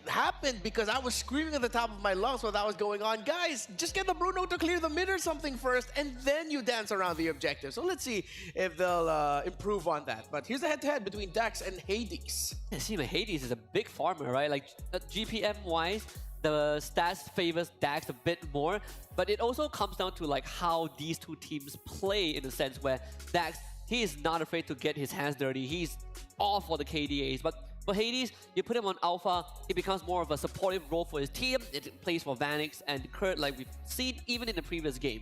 happened because I was screaming at the top of my lungs while that was going on. Guys, just get the Bruno to clear the mid or something first, and then you dance around the objective. So let's see if they'll improve on that. But here's the head-to-head between Dax and Hades. It seems like Hades is a big farmer, right? Like GPM-wise, the stats favors Dax a bit more, but it also comes down to like how these two teams play in a sense where Dax, he is not afraid to get his hands dirty. He's all for the KDAs, but for Hades, you put him on Alpha, it becomes more of a supportive role for his team. It plays for Vanix and Kurt like we've seen even in the previous game.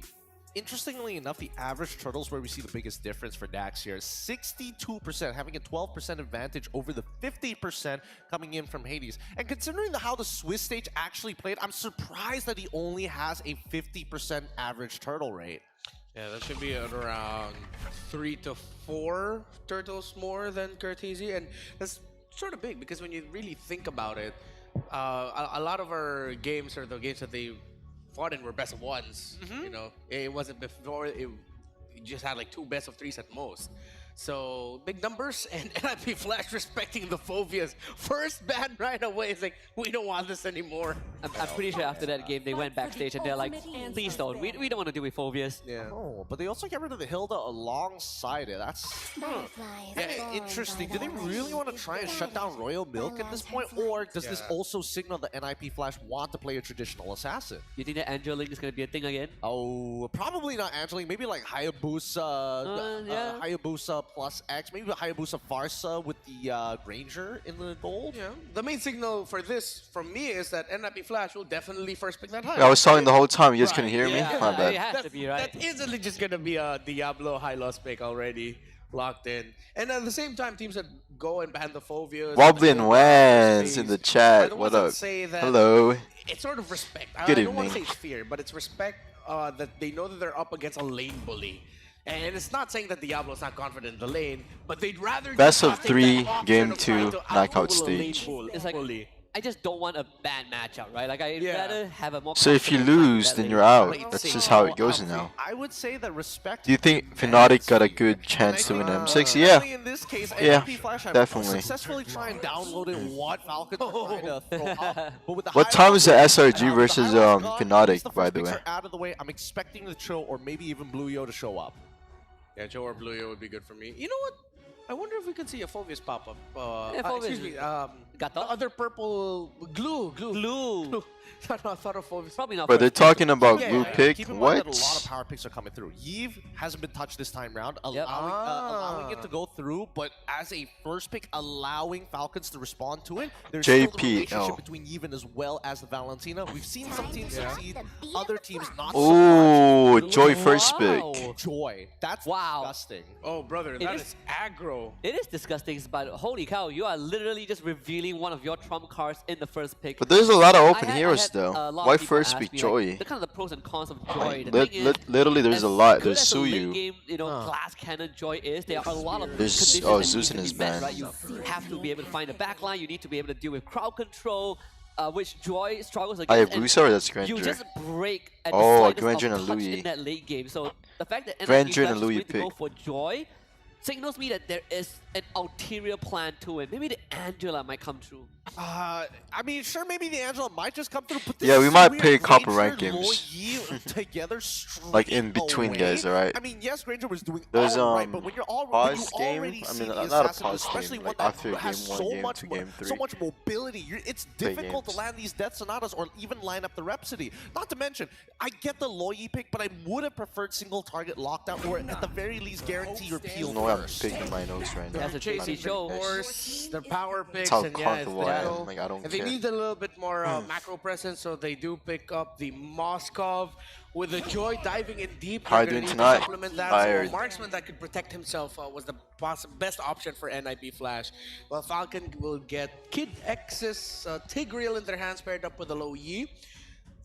Interestingly enough, the average turtles where we see the biggest difference for Dax here. 62%, having a 12% advantage over the 50% coming in from Hades. And considering how the Swiss stage actually played, I'm surprised that he only has a 50% average turtle rate. Yeah, that should be at around 3 to 4 turtles more than Curtese, and that's sort of big because when you really think about it, a lot of our games are the games that they fought in were best of ones. You know, it wasn't before. It just had like 2 best of 3s at most. So big numbers, and NIP Flash respecting the phobias. First ban right away. It's like, we don't want this anymore. I'm pretty sure after that game they went backstage and they're like, please don't. We don't want to deal with phobias. Yeah. Oh, but they also get rid of the Hilda alongside it. That's interesting. Do they really want to try and shut down Royal Milk at this point? Or does this also signal that NIP Flash want to play a traditional assassin? You think that Angeling is going to be a thing again? Oh, probably not Angeling. Maybe like Hayabusa, Hayabusa plus X. Maybe Hayabusa Farsa with the Granger in the gold. Yeah. The main signal for this, from me, is that NIP Flash will definitely first pick that high. Yeah, I was talking the whole time. You guys couldn't hear me? Yeah, My bad. it has to be, right? That isn't just going to be a Diablo high loss pick already locked in. And at the same time, teams that go and ban the phobias. Wobbly and Wans in the chat. What up? Hello. It's sort of respect. Good I don't want to say evening. it's fear, but it's respect that they know that they're up against a lane bully. And it's not saying that Diablo's not confident in the lane, but they'd rather Best just of take 3, that option game of trying 2, to knockout out-rule a lane stage. bully. It's like, I just don't want a bad matchup, right? Like, I'd Yeah. rather have a more So if you confident lose, that then lane. you're out. Play it That's safe. just how it goes now. I would say that respect. Do you think Fnatic got a good chance to win M6? Yeah. In this case, Yeah, NIP Flash have definitely. successfully tried and downloaded what Falcons are trying to throw up. But with the What high time is the level- SRG versus the high level gun, at least Fnatic, the by first the picks way? are out of the way. I'm expecting the Cho or maybe even Blue Yo to show up. Yeah, Joe or Blueyo would be good for me. You know what? I wonder if we could see a Phobius pop up. Yeah, Phobius. Excuse me. Gato? The other purple glue. Blue. I thought of Phobius. Probably not. But they're first. talking about Yeah, blue yeah, pick. Keep in mind What? that a lot of power picks are coming through. Yves hasn't been touched this time round, Yep. allowing it to go through, but as a first pick, allowing Falcons to respond to it. There's JP, still the relationship oh. between Yves as well as the Valentina. We've seen some teams succeed, other teams not so Oh, much. Joy first pick. Wow. Joy. That's Wow. disgusting. Oh, brother, that is- is aggro. It is disgusting, but holy cow, you are literally just revealing one of your trump cards in the first pick. But there's a lot of I open had- heroes I had though. a lot of Why people first ask pick me, Joy? Like, the kind of the pros and cons of Joy. Like, The thing is, literally, there's as a lot. good There's as the late Suyu. game, glass cannon Joy is. There are a lot of There's- conditions oh, that Zeus need in to his be met, ban. right? You have to be able to find a backline. You need to be able to deal with crowd control, which Joy struggles against. and Hayabusa or that's you Granger? just break at Oh, the slightest Granger of and touch Louis. in that late game. So the fact that Granger NIP and is Louis willing to go pick. for Joy signals me that there is an ulterior plan to it. Maybe the Angela might come true. I mean, sure, maybe the Angela might just come through, but this Yeah, we is might weird. play couple Granger, rank games. Loyi together straight Like in between away. guys, alright? I mean, yes, Granger was doing There's, all right, but when you're all pause you game? already I see mean, the not a assassin, pause especially game, one like that after has game 1, so game much 2, game 3. so much mobility. It's Play difficult to games. land these Death Sonatas or even line up the Rhapsody. Not to mention, I get the Loyi pick, but I would have preferred single target lockdown or at the very least guarantee your peel No way, I'm first. picking my nose right now. That's a Chasing JC show. the horse, their power picks, how and yeah, it's comfortable I am. Dino. Like, I don't And they care. need a little bit more macro presence, so they do pick up the Moskov with the Joy diving in deep. How They're you gonna doing need to tonight? supplement that. Tired. So a marksman that could protect himself was the best option for NIP Flash. While Falcon will get Kid X's Tigreal in their hands paired up with a low Yi.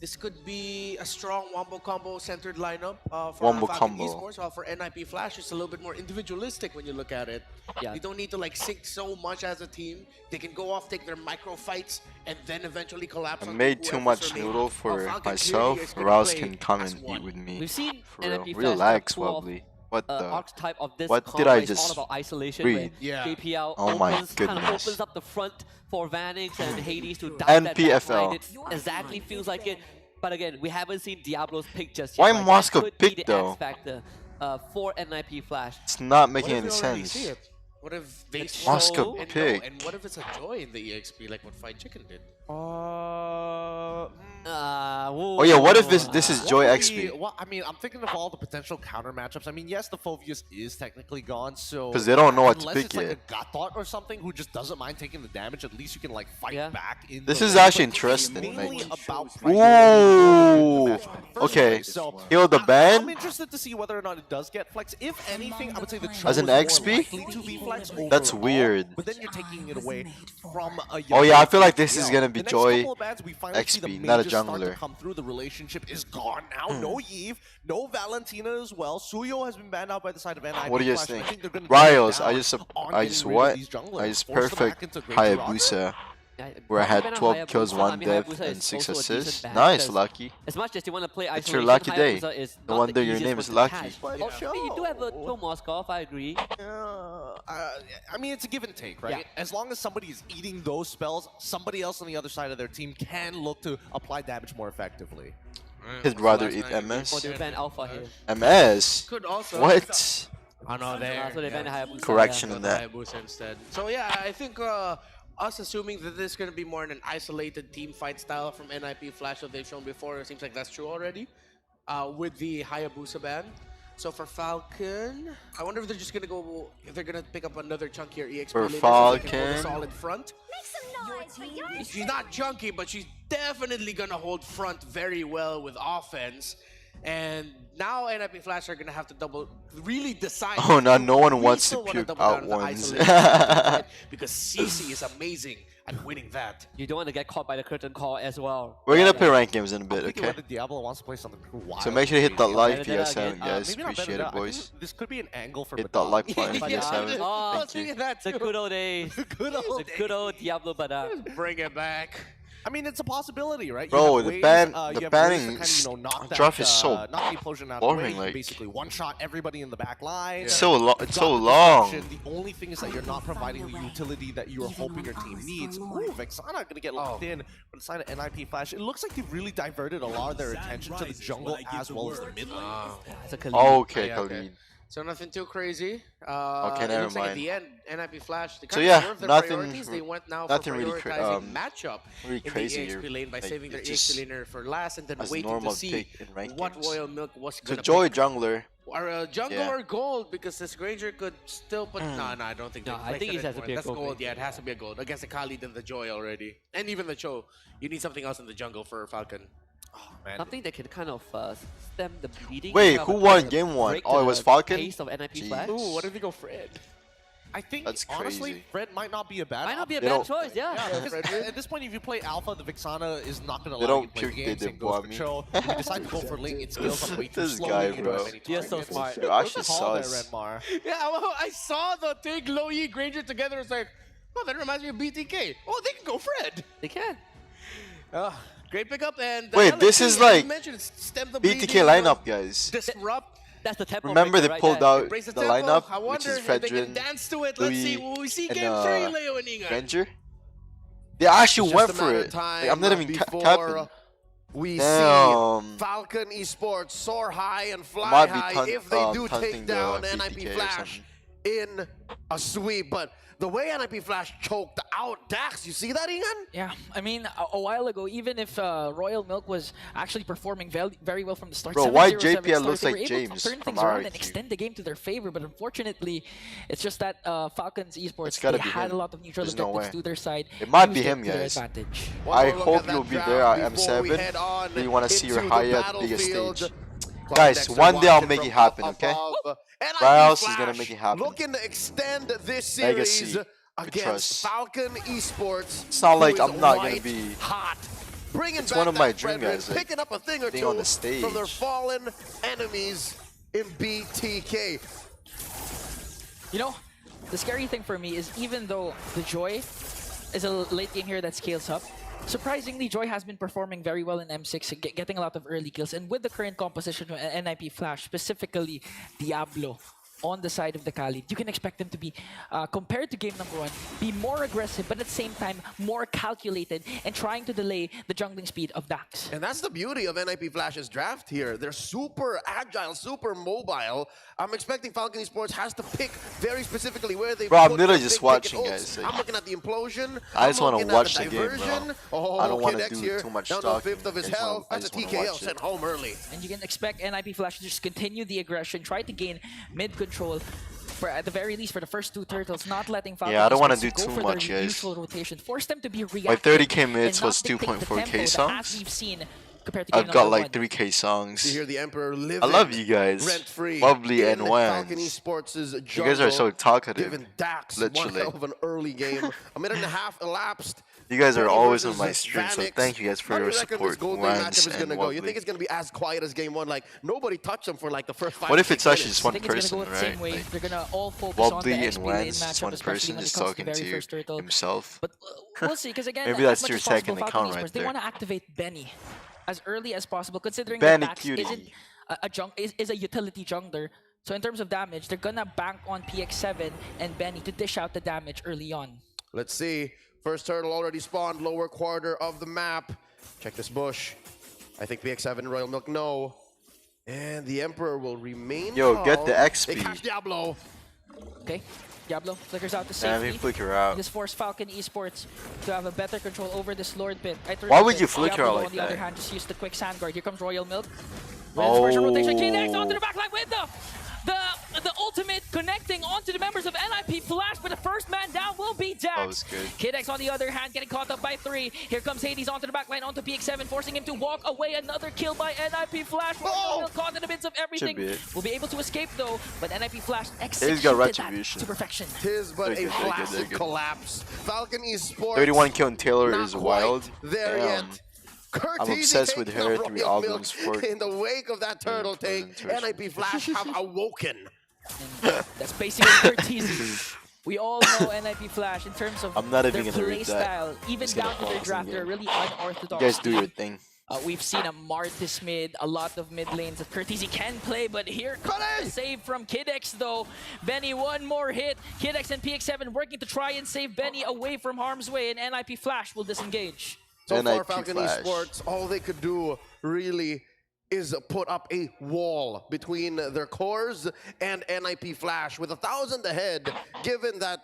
This could be a strong wombo combo centered lineup for Wombo Falcon combo. Esports. While for NIP Flash, it's a little bit more individualistic when you look at it. Yeah. You don't need to like sync so much as a team. They can go off, take their micro fights, and then eventually collapse. I on made too whoever's much remaining. noodle While for Falcon myself. clearly is gonna Rylles play can come as and one. eat with me. We've seen For real. NIP Flash Relax, pull off Wobbly. What the? archetype of this What comp did I where it's all just about isolation. read? Where Yeah. JPL Oh my kind of goodness. opens up the front for Vanix and Hades to dive And that PFL. backline. It exactly feels like it. But again, we haven't seen Diablo's pick just Why yet. Right? Moscow that could be pick, the though? X factor for NIP Flash. It's not What making if any we already see sense. it? What if they It's swap Moscow and pick. no, and what if it's a Joy in the EXP like what Fried Chicken did? Oh yeah, what if this is Joy XP? Well, I mean, I'm thinking of all the potential counter matchups. I mean, yes, the Phoveus is technically gone, so 'Cause they don't know what to unless pick it's like yet. a Gothart or something who just doesn't mind taking the damage, at least you can like fight Yeah. back. In This the is lane. actually But it's interesting, mainly like- about Ooh. Okay. So Heal the I'm ban. interested to see whether or not it does get flex. If anything, I would say the As an Cho is XP? more likely to be flex That's overall, weird. But then you're taking it away from a Oh yeah, I feel like this you is know, gonna be the next Joy couple of bans, we finally see the XP, not a mages start to jungler. come through. The relationship is gone now. No Eve, no Valentina as well. Suyo has been banned out by the side of NIP. What do you guys Flash, and I think? they're gonna double Rylles, down I just on I getting just rid of what? these junglers, I just force them back perfect into Great Jiraga. Hayabusa, Yeah, where I had Hayabusa 12 kills, I 1 mean, death, Hayabusa and is 6 also a decent assists. ban Nice, because Lucky. As much as you want to play It's isolation, your lucky day. Hayabusa is No not wonder the your easiest name one is to Lucky. catch. But Oh, you do have a Cho Moskov, I agree. I mean, it's a give and take, right? Yeah. As long as somebody is eating those spells, somebody else on the other side of their team can look to apply damage more effectively. He'd rather eat MS. Or they ban Alpha here. MS? Could also. What? I know there. So they ban Hayabusa. Correction yeah. in that. Hayabusa instead. So yeah, I think us assuming that this is going to be more in an isolated team fight style from NIP Flash that they've shown before, it seems like that's true already with the Hayabusa ban. So for Falcon, I wonder if they're just going to go, if they're going to pick up another chunkier EXP For later so they can hold a Falcon. solid front. She's not chunky, but she's definitely going to hold front very well with offense. And now NIP Flash are going to have to really decide. Oh, now no one We wants still to wanna puke double down out on the ones. isolation side, because CC is amazing at winning that. You don't want to get caught by the curtain call as well. We're gonna play ranked games in a I'm bit, thinking okay? whether Diablo wants to play something wild. So make sure to hit that crazy. like if Better you guys that haven't, again. guys. Maybe not better Appreciate than it, that. I boys. think this could be an angle for Hit that Badal. like button if you Yeah, guys haven't. Oh, I was Thank you. thinking that The too. good old days. Good old The good old Diablo Bada. Bring it back. I mean, it's a possibility, right? You Bro, have the ways, ban- you the have ways to banning kind of, you know, knock that, draft is so knock the implosion out boring, of the way. You like- basically one-shot everybody in the back line. It's so long. It's Got so the long. disruption. The only thing is that you're not providing the utility that you were hoping your team needs. Ooh, Vexana gonna get locked in on the side of NIP Flash. It looks like they've really diverted a lot of their attention to the jungle as well as the mid lane. It's a Khalid. Okay, Yeah, okay. Khalid. So nothing too crazy. Okay, it never looks like at mind. the end, NIP Flash. They So kind yeah, of swerved their nothing- priorities. They went now nothing for really prioritizing matchup really in crazy the EXP here. lane by Like, saving their it's just EXP laner for last and then as waiting normal to see pick in ranked what games. Royal Milk was So going to Joy pick. jungler. Or jungle Yeah. or gold, because this Granger could still put. No, I don't think. No, they I think flexed it has to anymore. be a That's gold gold. pick. Yeah, it has to be a gold against the Khalid and the Joy already, and even the Cho. You need something else in the jungle for Falcon. Man. Something that can kind of stem the bleeding. Wait, kind who of won break game one? the Oh, it was Falcon? pace of NIP Jeez. Flash. Ooh, what if they go Fred? I think, That's honestly, crazy. Fred might not be a bad Might not be a They bad don't- choice, yeah. Yeah, because at this point, if you play Alpha, the Vixana is not going to They allow you don't to play puke, games. they Same goes for debomb Cho. If you decide to go for Ling, it scales up way too This slowly. guy, you don't bro. have any You're so targets. smart. You're actually Call there, sus. Redmar. Yeah, well, I saw the thing Lo Yi Granger together. It's like, oh, that reminds me of BTK. Oh, they can go Fred. They can. Great pickup and Wait, LSD, this is as you like mentioned, stem the BTK bleeding, lineup, guys. disrupt. That's the tempo Remember breaker they right pulled there. out Embrace the the tempo. lineup, I which wonder is if they can Fredrin, dance to it. Let's see. Louis, Will we see and, game 3, Leo and Inga? Granger? They actually It's went just a for matter it. of time Like, I'm not even before capping. we Damn. see Falcon Esports soar high and fly Might be high if they do punting take the down BTK NIP or Flash in a sweep. But the way NIP Flash choked out Dax, you see that, Ian? Yeah, I mean, a while ago, even if Royal Milk was actually performing very well from the start, Bro, why 7-0, JPL 7 looks start, like they were able James to turn from things around and RRQ. extend the game to their favor. But unfortunately, it's just that Falcons It's Esports, gotta they be had him. a lot of neutral There's no objectives way. to their side. It might used be it him, to their guys. advantage. One I more look hope at that you'll be draft there at before we M7. head on Do you want to see your into the high biggest battlefield. stage? Cloud Guys, Dexter one day I'll watching make from it happen, up okay? above. NIP Rylles is Flash gonna make it happen. Looking to extend this Legacy. series We against trust. Falcon Esports. It's not like who is I'm not gonna white be- hot. Bringing It's back one of my that dream Fredrin, guys, like, picking up a thing or being two on the stage. from their fallen enemies in BTK. You know, the scary thing for me is even though the Joy is a late game here that scales up, Surprisingly, Joy has been performing very well in M6, getting a lot of early kills. And with the current composition of NIP Flash, specifically Diablo, on the side of the Khalid, you can expect them to be, compared to game number 1, be more aggressive, but at the same time, more calculated and trying to delay the jungling speed of Dax. And that's the beauty of NIP Flash's draft here. They're super agile, super mobile. I'm expecting Falcon Esports has to pick very specifically where they. Bro, I'm put literally their just big watching, ticket guys. ults. Like, I'm looking at the implosion. I just want to looking at watch the the game, bro. diversion. Oh, I don't want to KidX do here, too much down to a talking. fifth of his I just wanna- health. I That's a just wanna TKO watch it. sent home early. And you can expect NIP Flash to just continue the aggression, try to gain mid control. For at the very least, for the first 2 turtles, not letting Falcon Yeah, I don't wanna Esports do go too for much, their guys. usual rotation. Force them to be reactive. My 30k and mids not was dictate the 2.4k tempo that, songs. as we've seen compared to game I've got number like 1. 3k You songs. hear the Emperor living I love you guys. rent-free Lovely in and Falcon wins. Esports' You guys are so jungle, talkative. giving Dax Literally. one hell of an early game. A minute and a half elapsed. You guys are Benny always versus on my stream, so Vanix. thank you guys for How do your you reckon support. this Gold League Wans matchup is and gonna go? You think Wobbly. it's gonna be as quiet as game 1? Like nobody touched them for like the first 5. What if 6 it's actually minutes? just I one think it's person, going to go the same right? way. Like, They're going to all focus on the Wobbly and XP lane Wans, just matchup, one especially person when it just comes to talking the very to first turtle. himself. But we'll see, because again, Maybe as that's much your as possible, second Falcon account Esports, right they there. want to activate Benny as early as possible, considering Benny that Dax cutie. isn't is a utility jungler. So in terms of damage, they're gonna bank on PX7 and Benny to dish out the damage early on. Let's see. First turtle already spawned, lower quarter of the map. Check this bush. I think PX7 and Royal Milk no. And the Emperor will remain Yo, get the calm. XP. They catch Diablo. Okay, Diablo flickers out to Damn, safety. he flicker out. This forced Falcon Esports to have a better control over this Lord pit. Why would you flicker Diablo, out like on the other that? hand, just use the quick sand guard. Here comes Royal Milk. Oh. First rotation, KidX onto the backline with the ultimate connecting onto the members of NIP Flash, but the first man down will be Dax. That was good. KidX on the other hand getting caught up by 3. Here comes Hades onto the backline onto PX7, forcing him to walk away. Another kill by NIP Flash. Royal Milk caught in the midst of everything. Should be it. Will be able to escape though, but NIP Flash He's executed got that retribution. to perfection. Tis but They're a good, they're good, they're classic good. collapse. Falcon Esports. 31 kill and Taylor not is quite wild. there Damn. yet. Curtis I'm obsessed with taking her the 3 Royal albums Milk for- in the wake of that turtle take. NIP Flash have awoken. And that's basically Curtizi. We all know NIP Flash in terms of I'm not their even gonna play read that. style, even Just gonna down to their pause draft. and They're go. really unorthodox. You guys do your team. thing. We've seen a Martis mid, a lot of mid lanes that Curtizi can play, but here comes the save from KidX though. Benny, one more hit. KidX and PX7 working to try and save Benny away from harm's way, and NIP Flash will disengage. So far, NIP Falcon Flash. Esports, all they could do really is put up a wall between their cores and NIP Flash with 1,000 ahead, given that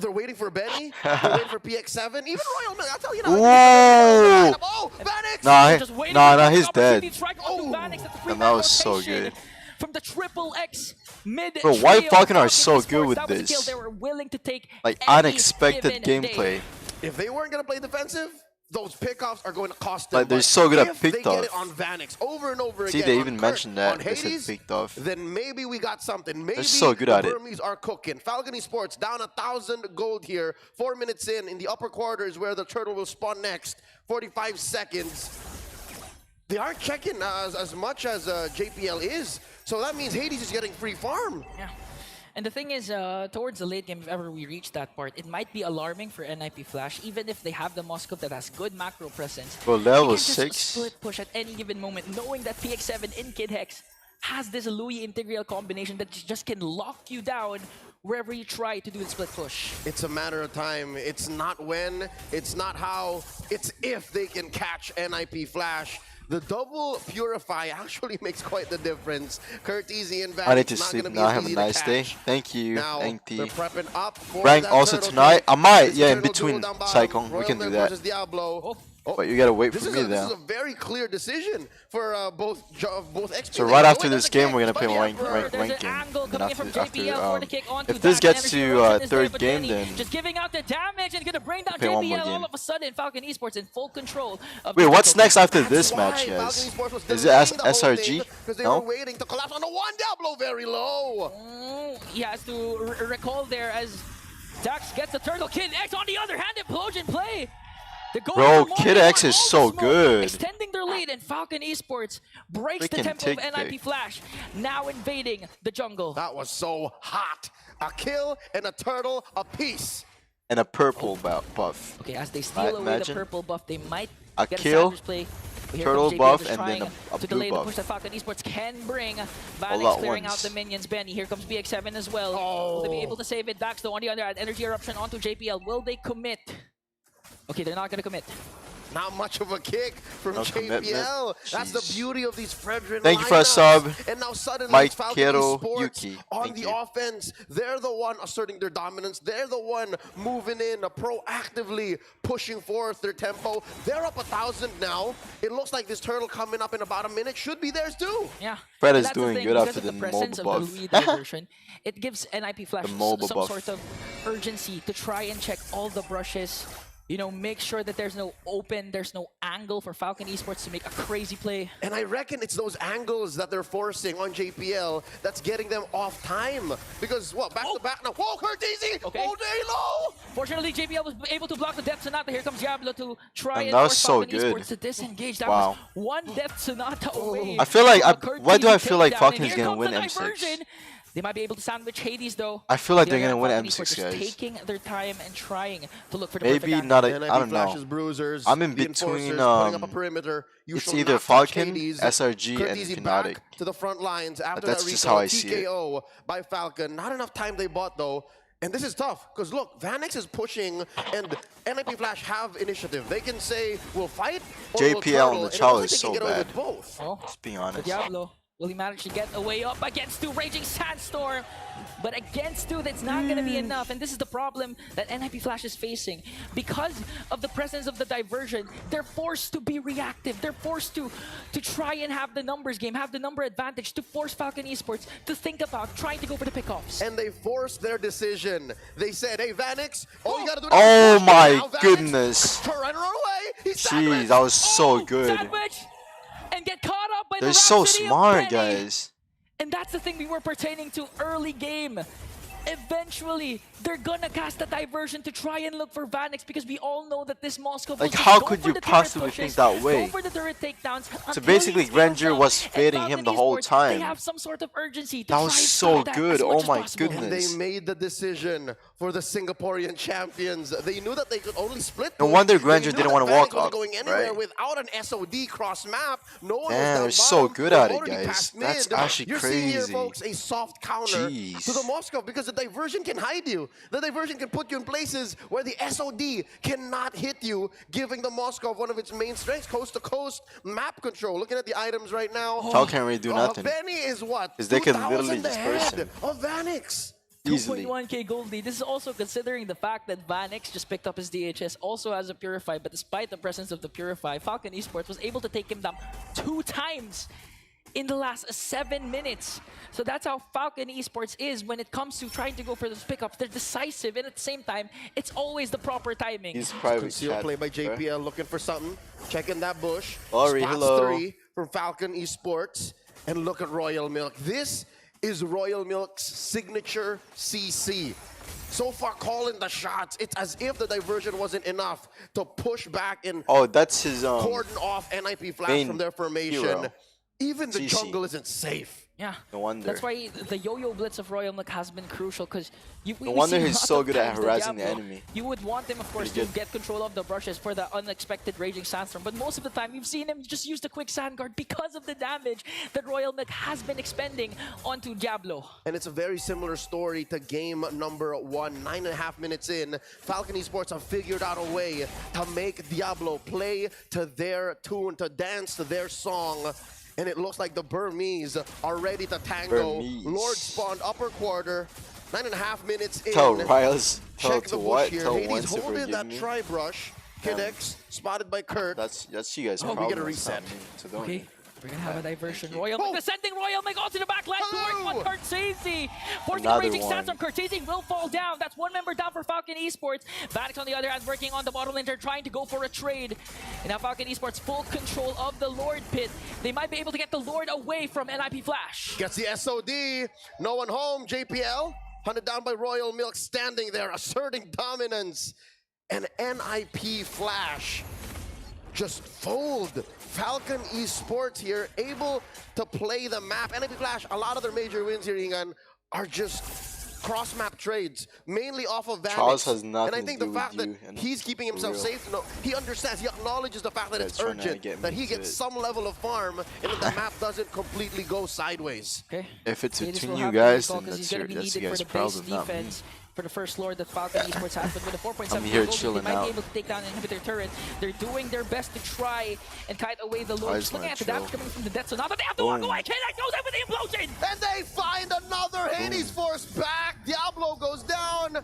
they're waiting for Benny, they're waiting for PX7, even Royal Milk. I'll tell you now. Whoa! Oh, Vanix! Nah, Just waiting nah, for nah, the he's opportunity dead. to strike onto Vanix at the And that was so rotation good. From the triple X mid Bro, why trio, Falcon are so Esports, good with that was a kill this? they were willing to take Like, any unexpected given day. gameplay. If they weren't going to play defensive, those pickoffs are going to cost them. Like, they're but so good at if they picked get it off. on Vanix over and over See, again, they on even Kurt, mentioned that. on They said Hades, picked off. then maybe we got something. Maybe so good the at it. Burmese are cooking. Falcon Esports down 1,000 gold here. 4 minutes in the upper quarter is where the turtle will spawn next. 45 seconds. They aren't checking as much as JPL is. So that means Hades is getting free farm. Yeah. And the thing is, towards the late game, if ever we reach that part, it might be alarming for NIP Flash, even if they have the Moskov that has good macro presence. Bro, They level can just 6. split push at any given moment, knowing that PX7 in Kid Hex has this Louis integral combination that just can lock you down wherever you try to do the split push. It's a matter of time. It's not when, it's not how, it's if they can catch NIP Flash. The double Purify actually makes quite the difference. Kurt Easy and Van. I need to not sleep gonna be now. as Have a easy to nice day. catch. Thank you. Now, Thank they're you. prepping up for Rank that also turtle tonight. kick. I might, This yeah, in turtle duel between down bottom. Cyclone. We Royal can do Milk that. versus Diablo. Oh, But you gotta wait this for is me a, This though. is a very clear decision for both XP. So and right Joy. after There's this a game, kick we're gonna by play the rank Emperor. There's game. an angle Then coming in from JPL for the kick onto if this that. gets Energy to Russian is there, third but game, Benny then just giving out the damage and gonna bring down play one more JPL all game. of a sudden. Falcon Esports in full control. Of Wait, the what's turtle. next after That's this why match, Falcon guys? Esports was Is it delaying the whole SRG? thing, because they No? were waiting to collapse on the one. Diablo very low. He has to recall there as Dax gets the turtle. Kid X on the other hand, implosion play. They're going Bro, for more Kid than X one. is All so the smoke, good. Extending their lead, and Falcon Esports breaks the Freaking tempo of tick NIP pick. Flash, now invading the jungle. That was so hot. A kill and a turtle apiece. and a purple buff. Okay, as they steal away the Imagine purple buff, they might a get kill, a savage play. But here turtle comes JBL buff, just and then trying a to blue delay the buff. push that Falcon Esports can bring. All Vanix at clearing out once. the minions. Benny, here comes BX7 as well. Will they be able to save it? Dax though on the other hand, energy eruption onto JPL. Will they commit? Okay, they're not gonna commit. Not much of a kick from No JPL. commitment. That's the Jeez. beauty of these Fredrin Thank you for a lineups. sub. And now suddenly Mike it's Falcon Kero, Esports Yuki. on Thank the you. offense. They're the one asserting their dominance. They're the one moving in, proactively pushing forth their tempo. They're up 1,000 now. It looks like this turtle coming up in about a minute should be theirs too. Yeah. Fred And is that's the doing thing, good because after of the the presence mobile of the Louis buff. diversion. It gives NIP Flash The mobile some buff. sort of urgency to try and check all the brushes. You know, make sure that there's no open, there's no angle for Falcon Esports to make a crazy play. And I reckon it's those angles that they're forcing on JPL that's getting them off time. Because, what, back to back now. Whoa, Curtisi! Okay. All day low! Fortunately, JPL was able to block the Death Sonata. Here comes Diablo to try And and that was force so Falcon good. Esports to disengage. That Wow. was one Death Sonata away. I feel like from a why do I Curtisi feel like takedown. Falcon And is here gonna comes win the M6? diversion. They might be able to sandwich Hades though. I feel like they're The other gonna win Falcon M6, Esports just guys. taking their time and trying to look for the Maybe perfect angle. not. I NIP don't Flash's know. bruisers. I'm in the between, enforcers putting up a perimeter. You it's shall either not touch Falcon, Hades. SRG, and Curtisi Fnatic. back to the front lines after That's that just recall how I see it. TKO by Falcon. Not enough time they bought though. And this is tough, because look, Vanix is pushing, and NIP Flash have initiative. They can say, we'll fight, or we'll JPL turtle, on the and it Chow looks is like they so can get away bad. with both. Oh, Just being the honest. Diablo. Will he manage to get away up against two Raging Sandstorm? But against two, that's not going to be enough. And this is the problem that NIP Flash is facing. Because of the presence of the diversion, they're forced to be reactive. They're forced to try and have the numbers game, have the number advantage, to force Falcon Esports to think about trying to go for the pickoffs. And they forced their decision. They said, hey, Vanix, all you got to do Oh is my now, Vanix, goodness. turn right away. He's Jeez, sandwiched. that was so good. Sandwich! And get caught up by They're the so Rhapsody of smart, Benny. guys. And that's the thing we were pertaining to early game. Eventually, they're gonna cast a diversion to try and look for Vanix because we all know that this Moscow Like, will just how go could for you the turret possibly pushes, think that way? Go for the turret takedowns So until basically, he scales Granger up. was And fading him Falcon the whole Esports, time. They have some sort of urgency to That try was and so stop that good. as Oh much as my possible. goodness. And they made the decision for the Singaporean champions. They knew that they could only split. No push. wonder They Granger knew didn't that wanna Vanix walk wasn't up, going anywhere right? without an SOD cross map. No one was Damn, down they're so bottom. good They've at it, already guys. passed That's mid. actually You're seeing here, crazy. folks, a soft counter Jeez. to the Moscow because the diversion can hide you. The diversion can put you in places where the SOD cannot hit you, giving the Moscow one of its main strengths, coast to coast map control. Looking at the items right now. Chow can't really do nothing. Benny is what? 'Cause they can 2,000 literally disperse ahead him. of Vanix. Easily. 2.1k gold lead. This is also considering the fact that Vanix just picked up his DHS, also has a Purify, but despite the presence of the Purify, Falcon Esports was able to take him down 2 times in the last 7 minutes. So that's how Falcon Esports is when it comes to trying to go for those pickups. They're decisive, and at the same time, it's always the proper timing. He's private Concealed chat. play by JPL, looking for something. Checking that bush. Ori, Spots hello. 3 from Falcon Esports. And look at Royal Milk. This is Royal Milk's signature CC. So far, calling the shots. It's as if the diversion wasn't enough to push back and Oh, that's his cordon off NIP Flash main from their formation. hero. Even the CC. jungle isn't safe. Yeah. No wonder. That's why the yo-yo blitz of Royal Milk has been crucial, because No wonder he's so good at harassing the Diablo, enemy. You would want him, of course, Pretty to good. get control of the brushes for the unexpected Raging Sandstorm, but most of the time, you've seen him just use the quick sand guard because of the damage that Royal Milk has been expending onto Diablo. And it's a very similar story to game number 1. 9.5 minutes in, Falcon Esports have figured out a way to make Diablo play to their tune, to dance to their song. And it looks like the Burmese are ready to tango. Burmese. Lord spawned upper quarter. 9.5 minutes in. Tell Rylles. Tell Check to the bush what? here. Tell Hades when to holding forgive that me. tri-brush. Damn. Kidex spotted by Kurt. That's you guys' Oh, problem. we get a it's not reset. me. So don't. Okay, we're gonna have a diversion. Thank you. Royal Milk Oh. descending. Royal Milk onto the back line Hello. towards one Curtisi. Forcing the Another Raging one. Sandstorm. Curtisi will fall down. That's one member down for Falcon Esports. Vanix on the other hand working on the bottom lane. They're trying to go for a trade. And now Falcon Esports full control of the Lord pit. They might be able to get the Lord away from NIP Flash. Gets the SOD. No one home. JPL hunted down by Royal Milk, standing there, asserting dominance. And NIP Flash just fold. Falcon Esports here, able to play the map. NIP Flash, a lot of their major wins here, Ingan, are just cross-map trades, mainly off of Vanix. Charles has and nothing I to think do the with fact that you and he's keeping himself Real. safe, no, he understands, he acknowledges the fact that it's trying to urgent, get me that he into gets it. some level of farm, and that the map doesn't completely go sideways. Okay. If it's Hades between will you have to guys, recall then 'cause he's that's gonna be you needed for guys' the base problem, not me. defense for the first lord that Falcon Esports has, but with a 4.7 I'm here gold, they chilling might out. be able to take down an inhibitor turret. They're doing their best to try and kite away the I lord. just Just looking wanna at the damage chill. coming from the death, so now that they have to walk Boom. away, K-Nex goes in with the implosion! And they find another Hades Force back. Diablo goes down,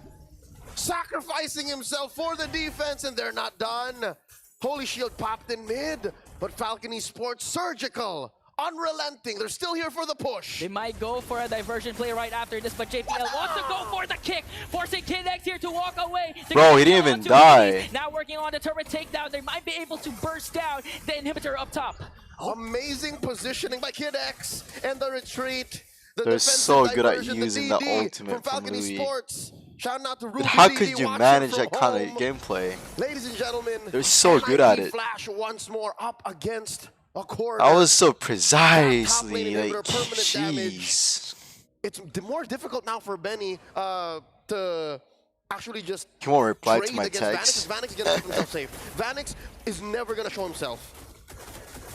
sacrificing himself for the defense, and they're not done. Holy Shield popped in mid, but Falcon Esports surgical, unrelenting. They're still here for the push. They might go for a diversion play right after this, but JPL wants to go for the kick, forcing K-Nex here to walk away. Bro, he didn't even die. Now working on the turret takedown, they might be able to burst down the inhibitor up top. Amazing positioning by Kid X and the retreat. The They're defensive so good at diversion, using the DD ultimate from Falcon from Louis. Esports. Shout out to But Ruby how DD, could you watching manage from that kind home. of gameplay? Ladies and gentlemen, They're so good at NIP it. Flash once more up against a corner. I was so Top lane precisely inhibitor, like, permanent damage. jeez. It's more difficult now for Benny to actually just He won't reply trade to my against text. Vanix. Vanix is gonna keep himself safe. Vanix is never gonna show himself.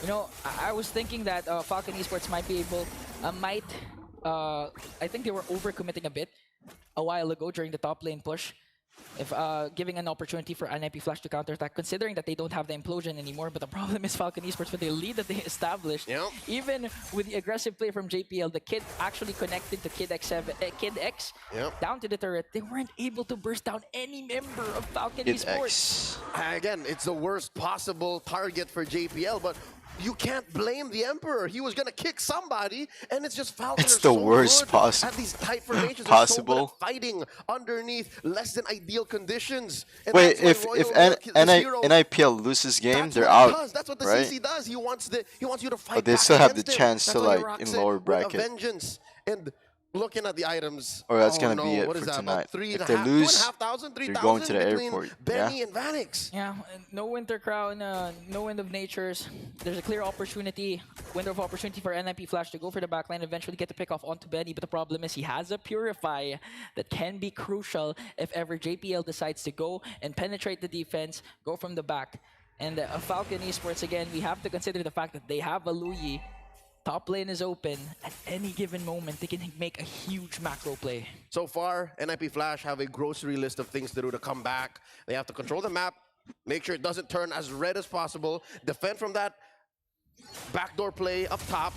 You know, I was thinking that Falcon Esports might be able, I think they were overcommitting a bit a while ago during the top lane push. If giving an opportunity for NIP Flash to counterattack, considering that they don't have the implosion anymore. But the problem is Falcon Esports, with the lead that they established, Yep. even with the aggressive play from JPL, the kid actually connected to Kid X Yep. down to the turret. They weren't able to burst down any member of Falcon It's Esports. X. Again, it's the worst possible target for JPL, but you can't blame the Emperor. He was gonna kick somebody, and it's just Falcon. It's are the so worst good possible- at these tight formations. possible. They're so good at fighting underneath less than ideal conditions. And Wait, that's why if Royal Milk, this hero, NIPL loses game, that's they're what out, he does. That's what the right? CC does. He wants you to fight. But they back still have the against him. chance That's to, why he like, rocks in it lower with bracket. a vengeance. And looking at the items, Or that's oh gonna no, be it what is for that? tonight. About three If and they a half, lose, 2,500, they're going to the 3,000 between airport, Benny yeah? and Vanix. Yeah, no Winter Crown, no Wind of Natures. There's a clear window of opportunity for NIP Flash to go for the backline, eventually get the pick off onto Benny. But the problem is he has a Purify that can be crucial if ever JPL decides to go and penetrate the defense, go from the back. And Falcon Esports, again, we have to consider the fact that they have a Louis. Top lane is open. At any given moment, they can make a huge macro play. So far, NIP Flash have a grocery list of things to do to come back. They have to control the map, make sure it doesn't turn as red as possible, defend from that backdoor play up top.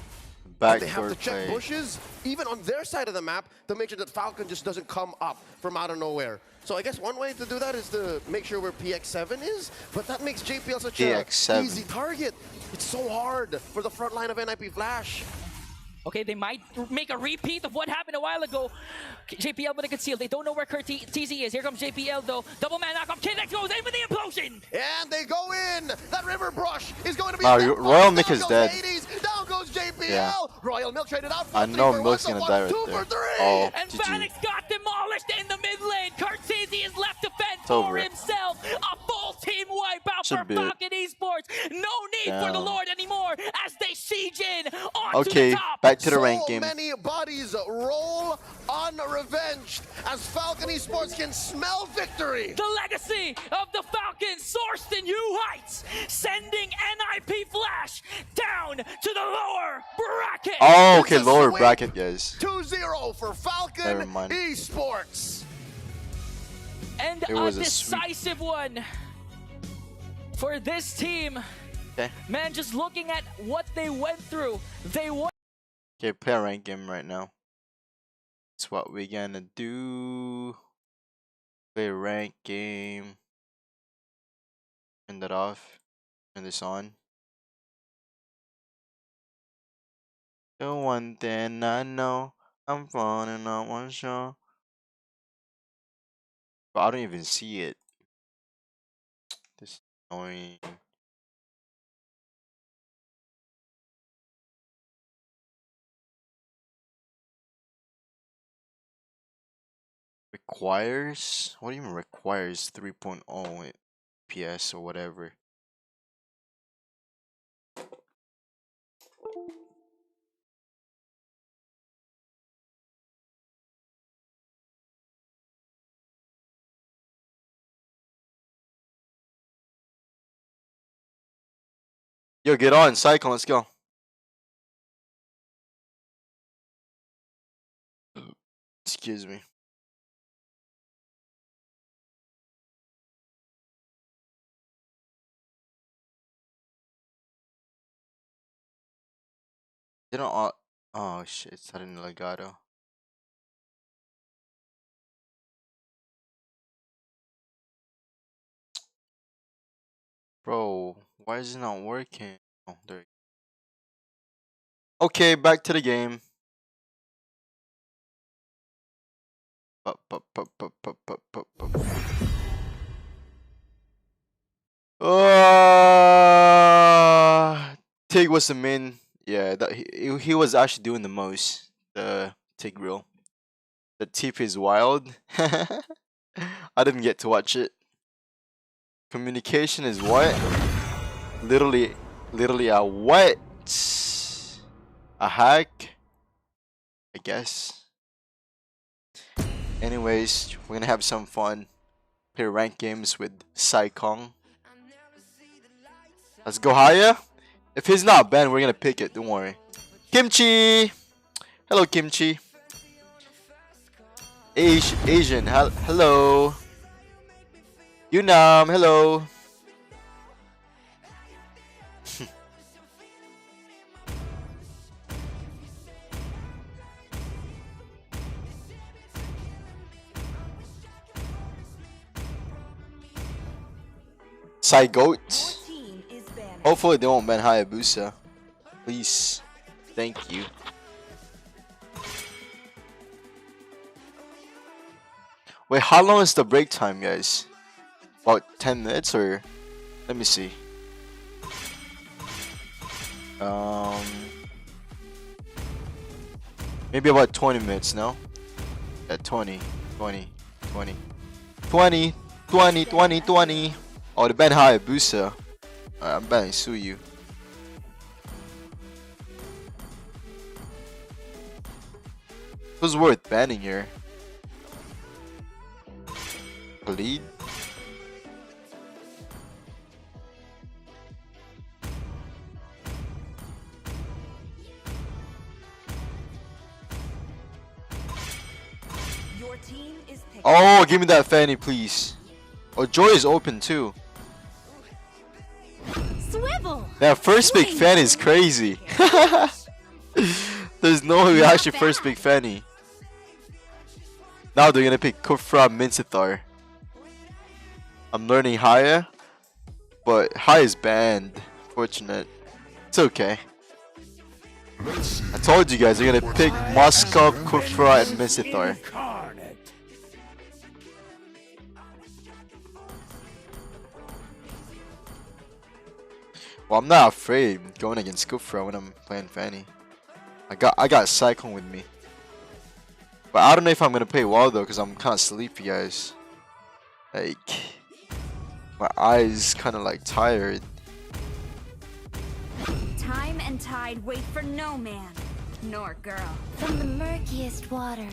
And they have Backdoor to check play. bushes, even on their side of the map, to make sure that Falcon just doesn't come up from out of nowhere. So I guess one way to do that is to make sure where PX7 is, but that makes JPL such an PX7. easy target. It's so hard for the front line of NIP Flash. Okay, they might make a repeat of what happened a while ago. JPL with a conceal. They don't know where TZ is. Here comes JPL though. Double man knockoff. K-Nex goes in with the implosion. And they go in. That River Brush is going to be. Wow, a Royal Milk down is goes dead. Hades, down goes JPL. Yeah. Royal Milk traded out for I a 3 know for 1, Milk's so gonna 1, die right 2 there. for 3. Oh, And GG. Vanix got demolished in the mid lane. Kartezi is left to fend It's for over. himself. A full team wipeout Should for be it. Falcon Esports. No need for the Damn. Lord anymore as they siege in onto Okay, the top. back to the So rank game. many bodies roll unrevenged as Falcon Esports can smell victory. The legacy of the Falcons sourced in new heights, sending NIP Flash down to the lower bracket. Oh, It's okay, a lower sweep. bracket, guys. 2-0 for Falcon Never mind. Esports. And It a was a sweep. decisive one for this team. Okay. Man, just looking at what they went through, they won. Okay, play a rank game right now. That's what we're gonna do. Play a rank game. Turn that off. Turn this on. The one thing I know, I'm falling on one show. But I don't even see it. This is annoying. Requires? What do you mean requires 3.0 PS or whatever? Yo, get on, Cyclone, let's go. Excuse me. They don't all. Oh shit, it's not in legato. Bro, why is it not working? Oh, there. Okay, back to the game. Tig was the main. Yeah, that he was actually doing the most. The Tig reel. The TP is wild. I didn't get to watch it. Communication is what? Literally a what? A hack? I guess. Anyways, we're gonna have some fun. Play ranked games with Sai Kong. Let's go higher. If he's not banned, we're gonna pick it. Don't worry. Kimchi. Hello, Kimchi. Asian. Hello. Yunam. Hello. Sai Goat. Hopefully they won't ban Hayabusa. Please. Thank you. Wait, how long is the break time, guys? About 10 minutes or... Let me see. Maybe about 20 minutes, no? Yeah, 20. Oh, the ban Hayabusa. I'm banning Suyu. Who's worth banning here? Bleed? Oh, give me that Fanny, please. Oh, Joy is open too. Swivel. That first big Fanny is crazy. There's no way we actually first big Fanny. Now they're gonna pick Kufra Mincithar. I'm learning Haya, but Haya is banned. Fortunate. It's okay. I told you guys they're gonna pick Moskov, Kufra, and Mincithar. Well, I'm not afraid going against Kufra when I'm playing Fanny. I got Cyclone with me. But I don't know if I'm gonna play well though, cause I'm kind of sleepy, guys. Like my eyes kind of like tired. Time and tide wait for no man nor girl. From the murkiest water,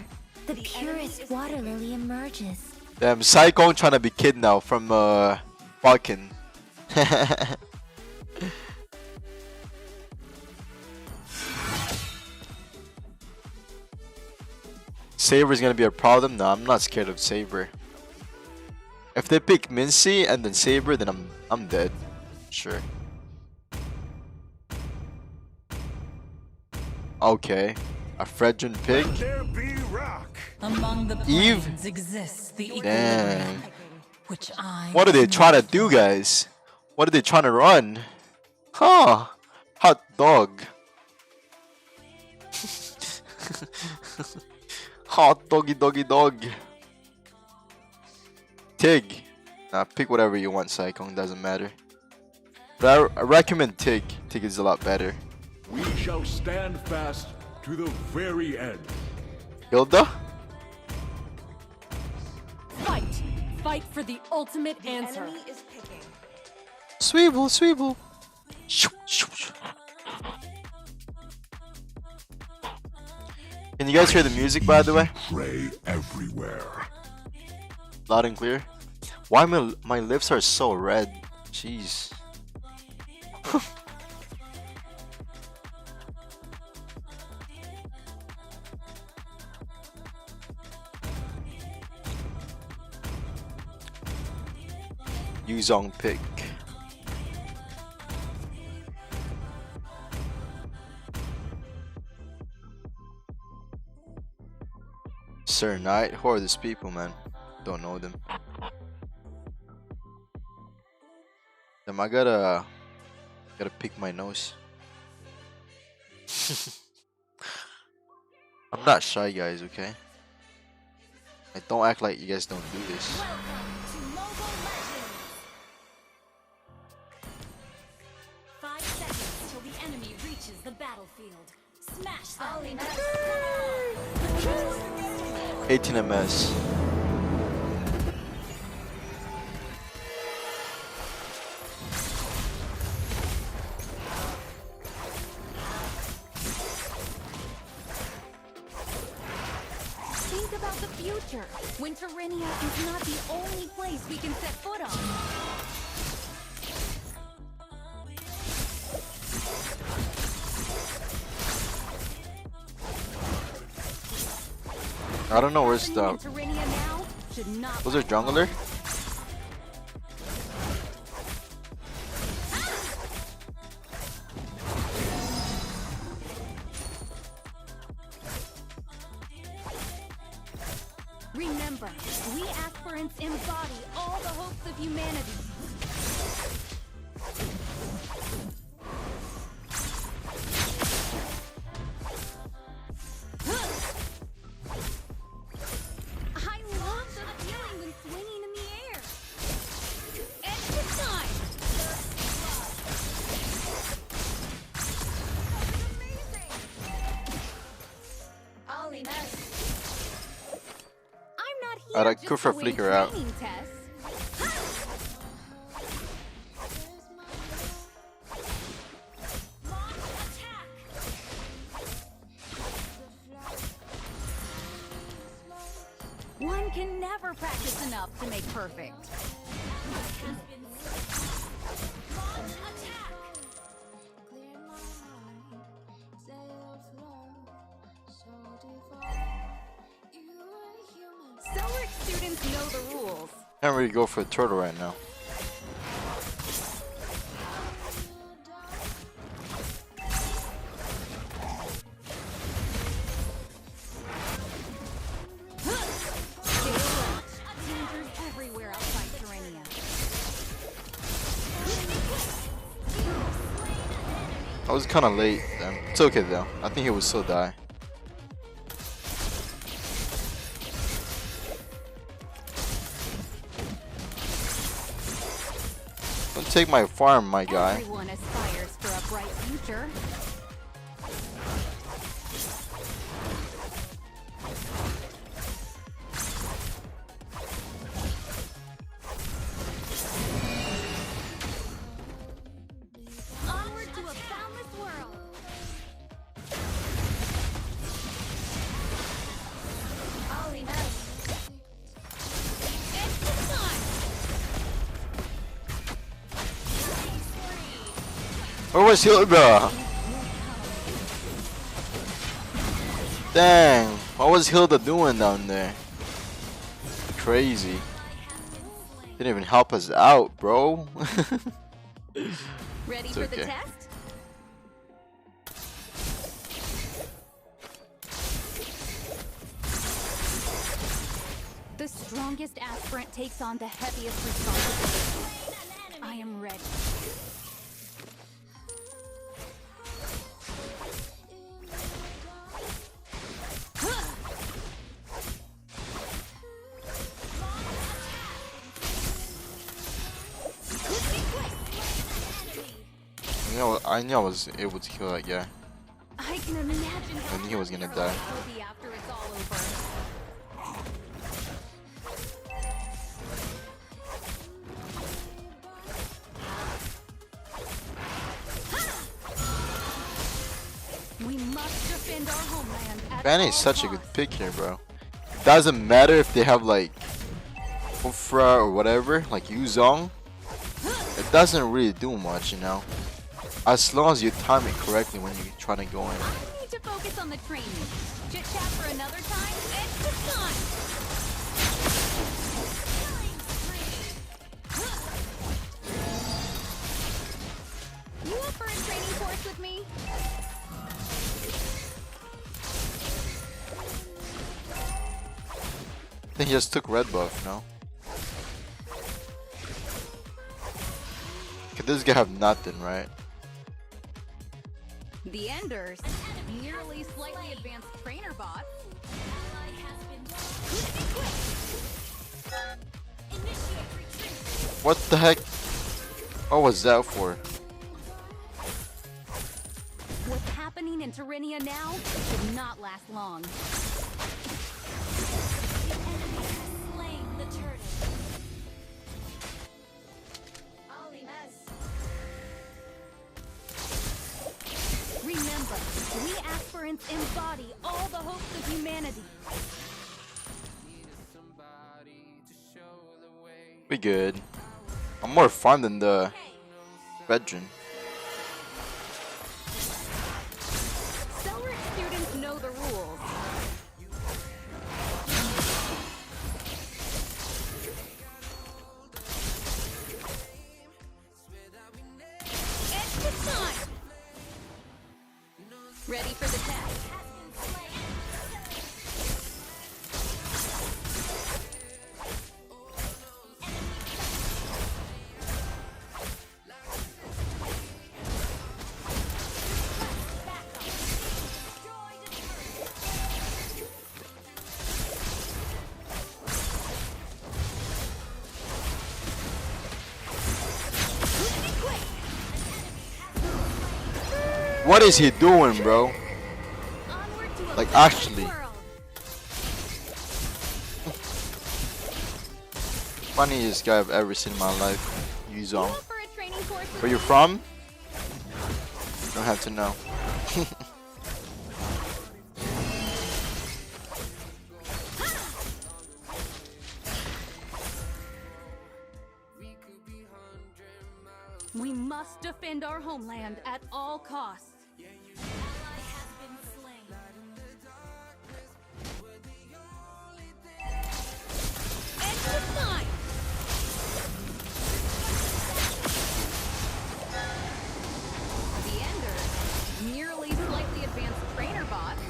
the purest water lily emerges. Damn, Cyclone trying to be kid now from Falcon. Saber's gonna be a problem? No, I'm not scared of Saber. If they pick Mincy and then Saber, then I'm dead. Sure. Okay. A Fredrin pick. Among the Eve? planes exists the Dang. equilibrium, which I What are they trying to do, guys? What are they trying to run? Huh. Hot dog. Hot doggy dog. Tig. Nah, pick whatever you want, Cyclone, doesn't matter. But I recommend Tig. Tig is a lot better. We shall stand fast to the very end. Hilda? Fight for the ultimate answer. Sweeble. Can you guys hear the music, by the way? Pray everywhere. Loud and clear. Why my lips are so red? Jeez. Yuzong pick. Sir Knight? Who are these people, man? Don't know them. Am I gotta pick my nose? I'm not shy, guys, okay? Like, don't act like you guys don't do this. Welcome to Mobile Legends! 5 seconds till the enemy reaches the battlefield. Smash them! 18 MS. Think about the future. Winterinia is not the only place we can set foot on. I don't know where's the. Winterinia now should not. Was there jungler? Remember, we aspirants embody all the hopes of humanity. I love the feeling when swinging in the air. Extra time! Ollie, I'm not here Alright, just Kufa to win flicker out. training tests. Launch attack. One can never practice enough to make perfect. Launch attack. Stoic students know the rules. Can't really go for a turtle right now. Stay alert. Dangers everywhere outside Serenia. I was kind of late then. It's okay though. I think he would still die. Don't take my farm, my guy. Everyone aspires for a bright future. Onward to a boundless world. Ollie knows. It's the time. Where was Hilda? Dang, what was Hilda doing down there? Crazy. Didn't even help us out, bro. Ready It's for the okay. test? The strongest aspirant takes on the heaviest responsibility. I am ready. I knew I was able to kill that guy. I can imagine how I knew he was gonna your die. life will be after it's all over. We must defend our homeland at Fanny all is such a good costs. pick here, bro. It doesn't matter if they have like Ufra or whatever, like Yuzong. It doesn't really do much, you know. As long as you time it correctly when you're trying to go in. I need to focus on the training. Chit chat for another time. It's the time. for a training course with me? I think he just took red buff, no? Could this guy have nothing, right? The Enders, nearly slightly advanced trainer bots. What the heck? What was that for? What's happening in Terrania now should not last long. The enemy has slain the turtle. Remember, we aspirants embody all the hopes of humanity. We good. I'm more fun than the veteran. Celery students know the rules. It's time! Ready for the test? What is he doing, bro? Like, actually. Funniest guy I've ever seen in my life. Yuzong. Where you from? Don't have to know. We must defend our homeland at all costs. It's time! The Ender, nearly slightly advanced trainer bots.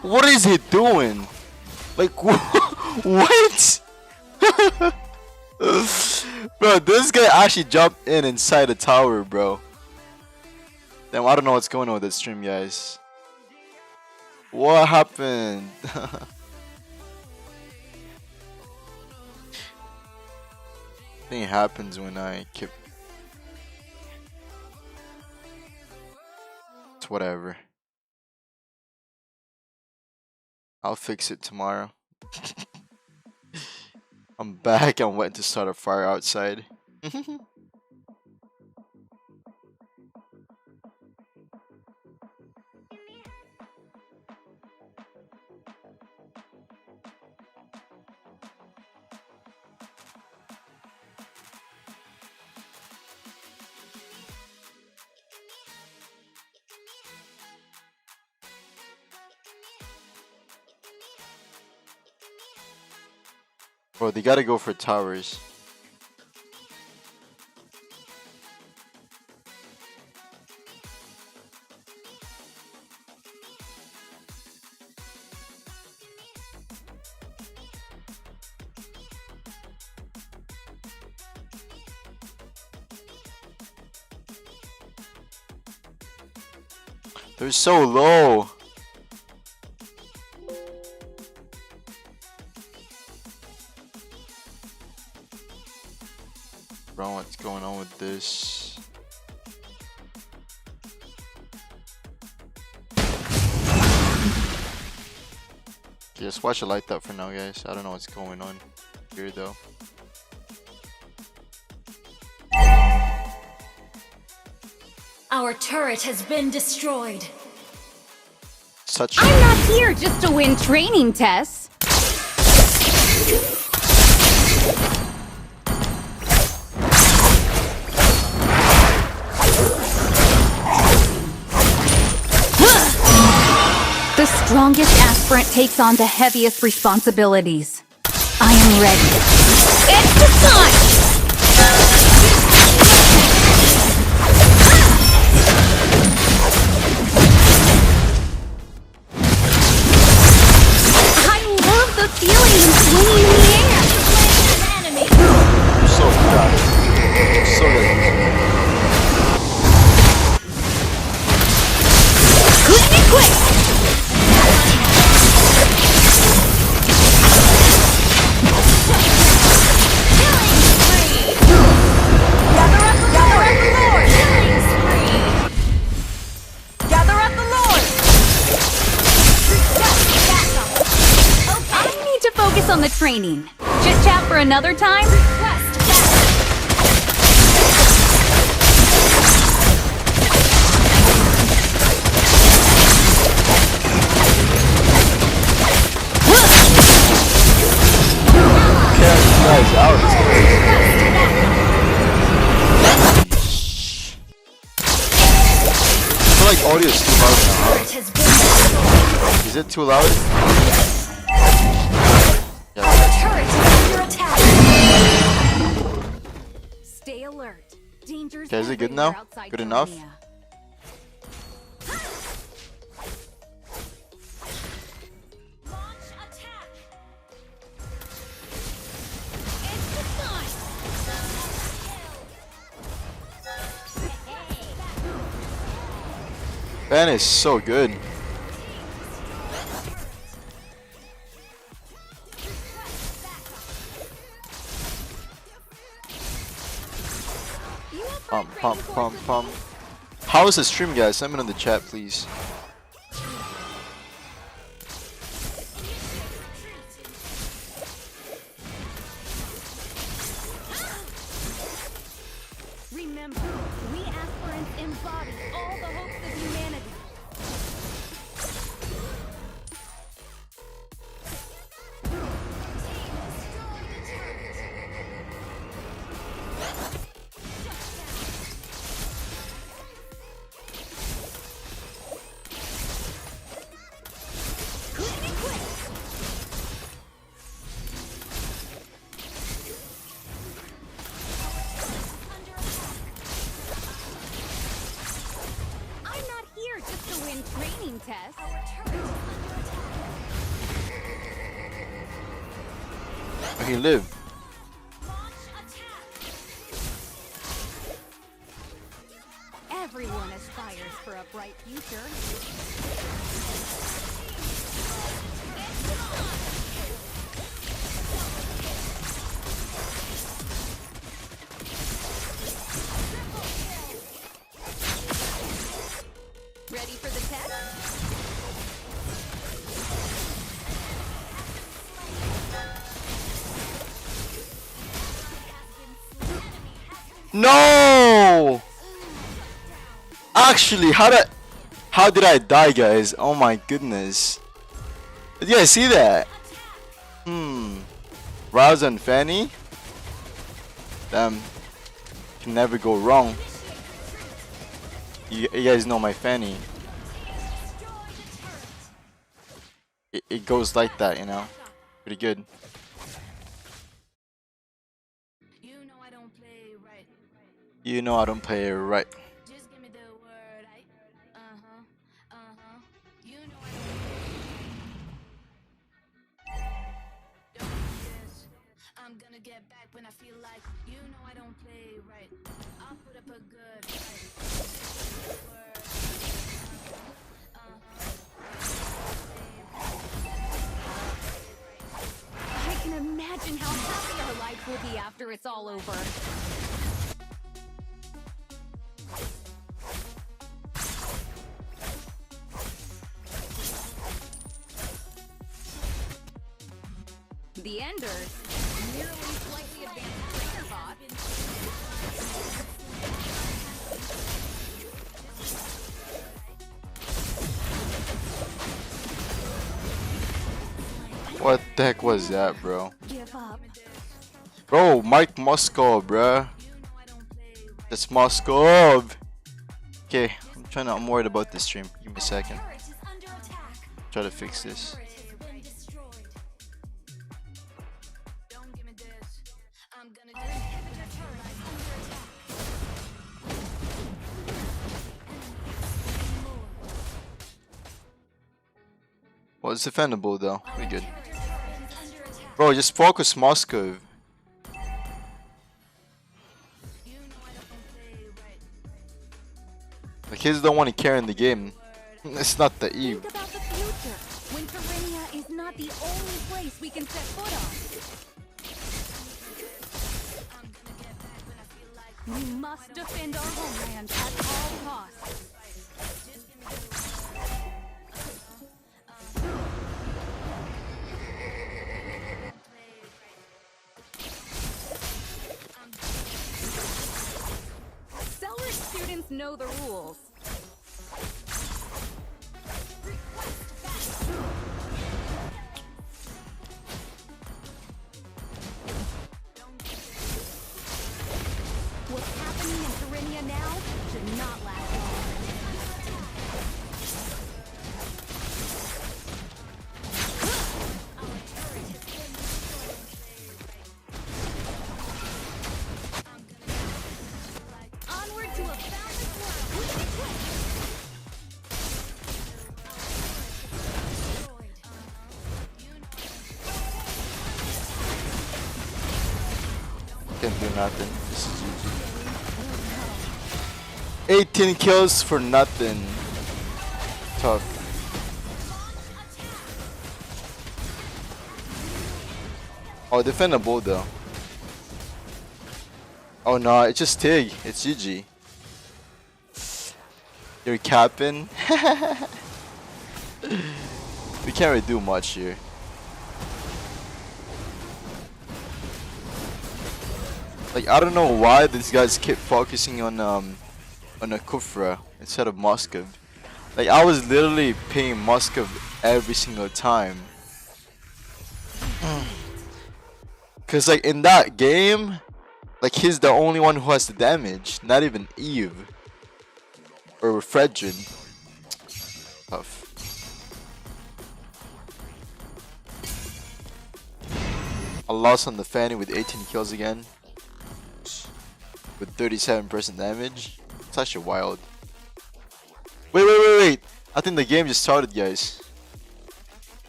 What is he doing? Like, what? Bro, this guy actually jumped inside the tower, bro. Damn, I don't know what's going on with this stream, guys. What happened? Thing happens when I keep. It's whatever. I'll fix it tomorrow. I'm back. I'm waiting to start a fire outside. Bro, they gotta go for towers. They're so low. Bro, what's going on with this? Okay, just watch it like that for now, guys. I don't know what's going on here, though. Our turret has been destroyed. Such I'm not here just to win training tests. The strongest aspirant takes on the heaviest responsibilities. I am ready. It's the time! I love the feeling of swinging in the air! I'm so proud. So good. Clean it quick! Focus on the training. Chit chat for another time? Guys, out. I feel like audio is too loud now. Is it too loud? Stay alert. Dangers Okay, is it good everywhere now? outside Good enough? Colonia. Ben is so good. Pump. How is the stream, guys? Send me in the chat, please. Remember, we aspirants embody all the hopes of humanity. Training test. Okay, live. Everyone aspires for a bright future. Ready for the test? No! Actually, how did I die, guys? Oh my goodness. Did you guys see that? Rylles and Fanny? Damn. Can never go wrong. You guys know my Fanny. It goes like that, you know? Pretty good. You know I don't play right. You know I don't play it right. Just give me the word. You know I don't yes. I'm gonna get back when I feel like. You know I don't play right. I'll put up a good fight. I can imagine how happy our life will be after it's all over. The Enders, nearly slightly advanced trainer bot. What the heck was that, bro? Give up. Bro, Mike Moskov, bruh. That's Moskov. Okay, I'm worried about this stream. Give me a second. Try to fix this. Well, it's defendable though. We good. Bro, just focus Moskov. The kids don't want to carry in the game. It's not the Eve. Think about the future. Winterinia is not the only place we can set foot on. We must defend our homeland at all costs. Celery students know the rules. What's happening in Serenia now should not last long. Onward to a boundless world. Can't do nothing. This is easy. 18 kills for nothing. Tough. Oh, defendable though. Oh no, it's just Tig. It's GG. You're capping. We can't really do much here. Like, I don't know why these guys keep focusing on a Kufra instead of Moskov. Like, I was literally paying Moskov every single time. Cause like in that game, like he's the only one who has the damage, not even Eve or Fredrin. Tough. I lost on the Fanny with 18 kills again. With 37% damage. It's actually wild. Wait. I think the game just started, guys.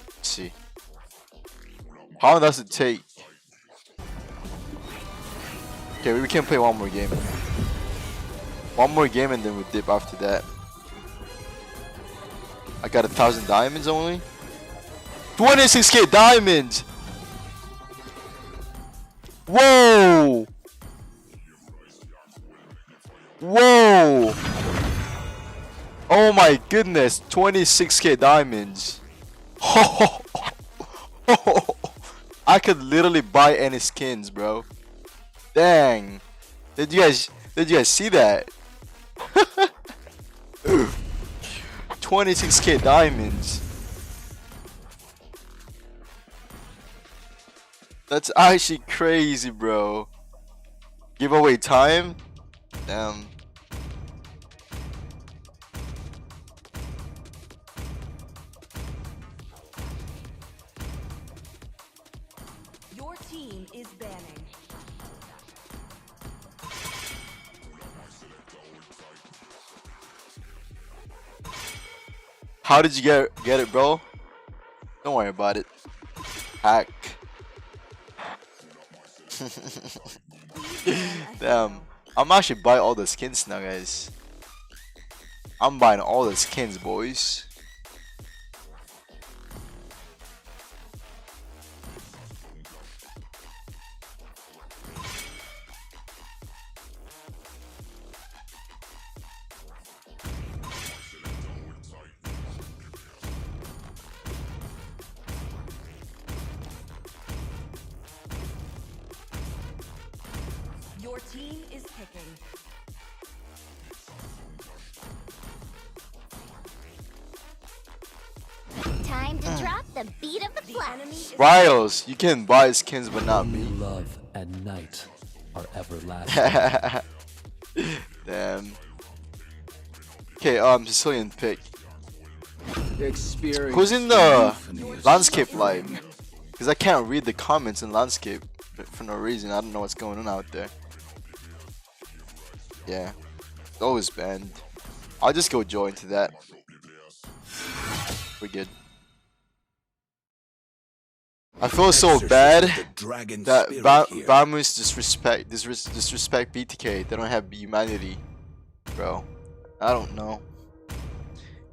Let's see. How long does it take? Okay, we can play one more game. One more game and then we'll dip after that. I got 1,000 diamonds only. 26k diamonds! Whoa! Whoa! Oh my goodness, 26k diamonds. I could literally buy any skins, bro. Dang. Did you guys see that? 26k diamonds. That's actually crazy, bro. Giveaway time? Damn. Your team is banning. How did you get it, bro? Don't worry about it. Hack. Damn. I'm actually buying all the skins now, guys. I'm buying all the skins, boys. Your team is picking. Time to drop the beat of the flesh. Rylles, you can buy skins, but not me. Love and night are everlasting. Damn. Okay, Sicilian pick. Who's in the landscape live? Because I can't read the comments in landscape for no reason. I don't know what's going on out there. Yeah, it's always banned. I'll just go join to that. We're good. I feel so bad that Bamus disrespect BTK. They don't have humanity, bro. I don't know.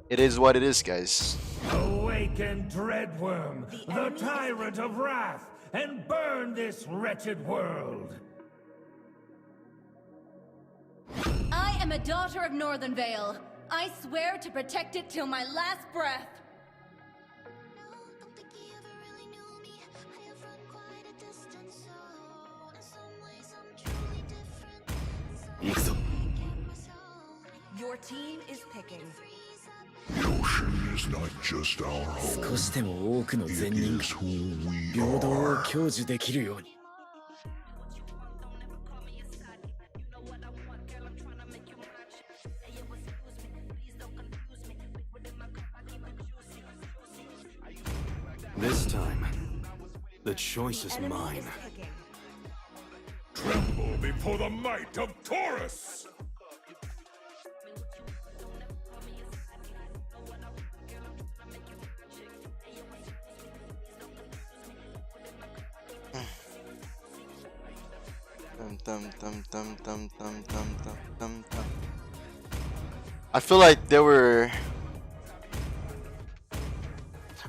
It is what it is, guys. Awaken, Dreadworm, the tyrant of wrath, and burn this wretched world. I am a daughter of Northern Vale. I swear to protect it till my last breath. Your team is picking. The ocean is not just our home. It is who we are. This time, the choice is mine. Tremble before the might of Taurus! I feel like there were.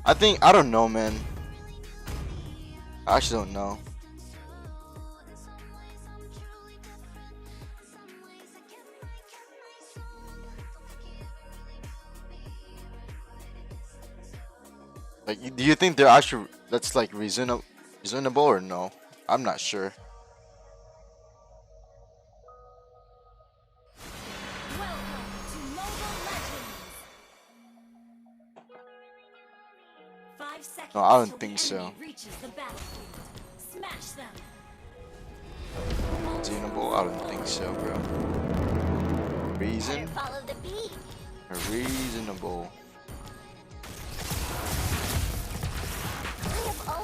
I don't know, man. I actually don't know. Like, do you think they're actually that's like reasonable or no? I'm not sure. No, I don't think so. Reasonable? I don't think so, bro. Reason? Reasonable.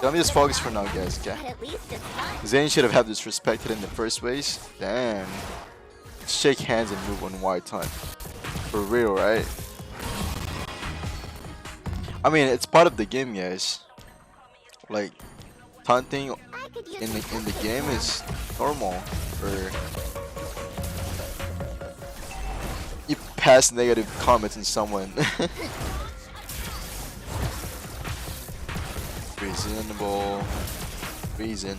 Let me just focus for now, guys, okay? Zane should have had this respected in the first place. Damn. Let's shake hands and move on white time. For real, right? I mean, it's part of the game, guys. Like, taunting in the game is normal. Or you pass negative comments on someone. Reasonable reason.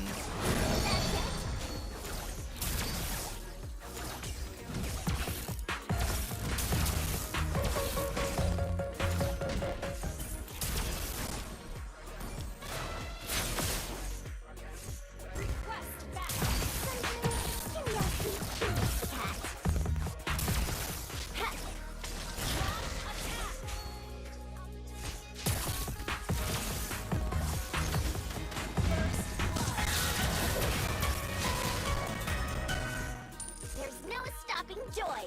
Joy.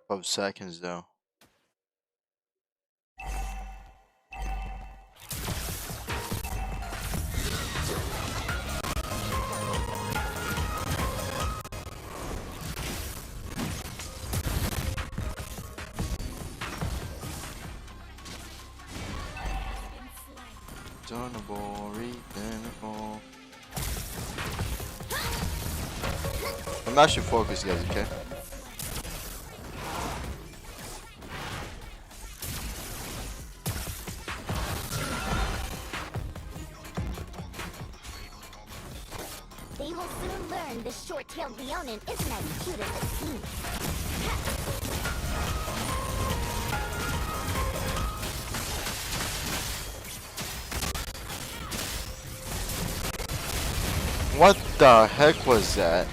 12 seconds though. I'm actually focused, guys, okay? They will soon learn the short-tailed Leonin isn't as cute as it seems. What the heck was that?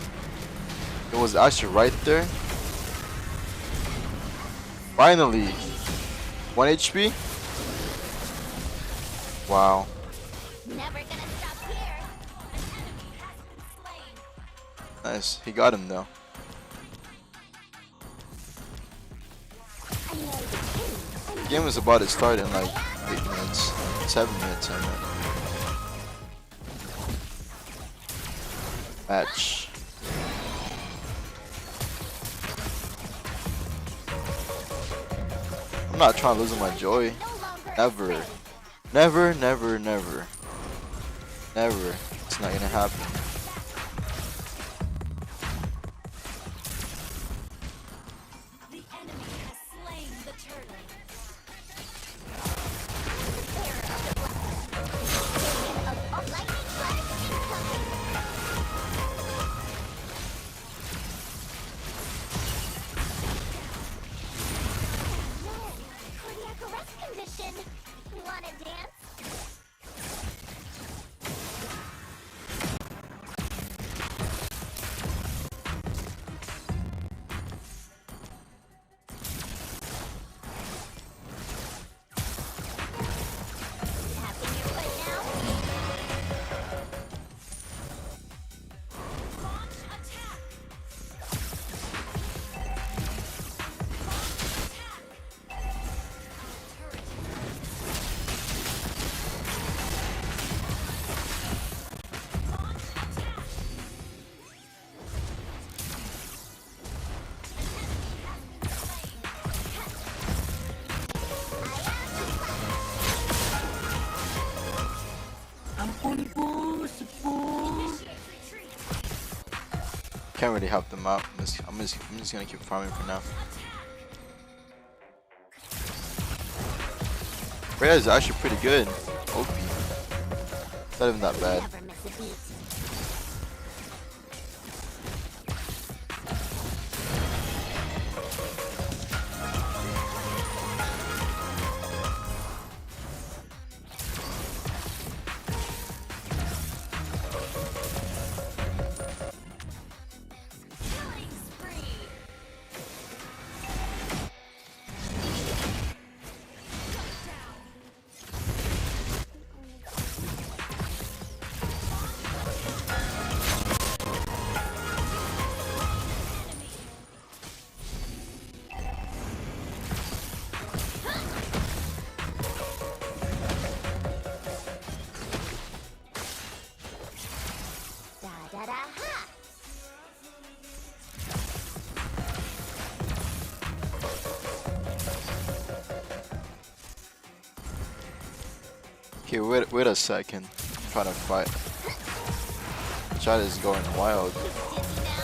It was actually right there. Finally. 1 HP. Wow. Never gonna stop here. Nice. He got him though. The game was about to start in like 8 minutes. 7 minutes, I meant. Match. I'm not trying to lose my joy. Never. Never, never, never. Never. It's not gonna happen. Cardiac arrest condition. Wanna dance? Tapping your foot now. Launch attack. Can't really help them out. I'm just gonna keep farming for now. Rhea is actually pretty good. OP. Not even that bad. Never miss a beat. Killing spree. Da da da ha. Okay, wait a second. I'm trying to fight. Chat is going wild. Dizzy now.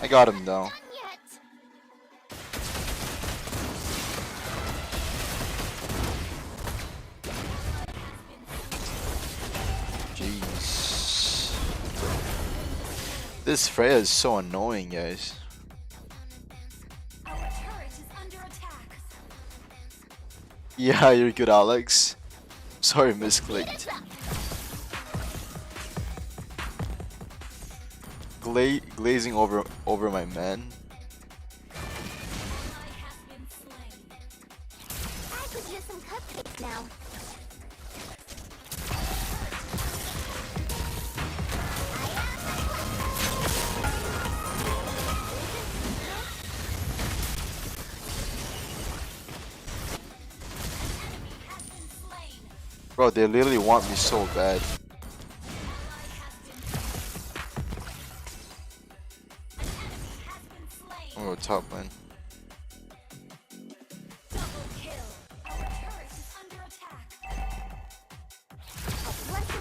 I got him though. Done yet. Jeez. This Freya is so annoying, guys. Our turret is under attack. Yeah, you're good, Alex. Sorry, misclicked. Glazing over my man. I could use some cupcakes now. Bro, they literally want me so bad. I'm gonna go top lane. Double kill. Our turret is under attack. A blessed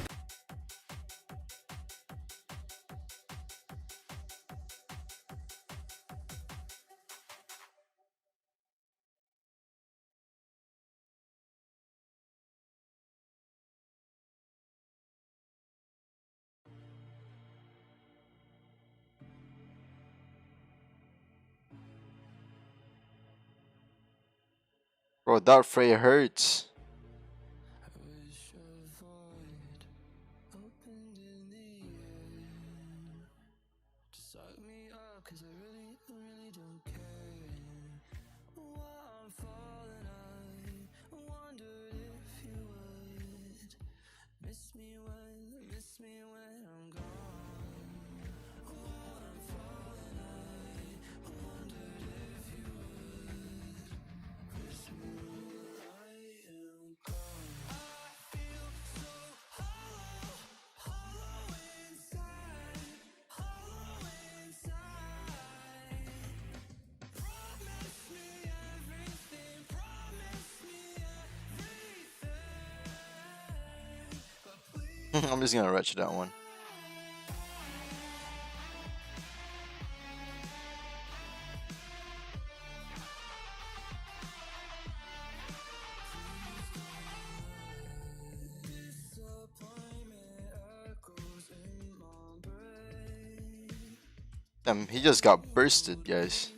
Bro, that Frey hurts. I'm just gonna retch that one. Damn, he just got bursted, guys.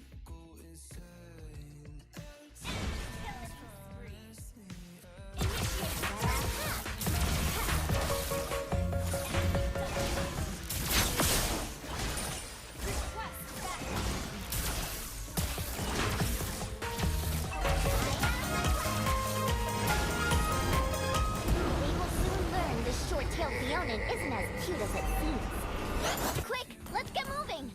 Isn't as cute as it seems. Quick, let's get moving.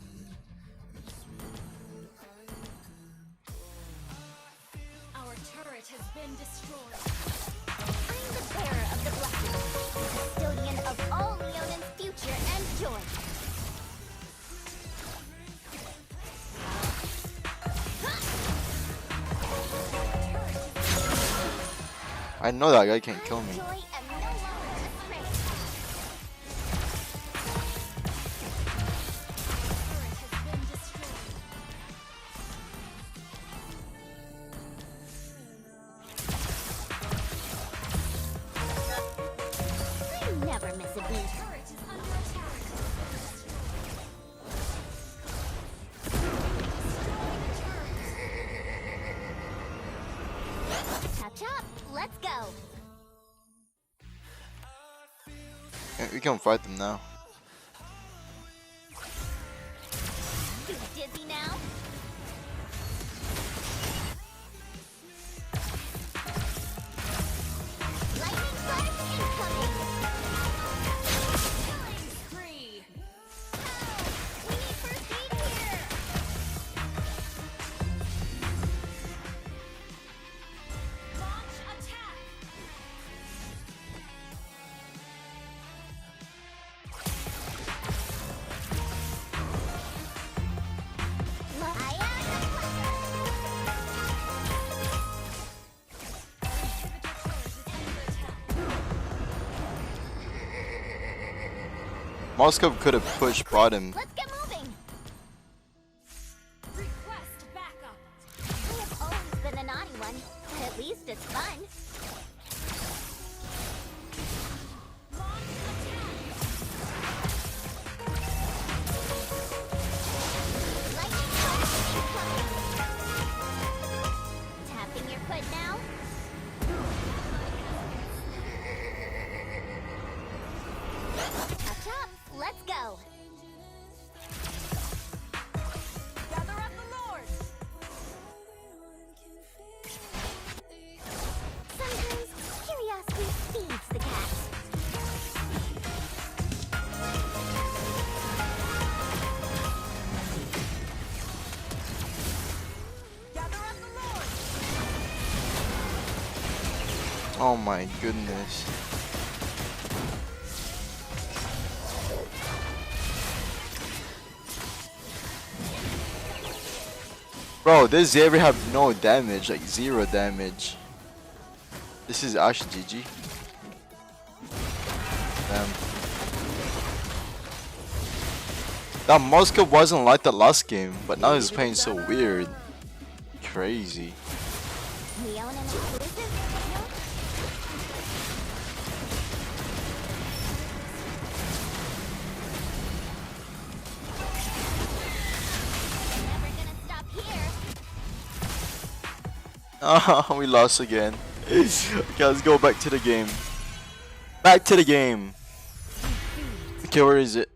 Our turret has been destroyed. I'm the bearer of the blessing, the custodian of all Leonan's future and joy. I know that guy can't kill me. Let's go. Yeah, we can fight them now. You dizzy now? Lightning flash incoming. Killing spree. We need first aid here. Launch attack. Moscow could have pushed bottom. Let's get moving. Request backup. I have always been a naughty one, but at least it's fun. Launch attack. Lightning flash incoming. Tapping your foot now. Catch up. Let's go. Gather up the Lord. Sometimes curiosity feeds the cat. Gather up the Lord. Oh my goodness. Bro, this Xavier have no damage, like 0 damage. This is actually GG. Damn. That Moscow wasn't like the last game, but now he's playing so weird. Crazy. Leonin exclusive? No? Never gonna stop here. Oh, we lost again. Okay, let's go back to the game. Back to the game. Okay, where is it?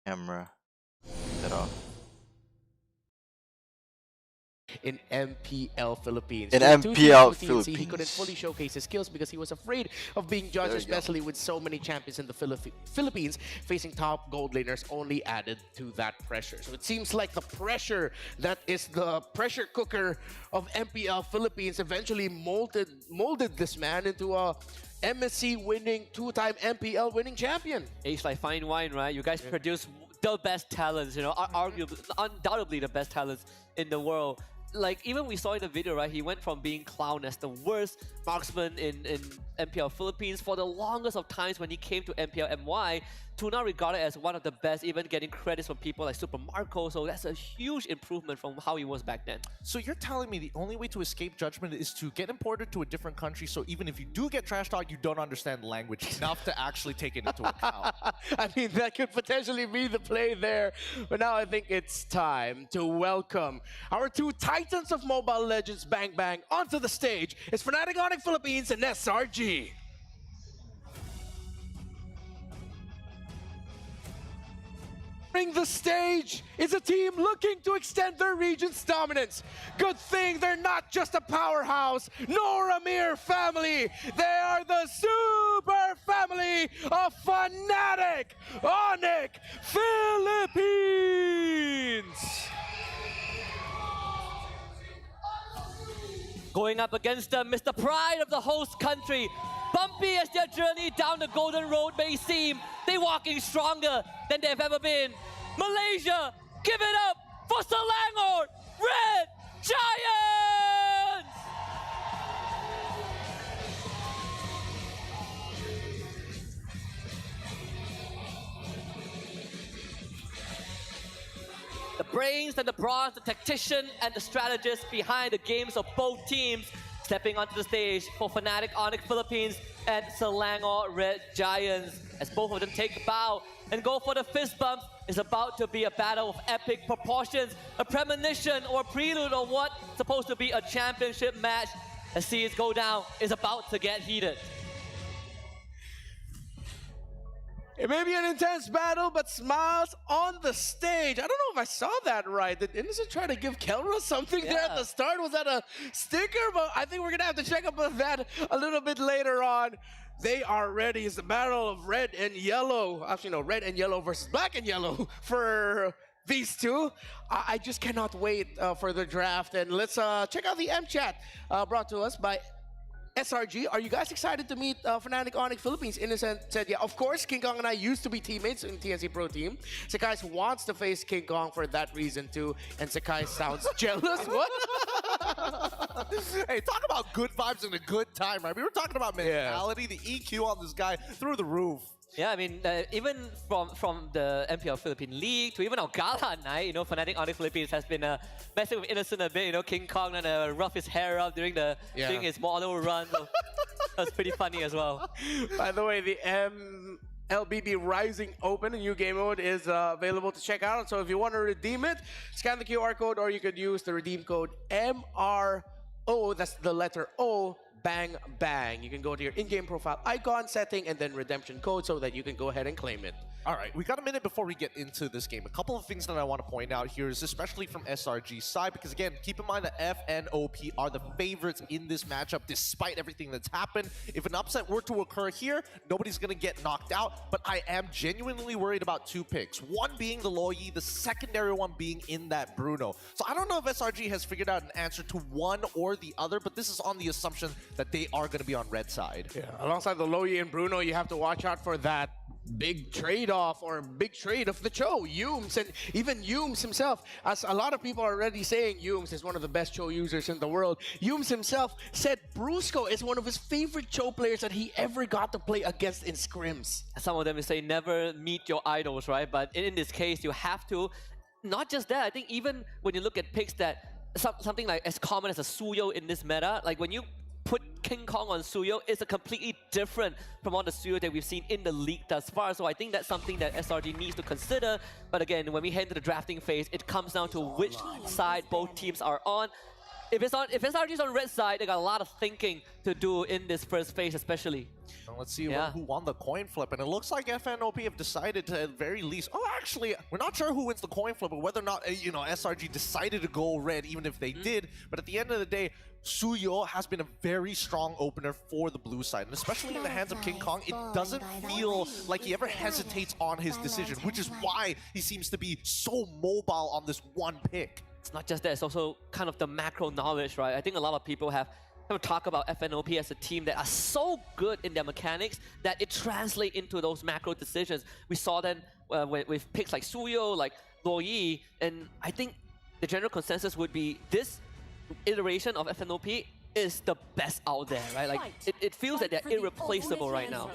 Camera. Get off. In MPL Philippines. In During 2 MPL seasons with TNC, he couldn't Philippines. fully showcase his skills because he was afraid of being judged, There you go. especially with so many champions in the Philippines. Facing top gold laners only added to that pressure. So it seems like the pressure that is the pressure cooker of MPL Philippines eventually molded this man into a MSC winning, 2-time MPL winning champion. It's like fine wine, right? You guys produce the best talents, you know, arguably, undoubtedly the best talents in the world. Like, even we saw in the video, right, he went from being clowned as the worst marksman in MPL Philippines for the longest of times when he came to MPL MY to now regarded as one of the best, even getting credits from people like Super Marco. So that's a huge improvement from how he was back then. So you're telling me the only way to escape judgment is to get imported to a different country, so even if you do get trash talked, you don't understand the language enough to actually take it into account. I mean, that could potentially be the play there. But now I think it's time to welcome our 2 titans of Mobile Legends Bang Bang onto the stage. It's Fnatic Onyx Philippines and SRG. Entering the stage is a team looking to extend their region's dominance. Good thing they're not just a powerhouse nor a mere family. They are the super family of Fnatic Onyx Philippines. Going up against them, Mr. Pride of the host country. Bumpy as their journey down the golden road may seem, they walking stronger than they've ever been. Malaysia, give it up for Selangor Red Giants! The brains and the bronze, the tactician and the strategist behind the games of both teams stepping onto the stage for Fnatic Onyx Philippines and Selangor Red Giants. As both of them take the bow and go for the fist bump, is about to be a battle of epic proportions, a premonition or prelude of what's supposed to be a championship match. As seas go down, is about to get heated. It may be an intense battle, but smiles on the stage. I don't know if I saw that right. Did Innocent try to give Kelra something there at the start? Was that a sticker? But I think we're going to have to check up on that a little bit later on. They are ready. It's the battle of red and yellow. Actually, no, red and yellow versus black and yellow for these two. I just cannot wait for the draft. And let's check out the M chat brought to us by SRG. Are you guys excited to meet Fnatic Onyx Philippines? Innocent said, yeah, of course. King Kong and I used to be teammates in TNC Pro Team. Sakai wants to face King Kong for that reason too. And Sakai sounds jealous. What? Hey, talk about good vibes and a good time, right? We were talking about mentality, the EQ on this guy through the roof. Yeah, I mean, even from the MPL Philippine League to even our Gala night, you know, Fnatic Onyx Philippines has been messing with Innocent a bit. You know, King Kong and rough his hair up during his model run. So that's pretty funny as well. By the way, the LBB Rising Open, a new game mode, is available to check out. So if you want to redeem it, scan the QR code, or you could use the redeem code MRO. That's the letter O. Bang Bang. You can go to your in-game profile icon setting and then redemption code so that you can go ahead and claim it. All right, we got a minute before we get into this game. A couple of things that I want to point out here is especially from SRG's side, because again, keep in mind that F and OP are the favorites in this matchup despite everything that's happened. If an upset were to occur here, nobody's going to get knocked out, but I am genuinely worried about 2 picks. One being the Loyi, the secondary one being in that Bruno. So I don't know if SRG has figured out an answer to one or the other, but this is on the assumption that they are going to be on red side. Yeah, alongside the Loyi and Bruno, you have to watch out for that big trade-off or big trade of the Cho, Yooms, and even Yooms himself. As a lot of people are already saying Yooms is one of the best Cho users in the world. Yooms himself said Brusco is one of his favorite Cho players that he ever got to play against in scrims. Some of them say never meet your idols, right? But in this case, you have to. Not just that, I think even when you look at picks that something like as common as a Suyo in this meta, like when you put King Kong on Suyo is a completely different from all the Suyo that we've seen in the league thus far. So I think that's something that SRG needs to consider. But again, when we head into the drafting phase, it comes down to which side both teams are on. If SRG's on red side, they got a lot of thinking to do in this first phase, especially. Well, let's see who won the coin flip, and it looks like FNOP have decided to, at very least. Oh, actually, we're not sure who wins the coin flip, or whether or not SRG decided to go red, even if they did. But at the end of the day, Suyo has been a very strong opener for the blue side, and especially in the hands of King Kong, it doesn't feel like he ever hesitates on his decision, which is why he seems to be so mobile on this one pick. It's not just that, it's also kind of the macro knowledge, right? I think a lot of people have talked about FNOP as a team that are so good in their mechanics that it translates into those macro decisions. We saw them with picks like Suyo, like Luo Yi, and I think the general consensus would be this iteration of FNOP is the best out there, right? Like it feels that they're irreplaceable right now.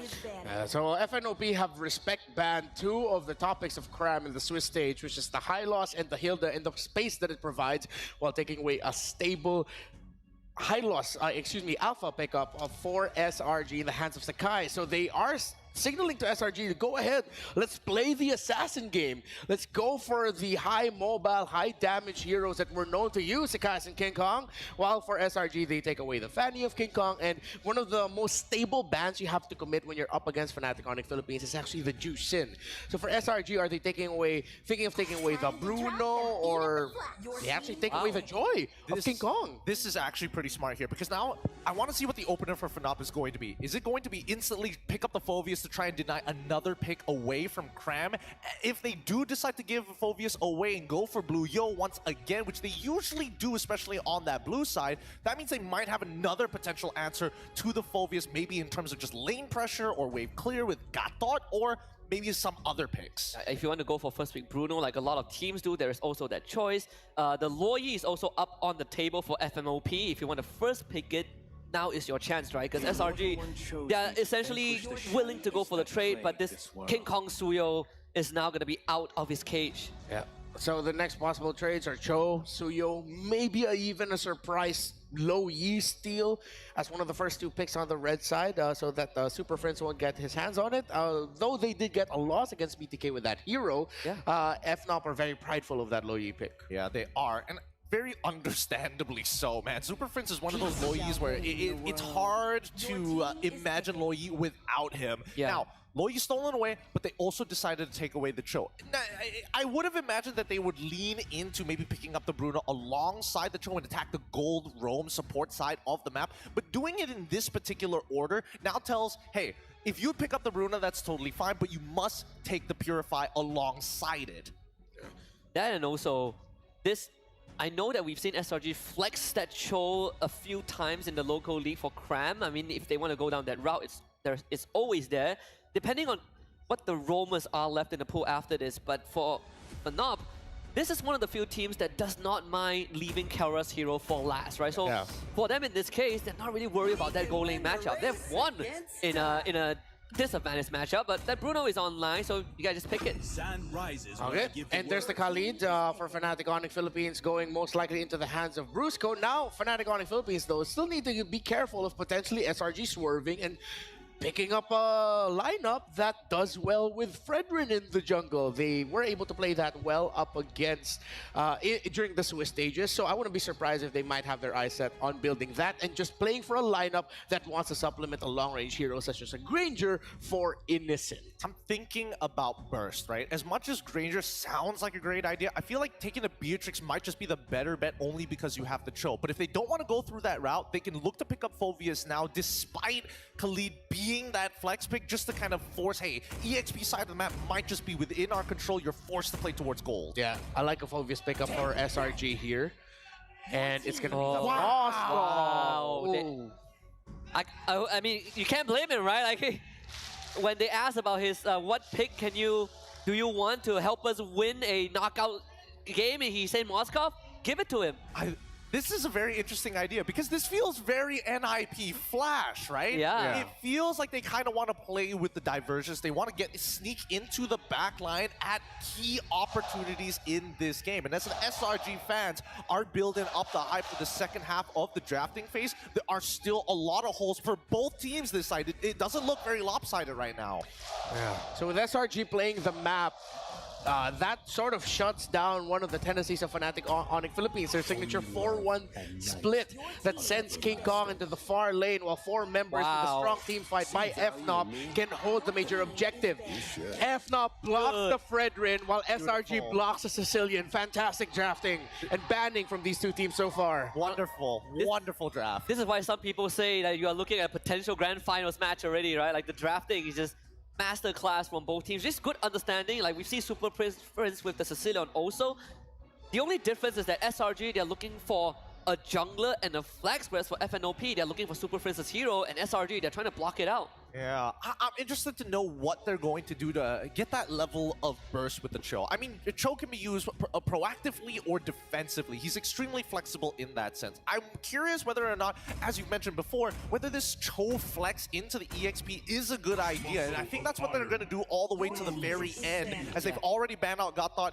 So FNOP have respect banned 2 of the topics of Cram in the Swiss stage, which is the high loss and the Hilda, and the space that it provides, while taking away a stable high loss, alpha pickup for SRG in the hands of Sakai. So they are signaling to SRG to go ahead, let's play the assassin game. Let's go for the high mobile, high damage heroes that we're known to use, Sakai and King Kong, while for SRG they take away the Fanny of King Kong, and one of the most stable bans you have to commit when you're up against Fnatic Onyx Philippines is actually the Juice Sin. So for SRG, are they thinking of taking away the Bruno, or they actually take away the joy of King Kong? This is actually pretty smart here, because now I want to see what the opener for FNOP is going to be. Is it going to be instantly pick up the Phoveus to try and deny another pick away from Cram? If they do decide to give Phoveus away and go for Blue Yo once again, which they usually do, especially on that blue side, that means they might have another potential answer to the Phoveus, maybe in terms of just lane pressure or wave clear with Gatot, or maybe some other picks. If you want to go for first pick Bruno, like a lot of teams do, there is also that choice. The Luo Yi is also up on the table for FMOP. If you want to first pick it, now is your chance, right? Because SRG, they're essentially willing to go for the trade, but this King Kong Suyo is now going to be out of his cage. Yeah. So the next possible trades are Cho, Suyo, maybe even a surprise Luo Yi steal as one of the first 2 picks on the red side, so that Super Friends won't get his hands on it. Though they did get a loss against BTK with that hero, FNOP are very prideful of that Luo Yi pick. Yeah, they are. And very understandably so, man. Super Prince is one of those Luo Yis where it's hard to imagine Luo Yi without him. Now, Luo Yi stolen away, but they also decided to take away the Cho. Now, I would have imagined that they would lean into maybe picking up the Bruno alongside the Cho and attack the gold roam support side of the map, but doing it in this particular order now tells, hey, if you pick up the Bruno, that's totally fine, but you must take the Purify alongside it. That, and also this, I know that we've seen SRG flex that Cho a few times in the local league for Cram. I mean, if they want to go down that route, it's always there. Depending on what the roamers are left in the pool after this, but for FNOP, this is one of the few teams that does not mind leaving Kelra's hero for last, right? So for them in this case, they're not really worried about that gold lane matchup. They've won in a disadvantage matchup, but that Bruno is online, so you guys just pick it. Okay, and there's the Khalid for Fnatic Onyx Philippines going most likely into the hands of Brusco. Now, Fnatic Onyx Philippines, though, still need to be careful of potentially SRG swerving and picking up a lineup that does well with Fredrin in the jungle. They were able to play that well up against during the Swiss stages, so I wouldn't be surprised if they might have their eyes set on building that and just playing for a lineup that wants to supplement a long-range hero such as a Granger for Innocent. I'm thinking about Burst, right? As much as Granger sounds like a great idea, I feel like taking a Beatrix might just be the better bet only because you have the Cho. But if they don't want to go through that route, they can look to pick up Phoveus now, despite Khalid being that flex pick, just to kind of force, hey, EXP side of the map might just be within our control. You're forced to play towards gold. Yeah, I like a Phoveus pickup for SRG here. And it's going to be the wow. I mean, you can't blame him, right? Like, when they asked about his, what pick do you want to help us win a knockout game, and he said Moskov, give it to him. This is a very interesting idea because this feels very NIP Flash, right? Yeah. It feels like they kind of want to play with the diversions. They want to sneak into the back line at key opportunities in this game. And as an SRG fans are building up the hype for the second half of the drafting phase, there are still a lot of holes for both teams this side. It doesn't look very lopsided right now. So with SRG playing the map, that sort of shuts down one of the tendencies of Fnatic Onyx Philippines. Their signature 4-1 split that sends King Kong into the far lane while 4 members with a strong team fight by FNOP can hold the major objective. FNOP blocks the Fredrin while SRG blocks the Sicilian. Fantastic drafting and banning from these two teams so far. Wonderful, wonderful draft. This is why some people say that you are looking at a potential grand finals match already, right? Like the drafting is just masterclass from both teams. Just good understanding. Like we've seen Super Prince with the Sicilian also. The only difference is that SRG, they're looking for a jungler and a flex, whereas for FNOP, they're looking for Super Prince's hero, and SRG, they're trying to block it out. Yeah, I'm interested to know what they're going to do to get that level of burst with the Cho. I mean, Cho can be used proactively or defensively. He's extremely flexible in that sense. I'm curious whether or not, as you've mentioned before, whether this Cho flex into the EXP is a good idea. And I think that's what they're going to do all the way to the very end, as they've already banned out Godthought.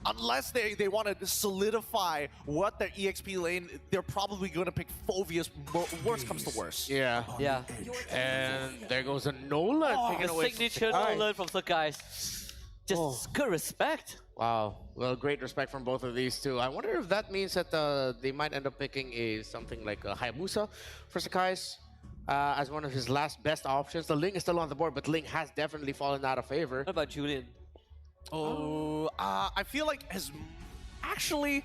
Unless they want to solidify what their EXP lane, they're probably going to pick Phoveus. Worst comes to worst. Yeah. And there goes a Nolan. The signature Nolan from Sakai's. Just good respect. Wow. Well, great respect from both of these two. I wonder if that means that they might end up picking something like a Hayabusa for Sakai's as one of his last best options. The Ling is still on the board, but Ling has definitely fallen out of favor. What about Julian? I feel like actually,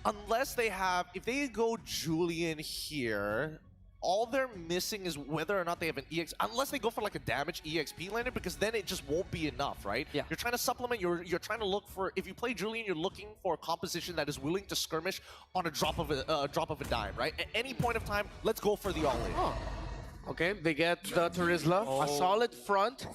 unless they have, if they go Julian here, all they're missing is whether or not they have an EX, unless they go for like a damaged EXP laner, because then it just won't be enough, right? Yeah. You're trying to supplement, you're trying to look for, if you play Julian, you're looking for a composition that is willing to skirmish on a drop of a dime, right? At any point of time, let's go for the all-in. Okay, they get the Terizla, a solid front.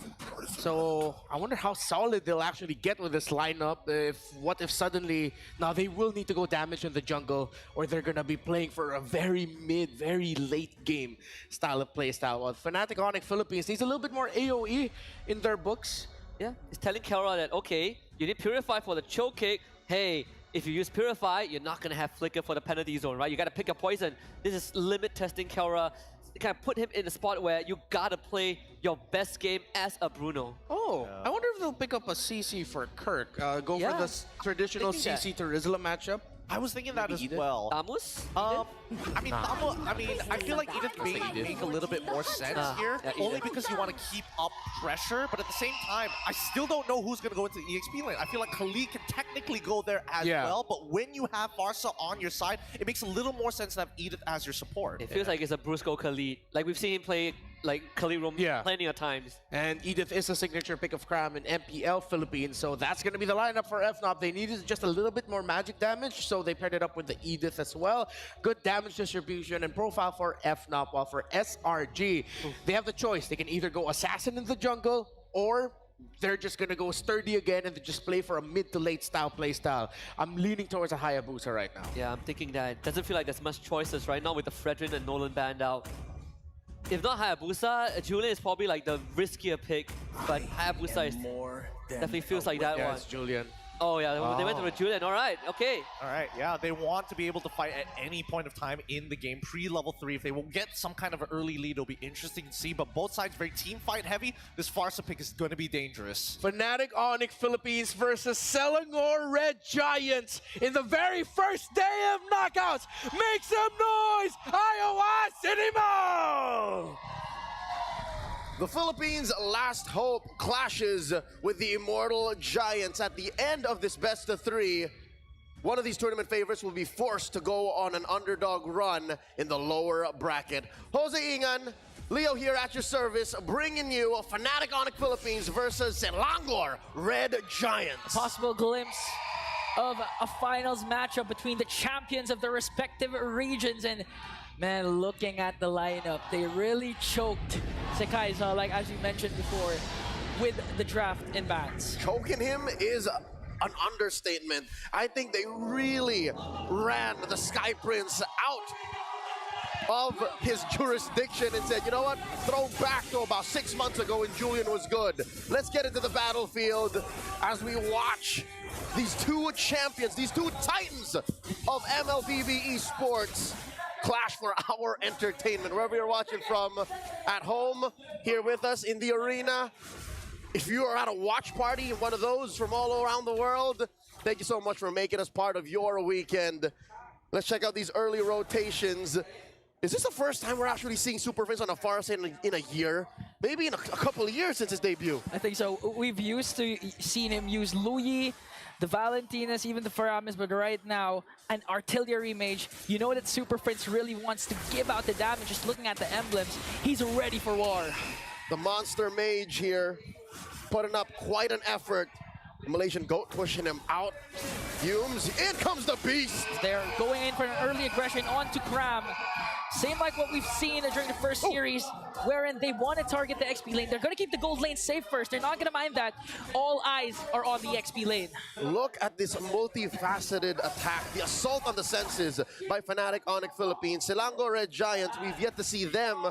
So I wonder how solid they'll actually get with this lineup. What if suddenly, now they will need to go damage in the jungle, or they're gonna be playing for a very mid, very late game style of playstyle. Well, Fnatic Onyx Philippines needs a little bit more AoE in their books. Yeah, it's telling Kelra that, okay, you need Purify for the choke kick. Hey, if you use Purify, you're not gonna have Flicker for the penalty zone, right? You gotta pick a poison. This is limit testing Kelra. Kind of put him in a spot where you gotta play your best game as a Bruno. I wonder if they'll pick up a CC for Kirk. Go for the traditional CC Terizla matchup. I was thinking that as well. Tamus? I feel like Edith may make a little bit more sense here, only because you want to keep up pressure, but at the same time, I still don't know who's going to go into the EXP lane. I feel like Khalid can technically go there as well, but when you have Farsa on your side, it makes a little more sense to have Edith as your support. It feels like it's a Brusco Khalid. Like we've seen him play like Khalid roam plenty of times. And Edith is a signature pick of Cram in MPL Philippines, so that's going to be the lineup for FNOP. They needed just a little bit more magic damage, so they paired it up with the Edith as well. Good damage distribution and profile for FNOP, while for SRG, they have the choice. They can either go Assassin in the jungle, or they're just going to go sturdy again and just play for a mid to late play style. I'm leaning towards a Hayabusa right now. Yeah, I'm thinking that. It doesn't feel like there's much choices right now with the Fredrin and Nolan banned out. If not Hayabusa, Julian is probably like the riskier pick, but Hayabusa is definitely feels like that one. It's Julian. Oh yeah, they went to the Julian. All right, okay. All right, yeah, they want to be able to fight at any point of time in the game, pre-level 3. If they will get some kind of an early lead, it'll be interesting to see, but both sides very team fight heavy. This Farsa pick is going to be dangerous. Fnatic Onyx Philippines versus Selangor Red Giants in the very first day of knockouts. Make some noise, Iowa City Mall! The Philippines' last hope clashes with the Immortal Giants at the end of this best of 3. One of these tournament favorites will be forced to go on an underdog run in the lower bracket. Jose Ingan, Leo here at your service, bringing you Fnatic Onyx Philippines versus Selangor Red Giants. Possible glimpse of a finals matchup between the champions of their respective regions, and man, looking at the lineup, they really choked Sakai, so like as you mentioned before, with the draft in bans. Choking him is an understatement. I think they really ran the Sky Prince out of his jurisdiction and said, you know what, throw back to about 6 months ago when Julian was good. Let's get into the battlefield as we watch these two champions, these two titans of MLBB esports clash for our entertainment. Wherever you're watching from, at home, here with us in the arena. If you are at a watch party, one of those from all around the world, thank you so much for making us part of your weekend. Let's check out these early rotations. Is this the first time we're actually seeing Super Friends on a far side in a year? Maybe in a couple of years since his debut. I think so. We've used to seen him use Louis, the Valentinas, even the Faramis, but right now, an artillery mage. You know that Super Prince really wants to give out the damage. Just looking at the emblems, he's ready for war. The monster mage here, putting up quite an effort. The Malaysian GOAT pushing him out. Humes, in comes the beast. They're going in for an early aggression onto Cram. Same like what we've seen during the first series, wherein they want to target the XP lane. They're going to keep the gold lane safe first. They're not going to mind that. All eyes are on the XP lane. Look at this multifaceted attack. The assault on the senses by Fnatic Onyx Philippines. Silango Red Giants, we've yet to see them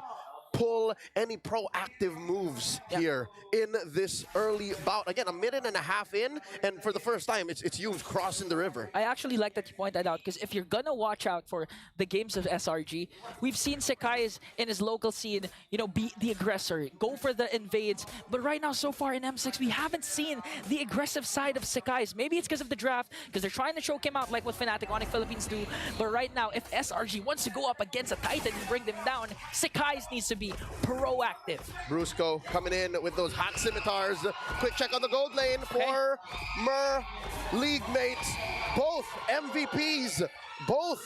pull any proactive moves here in this early bout. Again, a minute and a half in, and for the first time, it's Humes crossing the river. I actually like that you point that out, because if you're gonna watch out for the games of SRG, we've seen Sekai in his local scene, you know, be the aggressor, go for the invades. But right now, so far in M6, we haven't seen the aggressive side of Sekai. Maybe it's because of the draft, because they're trying to choke him out like what Fnatic Onyx Philippines do. But right now, if SRG wants to go up against a Titan and bring them down, Sekai needs to be proactive. Brusco coming in with those hot scimitars. Quick check on the gold lane for Mer league mates. Both MVPs, both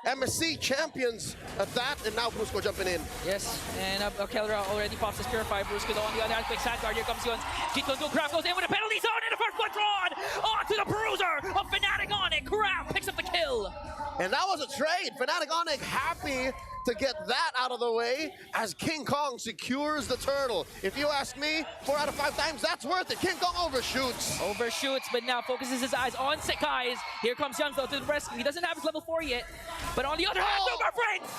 MSC champions at that, and now Brusco jumping in. Yes, and Kelra already pops his Purify. Brusco on the other hand, quick sandguard. Here comes Yuns. G2 Craft goes in with a penalty zone, and the first one drawn onto the bruiser of Fnatic Onyx. Craft picks up the kill. And that was a trade. Fnatic Onyx happy to get that out of the way as King Kong secures the turtle. If you ask me, 4 out of 5 times, that's worth it. King Kong overshoots. Overshoots, but now focuses his eyes on Sekai's. Here comes Yuns though to the rescue. He doesn't have his level 4 yet. But on the other hand, Super Prince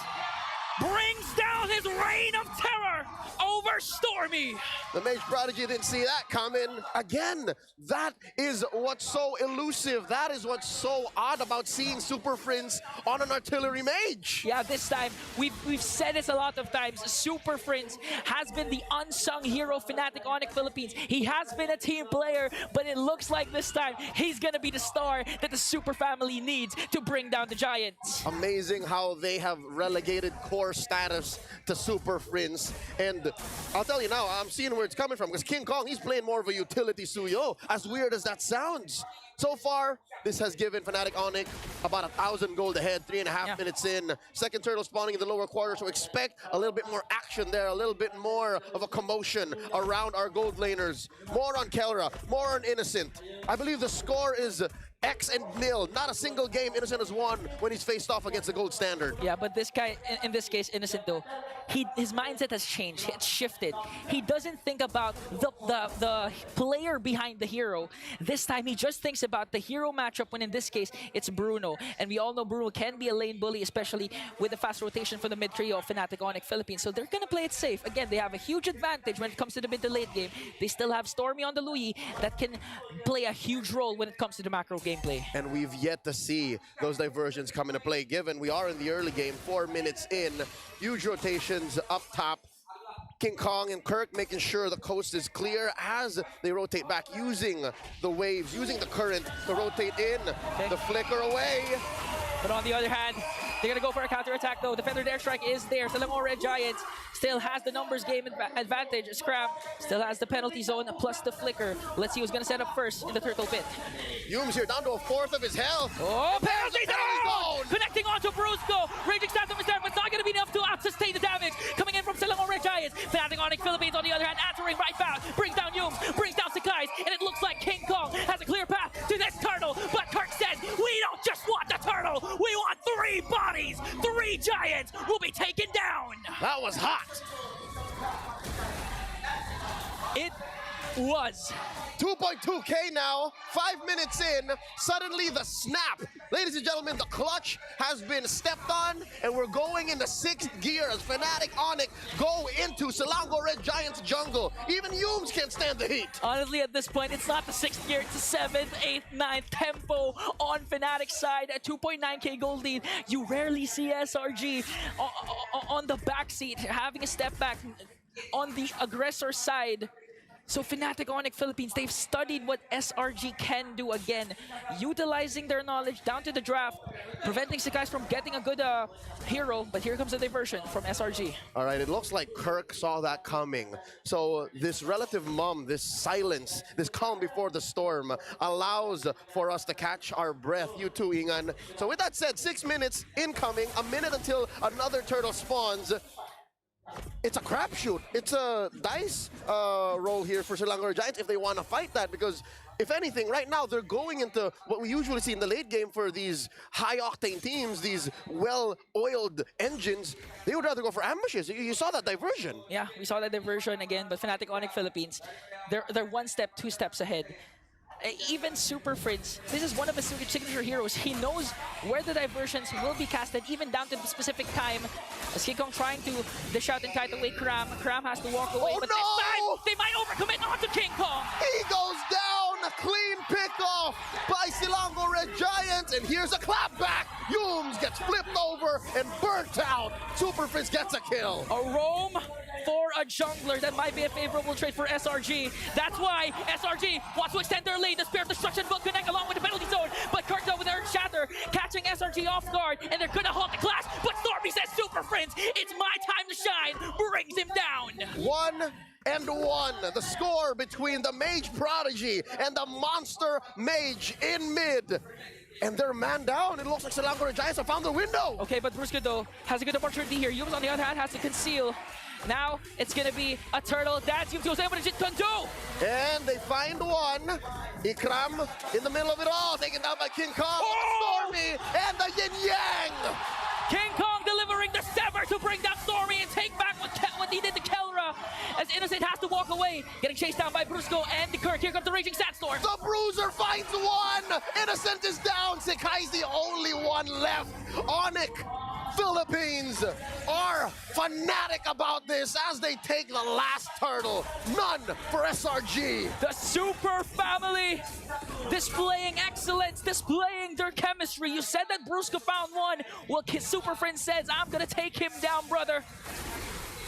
brings down his reign of terror over Stormy. The Mage Prodigy didn't see that coming. Again, that is what's so elusive. That is what's so odd about seeing Super Prince on an artillery mage. Yeah, this time, we've said this a lot of times. Super Prince has been the unsung hero of Fnatic Onyx Philippines. He has been a team player, but it looks like this time he's gonna be the star that the Super family needs to bring down the Giants. Amazing how they have relegated core status to Super Prince. And I'll tell you now, I'm seeing where it's coming from, because King Kong, he's playing more of a utility Suyo, as weird as that sounds. So far, this has given Fnatic Onyx about 1,000 gold ahead, 3.5 minutes in. Second turtle spawning in the lower quarter, so expect a little bit more action there, a little bit more of a commotion around our gold laners. More on Kelra, more on Innocent. I believe the score is X and nil. Not a single game Innocent has won when he's faced off against the gold standard. Yeah, but this guy, in this case, Innocent though, his mindset has changed. It's shifted. He doesn't think about the player behind the hero. This time, he just thinks about the hero matchup, when in this case, it's Bruno. And we all know Bruno can be a lane bully, especially with the fast rotation for the mid trio of Fnatic Onyx Philippines. So they're going to play it safe. Again, they have a huge advantage when it comes to the mid to late game. They still have Stormy on the Louis that can play a huge role when it comes to the macro gameplay. And we've yet to see those diversions come into play, given we are in the early game, 4 minutes in. Huge rotations up top. King Kong and Kirk making sure the coast is clear as they rotate back, using the waves, using the current to rotate in. The flicker away. But on the other hand, they're going to go for a counter-attack though. Defender airstrike is there. Silango Red Giants still has the numbers game advantage. Scrap still has the penalty zone plus the flicker. Let's see who's going to set up first in the turtle pit. Humes here down to 1/4 of his health. Oh, penalty zone! Connecting onto Brusco. Raging Phantom is there, but it's not going to be enough to sustain the damage. Coming in from Silango Red Giants. Fnatic Onyx Philippines on the other hand, answering right back. Brings down Humes, brings down Sakai's, and it looks like King Kong has a clear path to this turtle. But Kirk says, we don't just want the turtle, we want 3 bodies. 3 giants will be taken down. That was hot. It was does. 2.2K now, 5 minutes in, suddenly the snap. Ladies and gentlemen, the clutch has been stepped on, and we're going into 6th gear as Fnatic Onyx go into Selangor Red Giants jungle. Even Yums can't stand the heat. Honestly, at this point, it's not the 6th gear, it's the 7th, 8th, 9th tempo on Fnatic's side. A 2.9K gold lead. You rarely see SRG on the backseat, having a step back on the aggressor side. So Fnatic Onyx Philippines, they've studied what SRG can do again, utilizing their knowledge down to the draft, preventing Sekais from getting a good hero, but here comes the diversion from SRG. All right, it looks like Kirk saw that coming. So this relative mum, this silence, this calm before the storm allows for us to catch our breath. You too, Ingan. So with that said, 6 minutes incoming, a minute until another turtle spawns. It's a crapshoot. It's a dice roll here for Selangor Giants if they want to fight that, because if anything, right now they're going into what we usually see in the late game for these high-octane teams, these well-oiled engines. They would rather go for ambushes. You saw that diversion. Yeah, we saw that diversion again, but Fnatic Onyx Philippines, they're 1 step, 2 steps ahead. Even Super Fritz, this is one of his signature heroes. He knows where the diversions will be casted, even down to the specific time. As King Kong trying to dish out and kite away Kram. Kram has to walk away, but this time, they might overcommit onto King Kong. He goes down, a clean pick-off by Selangor Red Giants, and here's a clapback. Yums gets flipped over and burnt out. Super Fritz gets a kill. A roam for a jungler, that might be a favorable trade for SRG. That's why SRG wants to extend their lead. The Spear of Destruction will connect along with the penalty zone, but Kirkdo with Earth Shatter catching SRG off guard, and they're gonna halt the clash, but Stormy says, Super Friends, it's my time to shine, brings him down. 1-1, the score between the Mage Prodigy and the Monster Mage in mid. And they're man down. It looks like Selangor Giants have found the window. Okay, but Brusco though has a good opportunity here. Yums on the other hand has to conceal. Now it's gonna be a turtle. That's Yums able to do. And they find one. Ikram in the middle of it all, taken down by King Kong. Stormy and the Yin Yang. King Kong delivering the Sever to bring down Stormy and take back what he did to Kelra, as Innocent has to walk away, getting chased down by Brusco and the Kirk. Here comes the Raging Sandstorm. The Bruiser finds one. Innocent is down. Sekai's the only one left. Onyx Philippines are fanatic about this as they take the last turtle. None for SRG. The Super Family displaying excellence, displaying their chemistry. You said that Brusco found one. Well, Super Friend says, I'm gonna take him down, brother.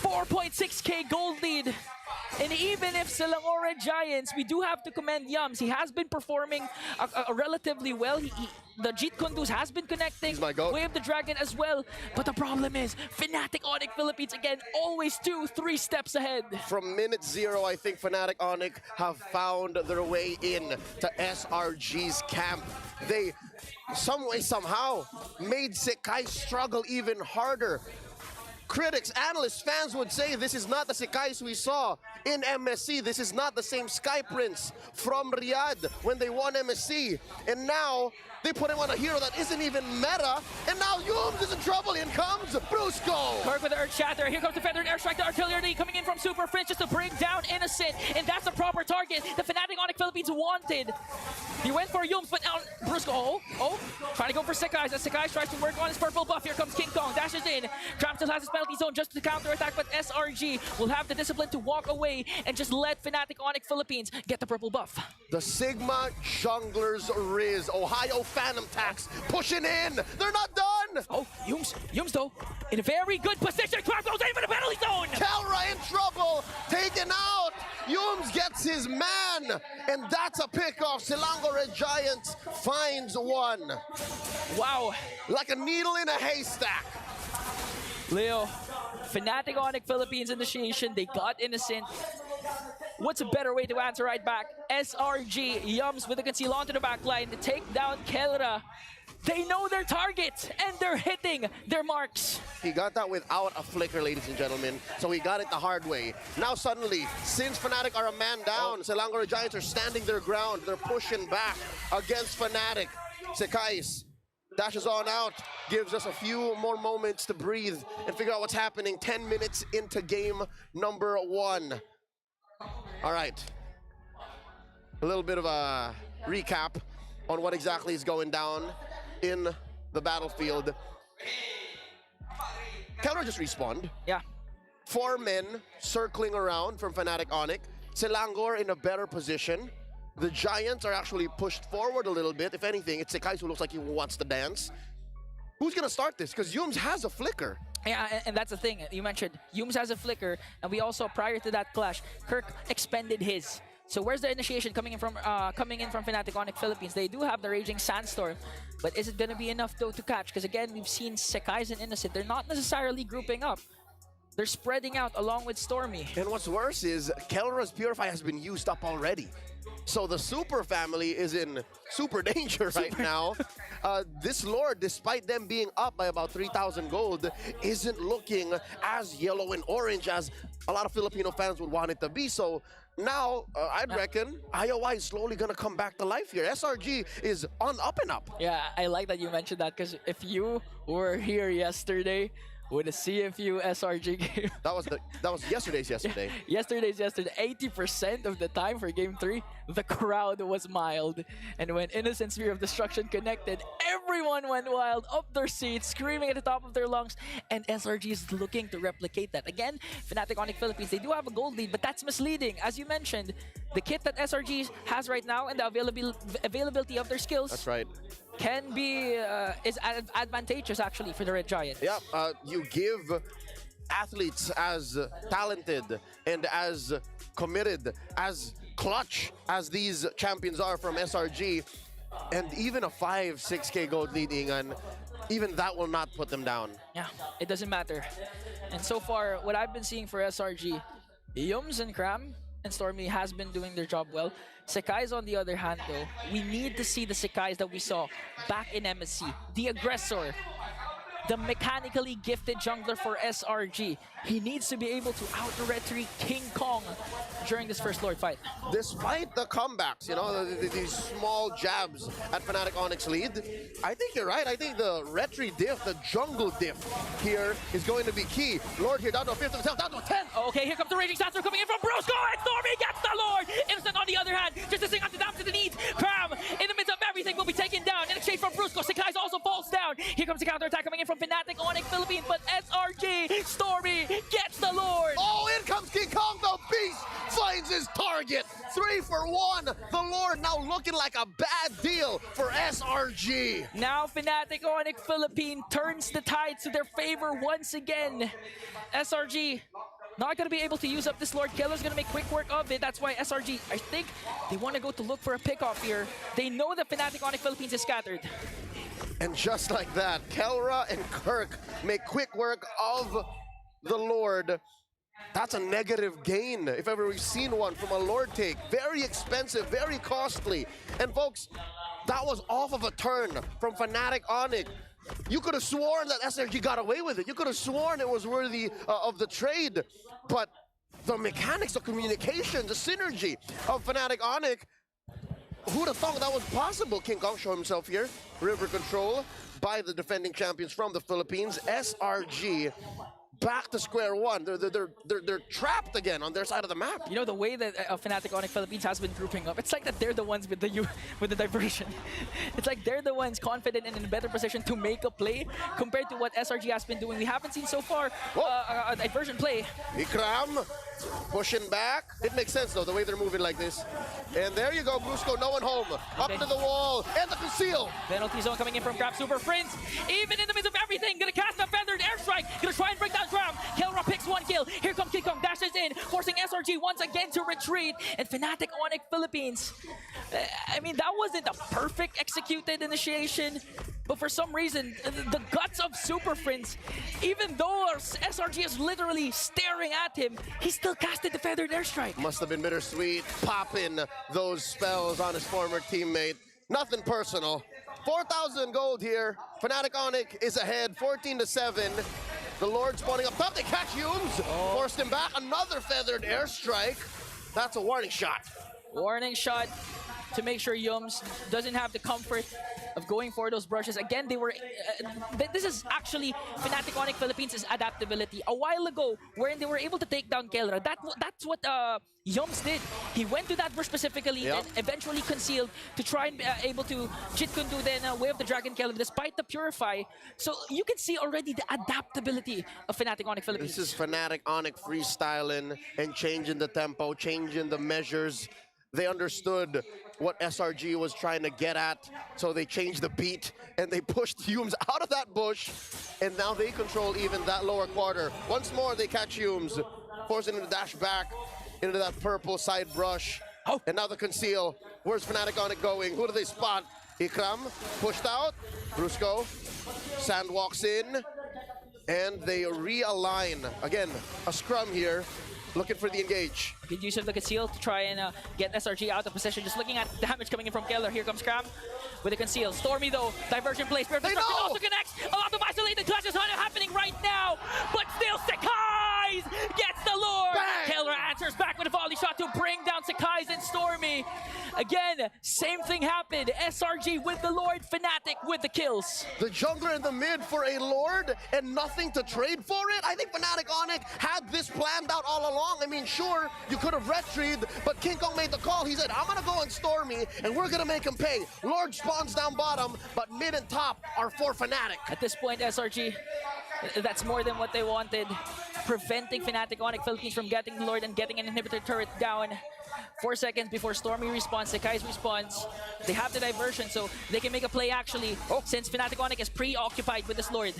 4.6K gold lead. And even if Selangor Red Giants, we do have to commend Yums. He has been performing relatively well. The Jeet Kunduz has been connecting. Wave the Dragon as well. But the problem is, Fnatic Onyx Philippines, again, always 2-3 steps ahead. From minute 0, I think Fnatic Onyx have found their way in to SRG's camp. They, some way, somehow, made Sekai struggle even harder. Critics, analysts, fans would say this is not the Sekais we saw in MSC. This is not the same Sky Prince from Riyadh when they won MSC. And now they put him on a hero that isn't even meta. And now Yums is in trouble. In comes Brusco. Kirk with the Earth Shatter. Here comes the Feathered Airstrike. The artillery coming in from Super Fringe just to bring down Innocent. And that's the proper target the Fnatic Onyx Philippines wanted. He went for Yums, but now Brusco, trying to go for Sekais. As Sekais tries to work on his purple buff. Here comes King Kong, dashes in. Tram still has his penalty zone just to counter attack, but SRG will have the discipline to walk away and just let Fnatic Onyx Philippines get the purple buff. The Sigma Junglers Rylles, Ohio Phantom Tax pushing in. They're not done. Oh, Yums though, in a very good position. Tram goes in for the penalty zone. Kelra in trouble, taken out. Yums gets his man, and that's a pickoff. Selangor Red Giants finds one. Wow. Like a needle in a haystack. Leo, Fnatic Onyx Philippines initiation, they got Innocent. What's a better way to answer right back? SRG, Yums with the conceal onto the back line to take down Kelra. They know their target, and they're hitting their marks. He got that without a flicker, ladies and gentlemen, so he got it the hard way. Now suddenly, since Fnatic are a man down, Selangor Giants are standing their ground. They're pushing back against Fnatic. Sekais dashes on out, gives us a few more moments to breathe and figure out what's happening. 10 minutes into game number 1. All right. A little bit of a recap on what exactly is going down in the battlefield. Kelra just respawned. Yeah. 4 men circling around from Fnatic Onyx. Selangor in a better position. The Giants are actually pushed forward a little bit. If anything, it's Sekais who looks like he wants to dance. Who's gonna start this? Because Yums has a flicker. Yeah, and that's the thing. You mentioned Yums has a flicker, and we also, prior to that clash, Kirk expended his. So where's the initiation coming in from Fnatic Onyx Philippines? They do have the Raging Sandstorm, but is it gonna be enough though to catch? Because again, we've seen Sekais and Innocent. They're not necessarily grouping up. They're spreading out along with Stormy. And what's worse is Kelra's Purify has been used up already. So the Super family is in super danger right now. This Lord, despite them being up by about 3,000 gold, isn't looking as yellow and orange as a lot of Filipino fans would want it to be. So now, I'd reckon IOI is slowly going to come back to life here. SRG is on up and up. Yeah, I like that you mentioned that, because if you were here yesterday, with a CFU SRG game. That was yesterday's yesterday. Yesterday's yesterday. 80% of the time for game 3, the crowd was mild. And when Innocent Sphere of Destruction connected, everyone went wild, up their seats, screaming at the top of their lungs. And SRG is looking to replicate that. Again, Fnatic Onyx Philippines, they do have a gold lead, but that's misleading. As you mentioned, the kit that SRG has right now and the availability of their skills. That's right. Can be is advantageous actually for the Red Giant. Yeah, you give athletes as talented and as committed, as clutch as these champions are from SRG, and even a 5-6K gold leading, and even that will not put them down. Yeah, it doesn't matter. And so far, what I've been seeing for SRG, Yums and Kram and Stormy has been doing their job well. Sekais, on the other hand, though, we need to see the Sekais that we saw back in MSC. The aggressor, the mechanically gifted jungler for SRG. He needs to be able to out-retreat King Kong during this first Lord fight. Despite the comebacks, you know, these small jabs at Fnatic Onyx lead, I think you're right. I think the retry diff, the jungle diff here is going to be key. Lord here down to a 5th of himself, down to a 10th. Okay, here comes the Raging Sandstorm coming in from Brusco, and Stormy gets the Lord! Innocent, on the other hand, just listening onto down to the knees. Kram, in the midst of everything, will be taken down. In exchange from Brusco, Sekais also falls down. Here comes the counterattack coming in from Fnatic Onyx Philippines, but SRG, Stormy, gets the Lord! Oh, in comes King Kong, the beast finds his target. 3 for 1. The Lord now looking like a bad deal for SRG. Now Fnatic Onyx Philippines turns the tides to their favor once again. SRG not going to be able to use up this Lord. Keller's going to make quick work of it. That's why SRG, I think they want to go to look for a pick-off here. They know that Fnatic Onyx Philippines is scattered. And just like that, Kelra and Kirk make quick work of the Lord. That's a negative gain, if ever we've seen one from a Lord take. Very expensive, very costly. And folks, that was off of a turn from Fnatic Onyx. You could have sworn that SRG got away with it. You could have sworn it was worthy of the trade. But the mechanics of communication, the synergy of Fnatic Onyx, who'd have thought that was possible? King Kong show himself here. River control by the defending champions from the Philippines. SRG back to square one. They're trapped again on their side of the map. You know, the way that Fnatic Onyx Philippines has been grouping up, it's like that they're the ones with the diversion. It's like they're the ones confident and in a better position to make a play compared to what SRG has been doing. We haven't seen so far a diversion play. Ikram pushing back. It makes sense though, the way they're moving like this. And there you go, Brusco, no one home. Up to the wall, and the conceal. Penalty zone coming in from Grab Super Prince. Even in the midst of everything, gonna cast a feathered airstrike. Gonna try and bring down Grab. Kelra picks 1 kill. Here comes King Kong, dashes in, forcing SRG once again to retreat. And Fnatic Onyx Philippines, I mean, that wasn't a perfect executed initiation, but for some reason, the guts of Super Prince, even though SRG is literally staring at him, he still casted the feathered airstrike. Must have been bittersweet, popping those spells on his former teammate. Nothing personal. 4,000 gold here. Fnatic Onyx is ahead, 14-7. The Lord spawning up top. They catch Yums. Forced him back. Another feathered airstrike. That's a warning shot. Warning shot to make sure Yums doesn't have the comfort of going for those brushes. Again, they were. This is actually Fnatic Onyx Philippines' adaptability. A while ago, wherein they were able to take down Kelra, that's what Yums did. He went to that brush specifically, Yep. and eventually concealed to try and able to Jit Kundu then Way of the Dragon Kelra despite the Purify. So you can see already the adaptability of Fnatic Onyx Philippines. This is Fnatic Onyx freestyling and changing the tempo, changing the measures. They understood what SRG was trying to get at, so they changed the beat and they pushed Humes out of that bush, and now they control even that lower quarter. Once more, they catch Humes, forcing him to dash back into that purple side brush. And now the conceal. Where's Fnatic Onyx going? Who do they spot? Ikram pushed out. Brusco. Sand walks in. And they realign. Again, a scrum here. Looking for the engage. Good use of the conceal to try and get SRG out of position. Just looking at damage coming in from Keller. Here comes Cram with a conceal. Stormy though, diversion play. Spirit They Destruction know! also connects. A lot of isolated clashes are happening right now. But still Sakai's gets the lure. Bang! Keller answers back with a volley shot to bring down Sakai's and Stormy. Again, same thing happened. SRG with the Lord, Fnatic with the kills. The jungler in the mid for a Lord and nothing to trade for it? I think Fnatic Onyx had this planned out all along. I mean, sure, you could have retrieved, but King Kong made the call. He said, I'm going to go on Stormy, and we're going to make him pay. Lord spawns down bottom, but mid and top are for Fnatic. At this point, SRG, that's more than what they wanted. Preventing Fnatic Onyx Philippines from getting the Lord and getting an inhibitor turret down. 4 seconds before Stormy respawns, Sakai's response. They have the diversion, so they can make a play actually, since Fnatic Onyx is preoccupied with this Lord.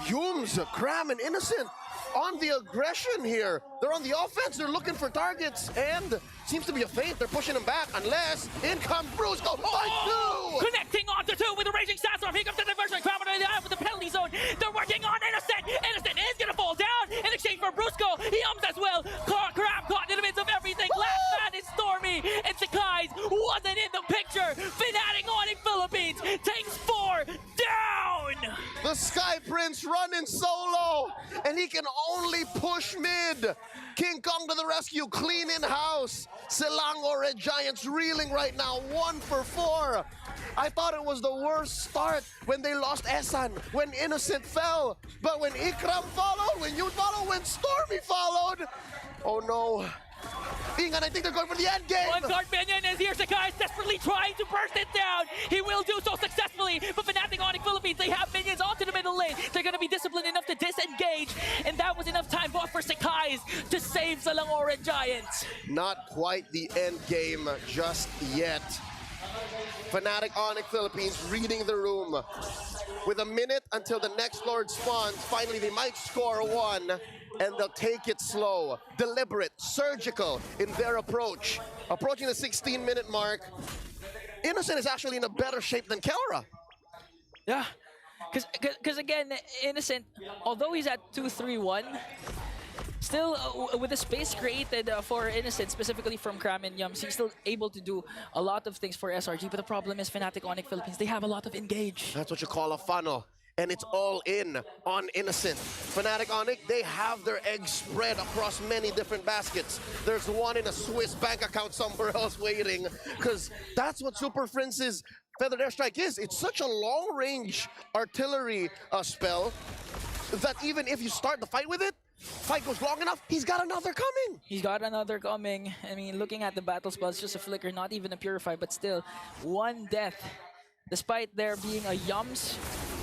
Humes, Cram, and Innocent on the aggression here. They're on the offense, they're looking for targets, and seems to be a feint. They're pushing him back, unless in comes Brusco by two! Connecting onto two with the Raging Sandstorm. Here comes the diversion. Cram on the eye with the penalty zone. They're working on Innocent. Innocent is going to fall down in exchange for Brusco. He as well. Cram caught in the midst of everything. Last man is Stormy, and Sakai's wasn't in the picture. Fnatic Onyx Philippines takes 4 down. The Sky Prince running solo, and he can only push mid. King Kong to the rescue, clean in-house. Silango Red Giants reeling right now, 1 for 4. I thought it was the worst start when they lost Esan, when Innocent fell. But when Ikram followed, when you followed, when Stormy followed, oh no. Ingan, I think they're going for the end game. One guard minion is here. Sakai is desperately trying to burst it down. He will do so successfully. But Fnatic Onyx Philippines, they have minions onto the middle lane. They're going to be disciplined enough to disengage. And that was enough time for Sakai's to save Selangor Red Giants. Not quite the end game just yet. Fnatic Onyx Philippines reading the room. With a minute until the next Lord spawns, finally they might score 1. And they'll take it slow, deliberate, surgical in their approach. Approaching the 16-minute mark, Innocent is actually in a better shape than Kelra. Yeah, because again, Innocent, although he's at 2-3-1, still with the space created for Innocent, specifically from Cram and Yums, he's still able to do a lot of things for SRG. But the problem is Fnatic Onyx Philippines, they have a lot of engage. That's what you call a funnel. And it's all in on Innocent. Fnatic Onyx, they have their eggs spread across many different baskets. There's one in a Swiss bank account somewhere else waiting, because that's what Super Prince's Feathered Airstrike is. It's such a long-range artillery spell that even if you start the fight with it, fight goes long enough, he's got another coming. He's got another coming. I mean, looking at the battle spells, just a flicker, not even a Purify, but still, 1 death. Despite there being a Yums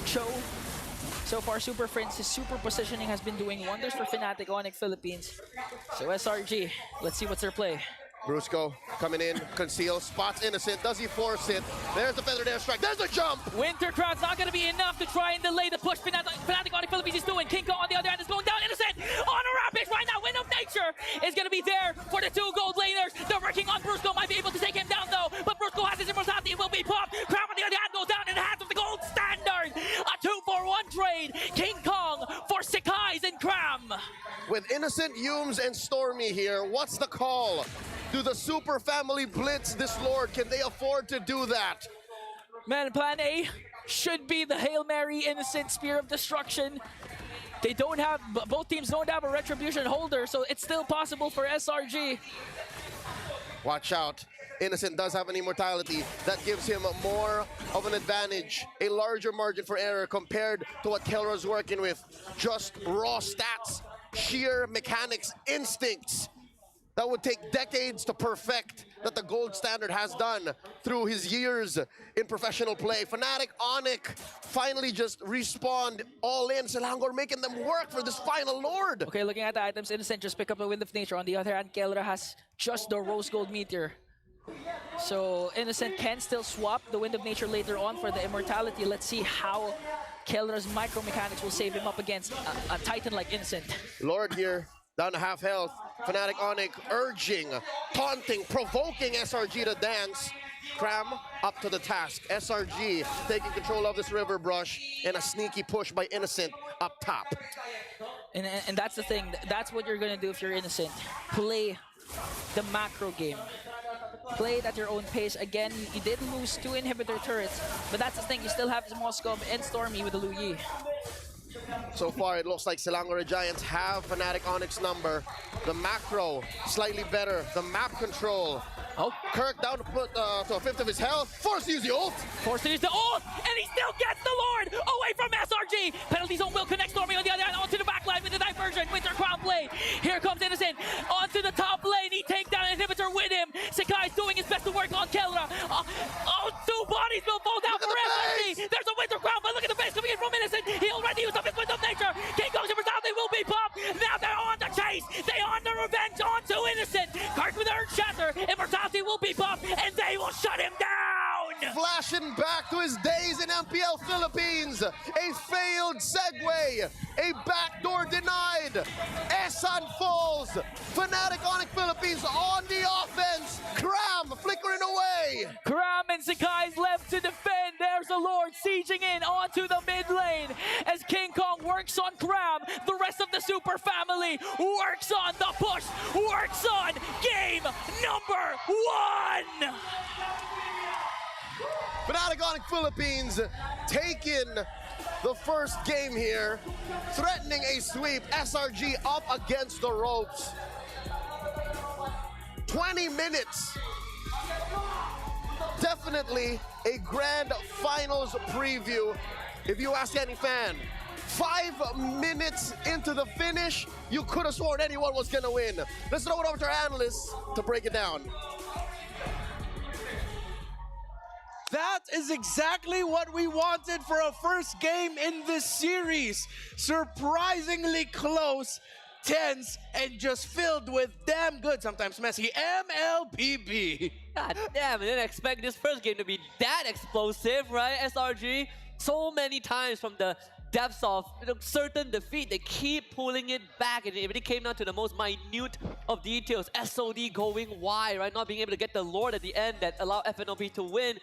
show, so far Super Prince's super positioning has been doing wonders for Fnatic Onyx Philippines. So SRG, let's see what's their play. Brusco coming in, conceal, spots Innocent. Does he force it? There's the Feathered Airstrike. There's a jump! Winter Crown's not going to be enough to try and delay the push Fnatic Onyx Philippines is doing. King Kong on the other hand is going down. Innocent on a rampage right now. Wind of Nature is going to be there for the 2 gold laners. They're working on Brusco. Might be able to take him down though. But Brusco has his immortality. It will be popped. Crown on the other hand goes down in the hands of the gold standard. A 2-for-1 trade. King Kong for Sakai's and Cram. With Innocent, Humes, and Stormy here, what's the call? Do the Super Family blitz this Lord? Can they afford to do that? Man, plan A should be the Hail Mary Innocent Spear of Destruction. They don't have, both teams don't have a Retribution holder, so it's still possible for SRG. Watch out. Innocent does have an immortality that gives him more of an advantage, a larger margin for error compared to what Kelra's working with. Just raw stats, sheer mechanics, instincts that would take decades to perfect, that the gold standard has done through his years in professional play. Fnatic, Onyx finally just respawned all in. Selangor making them work for this final Lord. Okay, looking at the items, Innocent just pick up a Wind of Nature. On the other hand, Kelra has just the Rose Gold Meteor. So Innocent can still swap the Wind of Nature later on for the immortality. Let's see how Kelra's micro mechanics will save him up against a Titan like Innocent. Lord here, down to half health. Fnatic Onyx urging, taunting, provoking SRG to dance. Cram up to the task. SRG taking control of this river brush and a sneaky push by Innocent up top. And that's the thing. That's what you're going to do if you're Innocent. Play the macro game. Play it at your own pace. Again, you did lose 2 inhibitor turrets, but that's the thing. You still have Moskov and Stormy with the Lu Yi. So far, it looks like Selangor Giants have Fnatic Onyx number. The macro, slightly better. The map control. Oh, Kirk down to put to a fifth of his health. Forced to use the ult. Forced to use the ult, and he still gets the Lord away from SRG. Penalty zone will connect Stormy on the other hand onto the backline with the diversion. Winter Crown play. Here comes Innocent onto the top lane. He takes down an inhibitor with him. Sakai is doing his best to work on Kelra. 2 bodies will fall down for SRG. There's a Winter Crown, but look at the base coming in from Innocent. He already used up his Wind of Nature. King Kong's immortality will be popped. Now they're on the chase. They on the revenge onto Innocent. Kirk with Earth Shatter. Immortality will be popped, and they will shut him down. Flashing back to his days in MPL Philippines. A failed segue. A backdoor denied. Esan falls. Fnatic Onyx Philippines on the offense. Cram flickering away. Cram and Sakai's left to defend. There's the Lord sieging in onto the mid lane. As King Kong works on Cram, the rest of the Super family works on the push, works on game number 1. Fnatic Onyx Philippines taking the first game here, threatening a sweep. SRG up against the ropes. 20 minutes. Definitely a grand finals preview. If you ask any fan, 5 minutes into the finish, you could have sworn anyone was gonna win. Let's throw it over to our analysts to break it down. That is exactly what we wanted for a first game in this series. Surprisingly close, tense, and just filled with damn good, sometimes messy MLPB. God damn, I didn't expect this first game to be that explosive, right, SRG? So many times from the depths of certain defeat, they keep pulling it back, and it really came down to the most minute of details. SOD going wide, right? Not being able to get the Lord at the end that allowed FNOP to win.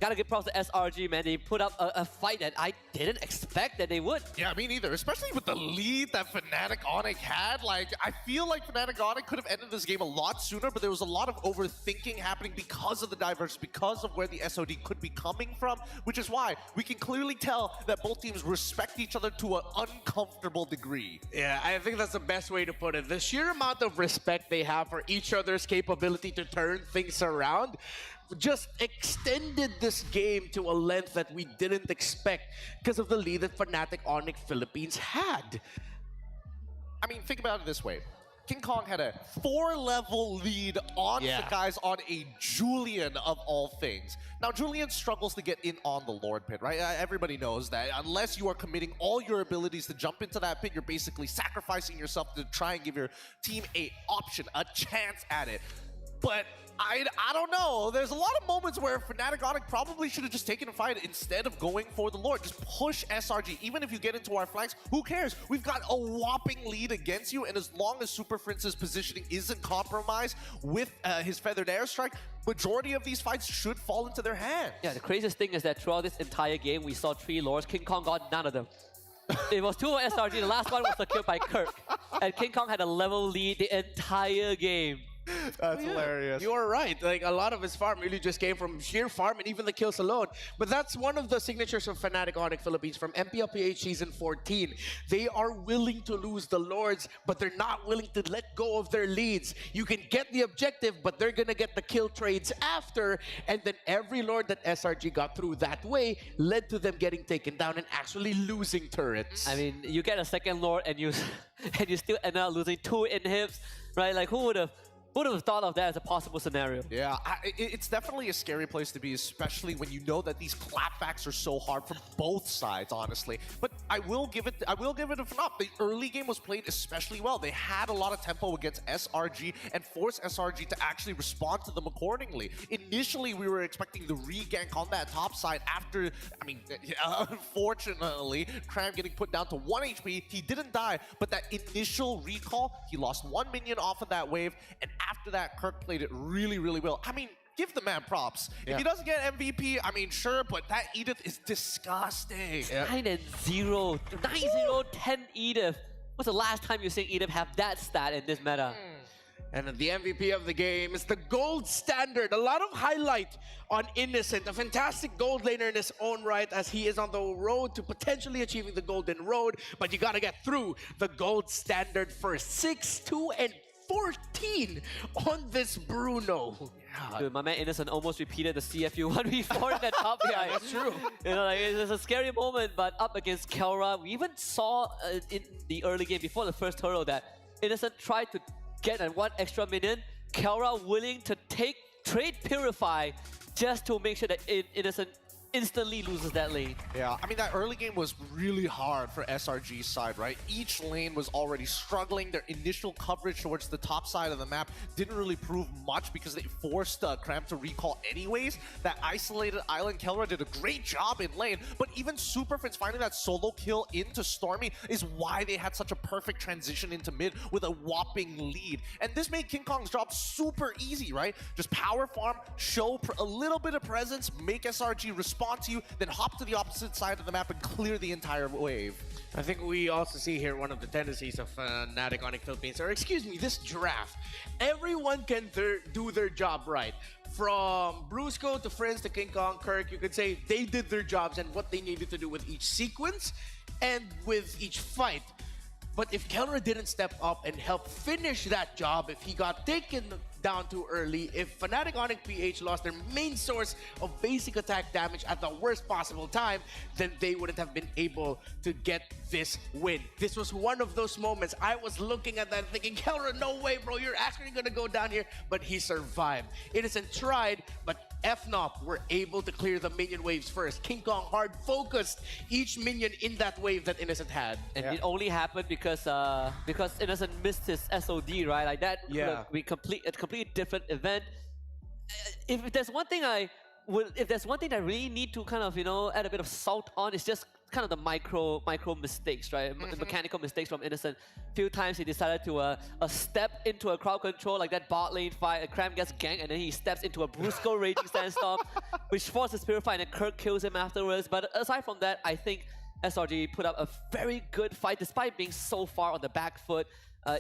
Gotta give props to SRG, man. They put up a fight that I didn't expect that they would. Yeah, me neither. Especially with the lead that Fnatic Onyx had. Like, I feel like Fnatic Onyx could have ended this game a lot sooner, but there was a lot of overthinking happening because of the diverse, because of where the SOD could be coming from, which is why we can clearly tell that both teams respect each other to an uncomfortable degree. Yeah, I think that's the best way to put it. The sheer amount of respect they have for each other's capability to turn things around just extended this game to a length that we didn't expect because of the lead that Fnatic Onyx Philippines had. I mean, think about it this way. King Kong had a 4-level lead on the guys on a Julian of all things. Now, Julian struggles to get in on the Lord pit, right? Everybody knows that unless you are committing all your abilities to jump into that pit, you're basically sacrificing yourself to try and give your team a option, a chance at it. But I don't know. There's a lot of moments where Fnatic Onyx probably should have just taken a fight instead of going for the Lord. Just push SRG. Even if you get into our flanks, who cares? We've got a whopping lead against you, and as long as Super Prince's positioning isn't compromised with his Feathered Airstrike, majority of these fights should fall into their hands. Yeah, the craziest thing is that throughout this entire game, we saw 3 Lords. King Kong got none of them. It was 2 SRG. The last one was secured by Kirk. And King Kong had a level lead the entire game. That's hilarious. You are right. Like a lot of his farm really just came from sheer farm and even the kills alone. But that's one of the signatures of Fnatic Onyx Philippines from MPLPH Season 14. They are willing to lose the Lords, but they're not willing to let go of their leads. You can get the objective, but they're gonna get the kill trades after. And then every Lord that SRG got through that way led to them getting taken down and actually losing turrets. I mean, you get a second Lord and you and you still end up losing 2 inhibs, right? Like who would have thought of that as a possible scenario? Yeah, it's definitely a scary place to be, especially when you know that these clapbacks are so hard from both sides, honestly. But I will give it a FNOP. The early game was played especially well. They had a lot of tempo against SRG and forced SRG to actually respond to them accordingly. Initially, we were expecting the re-gank on that top side after, I mean, unfortunately, Cram getting put down to 1 HP. He didn't die, but that initial recall, he lost 1 minion off of that wave, and after that, Kirk played it really, really well. I mean, give the man props. Yeah. If he doesn't get MVP, I mean, sure, but that Edith is disgusting. 9-0, 9-0, 10 Edith. What's the last time you seen Edith have that stat in this meta? And the MVP of the game is the gold standard. A lot of highlight on Innocent, a fantastic gold laner in his own right as he is on the road to potentially achieving the golden road. But you gotta get through the gold standard first. 6-2 and 14 on this Bruno. Dude, my man Innocent almost repeated the CFU 1v4 in that top guy. That's true. You know, like, it's a scary moment, but up against Kelra, we even saw in the early game before the first turtle that Innocent tried to get an 1 extra minion. Kelra willing to trade Purify just to make sure that Innocent instantly loses that lane. Yeah, I mean, that early game was really hard for SRG's side, right? Each lane was already struggling. Their initial coverage towards the top side of the map didn't really prove much because they forced Cram to recall anyways. That isolated island, Kelra did a great job in lane, but even Superfins finding that solo kill into Stormy is why they had such a perfect transition into mid with a whopping lead. And this made King Kong's job super easy, right? Just power farm, show a little bit of presence, make SRG respond to you, then hop to the opposite side of the map and clear the entire wave. I think we also see here one of the tendencies of Fnatic Onyx Philippines, or excuse me, this draft. Everyone can do their job right. From Brusco to Friends to King Kong, Kirk, you could say they did their jobs and what they needed to do with each sequence and with each fight. But if Kelra didn't step up and help finish that job, if he got taken down too early, if Fnatic Onyx PH lost their main source of basic attack damage at the worst possible time, then they wouldn't have been able to get this win. This was one of those moments. I was looking at that thinking, Kelra, no way, bro, you're actually gonna go down here. But he survived. Innocent tried, but FNOP were able to clear the minion waves first. King Kong hard focused each minion in that wave that Innocent had. And it only happened because Innocent missed his SOD, right? Like that could have been a completely different event. If there's one thing I really need to kind of, you know, add a bit of salt on, it's just kind of the micro mistakes, right? The mechanical mistakes from Innocent. Few times he decided to step into a crowd control, like that bot lane fight. Cram gets ganked, and then he steps into a Brusco Raging Sandstorm, which forces Purify, and then Kirk kills him afterwards. But aside from that, I think SRG put up a very good fight, despite being so far on the back foot.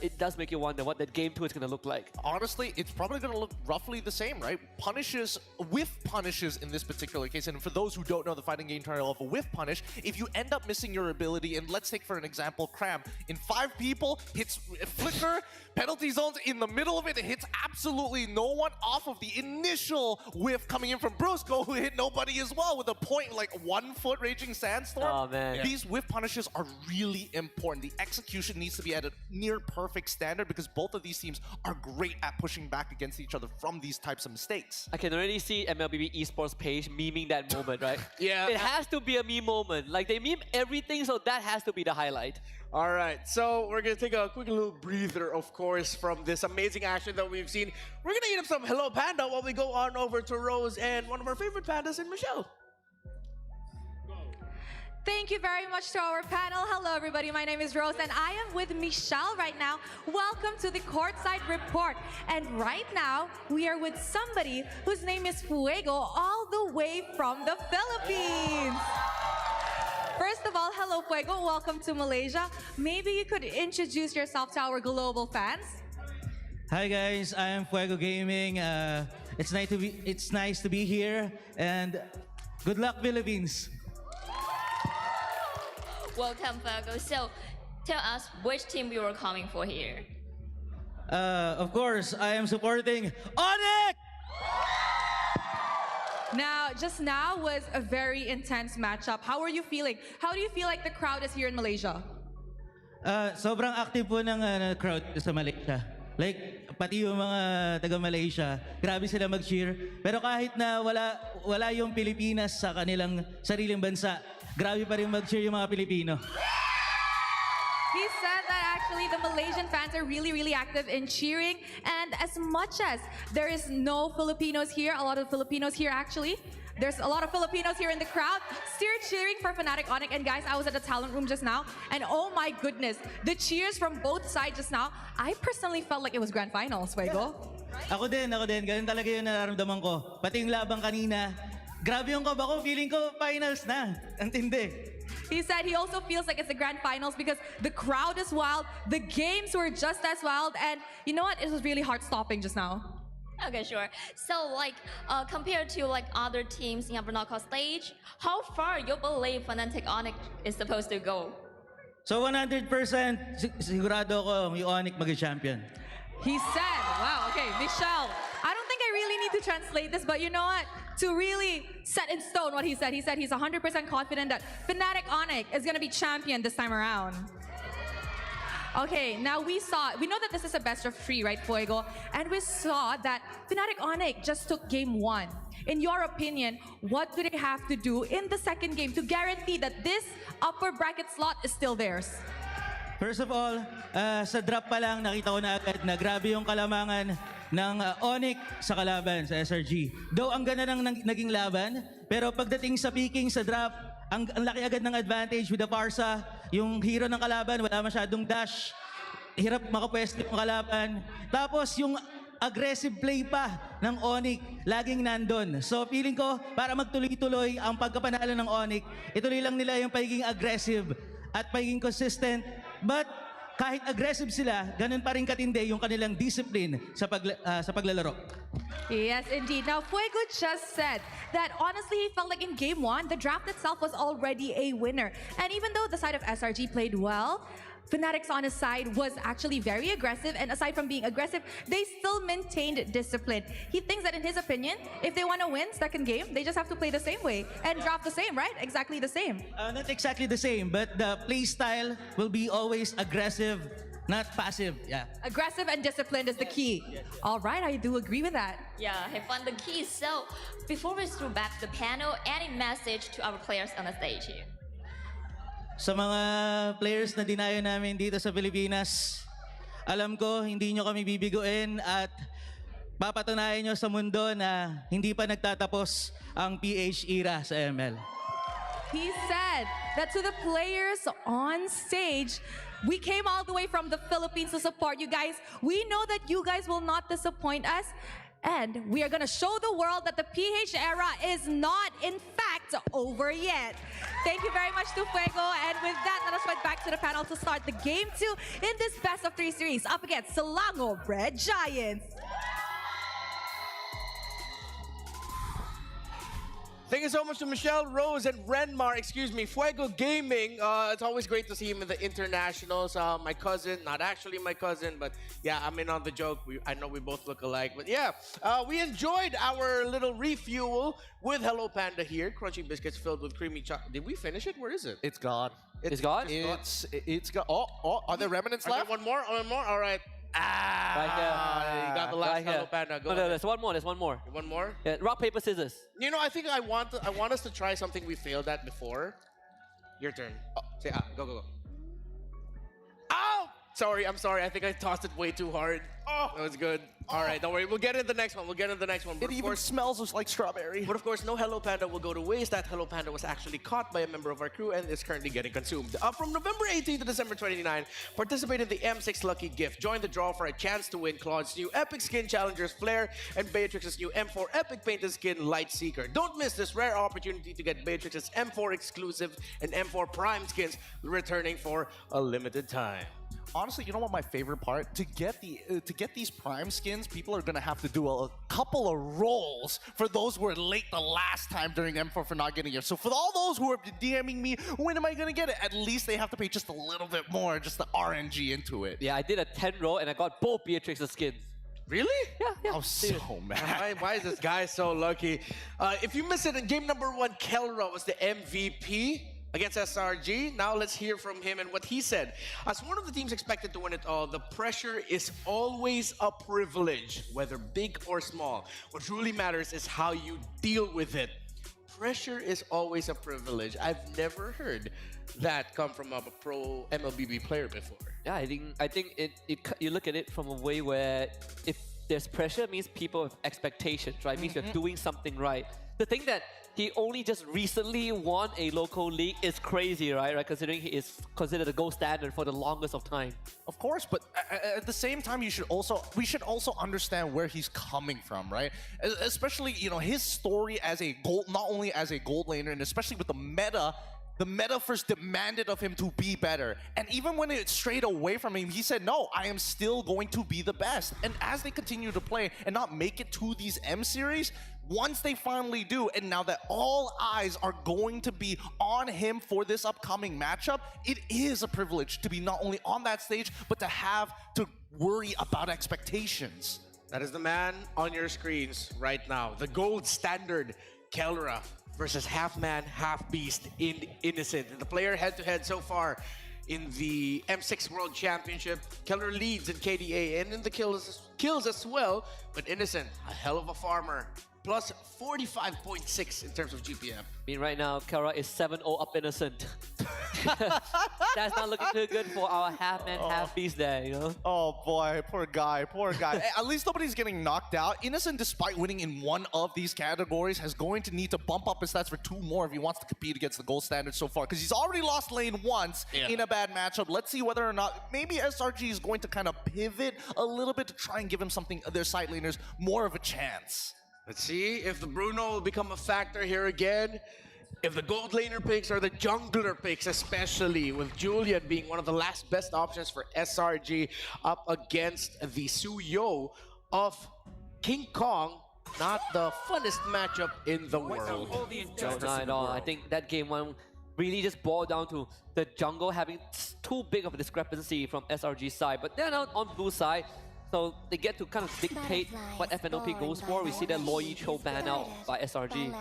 It does make you wonder what that game 2 is going to look like. Honestly, it's probably going to look roughly the same, right? Punishes in this particular case, and for those who don't know the fighting game trial of a whiff punish, if you end up missing your ability, and let's take for an example, Cram, in 5 people, hits Flicker, penalty zones in the middle of it, it hits absolutely no one off of the initial whiff coming in from Brusco, who hit nobody as well with a point like 1 foot Raging Sandstorm. Oh, man. These whiff punishes are really important. The execution needs to be at a near perfect standard because both of these teams are great at pushing back against each other from these types of mistakes. I can already see MLBB esports page memeing that moment, right? Yeah. It has to be a meme moment. Like, they meme everything, so that has to be the highlight. All right, so we're gonna take a quick little breather, of course, from this amazing action that we've seen. We're gonna eat up some Hello Panda while we go on over to Rose and one of our favorite pandas in Michelle. Thank you very much to our panel. Hello, everybody. My name is Rose, and I am with Michelle right now. Welcome to the Courtside Report. And right now, we are with somebody whose name is Fuego, all the way from the Philippines. First of all, hello, Fuego. Welcome to Malaysia. Maybe you could introduce yourself to our global fans. Hi guys, I am Fuego Gaming. It's nice to be here, and good luck, Philippines. Welcome, Virgo. So, tell us which team you are coming for here. Of course, I am supporting Onyx. Now, just now was a very intense matchup. How are you feeling? How do you feel like the crowd is here in Malaysia? Sobrang active po ng crowd sa Malaysia. Like, pati yung mga taga-Malaysia, grabe sila mag-cheer. Pero kahit na wala yung Pilipinas sa kanilang sariling bansa, grabe pa rin mag-cheer yung mga Pilipino. He said that actually the Malaysian fans are really, really active in cheering. And as much as there is no Filipinos here, a lot of Filipinos here actually, there's a lot of Filipinos here in the crowd, still cheering for Fnatic Onyx. And guys, I was at the talent room just now, and oh my goodness, the cheers from both sides just now, I personally felt like it was grand finals, Fuego. Ako din. Ganun talaga yung nararamdaman ko. Pati yung labang kanina, grabe yung kaba ko, feeling ko finals na. Ang tindi. He said he also feels like it's the grand finals because the crowd is wild, the games were just as wild, and you know what? It was really heart-stopping just now. Okay, sure. So, like, compared to like other teams in upper knockout stage, how far you believe Fnatic Onyx is supposed to go? So 100% sigurado ko yung Onyx mag-champion. He said, wow, okay, Michelle, I don't think I really need to translate this, but you know what? To really set in stone what he said he's 100% confident that Fnatic Onyx is going to be champion this time around. Okay, now we know that this is a best of 3, right, Fuego? And we saw that Fnatic Onyx just took game 1. In your opinion, what do they have to do in the second game to guarantee that this upper bracket slot is still theirs? First of all, sa drop pa lang nakita ko na agad na grabe yung kalamangan ng Onyx sa kalaban sa SRG. Though ang ganda ng naging laban, pero pagdating sa picking sa drop, ang laki agad ng advantage with the Parsa. Yung hero ng kalaban, wala masyadong dash. Hirap makapwesto yung kalaban. Tapos yung aggressive play pa ng Onyx, laging nandun. So feeling ko, para magtuloy-tuloy ang pagkapanalo ng Onyx, ituloy lang nila yung pagiging aggressive at pagiging consistent. But kahit aggressive sila, ganun pa rin katindi yung kanilang discipline sa paglalaro. Yes, indeed. Now, Fuego just said that honestly, he felt like in game 1, the draft itself was already a winner. And even though the side of SRG played well, Fnatic's on his side was actually very aggressive, and aside from being aggressive, they still maintained discipline. He thinks that in his opinion, if they want to win second game, they just have to play the same way and draft the same, right? Exactly the same. Not exactly the same, but the play style will be always aggressive, not passive. Yeah. Aggressive and disciplined is the key. All right, I do agree with that. Yeah, have fun the key. So, before we throw back the panel, any message to our players on the stage here? Sa mga players na dinayo namin dito sa Pilipinas, alam ko hindi nyo kami bibiguin at papatunayan nyo sa mundo na hindi pa nagtatapos ang PH era sa ML. He said that to the players on stage, we came all the way from the Philippines to support you guys. We know that you guys will not disappoint us. And we are going to show the world that the PH era is not, in fact, over yet. Thank you very much to Fuego. And with that, let us head back to the panel to start the Game 2 in this Best of 3 series up against Selangor Red Giants. Thank you so much to Michelle, Rose, and Renmar, Fuego Gaming. It's always great to see him in the internationals. My cousin, not actually my cousin, but yeah, I'm in on the joke. I know we both look alike, but yeah. We enjoyed our little refuel with Hello Panda here. Crunchy biscuits filled with creamy chocolate. Did we finish it? Where is it? It's gone. It's gone? It's gone. Oh, are there remnants left? One more? All right. Right here. You got the last Right here. Hello Panda. Go No, ahead. there's one more. There's one more. One more? Yeah, rock, paper, scissors. You know, I think I want us to try something we failed at before. Your turn. Oh, say go. Ow! I'm sorry. I think I tossed it way too hard. Oh, that was good. All right, don't worry. We'll get into the next one. It even smells like strawberry. But of course, no Hello Panda will go to waste. That Hello Panda was actually caught by a member of our crew and is currently getting consumed. From November 18 to December 29, participate in the M6 Lucky Gift. Join the draw for a chance to win Claude's new Epic Skin Challengers Flare and Beatrix's new M4 Epic Painted Skin Light Seeker. Don't miss this rare opportunity to get Beatrix's M4 exclusive and M4 Prime skins returning for a limited time. honestly, you know what my favorite part? To get these prime skins, people are gonna have to do a couple of rolls for those who were late the last time during M4 for not getting it. So for all those who are DMing me, when am I gonna get it? At least they have to pay just a little bit more, just the RNG into it. Yeah, I did a 10 roll and I got both Beatrix's skins. Really? Yeah. I'm so mad. Why is this guy so lucky? If you missed it in game number 1, Kelra was the MVP against SRG. Now let's hear from him and what he said. As one of the teams expected to win it all, the pressure is always a privilege, whether big or small. What truly matters is how you deal with it. Pressure is always a privilege. I've never heard that come from a pro MLBB player before. Yeah, I think you look at it from a way where if there's pressure, it means people have expectations, right? It means you're doing something right. The thing that he only just recently won a local league is crazy, right? Considering he is considered the gold standard for the longest of time. Of course, but at the same time, we should also understand where he's coming from, right? Especially, you know, his story as a gold, not only as a gold laner, and especially with the meta. The meta first demanded of him to be better. And even when it strayed away from him, he said, no, I am still going to be the best. And as they continue to play and not make it to these M series, once they finally do, and now that all eyes are going to be on him for this upcoming matchup, it is a privilege to be not only on that stage, but to have to worry about expectations. That is the man on your screens right now. The gold standard, Kelra, versus half-man, half-beast in Innocent. And the player head-to-head so far in the M6 World Championship. Keller leads in KDA and in the kills as well, but Innocent, a hell of a farmer. Plus 45.6 in terms of GPM. I mean, right now, Kelra is 7-0 up Innocent. That's not looking too good for our half-man, half-beast there, you know? Oh boy, poor guy, poor guy. At least nobody's getting knocked out. Innocent, despite winning in one of these categories, has going to need to bump up his stats for 2 more if he wants to compete against the gold standard so far, because he's already lost lane once in a bad matchup. Let's see whether or not maybe SRG is going to kind of pivot a little bit to try and give him something, their side laners, more of a chance. Let's see if the Bruno will become a factor here again. If the gold laner picks or the jungler picks, especially with Julian being one of the last best options for SRG up against the Suyo of King Kong. Not the funnest matchup in the world. No, not at all. I think that game 1 really just boiled down to the jungle having too big of a discrepancy from SRG's side. But then on blue side, so they get to kind of dictate what FNOP goes for. We see that Loyi Cho ban out by SRG,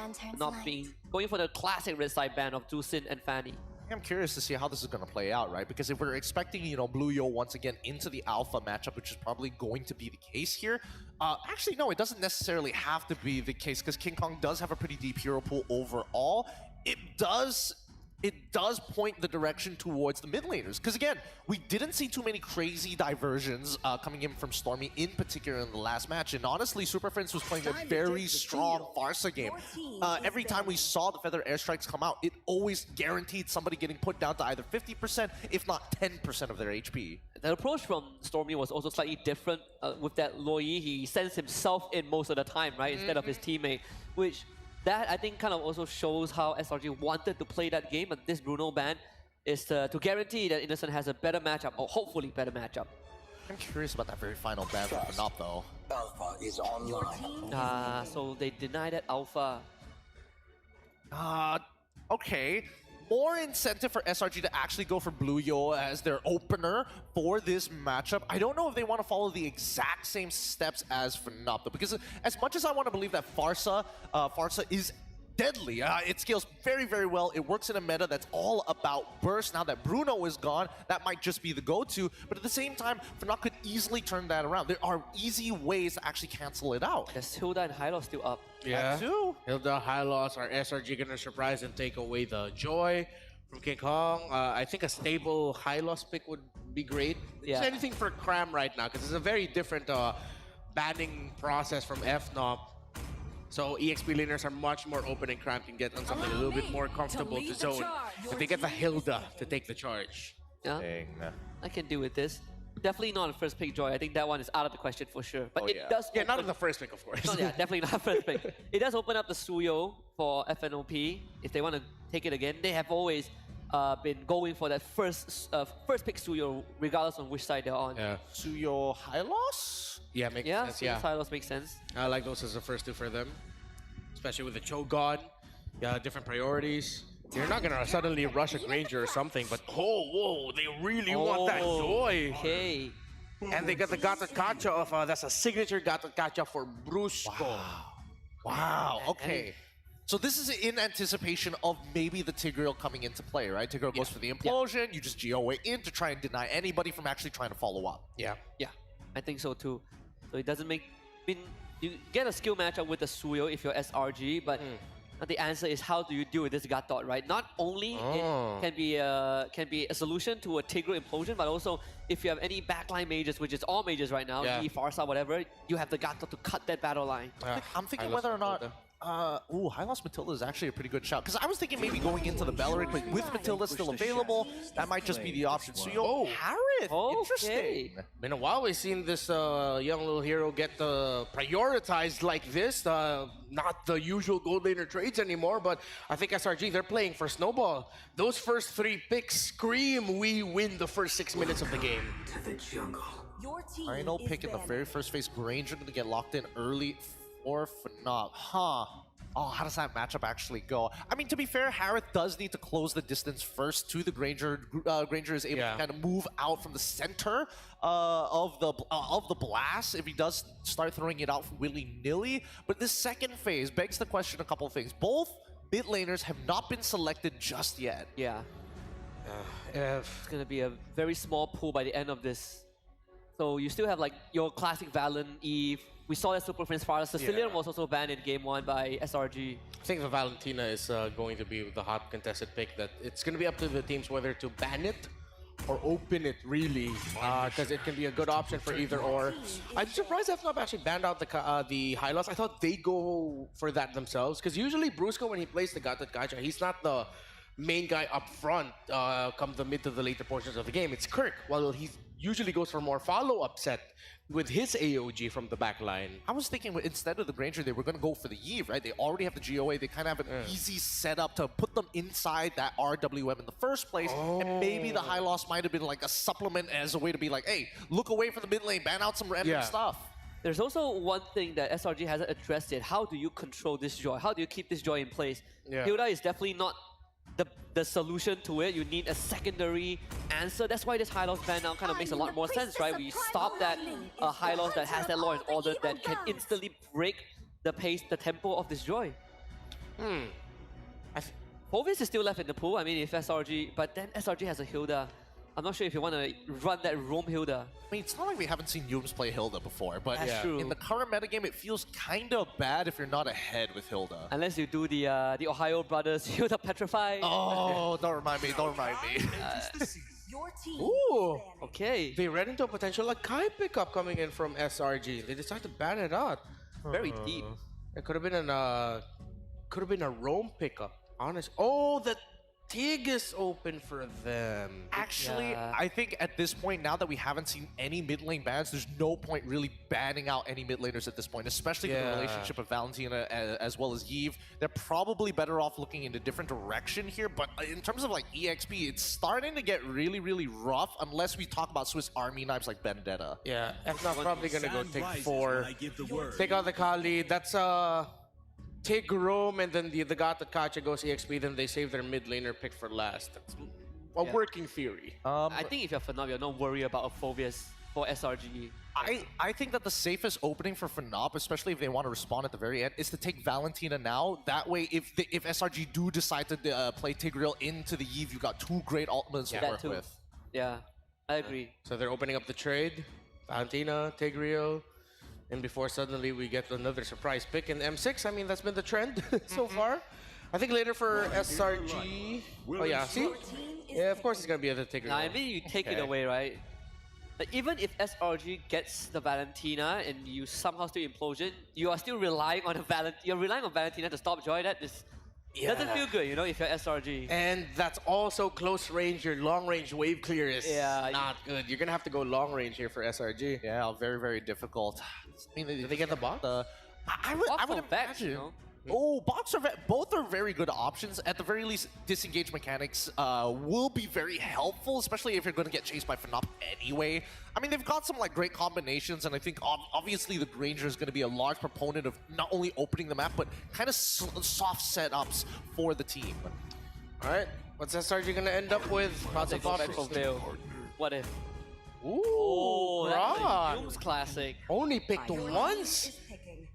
going for the classic red side ban of Jusin and Fanny. I'm curious to see how this is going to play out, right? Because if we're expecting, you know, Blue Yo once again into the alpha matchup, which is probably going to be the case here. Actually, no, it doesn't necessarily have to be the case because King Kong does have a pretty deep hero pool overall. It does point the direction towards the mid laners. Because again, we didn't see too many crazy diversions coming in from Stormy, in particular in the last match. And honestly, Super Friends was playing a very strong Farsa game. Every time we saw the Feather Airstrikes come out, it always guaranteed somebody getting put down to either 50%, if not 10% of their HP. The approach from Stormy was also slightly different with that Loyi. He sends himself in most of the time, right, instead of his teammate, which that, I think, kind of also shows how SRG wanted to play that game, but this Bruno ban is to guarantee that Innocent has a better matchup, or hopefully better matchup. I'm curious about that very final ban for Fnop, though. Alpha is online. So they deny that Alpha. Okay. More incentive for SRG to actually go for Blue Yo as their opener for this matchup. I don't know if they want to follow the exact same steps as Fnop, though, because as much as I want to believe that Farsa is deadly, it scales very, very well. It works in a meta that's all about burst. Now that Bruno is gone, that might just be the go-to, but at the same time, Fnop could easily turn that around. There are easy ways to actually cancel it out. There's Hilda and Hylos still up. Yeah, too. Hilda, Hylos, are SRG gonna surprise and take away the joy from King Kong? I think a stable Hylos pick would be great. Yeah. It's anything for Cram right now, because it's a very different banning process from FNOP. So EXP laners are much more open and Cram can get on something a little bit more comfortable to zone. If they get the Hilda to take the charge. Yeah, I can deal with this. Definitely not a first pick Joy. I think that one is out of the question for sure. But it does. Yeah, not in the first pick, of course. No, yeah, definitely not first pick. It does open up the Suyo for FNOP if they want to take it again. They have always been going for that first pick Suyo, regardless on which side they're on. Yeah. Suyo high loss? Yeah, makes Yeah, sense. so Yeah. silos makes sense. I like those as the first two for them, especially with the Cho'Gawn. Yeah, different priorities. You're not gonna suddenly rush a Granger or something, but whoa, they really want that joy. Okay. And they got the Gata Kacha of that's a signature Gata Kacha for Brusco. Wow, okay. So this is in anticipation of maybe the Tigreal coming into play, right? Tigreal goes for the implosion, you just GO it in to try and deny anybody from actually trying to follow up. Yeah. Yeah, I think so too. So it doesn't make... you get a skill matchup with the Suyo if you're SRG, but the answer is how do you deal with this Gatot, right? Not only it can be a solution to a Tigreal implosion, but also if you have any backline mages, which is all mages right now, Yeah. Farsa, whatever, you have the Gatot to cut that battle line. I'm thinking whether or not... Hylos Matilda is actually a pretty good shout. Because I was thinking maybe going into the Valorant, but with Matilda still available, that might just be the option. Suyo, Harith, interesting. Been a while we've seen this young little hero get prioritized like this. Not the usual gold laner trades anymore, but I think SRG, they're playing for Snowball. Those first 3 picks scream we win the first 6 minutes of the game. To the jungle. Final pick in the very first phase. Granger going to get locked in early for Fnac. Oh, how does that matchup actually go? I mean, to be fair, Harith does need to close the distance first to the Granger. Granger is able to kind of move out from the center of the blast if he does start throwing it out willy-nilly. But this second phase begs the question a couple of things. Both mid laners have not been selected just yet. Yeah. It's going to be a very small pool by the end of this. So you still have like your classic Valen, Eve. We saw that Super Prince Farah. Sicilian was also banned in game 1 by SRG. I think the Valentina is going to be the hot contested pick. That it's going to be up to the teams whether to ban it or open it, really, because it can be a good option for either or. I'm surprised FNOP actually banned out the Hylos. I thought they go for that themselves, because usually Brusco, when he plays the Gata Gacha, he's not the main guy up front come the mid to the later portions of the game. It's Kirk, while he usually goes for more follow-up set with his AOG from the back line. I was thinking instead of the Granger, they were going to go for the Eve, right? They already have the GOA. They kind of have an easy setup to put them inside that RWM in the first place. And maybe the high loss might have been like a supplement as a way to be like, hey, look away from the mid lane, ban out some random stuff. There's also one thing that SRG hasn't addressed yet. How do you control this joy? How do you keep this joy in place? Hilda is definitely not the solution to it. You need a secondary answer. That's why this high loss ban now kind of makes a lot more sense, right? We stop that high loss that has that law and order that can instantly break the pace, the tempo of this joy. Phovis is still left in the pool. I mean, if SRG, but then SRG has a Hilda. I'm not sure if you want to run that roam Hilda. I mean, it's not like we haven't seen Yums play Hilda before, but That's true. In the current metagame, it feels kind of bad if you're not ahead with Hilda. Unless you do the Ohio Brothers Hilda Petrify. Oh, don't remind me, don't remind me. Ooh, okay. They read into a potential Akai pickup coming in from SRG. They decided to ban it out. Very deep. It could have been a roam pickup. Honest. Oh, the Tig is open for them. Actually, I think at this point, now that we haven't seen any mid lane bans, there's no point really banning out any mid laners at this point, especially with the relationship of Valentina as well as Yves. They're probably better off looking in a different direction here, but in terms of like EXP, it's starting to get really, really rough unless we talk about Swiss Army knives like Vendetta. Yeah, FNOP's probably gonna go take 4. Take out the Kali. That's take Rome, and then the Gata Kacha goes EXP, then they save their mid laner pick for last. That's a working theory. I think if you're Fnac, you're not worried about a Phobius for SRG. I think that the safest opening for Fnac, especially if they want to respond at the very end, is to take Valentina now. That way, if SRG do decide to play Tigreal into the Eve, you got 2 great ultimates to work with. Yeah, I agree. So they're opening up the trade. Valentina, Tigreal. And before suddenly we get another surprise pick in M6. I mean, that's been the trend so far. I think later for SRG... Oh yeah, see? Yeah, of course it's going to be the Tigreal. Nah, I mean, you take it away, right? Like, even if SRG gets the Valentina and you somehow still implosion, you are still relying on Valentina to stop joy. That is... Doesn't feel good, you know, if you're SRG. And that's also close range. Your long range wave clear is not good. You're going to have to go long range here for SRG. Yeah, very, very difficult. I mean, did they get the bot? I would imagine. You know? Oh, both are very good options. At the very least, disengage mechanics will be very helpful, especially if you're going to get chased by Fnop anyway. I mean, they've got some like great combinations, and I think obviously the Granger is going to be a large proponent of not only opening the map, but kind of soft setups for the team. All right, what's SRG going to end up with? Lots of Back for options. Veil. What if? Ooh, Oh, that's a Grog. Doom's classic. Only picked once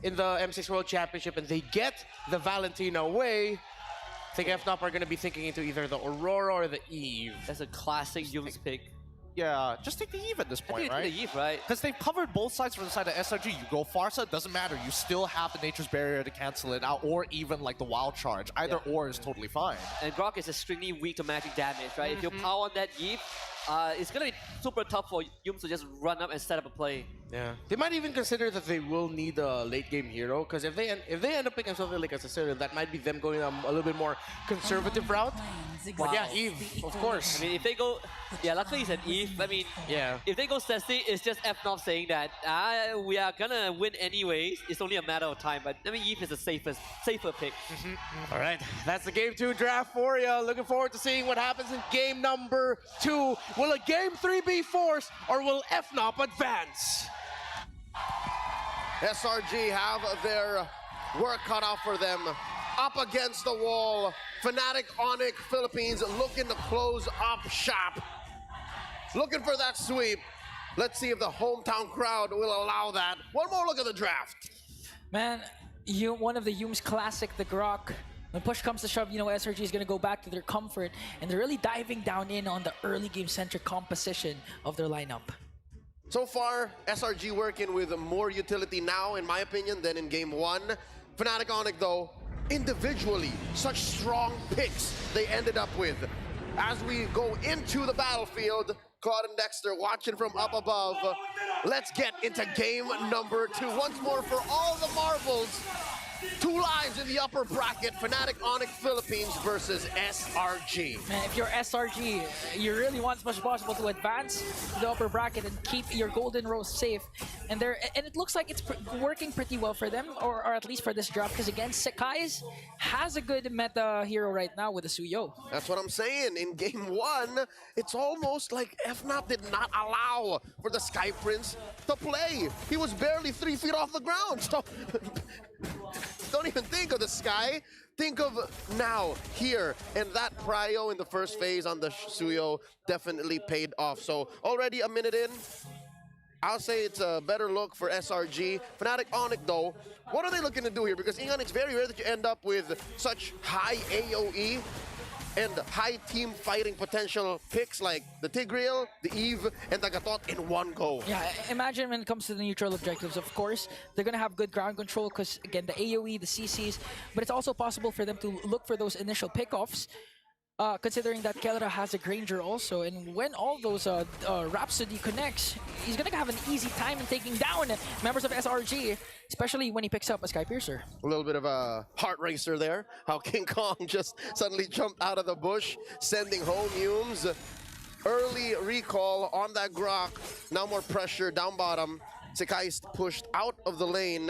in the M6 World Championship, and they get the Valentina away. I think FNOP are going to be thinking into either the Aurora or the Eve. That's a classic Doom's pick. Yeah, just take the Eve at this point, I right? think the Eve, right? Because they've covered both sides from the side of SRG. You go Farsa, it doesn't matter. You still have the Nature's Barrier to cancel it out, or even like the Wild Charge. Either or is totally fine. And Grok is extremely weak to magic damage, right? If you power on that Eve, it's gonna be super tough for Yums to just run up and set up a play. Yeah, they might even consider that they will need a late game hero, because if they end up picking something like a Cecilia, that might be them going a little bit more conservative route. But yeah, Eve, of course. I mean, if they go, yeah, luckily it's an Eve. I mean, Yeah. if they go Ceci, it's just FNOP saying that we are gonna win anyways. It's only a matter of time. But I mean, Eve is the safer pick. All right, that's the Game 2 draft for you. Looking forward to seeing what happens in Game number 2. Will a Game 3 be forced, or will FNOP advance? SRG have their work cut out for them. Up against the wall, Fnatic Onyx Philippines looking to close up shop. Looking for that sweep. Let's see if the hometown crowd will allow that. One more look at the draft. Man, one of the Yum's classic, the Grok. When push comes to shove, SRG is going to go back to their comfort, and they're really diving down in on the early game-centric composition of their lineup. So far, SRG working with more utility now, in my opinion, than in Game 1. Fnatic Onyx, though, individually, such strong picks they ended up with. As we go into the battlefield, Claude and Dexter watching from up above. Let's get into Game number 2. Once more for all the marbles. 2 lives in the upper bracket, Fnatic Onyx Philippines versus SRG. Man, if you're SRG, you really want as much as possible to advance to the upper bracket and keep your golden rose safe. And it looks like it's working pretty well for them, or at least for this draft, because again, Sekai's has a good meta hero right now with the Suyo. That's what I'm saying. In Game 1, it's almost like FNOP did not allow for the Sky Prince to play. He was barely 3 feet off the ground. So don't even think of the Sky. Think of now, here, and that prio in the first phase on the Suyo definitely paid off. So already a minute in, I'll say it's a better look for SRG. Fnatic Onyx, though, what are they looking to do here? Because Ingon, it's very rare that you end up with such high AoE and high team fighting potential picks like the Tigreal, the Eve, and the Gatot in one go. Yeah, imagine when it comes to the neutral objectives, of course, they're going to have good ground control because, again, the AoE, the CCs, but it's also possible for them to look for those initial pickoffs, considering that Kelra has a Granger also, and when all those Rhapsody connects, he's going to have an easy time in taking down members of SRG, especially when he picks up a Sky Piercer. A little bit of a heart racer there. How King Kong just suddenly jumped out of the bush, sending home Humes. Early recall on that Grok. Now more pressure down bottom. Sekai's pushed out of the lane.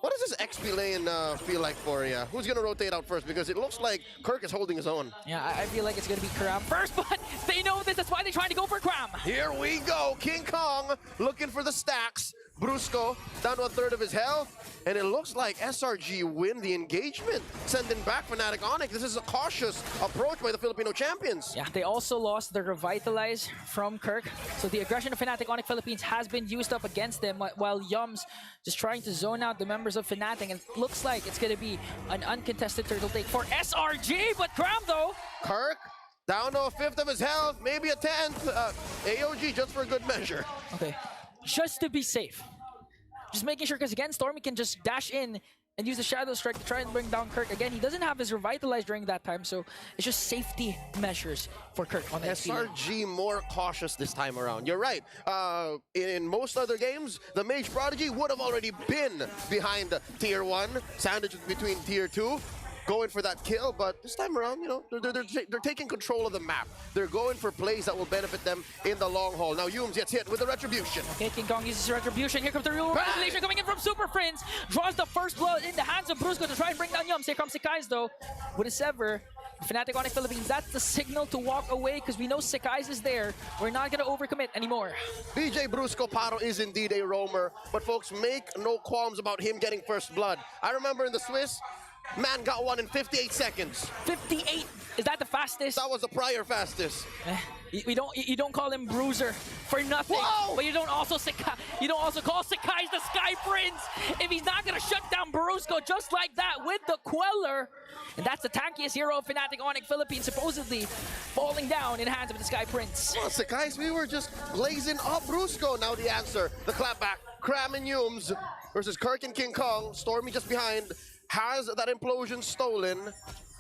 What does this XP lane feel like for you? Who's going to rotate out first? Because it looks like Kirk is holding his own. Yeah, I feel like it's going to be Kram first, but they know this. That's why they're trying to go for Kram. Here we go. King Kong looking for the stacks. Brusco down to 1/3 of his health. And it looks like SRG win the engagement, sending back Fnatic Onyx. This is a cautious approach by the Filipino champions. Yeah, they also lost the Revitalize from Kirk. So the aggression of Fnatic Onyx Philippines has been used up against them, while Yums just trying to zone out the members of Fnatic. And it looks like it's going to be an uncontested turtle take for SRG, but Kram though. Kirk down to 1/5 of his health, maybe a 10th. AOG just for good measure. Okay, just to be safe. Just making sure, because again, Stormy can just dash in and use the Shadow Strike to try and bring down Kirk. Again, he doesn't have his Revitalize during that time, so it's just safety measures for Kirk on that SRG more cautious this time around. You're right. In most other games, the Mage Prodigy would have already been behind Tier 1, sandwiched between Tier 2. going for that kill, but this time around, you know, they're taking control of the map. They're going for plays that will benefit them in the long haul. Now Yums gets hit with the Retribution. Okay, King Kong uses Retribution. Here comes the real manipulation coming in from Super Friends. Draws the first blood in the hands of Brusco to try and bring down Yums. Here comes Sekai's though, with a Sever. Fnatic Onyx Philippines, that's the signal to walk away because we know Sekai's is there. We're not going to overcommit anymore. BJ Brusco Paro is indeed a roamer, but folks, make no qualms about him getting first blood. I remember in the Swiss, man got one in 58 seconds. 58? Is that the fastest? That was the prior fastest. You don't call him Bruiser for nothing. Whoa! But you don't also call Sekai's the Sky Prince if he's not gonna shut down Brusco just like that with the Queller. And that's the tankiest hero of Fnatic Onyx Philippines, supposedly falling down in the hands of the Sky Prince. Well, Sekai's, we were just blazing up Brusco. Now the answer, the clapback. Cram and Yums versus Kirk and King Kong. Stormy just behind. Has that implosion stolen.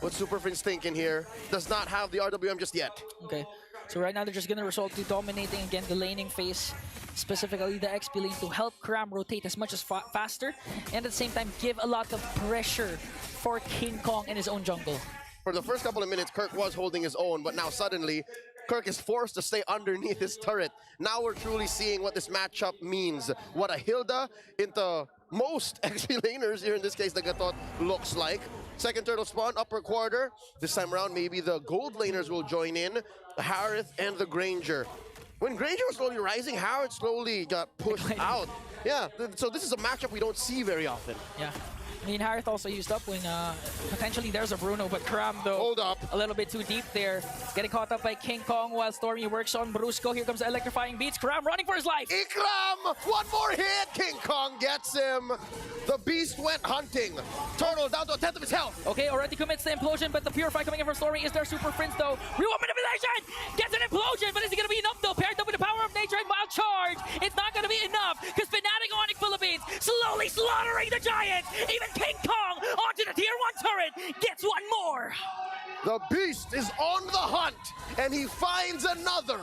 What Super Friends thinking here? Does not have the RWM just yet. Okay, so right now they're just gonna resort to dominating again the laning phase, specifically the XP lane, to help Cram rotate as much as faster, and at the same time give a lot of pressure for King Kong in his own jungle. For the first couple of minutes, Kirk was holding his own, but now suddenly, Kirk is forced to stay underneath his turret. Now we're truly seeing what this matchup means. What a Hilda into most XP laners, here in this case, the Gatot, looks like. Second turtle spawn, upper quarter. This time around, maybe the gold laners will join in. The Harith and the Granger. When Granger was slowly rising, Harith slowly got pushed out. Yeah, so this is a matchup we don't see very often. Yeah. I mean, Harith also used up when potentially there's a Bruno, but Cram, though, hold up, a little bit too deep there. Getting caught up by King Kong while Stormy works on Brusco. Here comes the electrifying beats. Cram running for his life. Ikram! One more hit! King Kong gets him. The beast went hunting. Turtle down to a tenth of his health. Okay, already commits the implosion, but the Purify coming in from Stormy is their Super Prince, though. Real manipulation! Gets an implosion, but is it going to be enough, though? Paired up with the power of nature and wild charge. It's not going to be enough, because Fnatic Onyx Philippines slowly slaughtering the Giants. Even King Kong onto the tier 1 turret gets one more. The beast is on the hunt, and he finds another.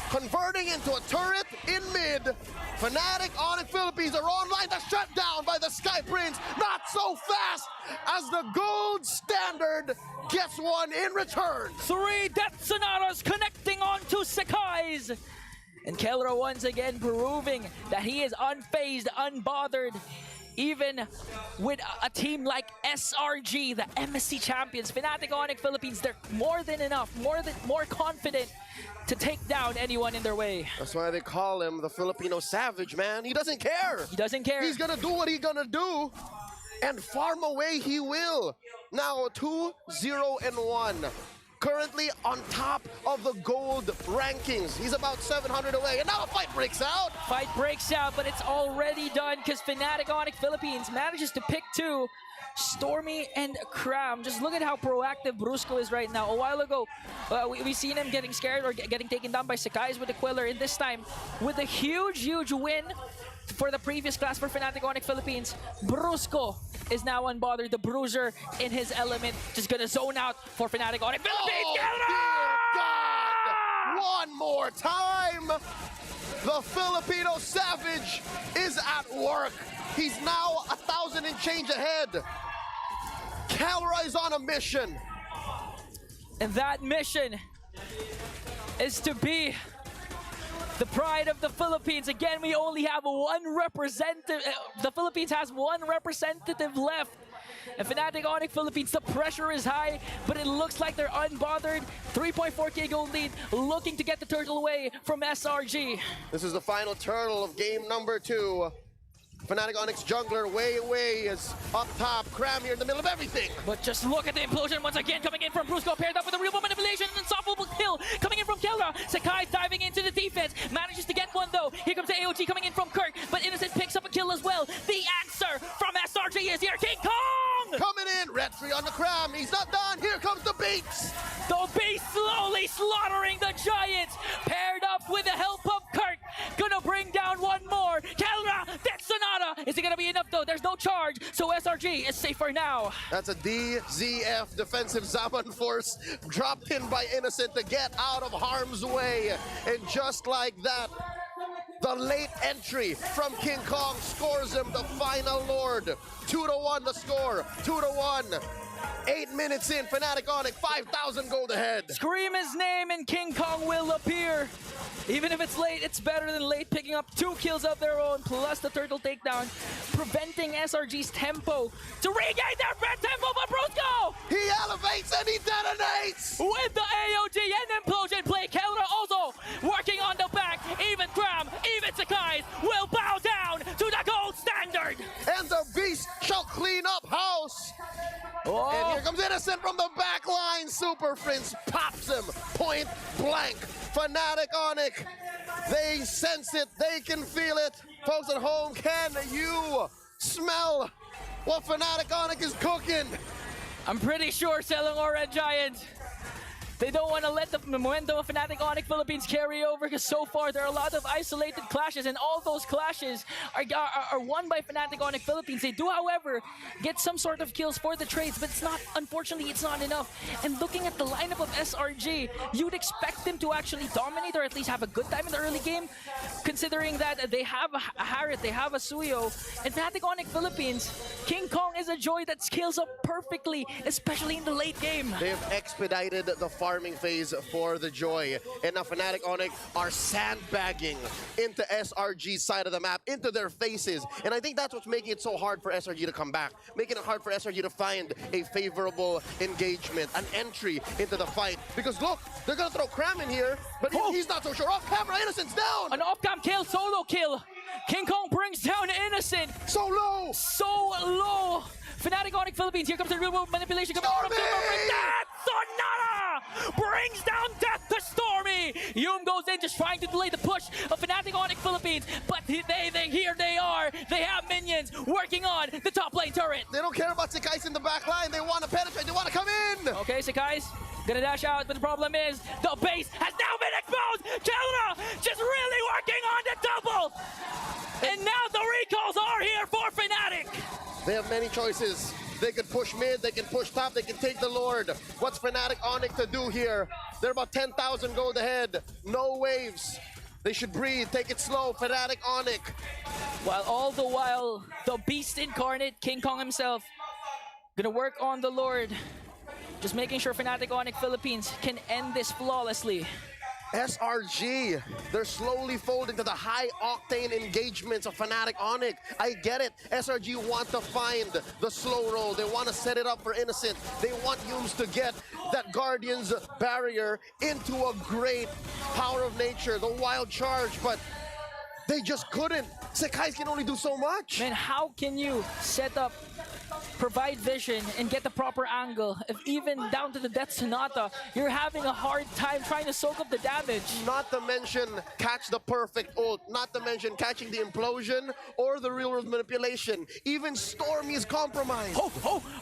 Converting into a turret in mid. Fnatic Onyx Philippines are online. The shutdown by the Sky Prince. Not so fast as the gold standard gets one in return. 3 Death Sonatas connecting onto Sekai's. And Kelra once again proving that he is unfazed, unbothered. Even with a team like SRG, the MSC champions, Fnatic Onyx Philippines, they're more than enough, more confident to take down anyone in their way. That's why they call him the Filipino Savage, man. He doesn't care. He doesn't care. He's gonna do what he's gonna do, and farm away he will. Now 2-0-1. Currently on top of the gold rankings. He's about 700 away, and now a fight breaks out. Fight breaks out, but it's already done because Fnatic Onyx Philippines manages to pick 2. Stormy and Cram. Just look at how proactive Brusco is right now. A while ago, we seen him getting scared or getting taken down by Sekai's with the Queller. And this time, with a huge win for the previous class for Fnatic Onyx Philippines, Brusco is now unbothered. The Bruiser in his element, just gonna zone out for Fnatic Onyx Philippines. Oh, dear God! One more time! The Filipino Savage is at work. He's now 1,000 and change ahead. Calra is on a mission. And that mission is to be the pride of the Philippines. Again, we only have one representative. The Philippines has one representative left. And Fnatic Onyx Philippines, the pressure is high, but it looks like they're unbothered. 3.4k gold lead, looking to get the turtle away from SRG. This is the final turtle of game number 2. Fnatic Onyx jungler way is up top. Cram here in the middle of everything. But just look at the implosion once again coming in from Brusco, paired up with a real manipulation and unstoppable kill coming in from Kelra. Sakai diving into the defense, manages to get one though. Here comes the AOG coming in from Kirk, but Innocent picks up a kill as well. The answer from SRG is here. King Kong! Coming in, red free on the Cram. He's not done. Here comes the Beats. The Beast slowly slaughtering the Giants, paired up with the help of Kirk. Gonna bring down one more. Kelra, Death Sonata. Is it gonna be enough though? There's no charge, so SRG is safe for now. That's a DZF defensive Zaman force dropped in by Innocent to get out of harm's way. And just like that, the late entry from King Kong scores him the final Lord. 2-1 the score, 2-1. 8 minutes in, Fnatic Onyx 5,000 gold ahead. Scream his name and King Kong will appear. Even if it's late, it's better than late, picking up 2 kills of their own, plus the turtle takedown, preventing SRG's tempo to regain their red tempo, but Brusco! He elevates and he detonates! With the AOG and implosion play, Kelra also working on the back. Even Graham, even Sakai will bow down to the gold standard! And the beast shall clean up house! Oh. And here comes Innocent from the back line. Super Prince pops him point blank. Fnatic Onyx, they sense it, they can feel it. Folks at home, can you smell what Fnatic Onyx is cooking? I'm pretty sure Selangor Red Giant, they don't want to let the momentum of Fnatic Onyx Philippines carry over, because so far there are a lot of isolated clashes, and all those clashes are won by Fnatic Onyx Philippines. They do, however, get some sort of kills for the trades, but it's not, unfortunately, it's not enough. And looking at the lineup of SRG, you'd expect them to actually dominate or at least have a good time in the early game, considering that they have a Harriet, they have a Suyo, and Fnatic Onyx Philippines, King Kong is a joy that scales up perfectly, especially in the late game. They have expedited the farming phase for the Joy, and now Fnatic Onyx are sandbagging into SRG's side of the map, into their faces, and I think that's what's making it so hard for SRG to come back, making it hard for SRG to find a favorable engagement, an entry into the fight, because look, they're gonna throw Cram in here, but he's not so sure. Off camera, Innocent's down! An off-cam kill, solo kill. King Kong brings down Innocent. So low! So low! Fnatic Onyx Philippines, here comes the real world manipulation coming from Super Prince. Sonata brings down death to Stormy. Yum goes in, just trying to delay the push of Fnatic Onyx Philippines, but here they are. They have minions working on the top lane turret. They don't care about Sakai's in the back line. They want to penetrate. They want to come in. Okay, Sakai's gonna dash out, but the problem is the base has now been exposed. Kelra just really working on the double. And now the recalls are here for Fnatic. They have many choices. They can push mid, they can push top, they can take the Lord. What's Fnatic Onyx to do here? They're about 10,000 gold ahead. No waves. They should breathe, take it slow, Fnatic Onyx. While all the while, the beast incarnate, King Kong himself, gonna work on the Lord. Just making sure Fnatic Onyx Philippines can end this flawlessly. SRG, they're slowly folding to the high-octane engagements of Fnatic Onyx. I get it. SRG want to find the slow roll. They want to set it up for Innocent. They want Yums to get that Guardian's barrier into a great power of nature, the wild charge, but they just couldn't. Sakai's can only do so much. Man, how can you set up, provide vision, and get the proper angle if even down to the Death Sonata, you're having a hard time trying to soak up the damage? Not to mention catch the perfect ult, not to mention catching the implosion or the real world manipulation. Even Stormy is compromised.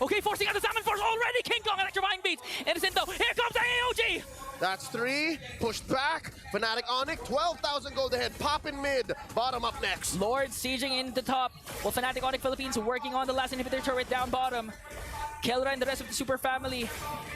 Okay, forcing out the Salmon Force already. King Kong electrifying beats. Innocent though, here comes the AOG. That's 3, pushed back. Fnatic Onyx, 12,000 gold ahead. Pop in mid, bottom up next. Lord sieging in the top, while Fnatic Onyx Philippines working on the last inhibitor turret down bottom. Kelra and the rest of the Super Family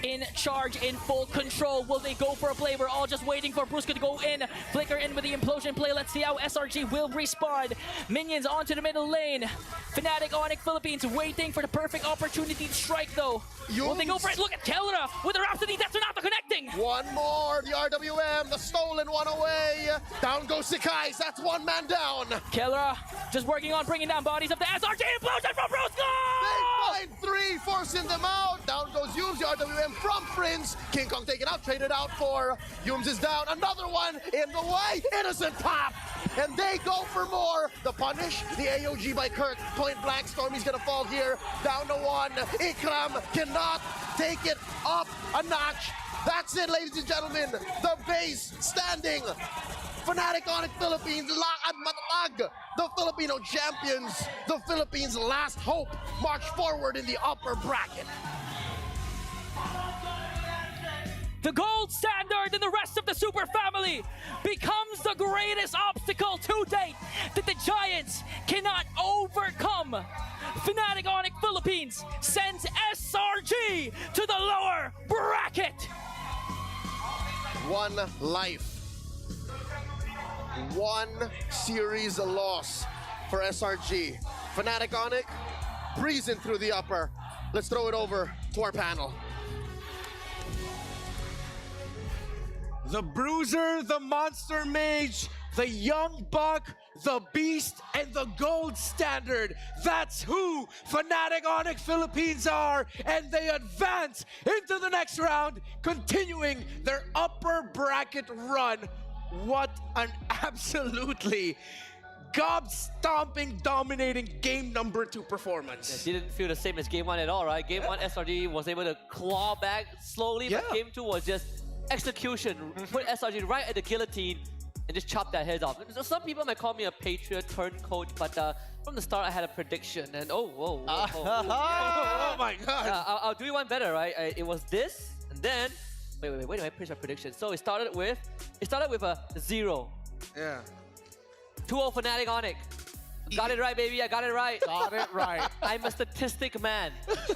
in charge, in full control. Will they go for a play? We're all just waiting for Brusco to go in. Flicker in with the implosion play. Let's see how SRG will respond. Minions onto the middle lane. Fnatic Onyx Philippines waiting for the perfect opportunity to strike though. Will they go for it? Look at Kelra with the Rhapsody. That's not connecting. One more, the RWM, the stolen one away. Down goes Sakai's, that's one man down. Kelra just working on bringing down bodies of the SRG implosion from Brusco. They find 3, forcing them out. Down goes Yums, the RWM from Prince. King Kong taken out, traded out for. Yums is down, another one in the way. Innocent pop, and they go for more. The punish, the AOG by Kirk, point blank. Stormy's gonna fall here, down to 1. Ikram cannot take it up a notch. That's it, ladies and gentlemen. The base standing. Fnatic Onyx Philippines, lakad matatag. The Filipino champions, the Philippines' last hope, march forward in the upper bracket. The gold standard and the rest of the Super Family becomes the greatest obstacle to date that the Giants cannot overcome. Fnatic Onyx Philippines sends SRG to the lower bracket. One life. One series loss for SRG. Fnatic Onyx breezing through the upper. Let's throw it over to our panel. The Bruiser, the Monster Mage, the Young Buck, the Beast, and the Gold Standard. That's who Fnatic Onyx Philippines are, and they advance into the next round, continuing their upper bracket run. What an absolutely gob-stomping, dominating game number 2 performance. Didn't feel the same as game 1 at all, right? Game 1, SRG was able to claw back slowly, but game 2 was just execution. Put SRG right at the guillotine and just chop their heads off. So some people might call me a patriot turncoat, but from the start I had a prediction, and oh my god! I'll do you one better, right? It was this, and then wait, I pitched my prediction. So it started with a 0. Yeah. 2-0 Fnatic Onyx. Got it right, baby. I got it right. Got it right. I'm a statistic man.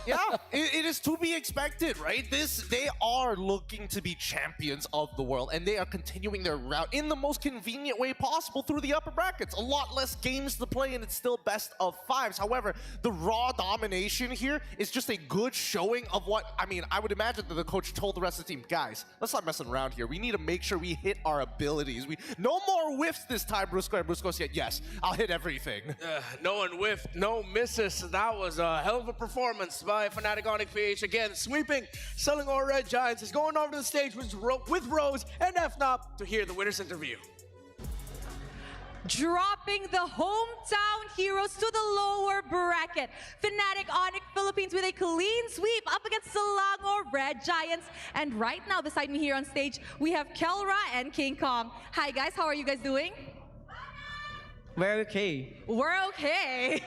Yeah, it is to be expected, right? They are looking to be champions of the world, and they are continuing their route in the most convenient way possible through the upper brackets. A lot less games to play, and it's still best of 5s. However, the raw domination here is just a good showing of what, I mean, I would imagine that the coach told the rest of the team, guys, let's not messing around here. We need to make sure we hit our abilities. No more whiffs this time, Brusco, and Brusco said, yes, I'll hit everything. No one whiffed, no misses. That was a hell of a performance by Fnatic Onyx PH. Again, sweeping Selangor Red Giants is going over to the stage with Rose and FNOP to hear the winner's interview. Dropping the hometown heroes to the lower bracket. Fnatic Onyx Philippines with a clean sweep up against Selangor Red Giants. And right now, beside me here on stage, we have Kelra and King Kong. Hi guys, how are you guys doing? We're okay. We're okay.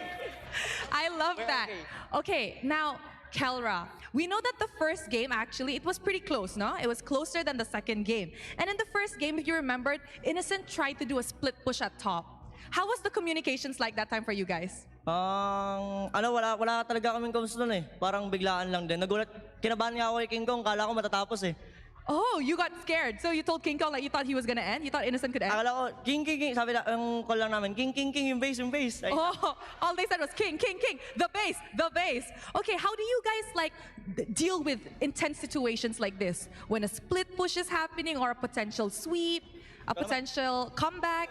I love that. Okay, now, Kelra, we know that the first game, actually, it was pretty close, no? It was closer than the second game. And in the first game, if you remembered, Innocent tried to do a split push at top. How was the communications like that time for you guys? Wala talaga kaming comms dun eh. Parang biglaan lang din. Nagulat, kinabahan nga ako kay King Kong, kala ko matatapos eh. Oh, you got scared. So you told King Kong like you thought he was gonna end? You thought Innocent could end? Akala ko, King, sabi na, yung call lang namin, King, yung base. Oh, all they said was King, the base. Okay, how do you guys like deal with intense situations like this? When a split push is happening or a potential sweep, a potential comeback?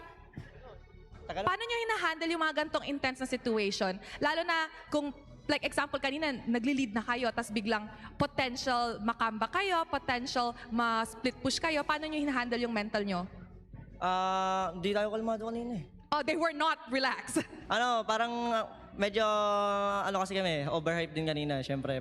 Paano nyo hinahandle yung mga gantong intense na situation? Lalo na kung, like example kanina, nagli-lead na kayo, tas biglang potential makamba kayo, potential ma-split push kayo. Paano nyo hinahandle yung mental nyo? Hindi tayo kalmado kanina eh. Oh, they were not relaxed. Parang medyo, kasi kami, overhype din kanina. Siyempre,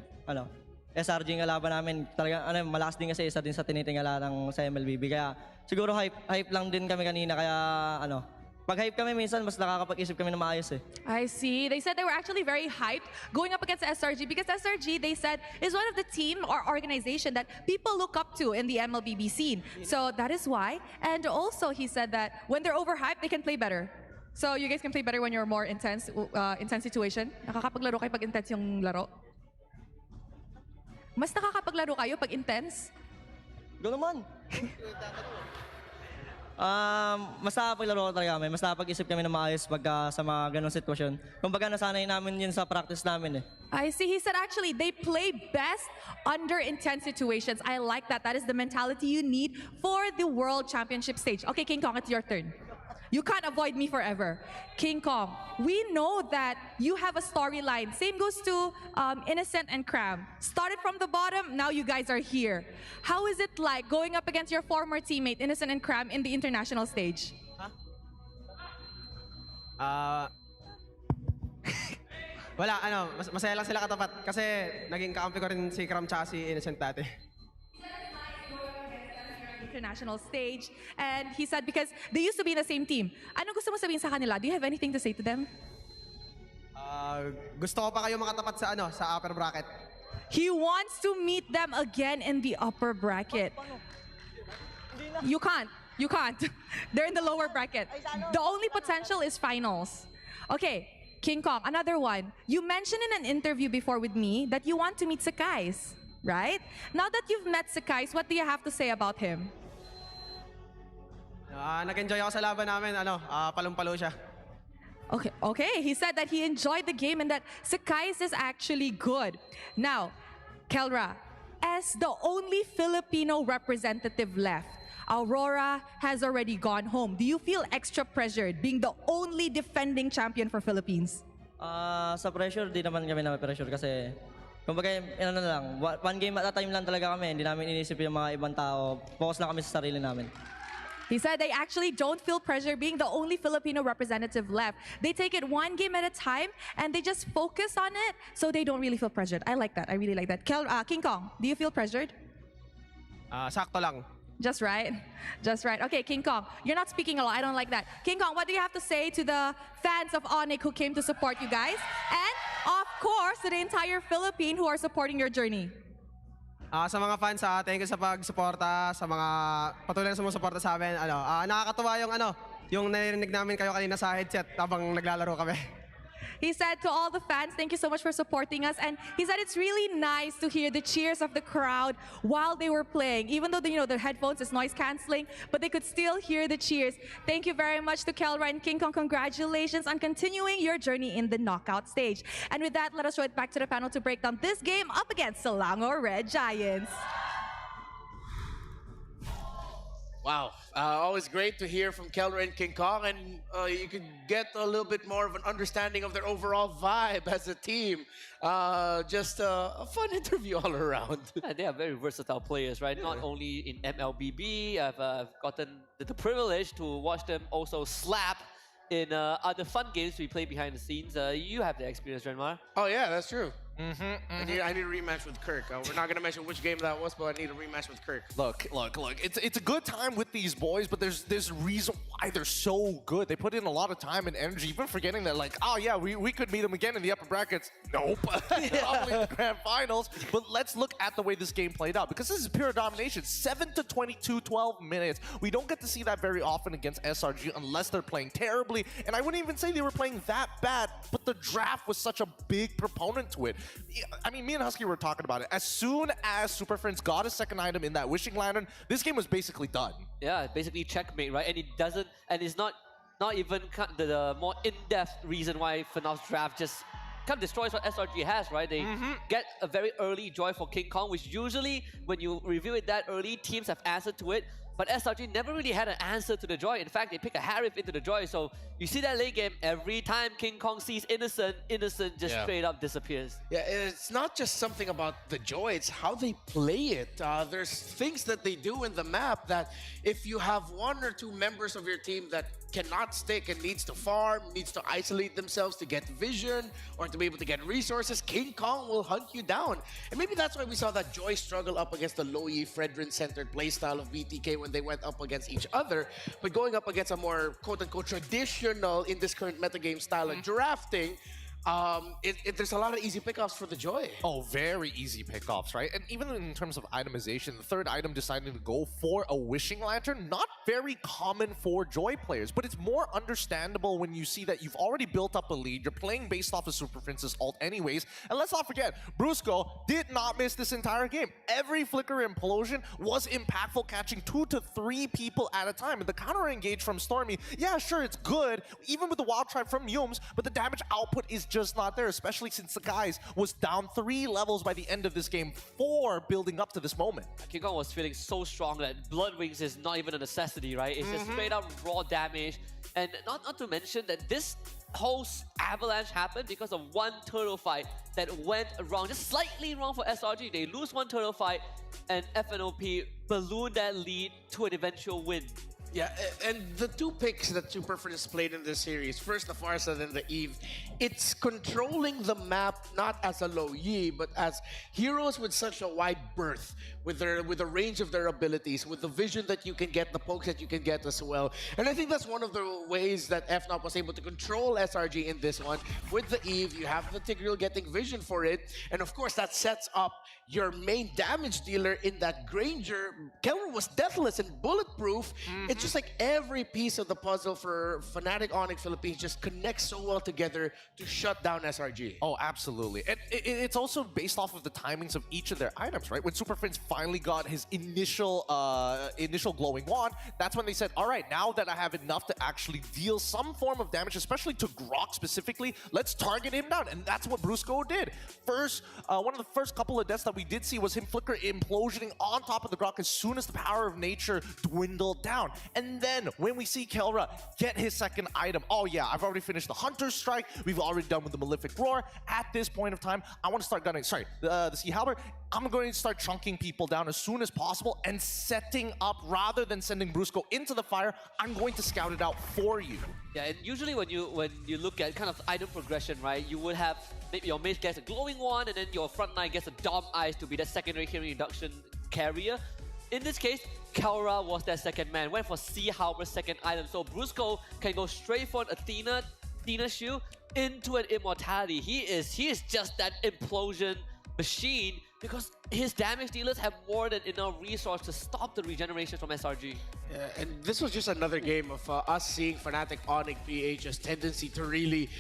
SRG yung kalaban namin. Talaga, malakas din kasi isa din sa tinitingala ng sa MLBB. Kaya siguro hype lang din kami kanina. Kaya, pag hype kami minsan, mas nakakapag-isip kami na maayos eh. I see. They said they were actually very hyped going up against SRG because SRG, they said, is one of the team or organization that people look up to in the MLBB scene. So that is why. And also, he said that when they're overhyped, they can play better. So you guys can play better when you're more intense situation. Nakakapaglaro kayo pag intense yung laro? Mas nakakapaglaro kayo pag intense? Doon naman. Mas nakapaglaro ko talaga kami. Mas nakapag-isip kami na maayos pagka sa mga ganong sitwasyon. Kumbaga nasanay namin yun sa practice namin eh. I see. He said actually they play best under intense situations. I like that. That is the mentality you need for the World Championship stage. Okay, King Kong, it's your turn. You can't avoid me forever. King Kong, we know that you have a storyline. Same goes to Innocent and Cram. Started from the bottom, now you guys are here. How is it like going up against your former teammate, Innocent and Cram, in the international stage? Wala, masaya lang sila katapat. Kasi naging kakampi ko rin si Cram tsaka si Innocent dati. International stage, and he said because they used to be in the same team. Ano gusto mo sabihin sa kanila? Do you have anything to say to them? Gusto ko pa kayo makatapat sa upper bracket. He wants to meet them again in the upper bracket. You can't. They're in the lower bracket. The only potential is finals. Okay, King Kong, another one. You mentioned in an interview before with me that you want to meet Sakai's, right? Now that you've met Sakai's, what do you have to say about him? Nag-enjoy ako sa laban namin, palong-palo siya. Okay. He said that he enjoyed the game and that Sakai's is actually good. Now, Kelra, as the only Filipino representative left, Aurora has already gone home. Do you feel extra pressured being the only defending champion for Philippines? Sa pressure, di naman kami na pressure kasi kumbaga, ano na lang, one game at a time lang talaga kami. Hindi namin inisip yung mga ibang tao. Focus lang kami sa sarili namin. He said they actually don't feel pressure being the only Filipino representative left. They take it one game at a time and they just focus on it so they don't really feel pressured. I like that. I really like that. King Kong, do you feel pressured? Sakto lang. Just right. Just right. Okay, King Kong, you're not speaking a lot. I don't like that. King Kong, what do you have to say to the fans of Onyx who came to support you guys? And of course, to the entire Philippine who are supporting your journey. Sa mga fans, thank you sa pag-suporta, sa mga patuloy na sumusuporta sa amin. Nakakatuwa yung narinig namin kayo kanina sa headset habang naglalaro kami. He said to all the fans, thank you so much for supporting us. And he said it's really nice to hear the cheers of the crowd while they were playing. Even though the headphones is noise canceling, but they could still hear the cheers. Thank you very much to Kelra and King Kong. Congratulations on continuing your journey in the knockout stage. And with that, let us throw it back to the panel to break down this game up against Selangor Red Giants. Wow, always great to hear from Kelra and King Kong, and you could get a little bit more of an understanding of their overall vibe as a team. Just a fun interview all around. Yeah, they are very versatile players, right? Yeah. Not only in MLBB, I've gotten the privilege to watch them also slap in other fun games we play behind the scenes. You have the experience, Renmar. Oh yeah, that's true. I need a rematch with Kirk. We're not gonna mention which game that was, but I need a rematch with Kirk. Look. It's a good time with these boys, but there's a reason why they're so good. They put in a lot of time and energy, even forgetting that we could meet them again in the upper brackets. Nope. Probably the grand finals. But let's look at the way this game played out, because this is pure domination. 7-22, 12 minutes. We don't get to see that very often against SRG unless they're playing terribly. And I wouldn't even say they were playing that bad, but the draft was such a big proponent to it. I mean, me and Husky were talking about it. As soon as Super Friends got a second item in that Wishing Lantern, this game was basically done. Yeah, basically checkmate, right? And it doesn't, and it's not even the more in-depth reason why FNAF's draft just kind of destroys what SRG has, right? They get a very early joy for King Kong, which usually, when you review it that early, teams have answered to it. But SRG never really had an answer to the joy. In fact, they pick a Harif into the joy. So you see that late game, every time King Kong sees Innocent just straight up disappears. Yeah, it's not just something about the joy, it's how they play it. There's things that they do in the map that if you have one or two members of your team that cannot stick and needs to farm, needs to isolate themselves to get vision or to be able to get resources, King Kong will hunt you down. And maybe that's why we saw that Joy struggle up against the Loyi, Fredrin-centered playstyle of BTK when they went up against each other. But going up against a more quote-unquote traditional in this current metagame style of drafting, there's a lot of easy pickoffs for the Joy. Oh, very easy pickoffs, right? And even in terms of itemization, the third item deciding to go for a Wishing Lantern, not very common for Joy players, but it's more understandable when you see that you've already built up a lead, you're playing based off of Super Princess ult anyways, and let's not forget, Brusco did not miss this entire game. Every Flicker Implosion was impactful, catching 2 to 3 people at a time, and the counter engage from Stormy, yeah, sure, it's good, even with the Wild Tribe from Yums, but the damage output is just not there, especially since the guys was down 3 levels by the end of this game, 4 building up to this moment. King Kong was feeling so strong that Blood Wings is not even a necessity, right? It's just straight up raw damage. And not to mention that this whole avalanche happened because of one turtle fight that went wrong, just slightly wrong for SRG. They lose one turtle fight and FNOP ballooned that lead to an eventual win. Yeah, and the 2 picks that Super Friends played in this series, first the Farsa, then the Eve, it's controlling the map not as a low Yi, but as heroes with such a wide berth, with the range of their abilities, with the vision that you can get, the pokes that you can get as well. And I think that's one of the ways that FNOP was able to control SRG in this one. With the Eve, you have the Tigreal getting vision for it, and of course that sets up your main damage dealer in that Granger. Keller was deathless and bulletproof. It just like every piece of the puzzle for Fnatic Onyx Philippines just connects so well together to shut down SRG. Oh, absolutely. And it's also based off of the timings of each of their items, right? When Super Prince finally got his initial glowing wand, that's when they said, all right, now that I have enough to actually deal some form of damage, especially to Grok specifically, let's target him down. And that's what Brusco did. First, one of the first couple of deaths that we did see was him flicker implosioning on top of the Grok as soon as the power of nature dwindled down. And then when we see Kelra get his second item, oh yeah, I've already finished the Hunter's Strike. We've already done with the Malefic Roar. At this point of time, I want to start gunning, the Sea Halberd. I'm going to start chunking people down as soon as possible and setting up, rather than sending Brusco into the fire, I'm going to scout it out for you. Yeah, and usually when you look at kind of item progression, right, you would have maybe your mage gets a glowing wand, and then your front line gets a Dom Eyes to be that secondary healing reduction carrier. In this case, Kelra was that second man, went for Sea Halberd's second item, so Brusco can go straight for an Athena shield into an immortality. He is just that implosion machine, because his damage dealers have more than enough resource to stop the regeneration from SRG. Yeah, and this was just another game of us seeing Fnatic Onyx PH's tendency to really...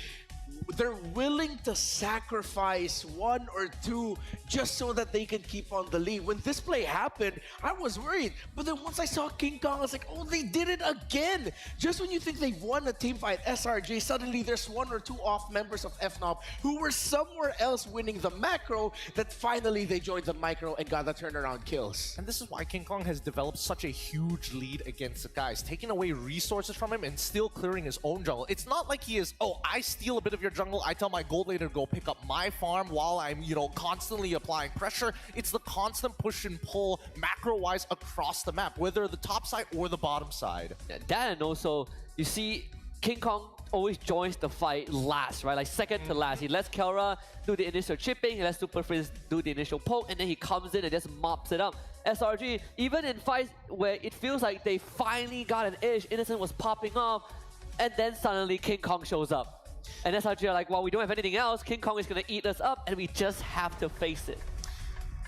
They're willing to sacrifice one or two just so that they can keep on the lead. When this play happened, I was worried. But then once I saw King Kong, I was like, oh, they did it again. Just when you think they've won a team fight, SRG, suddenly there's one or two off members of FNOP who were somewhere else winning the macro, that finally they joined the micro and got the turnaround kills. And this is why King Kong has developed such a huge lead against the guys, taking away resources from him and still clearing his own jungle. It's not like he is, oh, I steal a bit of your jungle, I tell my gold laner to go pick up my farm while I'm, constantly applying pressure. It's the constant push and pull macro-wise across the map, whether the top side or the bottom side. Yeah, that, and also, you see, King Kong always joins the fight last, right? Like second to last. He lets Kelra do the initial chipping, he lets Super Prince do the initial poke, and then he comes in and just mops it up. SRG, even in fights where it feels like they finally got an edge, Innocent was popping off, and then suddenly King Kong shows up. And SRG are like, well, we don't have anything else. King Kong is going to eat us up, and we just have to face it.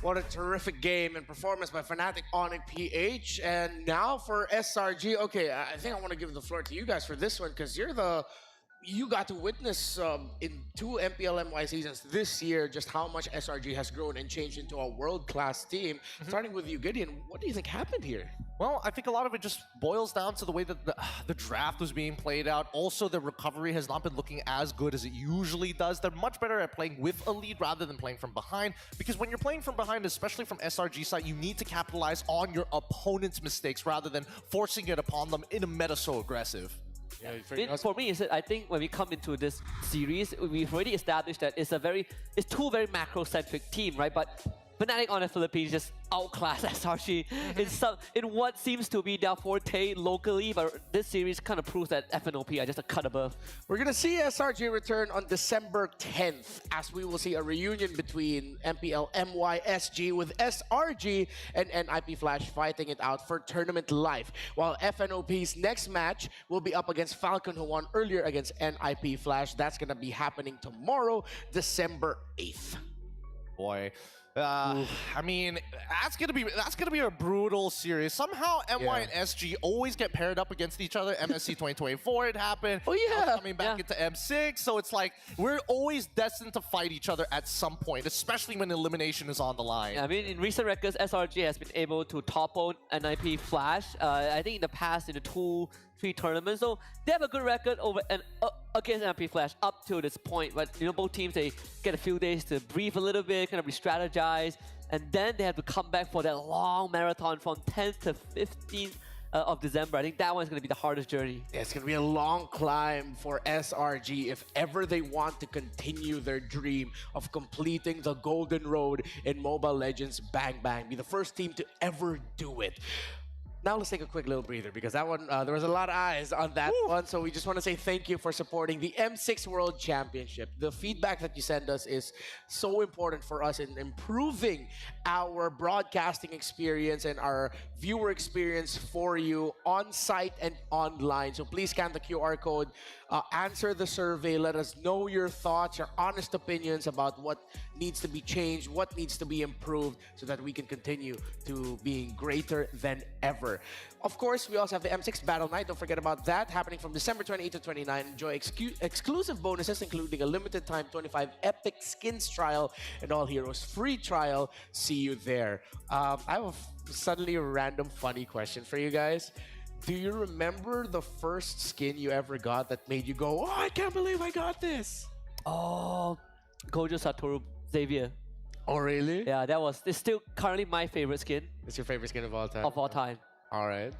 What a terrific game and performance by Fnatic Onyx PH. And now for SRG. Okay, I think I want to give the floor to you guys for this one, because you got to witness in 2 MPL-MY seasons this year just how much SRG has grown and changed into a world-class team. Starting with you, Gideon, what do you think happened here? Well, I think a lot of it just boils down to the way that the draft was being played out. Also, the recovery has not been looking as good as it usually does. They're much better at playing with a lead rather than playing from behind, because when you're playing from behind, especially from SRG side, you need to capitalize on your opponent's mistakes rather than forcing it upon them in a meta so aggressive. Yeah, for me, I think when we come into this series, we've already established that it's two very macro-centric team, right? But Fnatic on the Philippines just outclass SRG in what seems to be their forte locally, but this series kind of proves that FNOP are just a cut above. We're going to see SRG return on December 10th, as we will see a reunion between MPL MYSG with SRG and NIP Flash fighting it out for tournament life, while FNOP's next match will be up against Falcon, who won earlier against NIP Flash. That's going to be happening tomorrow, December 8th. Boy. I mean, that's gonna be a brutal series. Somehow MY and SG always get paired up against each other. MSC 2024 it happened. Oh yeah, coming back into M6. So it's like we're always destined to fight each other at some point, especially when elimination is on the line. Yeah, I mean, in recent records, SRG has been able to topple NIP Flash. I think in the past, in the 2-3 tournaments, so they have a good record over against NIP Flash up to this point. But both teams, they get a few days to breathe a little bit, kind of re-strategize, and then they have to come back for that long marathon from 10th to 15th of December. I think that one's going to be the hardest journey. Yeah, it's going to be a long climb for SRG if ever they want to continue their dream of completing the golden road in Mobile Legends Bang Bang. Be the first team to ever do it. Now let's take a quick little breather, because that one, there was a lot of eyes on that one. So we just want to say thank you for supporting the M6 World Championship. The feedback that you send us is so important for us in improving our broadcasting experience and our viewer experience for you on site and online. So please scan the QR code, answer the survey, let us know your thoughts, your honest opinions about what needs to be changed, what needs to be improved so that we can continue to being greater than ever. Of course, we also have the M6 Battle Night. Don't forget about that, happening from December 28 to 29. Enjoy exclusive bonuses, including a limited time 25 epic skins trial and all heroes free trial. See you there. I have suddenly a random funny question for you guys. Do you remember the first skin you ever got that made you go, oh, I can't believe I got this? Oh, Gojo Satoru Xavier. Oh, really? Yeah, it's still currently my favorite skin. It's your favorite skin of all time? Of all time. All right.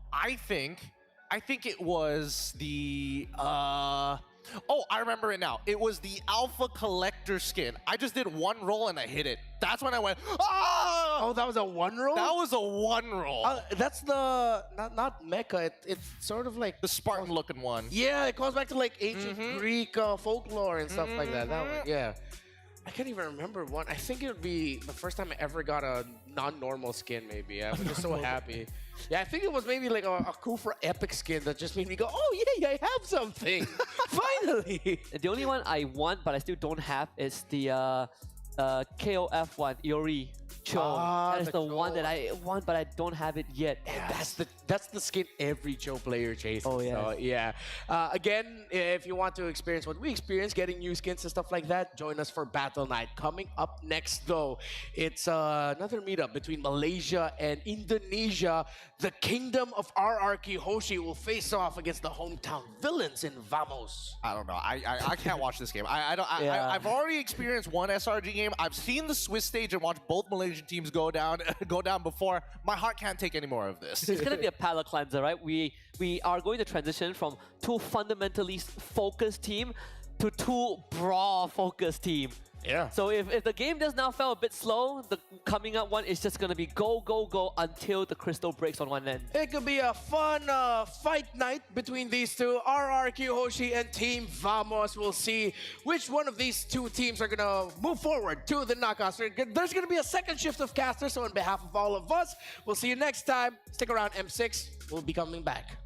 I think it was the oh, I remember it now. It was the Alpha Collector skin. I just did one roll and I hit it. That's when I went, ah! Oh, that was a one roll? That was a one roll. That's the, not mecha, it's sort of like... The Spartan looking one. Yeah, it goes back to like ancient Greek folklore and stuff like that. That one, yeah. I can't even remember one. I think it would be the first time I ever got a non-normal skin, maybe. I was just so happy. Yeah, I think it was maybe like a Kufa epic skin that just made me go, oh yeah, I have something. Finally. The only one I want, but I still don't have, is the KOF one, Iori Cho. That is the one that I want, but I don't have it yet. Yeah, that's the skin every Cho player chases. Oh, yeah. So, yeah. Again, if you want to experience what we experience, getting new skins and stuff like that, join us for Battle Night. Coming up next, though, it's another meetup between Malaysia and Indonesia. The Kingdom of RRQ Hoshi will face off against the hometown villains in Vamos. I don't know. I can't watch this game. I've already experienced one SRG game. I've seen the Swiss stage and watched both Malaysian teams go down before. My heart can't take any more of this. It's gonna be a palate cleanser, right? We are going to transition from two fundamentally focused team to two brawl focused team. Yeah. So if the game does now feel a bit slow, the coming up one is just gonna be go, go, go until the crystal breaks on one end. It could be a fun fight night between these two, RRQ Hoshi and Team Vamos. We'll see which one of these two teams are gonna move forward to the knockouts. There's gonna be a second shift of casters, so on behalf of all of us, we'll see you next time. Stick around, M6. We'll be coming back.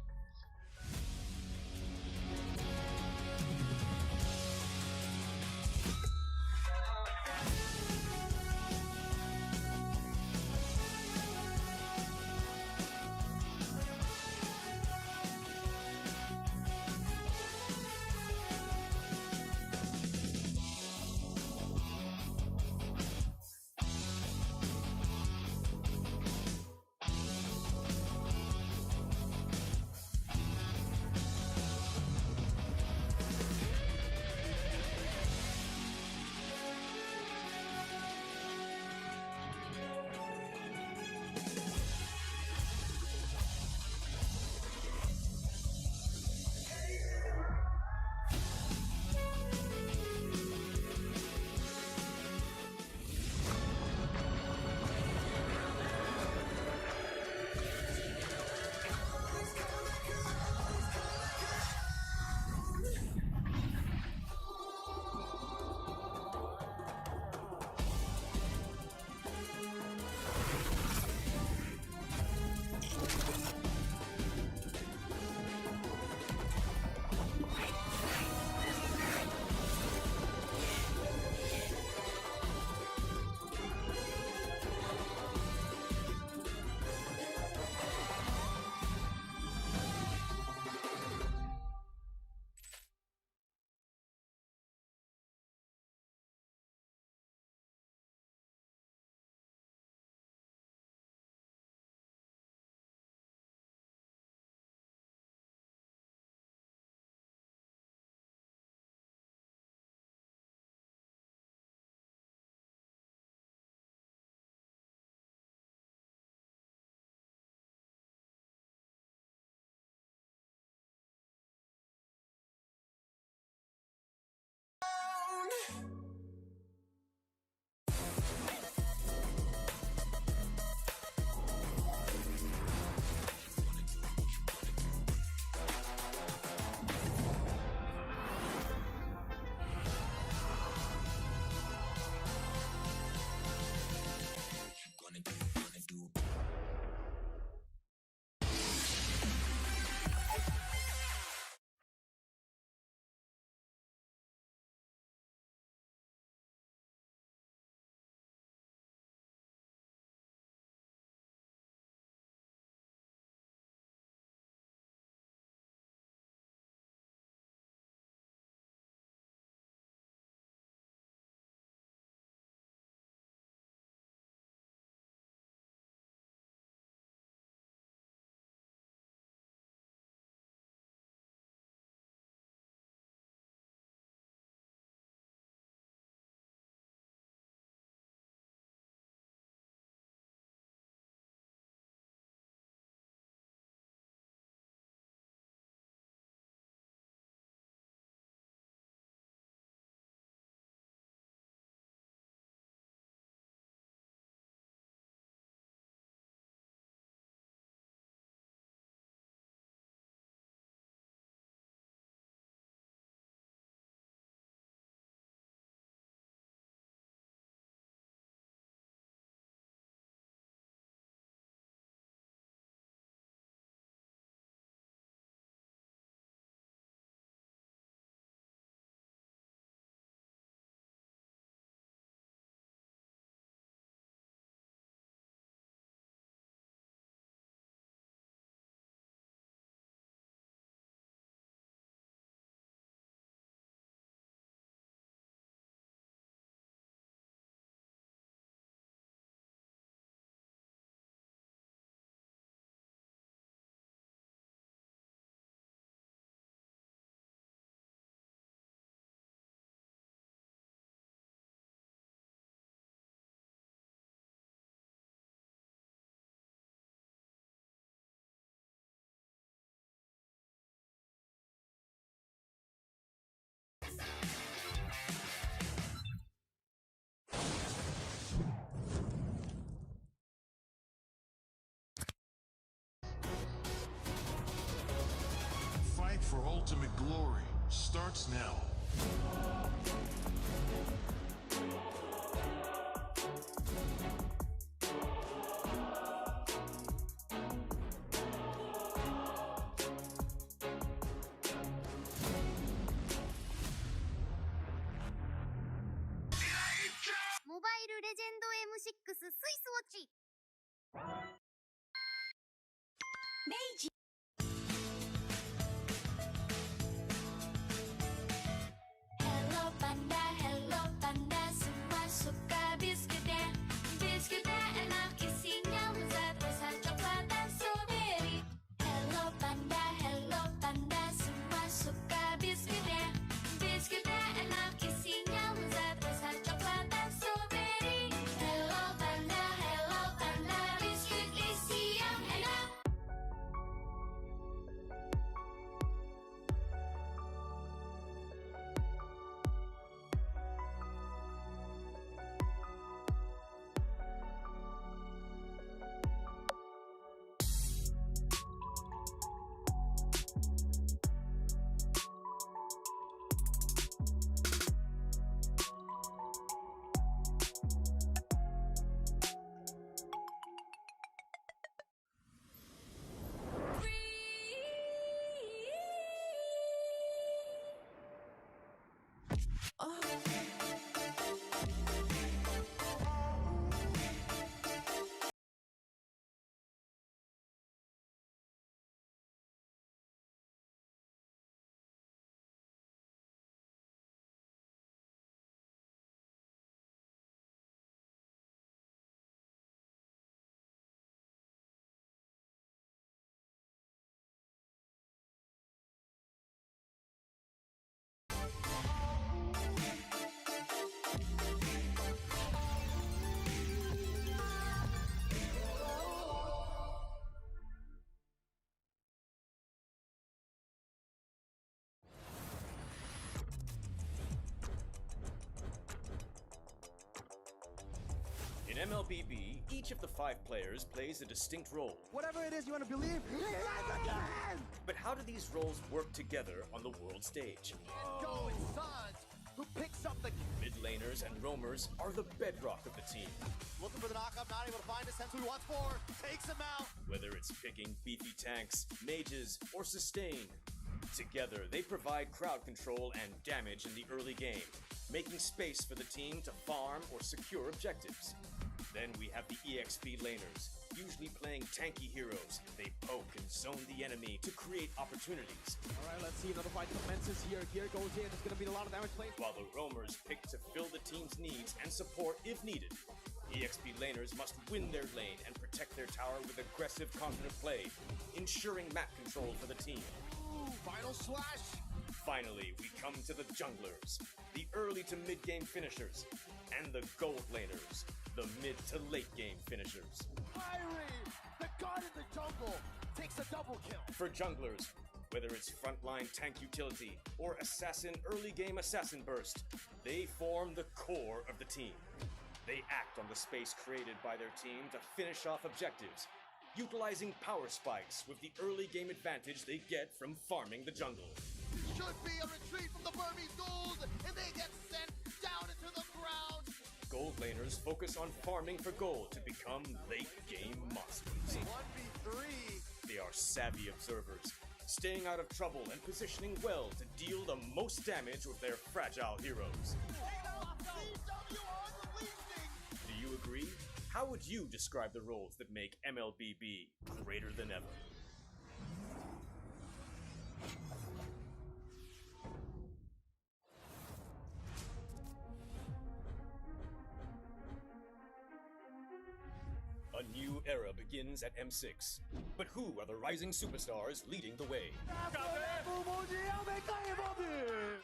ultimate glory starts now. Mobile Legend M6 スイスウォッチ。Meiji. Hello panda, semua suka biskuitnya. Biskuitnya enak isinya lezat rasa coklat dan strawberry. Hello panda, semua suka biskuitnya. Biskuitnya enak isinya lezat rasa coklat dan strawberry. Hello panda, biskuit isi yang enak. In MLBB, each of the 5 players plays a distinct role. Whatever it is you want to believe, But how do these roles work together on the world stage? Going Sons, who picks up the Mid laners and roamers are the bedrock of the team. looking for the knockup, not able to find it, sends who he wants for, takes him out. Whether it's picking beefy tanks, mages, or sustain, together they provide crowd control and damage in the early game, making space for the team to farm or secure objectives. Then we have the EXP laners, usually playing tanky heroes. They poke and zone the enemy to create opportunities. All right, let's see another fight commences here. Gear goes in. It's going to be a lot of damage played. While the roamers pick to fill the team's needs and support if needed. EXP laners must win their lane and protect their tower with aggressive, confident play, ensuring map control for the team. Ooh, final slash. Finally, we come to the junglers, the early to mid-game finishers, and the gold laners, the mid to late game finishers. Irie, the god in the jungle, takes a double kill. For junglers, whether it's frontline tank utility or assassin early game assassin burst, they form the core of the team. They act on the space created by their team to finish off objectives, utilizing power spikes with the early game advantage they get from farming the jungle. Should be a retreat from the Burmese gold, and they get sent down into the ground. Gold laners focus on farming for gold to become late game monsters. 1v3. They are savvy observers, staying out of trouble and positioning well to deal the most damage with their fragile heroes. Do you agree? How would you describe the roles that make MLBB greater than ever? A new era begins at M6. But who are the rising superstars leading the way?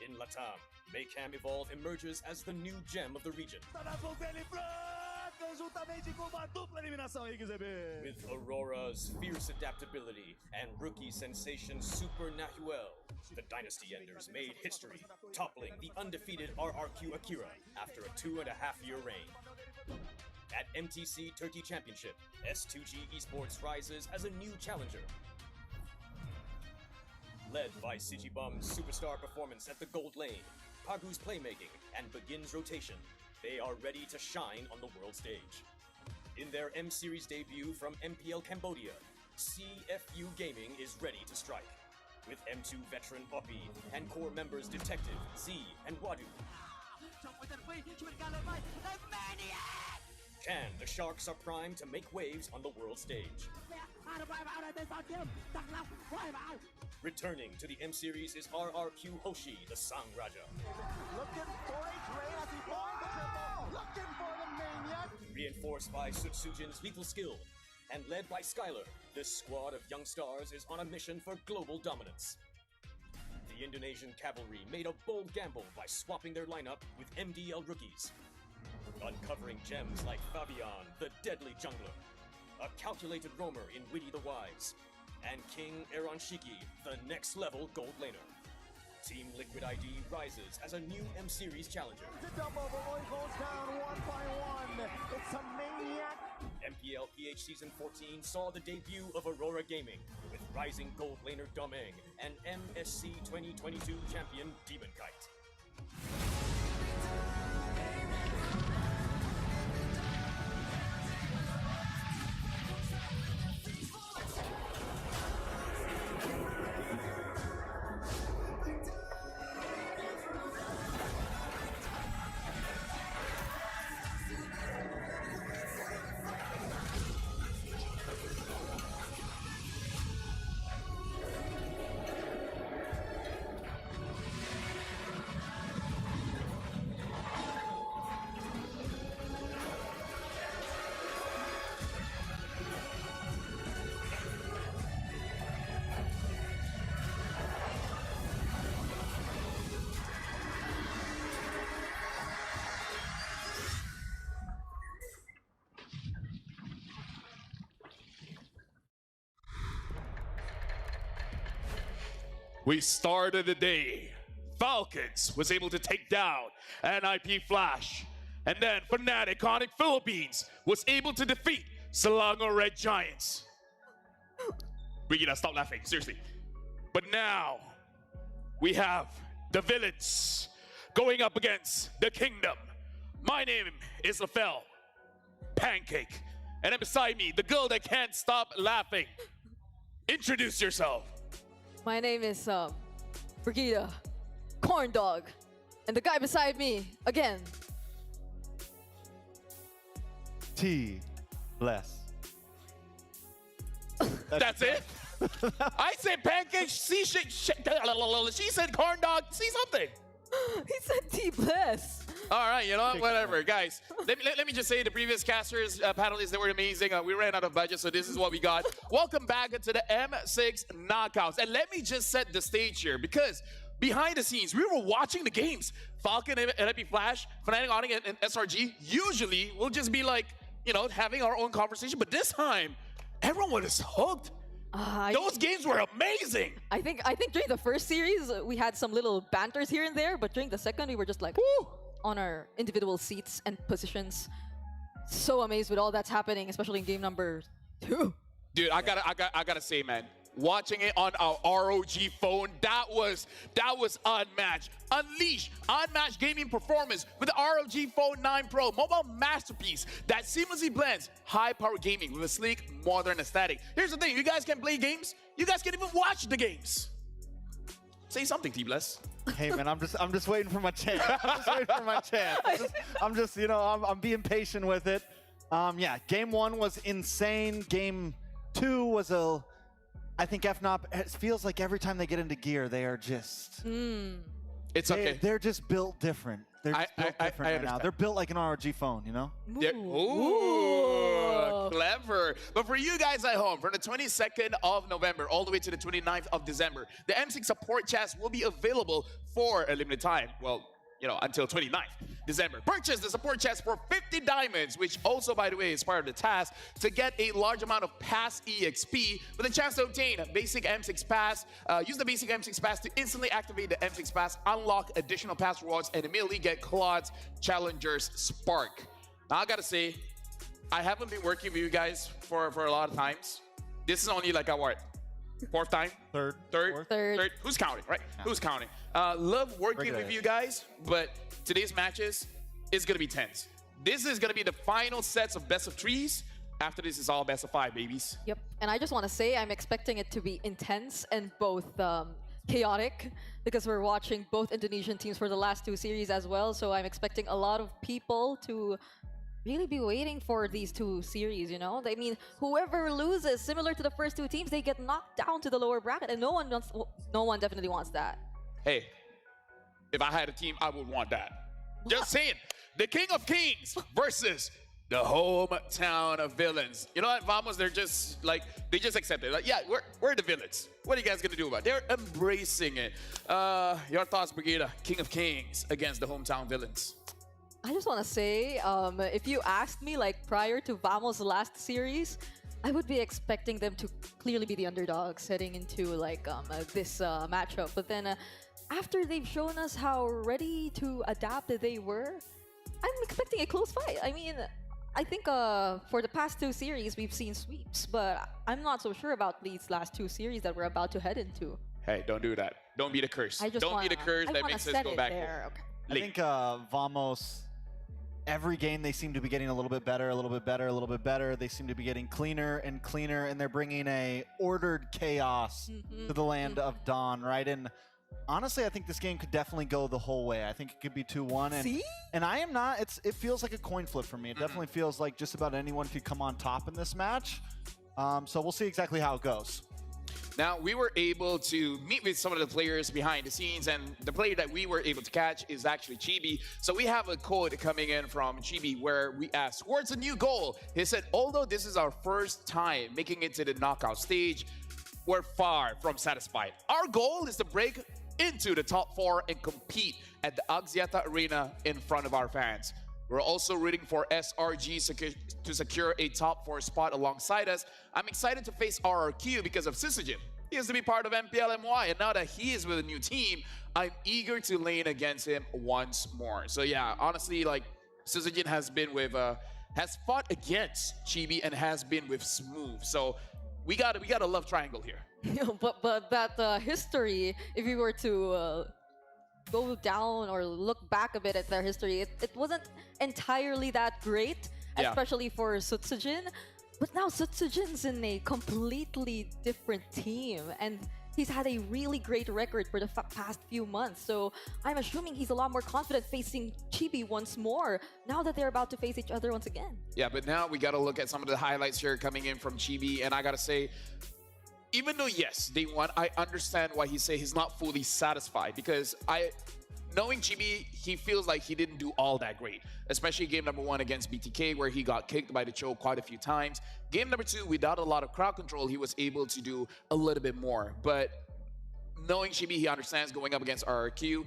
In Latam, Maycam Evolve emerges as the new gem of the region. With Aurora's fierce adaptability and rookie sensation Super Nahuel, the Dynasty Enders made history, toppling the undefeated RRQ Akira after a 2.5-year reign. At MTC Turkey Championship, S2G Esports rises as a new challenger. Led by Sigibum's superstar performance at the gold lane, Pagu's playmaking, and Begin's rotation, they are ready to shine on the world stage. In their M Series debut from MPL Cambodia, CFU Gaming is ready to strike. With M2 veteran Poppy and core members Detective, Z, and Wadu. Can the Sharks are primed to make waves on the world stage? Returning to the M Series is RRQ Hoshi, the Sang Raja. Looking for a trade as he finds the triple. Looking for the maniac. Reinforced by Sutsujin's lethal skill, and led by Skylar, this squad of young stars is on a mission for global dominance. The Indonesian cavalry made a bold gamble by swapping their lineup with MDL rookies, uncovering gems like Fabian, the deadly jungler, a calculated roamer in Witty the Wise, and King Eronshiki, the next level gold laner. Team Liquid ID rises as a new M Series challenger. The double, the boy goes down one by one. It's a maniac. MPL PH Season 14 saw the debut of Aurora Gaming with rising gold laner Domeng and MSC 2022 champion Demon Kite. We started the day. Falcons was able to take down NIP Flash. And then Fnatic Iconic Philippines was able to defeat Selangor Red Giants. Regina, stop laughing, seriously. But now, we have the villains going up against the kingdom. My name is LaFell Pancake. And then beside me, the girl that can't stop laughing. Introduce yourself. My name is Brigida Corn Dog, and the guy beside me again. T. Bless. That's it? I said pancake. She said corn dog. See something? He said T. Bless. All right, you know what? Whatever, guys. Let me just say the previous casters, panelists, they were amazing. We ran out of budget, so this is what we got. Welcome back to the M6 Knockouts. And let me just set the stage here, because behind the scenes, we were watching the games. Falcon and NIP Flash, Fnatic Onyx, and SRG, usually we'll just be like, you know, having our own conversation. But this time, everyone was hooked. Those games were amazing. I think during the first series, we had some little banters here and there, but during the second, we were just like, woo, on our individual seats and positions. So amazed with all that's happening, especially in game number 2. Dude, I gotta say, man, watching it on our ROG phone, that was unmatched. Unmatched gaming performance with the ROG Phone 9 Pro mobile masterpiece that seamlessly blends high-power gaming with a sleek, modern aesthetic. Here's the thing, you guys can play games, you guys can even watch the games. Say something, T-Bless. Hey man, I'm just waiting for my chance. I'm being patient with it. Yeah, game 1 was insane. Game 2 was I think FNOP, it feels like every time they get into gear, they are just... It's okay. They're just built different. They're just built different right now. They're built like an ROG phone, you know? Ooh, clever. But for you guys at home, from the 22nd of November all the way to the 29th of December, the M6 support chest will be available for a limited time. Well, you know, until 29th December. Purchase the support chest for 50 diamonds, which also, by the way, is part of the task to get a large amount of pass EXP with a chance to obtain a basic M6 pass. Use the basic M6 pass to instantly activate the M6 pass, unlock additional pass rewards, and immediately get Claude's Challenger's Spark. Now, I gotta say, I haven't been working with you guys for a lot of times. This is only like Fourth time? Third. Third. Who's counting, right? Who's counting? Love working with you guys, but today's matches is going to be tense. This is going to be the final sets of best of threes. After this is all best of 5, babies. Yep. And I just want to say I'm expecting it to be intense and both chaotic because we're watching both Indonesian teams for the last 2 series as well. So I'm expecting a lot of people to really be waiting for these 2 series, you know? I mean, whoever loses, similar to the first 2 teams, they get knocked down to the lower bracket and no one definitely wants that. Hey, if I had a team, I would want that. Just saying. The King of Kings versus the hometown of villains. You know what, Vamos, they're just like, they just accept it. Like, yeah, we're the villains. What are you guys gonna do about it? They're embracing it. Your thoughts, Brigida, King of Kings against the hometown villains. I just want to say, if you asked me like prior to Vamos' last series, I would be expecting them to clearly be the underdogs heading into like this matchup. But then after they've shown us how ready to adapt they were, I'm expecting a close fight. I mean, I think for the past 2 series, we've seen sweeps, but I'm not so sure about these last 2 series that we're about to head into. Hey, don't do that. Don't be the curse. Don't be the curse that makes us go back. Okay. I think Vamos, every game they seem to be getting a little bit better, a little bit better, a little bit better. They seem to be getting cleaner and cleaner, and they're bringing a ordered chaos to the land of Dawn, right? And honestly, I think this game could definitely go the whole way. I think it could be 2-1. And I am not, it feels like a coin flip for me. It definitely feels like just about anyone could come on top in this match. So we'll see exactly how it goes. Now, we were able to meet with some of the players behind the scenes, and the player that we were able to catch is actually Chibi. So we have a code coming in from Chibi where we asked, what's a new goal? He said, although this is our first time making it to the knockout stage, we're far from satisfied. Our goal is to break into the top 4 and compete at the Axiata Arena in front of our fans. We're also rooting for SRG to secure a top 4 spot alongside us. I'm excited to face RRQ because of Syzygy. He used to be part of MPLMY, and now that he is with a new team, I'm eager to lane against him once more. So yeah, honestly, like, Syzygy has been with, has fought against Chibi and has been with Smooth. So we got a love triangle here. but that history, if you were to go down or look back a bit at their history, it wasn't entirely that great, especially for Syzygy. But now Syzygin's in a completely different team, and he's had a really great record for the past few months. So I'm assuming he's a lot more confident facing Chibi once more, now that they're about to face each other once again. Yeah, but now we got to look at some of the highlights here coming in from Chibi, and I got to say, even though, yes, they won, I understand why he say he's not fully satisfied, because knowing Chibi, he feels like he didn't do all that great, especially game number 1 against BTK, where he got kicked by the choke quite a few times. Game number 2, without a lot of crowd control, he was able to do a little bit more. But knowing Chibi, he understands going up against RRQ.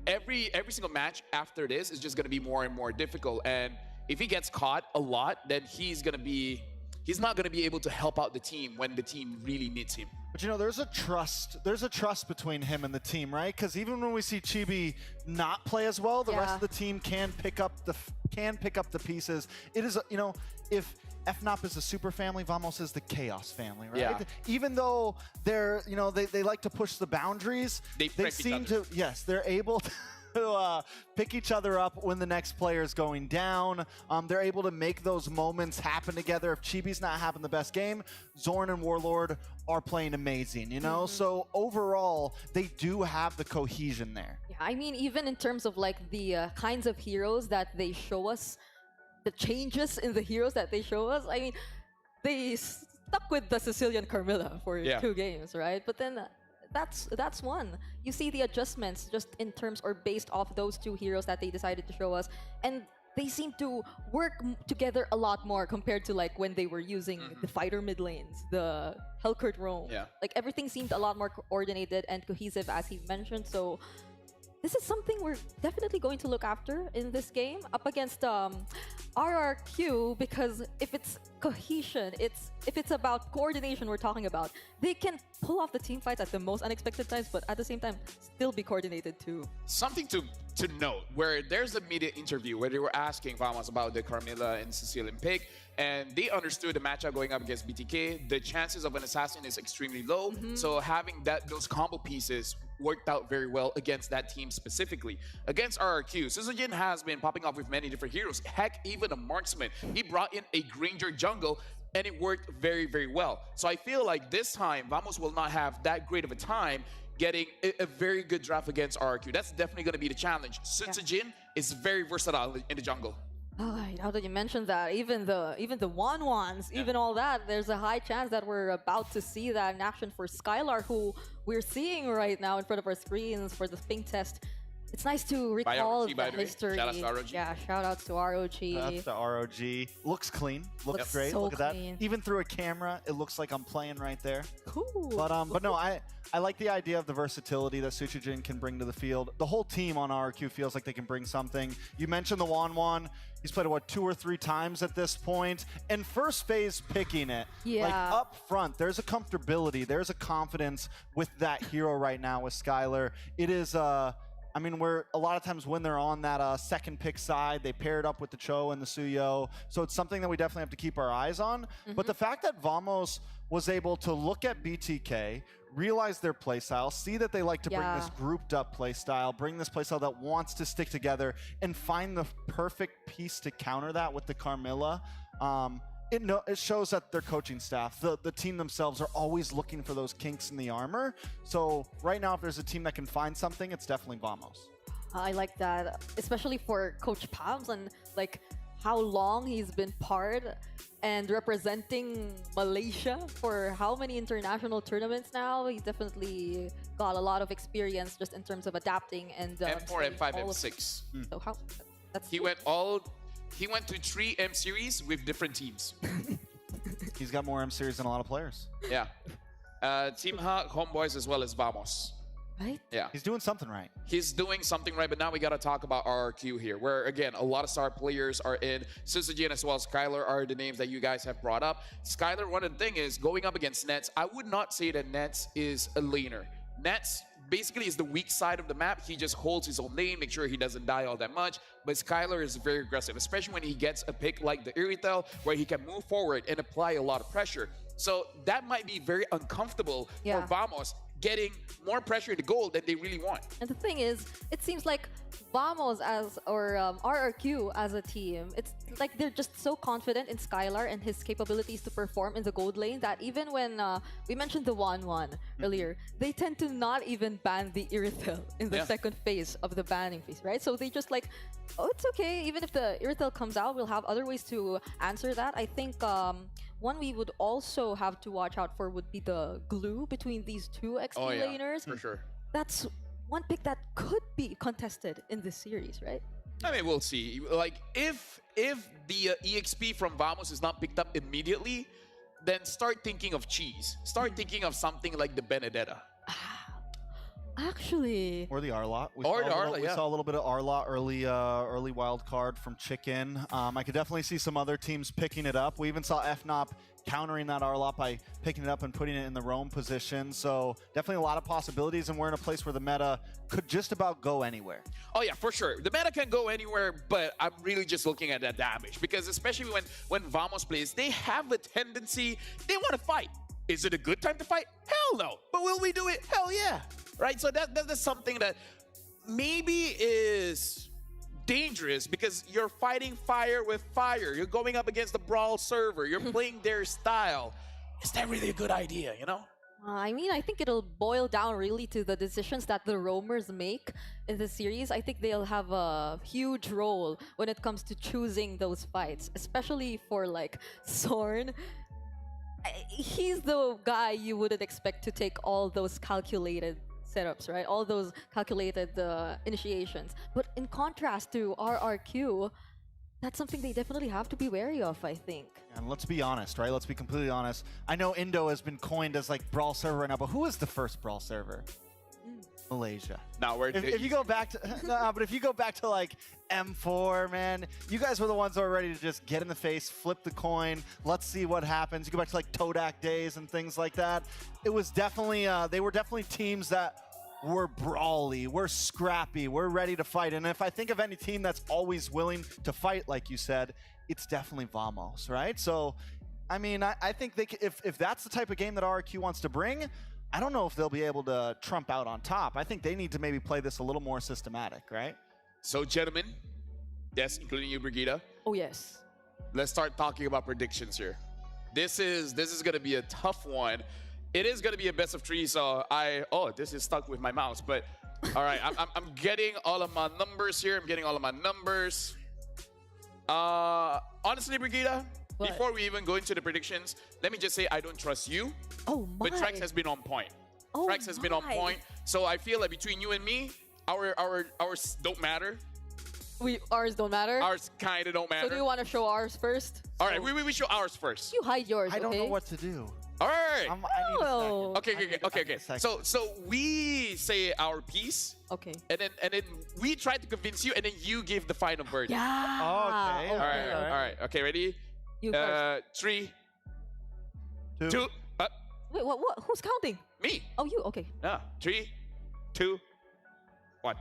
Every single match after this is just going to be more and more difficult. And if he gets caught a lot, then he's not going to be able to help out the team when the team really needs him. But you know, there's a trust between him and the team, right? Because even when we see Chibi not play as well, the rest of the team can pick up the pieces. It is, you know, if FNOP is the super family, Vamos is the chaos family, right? Yeah. Even though they're, you know, they like to push the boundaries, they seem to, yes, they're able to pick each other up when the next player is going down. They're able to make those moments happen together. If Chibi's not having the best game, Zorn and Warlord are playing amazing, you know? So overall, they do have the cohesion there. Yeah, I mean, even in terms of like the kinds of heroes that they show us, the changes in the heroes that they show us, I mean, they stuck with the Sicilian Carmilla for 2 games, right? But then that's one. You see the adjustments just in terms or based off those 2 heroes that they decided to show us, and they seem to work together a lot more compared to like when they were using the fighter mid lanes, the Hellcurt roam. Yeah. Like everything seemed a lot more coordinated and cohesive, as he mentioned. So this is something we're definitely going to look after in this game up against RRQ, because if it's cohesion, if it's about coordination we're talking about, they can pull off the team fights at the most unexpected times, but at the same time still be coordinated too. Something to to note, where there's a media interview where they were asking Vamos about the Carmilla and Sicilian pick, and they understood the matchup going up against BTK. The chances of an assassin is extremely low, so having those combo pieces worked out very well against that team specifically. Against RRQ, Suzujin has been popping off with many different heroes. Heck, even a marksman. He brought in a Granger jungle, and it worked very, very well. So I feel like this time, Vamos will not have that great of a time getting a very good draft against RRQ. That's definitely going to be the challenge. Suzujin is very versatile in the jungle. Oh, now that you mentioned that, even the 1-1s, even all that, there's a high chance that we're about to see that in action for Skylar, who we're seeing right now in front of our screens for the ping test. It's nice to recall ROG, by the the way. history. Shout out to ROG. Yeah, shout outs to ROG. That's the ROG. Looks clean. Looks great. so Look at clean. that. Even through a camera, it looks like I'm playing right there. Cool. But no, I like the idea of the versatility that Suchijin can bring to the field. The whole team on RRQ feels like they can bring something. You mentioned the Wanwan. He's played it, what, 2 or 3 times at this point. And first phase picking it. Yeah. Like up front, there's a comfortability. There's a confidence with that hero right now with Skylar. It is I mean, where a lot of times when they're on that second pick side, they pair it up with the Cho and the Suyo. So it's something that we definitely have to keep our eyes on. But the fact that Vamos was able to look at BTK, realize their playstyle, see that they like to bring this grouped up playstyle, bring this playstyle that wants to stick together, and find the perfect piece to counter that with the Carmilla. It shows that their coaching staff, the team themselves, are always looking for those kinks in the armor. So right now, if there's a team that can find something, it's definitely Vamos. I like that, especially for Coach Pams and like how long he's been part and representing Malaysia for how many international tournaments now. He's definitely got a lot of experience just in terms of adapting and M4, M5, M6. So how that's He went to 3 M series with different teams. He's got more M series than a lot of players. Yeah. Team Hawk, Homeboys, as well as Vamos. Right? Yeah. He's doing something right. He's doing something right, but now we got to talk about RRQ here, where, again, a lot of star players are in. Suzujin as well as Skylar are the names that you guys have brought up. Skylar, one of the thing is, going up against Nets, I would not say that Nets is a laner. Nets basically is the weak side of the map. He just holds his own lane, make sure he doesn't die all that much. But Skylar is very aggressive, especially when he gets a pick like the Iritel, where he can move forward and apply a lot of pressure. So that might be very uncomfortable for Vamos, getting more pressure in the goal than they really want. And the thing is, it seems like Vamos or RRQ as a team, it's like they're just so confident in Skylar and his capabilities to perform in the gold lane that even when we mentioned the 1-1 earlier, they tend to not even ban the Iritel in the second phase of the banning phase, right? So they just like, oh, it's okay. Even if the Iritel comes out, we'll have other ways to answer that. I think one we would also have to watch out for would be the glue between these two XP laners. For sure. That's one pick that could be contested in this series, right? I mean, we'll see. Like, if the EXP from Vamos is not picked up immediately, then start thinking of cheese. Start thinking of something like the Benedetta. Actually. Or the Arlot. We Yeah. saw a little bit of Arlot early wild card from Chicken. I could definitely see some other teams picking it up. We even saw FNOP countering that Arlot by picking it up and putting it in the roam position. So definitely a lot of possibilities, and we're in a place where the meta could just about go anywhere. Oh yeah, for sure. The meta can go anywhere, but I'm really just looking at that damage, because especially when Vamos plays, they have a tendency, they want to fight. Is it a good time to fight? Hell no. But will we do it? Hell yeah. Right? So that's something that maybe is dangerous, because you're fighting fire with fire. You're going up against the Brawl server. You're playing their style. Is that really a good idea, you know? I mean, I think it'll boil down really to the decisions that the roamers make in the series. I think they'll have a huge role when it comes to choosing those fights, especially for like Sorn. He's the guy you wouldn't expect to take all those calculated setups, right? All those calculated initiations. But in contrast to RRQ, that's something they definitely have to be wary of, I think. And let's be honest, right? Let's be completely honest. I know Indo has been coined as like Brawl server right now, but who was the first Brawl server? Malaysia. Now if you go back to but if you go back to like M4, man, you guys were the ones that were ready to just get in the face, flip the coin, let's see what happens. You go back to like Todak days and things like that. It was definitely they were definitely teams that we're brawly, we're scrappy, we're ready to fight. And if I think of any team that's always willing to fight, like you said, it's definitely Vamos, right? So, I mean, I think if that's the type of game that RRQ wants to bring, I don't know if they'll be able to trump out on top. I think they need to maybe play this a little more systematic, right? So, gentlemen, yes, including you, Brigida. Oh, yes. Let's start talking about predictions here. This is gonna be a tough one. It is gonna be a best of three, so this is stuck with my mouse. But all right, I'm getting all of my numbers here. I'm getting all of my numbers. Honestly, Brigida, What? before we even go into the predictions, let me just say I don't trust you. Oh my. But Trex has been on point. Oh Trex has been on my. point. So I feel like between you and me, ours don't matter. Ours don't matter? Ours kind of don't matter. So do you want to show ours first? All right, we show ours first. You hide yours, I don't okay? know what to do. All right. I need a second. Oh. Okay. So we say our piece. Okay. And then we try to convince you, and then you give the final verdict. Yeah. Okay. All right. Okay, ready? You first. 3, Two. 2. Wait, what? Who's counting? Me. Oh, you. Okay. 3, 2, 1.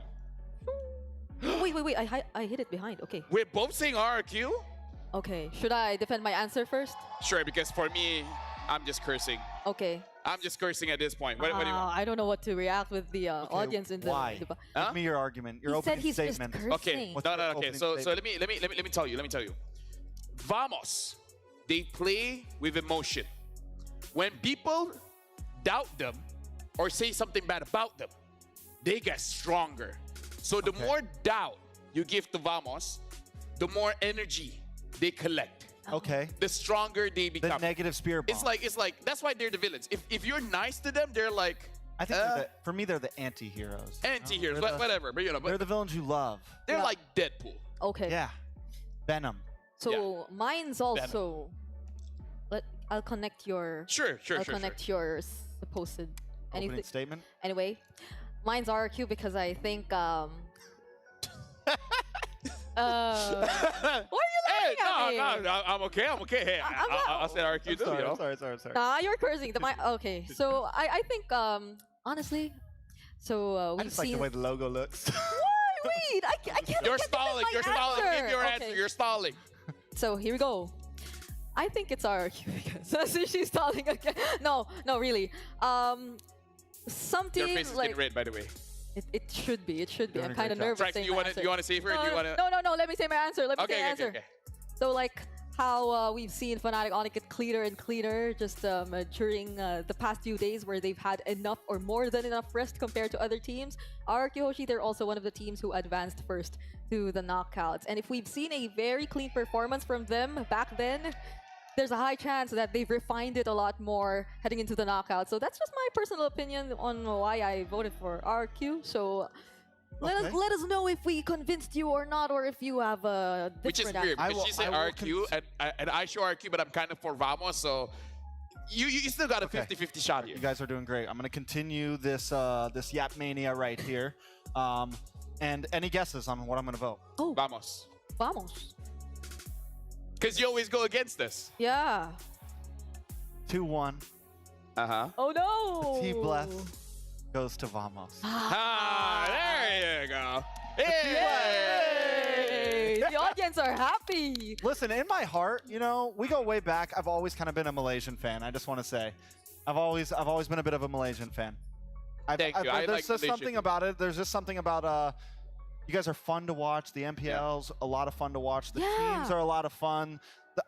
Wait. I hit it behind. Okay. We're both saying RRQ. Okay. Should I defend my answer first? Sure, because for me, I'm just cursing. Okay. I'm just cursing at this point. What do you want? I don't know what to react with the audience in the. Why? the Give me your argument. Your He said opening he's just statement. cursing. Okay. What's No. your Okay. opening So statement? let me tell you. Vamos, they play with emotion. When people doubt them or say something bad about them, they get stronger. So the more doubt you give to Vamos, the more energy they collect. Okay. The stronger they become. The negative spirit bomb. It's like that's why they're the villains. If you're nice to them, they're like I think for me they're the anti-heroes. anti-heroes, They're the- whatever. But They're the villains you love. they're like Deadpool. Okay. Yeah. Venom. So mine's also. I'll connect your. Sure. I'll connect your supposed. Opening statement. Anyway, mine's RQ because I think. Why are you laughing at me? No, I'm okay. Hey, I'll say RQ too. Sorry. Nah, you're cursing. Okay, so I think honestly, so I we've just like seen. the way the logo looks. Wait, I can't. You're stalling. You're stalling. Give your answer. Okay. You're stalling. So here we go. I think it's RQ because she's stalling again. No, really. Something Your face is like getting red, by the way. it should be. It should be. Doing I'm a kind of great job. nervous. Trex, saying you my want answer. to say for it? You want to? No. Let me say my answer. Let me say my answer. Okay. So like how we've seen Fnatic Onyx get cleaner and cleaner just during the past few days where they've had enough or more than enough rest compared to other teams. RRQ Hoshi, they're also one of the teams who advanced first to the knockouts. And if we've seen a very clean performance from them back then, there's a high chance that they've refined it a lot more heading into the knockout. So that's just my personal opinion on why I voted for RQ. So let us know if we convinced you or not, or if you have a different Which is weird answer. because she said RQ and I show RQ, but I'm kind of for Vamos. So you still got a 50-50 shot here. You guys are doing great. I'm going to continue this this Yap Mania right here. And any guesses on what I'm going to vote? Oh, Vamos. Because you always go against us. Yeah. 2-1. Oh no. T Bless goes to Vamos. There you go. Yay! The audience are happy. Listen, in my heart, you know, we go way back. I've always kind of been a Malaysian fan. I just want to say, I've always been a bit of a Malaysian fan. Thank you. I There's like just Malaysia something too. about it. There's just something about you guys are fun to watch. The MPLs a lot of fun to watch. The teams are a lot of fun.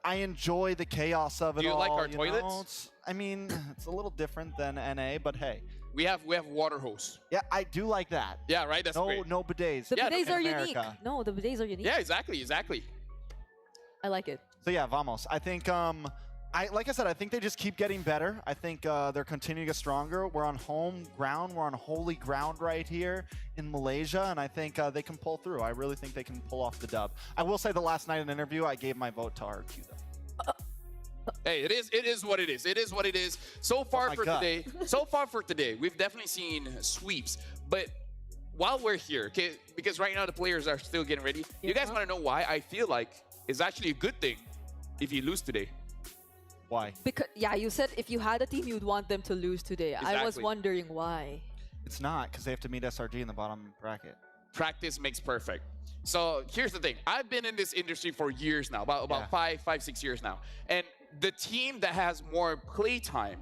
I enjoy the chaos of it all. Do you like our know? toilets? I mean, it's a little different than NA, but hey. We have water hose. Yeah, I do like that. Yeah, right. That's great. No bidets. The Yeah, bidets in are America. unique. No, the bidets are unique. Yeah, exactly. I like it. So yeah, Vamos. I think like I said, I think they just keep getting better. I think they're continuing to get stronger. We're on home ground. We're on holy ground right here in Malaysia, and I think they can pull through. I really think they can pull off the dub. I will say the last night in an interview, I gave my vote to RQ though. Hey, it is what it is. It is what it is. So far for today, we've definitely seen sweeps. But while we're here, okay, because right now the players are still getting ready. You guys want to know why I feel like it's actually a good thing if you lose today? Why? Because you said if you had a team, you'd want them to lose today. I was Exactly. wondering why. It's not, because they have to meet SRG in the bottom bracket. Practice makes perfect. So here's the thing. I've been in this industry for years now, about 6 years now. And the team that has more playtime,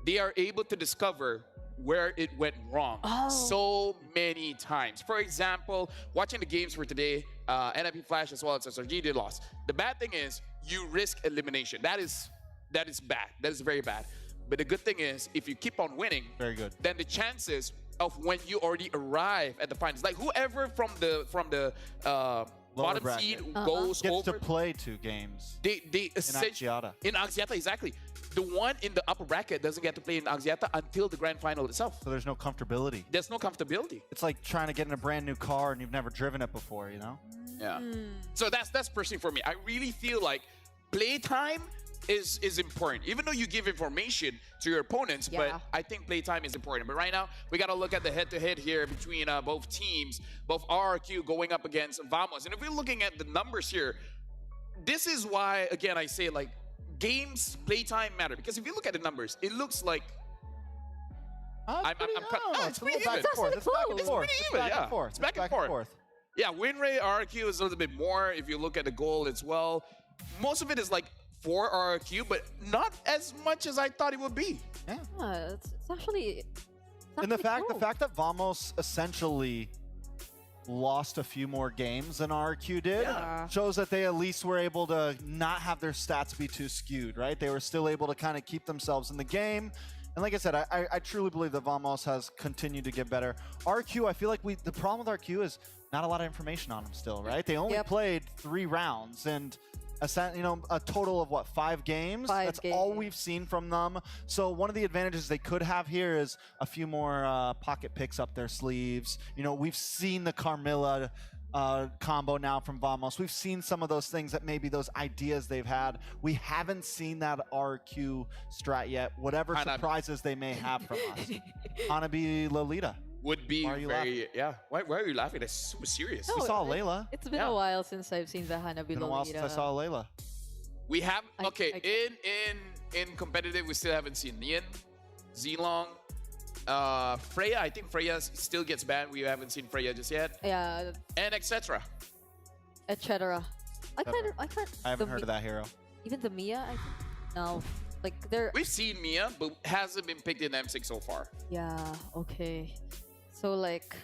they are able to discover where it went wrong so many times. For example, watching the games for today, NIP Flash as well as SRG, they lost. The bad thing is you risk elimination. That is bad. That is very bad. But the good thing is, if you keep on winning, very good, then the chances of when you already arrive at the finals, like whoever from the bottom bracket. seed goes Gets over, to play 2 games. they in Axiata. in Axiata, exactly. The one in the upper bracket doesn't get to play in Axiata until the grand final itself. So there's no comfortability. There's no comfortability. It's like trying to get in a brand new car and you've never driven it before, you know? Yeah. So that's personally for me. I really feel like playtime is important. Even though you give information to your opponents, but I think playtime is important. But right now, we got to look at the head-to-head here between both teams, both RRQ going up against Vamos. And if we're looking at the numbers here, this is why, again, I say, like, games, playtime matter. Because if you look at the numbers, it looks like it's pretty even. It's back and forth. It's pretty even, yeah. It's back and forth. Yeah, win rate, RRQ is a little bit more if you look at the goal as well. Most of it is like for RRQ, but not as much as I thought it would be. Yeah. It's actually And the fact that Vamos essentially lost a few more games than RQ did shows that they at least were able to not have their stats be too skewed, right? They were still able to kind of keep themselves in the game. And like I said, I truly believe that Vamos has continued to get better. RQ, I feel like the problem with RQ is not a lot of information on them still, right? They only played 3 rounds and a total of what, 5 games? That's all we've seen from them. So one of the advantages they could have here is a few more pocket picks up their sleeves. You know, we've seen the Carmilla combo now from Vamos. We've seen some of those things that maybe those ideas they've had. We haven't seen that RQ strat yet. Whatever surprises they may have from us. Hanabi Lolita. Would be very, Why are you laughing? That's super serious. We saw Layla. It's been a while since I've seen the Hanabi Been a while since I saw Layla. We have in competitive, we still haven't seen Nian, Zilong, Freya. I think Freya still gets banned. We haven't seen Freya just yet. Yeah. And etc. Etc. I haven't heard of that hero. Even the Mia, I think. No. Like they're. We've seen Mia, but hasn't been picked in M6 so far. Yeah. Okay. So like.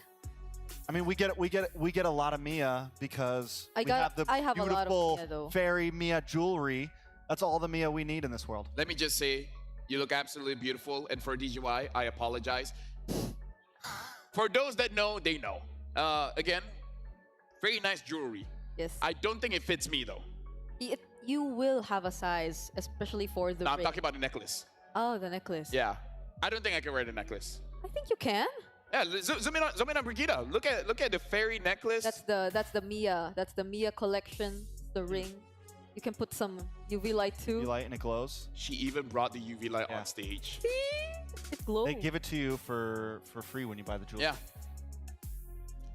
I mean, we get a lot of Mia because we have the a lot of beautiful Mia, though. fairy Mia jewelry. That's all the Mia we need in this world. Let me just say, you look absolutely beautiful, and for DGY, I apologize. For those that know, they know. Again, very nice jewelry. Yes. I don't think it fits me though. You will have a size, especially for the. No, I'm ring. talking about the necklace. Oh, the necklace. Yeah, I don't think I can wear the necklace. I think you can. Yeah, zoom in on Brigida. Look at the fairy necklace. That's the Mia. That's the Mia collection. The ring. You can put some UV light too. UV light and it glows. She even brought the UV light on stage. See? It glows. They give it to you for free when you buy the jewelry. Yeah.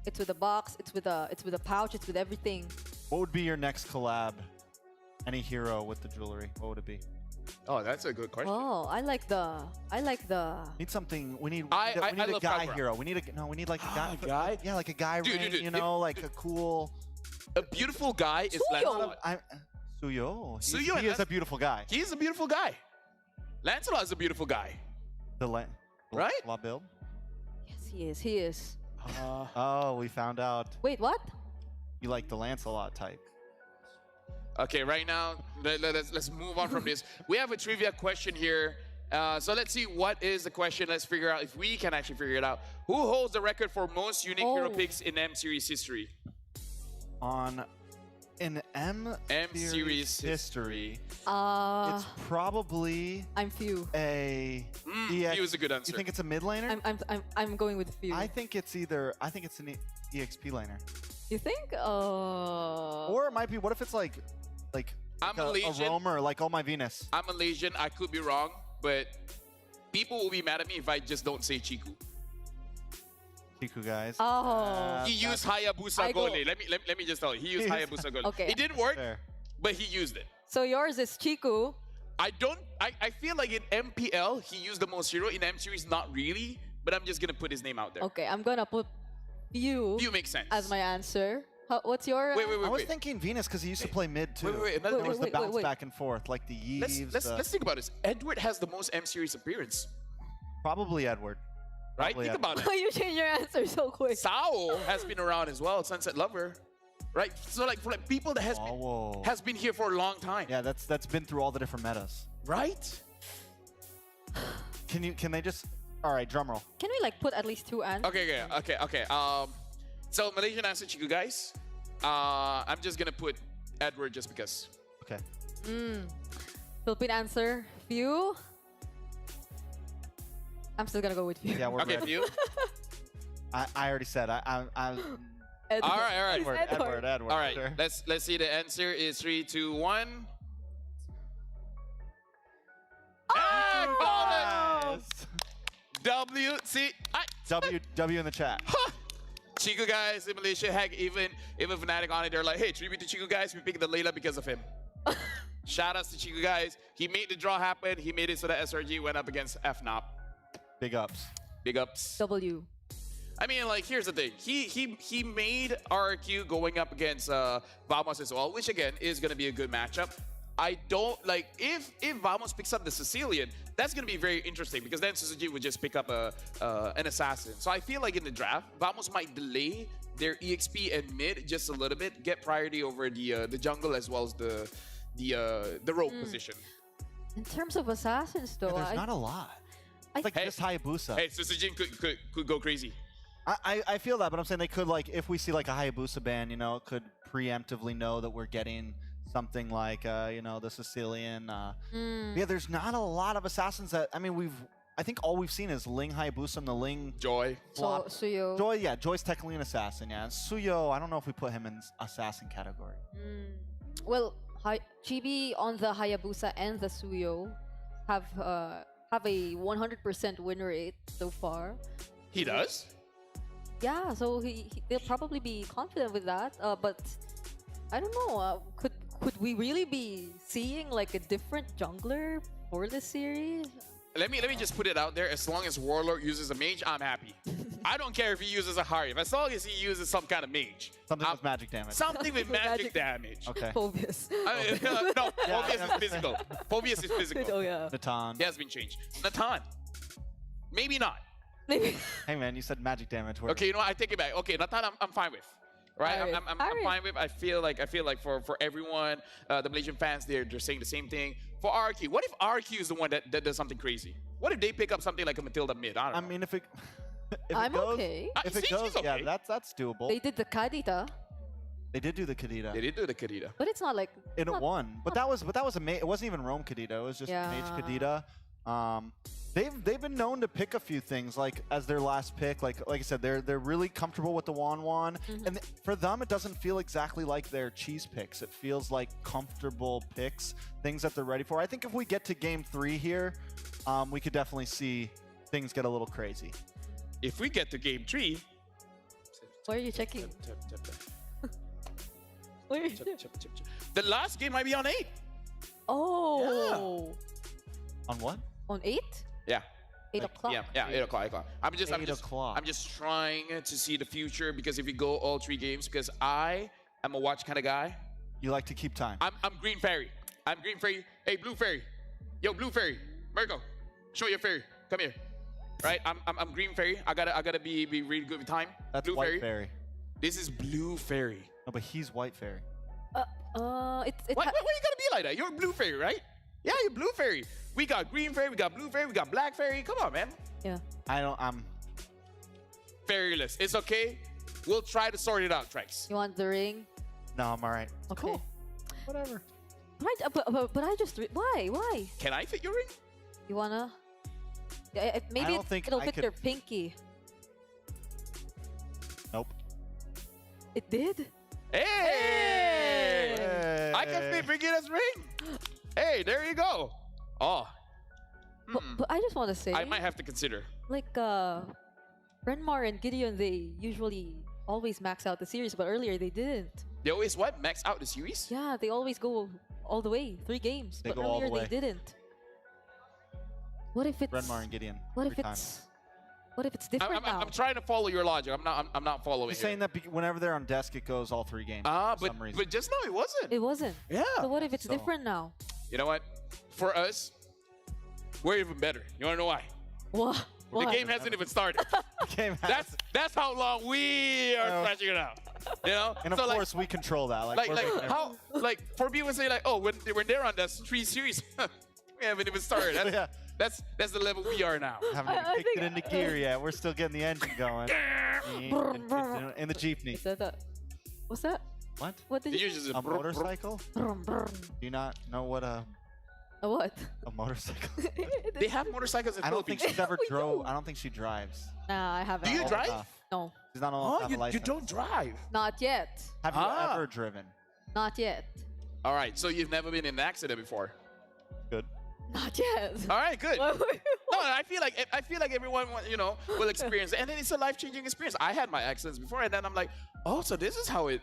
It's with a box. It's with a pouch. It's with everything. What would be your next collab? Any hero with the jewelry? What would it be? Oh, that's a good question. Oh, I like the. Need something. We need I a love guy Kagura. hero. We need like a guy. A guy? Yeah, like a guy ring. Dude, you know, like a cool. A beautiful guy is Lancelot. Suyo. Suyo, He is a beautiful guy. He's a beautiful guy. Lancelot is a beautiful guy. Right? La build. Yes, he is. He is. Oh, we found out. Wait, what? You like the Lancelot type. Okay, right now, let's move on from this. We have a trivia question here. So let's see what is the question. Let's figure out if we can actually figure it out. Who holds the record for most unique hero picks in M Series history? In M Series history, it's probably I'm Few. He was a good answer. You think it's a mid laner? I'm going with Few. I think it's an EXP laner. You think? Or it might be. What if it's like I'm a Malaysian. roamer, like Oh My Venus? I'm Malaysian. I could be wrong, but people will be mad at me if I just don't say Chiku. Chiku guys. Oh. He used Hayabusa Gole. Let me just tell you. He used Hayabusa Gole. Okay. It didn't work, but he used it. So yours is Chiku. I feel like in MPL he used the most hero. In M Series, not really. but I'm just gonna put his name out there. Okay, I'm gonna put Few. Few makes sense. As my answer. What's your? Wait. I was thinking Venus because he used to play mid too. Wait. There was the bounce back and forth, like the Yves. Let's think about this. Edward has the most M series appearance. Probably Edward. Right? Probably Think about it. You change your answer so quick. Sao has been around as well, Sunset Lover. Right? So like for like people that has been here for a long time. Yeah, that's been through all the different metas. Right? Can they just all right, drum roll. Can we like put at least 2 answers? Okay. So Malaysian answer, Chiku guys. I'm just gonna put Edward just because. Okay. Philippine answer, Few. I'm still gonna go with Few. Yeah, we're okay, ready. Few. I already said I'm Edward. All right. Edward. All right. Sure. Let's see. The answer is 3, 2, 1. Yes. WC. W in the chat. Chiku guys in Malaysia, heck, even Fnatic on it, they're like, hey, tribute to Chiku guys, we picked the Layla because of him. Shout outs to Chiku guys. He made the draw happen. He made it so that SRG went up against FNOP. Big ups. Big ups. W. I mean, like, here's the thing. He made RQ going up against Vamos as well, which again is gonna be a good matchup. I don't like if Vamos picks up the Sicilian, that's gonna be very interesting because then Suzuki would just pick up an assassin. So I feel like in the draft, Vamos might delay their EXP and mid just a little bit, get priority over the jungle as well as the rogue position. In terms of assassins, though, There's not a lot. It's like just Hayabusa. Hey, Suzuki could go crazy. I feel that, but I'm saying they could, like, if we see like a Hayabusa ban, you know, it could preemptively know that we're getting something like, you know, the Sicilian. Yeah, there's not a lot of assassins that, I mean, I think all we've seen is Ling Hayabusa and the Ling Joy. So Suyo. Joy, yeah, Joy's technically an assassin, yeah. And Suyo, I don't know if we put him in assassin category. Well, Chibi on the Hayabusa and the Suyo have a 100% win rate so far. He does? Yeah, so they'll probably be confident with that. But I don't know. Could we really be seeing like a different jungler for this series? Let me just put it out there. As long as Warlord uses a mage, I'm happy. I don't care if he uses a Harif. As long as he uses some kind of mage. Something with magic damage. Something with magic damage. Okay. Phobius. No, Phobius is physical. Phobius is physical. Oh yeah. Natan. He has been changed. Natan. Maybe not. Maybe. Hey man, you said magic damage. Okay, you know what? I take it back. Okay, Natan, I'm fine with. Right, I'm fine with. I feel like for everyone, the Malaysian fans, they're saying the same thing. For RQ, what if RQ is the one that does something crazy? What if they pick up something like a Matilda mid? I don't know. I mean, if it I'm goes, okay. If it goes, yeah, that's doable. They did the Kadita, They did do the Kadita. They did do the Kadita. but it's not like And it won. But that was a it wasn't even Rome Kadita. It was just Yeah. Mage Kadita. They've been known to pick a few things like as their last pick. Like I said, they're really comfortable with the Wan, and for them it doesn't feel exactly like their cheese picks. It feels like comfortable picks, things that they're ready for. I think if we get to game 3 here, we could definitely see things get a little crazy. If we get to game 3, where are you checking? Where are you? The last game might be on 8. Oh. On what? On 8? Yeah. 8 o'clock. Yeah, 8 o'clock. I'm o'clock. just trying to see the future because if we go all 3 games, because I am a watch kind of guy. You like to keep time. I'm Green Fairy. I'm Green Fairy. Hey, Blue Fairy. Yo, Blue Fairy. Virgo, show your fairy. Come here. Right? I'm Green Fairy. I gotta be really good with time. That's Blue White Fairy. This is Blue Fairy. No, but he's White Fairy. Why you gotta be like that? You're Blue Fairy, right? Yeah, you're Blue Fairy. We got Green Fairy, we got Blue Fairy, we got Black Fairy. Come on, man. Yeah. I'm Fairyless. It's okay. We'll try to sort it out, Trice. You want the ring? No, I'm all right. Okay. Cool. Whatever. But I just why? Can I fit your ring? You wanna? Yeah, maybe don't think it'll I fit could- your pinky. Nope. It did. Hey! I can fit Brigida's ring. Hey, there you go. Oh. But I just want to say, I might have to consider. like Renmar and Gideon, they usually always max out the series, but earlier they didn't. They always what? Max out the series? Yeah, they always go all the way, 3 games, They but go all earlier the way. they didn't. What if it's Renmar and Gideon. What if every time. it's What if it's different now? I'm trying to follow your logic. I'm not following. He's saying that whenever they're on desk, it goes all 3 games. For some reason. But just now it wasn't. It wasn't. Yeah. So what if it's different now? You know what? For us, we're even better. You wanna know why? What? The game hasn't even started. That's how long we are flashing it out. You know? And of course, we control that. Like for people say like, oh, when they're on the 3 series, we haven't even started. That's the level we are now. Haven't even kicked it into gear yet. We're still getting the engine going. In the jeepney. What's that? What? What did you A motorcycle? Do you not know what a what? A motorcycle? They have motorcycles in I don't think she's ever We drove. do. I don't think she drives. Nah, I haven't. Do you drive? No. She's not allowed to have a you license. don't drive. Not yet. Have you ever driven? Not yet. All right, so you've never been in an accident before. Good. Not yet. All right, good. No, I feel like everyone will experience it, and then it's a life-changing experience. I had my accidents before, and then I'm like, oh, so this is how it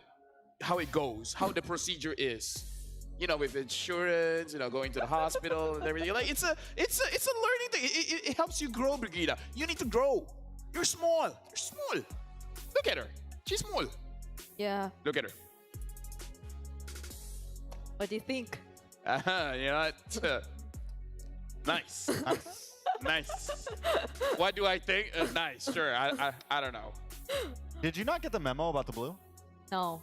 goes, how the procedure is. You know, with insurance, going to the hospital and everything. Like it's a learning thing. It helps you grow, Brigida. You need to grow. You're small. You're small. Look at her. She's small. Yeah. Look at her. What do you think? You know what? Nice. Nice. What do I think? Nice. Sure. I don't know. Did you not get the memo about the blue? No.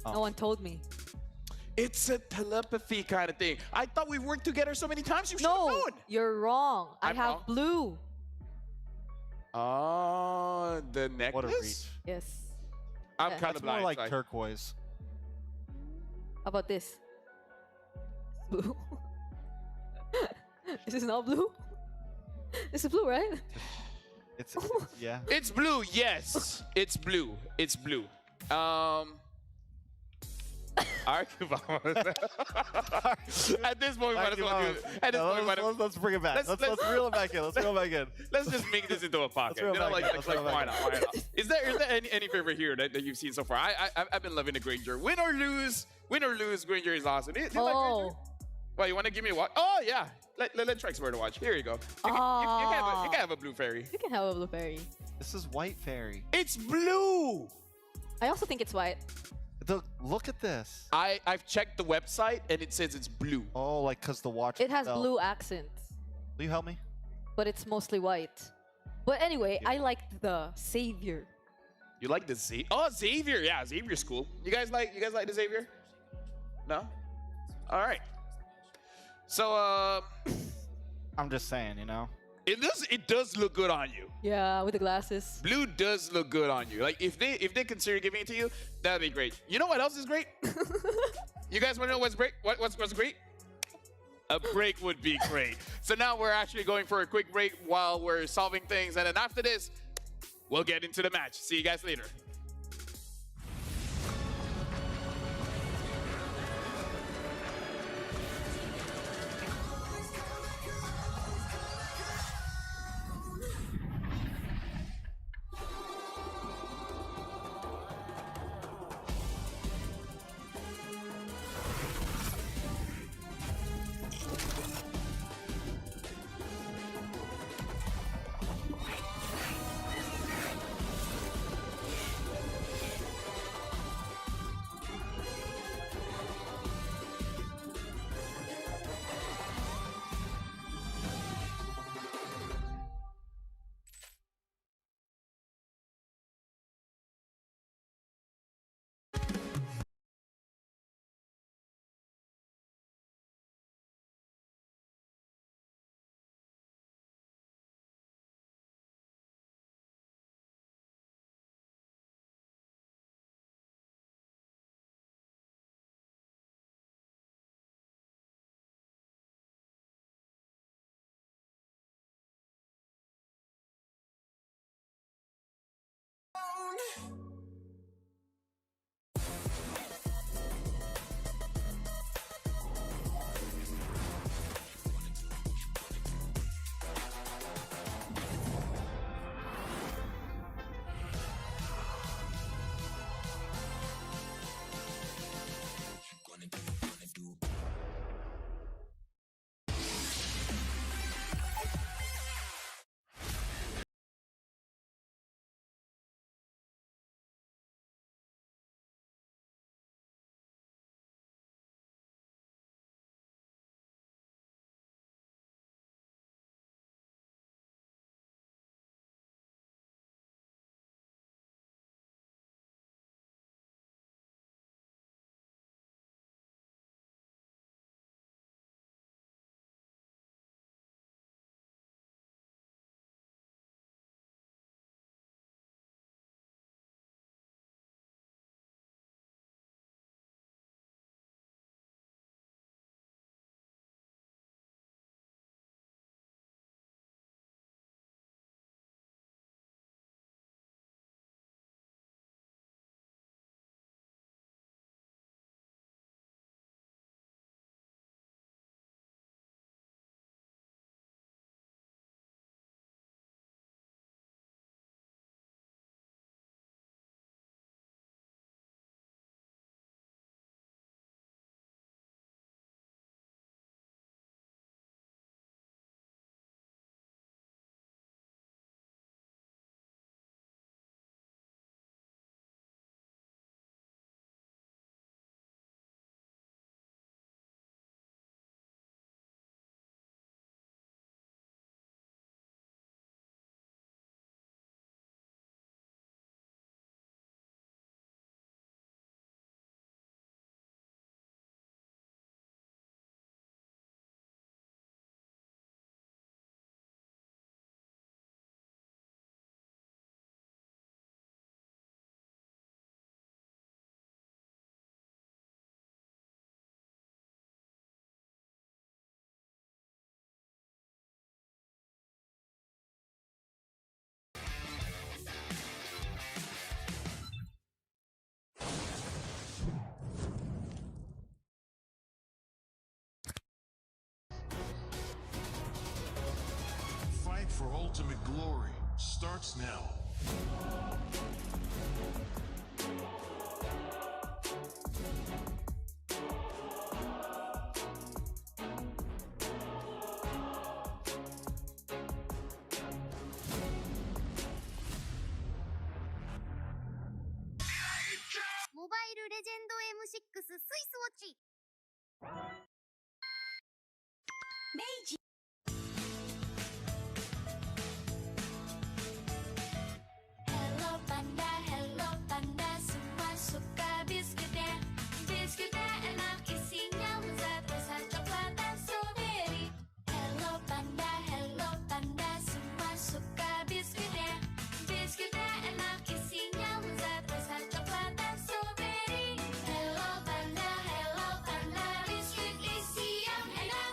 Oh. No one told me. It's a telepathy kind of thing. I thought we worked together so many times. You should have No, known. you're wrong. I I'm have wrong? blue. Oh, the necklace? What a reach. Yes. I'm Yeah. kind It's of more blind. like so I- turquoise. How about this? Blue. This is not blue? This is blue, right? It's yeah. It's blue, yes. It's blue. It's blue. Argue At this point, we might as well do it. At this point, we might as- Let's bring it back. Let's reel it back in. Let's reel it back in. Let's just make this into a pocket. reel You know, back like, in. Let's like, reel back why in. not? Why not? Is there any favorite here that you've seen so far? I've been loving the Granger. Win or lose, Granger is awesome. Do you like Granger? Well, you want to give me a watch? Oh yeah. Let Trex wear the watch. Here you go. You can have a blue fairy. You can have a blue fairy. This is white fairy. It's blue. I also think it's white. Look at this. I've checked the website and it says it's blue. Oh, like because the watch. It has itself. blue accents, Will you help me? but it's mostly white. But anyway, I liked the Savior. You like the Xavier? Oh, Xavier. Yeah, Xavier's cool. You guys like the Xavier? No? All right. So I'm just saying, it does look good on you. Yeah, with the glasses. Blue does look good on you. Like if they consider giving it to you, that'd be great. You know what else is great? You guys want to know what's great? What's great? A break would be great. So now we're actually going for a quick break while we're solving things, and then after this, we'll get into the match. See you guys later. for ultimate glory starts now. Mobile Legend M6 スイスウォッチ。明治。Hello Panda, Hello Panda, semua suka biskuitnya. Biskuitnya enak isinya lezat rasa coklat dan strawberry. Hello Panda, Hello Panda, semua suka biskuitnya. Biskuitnya enak isinya lezat rasa coklat dan strawberry. Hello Panda, biskuit isi yang enak.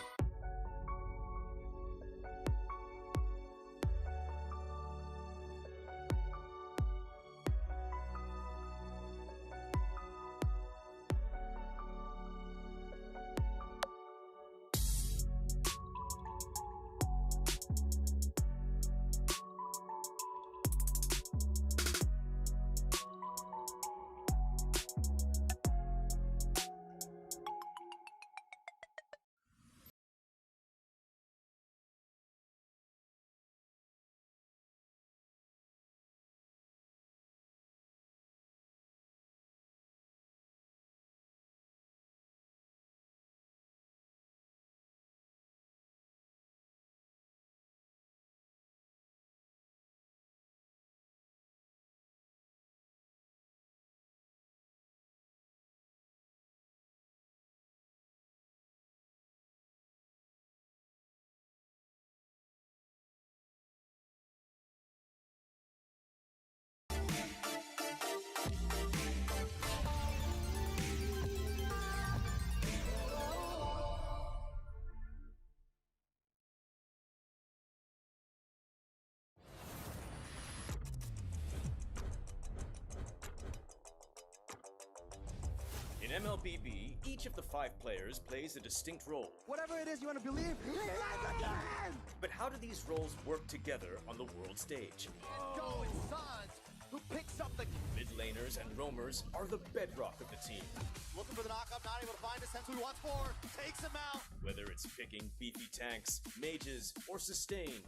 In MLBB, each of the 5 players plays a distinct role. Whatever it is you want to believe, again! But how do these roles work together on the world stage? Go and Sons, who picks up the Mid laners and roamers are the bedrock of the team. looking for the knockup, not able to find a sense who he wants for, takes him out. Whether it's picking beefy tanks, mages, or sustain,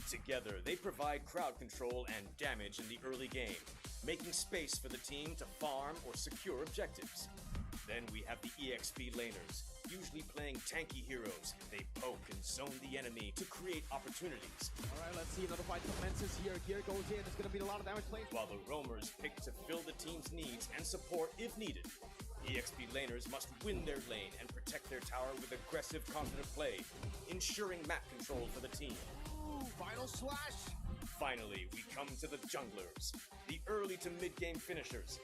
together they provide crowd control and damage in the early game, making space for the team to farm or secure objectives. Then we have the EXP laners, usually playing tanky heroes. They poke and zone the enemy to create opportunities. Alright, let's see another fight commences here. Gear goes in, it's gonna be a lot of damage played. While the roamers pick to fill the team's needs and support if needed. EXP laners must win their lane and protect their tower with aggressive, confident play, ensuring map control for the team. Ooh, final slash. Finally, we come to the junglers, the early to mid-game finishers,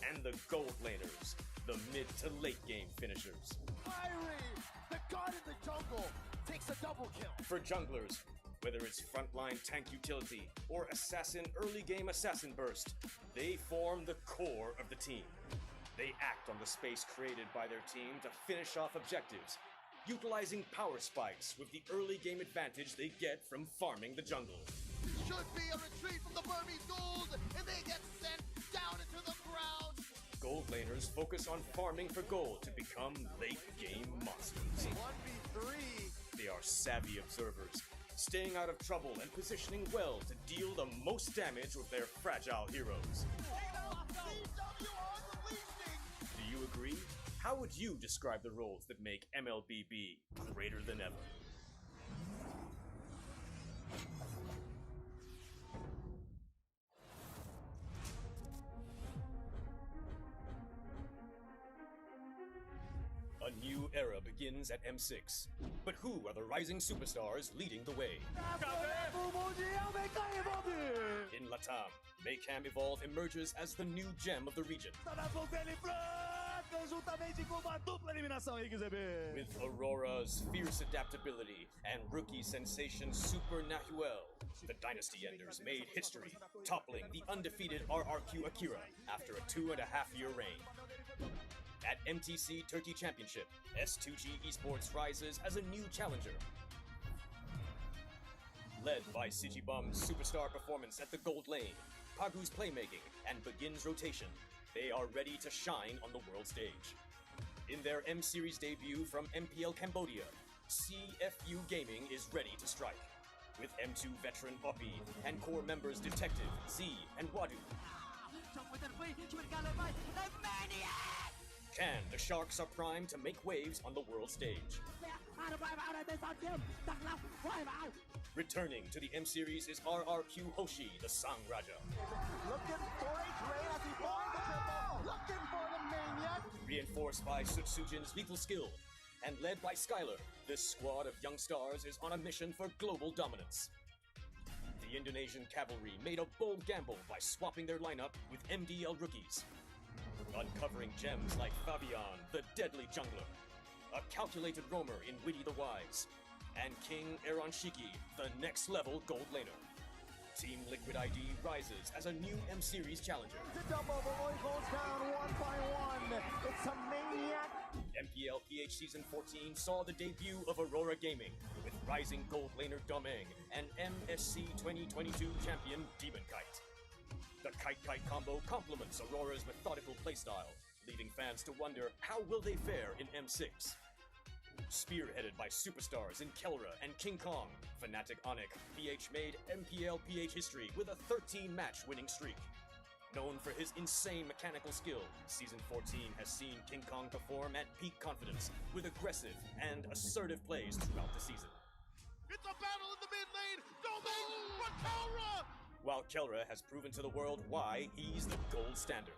and the gold laners, the mid to late game finishers. Fiery, the god in the jungle, takes a double kill. For junglers, whether it's frontline tank utility or assassin early game assassin burst, they form the core of the team. They act on the space created by their team to finish off objectives, utilizing power spikes with the early game advantage they get from farming the jungle. Should be a retreat from the Burmese gold, and they get sent down into the ground. Gold laners focus on farming for gold to become late game monsters. 1v3. They are savvy observers, staying out of trouble and positioning well to deal the most damage with their fragile heroes. Do you agree? How would you describe the roles that make MLBB greater than ever? A new era begins at M6. But who are the rising superstars leading the way? In Latam, Maycam Evolve emerges as the new gem of the region. With Aurora's fierce adaptability and rookie sensation Super Nahuel, the Dynasty Enders made history, toppling the undefeated RRQ Akira after a 2.5-year reign. At MTC Turkey Led by Sigibum's superstar performance at the gold lane, Pagu's playmaking, and Begin's rotation, they are ready to shine on the world stage. In their M Series debut from MPL Cambodia, CFU Gaming is ready to strike. With M2 veteran Oppie and core members Detective, Z, and Wadu. Can the Sharks are primed to make waves on the world stage? Returning to the M Series is RRQ Hoshi, the Sang Raja. Looking for a train as he finds the triple. Looking for the maniac. Reinforced by Sutsujin's lethal skill, and led by Skylar, this squad of young stars is on a mission for global dominance. The Indonesian cavalry made a bold gamble by swapping their lineup with MDL rookies, uncovering gems like Fabian, the deadly jungler, a calculated roamer in Witty the Wise, and King Eronshiki, the next-level gold laner. Team Liquid ID rises as a new M Series challenger. The double, the Roy goes down one by one. It's a maniac. MPL PH Season 14 saw the debut of Aurora Gaming with rising gold laner Domeng and MSC 2022 champion Demon Kite. The Kite-Kite combo complements Aurora's methodical playstyle, leaving fans to wonder how will they fare in M6. Spearheaded by superstars in Kelra and King Kong, Fnatic Onyx PH made MPL PH history with a 13-match winning streak. Known for his insane mechanical skill, Season 14 has seen King Kong perform at peak confidence with aggressive and assertive plays throughout the season. It's a battle in the mid lane. Domain for Kelra. While Kelra has proven to the world why he's the gold standard.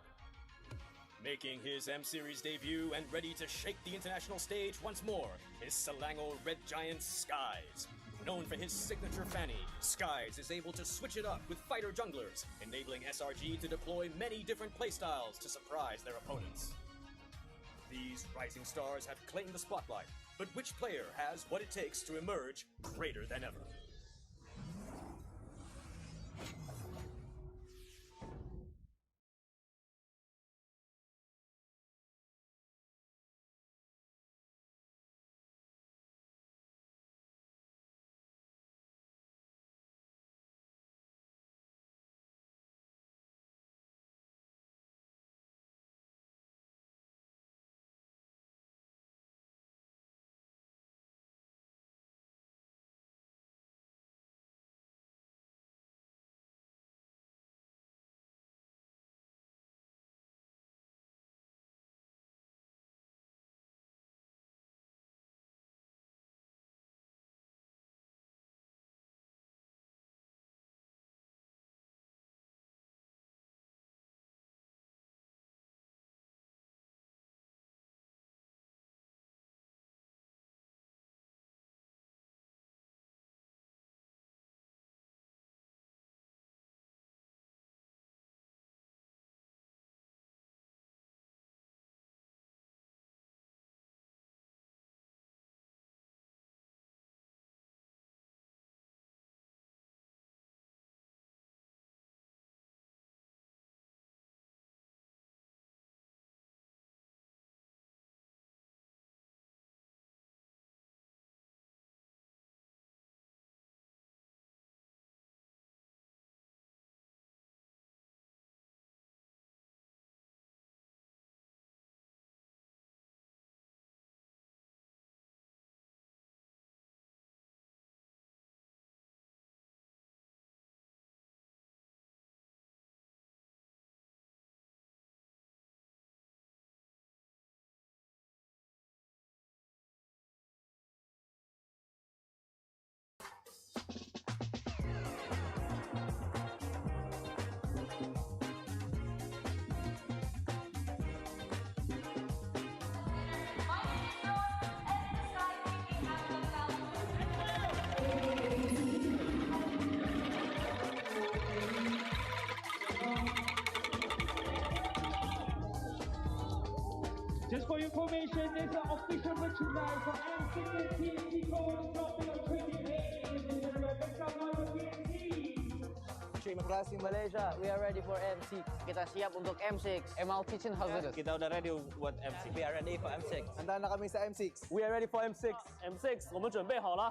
Making his M Series debut and ready to shake the international stage once more is Selangor Red Giant Skies. Known for his signature fanny, Skies is able to switch it up with fighter junglers, enabling SRG to deploy many different playstyles to surprise their opponents. These rising stars have claimed the spotlight, but which player has what it takes to emerge greater than ever? Just for your information, there's an official merchandise for M6 and TNT Gold dropping on 28 in the Beckham TNT. Terima kasih Malaysia, we are ready for M6. Kita siap untuk M6. ML Kitchen Hazardous. Kita udah ready buat M6. We are ready for M6. Handa na kami sa M6. We are ready for M6. M6, 我们准备好了。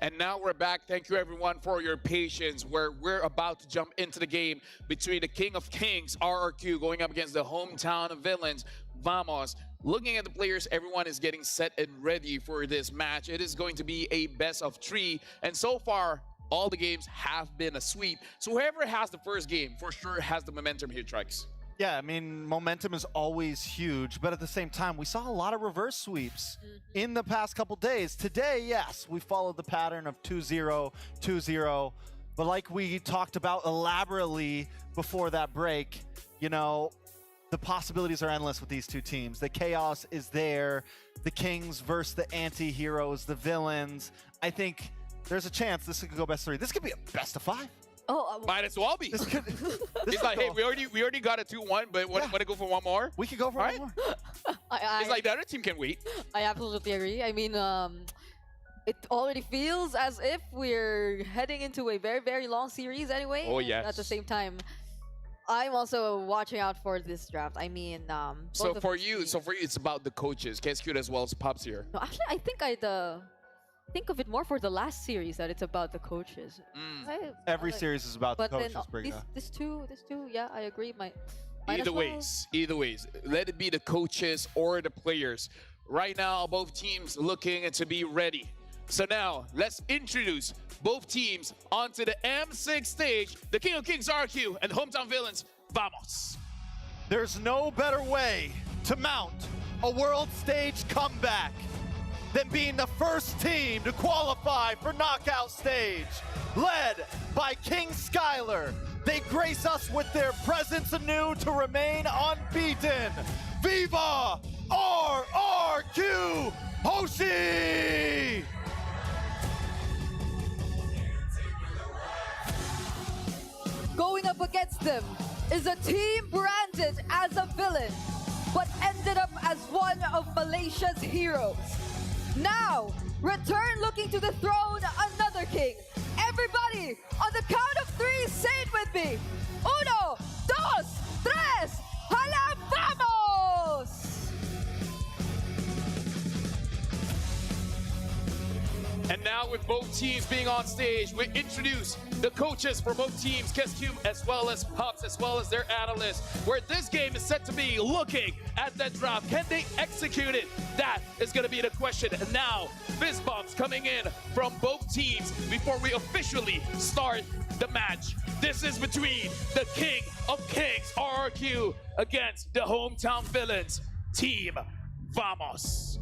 And now we're back. Thank you everyone for your patience. We're about to jump into the game between the King of Kings, RRQ, going up against the hometown villains, Vamos. Looking at the players, everyone is getting set and ready for this match. It is going to be a best of 3, and so far, all the games have been a sweep. So whoever has the first game, for sure has the momentum here, Trex. Yeah, I mean, momentum is always huge, but at the same time, we saw a lot of reverse sweeps in the past couple days. Today, yes, we followed the pattern of 2-0, 2-0, but like we talked about elaborately before that break, you know, the possibilities are endless with these two teams. The chaos is there. The Kings versus the anti-heroes, the villains. I think there's a chance this could go best 3. This could be a best of 5. Oh, might as well be. It's like, hey, we already got a 2-1, but want to go for one more? We could go for one more. It's like the other team can wait. I absolutely agree. I mean, it already feels as if we're heading into a very, very long series anyway. Oh, yes. At the same time, I'm also watching out for this draft. I mean, So for you, it's about the coaches, KSQ as well as Pops here. No, actually, I think I'd think of it more for the last series that it's about the coaches. Every series is about the but coaches, then Briga. this two, yeah, I agree. Either ways, let it be the coaches or the players. Right now, both teams looking to be ready. So now, let's introduce both teams onto the M6 stage, the King of Kings RQ and the hometown villains, Vamos. There's no better way to mount a world stage comeback than being the first team to qualify for knockout stage. Led by King Skylar, they grace us with their presence anew to remain unbeaten. Viva RRQ Hoshi! Going up against them is a team branded as a villain, but ended up as one of Malaysia's heroes. Now, return looking to the throne, another king. Everybody, on the count of 3, say it with me. 1, 2, 3, hala, vamos! And now with both teams being on stage, we introduce the coaches for both teams, KSQ as well as Pops, as well as their analysts, where this game is set to be looking at that draft. Can they execute it? That is going to be the question. And now, fist bumps coming in from both teams before we officially start the match. This is between the King of Kings, RRQ, against the hometown villains, Team Vamos.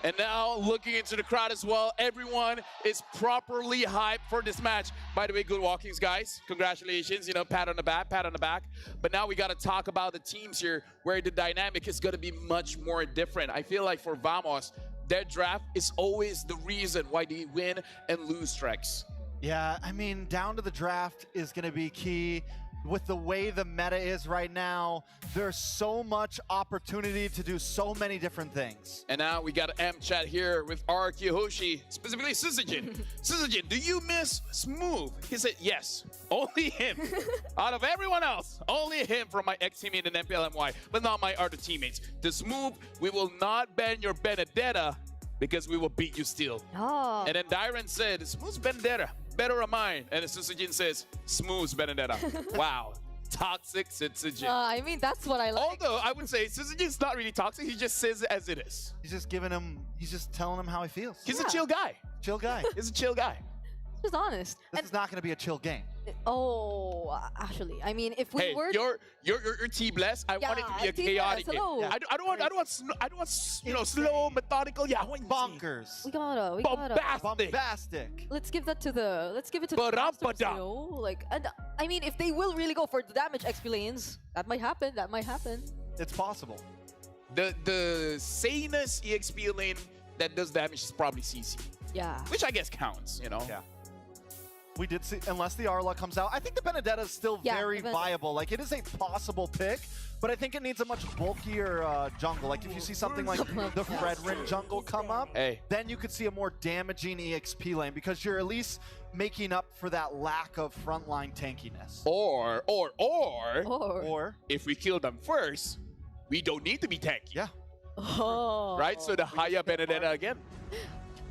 And now, looking into the crowd as well, everyone is properly hyped for this match. By the way, good walkings, guys. Congratulations, you know, pat on the back, pat on the back. But now we got to talk about the teams here where the dynamic is going to be much more different. I feel like for Vamos, their draft is always the reason why they win and lose treks. Yeah, I mean, down to the draft is going to be key. With the way the meta is right now, there's so much opportunity to do so many different things. And now we got an M chat here with RQ Hoshi, specifically Syzygen. Syzygen, do you miss Smooth? He said yes, only him. Out of everyone else, only him from my ex-teammate in MPLMY, but not my other teammates. The Smooth, we will not ban your Benedetta because we will beat you still. Oh. And then Dyron said, Smooth's Benedetta, better of mine. And Syzygen says, Smooth's Benedetta. Wow. Toxic Syzygen. I mean, that's what I like. Although, I would say Syzygen's not really toxic. He just says it as it is. He's just he's just telling him how he feels. He's a chill guy. Chill guy. He's a chill guy. Just honest. This is not going to be a chill game. Oh, actually, I mean, if we were your T-Bless, I want it to be a chaotic game. hello. I don't want slow, methodical. Yeah, I want bonkers. We gotta bombastic. Let's give it to the masters, you know? Like, and I mean, if they will really go for the damage XP lanes, that might happen. That might happen. It's possible. The sanest EXP lane that does damage is probably CC. Yeah. Which I guess counts, you know. Yeah. We did see, unless the Arla comes out, I think the Benedetta is still very viable. Like, it is a possible pick, but I think it needs a much bulkier jungle. Like, if you see something like the Fredrin jungle come up, then you could see a more damaging EXP lane because you're at least making up for that lack of frontline tankiness. Or if we kill them first, we don't need to be tanky. Yeah. Oh. Right? So the Haya Benedetta again.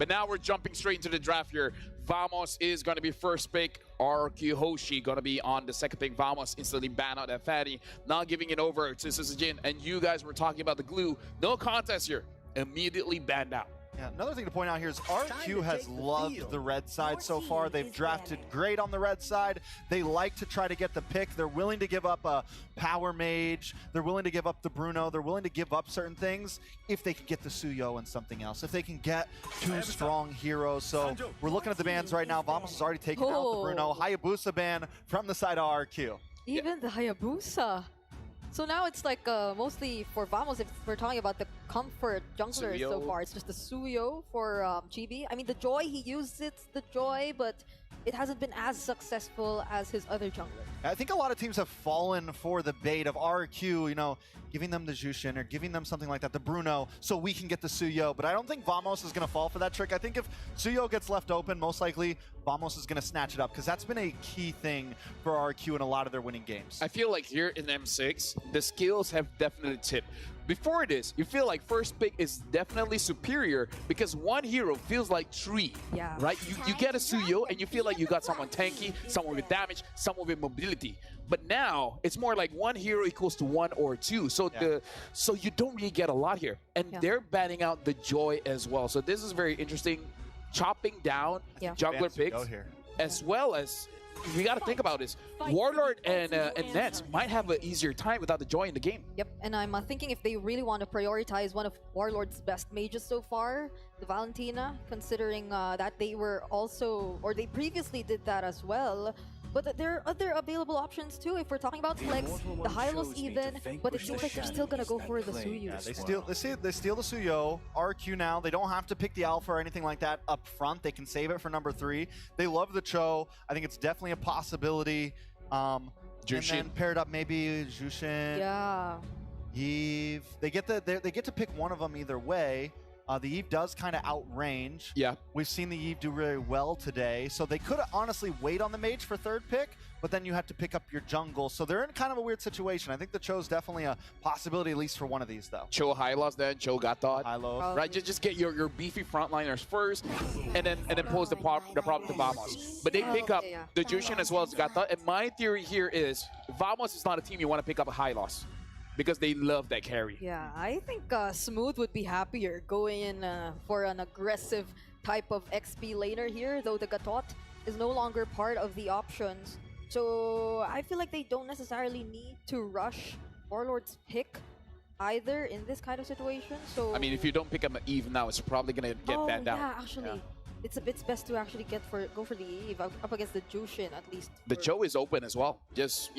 But now we're jumping straight into the draft here. Vamos is going to be first pick. RQ Hoshi going to be on the second pick. Vamos instantly ban out that fatty. Now giving it over to Sisajin. And you guys were talking about the glue. No contest here. Immediately banned out. Yeah, another thing to point out here is RQ has loved the red side so far. They've drafted great on the red side. They like to try to get the pick. They're willing to give up a power mage. They're willing to give up the Bruno. They're willing to give up certain things if they can get the Suyo and something else. If they can get two strong heroes. So we're looking at the bans right now. Vamos has already taken out the Bruno. Hayabusa ban from the side of RQ. Even the Hayabusa. So now it's like mostly for Vamos, if we're talking about the comfort junglers so far, it's just the Suyo for Chibi. I mean, the Joy, he used the Joy, but it hasn't been as successful as his other junglers. I think a lot of teams have fallen for the bait of RQ, you know, giving them the Jushin or giving them something like that, the Bruno, so we can get the Suyo. But I don't think Vamos is going to fall for that trick. I think if Suyo gets left open, most likely Vamos is going to snatch it up because that's been a key thing for RQ in a lot of their winning games. I feel like here in M6, the skills have definitely tipped. Before this, you feel like first pick is definitely superior because one hero feels like three, right? You get a Suyo and you feel like you got someone tanky, someone with damage, someone with mobility. But now it's more like one hero equals to one or two. So so you don't really get a lot here. And they're banning out the Joy as well. So this is very interesting. Chopping down jungler picks as well as we got to think about this. Warlord and Nets might have an easier time without the Joy in the game. Yep, and I'm thinking if they really want to prioritize one of Warlord's best mages so far, the Valentina, considering that they were also, or they previously did that as well. But there are other available options too. If we're talking about Flex, the Hylos even, but it seems like they're still gonna go for the Suyo. Yeah, they steal the Suyo. RQ now, they don't have to pick the Alpha or anything like that up front. They can save it for number 3. They love the Cho. I think it's definitely a possibility. And then paired up maybe Jushin. Yeah. Eve. They get to pick one of them either way. The Eve does kind of outrange. Yeah. We've seen the Eve do really well today. So they could honestly wait on the mage for third pick, but then you have to pick up your jungle. So they're in kind of a weird situation. I think the Cho's definitely a possibility, at least for one of these, though. Cho Hylos then, Cho Gatot. Hylos. Right, just get your beefy frontliners first, and then pose the problem to Vamos. But they pick up the Jushin as well as Gatot. And my theory here is Vamos is not a team you want to pick up a Hylos, because they love that carry. Yeah, I think Smooth would be happier going in for an aggressive type of XP laner here, though the Gatot is no longer part of the options. So I feel like they don't necessarily need to rush Warlord's pick either in this kind of situation. So I mean, if you don't pick up an Eve now, it's probably gonna get banned out. Yeah, actually. It's best to actually go for the Eve up against the Jushin at least. The Cho is open as well. Just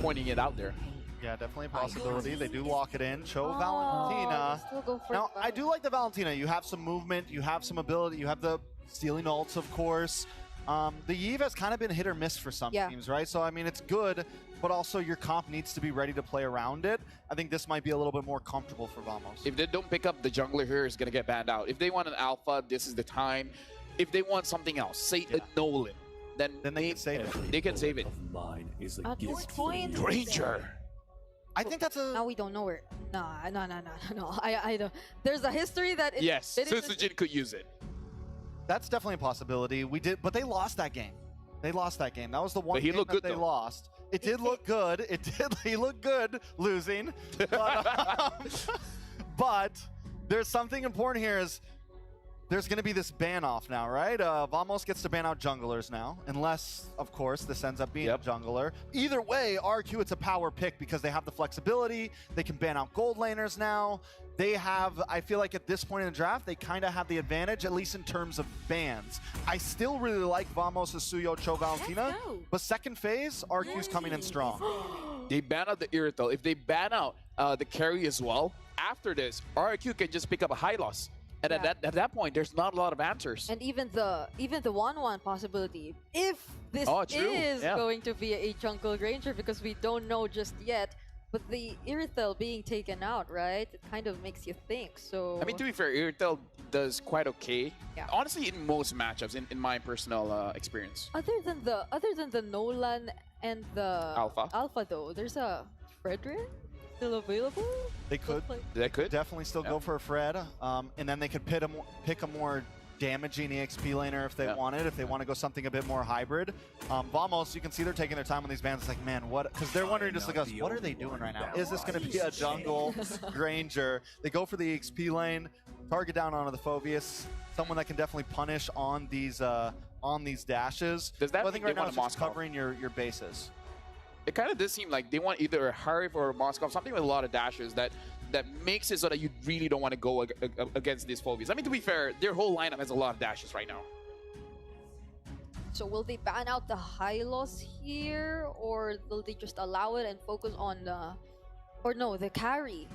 pointing it out there. Yeah, definitely a possibility. They do lock it in. Cho Valentina. Now, I do like the Valentina. You have some movement. You have some ability. You have the stealing ults, of course. The Eve has kind of been hit or miss for some teams, right? So, I mean, it's good, but also your comp needs to be ready to play around it. I think this might be a little bit more comfortable for Vamos. If they don't pick up the jungler here, it's going to get banned out. If they want an alpha, this is the time. If they want something else, say a Nolan, then they can save it. They can save it. At this point, Ranger. I think that's a... Now we don't know where... No. I don't... There's a history that... Yes, Susujin could use it. That's definitely a possibility. But they lost that game. They lost that game. That was the one game that they lost. It did look good. He looked good losing. But there's something important here is there's going to be this ban off now, right? Vamos gets to ban out junglers now, unless, of course, this ends up being a jungler. Either way, RQ, it's a power pick because they have the flexibility. They can ban out gold laners now. They have, I feel like at this point in the draft, they kind of have the advantage, at least in terms of bans. I still really like Vamos' Suyo Cho Valentina, but second phase, RQ's coming in strong. They ban out the Irithel. If they ban out the carry as well, after this, RQ can just pick up a Hylos. And at that point, there's not a lot of answers. And even the 1-1 possibility, if this is going to be a jungle ranger, because we don't know just yet, but the Irithel being taken out, right? It kind of makes you think. So I mean, to be fair, Irithel does quite okay. Yeah. Honestly, in most matchups, in my personal experience. Other than the Nolan and the Alpha though, there's a Fredrin still available? They could. They could definitely still go for a Fred, and then they could pick a more damaging EXP laner if they want it, if they want to go something a bit more hybrid. Vamos, you can see they're taking their time on these bans. It's like, man, what? Because they're wondering just like us, what are they doing right now? Is this going to be a jungle Granger? They go for the EXP lane, target down onto the Phobius, someone that can definitely punish on these dashes. Does that I think mean right they now want it's a just Moskov? covering your bases. It kind of does seem like they want either a Harif or a Moskov, something with a lot of dashes that makes it so that you really don't want to go against these phobias. I mean, to be fair, their whole lineup has a lot of dashes right now. So will they ban out the Rylles here, or will they just allow it and focus on the carry?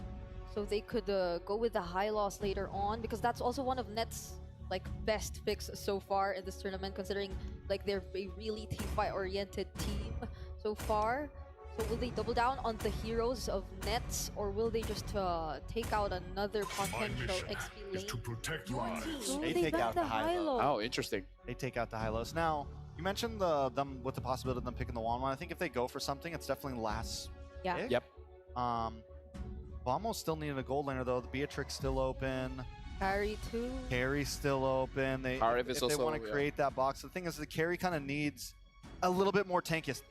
So they could go with the Rylles later on, because that's also one of Net's like best picks so far in this tournament, considering like they're a really team fight oriented team so far. So will they double down on the heroes of Nets, or will they just take out another potential XP lane? They take out the Rylles. Oh, interesting. They take out the Rylles. Now, you mentioned them with the possibility of them picking the one. I think if they go for something, it's definitely last pick. Yep. Vamos still needed a gold laner though. The Beatrix still open. Carry too. Carry still open. Harif is if they also, want to create that box. The thing is, the carry kind of needs a little bit more tankiness.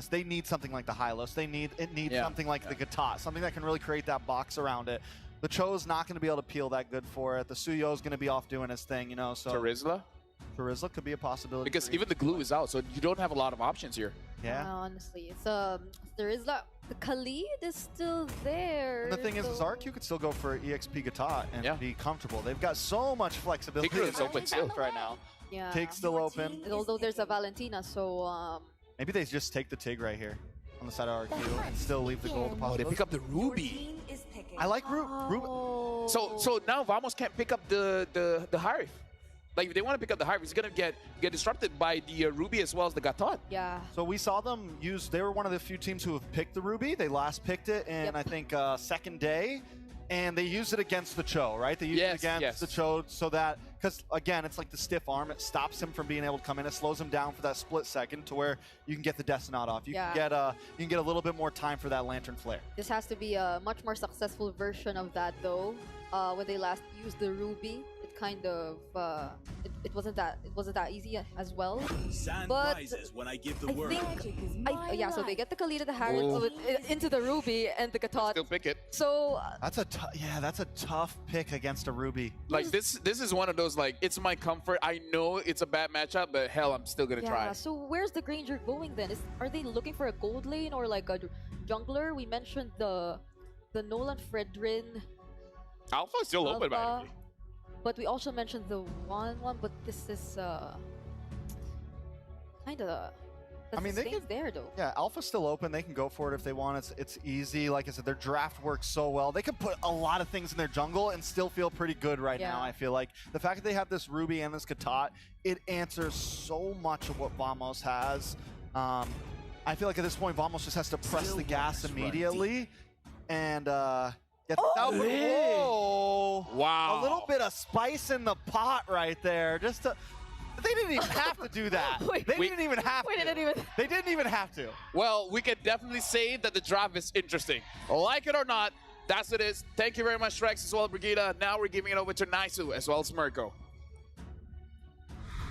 They need something like the Rylles. It needs something like the Gatot, something that can really create that box around it. The Cho's not going to be able to peel that good for it. The Suyo's going to be off doing his thing, you know. So Terizla could be a possibility. Because even the glue is out, so you don't have a lot of options here. Yeah. Honestly, it's Terizla. The Khalid is still there. And the thing is, RQ could still go for EXP Gatot and be comfortable. They've got so much flexibility Tigger is open still right now. Yeah. Tig's still open. And although there's a Valentina, so maybe they just take the Tig right here on the side of RQ and still leave the gold deposit. They pick up the Ruby. I like Ruby. So now Vamos can't pick up the Harif. Like, if they want to pick up the Harif, he's going to get disrupted by the Ruby as well as the Gatot. Yeah. So we saw them use, they were one of the few teams who have picked the Ruby. They last picked it in, I think, second day. And they used it against the Cho, right? They used it against the Cho so that, because again, it's like the stiff arm. It stops him from being able to come in. It slows him down for that split second to where you can get the Death Knot off. You can get a little bit more time for that Lantern Flare. this has to be a much more successful version of that, though. When they last used the Ruby, it kind of it wasn't that easy as well. Sand but rises when I give the I word. think, so they get the Khalid, the Harris into the Ruby and the Gatot. Still pick it. So that's a tough pick against a Ruby. Like, this is one of those, like, it's my comfort. I know it's a bad matchup, but hell, I'm still gonna try. So where's the Granger going then? Are they looking for a gold lane or like a jungler? We mentioned the Nolan Fredrin. Alpha is still open, by the way. But we also mentioned the one, but this is kind of. I mean, they can there though. Yeah, Alpha's still open. They can go for it if they want. It's easy. Like I said, their draft works so well. They can put a lot of things in their jungle and still feel pretty good right now. I feel like the fact that they have this Ruby and this Gatot, it answers so much of what Vamos has. I feel like at this point, Vamos just has to press the gas immediately and get out. Whoa! Wow! A little bit of spice in the pot right there, just to. They didn't even have to do that. They didn't even have to. They didn't even have to. Well, we can definitely say that the draft is interesting. Like it or not, that's what it is. Thank you very much, Rex, as well, Brigida. Now we're giving it over to Naisu, as well as Mirko.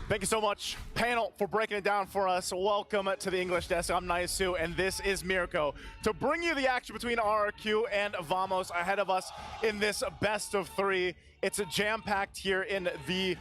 Thank you so much, panel, for breaking it down for us. Welcome to the English Desk. I'm Naisu, and this is Mirko. To bring you the action between RRQ and Vamos ahead of us in this best of three. It's a jam-packed here in the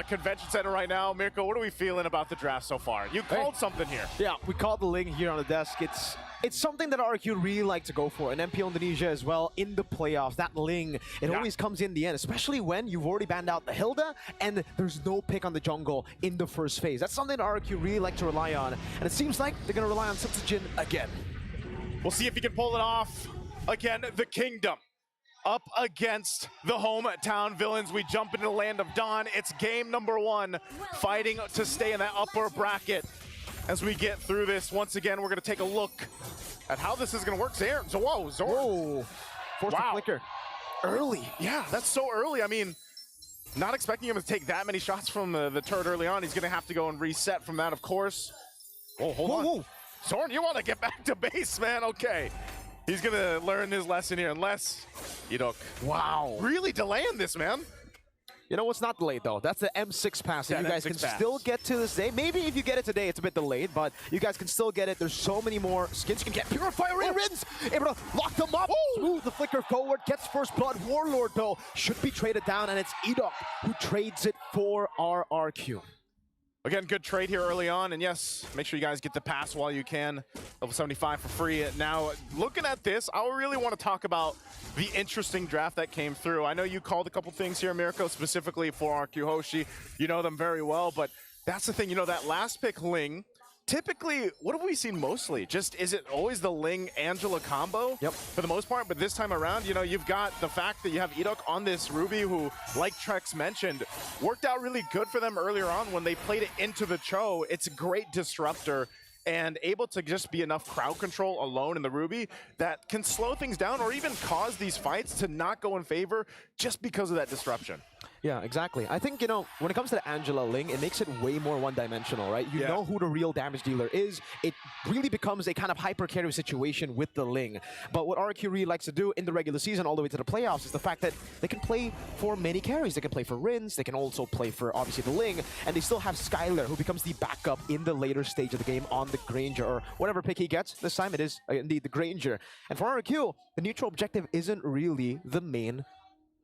convention center right now. Mirko, what are we feeling about the draft so far? You called something here. Yeah, we called the link here on the desk. It's something that RQ really like to go for, and MP Indonesia as well in the playoffs. That Ling, it always comes in the end, especially when you've already banned out the Hilda and there's no pick on the jungle in the first phase. That's something that RQ really like to rely on, and it seems like they're going to rely on Citizen again. We'll see if he can pull it off. Again, the Kingdom up against the hometown villains. We jump into the land of Dawn. It's game number one, fighting to stay in that upper bracket. As we get through this, once again, we're going to take a look at how this is going to work. Whoa, Zorn. Whoa, forced a flicker. Early. Yeah, that's so early. I mean, not expecting him to take that many shots from the turret early on. He's going to have to go and reset from that, of course. Whoa, hold on. Whoa. Zorn, you want to get back to base, man? Okay. He's going to learn his lesson here, unless Idok. Wow. Really delaying this, man. You know what's not delayed though? That's the M6 pass that Yeah, you guys M6 can pass. still get to this day. Maybe if you get it today, it's a bit delayed, but you guys can still get it. There's so many more skins you can get. Purifier in Rins, able to lock them up. Smooth the flicker forward, gets first blood. Warlord though should be traded down, and it's Edok who trades it for RRQ. Again, good trade here early on, and yes, make sure you guys get the pass while you can. Level 75 for free. Now, looking at this, I really want to talk about the interesting draft that came through. I know you called a couple things here, Mirko, specifically for RQ Hoshi. You know them very well, but that's the thing, you know, that last pick, Ling, typically, what have we seen mostly? Just, is it always the Ling-Angela combo? Yep. For the most part, but this time around, you know, you've got the fact that you have Edok on this Ruby who, like Trex mentioned, worked out really good for them earlier on when they played it into the Cho. It's a great disruptor and able to just be enough crowd control alone in the Ruby that can slow things down or even cause these fights to not go in favor just because of that disruption. Yeah, exactly. I think, you know, when it comes to the Angela Ling, it makes it way more one-dimensional, right? You know who the real damage dealer is. It really becomes a kind of hyper carry situation with the Ling. But what RQ really likes to do in the regular season all the way to the playoffs is the fact that they can play for many carries. They can play for Rins, they can also play for, obviously, the Ling, and they still have Skylar, who becomes the backup in the later stage of the game on the Granger, or whatever pick he gets. This time it is, indeed, the Granger. And for RQ, the neutral objective isn't really the main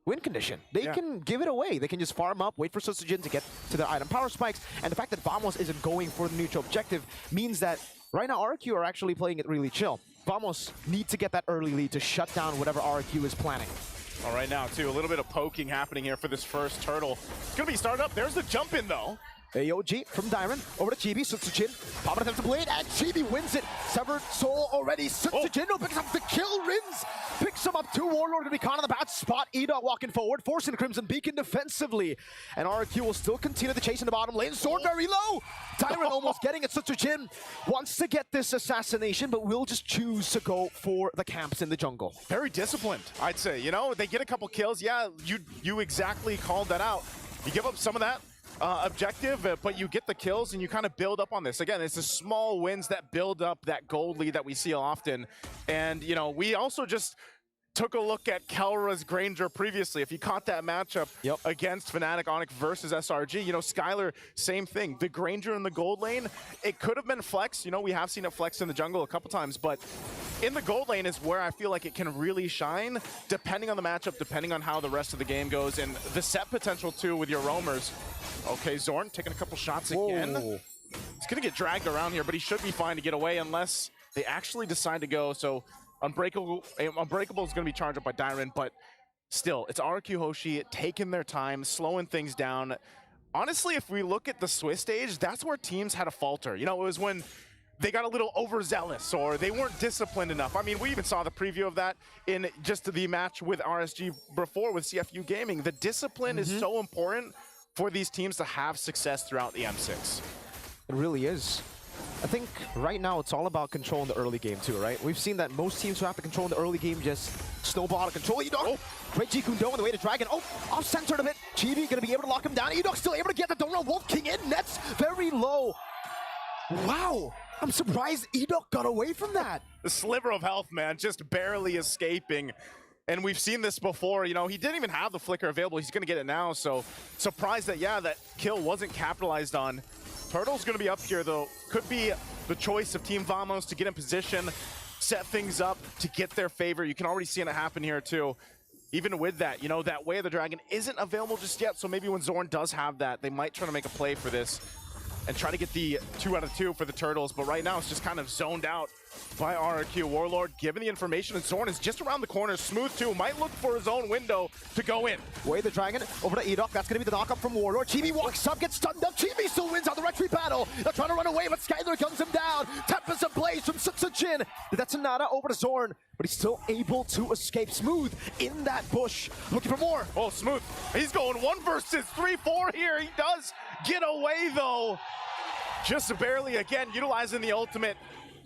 win condition. They can give it away. They can just farm up, wait for Susujin to get to their item power spikes, and the fact that Vamos isn't going for the neutral objective means that right now RQ are actually playing it really chill. Vamos need to get that early lead to shut down whatever RQ is planning. All right, now, too, a little bit of poking happening here for this first turtle. It's going to be started up. There's the jump in, though. AOG from Dyron over to Chibi. Sutsujin popping attempt to blade, and Chibi wins it. Severed soul already. Sutsujin picks up the kill. Rins picks him up. 2 Warlord to be caught on the bad spot. Edok walking forward, forcing the Crimson Beacon defensively. And RQ will still continue the chase in the bottom lane. Sword very low. Dyron almost getting it. Sutsujin wants to get this assassination, but will just choose to go for the camps in the jungle. Very disciplined, I'd say. You know, they get a couple kills. Yeah, you exactly called that out. You give up some of that objective, but you get the kills and you kind of build up on this. Again, it's the small wins that build up that gold lead that we see often. And, you know, we also just took a look at Kelra's Granger previously. If you caught that matchup against Fnatic Onyx versus SRG, you know, Skylar, same thing. The Granger in the gold lane, it could have been flex. You know, we have seen it flex in the jungle a couple times, but in the gold lane is where I feel like it can really shine, depending on the matchup, depending on how the rest of the game goes, and the set potential too with your roamers. Okay, Zorn taking a couple shots again. He's gonna get dragged around here, but he should be fine to get away unless they actually decide to go. So Unbreakable is gonna be charged up by Dyron, but still, it's RQ Hoshi taking their time, slowing things down. Honestly, if we look at the Swiss stage, that's where teams had a falter. You know, it was when they got a little overzealous or they weren't disciplined enough. I mean, we even saw the preview of that in just the match with RSG before with CFU Gaming. The discipline is so important for these teams to have success throughout the M6. It really is. I think right now it's all about control in the early game too, right? We've seen that most teams who have to control in the early game just snowball out of control. Edok, great G Kundo on the way to Dragon. Off-centered a bit. Chibi gonna be able to lock him down. Edok still able to get the Donut Wolf King in. Nets very low. Wow, I'm surprised Edok got away from that. The sliver of health, man, just barely escaping. And we've seen this before, you know, he didn't even have the flicker available. He's going to get it now, so surprised that, yeah, that kill wasn't capitalized on. Turtle's going to be up here, though. Could be the choice of Team Vamos to get in position, set things up to get their favor. You can already see it happen here, too. Even with that, you know, that Way of the Dragon isn't available just yet, so maybe when Zorn does have that, they might try to make a play for this and try to get the 2 out of 2 for the Turtles. But right now, it's just kind of zoned out by RQ. Warlord given the information, and Zorn is just around the corner. Smooth, too, might look for his own window to go in. Way the Dragon over to Edok. That's going to be the knock-up from Warlord. Chibi walks up, gets stunned up. Chibi still wins out the retreat battle. They're trying to run away, but Skylar guns him down. Tempest ablaze from Sutsujin. That's Sonata over to Zorn, but he's still able to escape. Smooth in that bush, looking for more. Oh, Smooth. He's going 1 versus 3-4 here. He does get away, though. Just barely, again, utilizing the ultimate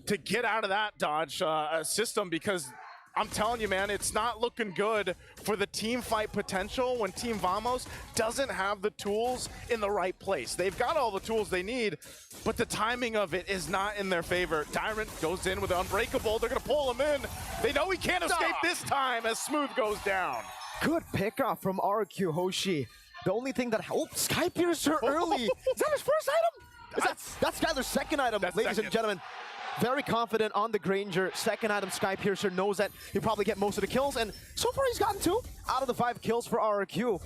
to get out of that dodge system, because I'm telling you, man, it's not looking good for the team fight potential when Team Vamos doesn't have the tools in the right place. They've got all the tools they need, but the timing of it is not in their favor. Tyrant goes in with the Unbreakable. They're going to pull him in. They know he can't escape this time as Smooth goes down. Good pickup from RQ Hoshi. The only thing that Sky Piercer early. Is that his first item? That's Skyler's second item, ladies and gentlemen. Very confident on the Granger. Second item, Sky Piercer knows that he'll probably get most of the kills, and so far he's gotten 2 out of the 5 kills for RRQ.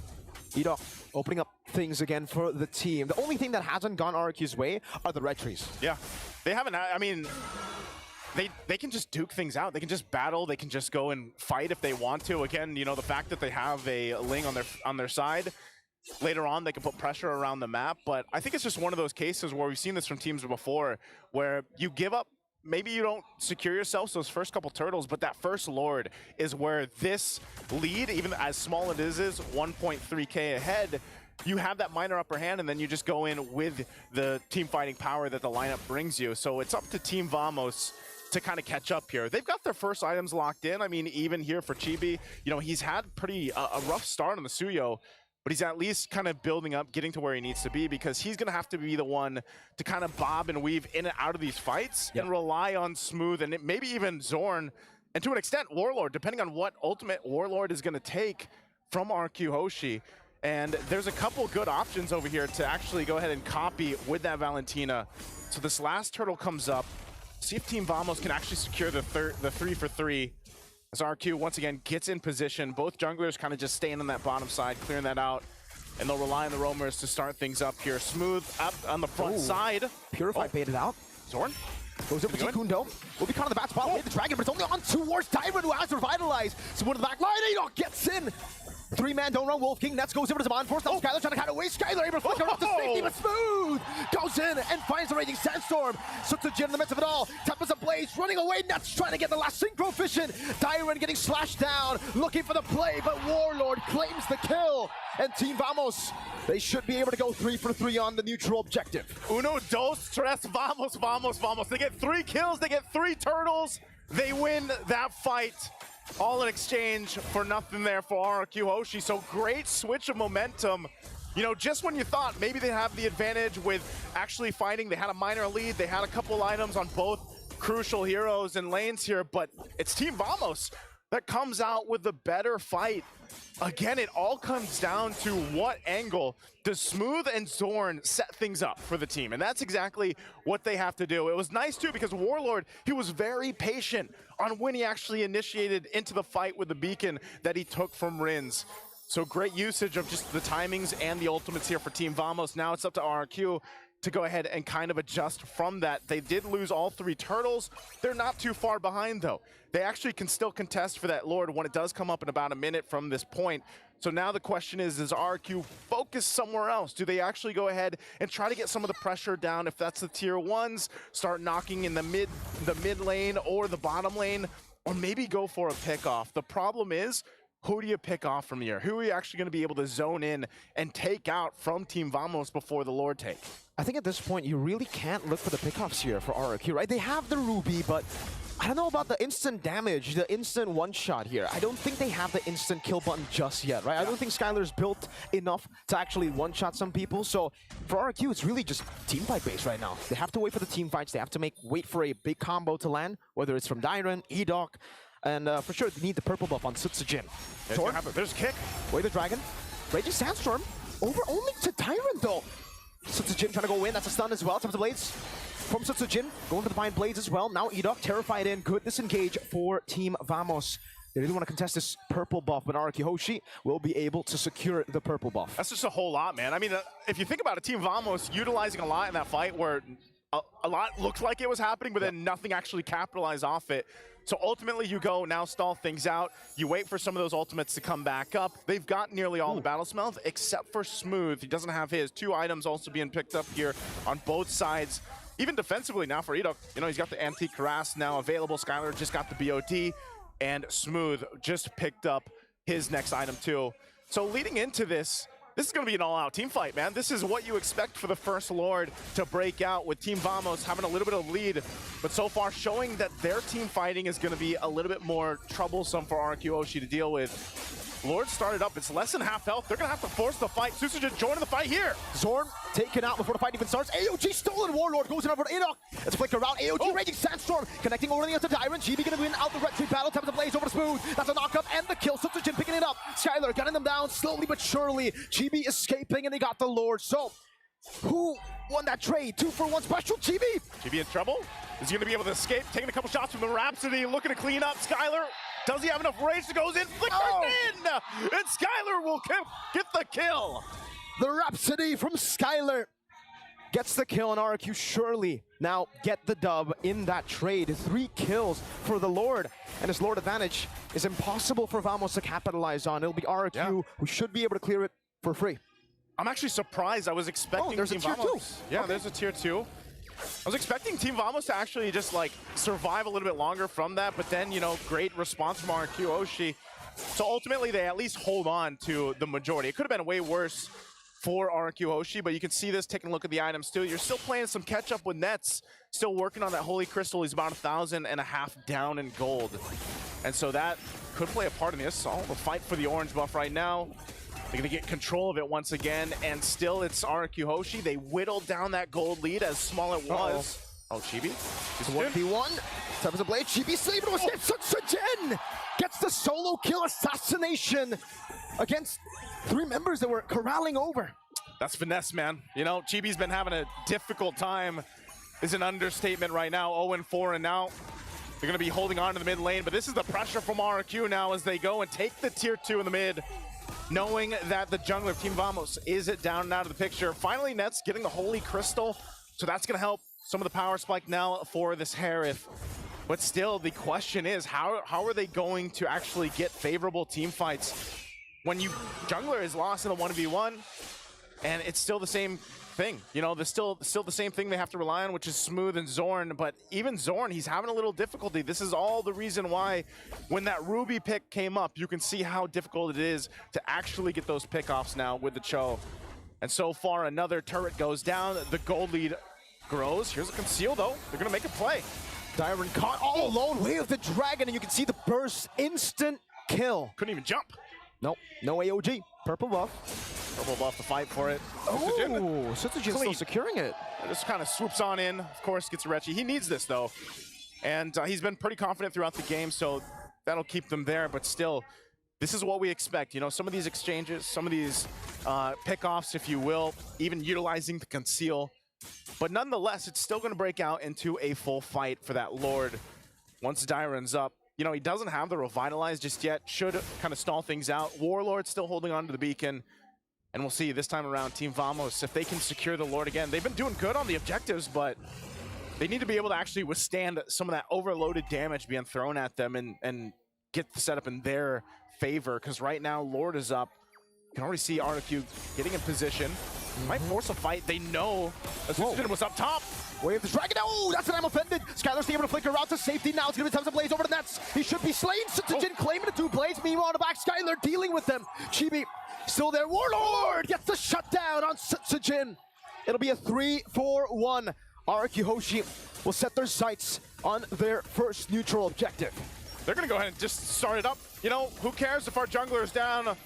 Edo opening up things again for the team. The only thing that hasn't gone RRQ's way are the red trees. Yeah, they haven't. I mean, they can just duke things out. They can just battle. They can just go and fight if they want to. Again, you know, the fact that they have a Ling on their side. Later on, they can put pressure around the map, but I think it's just one of those cases where we've seen this from teams before, where you give up. Maybe you don't secure yourselves those first couple turtles, but that first Lord is where this lead, even as small it is 1.3k ahead, you have that minor upper hand, and then you just go in with the team fighting power that the lineup brings you. So it's up to Team Vamos to kind of catch up here. They've got their first items locked in. I mean, even here for Chibi, you know, he's had a rough start on the Suyo, but he's at least kind of building up, getting to where he needs to be, because he's going to have to be the one to kind of bob and weave in and out of these fights and rely on Smooth and maybe even Zorn, and to an extent Warlord, depending on what ultimate Warlord is going to take from RQ Hoshi. And there's a couple good options over here to actually go ahead and copy with that Valentina. So this last turtle comes up. See if Team Vamos can actually secure the 3 for 3. As RQ once again gets in position. Both junglers kind of just staying on that bottom side, clearing that out. And they'll rely on the roamers to start things up here. Smooth up on the front side. Purify baited out. Zorn goes over to Kundo. Will be caught on the back spot. Hit the dragon, but it's only on towards Tyrant, who has revitalized. Smooth in the back line. Enoch gets in. 3-man don't run. Wolf King Nets goes over to Zaman. Force down Skyler, trying to cut away. Skyler able to flicker up to safety, but Smooth goes in and finds the Raging Sandstorm. Sutsujin in the midst of it all. Tempest ablaze, running away. Nets trying to get the last synchro vision. Tyrant getting slashed down, looking for the play, but Warlord claims the kill. And Team Vamos, they should be able to go 3 for 3 on the neutral objective. Uno, dos, tres, vamos, vamos, vamos. They get 3 kills, they get 3 turtles. They win that fight. All in exchange for nothing there for RRQ Hoshi. So great switch of momentum. You know, just when you thought maybe they have the advantage with actually fighting, they had a minor lead, they had a couple items on both crucial heroes and lanes here, but it's Team Vamos that comes out with the better fight. Again, it all comes down to what angle does Smooth and Zorn set things up for the team, and that's exactly what they have to do. It was nice too because Warlord, he was very patient on when he actually initiated into the fight with the beacon that he took from Rylles. So great usage of just the timings and the ultimates here for Team Vamos. Now it's up to RRQ to go ahead and kind of adjust from that. They did lose all 3 turtles. They're not too far behind though. They actually can still contest for that Lord when it does come up in about a minute from this point. So now the question is, does RQ focus somewhere else? Do they actually go ahead and try to get some of the pressure down if that's the tier 1s, start knocking in the mid lane or the bottom lane, or maybe go for a pick off? The problem is, who do you pick off from here? Who are you actually going to be able to zone in and take out from Team Vamos before the Lord take? I think at this point, you really can't look for the pickoffs here for RRQ, right? They have the Ruby, but I don't know about the instant damage, the instant one-shot here. I don't think they have the instant kill button just yet, right? I don't think Skyler's built enough to actually one-shot some people. So for RRQ, it's really just team fight based right now. They have to wait for the team fights. They have to wait for a big combo to land, whether it's from Dyron, Edoc, and for sure, they need the purple buff on Sutsujin. There's a kick. Way the dragon. Raging Sandstorm. Over only to Tyrant, though. Sutsujin trying to go in. That's a stun as well. Tempest Blades from Sutsujin. Going for the Vine Blades as well. Now Edoc terrified in. Good disengage for Team Vamos. They really want to contest this purple buff, but RRQ Hoshi will be able to secure the purple buff. That's just a whole lot, man. I mean, if you think about it, Team Vamos utilizing a lot in that fight where a lot looked like it was happening, but then nothing actually capitalized off it. So ultimately you go, now stall things out. You wait for some of those ultimates to come back up. They've got nearly all the battle smells except for Smooth. He doesn't have his. 2 items also being picked up here on both sides. Even defensively now for Edoc, you know, he's got the Antique Harass now available. Skyler just got the BOD, and Smooth just picked up his next item too. So leading into this is going to be an all-out team fight, man. This is what you expect for the first Lord to break out, with Team Vamos having a little bit of lead, but so far showing that their team fighting is going to be a little bit more troublesome for RQ Hoshi to deal with. Lord started up. It's less than half health. They're going to have to force the fight. Susujin joining the fight here. Zorn taken out before the fight even starts. AOG stolen. Warlord goes in over to Enoch. It's a flicker around. AOG Raging Sandstorm connecting over to the other Tyrant. GB going to win out the red tree battle. Time to blaze over to Smooth. That's a knock-up and the kill. Susujin picking it up. Skylar gunning them down slowly but surely. GB escaping and they got the Lord. So, who won that trade? 2-for-1 special. GB. GB in trouble? Is he going to be able to escape? Taking a couple shots from the Rhapsody, looking to clean up. Skylar, does he have enough rage to goes in? Flickers in! And Skylar will get the kill. The Rhapsody from Skylar gets the kill on RQ. Surely now get the dub in that trade. 3 kills for the Lord. And his Lord advantage is impossible for Vamos to capitalize on. It'll be RQ who should be able to clear it for free. I'm actually surprised. I was expecting there's Team a tier Vamos. 2. Yeah, Okay. there's a tier 2. I was expecting Team Vamos to actually just like survive a little bit longer from that, but then, you know, great response from RQ Oshi. So ultimately, they at least hold on to the majority. It could have been way worse for RQ Oshi, but you can see this, taking a look at the items too. You're still playing some catch up with Nets, still working on that Holy Crystal. He's about 1,500 down in gold. And so that could play a part in this. All the fight for the orange buff right now. They're going to get control of it once again, and still it's RQ Hoshi. They whittled down that gold lead as small it was. Oh, Chibi. It's 1v1. Time to blade. Chibi saved it. Escape. Sutsujin gets the solo kill assassination against 3 members that were corralling over. That's finesse, man. You know, Chibi's been having a difficult time. Is an understatement right now. 0-4, and now they're going to be holding on to the mid lane. But this is the pressure from RQ now as they go and take the tier 2 in the mid, knowing that the jungler of Team Vamos is down and out of the picture. Finally, Nets getting the Holy Crystal, so that's going to help some of the power spike now for this Harith. But still, the question is, how are they going to actually get favorable team fights when you jungler is lost in a 1v1, and it's still the same thing? You know, there's still the same thing they have to rely on, which is Smooth and Zorn. But even Zorn, he's having a little difficulty. This is all the reason why when that Ruby pick came up, you can see how difficult it is to actually get those pickoffs now with the Cho. And so far, another turret goes down. The gold lead grows. Here's a conceal, though. They're going to make a play. Dyron caught all alone. Way of the dragon, and you can see the burst. Instant kill. Couldn't even jump. Nope. No AOG. Purple buff. Purple buff to fight for it. Oh, Sutsujin still securing it. Just kind of swoops on in. Of course, gets a Rechi. He needs this, though. And he's been pretty confident throughout the game, so that'll keep them there. But still, this is what we expect. You know, some of these exchanges, some of these pickoffs, if you will, even utilizing the conceal. But nonetheless, it's still going to break out into a full fight for that Lord once Dyron's up. You know, he doesn't have the Revitalize just yet. Should kind of stall things out. Warlord still holding on to the beacon. And we'll see this time around, Team Vamos, if they can secure the Lord again. They've been doing good on the objectives, but they need to be able to actually withstand some of that overloaded damage being thrown at them and get the setup in their favor. Because right now, Lord is up. You can already see RQ getting in position. Might force a fight. They know Sutsujin was up top. Wave the dragon. Oh, that's an I'm offended. Skylar's able to flicker out to safety. Now it's going to be time to blaze over the Nets. He should be slain. Sutsujin claiming the 2 blades. Meanwhile, on the back, Skylar dealing with them. Chibi still there. Warlord gets the shutdown on Sutsujin. It'll be a 3-4-1. RQ Hoshi will set their sights on their first neutral objective. They're going to go ahead and just start it up. You know, who cares if our jungler is down?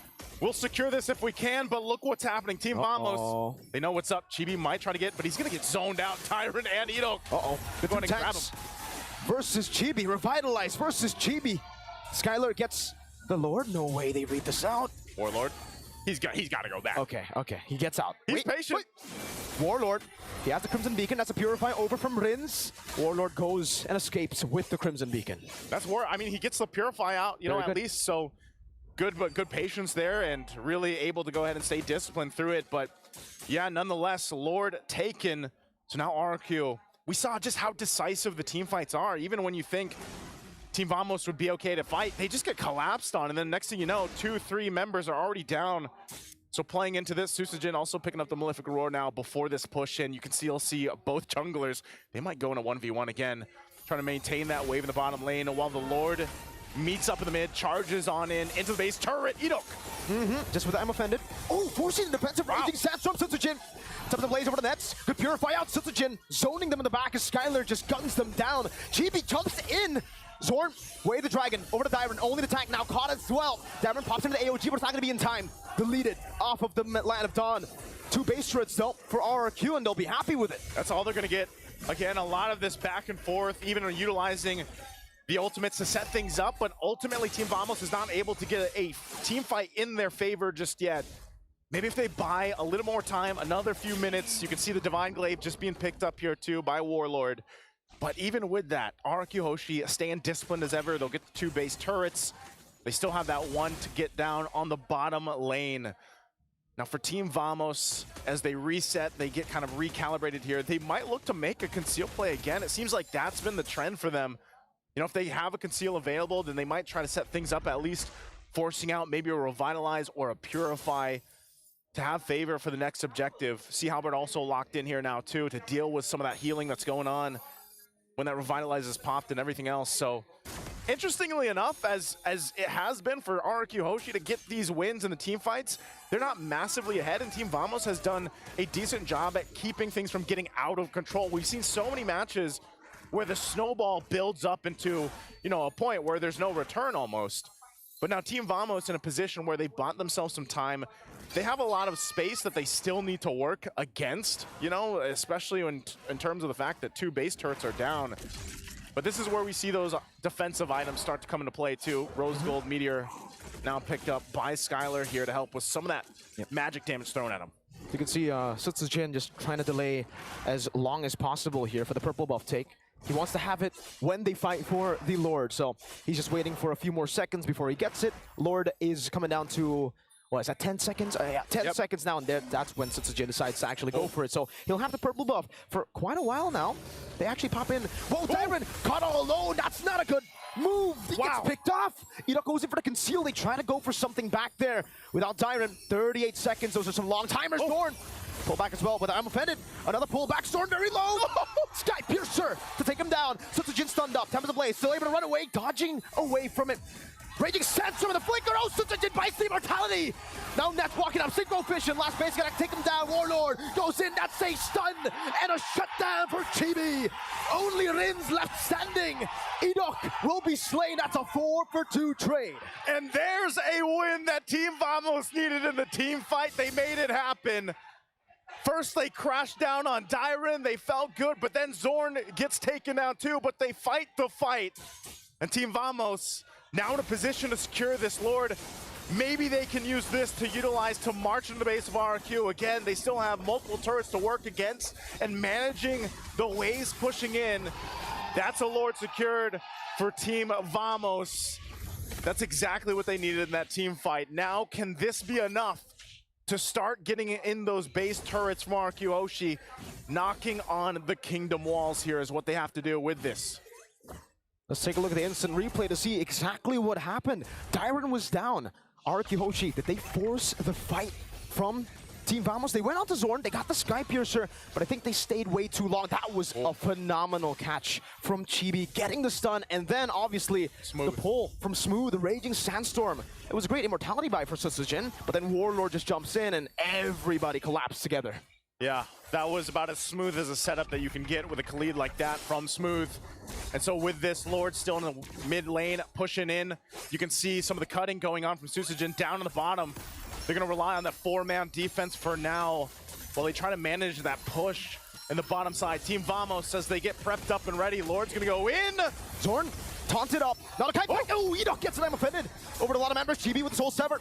We'll secure this if we can, but look what's happening. Team Vamos, they know what's up. Chibi might try to get, but he's going to get zoned out. Tyrant and Ito. The going to grab him. Versus Chibi. Revitalize versus Chibi. Skylar gets the Lord. No way they read this out. Warlord. He's got to go back. Okay. He gets out. He's patient. Warlord. He has the Crimson Beacon. That's a Purify over from Rylles. Warlord goes and escapes with the Crimson Beacon. That's War. I mean, he gets the Purify out, you know, at least. So good patience there and really able to go ahead and stay disciplined through it. But yeah, nonetheless, Lord taken. So now RQ. We saw just how decisive the team fights are. Even when you think Team Vamos would be okay to fight, they just get collapsed on. And then next thing you know, 2-3 members are already down. So playing into this, Susujin also picking up the Malefic Roar now before this push in. You can still see both junglers. They might go in a 1v1 again, trying to maintain that wave in the bottom lane while the Lord meets up in the mid, charges on in, into the base turret, Edok. Just with the I'm offended. Oh, forcing the defensive Raging Sandstorm, Sutsujin. Top of the blaze over the Nets. Good Purify out, Sutsujin zoning them in the back as Skylar just guns them down. GB jumps in. Zorn, way the dragon, over to Dyron, only the tank now caught as well. Dyron pops into the AOG, but it's not going to be in time. Deleted off of the Land of Dawn. 2 base turrets though for RRQ, and they'll be happy with it. That's all they're going to get. Again, a lot of this back and forth, even utilizing the ultimates to set things up, but ultimately Team Vamos is not able to get a team fight in their favor just yet. Maybe if they buy a little more time, another few minutes, you can see the Divine Glaive just being picked up here too by Warlord. But even with that, RRQ Hoshi staying disciplined as ever. They'll get the 2 base turrets. They still have that 1 to get down on the bottom lane. Now for Team Vamos, as they reset, they get kind of recalibrated here. They might look to make a conceal play again. It seems like that's been the trend for them. You know, if they have a conceal available, then they might try to set things up, at least forcing out maybe a revitalize or a purify to have favor for the next objective. Sea Halberd also locked in here now too to deal with some of that healing that's going on when that revitalize is popped and everything else. So interestingly enough, as it has been for RRQ Hoshi to get these wins in the team fights, they're not massively ahead, and Team Vamos has done a decent job at keeping things from getting out of control. We've seen so many matches where the snowball builds up into, you know, a point where there's no return almost. But now Team Vamos in a position where they bought themselves some time. They have a lot of space that they still need to work against, you know, especially in terms of the fact that 2 base turrets are down. But this is where we see those defensive items start to come into play too. Rose Gold Meteor now picked up by Skylar here to help with some of that magic damage thrown at him. You can see Sutsujin just trying to delay as long as possible here for the purple buff take. He wants to have it when they fight for the Lord, so he's just waiting for a few more seconds before he gets it. Lord is coming down to, what is that, 10 seconds? Yeah, 10 seconds now, and that's when Sutsujin decides to actually go for it. So he'll have the purple buff for quite a while now. They actually pop in. Whoa, Dyron caught all alone. That's not a good move. He gets picked off. Edok goes in for the conceal. They try to go for something back there without Dyron. 38 seconds. Those are some long timers. Thorn. Pull back as well, but I'm offended. Another pull back. Storm very low. Sky Piercer to take him down. Sutsujin stunned up. Tempest Ablaze still able to run away, dodging away from it. Raging Sandstorm with a flicker. Oh, Sutsujin bites the immortality. Now Net's walking up. Synchro Vision. Last base gonna take him down. Warlord goes in. That's a stun and a shutdown for Chibi. Only Rins left standing. Edok will be slain. That's a 4-for-2 trade. And there's a win that Team Vamos needed in the team fight. They made it happen. First, they crashed down on Dyron. They felt good, but then Zorn gets taken down too, but they fight the fight. And Team Vamos now in a position to secure this Lord. Maybe they can use this to utilize to march into the base of RRQ. Again, they still have multiple turrets to work against, and managing the waves pushing in. That's a Lord secured for Team Vamos. That's exactly what they needed in that team fight. Now, can this be enough to start getting in those base turrets from RRQ Hoshi? Knocking on the kingdom walls here is what they have to do with this. Let's take a look at the instant replay to see exactly what happened. Dyron was down. RRQ Hoshi, did they force the fight from Team Vamos? They went on to Zorn, they got the Sky Piercer, but I think they stayed way too long. That was a phenomenal catch from Chibi, getting the stun, and then obviously the pull from Smooth, the Raging Sandstorm. It was a great immortality buy for Sutsujin, but then Warlord just jumps in and everybody collapsed together. Yeah, that was about as smooth as a setup that you can get with a Khalid like that from Smooth. And so with this, Lord still in the mid lane, pushing in. You can see some of the cutting going on from Sutsujin down on the bottom. They're going to rely on that 4-man defense for now while they try to manage that push in the bottom side. Team Vamos, as they get prepped up and ready, Lord's going to go in. Zorn taunted up. Not a kite back. Oh, Edok gets it. I'm offended. Over to a lot of members. Chibi with his whole severed.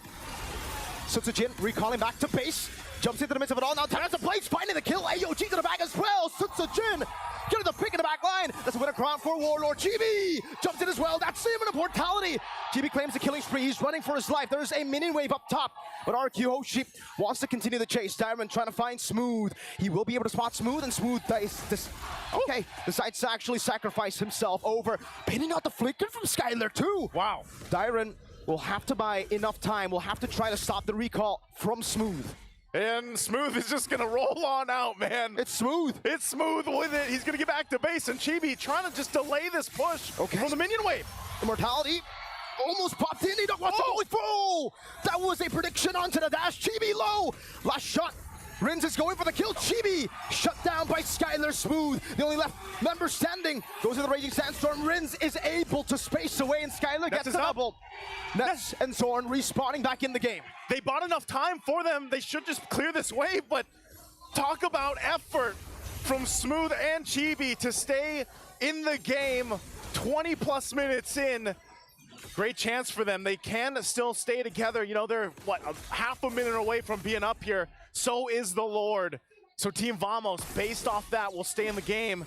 Sutsujin recalling back to base. Jumps into the midst of it all. Now Terrence Blaze finding the kill. AOG to the back as well. Sutsujin getting the pick in the back line. That's a winner crown for Warlord. Chibi jumps in as well. That's him in a mortality. Chibi claims the killing spree. He's running for his life. There's a minion wave up top, but RRQ Hoshi wants to continue the chase. Diamond trying to find Smooth. He will be able to spot Smooth, and Smooth decides to actually sacrifice himself over, pinning out the flicker from Skylar too. Wow. Dyron will have to buy enough time. We'll have to try to stop the recall from Smooth. And Smooth is just gonna roll on out, man. It's Smooth. It's Smooth with it. He's gonna get back to base, and Chibi trying to just delay this push from the minion wave. Immortality almost popped in. He don't want to go through. That was a prediction onto the dash. Chibi low. Last shot Rylles is going for the kill. Chibi shut down by Skylar Smooth. The only left member standing goes to the Raging Sandstorm. Rylles is able to space away, and Skylar gets the double. Nets and Zorn respawning back in the game. They bought enough time for them. They should just clear this wave, but talk about effort from Smooth and Chibi to stay in the game 20 plus minutes in. Great chance for them. They can still stay together. You know, they're, what, half a minute away from being up here. So is the Lord. So Team Vamos, based off that, will stay in the game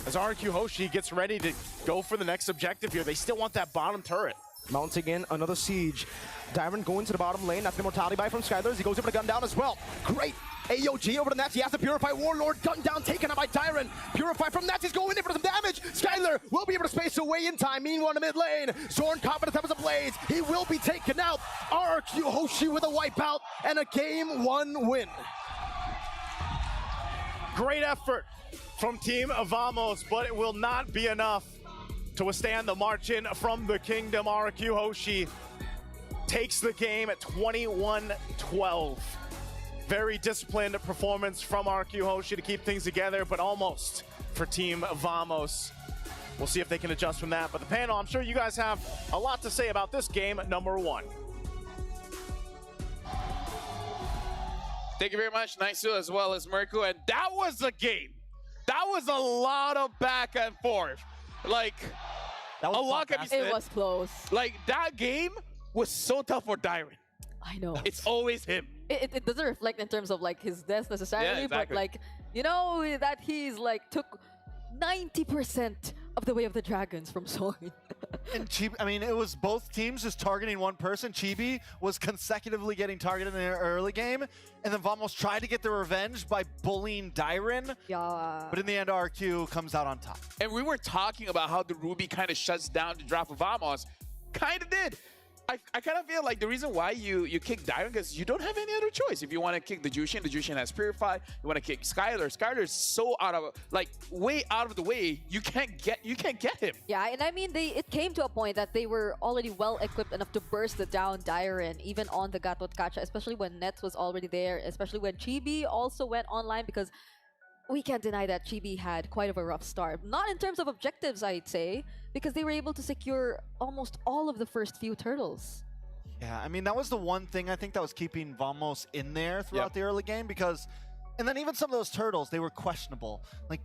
as RQ Hoshi gets ready to go for the next objective here. They still want that bottom turret. Mounting in another siege. Dyron going to the bottom lane. That's the mortality buy from Skylar. He goes over the gun down as well. Great AOG over the Nets. He has to Purify. Warlord gun down, taken out by Dyron. Purify from Nets. He's going in for some damage. Skylar will be able to space away in time. Meanwhile, in the mid lane, Zorn confident as a blades. He will be taken out. RQ Hoshi with a wipeout and a game 1 win. Great effort from Team Vamos, but it will not be enough to withstand the march in from the Kingdom. RQ Hoshi takes the game at 21-12. Very disciplined performance from RQ Hoshi to keep things together, but almost for Team Vamos. We'll see if they can adjust from that. But the panel, I'm sure you guys have a lot to say about this game number 1. Thank you very much, Naisu, as well as Mirko. And that was a game. That was a lot of back and forth. Like, a lot can be said. It was close. Like, that game was so tough for Dyron. I know. It's always him. It doesn't reflect in terms of like his death necessarily, but like, you know, that he's like took 90% of the way of the dragons from Zorn. And Chibi, I mean, it was both teams just targeting one person. Chibi was consecutively getting targeted in the early game, and then Vamos tried to get the revenge by bullying Dyron. Yeah. But in the end, RQ comes out on top. And we were talking about how the Ruby kind of shuts down the draft of Vamos. Kind of did. I kind of feel like the reason why you kick Dyron because you don't have any other choice. If you want to kick the Jushin has Purify. You want to kick Skylar. Skylar's so way out of the way. You can't get him. Yeah, and I mean it came to a point that they were already well equipped enough to burst down Dyron, even on the Gatot Kacha, especially when Nets was already there, especially when Chibi also went online, because we can't deny that Chibi had quite of a rough start. Not in terms of objectives, I'd say, because they were able to secure almost all of the first few turtles. Yeah, I mean, that was the one thing I think that was keeping Vamos in there throughout the early game, because, and then even some of those turtles, they were questionable. Like,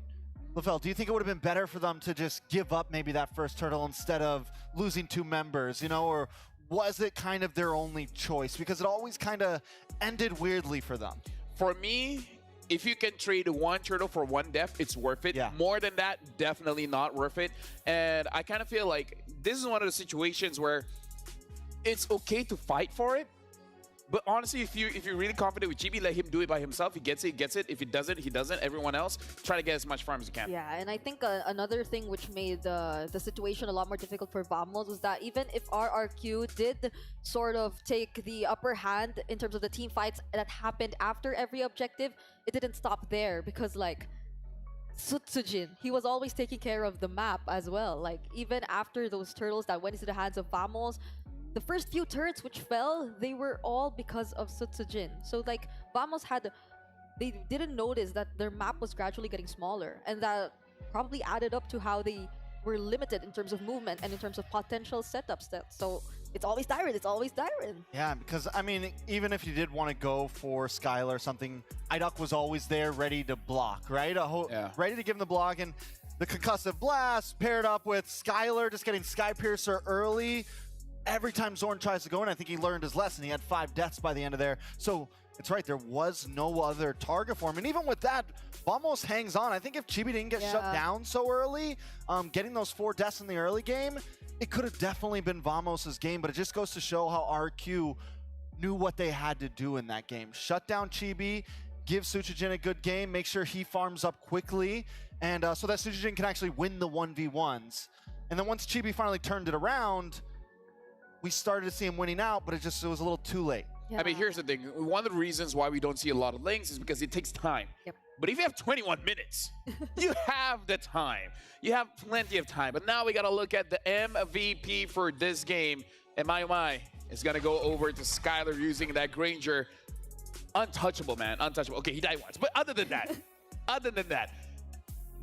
Lavelle, do you think it would have been better for them to just give up maybe that first turtle instead of losing 2 members, you know, or was it kind of their only choice? Because it always kind of ended weirdly for them. For me, if you can trade 1 turtle for 1 death, it's worth it. More than that, definitely not worth it. And I kind of feel like this is one of the situations where it's okay to fight for it. But honestly, if you're really confident with Chibi, let him do it by himself. He gets it, he gets it. If he doesn't, he doesn't. Everyone else, try to get as much farm as you can. Yeah, and I think another thing which made the situation a lot more difficult for Vamos was that even if RRQ did sort of take the upper hand in terms of the team fights that happened after every objective, it didn't stop there, because like Sutsujin, he was always taking care of the map as well. Like even after those turtles that went into the hands of Vamos, the first few turrets which fell, they were all because of Sutsujin. So like Vamos they didn't notice that their map was gradually getting smaller, and that probably added up to how they were limited in terms of movement and in terms of potential setup stats. So it's always Dyron, it's always Dyron. Yeah, because I mean, even if you did want to go for Skylar or something, Idok was always there ready to block, right? Ready to give him the block, and the concussive blast paired up with Skylar just getting Sky Piercer early. Every time Zorn tries to go in, I think he learned his lesson. He had 5 deaths by the end of there. So it's right, there was no other target for him. And even with that, Vamos hangs on. I think if Chibi didn't get shut down so early, getting those 4 deaths in the early game, it could have definitely been Vamos' game. But it just goes to show how RQ knew what they had to do in that game. Shut down Chibi, give Suchijin a good game, make sure he farms up quickly, and so that Suchijin can actually win the 1v1s. And then once Chibi finally turned it around, we started to see him winning out, but it was a little too late. Yeah. I mean, here's the thing. One of the reasons why we don't see a lot of links is because it takes time. Yep. But if you have 21 minutes, you have the time. You have plenty of time. But now we got to look at the MVP for this game. And my, it's going to go over to Skylar using that Granger. untouchable, man. Untouchable. Okay, he died once. But other than that,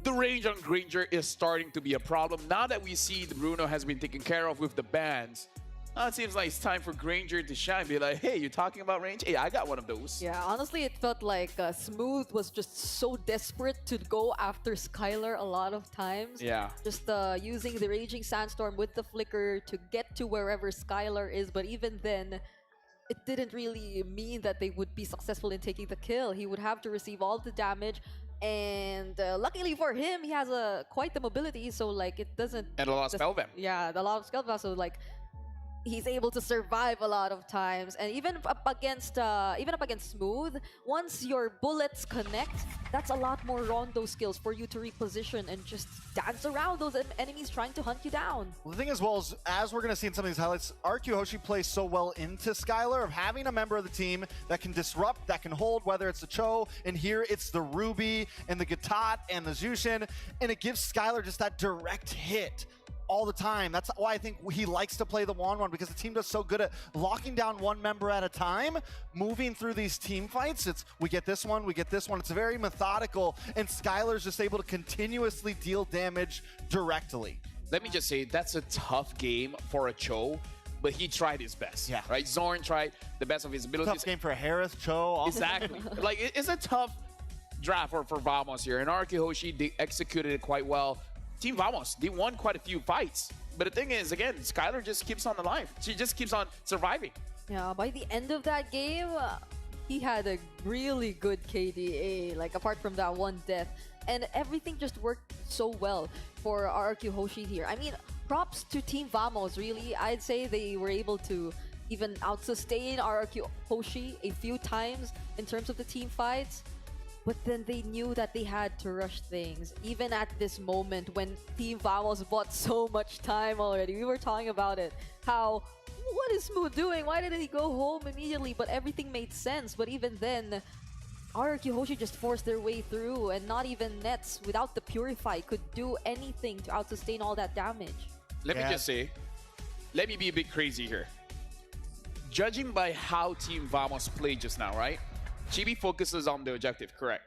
the range on Granger is starting to be a problem. Now that we see the Bruno has been taken care of with the bans, now it seems like it's time for Granger to shine. Be like, hey, you're talking about range? Hey, I got one of those. Yeah, honestly, it felt like Smooth was just so desperate to go after Skylar a lot of times. Yeah. Just using the Raging Sandstorm with the Flicker to get to wherever Skylar is. But even then, it didn't really mean that they would be successful in taking the kill. He would have to receive all the damage. And luckily for him, he has quite the mobility, so like it doesn't. And a lot of spell vamp. Yeah, a lot of spell vamp, so like he's able to survive a lot of times. And even up against Smooth, once your bullets connect, that's a lot more rondo skills for you to reposition and just dance around those enemies trying to hunt you down. Well, the thing is, well, as we're going to see in some of these highlights, RQ Hoshi plays so well into Skylar of having a member of the team that can disrupt, that can hold, whether it's the Cho, and here it's the Ruby, and the Gatot, and the Zushin, and it gives Skylar just that direct hit all the time. That's why I think he likes to play the Wanwan, because the team does so good at locking down one member at a time, moving through these team fights. It's we get this one, we get this one. It's very methodical, and Skylar's just able to continuously deal damage directly. Let me just say, that's a tough game for a Cho, but he tried his best. Yeah. Right? Zorn tried the best of his abilities. Tough game for Harris, Cho. Also. Exactly. Like, it's a tough draft for Vamos here. And RQ Hoshi, they executed it quite well. Team Vamos, they won quite a few fights. But the thing is, again, Skylar just keeps on alive. She just keeps on surviving. Yeah, by the end of that game, he had a really good KDA, like apart from that one death. And everything just worked so well for RQ Hoshi here. I mean, props to Team Vamos, really. I'd say they were able to even out-sustain RQ Hoshi a few times in terms of the team fights. But then they knew that they had to rush things. Even at this moment when Team Vamos bought so much time already. We were talking about it. How, what is Smooth doing? Why didn't he go home immediately? But everything made sense. But even then, RQ Hoshi just forced their way through. And not even Nets, without the Purify, could do anything to out-sustain all that damage. Let me just say, let me be a bit crazy here. Judging by how Team Vamos played just now, right? Chibi focuses on the objective, correct.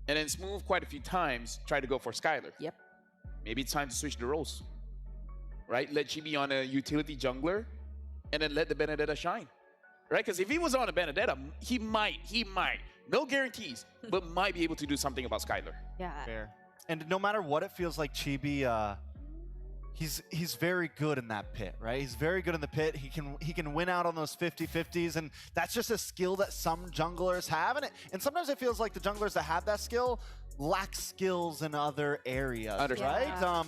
And then Smooth quite a few times try to go for Skylar. Yep. Maybe it's time to switch the roles. Right? Let Chibi on a utility jungler and then let the Benedetta shine. Right? Because if he was on a Benedetta, he might, no guarantees, but might be able to do something about Skylar. Yeah. Fair. And no matter what it feels like, Chibi, he's very good in that pit, right? He's very good in the pit. He can win out on those 50-50s, and that's just a skill that some junglers have. And sometimes it feels like the junglers that have that skill lack skills in other areas, right?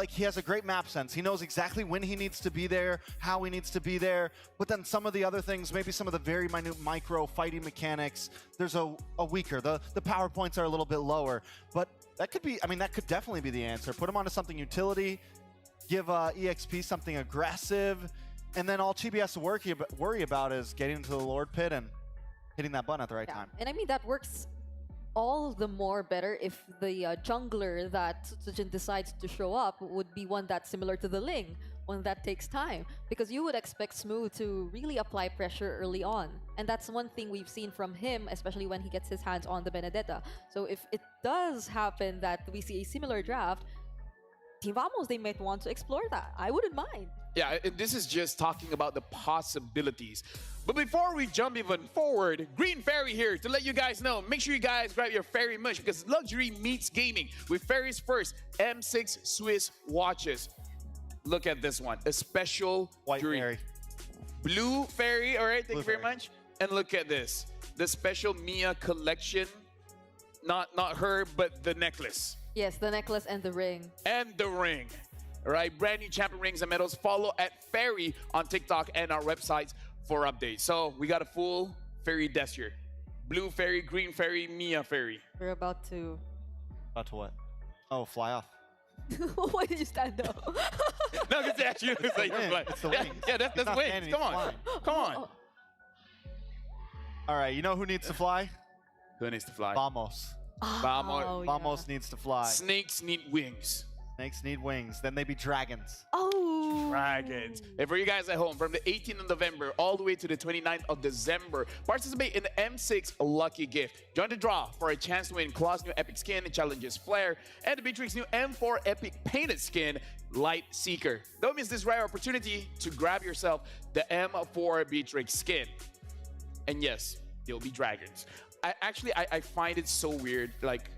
He has a great map sense. He knows exactly when he needs to be there, how he needs to be there. But then some of the other things, maybe some of the very minute micro fighting mechanics, there's a weaker. The power points are a little bit lower. But that could be, I mean, that could definitely be the answer. Put him onto something utility, give EXP something aggressive, and then all Chibi has to worry about is getting into the Lord Pit and hitting that button at the right time. And I mean, that works all the more better if the jungler that Tsujin decides to show up would be one that's similar to the Ling, one that takes time. Because you would expect Smooth to really apply pressure early on. And that's one thing we've seen from him, especially when he gets his hands on the Benedetta. So if it does happen that we see a similar draft, Team Vamos, they might want to explore that. I wouldn't mind. Yeah, and this is just talking about the possibilities. But before we jump even forward, Green Fairy here to let you guys know. Make sure you guys grab your Fairy mush because luxury meets gaming with Fairy's first M6 Swiss watches. Look at this one, a special White dream. Fairy. Blue Fairy, all right, thank you very much. And look at this, the special Mia collection. Not her, but the necklace. Yes, the necklace and the ring. And the ring. All right, brand new champion rings and medals. Follow at Fairy on TikTok and our websites for updates. So we got a full Fairy desk here. Blue Fairy, Green Fairy, Mia Fairy. We're about to... About to what? Oh, fly off. Why did you stand up? No, because actually it's like you're It's the wings. Yeah, that's not wings. standing, Come he's on. flying. Come on. All right, you know who needs to fly? Who needs to fly? Vamos. Vamos. Vamos needs to fly. Snakes need wings. Snakes need wings. Then they be dragons. Oh. Dragons. And for you guys at home, from the 18th of November all the way to the 29th of December, participate in the M6 Lucky Gift. Join the draw for a chance to win Claw's new Epic Skin, Challenges Flare, and the Beatrix new M4 Epic Painted Skin, Light Seeker. Don't miss this rare opportunity to grab yourself the M4 Beatrix skin. And yes, there'll be dragons. I find it so weird, like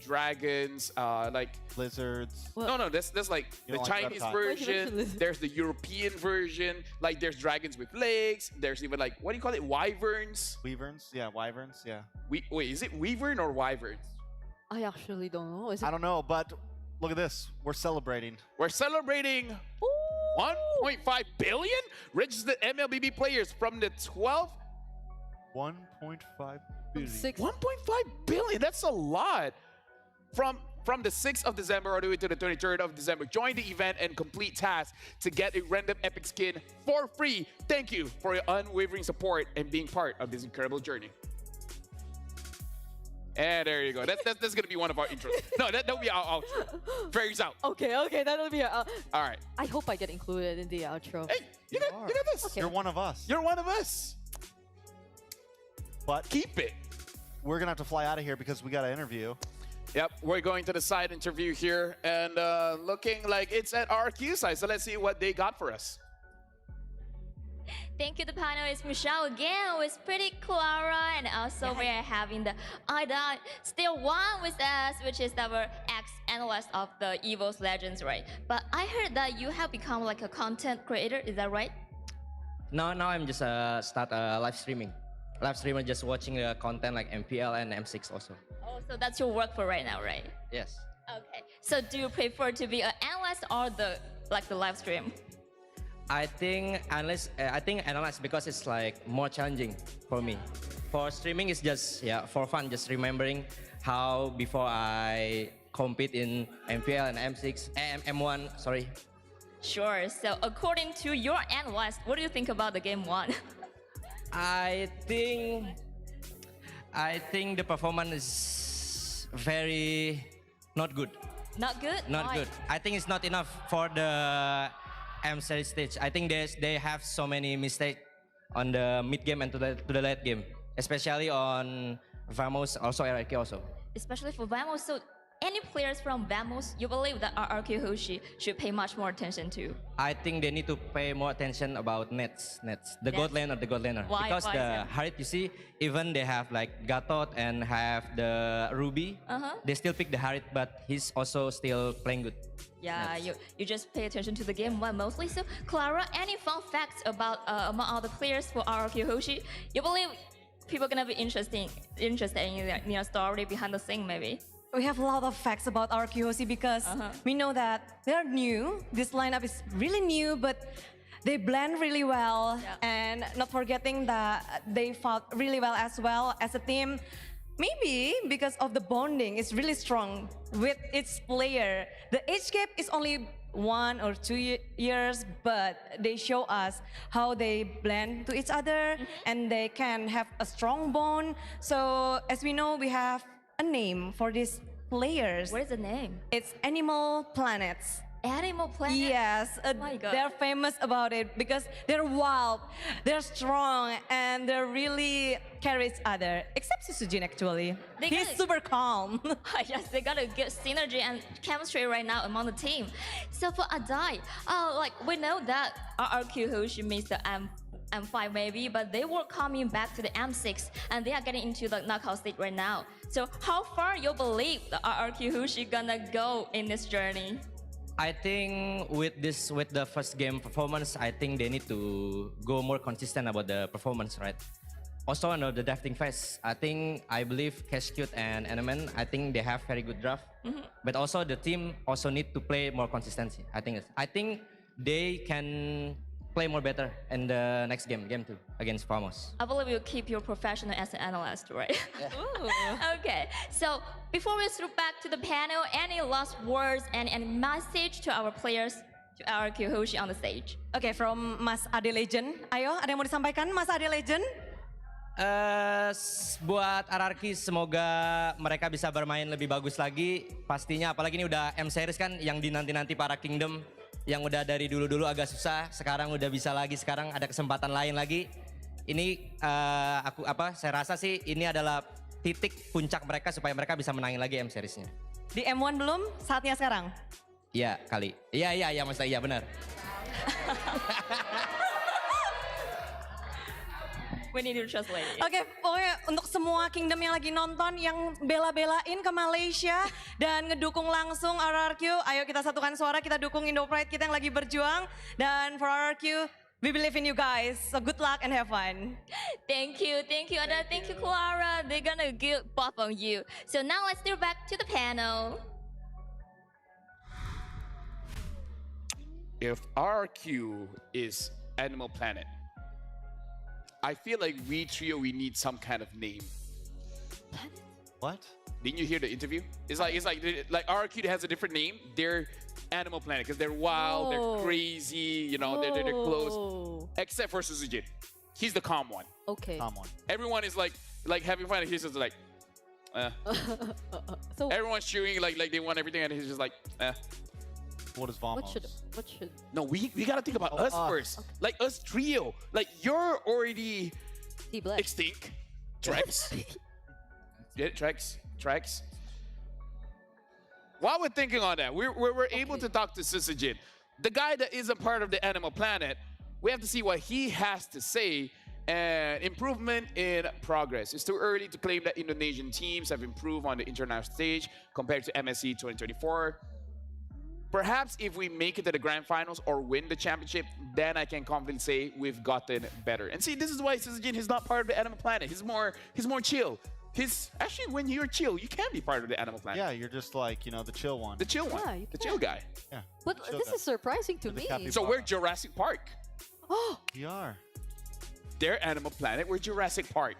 dragons, like lizards. No, that's like You the don't like Chinese reptiles. version. There's the European version. Like there's dragons with legs. There's even like, what do you call it? Wyverns. Weaverns? Yeah, wyverns. Yeah. Wait, is it wyvern or wyverns? I actually don't know. Is it? I don't know, but look at this. We're celebrating. We're celebrating 1.5 billion registered MLBB players from the 12th. 1.5 billion. 1.5 billion. That's a lot. From the 6th of December all the way to the 23rd of December. Join the event and complete tasks to get a random epic skin for free. Thank you for your unwavering support and being part of this incredible journey. And there you go. That's gonna be one of our intros. No, that'll be our outro. Fairies out. Okay, that'll be All right. I hope I get included in the outro. Hey, you got this. Okay. You're one of us. You're one of us. But keep it. We're gonna have to fly out of here because we got an interview. Yep, we're going to the side interview here, and looking like it's at RQ side. So let's see what they got for us. Thank you, the panel. It's Michelle again with Pretty Clara, and also we are having the Ida still one with us, which is our ex-analyst of the Evo's Legends, right? But I heard that you have become like a content creator. Is that right? Now I'm just start live streaming. Live streamer, just watching the content like MPL and M6 also. Oh, so that's your work for right now, right? Yes. Okay. So do you prefer to be an analyst or the live stream? I think analyst because it's like more challenging for me. For streaming, it's just for fun, just remembering how before I compete in MPL and M6, M1, sorry. Sure. So according to your analyst, what do you think about the game one? I think the performance is very not good. Not good? Not Why? good. I think it's not enough for the M series stage. I think they have so many mistakes on the mid game and to the late game, especially on Vamos, also RRQ also. Especially for Vamos. So any players from Vamos, you believe that RRQ Hoshi should pay much more attention to? I think they need to pay more attention about nets. The gold laner. Why? Because Why the so? Harit, you see, even they have like Gatot and have the Ruby, they still pick the Harit, but he's also still playing good. Yeah, you just pay attention to the game one mostly. So Clara, any fun facts about among all the players for RRQ Hoshi? You believe people are gonna be interested in your story behind the scene maybe? We have a lot of facts about our QOC because we know that they're new. This lineup is really new, but they blend really well. And not forgetting that they fought really well as a team. Maybe because of the bonding is really strong with each player. The age gap is only 1 or 2 years, but they show us how they blend to each other and they can have a strong bond. So as we know, we have a name for these players. What is the name? It's Animal Planets. Animal Planet? Yes, Oh my God. they're famous about it because they're wild, they're strong, and they really carry each other. Except Susujin actually. He's super calm. Yes, they got a good synergy and chemistry right now among the team. So for Adai, like we know that RRQ Hoshi missed the M5 maybe, but they were coming back to the M6 and they are getting into the knockout stage right now. So how far you believe the RRQ Hoshi gonna go in this journey? I think with the first game performance, I think they need to go more consistent about the performance, right? Also on the drafting phase, I believe Cashcute and Element, I think they have very good draft. But also the team also need to play more consistency. I think they can play more better in the next game 2 against Famos. I believe you keep your professional as an analyst, right? Okay, so before we switch back to the panel, any last words and any message to our players, to our Hoshi on the stage? Okay, from Mas Ade Legend. Ayo, ada yang mau disampaikan, Mas Ade Legend? Buat RRQ semoga mereka bisa bermain lebih bagus lagi. Pastinya apalagi ini udah M series kan yang dinanti-nanti para Kingdom yang udah dari dulu-dulu agak susah, sekarang udah bisa lagi, sekarang ada kesempatan lain lagi. Ini saya rasa sih ini adalah titik puncak mereka supaya mereka bisa menangin lagi M seriesnya. Di M1 belum? Saatnya sekarang. Iya kali. Iya maksudnya iya benar. We need to translate. Oke, pokoknya untuk semua Kingdom yang lagi nonton, yang bela-belain ke Malaysia dan ngedukung langsung RRQ, ayo kita satukan suara, kita dukung Indo Pride kita yang lagi berjuang. Dan for RRQ, we believe in you guys. So good luck and have fun. Thank you, Ada, thank you, Clara. They're gonna give buff on you. So now let's go back to the panel. If RQ is Animal Planet, I feel like we trio, we need some kind of name. What? Didn't you hear the interview? It's like RQ has a different name. They're Animal Planet because they're wild, they're crazy, you know, they're close. Except for Suzujin. He's the calm one. Okay. Calm one. Everyone is like having fun, and he's just like, So everyone's cheering like they want everything, and he's just like, What is Vamos? What should? No, we gotta think about us first. Okay. Like us trio. Like you're already T-Black. extinct. Trex. Yeah, Trex. While we're thinking on that, we're able to talk to Sisajin. The guy that isn't part of the Animal Planet, we have to see what he has to say. And improvement in progress. It's too early to claim that Indonesian teams have improved on the international stage compared to MSC 2024. Perhaps if we make it to the grand finals or win the championship, then I can confidently say we've gotten better. And see, this is why Sisajin is not part of the Animal Planet. He's more chill. Actually, when you're chill, you can be part of the Animal Planet. Yeah, you're just like, you know, the chill one. The chill one. Yeah, you the can. chill guy. Yeah. But this is surprising to me. So we're Jurassic Park. Oh, We are. They're Animal Planet. We're Jurassic Park.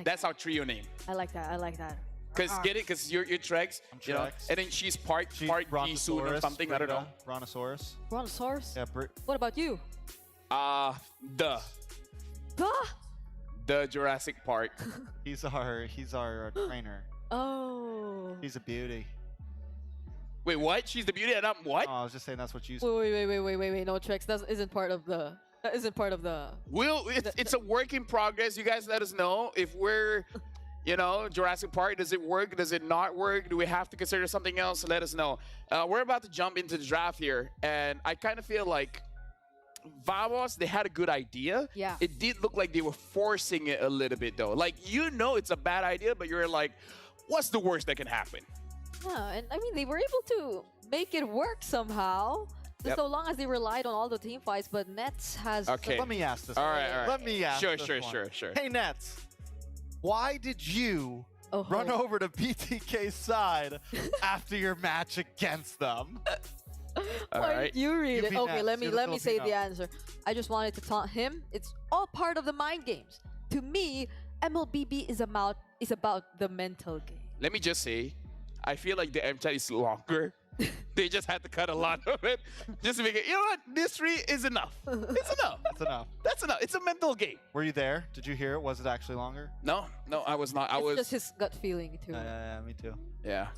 That's our trio name. I like that. Cause get it? Cause you're Trex, you know, Trex. and then she's part Jisun or something. I don't know. Brontosaurus. Brontosaurus? Yeah, What about you? The Jurassic Park. he's our trainer. Oh. He's a beauty. Wait, what? She's the beauty and I'm what? Oh, I was just saying that's what you said. Wait. No, Trex, that isn't part of the. It's a work in progress. You guys let us know if we're, you know, Jurassic Park. Does it work? Does it not work? Do we have to consider something else? Let us know. We're about to jump into the draft here, and I kind of feel like Vamos, they had a good idea. Yeah. It did look like they were forcing it a little bit, though. Like, you know it's a bad idea, but you're like, what's the worst that can happen? Yeah, and I mean, they were able to make it work somehow. Yep. So long as they relied on all the team fights, but Nets has... Okay. Let me ask this. All right. Let me ask Sure. this one. Hey, Nets. Why did you run over to BTK's side after your match against them? Why did you read it? Filipino Okay, let Nets. me say the answer. I just wanted to taunt him. It's all part of the mind games. To me, MLBB is about the mental game. Let me just say, I feel like the M chat is longer. They just had to cut a lot of it just to make it. You know what? This 3 is enough. It's enough. That's enough. It's a mental game. Were you there? Did you hear it? Was it actually longer? No, I was not. It's just his gut feeling too. Yeah, me too. Yeah.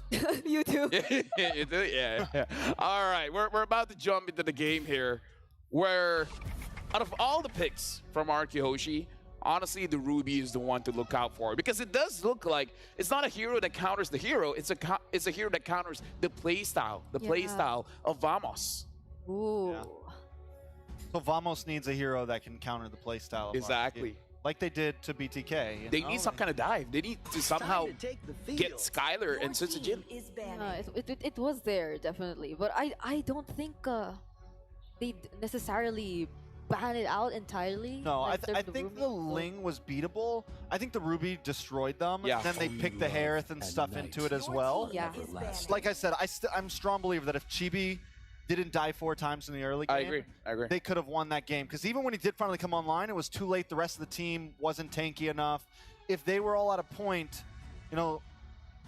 You too. You do? Yeah. All right, we're about to jump into the game here, where out of all the picks from Arki Hoshi, honestly, the Ruby is the one to look out for, because it does look like it's not a hero that counters the hero. It's a hero that counters the playstyle, of Vamos. Ooh. Yeah. So Vamos needs a hero that can counter the playstyle. Exactly. Like they did to BTK. They need some kind of dive. They need to somehow get Skylar and Sitsujin. It was there, definitely. But I don't think they necessarily ban it out entirely. No, like I think the Ling was beatable. I think the Ruby destroyed them. Yeah. Then they picked the Harith and stuff into it as well. Yeah. Like I said, I'm a strong believer that if Chibi didn't die 4 times in the early game, I agree. they could have won that game. Because even when he did finally come online, it was too late. The rest of the team wasn't tanky enough. If they were all at a point, you know,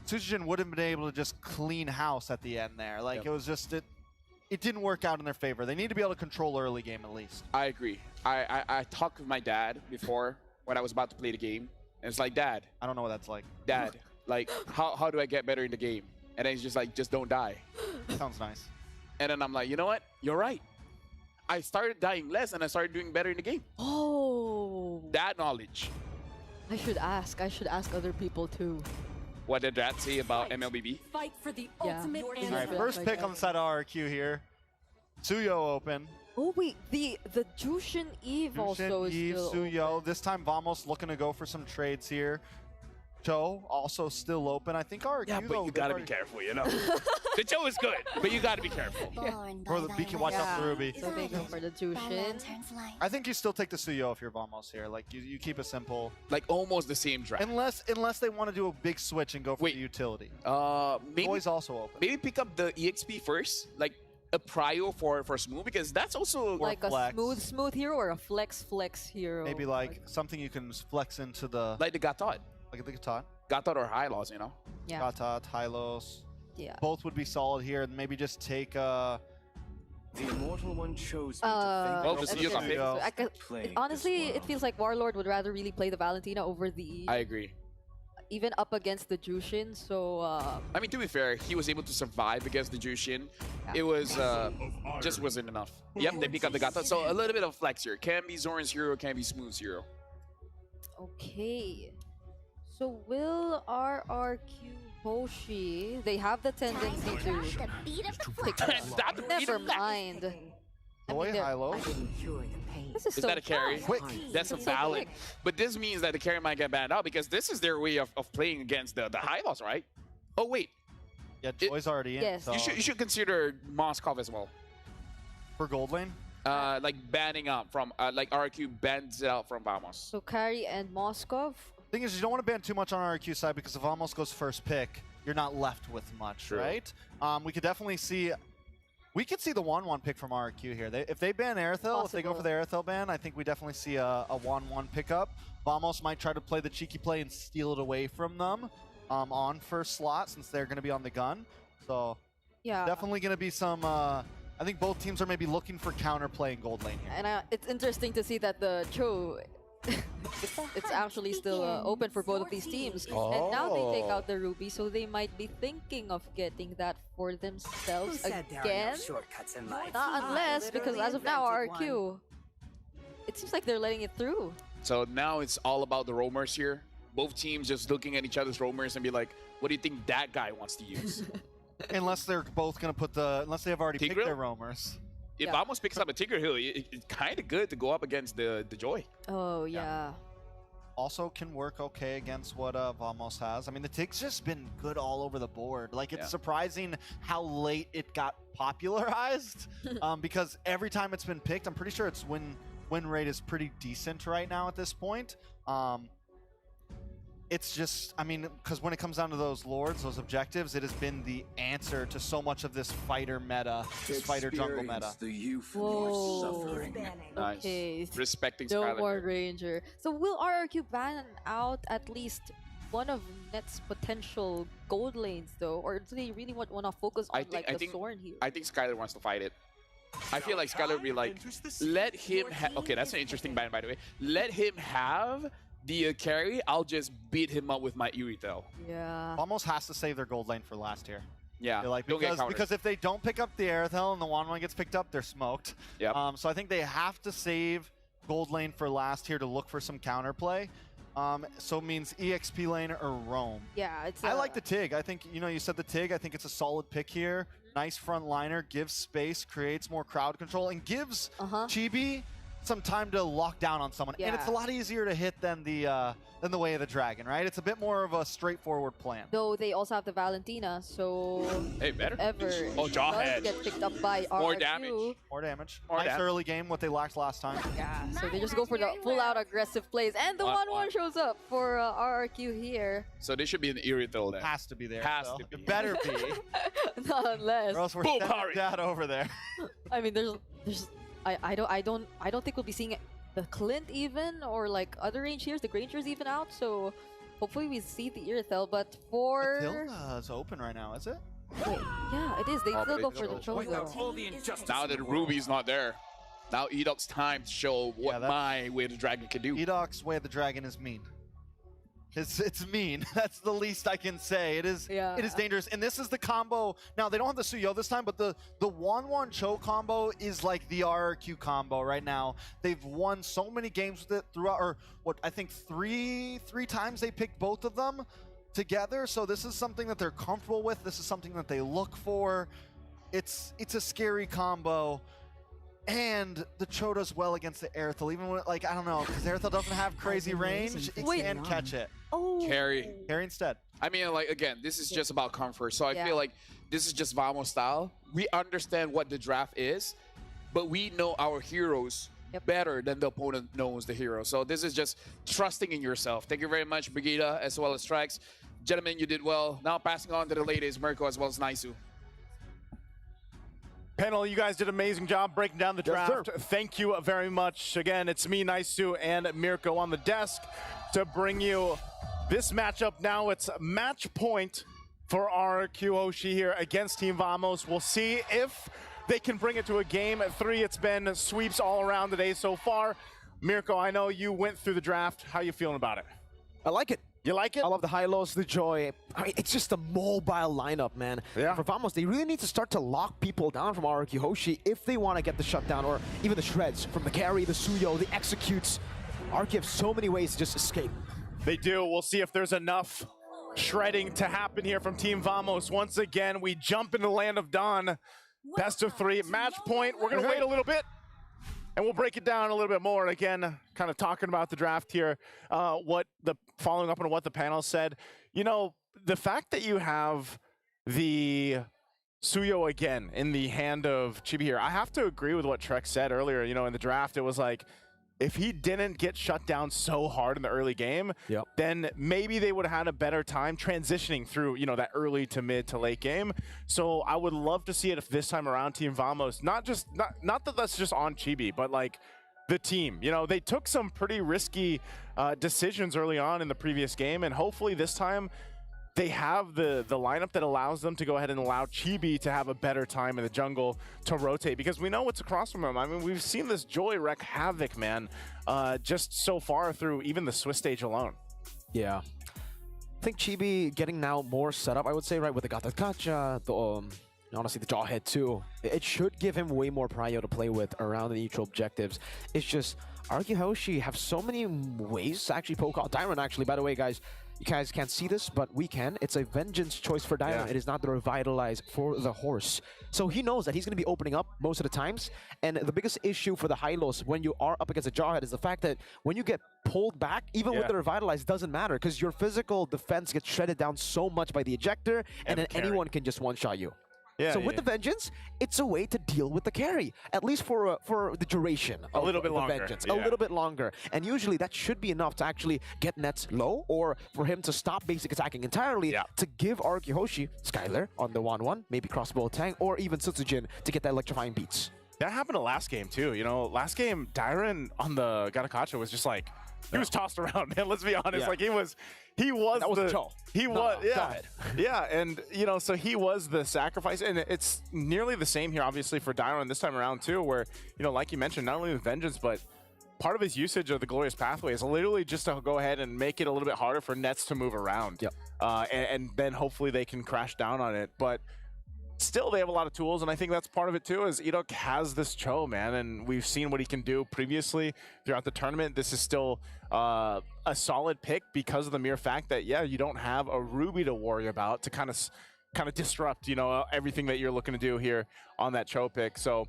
Tsujin would have been able to just clean house at the end there. Like, it was just... It didn't work out in their favor. They need to be able to control early game at least. I agree. I talked with my dad before when I was about to play the game, And it's like, Dad. I don't know what that's like. Dad, like, how do I get better in the game? And then he's just like, just don't die. Sounds nice. And then I'm like, you know what? You're right. I started dying less and I started doing better in the game. Oh. That knowledge. I should ask. I should ask other people too. What did that say about MLBB? Fight for the Yeah. ultimate All All right, answer. first pick on the side of RQ here. Suyo open. Oh wait, the Jushin Eve also is Eve, still Suyo. This time Vamos looking to go for some trades here. Cho also still open. I think RQ. Yeah, but you gotta be careful, you know. The Joe is good, but you gotta be careful. Bro, the beacon, watch out for Ruby. So they go for the Jushin. I think you still take the Suyo if you're Vamos here. Like you keep it simple. Like almost the same draft. Unless they want to do a big switch and go for the utility. Maybe Boy's also open. Maybe pick up the EXP first, like a prio for Smooth, because that's also Like a smooth hero or a flex hero. Maybe like something you can flex into the like the Gatot. Like the Gatot. Gatot or Hylos, you know. Yeah. Gatot, Hylos. Yeah. Both would be solid here, and maybe just take The immortal one chose me Well, to the think Suyo got picked. So I could, honestly, it feels like Warlord would rather really play the Valentina over the I agree. even up against the Jushin. So I mean, to be fair, he was able to survive against the Jushin. It was just wasn't enough. Yep, they pick up the Gatot. So a little bit of flex here. Can be Zoran's hero, can be Smooth's hero. okay. So will RRQ Hoshi? They have the tendency to pick. Never mind. Boy, Hylos. This is Is so that a carry? quick. That's a It's so valid. quick. But this means that the carry might get banned out because this is their way of playing against the Hylos, right? Oh, wait. Yeah, Joy's already in. Yes. So You should consider Moskov as well. for gold lane. Like banning out from, like RQ bans it out from Vamos. So Carry and Moskov. Thing is, you don't want to ban too much on RQ side because if Vamos goes first pick, you're not left with much, True. right? We could definitely see. We could see the 1-1 pick from RQ here. If they ban Aerithel, if they go for the Aerithel ban, I think we definitely see a 1-1 pickup. Vamos might try to play the cheeky play and steal it away from them on first slot since they're going to be on the gun. So Yeah. definitely going to be some. I think both teams are maybe looking for counterplay in gold lane here. And it's interesting to see that the Cho, it's actually still open for both of these teams. And now they take out the Ruby, so they might be thinking of getting that for themselves again. Not unless, because as of now, RQ, it seems like they're letting it through. So now it's all about the roamers here. Both teams just looking at each other's roamers and be like, what do you think that guy wants to use? Unless they're both going to put unless they have already picked Tigreal? their roamers. If Vamos picks up a Tigger Hill, it's kind of good to go up against the Joy. Oh, yeah. Also can work okay against what Vamos has. I mean, the Tig's just been good all over the board. Like, it's surprising how late it got popularized because every time it's been picked, I'm pretty sure its win rate is pretty decent right now at this point. It's just, I mean, because when it comes down to those lords, those objectives, it has been the answer to so much of this fighter meta, this fighter jungle meta. Whoa. Nice. Okay. Respecting No Skylar more here. Ranger. So will RRQ ban out at least one of Net's potential gold lanes though? Or do they really want to focus on the Soren here? I think Skylar wants to fight it. I feel like Skylar would be like, let him okay, that's an interesting ban, by the way. Let him have the carry. I'll just beat him up with my Irithel. Yeah. Almost has to save their gold lane for last here. Yeah, Like, don't get countered. because if they don't pick up the Aerithel and the 1-1 gets picked up, they're smoked. Yep. So I think they have to save gold lane for last here to look for some counterplay. So it means EXP lane or roam. Yeah, it's. I like the Tig. I think, you said the Tig. I think it's a solid pick here. Nice front liner, gives space, creates more crowd control, and gives Chibi some time to lock down on someone. And it's a Yeah. lot easier to hit than the Way of the Dragon, right? It's a bit more of a straightforward plan. Though they also have the Valentina, so hey, better. Ever Oh, Jawhead. does get picked up by More RRQ. damage. More damage. More Nice damage. early game, what they lacked last time. Yeah, so they just go for the full-out aggressive plays, and the 1-1 shows up for RRQ here. So they should be an Irithel then. Has to be there. Has so. to be. It better be. Not unless. Or else we're Boom, sending Harry. Dad over there. I mean, I don't think we'll be seeing the Clint even, or like other range heroes, the Grangers even out. So hopefully we see the Irithel. But for Matilda's open right now, is it? wait, yeah, it is. They Oh, still but go they for the don't. Chozo. Now that Ruby's not there, now Edoc's time to show what my Way of the Dragon can do. Edoc's Way of the Dragon is mean. It's mean. That's the least I can say. It is dangerous. And this is the combo. Now, they don't have the Suyo this time, but the 1-1 Cho combo is like the RRQ combo right now. They've won so many games with it throughout, or what, I think three times they picked both of them together. So this is something that they're comfortable with. This is something that they look for. It's a scary combo. And the Cho does well against the Airthel, even when, like, I don't know, because Airthel doesn't have crazy range, it can catch it. Carry. Carry instead. I mean, like, again, this is just about comfort. So I feel like this is just Vamos style. We understand what the draft is, but we know our heroes better than the opponent knows the hero. So this is just trusting in yourself. Thank you very much, Brigida, as well as Strikes. Gentlemen, you did well. Now passing on to the ladies, Mirko as well as Naisu. Panel, you guys did an amazing job breaking down the draft. Thank you very much. Again, it's me, Naisu, and Mirko on the desk to bring you this matchup. Now it's match point for RRQ Hoshi here against Team Vamos. We'll see if they can bring it to a game 3. It's been sweeps all around today so far. Mirko, I know you went through the draft. How you feeling about it? I like it. You like it? I love the high-lows, the joy. I mean, it's just a mobile lineup, man. Yeah. For Vamos, they really need to start to lock people down from RRQ Hoshi if they want to get the shutdown or even the shreds from the carry, the Suyo, the executes. RRQ have so many ways to just escape. They do. We'll see if there's enough shredding to happen here from Team Vamos. Once again, we jump into the Land of Dawn. Best of 3, match point. We're going to wait a little bit, and we'll break it down a little bit more. And again, kind of talking about the draft here, following up on what the panel said. You know, the fact that you have the Suyo again in the hand of Chibi here, I have to agree with what Trek said earlier. You know, in the draft, it was like, if he didn't get shut down so hard in the early game, then maybe they would have had a better time transitioning through, you know, that early to mid to late game. So I would love to see it if this time around Team Vamos, not that that's just on Chibi, but like the team. You know, they took some pretty risky decisions early on in the previous game, and hopefully this time they have the lineup that allows them to go ahead and allow Chibi to have a better time in the jungle to rotate, because we know what's across from him. I mean, we've seen this Joy wreak havoc, man, just so far through even the Swiss stage alone. Yeah. I think Chibi getting now more setup, I would say, right, with the Gata, the honestly, the Jawhead too. It should give him way more prio to play with around the neutral objectives. It's just, RRQ Hoshi have so many ways to actually poke out Dyron, actually. By the way, guys, you guys can't see this, but we can. It's a Vengeance choice for Dyron. Yeah. It is not the Revitalize for the Horse. So he knows that he's going to be opening up most of the times. And the biggest issue for the Hylos when you are up against a Jawhead is the fact that when you get pulled back, even with the Revitalize, doesn't matter, because your physical defense gets shredded down so much by the Ejector, and then anyone can just one-shot you. Yeah, so with the Vengeance, it's a way to deal with the carry, at least for the duration of little bit the longer. Vengeance. Yeah. A little bit longer. And usually that should be enough to actually get nets low, or for him to stop basic attacking entirely to give RRQ Hoshi, Skylar on the 1-1, maybe crossbow Tang, or even Sutsujin to get that electrifying beats. That happened the last game too. You know, last game, Dyron on the Gatakacha was just like, he was tossed around, man. Let's be honest. Like he was that was Joe. Yeah, and you know, so he was the sacrifice, and it's nearly the same here, obviously, for Dyron this time around too, where, you know, like you mentioned, not only with Vengeance, but part of his usage of the Glorious Pathway is literally just to go ahead and make it a little bit harder for nets to move around. And then hopefully they can crash down on it. But still, they have a lot of tools, and I think that's part of it too, is Edok has this Cho, man, and we've seen what he can do previously throughout the tournament. This is still a solid pick because of the mere fact that, yeah, you don't have a Ruby to worry about to kind of disrupt, you know, everything that you're looking to do here on that Cho pick. So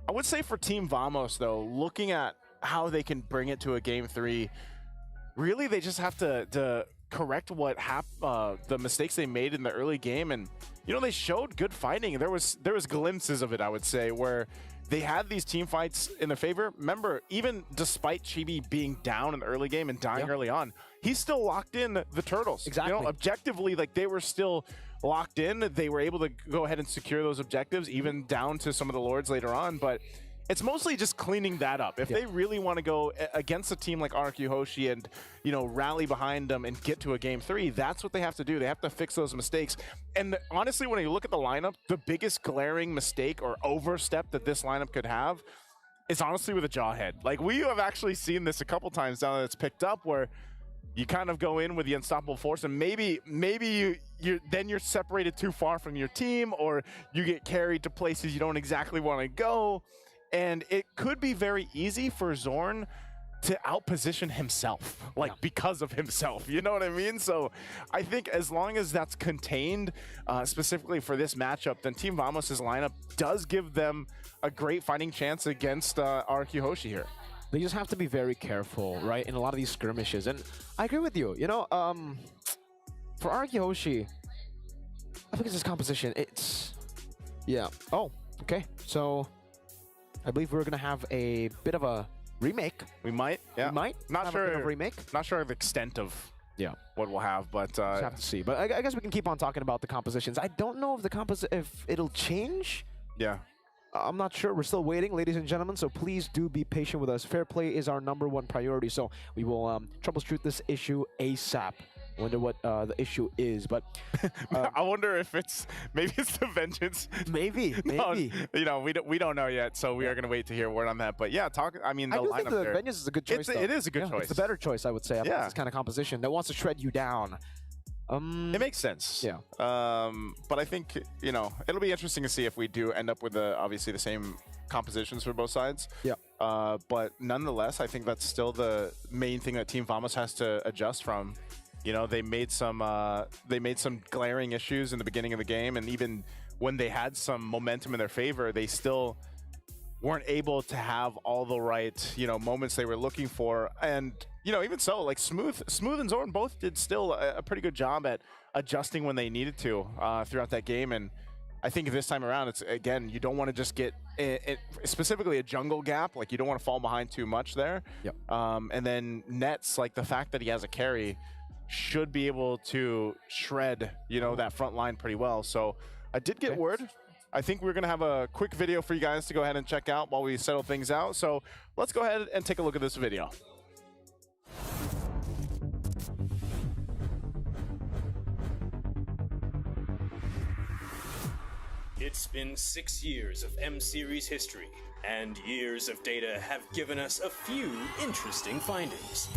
I would say for Team Vamos, though, looking at how they can bring it to a Game 3, really they just have to correct what the mistakes they made in the early game. And you know, they showed good fighting. There was glimpses of it, I would say, where they had these team fights in their favor. Remember, even despite Chibi being down in the early game and dying early on, he still locked in the Turtles. Exactly. You know, objectively, like, they were still locked in. They were able to go ahead and secure those objectives, even down to some of the Lords later on. But it's mostly just cleaning that up. If they really want to go against a team like RRQ Hoshi and, you know, rally behind them and get to a Game 3, that's what they have to do. They have to fix those mistakes. And honestly, when you look at the lineup, the biggest glaring mistake or overstep that this lineup could have is honestly with a Jawhead. Like, we have actually seen this a couple times now that it's picked up, where you kind of go in with the unstoppable force, and maybe you're separated too far from your team, or you get carried to places you don't exactly want to go, and it could be very easy for Zorn to outposition himself, like because of himself, you know what I mean? So I think as long as that's contained, specifically for this matchup, then Team Vamos' lineup does give them a great fighting chance against RQ Hoshi here. They just have to be very careful, right, in a lot of these skirmishes. And I agree with you. You know, for RQ Hoshi, I think it's his composition. It's, yeah. Oh, okay. So I believe we're gonna have a bit of a remake. We might, yeah. We might. Not have sure. A bit of remake. Not sure of the extent of what we'll have, but just have to see. But I guess we can keep on talking about the compositions. I don't know if if it'll change. Yeah. I'm not sure. We're still waiting, ladies and gentlemen, so please do be patient with us. Fair play is our #1 priority, so we will troubleshoot this issue ASAP. Wonder what the issue is, but I wonder if maybe it's the vengeance. Maybe. You know, we don't know yet, so we are gonna wait to hear word on that. But yeah, I mean, the I do lineup think the there, vengeance is a good choice. It is a good choice. It's the better choice, I would say. I think this kind of composition that wants to shred you down. It makes sense. Yeah. But I think, you know, it'll be interesting to see if we do end up with obviously the same compositions for both sides. Yeah. But nonetheless, I think that's still the main thing that Team Vamos has to adjust from. You know, they made some glaring issues in the beginning of the game, and even when they had some momentum in their favor, they still weren't able to have all the right, you know, moments they were looking for. And, you know, even so, like Smooth and Zorn both did still a pretty good job at adjusting when they needed to throughout that game. And I think this time around, it's, again, you don't want to just get specifically a jungle gap. Like, you don't want to fall behind too much there. Yep. And then Nets, like the fact that he has a carry, should be able to shred, you know, that front line pretty well. So I did get word. I think we're going to have a quick video for you guys to go ahead and check out while we settle things out. So let's go ahead and take a look at this video. It's been 6 years of M-Series history, and years of data have given us a few interesting findings.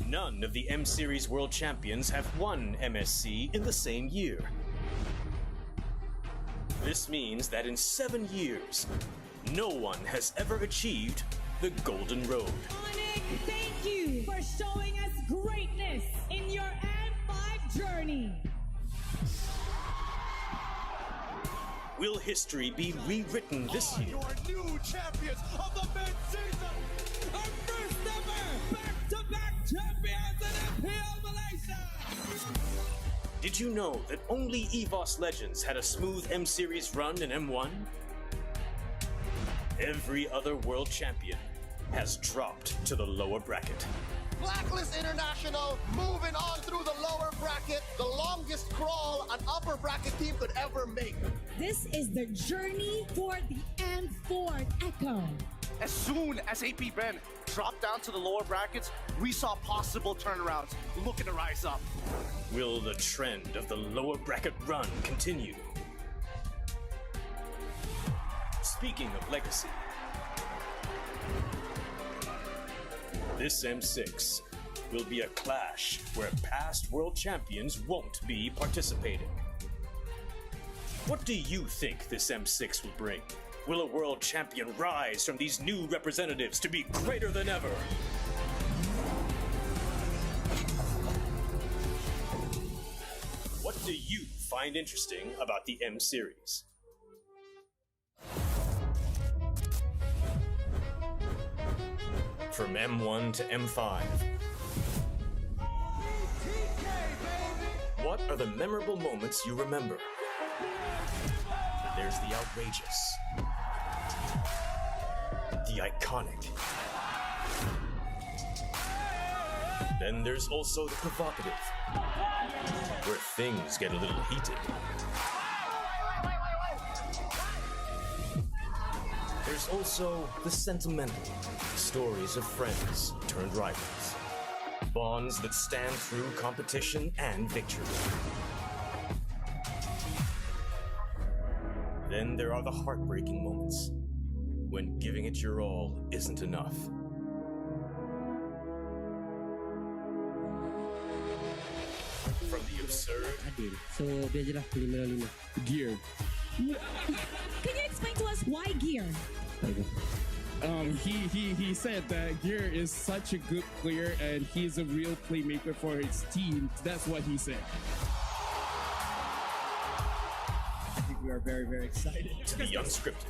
None of the M-Series World Champions have won MSC in the same year. This means that in 7 years, no one has ever achieved the Golden Road. Onyx, thank you for showing us greatness in your M5 journey. Will history be rewritten this year? Your new champions of the mid-season! Our first ever back-to-back champions in MPL Malaysia! Did you know that only EVOS Legends had a smooth M-Series run in M1? Every other world champion has dropped to the lower bracket. Blacklist International moving on through the lower bracket, the longest crawl an upper bracket team could ever make. This is the journey for the M4 Echo. As soon as AP Ben dropped down to the lower brackets, we saw possible turnarounds looking to rise up. Will the trend of the lower bracket run continue? Speaking of legacy, this M6 will be a clash where past world champions won't be participating. What do you think this M6 will bring? Will a world champion rise from these new representatives to be greater than ever? What do you find interesting about the M series? From M1 to M5. What are the memorable moments you remember? There's the outrageous, the iconic. Then there's also the provocative, where things get a little heated. There's also the sentimental, stories of friends turned rivals. Bonds that stand through competition and victory. Then there are the heartbreaking moments, when giving it your all isn't enough. sir. Adil. So, biar je lah 5-5. Gear. Can you explain to us why gear? He said that Gear is such a good player and he's a real playmaker for his team. That's what he said. I think we are very, very excited. To be unscripted.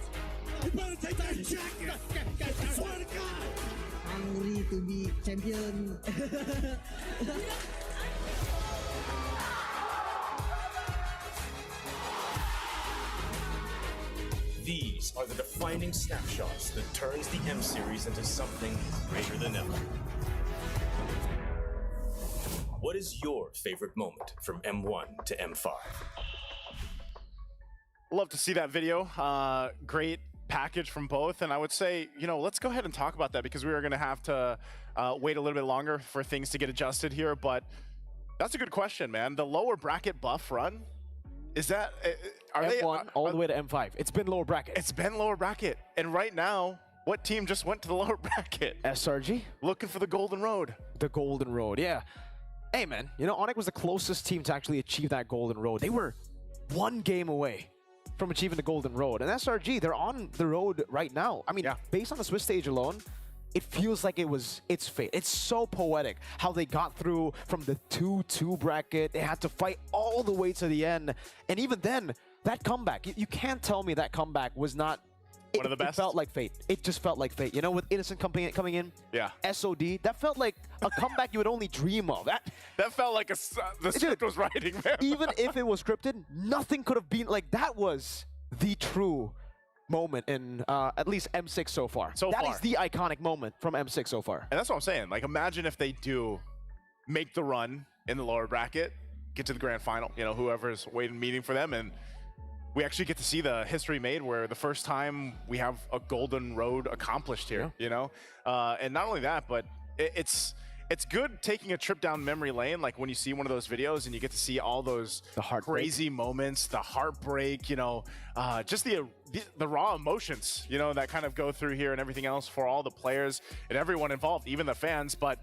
You better take that jacket! I swear to God! Hungry to be champion. These are the defining snapshots that turns the M Series into something greater than ever. What is your favorite moment from M1 to M5? Love to see that video. Great package from both, and I would say, let's go ahead and talk about that because we are going to have to wait a little bit longer for things to get adjusted here, but that's a good question, man. The lower bracket buff run, is that... Are M1 all the way to M5. It's been lower bracket. It's been lower bracket. And right now, what team just went to the lower bracket? SRG. Looking for the Golden Road. The Golden Road, yeah. Hey, man, Onyx was the closest team to actually achieve that Golden Road. They were one game away from achieving the Golden Road. And SRG, they're on the road right now. I mean, based on the Swiss stage alone, it feels like it's fate. It's so poetic how they got through from the 2-2 bracket. They had to fight all the way to the end. And even then, that comeback, you can't tell me that comeback was not one of the best. It felt like fate. It just felt like fate. With Innocent coming in, yeah, SOD, that felt like a comeback you would only dream of. That felt like the script was writing, man. Even if it was scripted, nothing could have been like that. Was the true moment in at least M6 so far. That is the iconic moment from M6 so far. And that's what I'm saying. Like, imagine if they do make the run in the lower bracket, get to the grand final, whoever's waiting meeting for them, and we actually get to see the history made where the first time we have a Golden Road accomplished here, and not only that, but it's good taking a trip down memory lane, like when you see one of those videos and you get to see all those crazy moments, the heartbreak, just the raw emotions, that kind of go through here and everything else for all the players and everyone involved, even the fans. But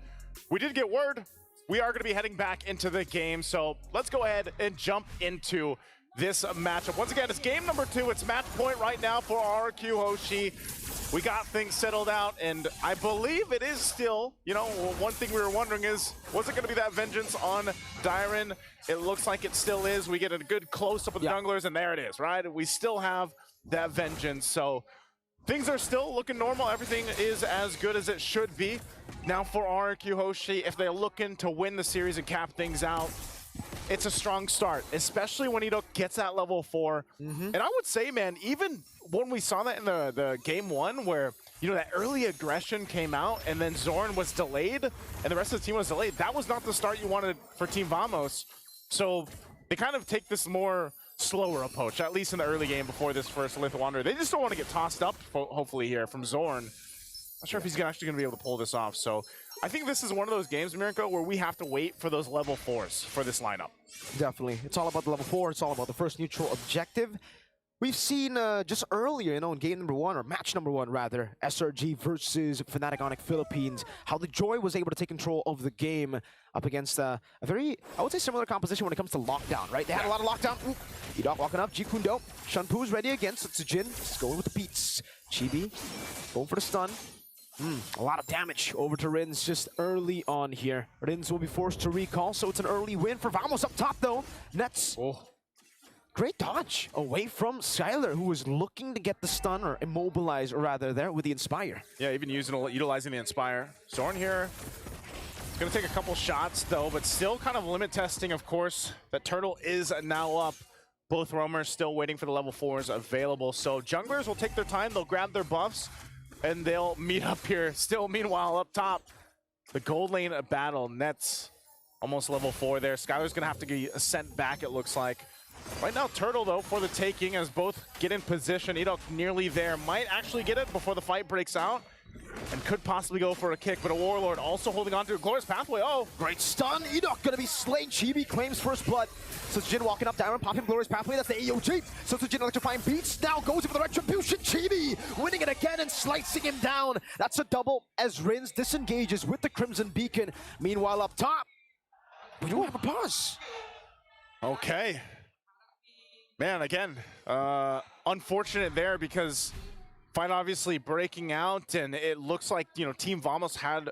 we did get word we are going to be heading back into the game, so let's go ahead and jump into this matchup. Once again, it's game number 2. It's match point right now for RQ Hoshi. We got things settled out, and I believe it is still, one thing we were wondering is, was it going to be that vengeance on Dyron? It looks like it still is. We get a good close-up of the junglers, and there it is, right? We still have that vengeance, so things are still looking normal. Everything is as good as it should be. Now for RQ Hoshi, if they're looking to win the series and cap things out, it's a strong start, especially when Edok gets that level 4. And I would say, man, even when we saw that in the game 1 where, that early aggression came out and then Zorn was delayed and the rest of the team was delayed, that was not the start you wanted for Team Vamos. So they kind of take this more slower approach, at least in the early game before this first Lith Wanderer. They just don't want to get tossed up, hopefully, here from Zorn. Not sure if he's actually going to be able to pull this off. So I think this is one of those games, Mirko, where we have to wait for those level 4s for this lineup. Definitely. It's all about the level 4. It's all about the first neutral objective. We've seen just earlier, in game number 1, or match number 1, rather, SRG versus Fnatic Onyx Philippines, how the Joy was able to take control of the game up against a very, I would say, similar composition when it comes to lockdown, right? They had a lot of lockdown. Edok walking up, Jikundo. Shunpu's ready against Tsujin. He's going with the beats. Chibi going for the stun. A lot of damage over to Rylles just early on here. Rylles will be forced to recall, so it's an early win for Vamos up top, though. Nets. Great dodge away from Skylar, who was looking to get the stun, or immobilize, rather, there with the Inspire. Yeah, even utilizing the Inspire. Zorn here. Going to take a couple shots, though, but still kind of limit testing, of course. That turtle is now up. Both roamers still waiting for the level 4s available. So junglers will take their time. They'll grab their buffs, and they'll meet up here. Still, meanwhile, up top, the gold lane battle. Nets almost level 4 there. Skylar's going to have to get sent back, it looks like. Right now, Turtle, though, for the taking, as both get in position. Edok nearly there. Might actually get it before the fight breaks out, and could possibly go for a kick, but a Warlord also holding on to a Glorious Pathway. Oh, great stun. Edok gonna be slain. Chibi claims first blood. So Jin walking up, down, popping Glorious Pathway. That's the AOG. So Jin electrifying beats. Now goes in for the Retribution. Chibi winning it again and slicing him down. That's a double as Rylles disengages with the Crimson Beacon. Meanwhile, up top, we don't have a pause. Okay. Man, again, unfortunate there because Fight obviously breaking out, and it looks like, you know, Team Vamos had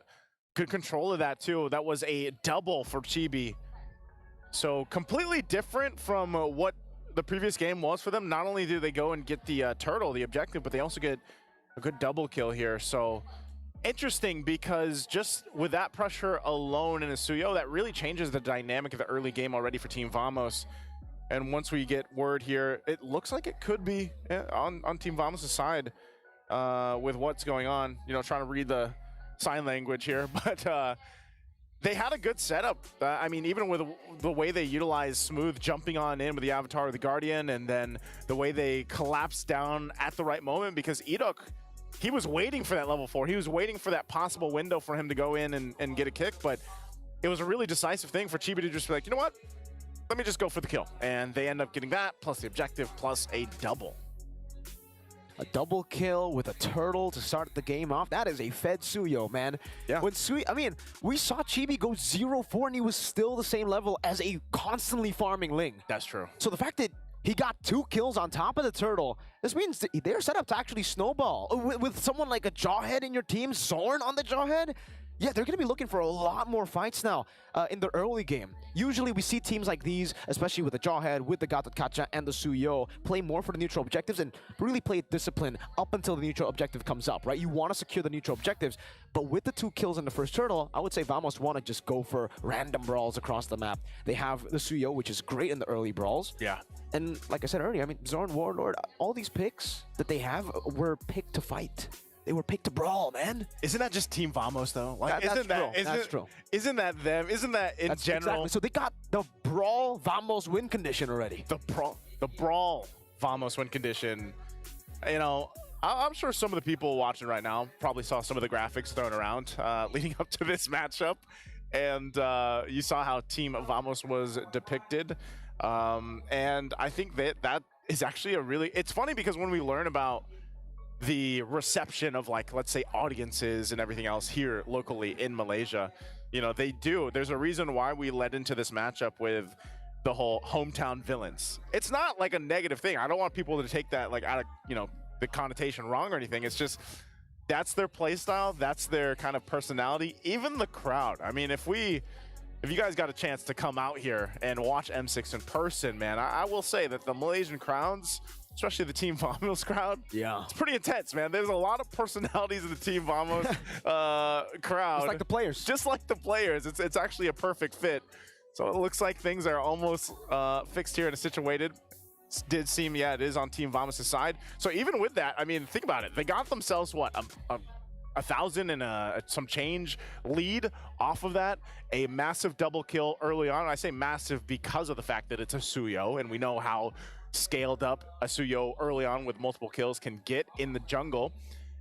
good control of that too. That was a double for Chibi. So completely different from what the previous game was for them. Not only do they go and get the turtle, the objective, but they also get a good double kill here. So interesting, because just with that pressure alone in Asuyo, that really changes the dynamic of the early game already for Team Vamos. And once we get word here, it looks like it could be on Team Vamos' side with what's going on. You know, trying to read the sign language here, but they had a good setup. I mean, even with the way they utilized Smooth jumping on in with the Avatar of the Guardian, and then the way they collapsed down at the right moment, because Idok, he was waiting for that level 4. He was waiting for that possible window for him to go in and get a kick, but it was a really decisive thing for Chibi to just be like, you know what? Let me just go for the kill. And they end up getting that, plus the objective, plus a double. A double kill with a turtle to start the game off. That is a fed Suyo, man. Yeah. When I mean, we saw Chibi go 0-4 and he was still the same level as a constantly farming Ling. That's true. So the fact that he got 2 kills on top of the turtle, this means that they're set up to actually snowball. With someone like a Jawhead in your team, Zorn on the Jawhead, yeah, they're going to be looking for a lot more fights now in the early game. Usually we see teams like these, especially with the Jawhead, with the Gatot Kacha and the Suyo, play more for the neutral objectives and really play discipline up until the neutral objective comes up, right? You want to secure the neutral objectives, but with the 2 kills in the first turtle, I would say Vamos want to just go for random brawls across the map. They have the Suyo, which is great in the early brawls. Yeah. And like I said earlier, I mean, Zorn, Warlord, all these picks that they have were picked to fight. They were picked to brawl, man. Isn't that just Team Vamos, though? Like, that's true. Isn't that them? Isn't that in general? Exactly. So they got the brawl Vamos win condition already. The brawl Vamos win condition. You know, I'm sure some of the people watching right now probably saw some of the graphics thrown around leading up to this matchup, and you saw how Team Vamos was depicted. And I think that is actually a really. It's funny because when we learn about the reception of, like, let's say audiences and everything else here locally in Malaysia, you know, there's a reason why we led into this matchup with the whole hometown villains. It's not like a negative thing. I don't want people to take that like out of, you know, the connotation wrong or anything. It's just that's their play style, that's their kind of personality. Even the crowd, I mean, if you guys got a chance to come out here and watch M6 in person, man, I will say that the Malaysian crowds, especially the Team Vamos crowd, yeah, it's pretty intense, man. There's a lot of personalities in the Team Vamos crowd. Just like the players. Just like the players. It's actually a perfect fit. So it looks like things are almost fixed here and situated. Did seem, yeah, it is on Team Vamos' side. So even with that, I mean, think about it. They got themselves, what, a 1,000 and some change lead off of that. A massive double kill early on. And I say massive because of the fact that it's a Suyo, and we know how scaled up Asuyo early on with multiple kills can get in the jungle.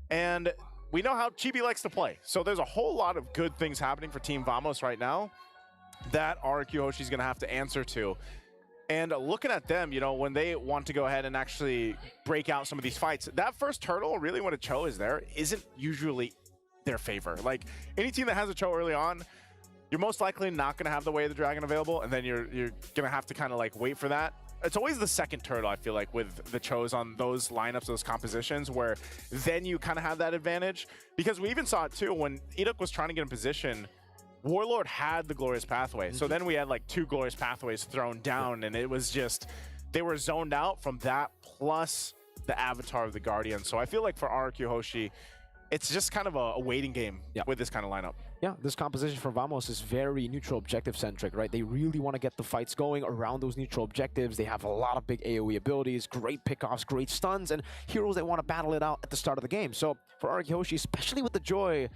And we know how Chibi likes to play. So there's a whole lot of good things happening for Team Vamos right now that RQ Hoshi's going to have to answer to. And looking at them, you know, when they want to go ahead and actually break out some of these fights, that first turtle, really when a Cho is there, isn't usually their favor. Like, any team that has a Cho early on, you're most likely not going to have the Way of the Dragon available, and then you're going to have to kind of like wait for that. It's always the second turtle, I feel like, with the Chos on those lineups, those compositions, where then you kind of have that advantage. Because we even saw it too, when Idok was trying to get in position, Warlord had the Glorious Pathway. So then we had like 2 Glorious Pathways thrown down, and it was just, they were zoned out from that, plus the Avatar of the Guardian. So I feel like for RQ Hoshi, it's just kind of a waiting game with this kind of lineup. Yeah, this composition for Vamos is very neutral objective centric, right? They really want to get the fights going around those neutral objectives. They have a lot of big AoE abilities, great pickoffs, great stuns, and heroes that want to battle it out at the start of the game. So for RQ Hoshi, especially with the Joy,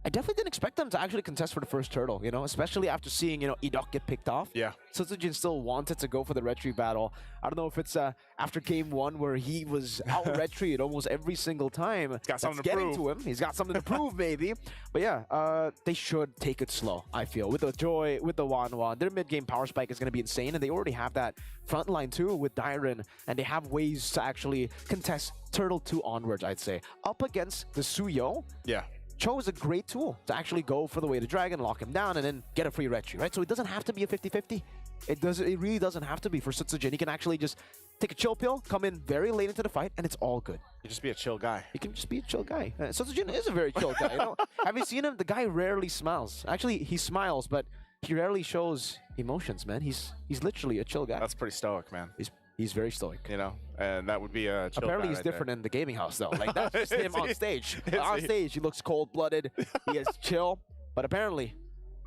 I definitely didn't expect them to actually contest for the first turtle, you know, especially after seeing, you know, Idok get picked off. Yeah. Setsujin still wanted to go for the retreat battle. I don't know if it's after game 1 where he was out retreat almost every single time. He's got something That's to getting prove. to him. He's got something to prove, maybe. But yeah, they should take it slow, I feel. With the Joy, with the Wan, their mid-game power spike is going to be insane, and they already have that front line too with Dairon, and they have ways to actually contest Turtle 2 onwards, I'd say. Up against the Suyo. Yeah. Cho is a great tool to actually go for the way to dragon, lock him down, and then get a free retry, right? So it doesn't have to be a 50-50. It really doesn't have to be for Sutsujin. He can actually just take a chill pill, come in very late into the fight, and it's all good. You just be a chill guy. He can just be a chill guy. Sutsujin is a very chill guy. You know? Have you seen him? The guy rarely smiles. Actually, he smiles, but he rarely shows emotions, man. He's literally a chill guy. That's pretty stoic, man. He's very stoic. You know, and that would be a chill Apparently guy he's right different there. in the gaming house, though. Like, that's just him on stage. On he? stage, he looks cold-blooded. He is chill, but apparently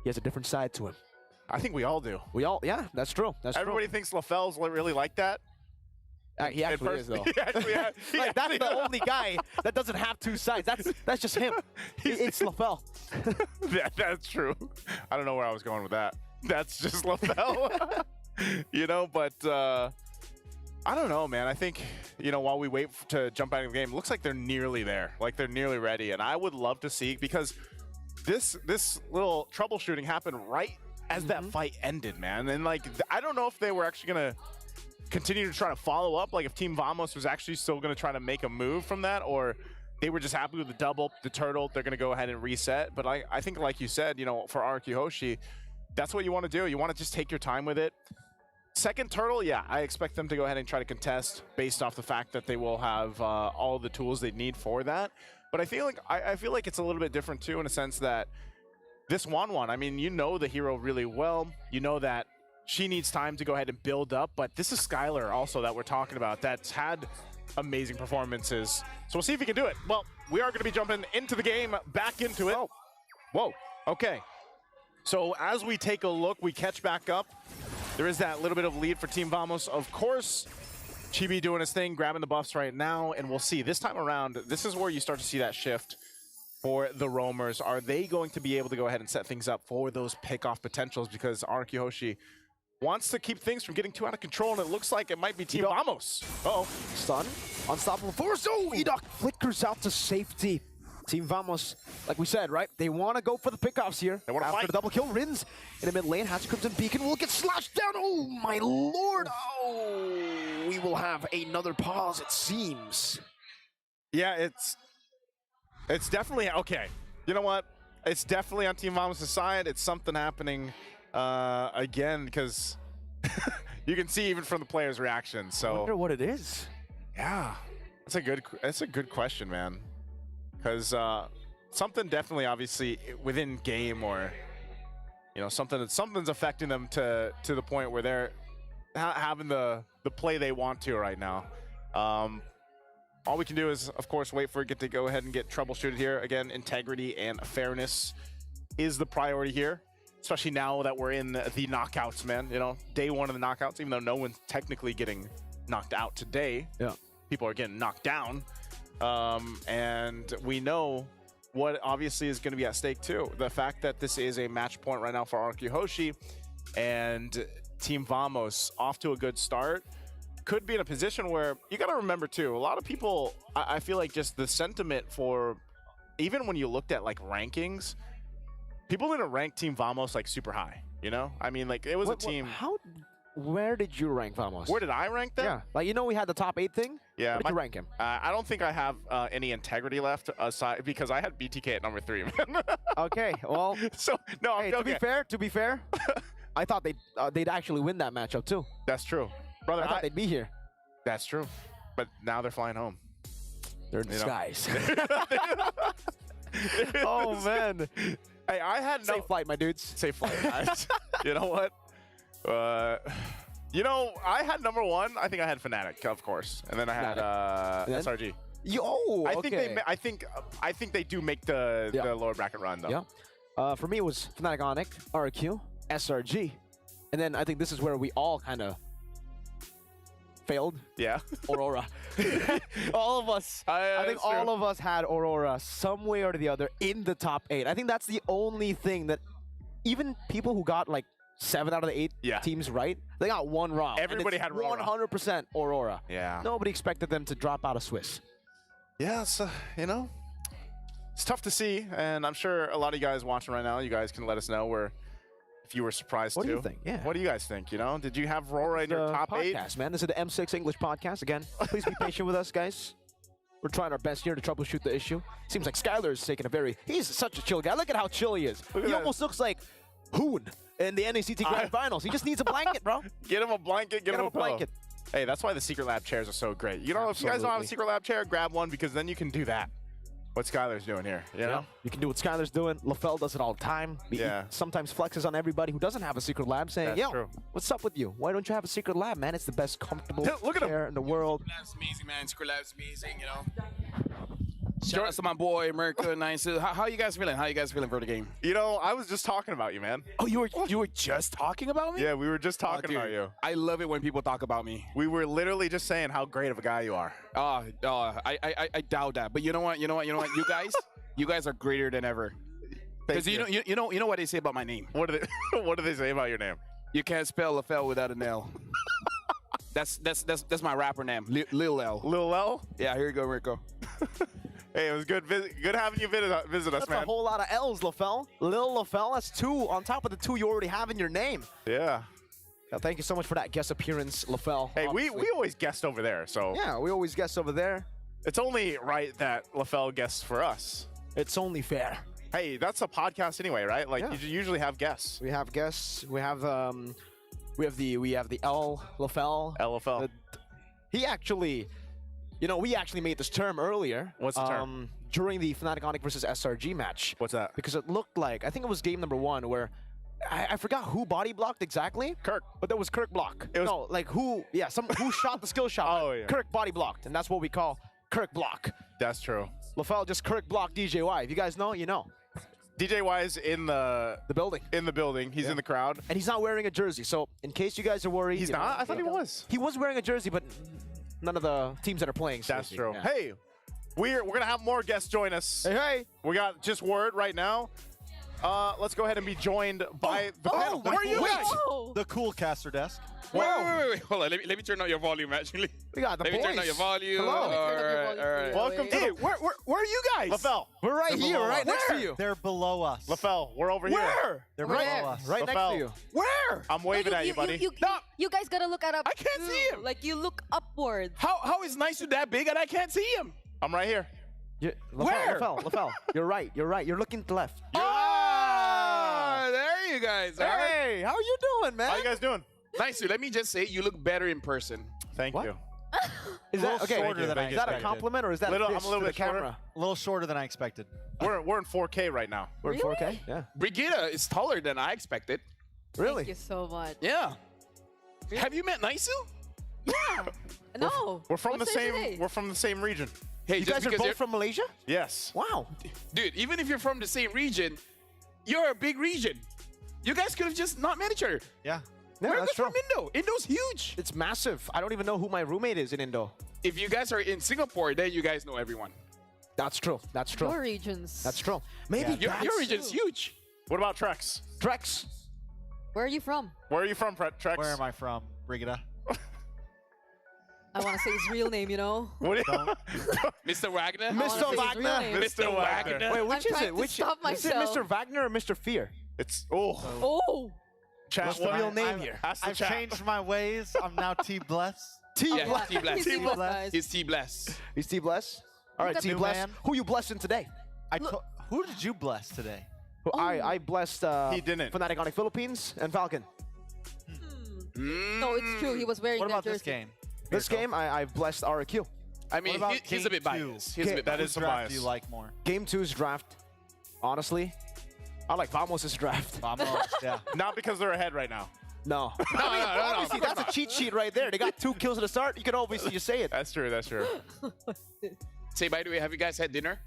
he has a different side to him. I think we all do. Yeah, that's true. Everybody thinks LaFell's really like that. He actually is, though. He Like, that's the only guy that doesn't have two sides. That's just him. It's LaFell. That's true. I don't know where I was going with that. That's just LaFell. You know, but I don't know, man. I think, you know, while we wait to jump out of the game, it looks like they're nearly there. Like, they're nearly ready. And I would love to see, because this little troubleshooting happened right as that fight ended, man. And, like, I don't know if they were actually going to continue to try to follow up, like if Team Vamos was actually still going to try to make a move from that, or they were just happy with the double, the turtle, they're going to go ahead and reset. But I think, like you said, you know, for RQ Hoshi, that's what you want to do. You want to just take your time with it. Second turtle, yeah, I expect them to go ahead and try to contest based off the fact that they will have all the tools they need for that. But I feel like it's a little bit different too, in a sense that this Wanwan, I mean, you know the hero really well. You know that she needs time to go ahead and build up, but this is Skylar also that we're talking about that's had amazing performances. So we'll see if he can do it. Well, we are going to be jumping into the game, back into it. Whoa, okay. So as we take a look, we catch back up. There is that little bit of lead for Team Vamos. Of course, Chibi doing his thing, grabbing the buffs right now, and we'll see. This time around, this is where you start to see that shift for the roamers. Are they going to be able to go ahead and set things up for those pick-off potentials? Because RQ Hoshi wants to keep things from getting too out of control, and it looks like it might be Team Vamos. Uh-oh. Stun. Unstoppable force. Oh, Edok flickers out to safety. Team Vamos, like we said, right? They want to go for the pickoffs here. They want to fight. The double kill. Rins in the mid lane. Hatch Crimson Beacon will get slashed down. Oh, my lord. Oh, we will have another pause, it seems. Yeah, it's definitely, okay. You know what? It's definitely on Team Vamos' side. It's something happening again, because you can see even from the players' reactions. So I wonder what it is. Yeah, that's a good question, man. Because something definitely, obviously, within game, or you know, something's affecting them to the point where they're not having the play they want to right now. All we can do is, of course, wait for it to go ahead and get troubleshooted here. Again, integrity and fairness is the priority here, especially now that we're in the knockouts, man. You know, day one of the knockouts, even though no one's technically getting knocked out today. Yeah, people are getting knocked down. And we know what obviously is going to be at stake too. The fact that this is a match point right now for RQ Hoshi, and Team Vamos off to a good start, could be in a position where you got to remember too, a lot of people, I feel like just the sentiment for, even when you looked at like rankings, people didn't rank Team Vamos like super high, you know? I mean, like it was a team. Where did you rank Vamos? Where did I rank them? Yeah, like, you know, we had the top 8 thing. Yeah, where did you rank him? I don't think I have any integrity left aside, because I had BTK at number 3. Okay, well, so no. Hey, to be fair, I thought they'd actually win that matchup too. That's true, brother. I thought they'd be here. That's true, but now they're flying home. They're in disguise. Oh man. Hey, I had safe flight, my dudes. Safe flight, guys. You know what? You know, I had number 1. I think I had Fnatic, of course, and then I had SRG. Okay. I think they do make the lower bracket run though. Yeah. For me, it was Fnatic Onyx, RQ, SRG, and then I think this is where we all kind of failed. Yeah. Aurora. All of us. I think all of us had Aurora some way or the other in the top 8. I think that's the only thing that even people who got like 7 out of the 8 teams right, they got one wrong. Everybody had 100% Aurora. Yeah. Nobody expected them to drop out of Swiss. Yeah, so, you know, it's tough to see, and I'm sure a lot of you guys watching right now, you guys can let us know if you were surprised too. What do you think? Yeah. What do you guys think? You know, did you have Aurora in your top 8? Podcast, man. This is the M6 English podcast. Again, please be patient with us, guys. We're trying our best here to troubleshoot the issue. Seems like Skylar is taking a he's such a chill guy. Look at how chill he is. He almost looks like Hoon in the NACT Grand Finals. He just needs a blanket, bro. Get him a blanket, get him a blanket. Hey, that's why the Secret Lab chairs are so great. You know, if you guys don't have a Secret Lab chair, grab one because then you can do that. What Skylar's doing here, you know? You can do what Skylar's doing. LaFell does it all the time. He sometimes flexes on everybody who doesn't have a Secret Lab saying, yo, what's up with you? Why don't you have a Secret Lab, man? It's the best comfortable chair in the world. Secret Lab's amazing, man. Secret Lab's amazing, you know? Shout out to my boy, Mirko, Nice. How you guys feeling? How you guys feeling for the game? You know, I was just talking about you, man. Oh, you were just talking about me? Yeah, we were just talking about you. I love it when people talk about me. We were literally just saying how great of a guy you are. I doubt that. But you know what? You you guys are greater than ever. Because you know what they say about my name. What do they say about your name? You can't spell LaFell without an L. That's my rapper name, Lil L. Lil L? Yeah, here you go, Mirko. Hey, it was good having you visit us, man. That's a whole lot of L's, LaFell. Lil LaFell, that's 2 on top of the 2 you already have in your name. Yeah. Thank you so much for that guest appearance, LaFell. Hey, we always guest over there, so. Yeah, we always guest over there. It's only right that LaFell guests for us. It's only fair. Hey, that's a podcast anyway, right? Like you usually have guests. We have guests. We have the L LaFell. L LaFell. He actually, we actually made this term earlier. What's the term? During the Fnatic Onyx versus SRG match. What's that? Because it looked like, I think it was game number 1 where I forgot who body blocked exactly. Kirk. But there was Kirk block. Who shot the skill shot. Oh, yeah. Kirk body blocked, and that's what we call Kirk block. That's true. LaFell just Kirk blocked DJY. If you guys know, you know. DJY is in the building. In the building. He's in the crowd. And he's not wearing a jersey. So in case you guys are worried. He's not? I thought he was. He was wearing a jersey, but none of the teams that are playing. That's true. Yeah. Hey, we're going to have more guests join us. Hey. We got just word right now. Let's go ahead and be joined by the panel. Where are you guys? The cool caster desk. Wait. Hold on. Let me turn on your volume, actually. We got the Let me turn on your volume. Hello. All right. Welcome to where are you guys? LaFell. We're right here, right next to you. They're below us. LaFell, we're over here. Where? They're right below us. Right next to you. Where? I'm waving at you, buddy. You guys gotta look at up. I can't see him. Like you look upwards. How is Nice that big and I can't see him? I'm right here. Where? LaFell. You're right. You're looking to the left. There you guys are. Hey, how you doing, man? How you guys doing? Nice. Let me just say, you look better in person. Thank you. Is that okay? shorter than I Is that a expected. compliment or is that I'm a diss little to bit the camera? shorter. A little shorter than I expected. We're in 4K right now. We're in 4K. Yeah. Brigitte is taller than I expected. Really? Thank you so much. Yeah. Have you met Naisu? Yeah. No. We're from What the say same. today? We're from the same region. Hey, You just guys are because both you're- from Malaysia? Yes. Wow. Dude, even if you're from the same region, you're a big region. You guys could have just not met each other. Yeah. Yeah, We're that's from true. Indo. Indo's huge. It's massive. I don't even know who my roommate is in Indo. If you guys are in Singapore, then you guys know everyone. That's true. That's true. Your regions. That's true. Maybe Your region's huge. What about Trex? Trex. Where are you from? Where are you from, Trex? Where am I from, Brigitte? I want to say his real name, you know? What Mr. Wagner? Mr. Wagner. Mr. Wagner. Wait, which I'm is trying it? to Which stop is it? myself. Mr. Wagner or Mr. Fear? It's Oh. Chat. What's the real name here? Ask the I've chat. changed my ways. I'm now T Bless. Yeah, T Bless. He's T-Bless, guys. He's T Bless. He's T Bless. All right, Look T at- Bless. man. Who you blessing today? Who did you bless today? I blessed He didn't. Fnatic Onyx Philippines and Falcon. No, it's true. He was wearing What that about this jersey. game? This game, I've blessed RQ. I mean, What about he's a bit game two? biased. He's a bit That biased. is some draft bias. do you like more? Game 2's draft. Honestly, I like Vamos' draft. Vamos. Yeah. Not because they're ahead right now. No. No, Obviously, that's a cheat sheet right there. They got 2 kills at the start. You can obviously just say it. That's true. That's true. Say, by the way, have you guys had dinner?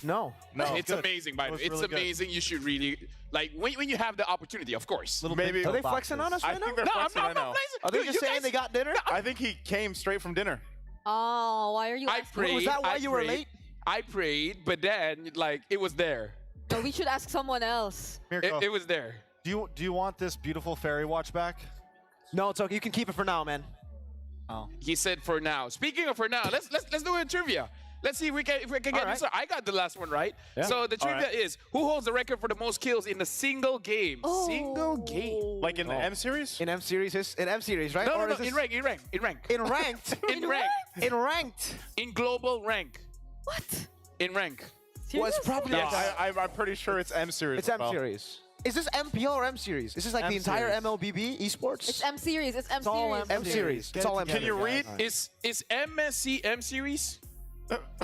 No. No. It's amazing, by the way. It's really good. amazing. You should really, like, when you have the opportunity, of course. Little Maybe- big Are they boxes. flexing on us I right now? think they're No, I'm flexing not right now. flexing. Are they Dude, just you saying guys- they got dinner? I think he came straight from dinner. Oh, why are you I asking? prayed. Was that why I you were prayed, late? I prayed, but then, like, it was there. No, we should ask someone else. Mirko, It was there. do you want this beautiful fairy watch back? No, it's okay. You can keep it for now, man. Oh. He said for now. Speaking of for now, let's do a trivia. Let's see if we can get this. I got the last one right. Yeah. So the trivia right. is, who holds the record for the most kills in a single game? Single game. Like in the M series? In M series, right? No, Or no, is no. this- In rank. In ranked. In ranked. In ranked. In global rank. What? In rank. Well, it's probably No, I'm pretty sure it's M series. it's M Rafael. series. Is this MPL or M series? Is this like M the entire series. MLBB esports? It's M series. It's M It's all series. M series. It's all M Can series. you read? Is MSC M series?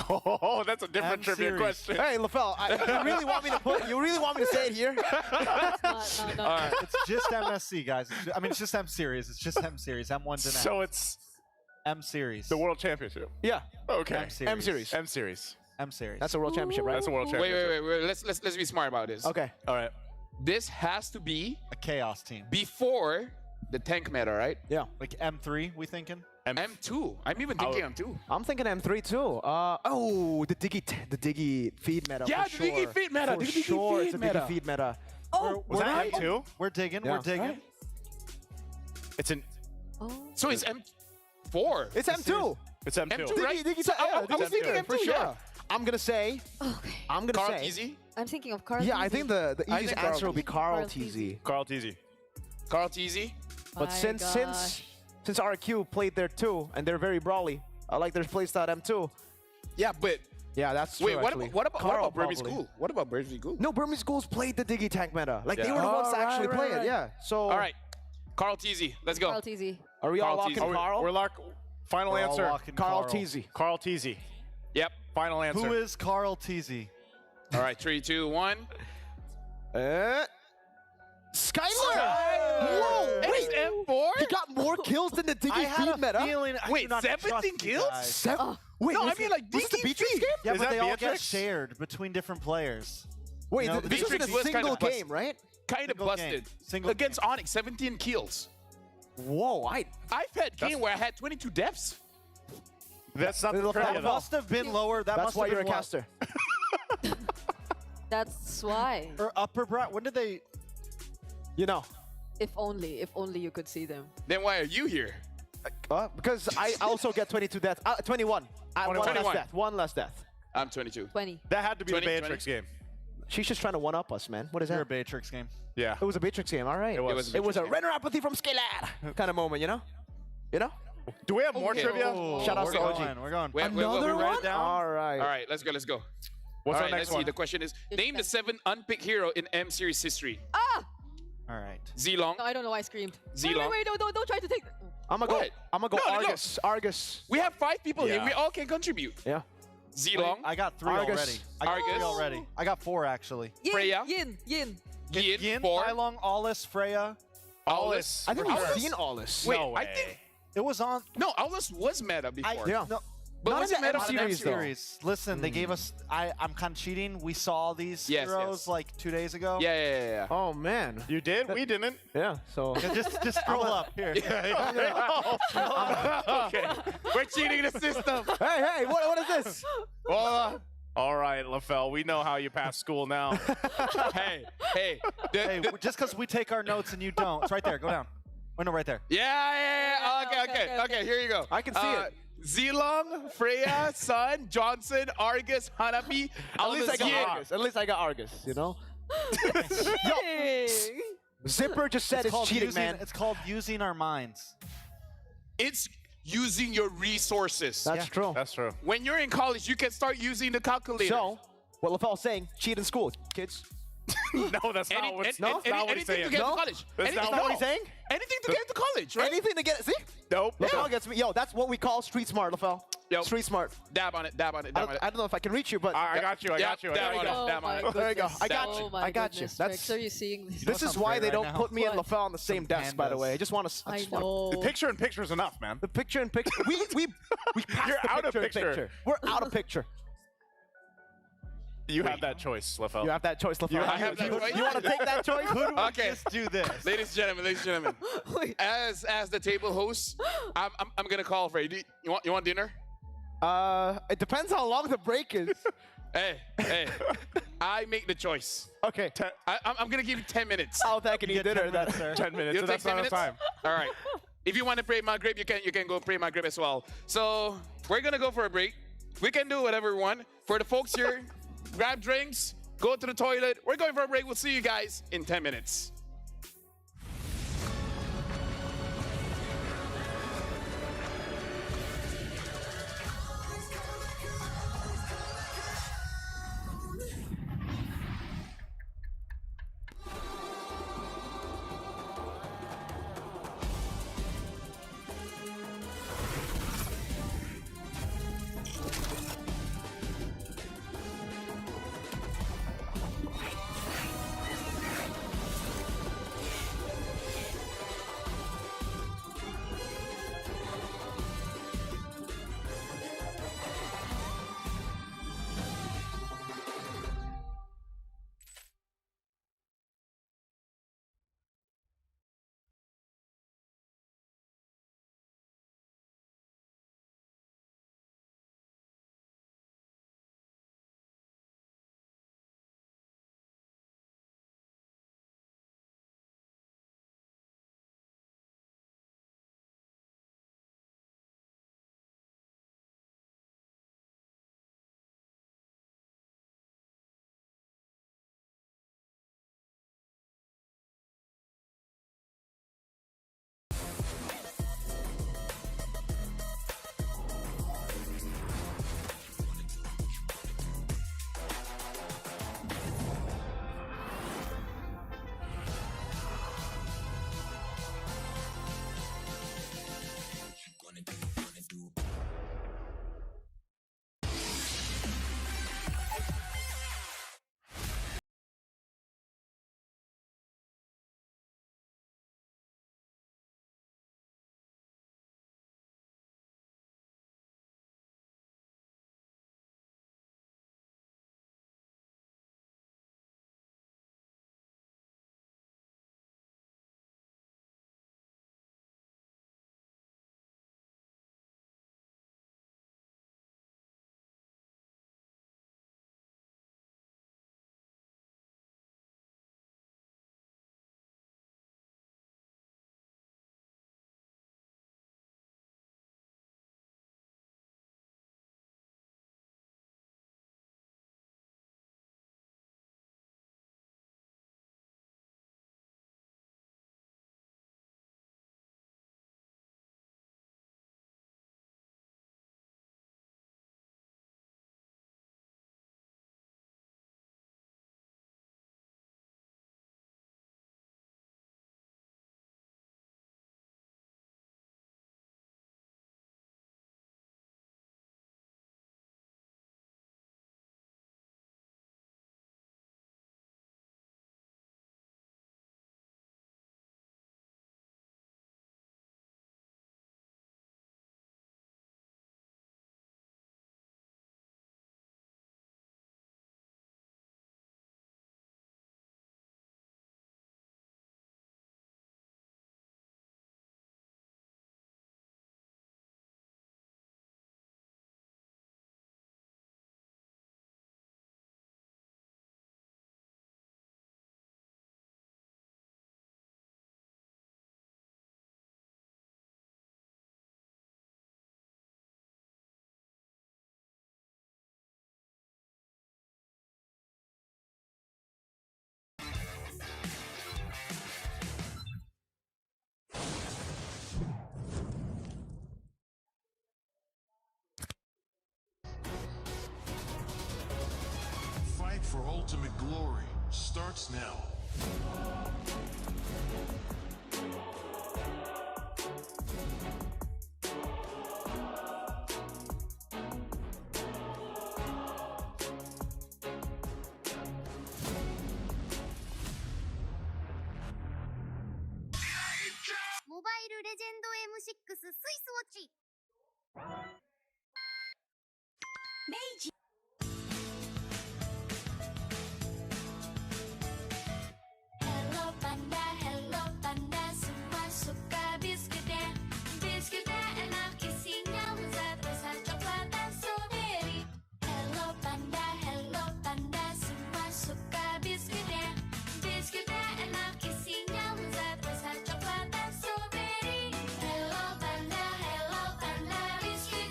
Oh, that's a different M trivia series. question. Hey, LaFell, you really want me to put? You really want me to say it here? No. It's just MSC, guys. It's just M series. It's just M series. M1's an M. So it's M series. the World Championship. Yeah. Okay. M series. M series. M series. M series. That's a world championship, right? That's a World Championship. Wait. Let's be smart about this. Okay. All right. This has to be a chaos team. before the tank meta, right? Yeah. Like M3, we thinking? M2. I'm even thinking M2. I'm thinking M3 too. The Diggy feed meta. Yeah, for the Diggy sure. feed meta, For the Diggy sure, it's feed a Diggy meta. feed meta. Oh, Was that M2? We're digging. Yeah. We're digging. It's an. So it's M4. It's M2. It's M2. M2, right? Diggy, So I Diggy was thinking for M2, sure. yeah. I'm gonna say. Okay. I'm gonna Carl say. Easy. I'm thinking of Carl. Yeah, I think the I easiest think answer will be Carl Carl TZ. Carl Teasy. Carl Teasy. But My since gosh. RQ played there too, and they're very brawly, I like their playstyle M2. Yeah, but Yeah, that's true. wait, what actually. about what about, Carl what about Burmese probably. School? What about Burmese School? No, Burmese schools played the Diggy tank meta. Like they Yeah. were the ones Oh, to actually right, play right, it. Yeah. So All right, Carl Teasy. Let's go. Carl TZ. are we all Carl locking TZ. Carl? We're lock. Final We're all answer. locking Carl Carl. TZ. Carl Teasy. Yep. Final answer. Who is Carl TZ? All right, 3, 2, 1. Skylar! Whoa! Wait, It's M4? he got more kills than the I Diggy had feed a meta. feeling. I Wait, do not 17 trust you kills? guys. Wait, No, I was mean it- like was it the Diggy Beatrice feed. game? Yeah, Is but that they all get Beatrix? shared between different players. Wait, You know, this was in Beatrix a was single kinda bust- game, right? Kind of Single busted. game. Single Against Onyx, 17 kills. Whoa, I've had game where I had 22 deaths. That's not the Little trivia, That though. must have been lower. That That's must why have you're a been caster. That's why. Or upper bracket. When did they? You know. If only you could see them. Then why are you here? Because I also get 22 deaths. 21. I have one less 21. death. One less death. I'm 22. 20. That had to be 20, the Beatrix game. She's just trying to one-up us, man. What is You're that? a Beatrix game. Yeah. It was a Beatrix game, all right. It was. It was a render apathy from Skylar kind of moment, you know? You know? Do we have more Okay. trivia? Shout out We're to OG. going. We're going. Wait, Another wait, one? wait. All right. All right, let's go. What's All our right, next let's see. one? The question is, name the 7 unpicked hero in M series history. Ah! All right. Zilong. No, I don't know why I screamed. Zilong. Wait, don't try to take. I'm gonna go. What? I'm gonna go No, no, no. Argus. Argus. We have 5 people here. Yeah. We all can contribute. Yeah. Zilong. I got 3 Argus. already. I got 3 Argus. already. I got 4 actually. Yin, Freya. Yin. Yin. Yin, 4. Long, Aulus, Freya. Aulus. I think For we've sure. seen all this. Wait, No I way. think It was on. no. Aulus was meta before. Yeah. No, But Not was in it the meta M on series, though. series. Listen, they gave us. I'm kind of cheating. We saw these Yes, heroes yes. like 2 days ago. Yeah. Oh man. You did? We didn't. Yeah. So. Yeah, just scroll up here. Okay. We're cheating the system. Hey, what is this? Well, all right, LaFell. We know how you pass school now. hey. Hey, just because we take our notes and you don't, it's right there. Go down. Oh, no, right there. Yeah. Okay. Here you go. I can see it. Zilong, Freya, Sun, Johnson, Argus, Hanapi. At least I got Yin. Argus. At least I got Argus. You know. Yo, Zipper just said it's cheating, using, man. It's called using our minds. It's using your resources. That's true. That's true. When you're in college, you can start using the calculator. So, what LaFell's saying, cheat in school, kids. No, that's not what he's anything saying. to get No? to college. That's Anything- not what he's saying? Anything to get to college, right? Anything to get, see? Nope. LaFell gets me. Yo, that's what we call street smart, LaFell. Yo. Street smart. Dab on it. I don't know if I can reach you, but I got you. I got you. I Dab got on you. it. Dab on it. There you go. I got Oh you. my I got you. goodness, That's. Rex, are you seeing this? This is why they don't put me and What? LaFell on the same desk, by the way. I just want to. I know. The picture in picture is enough, man. The picture in picture. We passed You're the out of picture in picture. We're out of picture. You have that choice, LaFell. You have that choice, LaFell. I have that choice? You want to take that choice? Okay. Just do this. Ladies and gentlemen, as the table host, I'm gonna call for you. You want dinner? It depends how long the break is. Hey, I make the choice. Okay. I'm gonna give you 10 minutes. I'll take any dinner. 10 minutes. You'll So take that's 10 not enough minutes? time. All right. If you want to pray Maghrib, you can go pray Maghrib as well. So we're gonna go for a break. We can do whatever we want. For the folks here, grab drinks, go to the toilet. We're going for a break. We'll see you guys in 10 minutes. Fight for ultimate glory starts now. Mobile Legend M6 スイスウォッチ。明治。Hello Panda, Hello Panda, semua suka biskuitnya. Biskuitnya enak isinya lezat rasa coklat dan strawberry. Hello Panda, Hello Panda, semua suka biskuitnya. Biskuitnya enak isinya lezat rasa coklat dan strawberry. Hello Panda, biskuit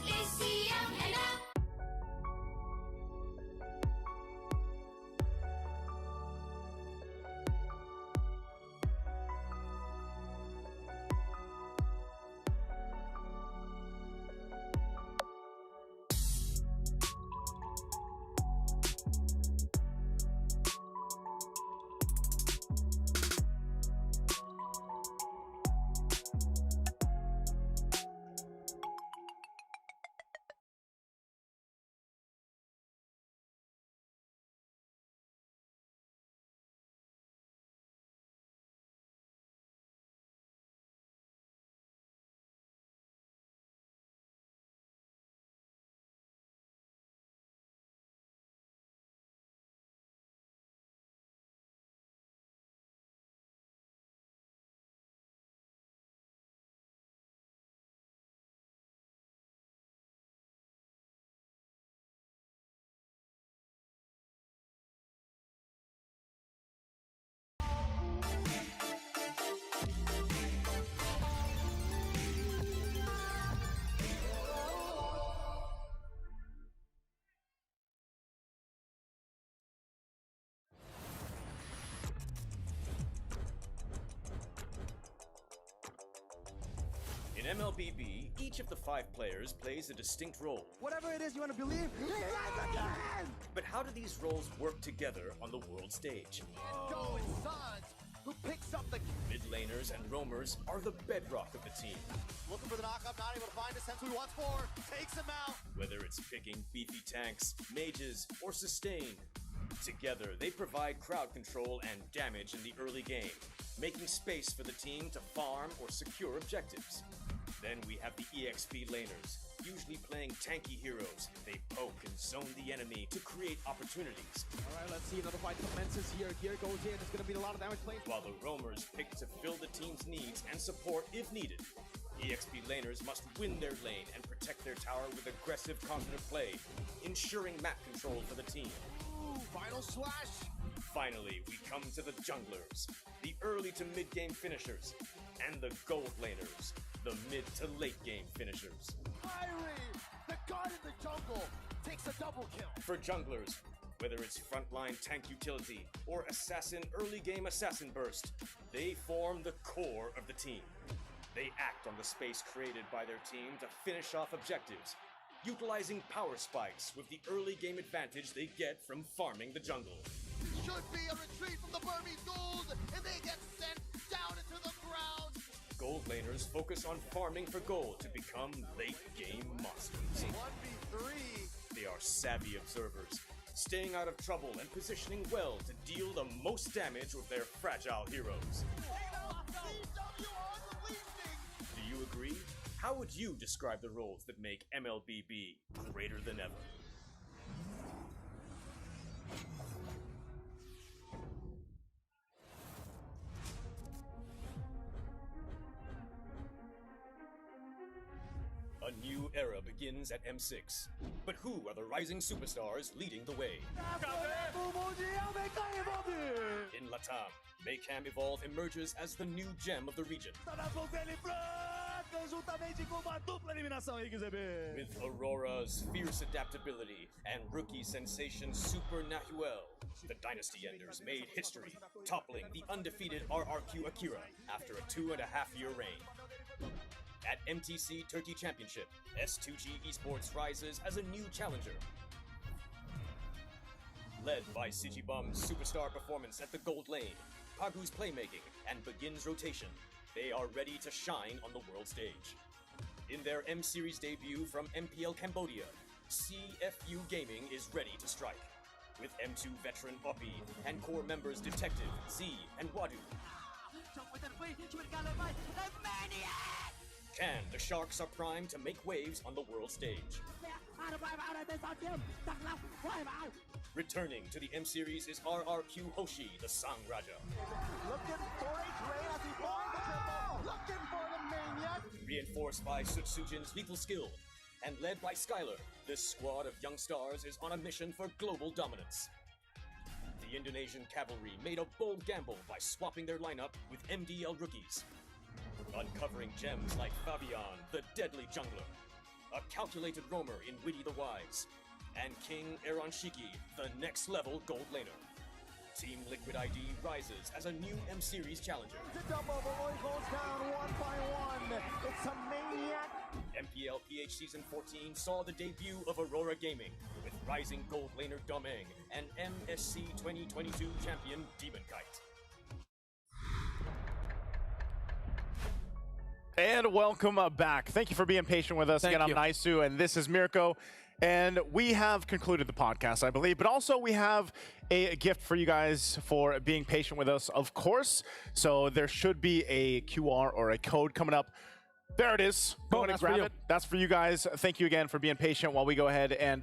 In MLBB, each of the 5 players plays a distinct role. Whatever it is you want to believe, But how do these roles work together on the world stage? Going Sons, who picks up the Mid laners and roamers are the bedrock of the team. looking for the knockup, not able to find a sense who he wants for, takes him out. Whether it's picking beefy tanks, mages, or sustain, together they provide crowd control and damage in the early game, making space for the team to farm or secure objectives. Then we have the EXP laners, usually playing tanky heroes. They poke and zone the enemy to create opportunities. All right, let's see another fight commences here. Gear goes in. It's going to be a lot of damage played. While the roamers pick to fill the team's needs and support if needed. EXP laners must win their lane and protect their tower with aggressive confident play, ensuring map control for the team. Ooh, final slash. Finally, we come to the junglers, the early to mid game finishers, and the gold laners, the mid to late game finishers. Irie, the god in the jungle, takes a double kill. For junglers, whether it's frontline tank utility or assassin early game assassin burst, they form the core of the team. They act on the space created by their team to finish off objectives, utilizing power spikes with the early game advantage they get from farming the jungle. It should be a retreat from the Burmese gold, and they get sent down into the ground. Gold laners focus on farming for gold to become late game monsters. 1v3. They are savvy observers, staying out of trouble and positioning well to deal the most damage with their fragile heroes. Do you agree? How would you describe the roles that make MLBB greater than ever? A new era begins at M6. But who are the rising superstars leading the way? In Latam, Maycam Evolve emerges as the new gem of the region. With Aurora's fierce adaptability and rookie sensation Super Nahuel, the Dynasty Enders made history, toppling the undefeated RRQ Akira after a 2.5-year reign. At MTC Turkey Championship, S2G Esports rises as a new challenger. Led by Sigibum's superstar performance at the gold lane, Pagu's playmaking, and Begin's rotation, they are ready to shine on the world stage. In their M-Series debut from MPL Cambodia, CFU Gaming is ready to strike. With M2 veteran Poppy and core members Detective, Z, and Wadu. Can the Sharks are primed to make waves on the world stage? Returning to the M-Series is RRQ Hoshi, the Sang Raja. Looking for a trade as he finds the triple. Looking for the maniac. Reinforced by Sutsujin's lethal skill, and led by Skylar, this squad of young stars is on a mission for global dominance. The Indonesian cavalry made a bold gamble by swapping their lineup with MDL rookies, uncovering gems like Fabian, the deadly jungler, a calculated roamer in Witty the Wise, and King Eronshiki, the next-level gold laner. Team Liquid ID rises as a new M-Series challenger. The double Leroy goes down 1 by 1. It's a maniac. MPL PH Season 14 saw the debut of Aurora Gaming, with rising gold laner Domeng and MSC 2022 champion Demon Kite. And welcome back. Thank you for being patient with us. Again, I'm Naisu, and this is Mirko. And we have concluded the podcast, I believe. But also, we have a gift for you guys for being patient with us, of course. So there should be a QR or a code coming up. There it is. Go ahead and grab it. That's for you guys. Thank you again for being patient while we go ahead and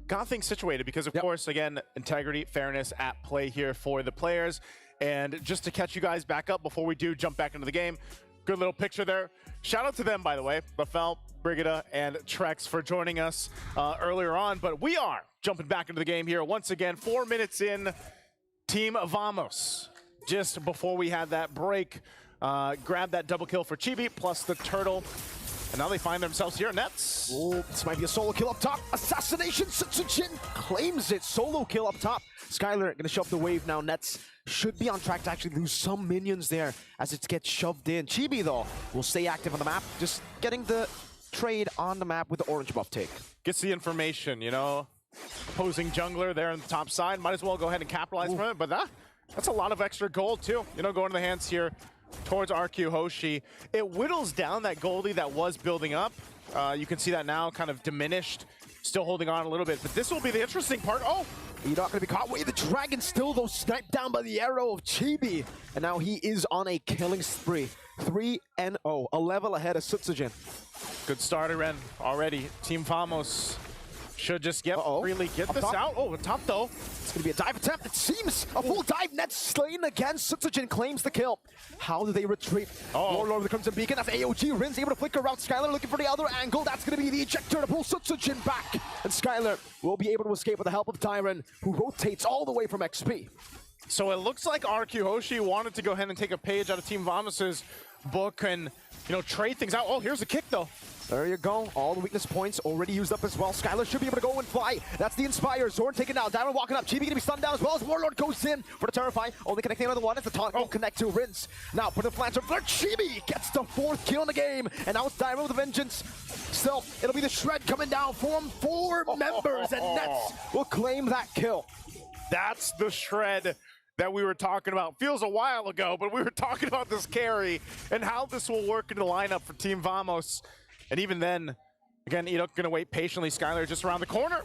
got things situated. Because, of course, again, integrity, fairness at play here for the players. And just to catch you guys back up before we do jump back into the game, good little picture there. Shout out to them, by the way, Rafael, Brigida, and Trex for joining us earlier on. But we are jumping back into the game here once again. 4 minutes in, Team Vamos. Just before we had that break, grab that double kill for Chibi, plus the turtle. And now they find themselves here, Nets. Oh, this might be a solo kill up top. Assassination, Sutsujin claims it. Solo kill up top. Skylar gonna shove the wave now. Nets should be on track to actually lose some minions there as it gets shoved in. Chibi, though, will stay active on the map, just getting the trade on the map with the orange buff take. Gets the information, you know. Opposing jungler there on the top side. Might as well go ahead and capitalize from it, but that's a lot of extra gold, too. You know, going to the hands here towards RQ Hoshi. It whittles down that Goldie that was building up. You can see that now kind of diminished, still holding on a little bit. But this will be the interesting part. Oh! You're not going to be caught. Wait, the dragon still, though, sniped down by the arrow of Chibi. And now he is on a killing spree. 3-0, a level ahead of Sutsujin. Good starter, Ren, already. Team Famos should just really get this out. Oh, top though. It's going to be a dive attempt. It seems a full dive. Net slain again. Sutsujin claims the kill. How do they retreat? Warlord of the Crimson Beacon. That's AOG. Rin's able to flicker out. Skylar looking for the other angle. That's going to be the ejector to pull Sutsujin back. And Skylar will be able to escape with the help of Tyron, who rotates all the way from XP. So it looks like RQ Hoshi wanted to go ahead and take a page out of Team Vamos' book and, you know, trade things out. Oh, here's a kick though. There you go. All the weakness points already used up as well. Skylar should be able to go and fly. That's the Inspire. Zorn taken down. Diamond walking up. Chibi going to be stunned down as well as Warlord goes in for the Terrify. Only connecting another one as the taunt won't connect to Rins. Now put the flange of Chibi gets the 4th kill in the game. And now it's Diamond with a vengeance. Still, it'll be the Shred coming down. Form 4 members and Nets will claim that kill. That's the Shred that we were talking about. Feels a while ago, but we were talking about this carry and how this will work in the lineup for Team Vamos. And even then, again, Edok gonna wait patiently. Skylar just around the corner.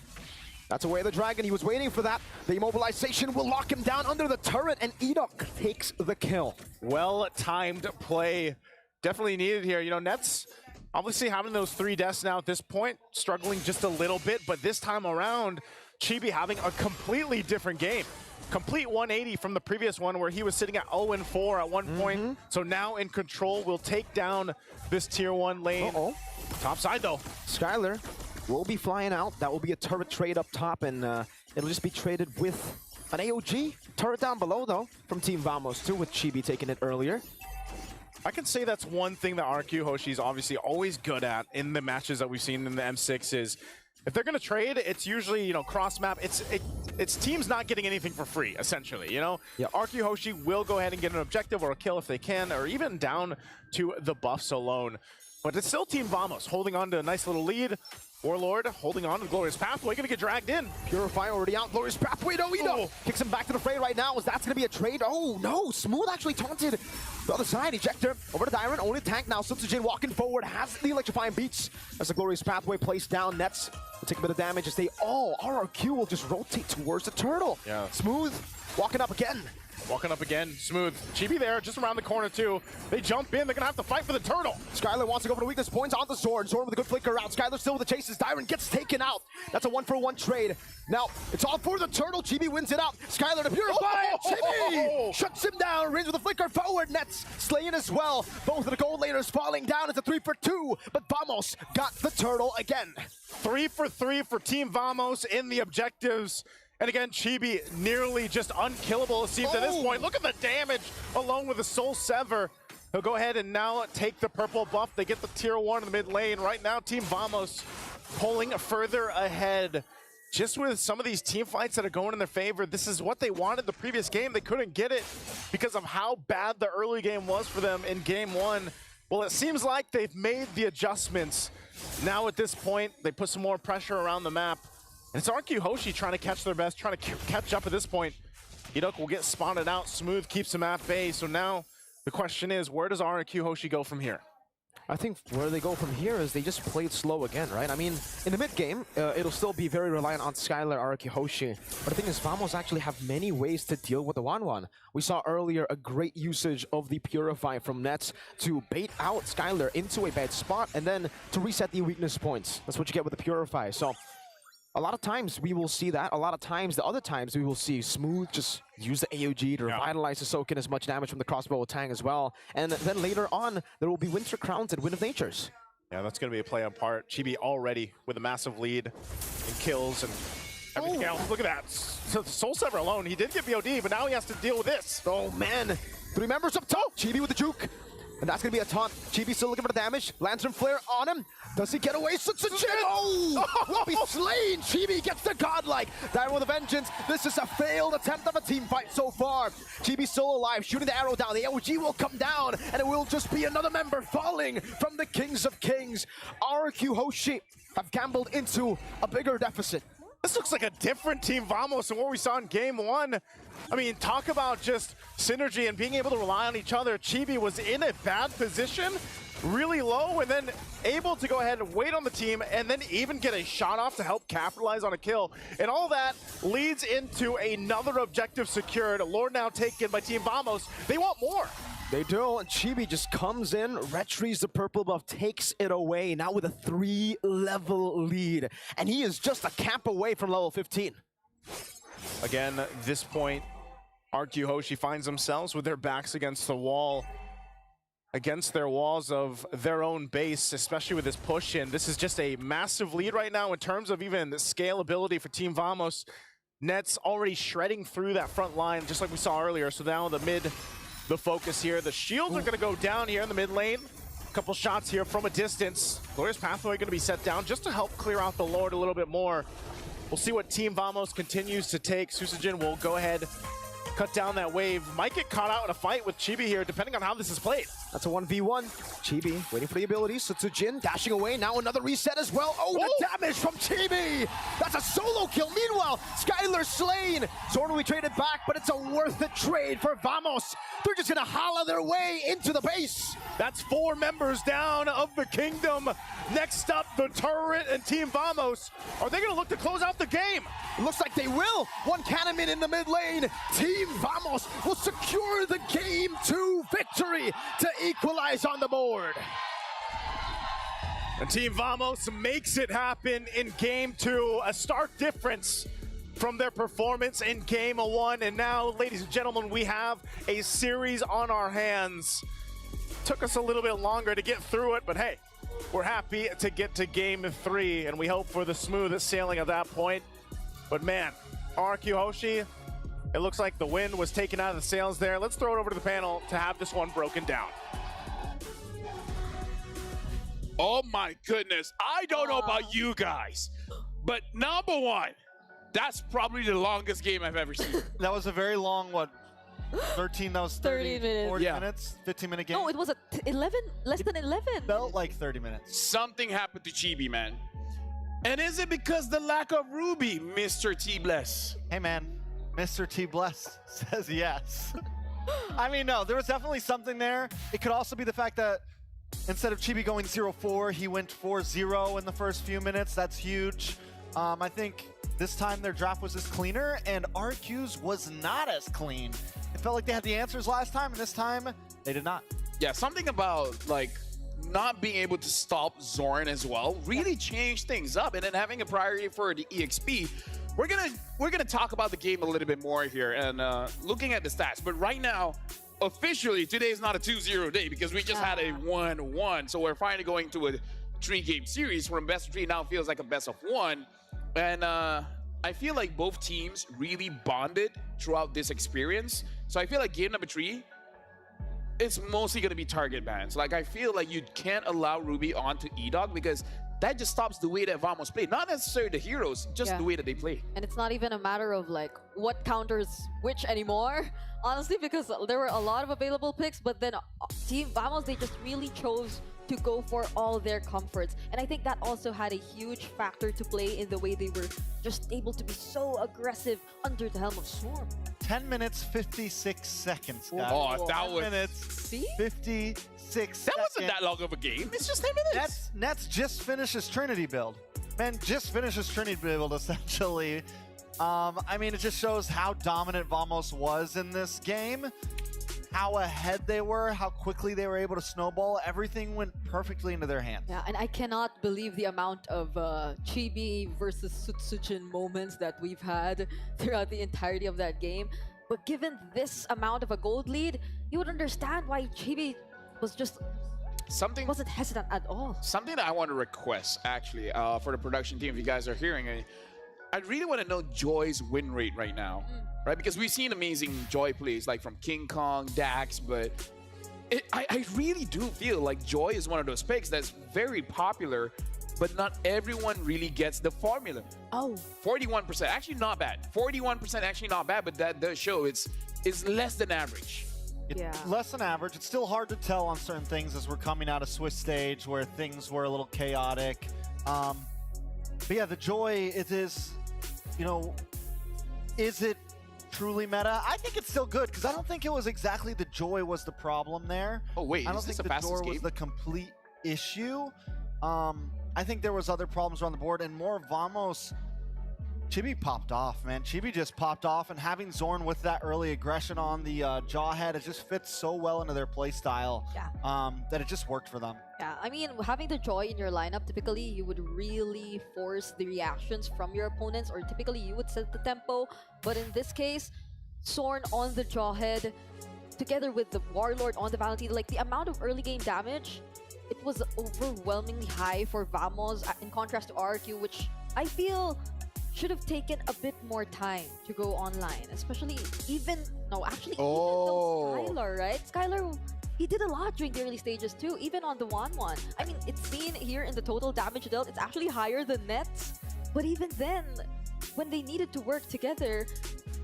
That's away the dragon. He was waiting for that. The immobilization will lock him down under the turret, and Edok takes the kill. Well-timed play. Definitely needed here. You know, Nets obviously having those 3 deaths now at this point, struggling just a little bit, but this time around, Chibi having a completely different game. Complete 180 from the previous one where he was sitting at 0-4 at one point. So now in control, will take down this tier 1 lane. Top side though. Skylar will be flying out. That will be a turret trade up top, and it'll just be traded with an AOG. Turret down below though from Team Vamos too, with Chibi taking it earlier. I can say that's one thing that RQ Hoshi is obviously always good at in the matches that we've seen in the M6 is if they're going to trade, it's usually, you know, cross-map. It's teams not getting anything for free, essentially, you know? Yeah. RQ Hoshi will go ahead and get an objective or a kill if they can, or even down to the buffs alone. But it's still Team Vamos holding on to a nice little lead. Warlord holding on to the Glorious Pathway, gonna get dragged in. Purify already out, Glorious Pathway, no, kicks him back to the fray right now, as that's gonna be a trade. Oh no, Smooth actually taunted the other side. Ejector over to Dyron, only tank now. Sutsujin walking forward, has the electrifying beats as the Glorious Pathway placed down. Nets will take a bit of damage as they RRQ will just rotate towards the turtle. Yeah. Smooth walking up again. Walking up again, Smooth. Chibi there, just around the corner too. They jump in, they're gonna have to fight for the turtle. Skylar wants to go for the weakness points on the Zorn. Zorn with a good flicker out. Skylar still with the chases. Dyron gets taken out. That's a 1-for-1 trade. Now, it's all for the turtle. Chibi wins it out. Skylar to purify. Chibi shuts him down. Rins with a flicker forward. Nets slaying as well. Both of the gold laners falling down. It's a 3-for-2, but Vamos got the turtle again. 3-for-3 for Team Vamos in the objectives. And again, Chibi nearly just unkillable, it seems, at this point. Look at the damage alone with the Soul Sever. He'll go ahead and now take the purple buff. They get the tier 1 in the mid lane. Right now, Team Vamos pulling further ahead. Just with some of these team fights that are going in their favor, this is what they wanted the previous game. They couldn't get it because of how bad the early game was for them in game 1. Well, it seems like they've made the adjustments. Now at this point, they put some more pressure around the map. And it's RQ Hoshi trying to catch their best, trying to catch up at this point. Edok will get spotted out. Smooth keeps him at bay. So now the question is, where does RQ Hoshi go from here? I think where they go from here is they just played slow again, right? I mean, in the mid game, it'll still be very reliant on Skylar, RQ Hoshi. But the thing is, Vamos actually have many ways to deal with the 1-1. We saw earlier a great usage of the Purify from Nets to bait out Skylar into a bad spot and then to reset the weakness points. That's what you get with the Purify. So a lot of times we will see that. A lot of times, the other times we will see Smooth just use the AOG to revitalize to soak in as much damage from the crossbow Tang as well. And then later on, there will be Winter Crowns and Wind of Natures. Yeah, that's going to be a play on part. Chibi already with a massive lead in kills and everything else. Look at that. So Soul Sever alone, he did get BOD, but now he has to deal with this. Oh man, 3 members up top. Chibi with the juke. And And that's going to be a taunt. Chibi still looking for the damage. Lantern Flare on him. Does he get away? Sutsujin! Oh! Will be slain! Chibi gets the godlike. Dire with a vengeance. This is a failed attempt of a team fight so far. Chibi still alive, shooting the arrow down. The AOG will come down, and it will just be another member falling from the Kings of Kings. RQ Hoshi have gambled into a bigger deficit. This looks like a different Team Vamos than what we saw in Game 1. I mean, talk about just synergy and being able to rely on each other. Chibi was in a bad position, really low, and then able to go ahead and wait on the team and then even get a shot off to help capitalize on a kill. And all that leads into another objective secured. Lord now taken by Team Vamos. They want more. They do, and Chibi just comes in, retrieves the purple buff, takes it away, now with a 3-level lead. And he is just a camp away from level 15. Again, at this point, RQ Hoshi finds themselves with their backs against the wall, against their walls of their own base, especially with this push in. This is just a massive lead right now in terms of even the scalability for Team Vamos. Nets already shredding through that front line, just like we saw earlier. So now the mid, the focus here. The shields are going to go down here in the mid lane. A couple shots here from a distance. Glorious Pathway going to be set down just to help clear out the Lord a little bit more. We'll see what Team Vamos continues to take. Susujin will go ahead, cut down that wave. Might get caught out in a fight with Chibi here, depending on how this is played. That's a 1v1. Chibi waiting for the ability. Sutsujin dashing away. Now another reset as well. Oh, the damage from Chibi! That's a solo kill. Meanwhile, Skylar slain. Zorn will be traded back, but it's a worth it trade for Vamos. They're just gonna holla their way into the base. That's 4 members down of the Kingdom. Next up, the Turret and Team Vamos. Are they gonna look to close out the game? It looks like they will. One cannon in the mid lane. Team Vamos will secure the Game 2 victory to equalize on the board. And Team Vamos makes it happen in Game 2. A stark difference from their performance in Game 1. And now, ladies and gentlemen, we have a series on our hands. Took us a little bit longer to get through it, but hey, we're happy to get to Game 3, and we hope for the smoothest sailing at that point. But man, RQ Hoshi, it looks like the wind was taken out of the sails there. Let's throw it over to the panel to have this one broken down. Oh my goodness. I don't know about you guys, but number one, that's probably the longest game I've ever seen. That was a very long, what, 13, that was 30 minutes. 40 minutes, 15-minute game? No, it was 11, less than 11. Felt like 30 minutes. Something happened to Chibi, man. And is it because the lack of Ruby, Mr. T Bless? Hey man, Mr. T Bless says yes. I mean, no, there was definitely something there. It could also be the fact that instead of Chibi going 0-4, he went 4-0 in the first few minutes. That's huge. I think this time their draft was just cleaner, and RQ's was not as clean. It felt like they had the answers last time, and this time they did not. Yeah, something about like not being able to stop Zorn as well really changed things up, and then having a priority for the EXP. We're gonna talk about the game a little bit more here and looking at the stats. But right now, officially, today is not a 2-0 day because we just had a 1-1. So we're finally going to a 3-game series from best of 3 now feels like a best of 1. And I feel like both teams really bonded throughout this experience. So I feel like game number 3, it's mostly going to be target bans. Like, I feel like you can't allow Ruby onto E-Dog because that just stops the way that Vamos play. Not necessarily the heroes, just the way that they play. And it's not even a matter of like what counters which anymore, honestly, because there were a lot of available picks, but then Team Vamos, they just really chose to go for all their comforts. And I think that also had a huge factor to play in the way they were just able to be so aggressive under the helm of Swarm. 10 minutes, 56 seconds, guys. Oh, that was... 10 minutes, 56 seconds. That wasn't that long of a game. It's just 10 minutes. Nets just finished his Trinity build. Man, just finished his Trinity build, essentially. I mean, it just shows how dominant Vamos was in this game. How ahead they were, how quickly they were able to snowball. Everything went perfectly into their hands. Yeah, and I cannot believe the amount of Chibi versus Sutsujin moments that we've had throughout the entirety of that game. But given this amount of a gold lead, you would understand why Chibi was just wasn't hesitant at all. Something that I want to request, actually, for the production team, if you guys are hearing it, I really want to know Joy's win rate right now. Right, because we've seen amazing Joy plays like from King Kong, Dax, but I really do feel like Joy is one of those picks that's very popular, but not everyone really gets the formula. Oh. 41%, actually not bad. 41% actually not bad, but that does show it's less than average. Less than average. It's still hard to tell on certain things as we're coming out of Swiss stage where things were a little chaotic. But yeah, the Joy, it is, you know, is it truly meta? I think it's still good because I don't think it was exactly the Joy was the problem there. Oh wait, I don't is this think the the Joy fastest was game? the complete issue. I think there was other problems around the board and more Vamos. Chibi popped off, man. Chibi just popped off, and having Zorn with that early aggression on the Jawhead, it just fits so well into their playstyle that it just worked for them. Yeah, I mean, having the Joy in your lineup, typically you would really force the reactions from your opponents, or typically you would set the tempo. But in this case, Zorn on the Jawhead, together with the Warlord on the Valentine, like the amount of early game damage, it was overwhelmingly high for Vamos in contrast to RQ, which I feel should have taken a bit more time to go online, especially even though Skylar, right? Skylar, he did a lot during the early stages too, even on the 1-1. I mean, it's seen here in the total damage dealt, it's actually higher than Nets, but even then, when they needed to work together,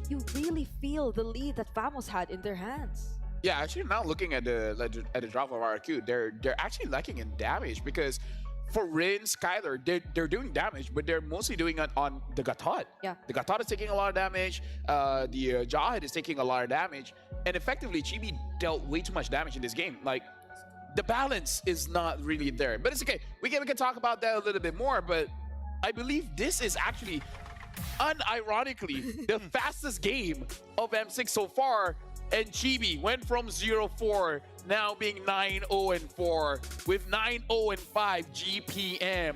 you really feel the lead that Vamos had in their hands. Yeah, actually now looking at the drop of RQ, they're actually lacking in damage because for Rin, Skylar, they're doing damage, but they're mostly doing it on the Gatot. Yeah. The Gatot is taking a lot of damage, the Jawhead is taking a lot of damage, and effectively Chibi dealt way too much damage in this game. Like, the balance is not really there. But it's okay, we can talk about that a little bit more, but I believe this is actually, unironically, the fastest game of M6 so far, and Chibi went from 0-4, now being 9-0-4 with 9-0-5 GPM.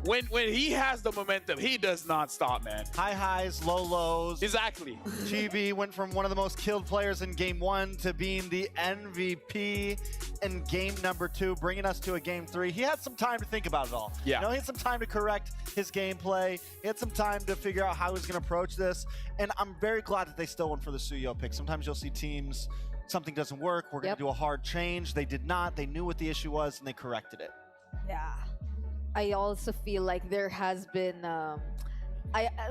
When he has the momentum, he does not stop, man. High highs, low lows. Exactly. Chibi went from one of the most killed players in game 1 to being the MVP in game number 2, bringing us to a game 3. He had some time to think about it all. Yeah. You know, he had some time to correct his gameplay. He had some time to figure out how he was going to approach this. And I'm very glad that they still went for the Suyo pick. Sometimes you'll see teams, something doesn't work, we're going to do a hard change. They did not. They knew what the issue was, and they corrected it. Yeah. I also feel like there has been,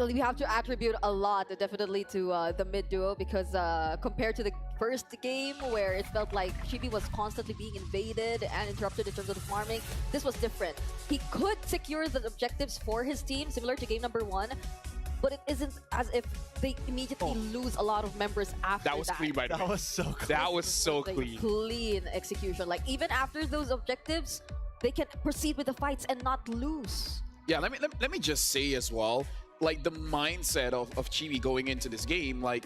we have to attribute a lot definitely to the mid duo, because compared to the first game where it felt like Chibi was constantly being invaded and interrupted in terms of the farming, this was different. He could secure the objectives for his team, similar to game number 1, but it isn't as if they immediately lose a lot of members after that. That was clean, by the way. That was so clean. That was so Like, clean. clean execution. Like, even after those objectives, they can proceed with the fights and not lose. Yeah, let me just say as well, like the mindset of Chibi going into this game, like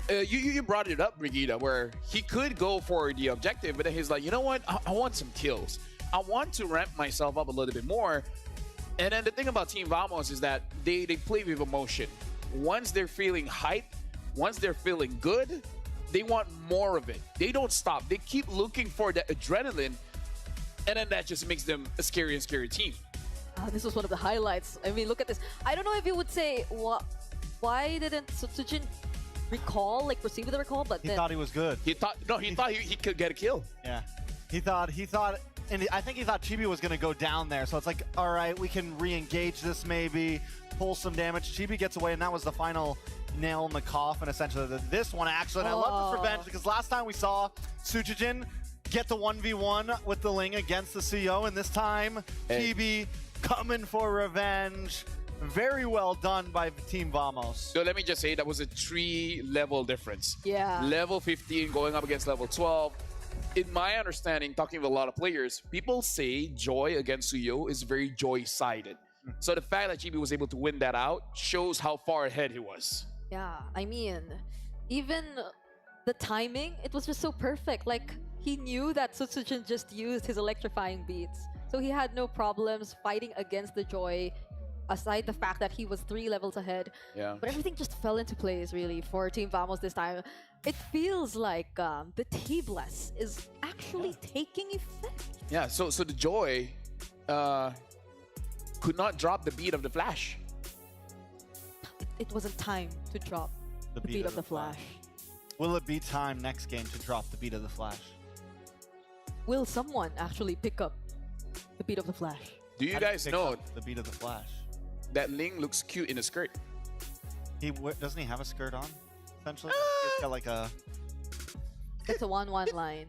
you brought it up, Brigida, where he could go for the objective, but then he's like, you know what, I want some kills. I want to ramp myself up a little bit more. And then the thing about Team Vamos is that they play with emotion. Once they're feeling hype, once they're feeling good, they want more of it. They don't stop. They keep looking for that adrenaline, and then that just makes them a scary and scary team. This was one of the highlights. I mean, look at this. I don't know if you would say, why didn't Sutsujin recall, like proceed with the recall, but He then... thought he was good. He thought he could get a kill. Yeah. He thought, and I think he thought Chibi was going to go down there. So it's like, all right, we can re-engage this maybe, pull some damage. Chibi gets away, and that was the final nail in the coffin, essentially. This one, actually, and I love this revenge, because last time we saw Suchijin get the 1v1 with the Ling against the CO, and this time, Chibi coming for revenge. Very well done by Team Vamos. So let me just say, that was a 3-level difference. Yeah. Level 15 going up against level 12. In my understanding, talking with a lot of players, people say Joy against Suyo is very Joy-sided. So the fact that Chibi was able to win that out shows how far ahead he was. Yeah, I mean, even the timing, it was just so perfect. Like, he knew that Sutsujin just used his electrifying beats. So he had no problems fighting against the Joy, aside the fact that he was 3 levels ahead. Yeah. But everything just fell into place, really, for Team Vamos this time. It feels like the T-Bless is actually taking effect. Yeah, so the Joy could not drop the beat of the Flash. It wasn't time to drop the beat of the Flash. Will it be time next game to drop the beat of the Flash? will someone actually pick up the beat of the Flash? Do you guys know the beat of the Flash? that Ling looks cute in a skirt? Doesn't he have a skirt on? Essentially, he's got like a. It's a 1-1 line.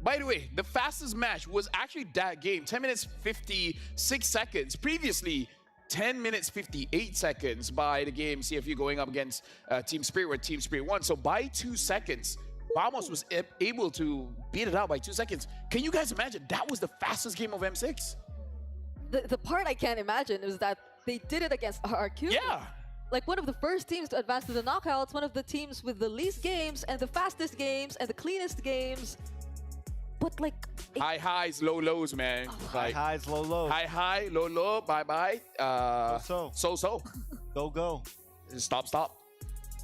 By the way, the fastest match was actually that game, 10 minutes 56 seconds. Previously, 10 minutes 58 seconds by the game CFU going up against Team Spirit, where Team Spirit won. So by 2 seconds, Vamos was able to beat it out by 2 seconds. Can you guys imagine? That was the fastest game of M6. The part I can't imagine is that they did it against RRQ. Yeah. Like one of the first teams to advance to the knockouts, one of the teams with the least games and the fastest games and the cleanest games. But like high highs, low lows, man. High highs, low lows. High, low low, bye. So. Go. Stop.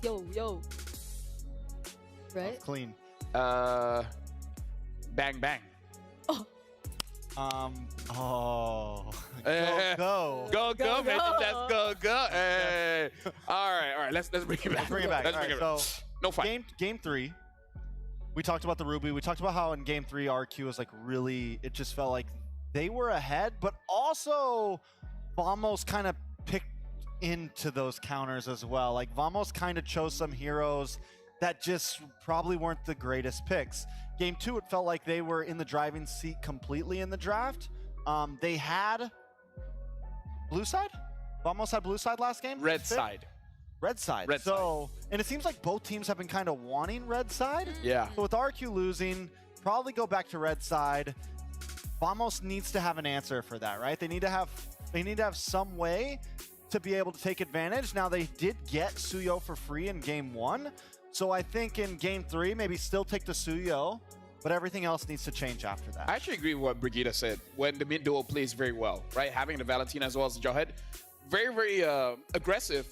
Yo. Right? That's clean. Bang. Oh. Go, man. Let's go. Hey. All right. Let's bring it back. So, no fight. Game 3. We talked about the Ruby. We talked about how in Game 3, RQ was like really, it just felt like they were ahead, but also Vamos kind of picked into those counters as well. Like Vamos kind of chose some heroes that just probably weren't the greatest picks. Game 2, it felt like they were in the driving seat completely in the draft. They had blue side? Vamos had blue side last game? Red side. Red side. And it seems like both teams have been kind of wanting red side. Yeah. So with RQ losing, probably go back to red side. Vamos needs to have an answer for that, right? They need to have some way to be able to take advantage. Now they did get Suyo for free in game 1. So I think in game 3, maybe still take the Suyo, but everything else needs to change after that. I actually agree with what Brigitte said. When the mid duo plays very well, right? Having the Valentina as well as the Jawhead, very aggressive.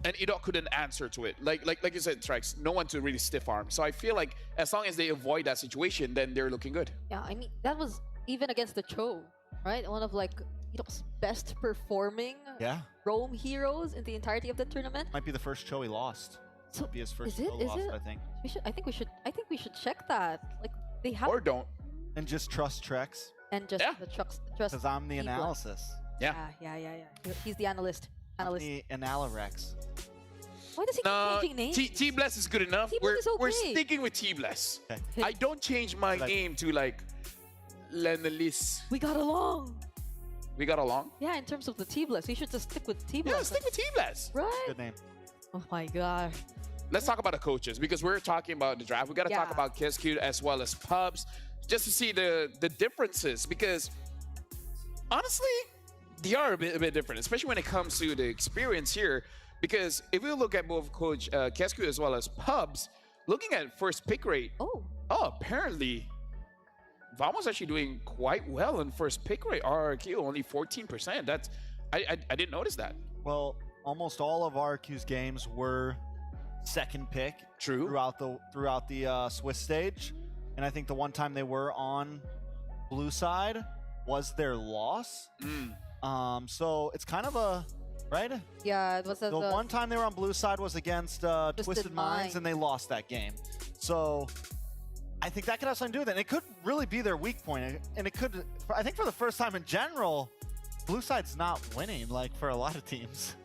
And Idok couldn't answer to it. Like you said, Trix, no one to really stiff arm. So I feel like as long as they avoid that situation, then they're looking good. Yeah, I mean, that was even against the Cho, right? One of like Idok's best performing roam heroes in the entirety of the tournament. Might be the first Cho he lost. So be his first is Cho loss, I think. I think we should check that. Like they have or don't. And just trust Trex. And just trust. Because I'm the analysis. Yeah. He's the analyst. I'm the Analarex. Why does he keep changing names? T-Bless is good enough. We're sticking with T-Bless. Okay. I don't change my name to like Lenelis. We got along. Yeah, in terms of the T-Bless, we should just stick with T-Bless. Yeah, stick with T-Bless. Right? Good name. Oh my gosh. Let's talk about the coaches because we're talking about the draft. We got to talk about KSQ as well as Pubs just to see the differences because honestly, they are a bit different, especially when it comes to the experience here. Because if we look at both Coach KSQ as well as Pubs, looking at first pick rate, apparently Vamos actually doing quite well in first pick rate. RRQ only 14%. That's I didn't notice that. Well, almost all of RQ's games were second pick. True. Throughout the Swiss stage, and I think the one time they were on blue side was their loss. So it's kind of a right. Yeah, it was the one time they were on blue side was against Twisted Minds, and they lost that game. So I think that could have something to do with it. And it could really be their weak point, and it could. I think for the first time in general, blue side's not winning like for a lot of teams.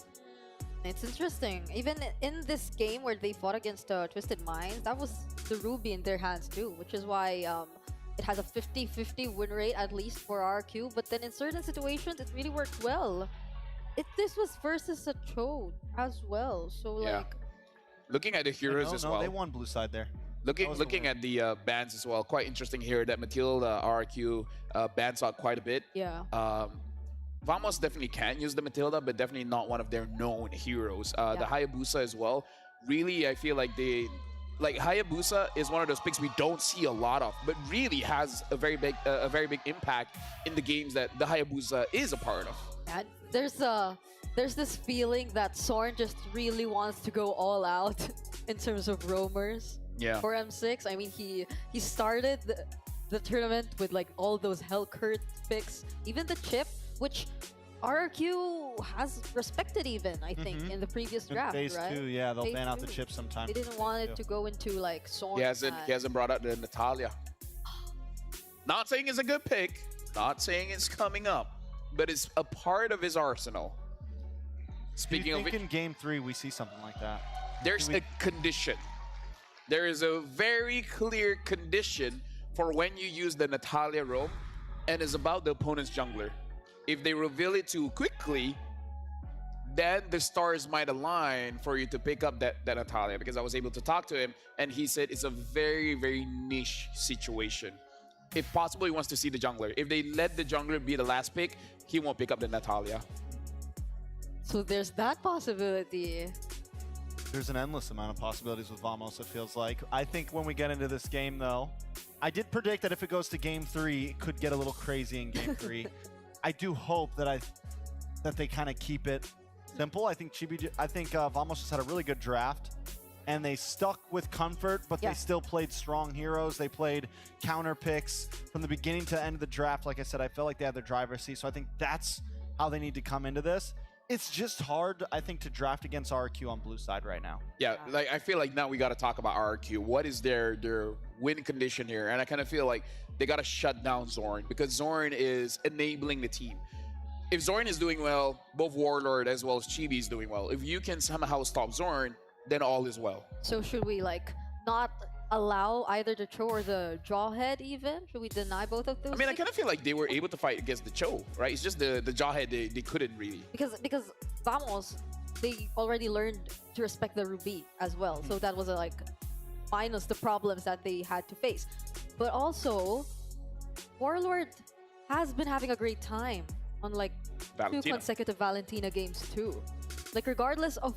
It's interesting. Even in this game where they fought against Twisted Minds, that was the Ruby in their hands too, which is why it has a 50-50 win rate at least for RQ. But then in certain situations, it really worked well. This was versus a Chode as well, so like. Looking at the heroes as well. They won blue side there. Looking at the bans as well, quite interesting here that Matilda RQ bans out quite a bit. Yeah. Vamos definitely can use the Matilda, but definitely not one of their known heroes. The Hayabusa as well. Really, I feel like Hayabusa is one of those picks we don't see a lot of, but really has a very big impact in the games that the Hayabusa is a part of. Yeah, there's this feeling that Sorn just really wants to go all out in terms of roamers. Yeah. For M6, I mean, he started the tournament with like all those Hellcurt picks, even the chip, which RRQ has respected even, I think, in the previous draft, Phase right? 2, yeah, they'll Phase ban out the 2. chip sometime. They didn't want it to go into like Sorn. He hasn't brought out the Natalia. Not saying it's a good pick, not saying it's coming up, but it's a part of his arsenal. Speaking Do you of think it, in game 3 we see something like that? there's a condition. There is a very clear condition for when you use the Natalia roam, and it's about the opponent's jungler. If they reveal it too quickly, then the stars might align for you to pick up that Natalia, because I was able to talk to him and he said it's a very, very niche situation. If possible, he wants to see the jungler. If they let the jungler be the last pick, he won't pick up the Natalia. So there's that possibility. There's an endless amount of possibilities with Vamos, it feels like. I think when we get into this game, though, I did predict that if it goes to game 3, it could get a little crazy in game 3. I do hope that they kind of keep it simple. I think Vamos just had a really good draft, and they stuck with comfort, but they still played strong heroes. They played counter picks from the beginning to the end of the draft. Like I said, I felt like they had their driver's seat, so I think that's how they need to come into this. It's just hard, I think, to draft against RRQ on blue side right now. Yeah, like I feel like now we got to talk about RRQ. What is their win condition here? And I kind of feel like they got to shut down Zorn, because Zorn is enabling the team. If Zorn is doing well, both Warlord as well as Chibi is doing well. If you can somehow stop Zorn, then all is well. So should we like not allow either the Cho or the Jawhead even? Should we deny both of those? I mean, I kind of feel like they were able to fight against the Cho, right? It's just the Jawhead they couldn't really. Because Vamos, they already learned to respect the Ruby as well. So that was like minus the problems that they had to face. But also, Warlord has been having a great time on like Valentina. 2 consecutive Valentina games too. Like regardless of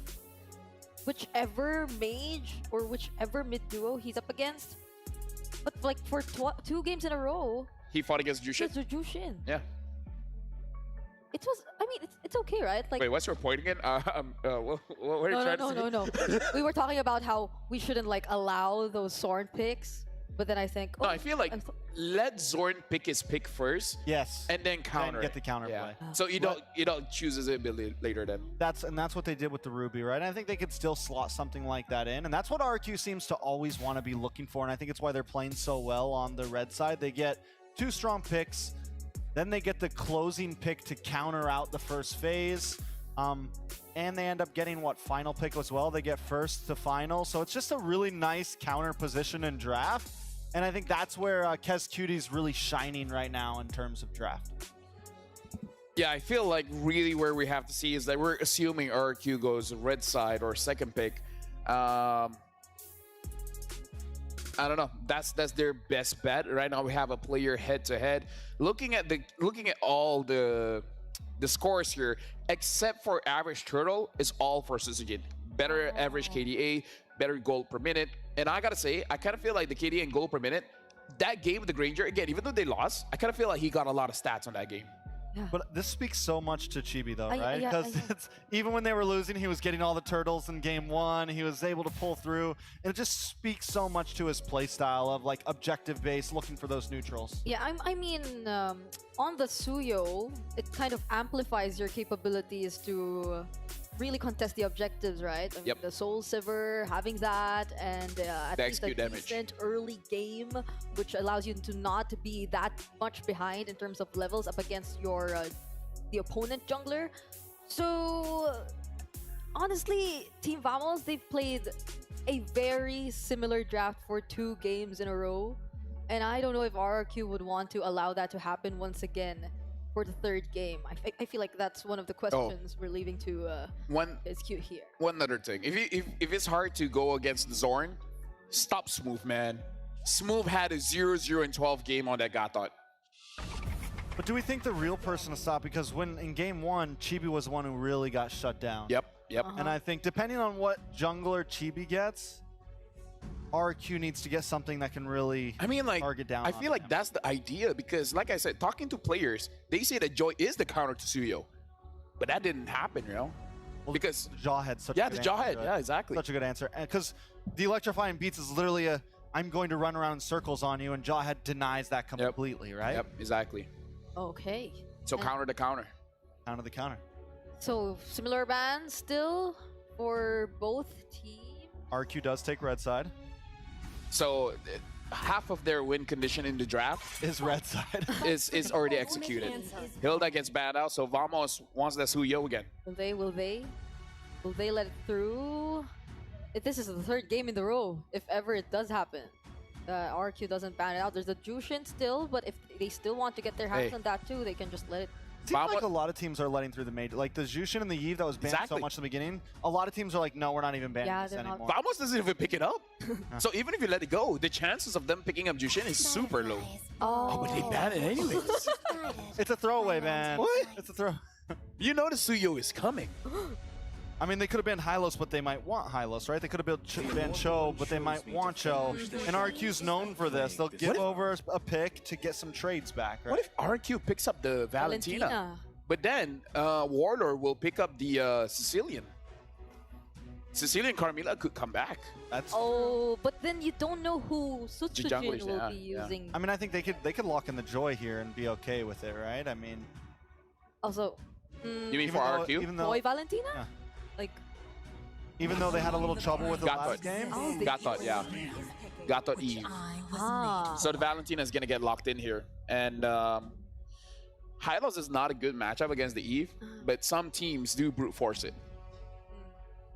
whichever mage or whichever mid duo he's up against, but like for 2 games in a row, He fought against Jushin. it's Jushin. Yeah. It was. I mean, it's okay, right? Like Wait, what's your point again? What were you trying to say? no. We were talking about how we shouldn't like allow those Zorn picks, but then I think No, I feel like let Zorn pick his pick first. Yes. And then counter. get the counter Yeah. play. So you don't choose his ability later then. That's what they did with the Ruby, right? And I think they could still slot something like that in, and that's what RQ seems to always want to be looking for, and I think it's why they're playing so well on the red side. They get 2 strong picks, then they get the closing pick to counter out the first phase, and they end up getting final pick as well. They get first to final, so it's just a really nice counter position and draft, and I think that's where Kez Cutie's really shining right now in terms of draft. Yeah, I feel like really where we have to see is that we're assuming RQ goes red side or second pick. I don't know. That's their best bet right now. We have a player head to head. Looking at all the scores here, except for average turtle, is all for Suzugin. Better average KDA, better gold per minute. And I gotta say, I kind of feel like the KDA and gold per minute, that game with the Granger, again, even though they lost, I kind of feel like he got a lot of stats on that game. Yeah. But this speaks so much to Chibi, though, I- right? yeah, Because I- even when they were losing, he was getting all the turtles in game 1. He was able to pull through, and it just speaks so much to his play style of like objective base, looking for those neutrals. Yeah, I mean, on the Suyo, it kind of amplifies your capabilities to really contest the objectives, right? I mean, Yep. the Soul Siver, having that, and at The least a execute damage. decent early game, which allows you to not be that much behind in terms of levels up against your the opponent jungler. So, honestly, Team Vamos, they've played a very similar draft for 2 games in a row. And I don't know if RRQ would want to allow that to happen once again for the 3rd game. I feel like that's one of the questions we're leaving to SQ here. One other thing, if it's hard to go against Zorn, stop Smooth, man. Smooth had a 0-0 in 12 game on that Gatot. But do we think the real person to stop? Because when in game 1, Chibi was the one who really got shut down. Yep. And I think depending on what jungler Chibi gets, RQ needs to get something that can really target down. I feel like that's the idea, because like I said, talking to players, they say that Joy is the counter to Suyo. But that didn't happen, you know? Well, because Jawhead's such yeah, a good the Jawhead, answer. yeah, exactly. Such a good answer. Because the electrifying beats is literally a I'm going to run around in circles on you, and Jawhead denies that completely, right? Yep, exactly. Okay. So And counter the counter. Counter the counter. So similar bans still for both teams. RQ does take red side. So half of their win condition in the draft is red side. is already executed. Hilda gets banned out, so Vamos wants that Suyo again. Will they let it through? If this is the third game in the row, if ever it does happen, RQ doesn't ban it out. There's a Jushin still, but if they still want to get their hands on that too, they can just let it. Seems like a lot of teams are letting through the major. Like the Jushin and the Eve that was banned so much in the beginning, a lot of teams are like, no, we're not even banning this anymore. Vamos doesn't even pick it up. So even if you let it go, the chances of them picking up Jushin is super low. Oh, but they ban it anyways. It's a throwaway ban. What? It's a throw. You know the Suyo is coming. I mean, they could have banned Hylos, but they might want Hylos, right? They could have banned Cho, but they might want Cho. And RQ's known for this. They'll give over a pick to get some trades back, right? What if RQ picks up the Valentina? But then Warlord will pick up the Sicilian. Sicilian Carmilla could come back. But then you don't know who Sutsujin will be using. I mean, I think they could lock in the Joy here and be okay with it, right? I mean, also, you mean for RQ? Joy Valentina? Yeah. Like, even though they had a little trouble with the last game. Gatot, yeah. Gatot Eve. So the Valentina is gonna get locked in here, and Hylos is not a good matchup against the Eve, but some teams do brute force it.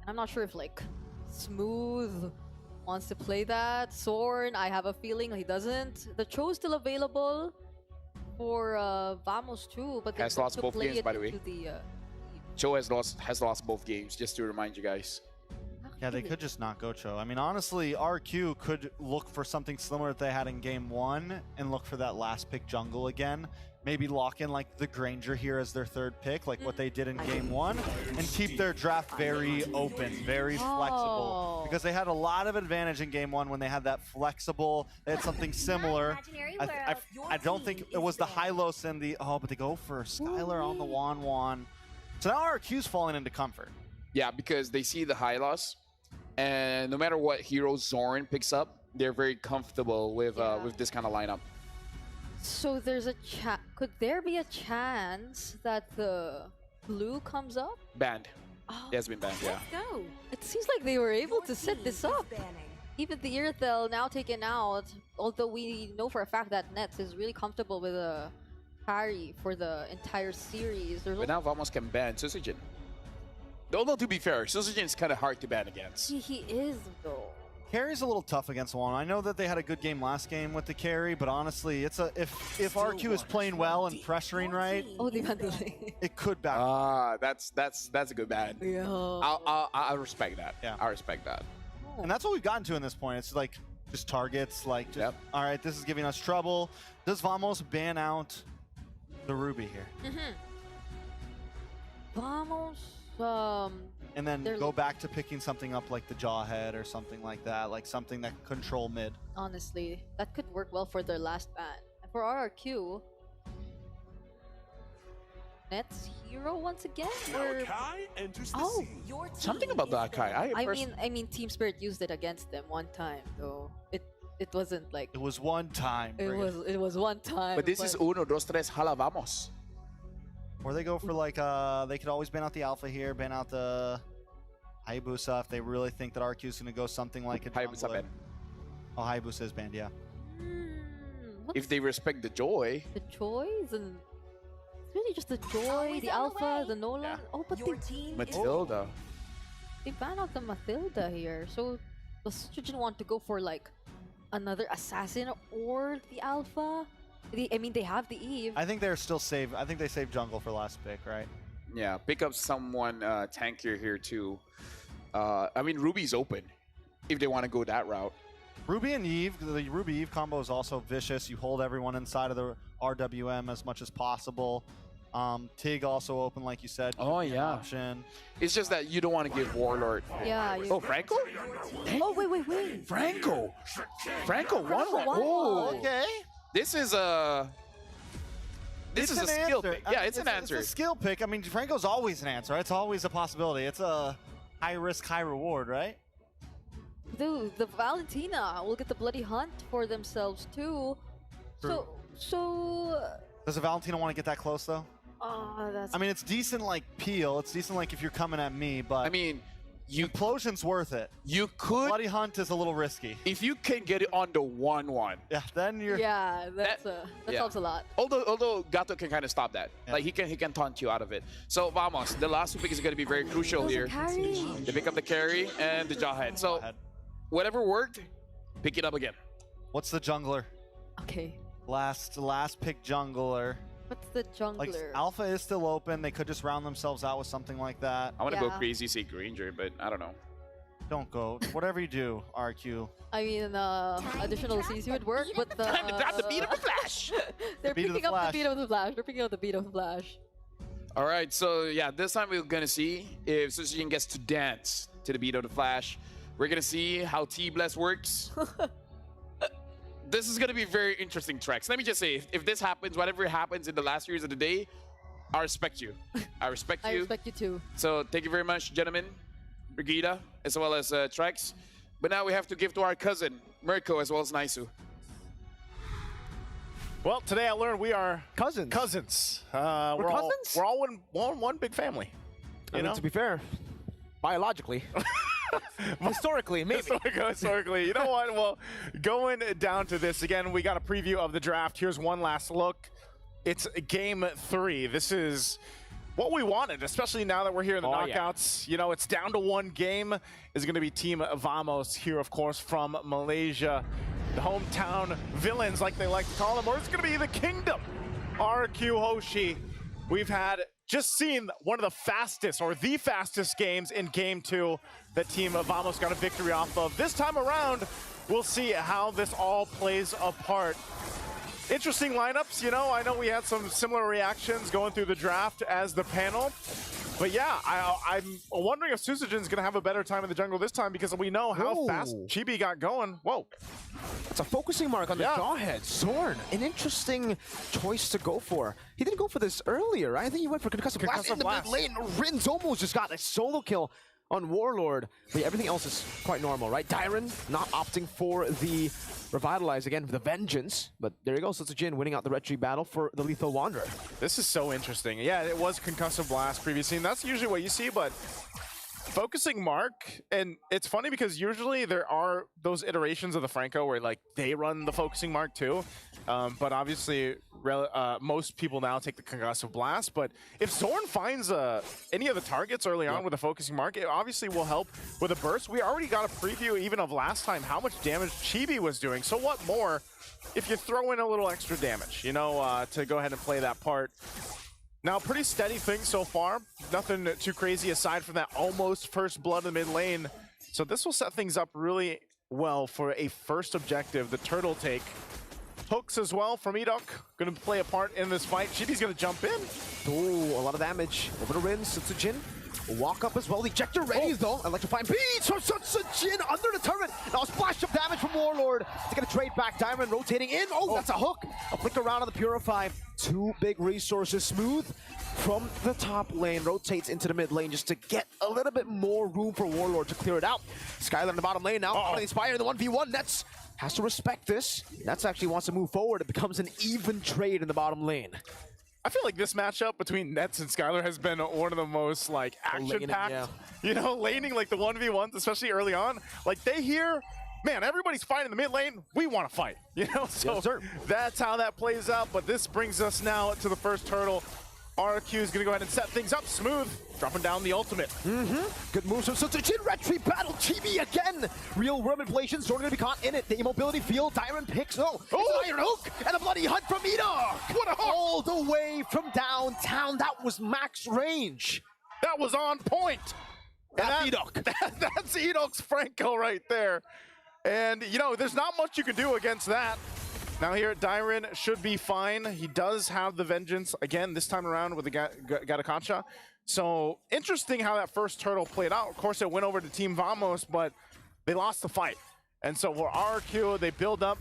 I'm not sure if like Smooth wants to play that. Sorn, I have a feeling he doesn't. The Cho's still available for Vamos too, but has lost both games, by the way. Cho has lost both games, just to remind you guys. Yeah, they could just not go Cho. I mean, honestly, RQ could look for something similar that they had in game 1 and look for that last pick jungle again. Maybe lock in like the Granger here as their third pick, like what they did in game 1, and keep their draft very open, very flexible. Because they had a lot of advantage in game 1 when they had that flexible, they had something similar. I don't think it was the Hylos and the, but they go for Skylar on the Wan. So now RQ's falling into comfort. Yeah, because they see the Hylos, and no matter what hero Zorn picks up, they're very comfortable with this kind of lineup. So there's a could there be a chance that the blue comes up? Banned. It has been banned, yeah. No. It seems like they were able to set this up. Even the Irithel now taken out, although we know for a fact that Nets is really comfortable with a carry for the entire series. But now Vamos can ban Susujin. Although to be fair, Susujin is kind of hard to ban against. He is though. Carry's a little tough against one. I know that they had a good game last game with the carry, but honestly, it's if RQ is playing well and pressuring right, it could back. That's a good ban. Yeah. I respect that. Yeah, I respect that. And that's what we've gotten to in this point. It's like just targets, like just, all right, this is giving us trouble. Does Vamos ban out the Ruby here? Vamos. And then go back to picking something up like the Jawhead or something like that, like something that can control mid. Honestly, that could work well for their last ban. For RRQ, Nets hero once again? Or... Something about the Akai. I mean, Team Spirit used it against them one time, though. It wasn't like. It was one time. It was one time. But this is uno, dos, tres, hala vamos. Or they go for like, they could always ban out the Alpha here, ban out the Hayabusa if they really think that RQ is going to go something like a Hayabusa ban. Oh, Hayabusa is banned, yeah. If they respect the Joy. The Joys? And it's really just the Joy, the Alpha, the Nolan. Yeah. Oh, but Matilda. They ban out the Matilda here. So does Sujin want to go for like another Assassin or the Alpha? I mean, they have the Eve. I think they're still safe. I think they saved jungle for last pick, right? Yeah, pick up someone tankier here too. I mean, Ruby's open if they want to go that route. Ruby and Eve, the Ruby Eve combo is also vicious. You hold everyone inside of the RWM as much as possible. Tig also open, like you said. Oh yeah. Option. It's just that you don't want to give Warlord. Yeah. Oh, Franco? Oh wait. Franco 1-1. Oh, okay. This is a skill pick. Yeah, it's an answer. It's a skill pick. I mean, Franco's always an answer. It's always a possibility. It's a high risk, high reward, right? Dude, the Valentina will get the bloody hunt for themselves too. True. So. Does the Valentina want to get that close though? That's. I mean, it's decent like peel. It's decent like if you're coming at me, but I mean, Implosion's worth it. You could. Bloody Hunt is a little risky. If you can get it on the 1-1. Yeah, then you're. Yeah, that helps a lot. Although Gato can kind of stop that. Yeah. Like he can taunt you out of it. So Vamos, the last pick is going to be very crucial here. They pick up the carry and the Jawhead. So whatever worked, pick it up again. What's the jungler? Okay. Last pick jungler. What's the jungler? Like Alpha is still open. They could just round themselves out with something like that. I want to go crazy, say Granger, but I don't know. Don't go. Whatever you do, RQ. I mean, additional CC would work, but the... Time to drop the beat of the Flash! They're picking up the beat of the Flash. They're picking up the beat of the Flash. All right, so yeah, this time we're going to see if Susujin gets to dance to the beat of the Flash. We're going to see how T-Bless works. This is going to be very interesting tracks. Let me just say, if this happens, whatever happens in the last series of the day, I respect you. I respect you. I respect you too. So thank you very much, gentlemen, Brigida, as well as Trex. But now we have to give to our cousin, Mirko, as well as Naisu. Well, today I learned we are cousins. Cousins. We're cousins? We're all one big family. I mean, to be fair, biologically. Historically, maybe. Historically. You know what? Well, going down to this, again, we got a preview of the draft. Here's one last look. It's game 3. This is what we wanted, especially now that we're here in the knockouts. Yeah. You know, it's down to 1 game. Is going to be Team Vamos here, of course, from Malaysia. The hometown villains, like they like to call them, or it's going to be the Kingdom. RQ Hoshi. We've just seen one of the fastest, or the fastest games in game 2 that Team Vamos got a victory off of. This time around, we'll see how this all plays apart. Interesting lineups, you know. I know we had some similar reactions going through the draft as the panel. But yeah, I'm wondering if Susujin's going to have a better time in the jungle this time, because we know how fast Chibi got going. Whoa. That's a focusing mark on the Jawhead. Zorn, an interesting choice to go for. He didn't go for this earlier, right? I think he went for Concussive Blast in the mid lane. Rin's almost just got a solo kill on Warlord. But yeah, everything else is quite normal, right? Dyron not opting for the Revitalize again for the Vengeance. But there you go, Susujin winning out the Retreat battle for the Lethal Wanderer. This is so interesting. Yeah, it was Concussive Blast previously, and that's usually what you see, but focusing mark, and it's funny because usually there are those iterations of the Franco where like they run the focusing mark too, but obviously most people now take the Concussive Blast. But if Zorn finds any of the targets early on with a focusing mark, it obviously will help with a burst. We already got a preview even of last time how much damage Chibi was doing, so what more if you throw in a little extra damage, you know, to go ahead and play that part. Now, pretty steady thing so far. Nothing too crazy aside from that almost first blood in the mid lane. So this will set things up really well for a first objective, the turtle take. Hooks as well from Edok, going to play a part in this fight. Chibi's going to jump in. Ooh, a lot of damage. Over to Rin, Susujin. Walk up as well. Ejector ready though. Electrifying beats from Susujin under the turret. Now a splash of damage from Warlord. He's going to trade back. Diamond rotating in. Oh, that's a hook. A flick around on the Purify. 2 big resources. Smooth from the top lane. Rotates into the mid lane just to get a little bit more room for Warlord to clear it out. Skylar in the bottom lane now. On the Inspire in the 1v1. Nets has to respect this. Nets actually wants to move forward. It becomes an even trade in the bottom lane. I feel like this matchup between Nets and Skylar has been one of the most like action-packed, you know, laning like the 1v1s, especially early on. Like they hear, man, everybody's fighting in the mid lane. We want to fight, you know? So that's how that plays out. But this brings us now to the first turtle. RQ is going to go ahead and set things up smooth, dropping down the ultimate. Good moves from Susujin. Retreat battle. Chibi again. Real worm inflation. Zorn going to be caught in it. The immobility field. Dyron picks. It's an iron hook. And a bloody hunt from Edok. What a hook. All the way from downtown. That was max range. That was on point. That's Edok. That's Edok's Franco right there. And, you know, there's not much you can do against that. Now here, Dyron should be fine. He does have the Vengeance, again, this time around with the Gatakancha. So, interesting how that first turtle played out. Of course, it went over to Team Vamos, but they lost the fight. And so for RQ, they build up.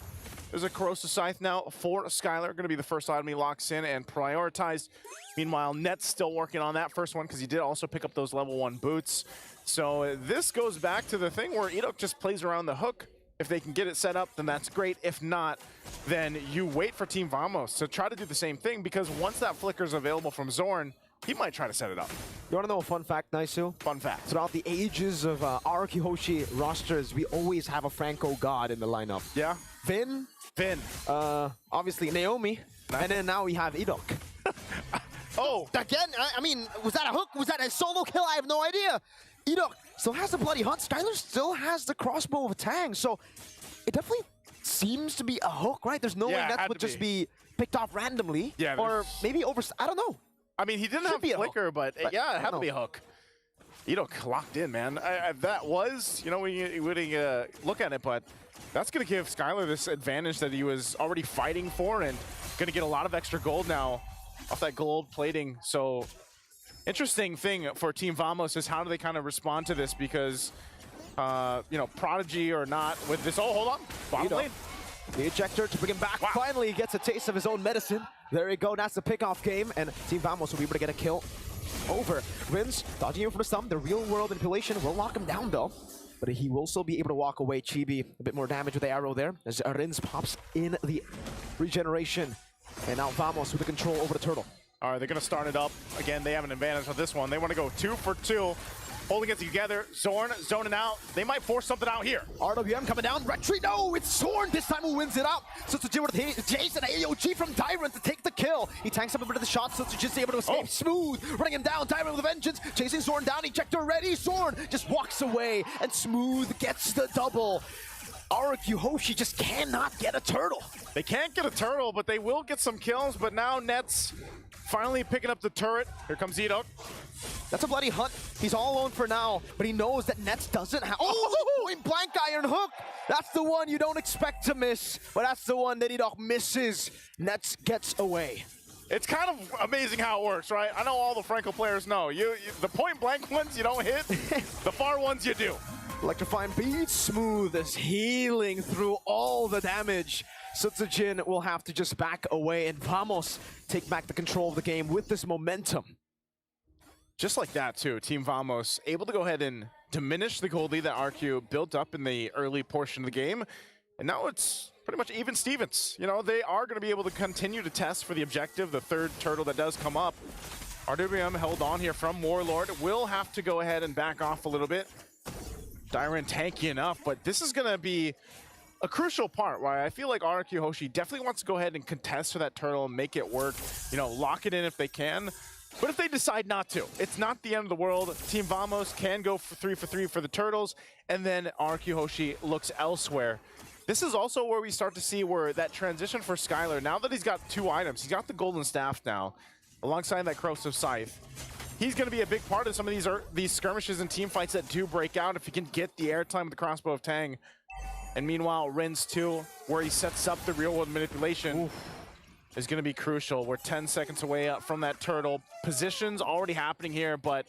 There's a Corrosive Scythe now for Skylar. Going to be the first item he locks in and prioritized. Meanwhile, Net's still working on that first one because he did also pick up those level 1 boots. So this goes back to the thing where Edok just plays around the hook. If they can get it set up, then that's great. If not, then you wait for Team Vamos to try to do the same thing, because once that flicker is available from Zorn, he might try to set it up. You want to know a fun fact, Naisu? Fun fact. Throughout the ages of RQ Hoshi rosters, we always have a Franco god in the lineup. Yeah. Finn. Obviously Naomi. And then now we have Idok. Oh. Again, I mean, was that a hook? Was that a solo kill? I have no idea. Idok still has the bloody hunt. Skylar still has the crossbow of Tang. So it definitely seems to be a hook, right? There's no way that would just be picked off randomly. Yeah. Or maybe over, I don't know. I mean, he didn't have flicker, but yeah, it had to be a hook. Idok locked in, man. That was, you know, when you look at it, but that's going to give Skylar this advantage that he was already fighting for and going to get a lot of extra gold now off that gold plating. So interesting thing for Team Vamos is how do they kind of respond to this because, you know, Prodigy or not with this. Oh, hold on. Bottom lane. The ejector to bring him back. Wow. Finally, he gets a taste of his own medicine. There you go. That's the pickoff game, and Team Vamos will be able to get a kill over. Rylles dodging in from the stump. The real-world manipulation will lock him down, though. But he will still be able to walk away. Chibi, a bit more damage with the arrow there, as Rylles pops in the regeneration. And now Vamos with the control over the turtle. All right, they're going to start it up. Again, they have an advantage on this one. They want to go 2 for 2. Holding it together. Zorn zoning out. They might force something out here. RWM coming down. Retreat. No, it's Zorn. This time who wins it out. Sutsujin with Jason AOG from Tyrant to take the kill. He tanks up a bit of the shot. Sutsujin's able to escape. Smooth. Running him down. Tyrant with a vengeance. Chasing Zorn down. Ejector ready. Zorn just walks away. And Smooth gets the double. RQ Hoshi just cannot get a turtle. They can't get a turtle, but they will get some kills. But now Nets finally picking up the turret. Here comes Idok. That's a bloody hunt. He's all alone for now, but he knows that Nets doesn't have. Oh, in blank iron hook. That's the one you don't expect to miss, but that's the one that Idok misses. Nets gets away. It's kind of amazing how it works, right? I know all the Franco players know. The point blank ones you don't hit, the far ones you do. Electrifying beat, Smooth is healing through all the damage. Sutsujin will have to just back away, and Vamos take back the control of the game with this momentum. Just like that, too. Team Vamos able to go ahead and diminish the gold lead that RQ built up in the early portion of the game. And now it's pretty much even Stevens. You know, they are going to be able to continue to test for the objective, the third turtle that does come up. RWM held on here from Warlord. Will have to go ahead and back off a little bit. Dyran tanky enough, but this is going to be a crucial part, right? I feel like RQ Hoshi definitely wants to go ahead and contest for that turtle and make it work. You know, lock it in if they can. But if they decide not to, it's not the end of the world. Team Vamos can go for 3 for 3 for the turtles, and then RQ Hoshi looks elsewhere. This is also where we start to see where that transition for Skylar, now that he's got 2 items, he's got the Golden Staff now, alongside that Corrosive Scythe. He's going to be a big part of some of these skirmishes and team fights that do break out if he can get the airtime with the Crossbow of Tang. And meanwhile, Rins 2, where he sets up the real-world manipulation, is going to be crucial. We're 10 seconds away up from that turtle. Positions already happening here, but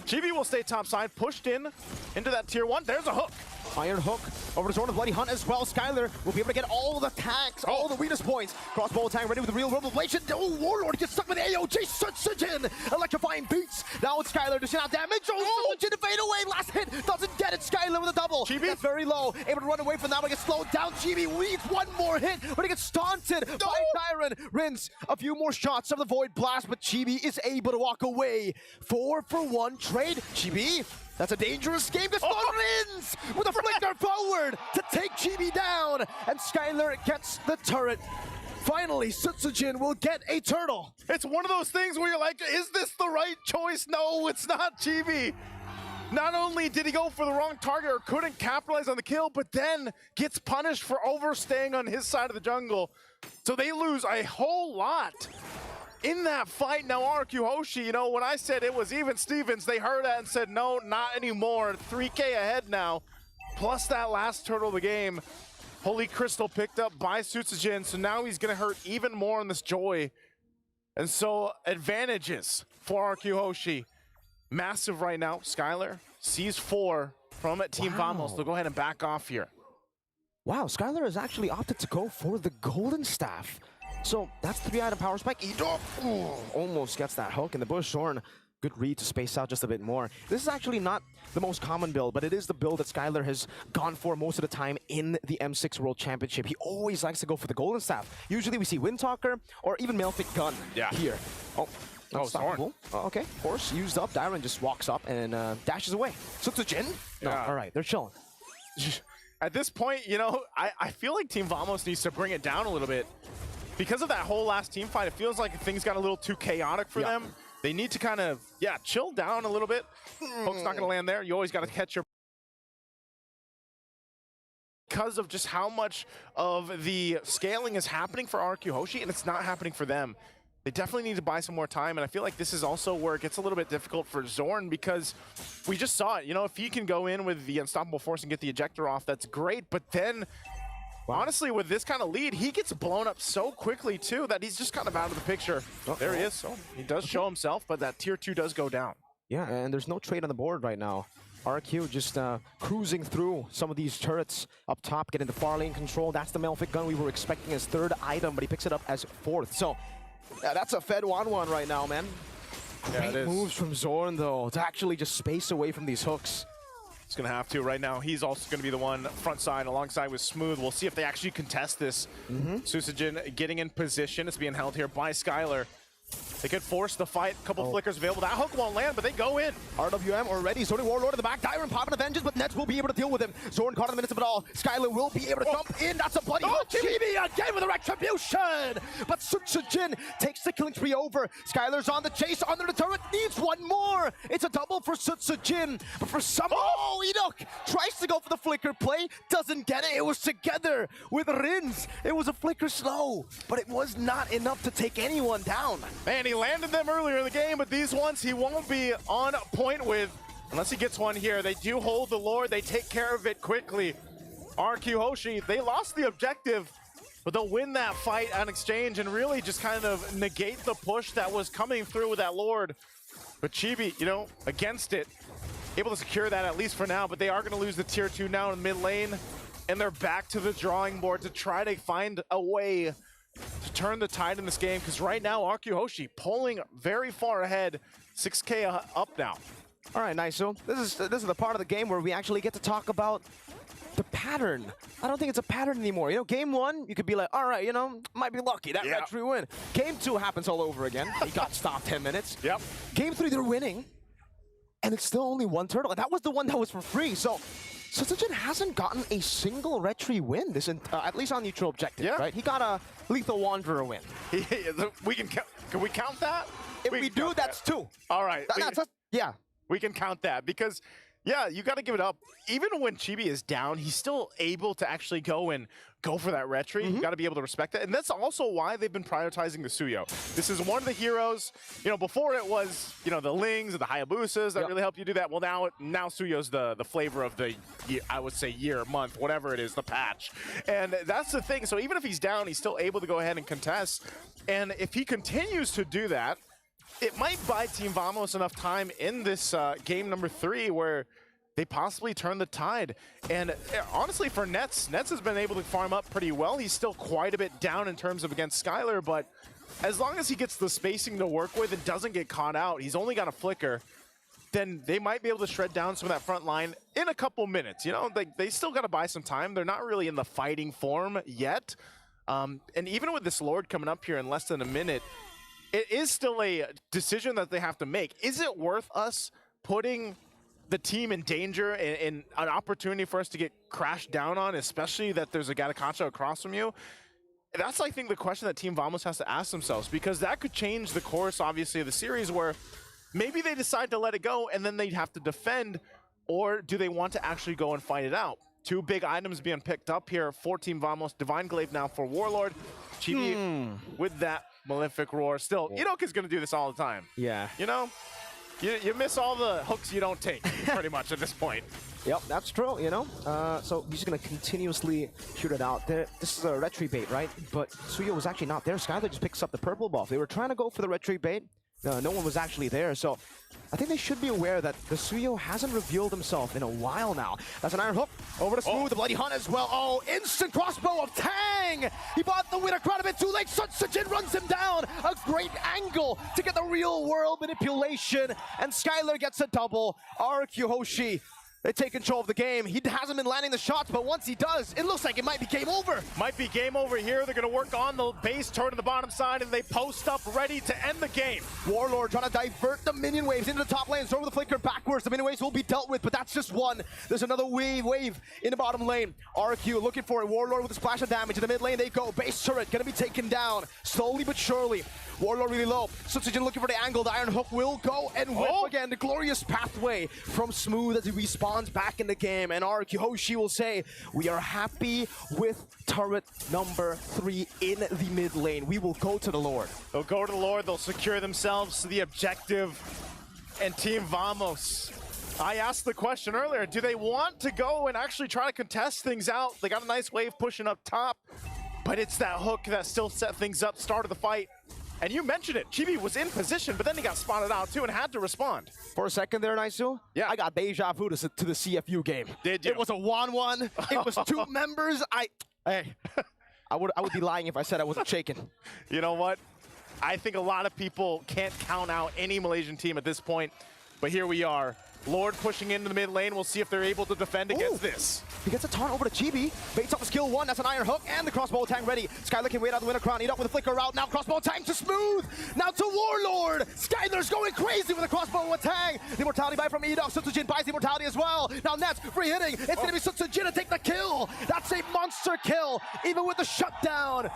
Chibi will stay topside, pushed in into that tier 1. There's a hook. Iron hook over to Zorn of Bloody Hunt as well. Skylar will be able to get all the tags, all the weakness points. Crossbow attack ready with the real revelation. Oh, Warlord gets stuck with AOG. Sutsujin electrifying beats. Now it's Skylar dishing out damage. Oh, Sutsujin to fade away. Last hit doesn't get it. Skylar with a double. Chibi gets very low. Able to run away from that one. Gets slowed down. Chibi needs one more hit, but he gets taunted by Tyron. Rins a few more shots of the Void Blast, but Chibi is able to walk away. 4 for 1 trade. Chibi. That's a dangerous game. Gets Rins with a flicker forward to take Chibi down. And Skylar gets the turret. Finally, Sutsujin will get a turtle. It's one of those things where you're like, is this the right choice? No, it's not Chibi. Not only did he go for the wrong target or couldn't capitalize on the kill, but then gets punished for overstaying on his side of the jungle. So they lose a whole lot in that fight. Now RQ Hoshi, you know, when I said it was even Stevens, they heard that and said, no, not anymore. 3K ahead now, plus that last turtle of the game. Holy Crystal picked up by Sutsujin, so now he's gonna hurt even more on this Joy. And so advantages for RQ Hoshi. Massive right now. Skylar sees 4 from Team Vamos. They'll go ahead and back off here. Wow, Skylar has actually opted to go for the Golden Staff. So that's 3-item power spike. Idok almost gets that hook in the bush. Zorn, good read to space out just a bit more. This is actually not the most common build, but it is the build that Skylar has gone for most of the time in the M6 World Championship. He always likes to go for the Golden Staff. Usually we see Windtalker or even Malefit Gun here. Oh, Unstoppable. Oh, okay, force used up. Dyron just walks up and dashes away. Sutsujin? No, Yeah. all right, they're chilling. At this point, you know, I feel like Team Vamos needs to bring it down a little bit. Because of that whole last team fight, it feels like things got a little too chaotic for them. They need to kind of, chill down a little bit. Hook's not going to land there. You always got to catch your... Because of just how much of the scaling is happening for RQ Hoshi, and it's not happening for them. They definitely need to buy some more time, and I feel like this is also where it gets a little bit difficult for Zorn, because we just saw it. You know, if he can go in with the Unstoppable Force and get the ejector off, that's great, but then... Honestly, with this kind of lead, he gets blown up so quickly, too, that he's just kind of out of the picture. There he is. So he does show himself, but that tier 2 does go down. Yeah, and there's no trade on the board right now. RQ just cruising through some of these turrets up top, getting the far lane control. That's the Malefic gun we were expecting as third item, but he picks it up as fourth. So that's a Fed 1-1 right now, man. Great moves from Zorn, though, to actually just space away from these hooks. He's going to have to right now. He's also going to be the one front side alongside with Smooth. We'll see if they actually contest this. Susujin getting in position. It's being held here by Skylar. They could force the fight. A couple flickers available. That hook won't land, but they go in. RWM already. Zoning Warlord in the back. Dyron popping a vengeance, but Nets will be able to deal with him. Zorn caught in the midst of it all. Skylar will be able to jump in. That's a bloody hook. Chibi again with a retribution. But Sutsujin takes the killing spree over. Skylar's on the chase. Under the turret. Needs one more. It's a double for Sutsujin. But for some... Enoch tries to go for the flicker play. Doesn't get it. It was together with Rylles. It was a flicker slow, but it was not enough to take anyone down. Man, he landed them earlier in the game, but these ones he won't be on point with unless he gets one here. They do hold the Lord. They take care of it quickly. RQ Hoshi, they lost the objective, but they'll win that fight on exchange and really just kind of negate the push that was coming through with that Lord. But Chibi, you know, against it, able to secure that at least for now, but they are going to lose the tier 2 now in mid lane, and they're back to the drawing board to try to find a way to turn the tide in this game, because right now RQ Hoshi pulling very far ahead, 6K up now. All right, nice. So this is the part of the game where we actually get to talk about the pattern. I don't think it's a pattern anymore. You know, game 1, you could be like, all right, you know, might be lucky. That retry win. Game 2 happens all over again. He got stopped 10 minutes. Yep. Game 3, they're winning, and it's still only one turtle. And that was the one that was for free. So Sutsujin hasn't gotten a single retry win, this at least on neutral objective, right? He got a Lethal Wanderer win. Can we count that? If we do, that's 2. All right. Yeah. We can count that because, yeah, you got to give it up. Even when Chibi is down, he's still able to actually go for that retry. You got to be able to respect that. And that's also why they've been prioritizing the Suyo. This is one of the heroes. You know, before it was, you know, the Lings and the Hayabusas that really help you do that. Well, now Suyo's the flavor of the, I would say, year, month, whatever it is, the patch. And that's the thing. So even if he's down, he's still able to go ahead and contest. And if he continues to do that, it might buy Team Vamos enough time in this game number 3 where they possibly turn the tide. And honestly, for Nets has been able to farm up pretty well. He's still quite a bit down in terms of against Skylar, but as long as he gets the spacing to work with and doesn't get caught out, he's only got a flicker, then they might be able to shred down some of that front line in a couple minutes. You know, they still got to buy some time. They're not really in the fighting form yet. And even with this Lord coming up here in less than a minute, it is still a decision that they have to make. Is it worth us putting the team in danger and an opportunity for us to get crashed down on, especially that there's a Gatakacha across from you? That's, I think, the question that Team Vamos has to ask themselves, because that could change the course, obviously, of the series, where maybe they decide to let it go and then they'd have to defend, or do they want to actually go and fight it out? 2 big items being picked up here for Team Vamos. Divine Glaive now for Warlord. Chibi with that Malefic Roar. Still, Enoch is going to do this all the time. Yeah. You know, you miss all the hooks you don't take, pretty much, at this point. Yep, that's true, you know? So he's just going to continuously shoot it out there. This is a retry bait, right? But Suyo was actually not there. Skylar just picks up the purple buff. They were trying to go for the retry bait. No one was actually there, so I think they should be aware that the Suyo hasn't revealed himself in a while now. That's an iron hook over to Smooth, the Bloody Hunt as well. Oh, instant crossbow of Tang! He bought the winner crowd a bit too late. Sutsujin runs him down. A great angle to get the real world manipulation, and Skylar gets a double. RQ Hoshi They take control of the game. He hasn't been landing the shots, but once he does, it looks like it might be game over. Might be game over here. They're going to work on the base turn to the bottom side, and they post up ready to end the game. Warlord trying to divert the minion waves into the top lane. Throw the flicker backwards. The minion waves will be dealt with, but that's just one. There's another wave in the bottom lane. RQ looking for it. Warlord with a splash of damage. In the mid lane they go. Base turret going to be taken down. Slowly but surely. Warlord really low. Sutsujin looking for the angle. The Iron Hook will go and whip again. The glorious pathway from Smooth as he respawns back in the game. And RQ Hoshi will say, we are happy with turret number 3 in the mid lane. We will go to the Lord. They'll go to the Lord. They'll secure themselves to the objective. And Team Vamos, I asked the question earlier, do they want to go and actually try to contest things out? They got a nice wave pushing up top, but it's that hook that still set things up, started the fight. And you mentioned it, Chibi was in position, but then he got spotted out too and had to respond. For a second there, Naisu, yeah, I got deja vu to the CFU game. Did you? It was a 1-1. It was 2 members. I would be lying if I said I wasn't shaking. You know what? I think a lot of people can't count out any Malaysian team at this point, but here we are. Lord pushing into the mid lane. We'll see if they're able to defend against this. He gets a taunt over to Chibi. Baits up a skill 1. That's an Iron Hook and the crossbow tang ready. Skylar can wait out the winter crown. Eat up with a flicker out. Now crossbow tang to Smooth. Now to Warlord. Skylar's going crazy with a crossbow tang. The immortality buy from Edok. Sutsujin buys the immortality as well. Now Nets free hitting. It's going to be Sutsujin to take the kill. That's a monster kill. Even with the shutdown.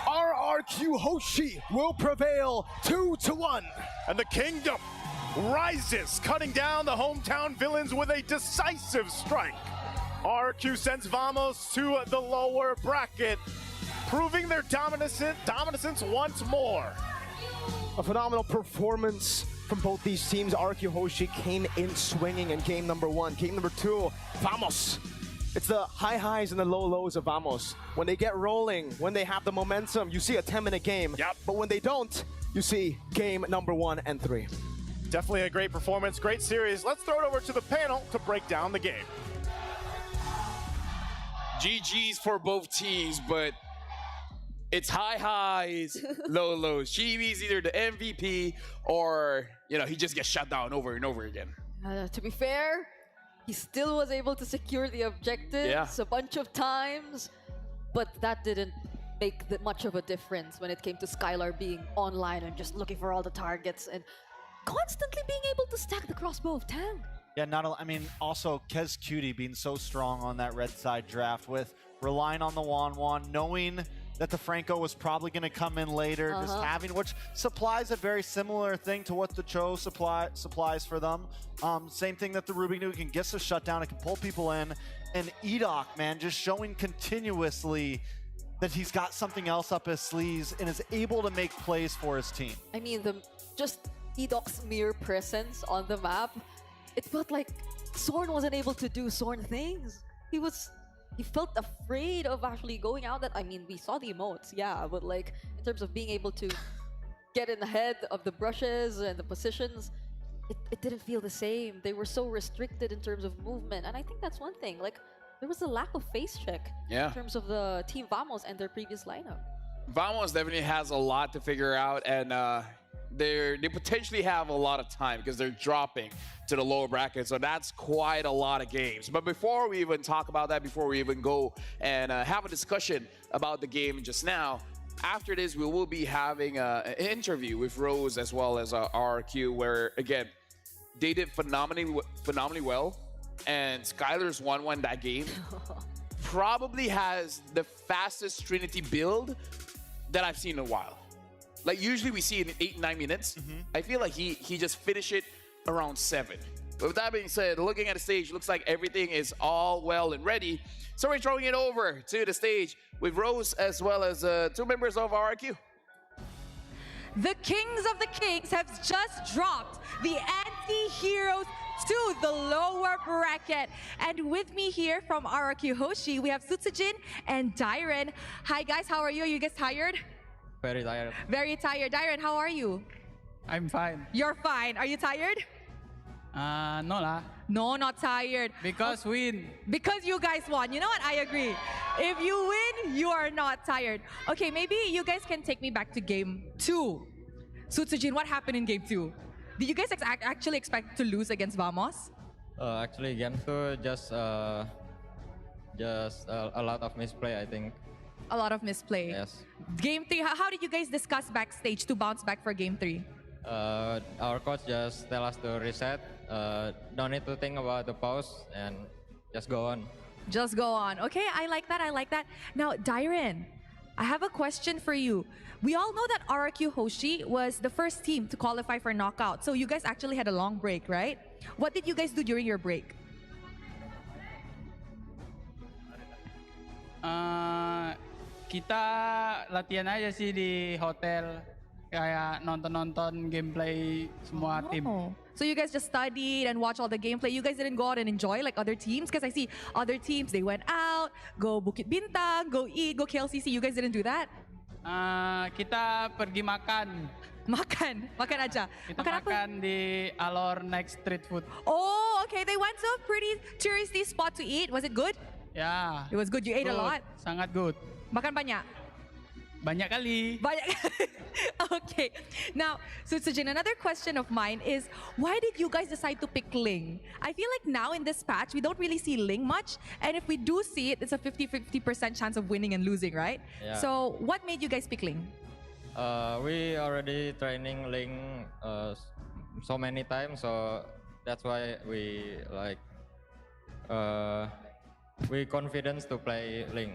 RRQ Hoshi will prevail 2-1. And the kingdom rises, cutting down the hometown villains with a decisive strike. RQ sends Vamos to the lower bracket, proving their dominance once more. A phenomenal performance from both these teams. RQ Hoshi came in swinging in game number 1. Game number 2, Vamos. It's the high highs and the low lows of Vamos. When they get rolling, when they have the momentum, you see a 10-minute game. Yep. But when they don't, you see game number 1 and 3. Definitely a great performance, great series. Let's throw it over to the panel to break down the game. GG's for both teams, but it's high highs, low lows. Chibi's either the MVP or, he just gets shut down over and over again. To be fair, he still was able to secure the objectives a bunch of times, but that didn't make much of a difference when it came to Skylar being online and just looking for all the targets and constantly being able to stack the crossbow of Tang. Yeah, also Kez Cutie being so strong on that red side draft with relying on the Wan, knowing that the Franco was probably going to come in later, just having, which supplies a very similar thing to what the Cho supplies for them. Same thing that the Ruby Nuke gets a shutdown, it can pull people in. And Edok, man, just showing continuously that he's got something else up his sleeves and is able to make plays for his team. I mean, just Edok's mere presence on the map, it felt like Sorn wasn't able to do Sorn things. He felt afraid of actually going out. We saw the emotes, yeah, but in terms of being able to get in the head of the brushes and the positions, it didn't feel the same. They were so restricted in terms of movement, and I think that's one thing. There was a lack of face check in terms of the Team Vamos and their previous lineup. Vamos definitely has a lot to figure out, and they potentially have a lot of time because they're dropping to the lower bracket, so that's quite a lot of games. But before we even talk about that, before we even go and have a discussion about the game just now, after this we will be having an interview with Rose as well as RQ, where again they did phenomenally well, and Skylar's 1-1 that game. Probably has the fastest Trinity build that I've seen in a while. Usually we see it in 8-9 minutes. I feel like he just finished it around 7. But with that being said, looking at the stage, looks like everything is all well and ready. So we're throwing it over to the stage with Rose as well as 2 members of RQ. The Kings of the Kings have just dropped the anti-heroes to the lower bracket. And with me here from RQ Hoshi, we have Sutsujin and Dairen. Hi guys, how are you? Are you guys tired? Very tired. Very tired. Dairen, how are you? I'm fine. You're fine. Are you tired? No lah. No, not tired. Because win. Because you guys won. You know what? I agree. If you win, you are not tired. Okay, maybe you guys can take me back to game 2. Sutsujin, what happened in game 2? Did you guys actually expect to lose against Vamos? Actually, game 2 just a lot of misplay, I think. A lot of misplay. Yes. Game 3, how did you guys discuss backstage to bounce back for game 3? Our coach just tell us to reset. Don't need to think about the pause and just go on. Just go on. Okay, I like that. I like that. Now, Dairen, I have a question for you. We all know that RRQ Hoshi was the first team to qualify for knockout. So you guys actually had a long break, right? What did you guys do during your break? Kita latihan aja sih di hotel. Kayak nonton-nonton gameplay semua tim. So you guys just studied and watched all the gameplay. You guys didn't go out and enjoy like other teams? Because I see other teams, they went out, go Bukit Bintang, go eat, go KLCC. You guys didn't do that? Kita pergi makan. Makan aja. Kita makan di Alor next street food. Oh, okay. They went to a pretty touristy spot to eat. Was it good? Ya. It was good. You ate a lot? Sangat good. Makan banyak? Banyak kali. Okay. Now, Sutsujin, another question of mine is, why did you guys decide to pick Ling? I feel like now in this patch, we don't really see Ling much. And if we do see it, it's a 50-50% chance of winning and losing, right? Yeah. So what made you guys pick Ling? We already training Ling so many times, so that's why we we confident to play Ling.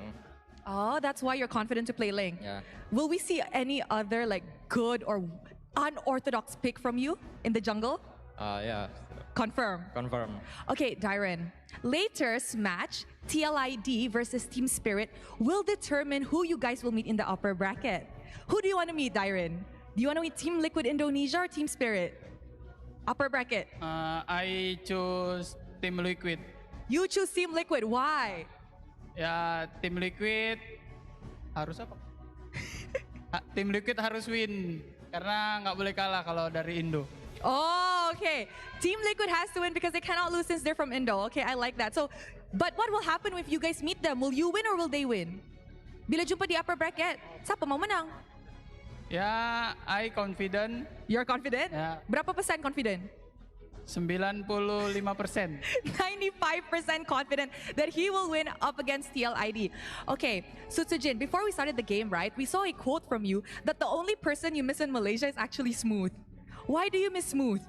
Oh, that's why you're confident to play Ling. Yeah. Will we see any other like good or unorthodox pick from you in the jungle? Yeah. Confirm. Okay, Dairen. Later's match, TLID versus Team Spirit, will determine who you guys will meet in the upper bracket. Who do you want to meet, Dairen? Do you want to meet Team Liquid Indonesia or Team Spirit? Upper bracket. I choose Team Liquid. You choose Team Liquid. Why? Ya, Tim Liquid harus apa? Tim Liquid harus win karena nggak boleh kalah kalau dari Indo. Oh, okay. Team Liquid has to win because they cannot lose since they're from Indo. Okay, I like that. So, but what will happen if you guys meet them? Will you win or will they win? Bila jumpa di upper bracket, siapa mau menang? Ya, I confident. You're confident? Ya. Berapa persen confident? 95%. 95% confident that he will win up against TLID. Okay, Sutsujin, before we started the game, right, we saw a quote from you that the only person you miss in Malaysia is actually Smooth. Why do you miss Smooth?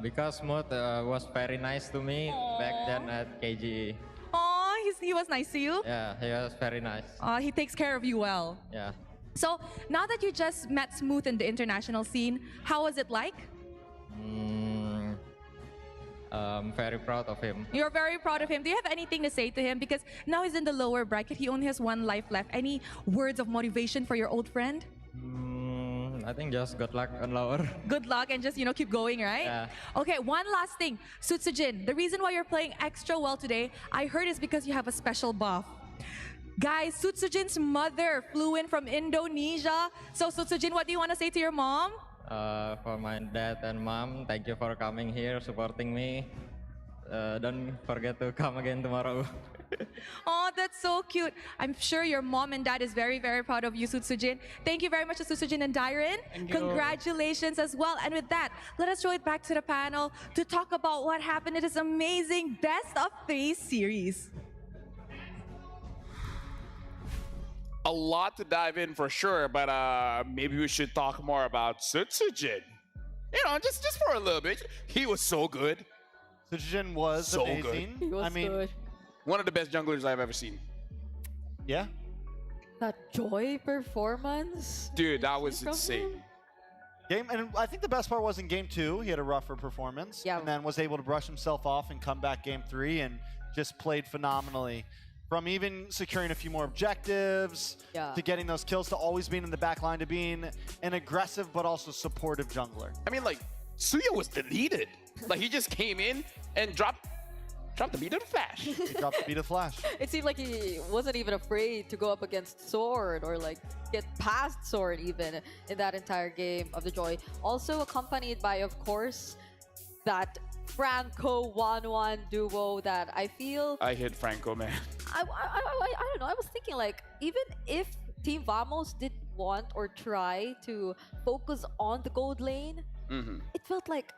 Because Smooth was very nice to me back then at KGE. Oh, he was nice to you? Yeah, he was very nice. He takes care of you well. Yeah. So, now that you just met Smooth in the international scene, how was it like? I'm very proud of him. You're very proud of him. Do you have anything to say to him? Because now he's in the lower bracket. He only has one life left. Any words of motivation for your old friend? I think just good luck on lower. Good luck and just, keep going, right? Yeah. Okay, one last thing. Sutsujin, the reason why you're playing extra well today, I heard is because you have a special buff. Guys, Sutsujin's mother flew in from Indonesia. So Sutsujin, what do you want to say to your mom? For my dad and mom, thank you for coming here, supporting me. Don't forget to come again tomorrow. Oh, that's so cute. I'm sure your mom and dad is very, very proud of you, Sutsujin. Thank you very much to Sutsujin and Dairen. Congratulations as well. And with that, let us throw it back to the panel to talk about what happened in this amazing Best of 3 series. A lot to dive in for sure, but maybe we should talk more about Sutsujin. Just for a little bit. He was so good. Sutsujin was so amazing. Good. He was good. One of the best junglers I've ever seen. Yeah. That Joy performance. Dude, that was insane. And I think the best part was in game 2, he had a rougher performance. Yeah. And then was able to brush himself off and come back game 3 and just played phenomenally. From even securing a few more objectives, to getting those kills, to always being in the back line, to being an aggressive but also supportive jungler. I mean, Suya was deleted. He just came in and dropped the beat of the flash. He dropped the beat of flash. It seemed like he wasn't even afraid to go up against Sword or get past Sword even in that entire game of the Joy. Also accompanied by, of course, that Franco 1-1 duo that I feel... I hit Franco, man. I don't know. I was thinking even if Team Vamos did want or try to focus on the gold lane, it felt like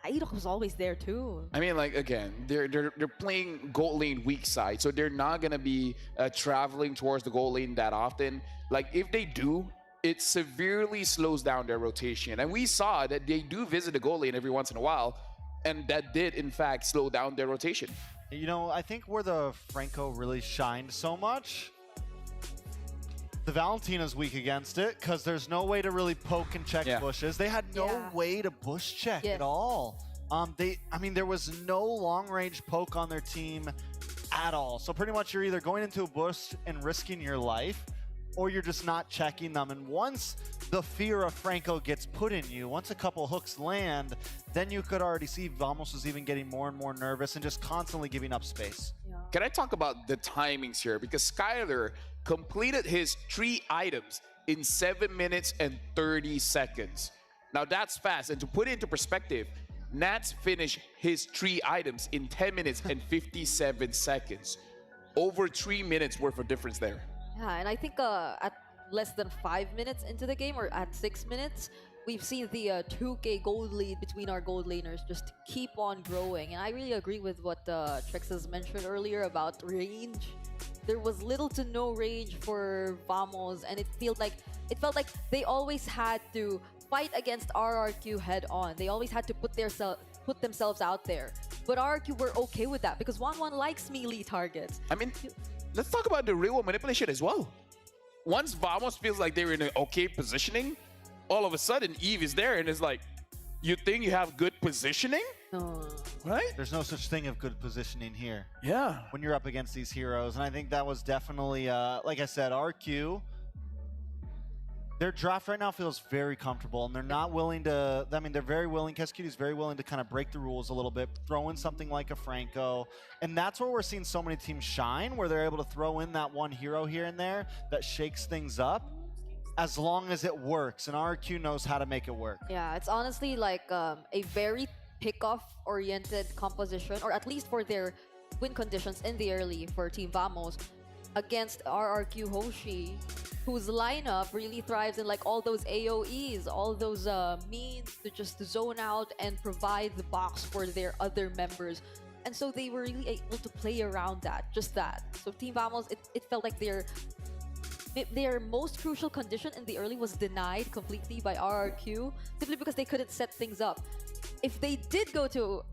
Aidok was always there too. I mean, like again, they're playing gold lane weak side, so they're not gonna be traveling towards the gold lane that often. Like if they do, it severely slows down their rotation, and we saw that they do visit the gold lane every once in a while, and that did in fact slow down their rotation. You know, I think where the Franco really shined so much, the Valentina's weak against it because there's no way to really poke and check bushes. They had no way to bush check at all. I mean, there was no long-range poke on their team at all. So pretty much you're either going into a bush and risking your life, or you're just not checking them. And once the fear of Franco gets put in you, once a couple hooks land, then you could already see Vamos was even getting more and more nervous and just constantly giving up space. Can I talk about the timings here? Because Skylar completed his 3 items in 7 minutes and 30 seconds. Now that's fast. And to put it into perspective, Nats finished his 3 items in 10 minutes and 57 seconds. Over 3 minutes worth of difference there. Yeah, and I think at less than 5 minutes into the game, or at 6 minutes, we've seen the 2K gold lead between our gold laners just keep on growing. And I really agree with what Trixas mentioned earlier about range. There was little to no range for Vamos, and it felt like they always had to fight against RRQ head on. They always had to put themselves out there. But RRQ were okay with that because 1-1 likes melee targets. I mean, let's talk about the real manipulation as well. Once Vamos feels like they're in an okay positioning, all of a sudden Eve is there and it's like, you think you have good positioning? Right? There's no such thing of good positioning here. Yeah. When you're up against these heroes. And I think that was definitely, like I said, RQ, their draft right now feels very comfortable, and they're not willing to, I mean, they're very willing, Kescuti is very willing to kind of break the rules a little bit, throw in something like a Franco, and that's where we're seeing so many teams shine, where they're able to throw in that one hero here and there that shakes things up, as long as it works, and RQ knows how to make it work. Yeah, it's honestly like a very pick-off-oriented composition, or at least for their win conditions in the early for Team Vamos, against RRQ Hoshi, whose lineup really thrives in like all those AoEs, all those means to just zone out and provide the box for their other members. And so they were really able to play around that, just that. So Team Vamos, it felt like their most crucial condition in the early was denied completely by RRQ, simply because they couldn't set things up. If they did go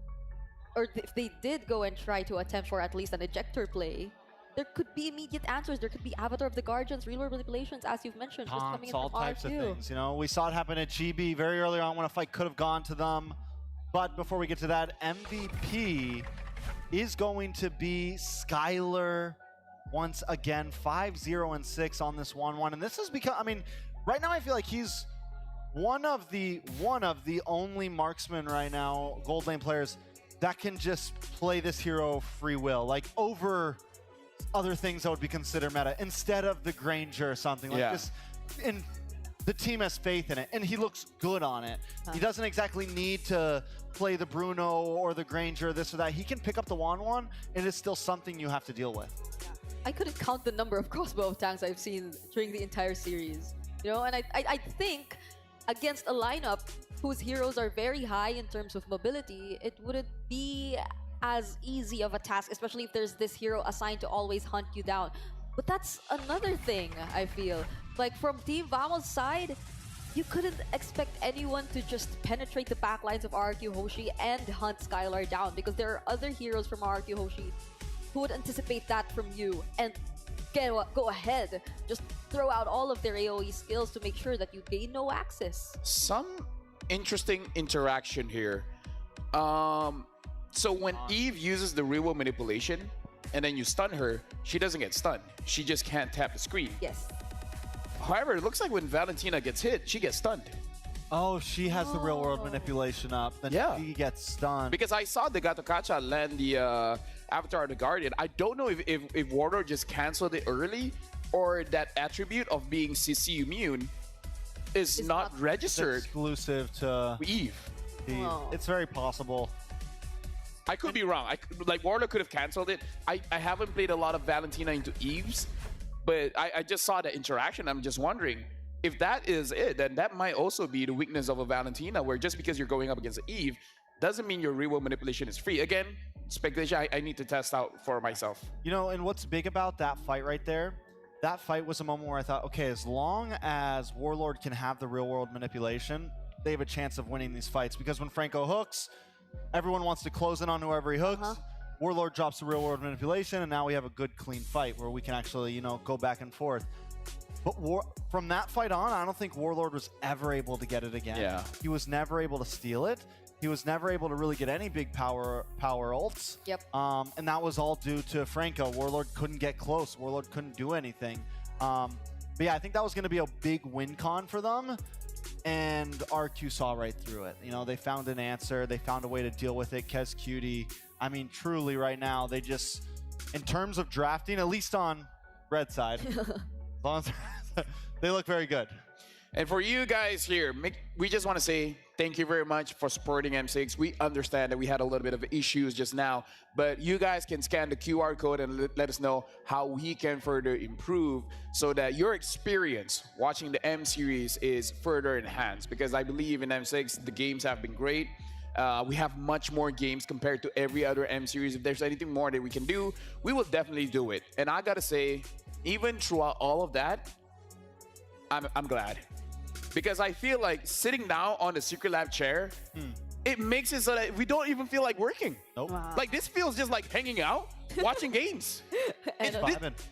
and try to attempt for at least an ejector play, there could be immediate answers. There could be Avatar of the Guardians, real world manipulations, as you've mentioned, just coming in all from types of RQ. things. You know, we saw it happen at GB very early on when a fight could have gone to them. But before we get to that, MVP is going to be Skylar once again, 5-0-6 on this 1-1. And this has become, I mean, right now I feel like he's one of the only marksman right now, gold lane players, that can just play this hero free will, like over other things that would be considered meta, instead of the Granger or something like this. And the team has faith in it, and he looks good on it. He doesn't exactly need to play the Bruno or the Granger, this or that. He can pick up the 1-1, and it's still something you have to deal with. I couldn't count the number of crossbow tanks I've seen during the entire series. You know, and I think against a lineup whose heroes are very high in terms of mobility, it wouldn't be as easy of a task, especially if there's this hero assigned to always hunt you down. But that's another thing, I feel. Like, from Team Vamos' side, you couldn't expect anyone to just penetrate the backlines of RRQ Hoshi and hunt Skylar down, because there are other heroes from RRQ Hoshi who would anticipate that from you and go ahead, just throw out all of their AoE skills to make sure that you gain no access. Some interesting interaction here. So when Eve uses the real world manipulation and then you stun her, she doesn't get stunned. She just can't tap the screen. Yes. However, it looks like when Valentina gets hit, she gets stunned. Oh, she has the real world manipulation up, then she gets stunned. Because I saw the Gato Kacha land the Avatar of the Guardian. I don't know if Warlord just canceled it early, or that attribute of being CC immune is not registered. It's exclusive to Eve. It's very possible. I could be wrong. Like, Warlord could have canceled it. I haven't played a lot of Valentina into Eves, but I just saw the interaction. I'm just wondering, if that is it, then that might also be the weakness of a Valentina, where just because you're going up against Eve, doesn't mean your real manipulation is free. Again, speculation I need to test out for myself. You know, and what's big about that fight right there, that fight was a moment where I thought, okay, as long as Warlord can have the real world manipulation, they have a chance of winning these fights. Because when Franco hooks, everyone wants to close in on whoever he hooks. Warlord drops the real world manipulation, and now we have a good, clean fight where we can actually, you know, go back and forth. But from that fight on, I don't think Warlord was ever able to get it again. Yeah. He was never able to steal it. He was never able to really get any big power ults. Yep. And that was all due to Franco. Warlord couldn't get close. Warlord couldn't do anything. But yeah, I think that was going to be a big win con for them. And RQ saw right through it. You know, they found an answer. They found a way to deal with it. Kez Cutie. I mean, truly right now, they just, in terms of drafting, at least on red side, they look very good. And for you guys here, we just want to say thank you very much for supporting M6. We understand that we had a little bit of issues just now, but you guys can scan the QR code and let us know how we can further improve so that your experience watching the M series is further enhanced. Because I believe in M6, the games have been great. We have much more games compared to every other M series. If there's anything more that we can do, we will definitely do it. And I gotta say, even throughout all of that, I'm glad. Because I feel like sitting down on the Secret Lab chair, it makes it so that we don't even feel like working. Nope. Wow. Like this feels just like hanging out, watching games.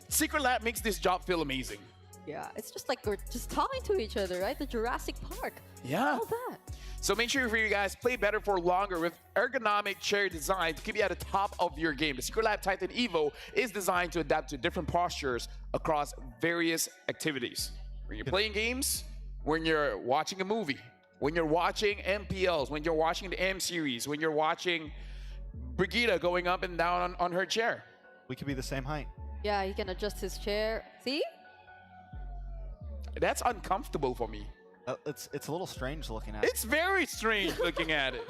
Secret Lab makes this job feel amazing. Yeah, it's just like we're just talking to each other, right? The Jurassic Park. Yeah. All that. So make sure for you guys, play better for longer with ergonomic chair design to keep you at the top of your game. The Secret Lab Titan Evo is designed to adapt to different postures across various activities. When you're playing games, when you're watching a movie, when you're watching MPLs, when you're watching the M series, when you're watching Brigitte going up and down on her chair. We could be the same height. Yeah, he can adjust his chair. See? That's uncomfortable for me. It's a little strange looking at it. It's very strange looking at it.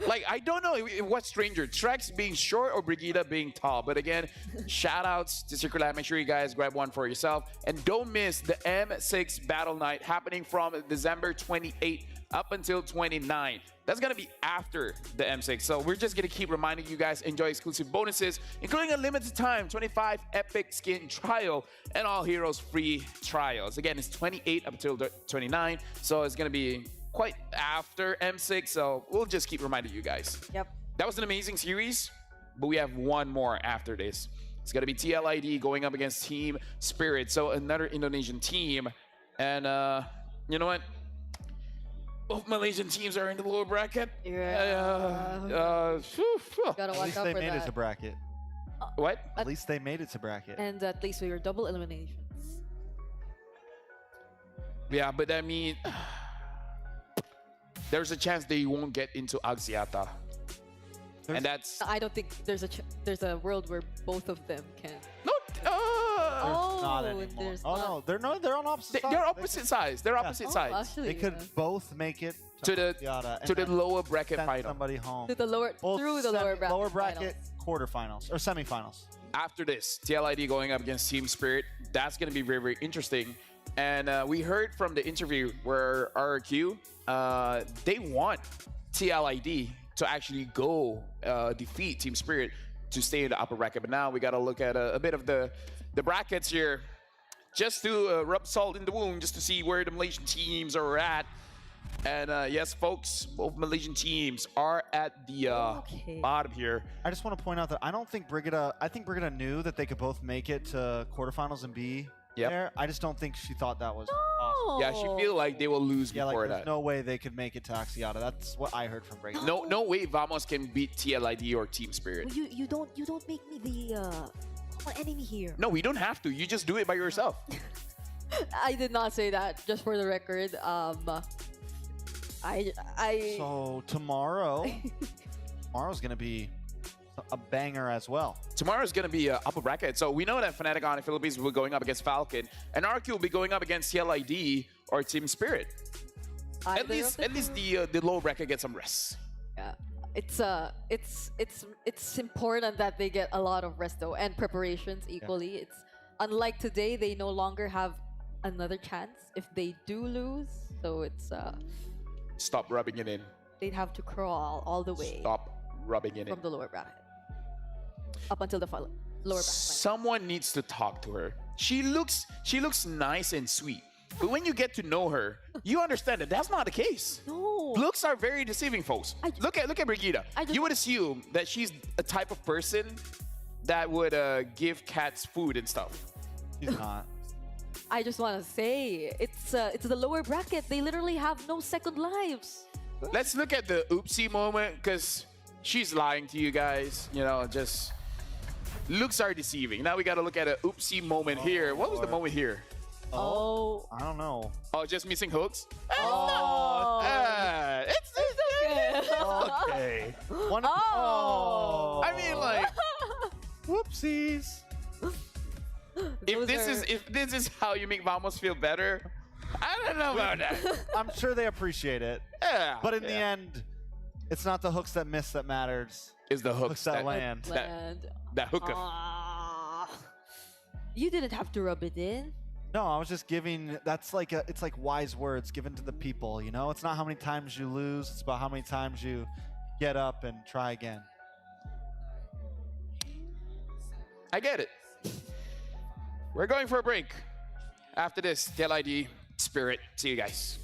Like, I don't know what's stranger, Trex being short or Brigitte being tall. But again, shout outs to Secret Lab. Make sure you guys grab one for yourself. And don't miss the M6 Battle Night happening from December 28th up until 29. That's going to be after the M6. So we're just going to keep reminding you guys, enjoy exclusive bonuses, including a limited time 25 epic skin trial and all heroes free trials. Again, it's 28 up until 29. So it's going to be quite after M6. So we'll just keep reminding you guys. Yep. That was an amazing series, but we have one more after this. It's going to be TLID going up against Team Spirit. So another Indonesian team. And you know what? Both Malaysian teams are in the lower bracket. Yeah. Gotta At watch least out they for made it that. to bracket. What? At least they made it to bracket. And at least we were double eliminations. Yeah, but I mean, there's a chance they won't get into Axiata. And that's... I don't think there's a world where both of them can. No, Not anymore. There's Oh no, they're on opposite sides. they're opposite sides. They're opposite sides. Actually, They could both make it To the Axiata and to the then lower bracket send final. somebody home. to the lower Both through the lower bracket. lower bracket quarterfinals or semifinals. After this, TLID going up against Team Spirit. That's going to be very, very interesting. And we heard from the interview where RRQ, they want TLID to actually go defeat Team Spirit to stay in the upper bracket. But now we got to look at a bit of the brackets here just to rub salt in the wound, just to see where the Malaysian teams are at. And yes, folks, both Malaysian teams are at the bottom here. I just want to point out that I don't think I think Brigitte knew that they could both make it to quarterfinals and be there. I just don't think she thought that was possible. Yeah, she feel like they will lose Yeah, like before there's that. no way they could make it to Axiata. That's what I heard from Brigitte. No way Vamos can beat TLID or Team Spirit. Well, you don't make me the common enemy here. No, we don't have to. You just do it by yourself. I did not say that. Just for the record, So tomorrow's gonna be a banger as well. Tomorrow's going to be upper bracket. So we know that Fnatic on the Philippines will be going up against Falcon, and RQ will be going up against TLID or Team Spirit. At least the lower bracket gets some rest. Yeah, it's important that they get a lot of rest though and preparations equally. It's unlike today, they no longer have another chance if they do lose. So it's Stop rubbing it in. they'd have to crawl all the way Stop rubbing it in. from the lower bracket up until the lower bracket. Someone needs to talk to her. She looks nice and sweet. But when you get to know her, you understand that that's not the case. No. Looks are very deceiving, folks. Look at Brigitte. You would assume that she's a type of person that would give cats food and stuff. She's not. I just want to say, it's the lower bracket. They literally have no second lives. Let's look at the oopsie moment, because she's lying to you guys. You know, just looks are deceiving. Now we got to look at an oopsie moment here. What was the moment here? Oh. I don't know. Oh, just missing hooks? Oh. It's okay. okay. Oh. I mean, like, whoopsies. If this is how you make Vamos feel better, I don't know about that. I'm sure they appreciate it. Yeah. But in the end, it's not the hooks that miss that matters. It's the hooks that land. That hooker. You didn't have to rub it in. No, I was just giving. That's like it's like wise words given to the people. You know, it's not how many times you lose. It's about how many times you get up and try again. I get it. We're going for a break. After this, TLID Spirit. See you guys.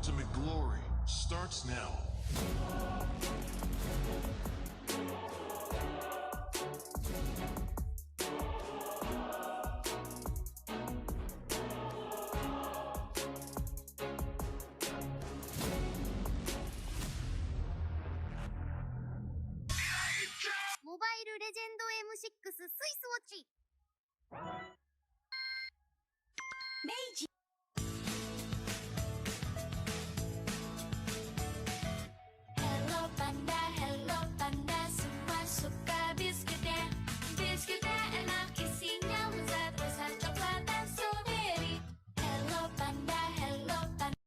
ultimate glory starts now. Mobile Legend M6 スイスウォッチ。Meiji. Hello Panda, hello Panda, semua suka biskuitnya. Biskuitnya enak, isinya lezat, rasa coklat dan strawberry. Hello Panda, hello Panda.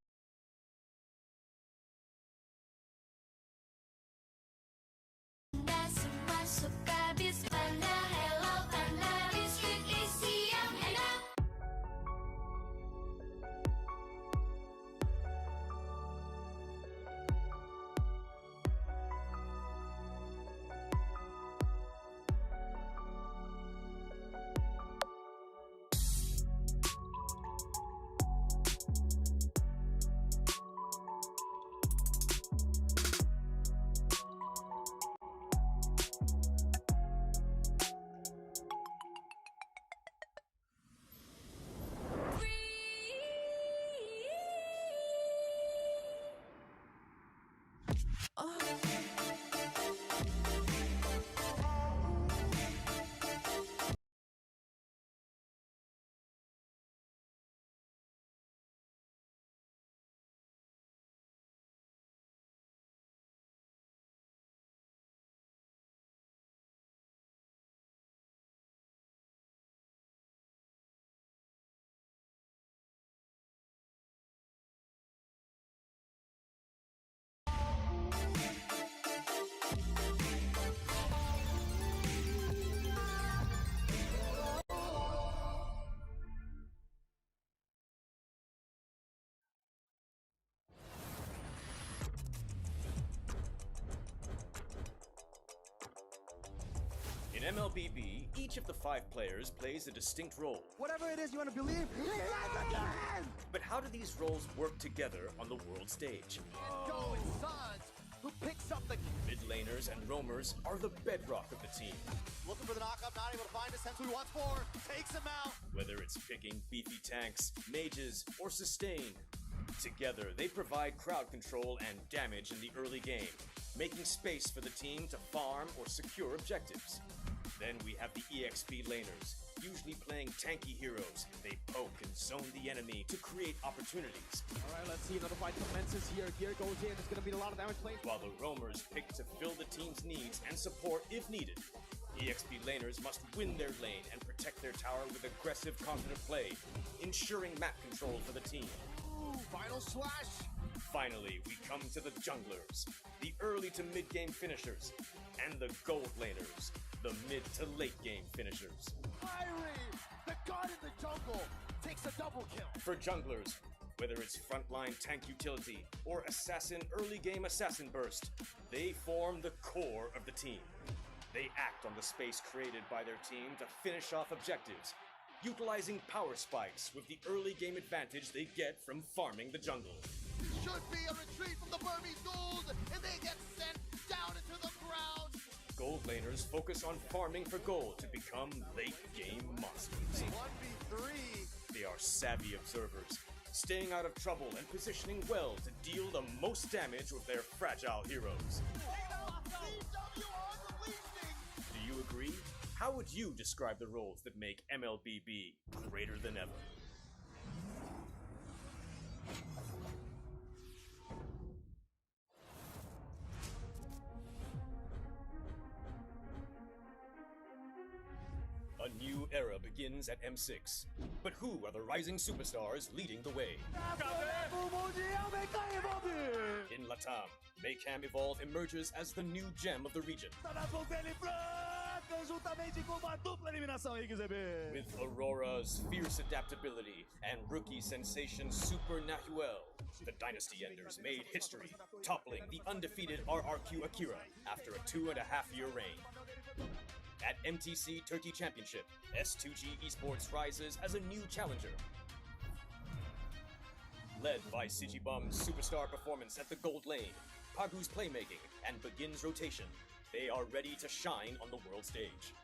Semua suka biskuit Panda, hello Panda, biskuit isi yang enak. In MLBB, each of the 5 players plays a distinct role. Whatever it is you want to believe, But how do these roles work together on the world stage? going Sons, who picks up the Mid laners and roamers are the bedrock of the team. looking for the knockup, not able to find a sense who he wants for, takes him out. Whether it's picking beefy tanks, mages, or sustain, together they provide crowd control and damage in the early game, making space for the team to farm or secure objectives. Then we have the EXP laners, usually playing tanky heroes. They poke and zone the enemy to create opportunities. All right, let's see. Another fight commences here. Gear goes in. It's going to be a lot of damage played. While the roamers pick to fill the team's needs and support if needed. EXP laners must win their lane and protect their tower with aggressive, confident play, ensuring map control for the team. Ooh, final slash. Finally, we come to the junglers, the early to mid-game finishers, and the gold laners, the mid to late game finishers. Irie, the god in the jungle, takes a double kill. For junglers, whether it's frontline tank utility or assassin early game assassin burst, they form the core of the team. They act on the space created by their team to finish off objectives, utilizing power spikes with the early game advantage they get from farming the jungle. Should be a retreat from the Burmese ghouls, and they get sent down into the ground. Gold laners focus on farming for gold to become late game monsters. 1v3. They are savvy observers, staying out of trouble and positioning well to deal the most damage with their fragile heroes. Do you agree? How would you describe the roles that make MLBB greater than ever? A new era begins at M6. But who are the rising superstars leading the way? In Latam, Maycam Evolve emerges as the new gem of the region. With Aurora's fierce adaptability and rookie sensation Super Nahuel, the Dynasty Enders made history, toppling the undefeated RRQ Akira after a 2.5-year reign. At MTC Turkey Championship, S2G Esports rises as a new challenger. Led by Sigibum's superstar performance at the gold lane, Pagu's playmaking, and Begin's rotation, they are ready to shine on the world stage.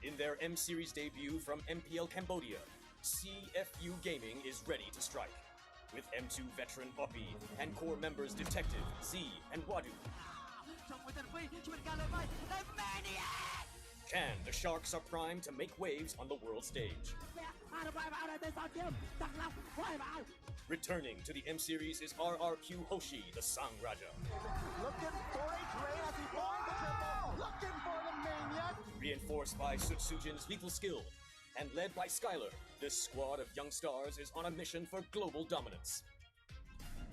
In their M Series debut from MPL Cambodia, CFU Gaming is ready to strike. With M2 veteran Poppy and core members Detective, Z, and Wadu. Can the Sharks are primed to make waves on the world stage? Returning to the M Series is RRQ Hoshi, the Sang Raja. Looking for a train as he finds the triple. Looking for the maniac. Reinforced by Sutsujin's lethal skill, and led by Skylar, this squad of young stars is on a mission for global dominance.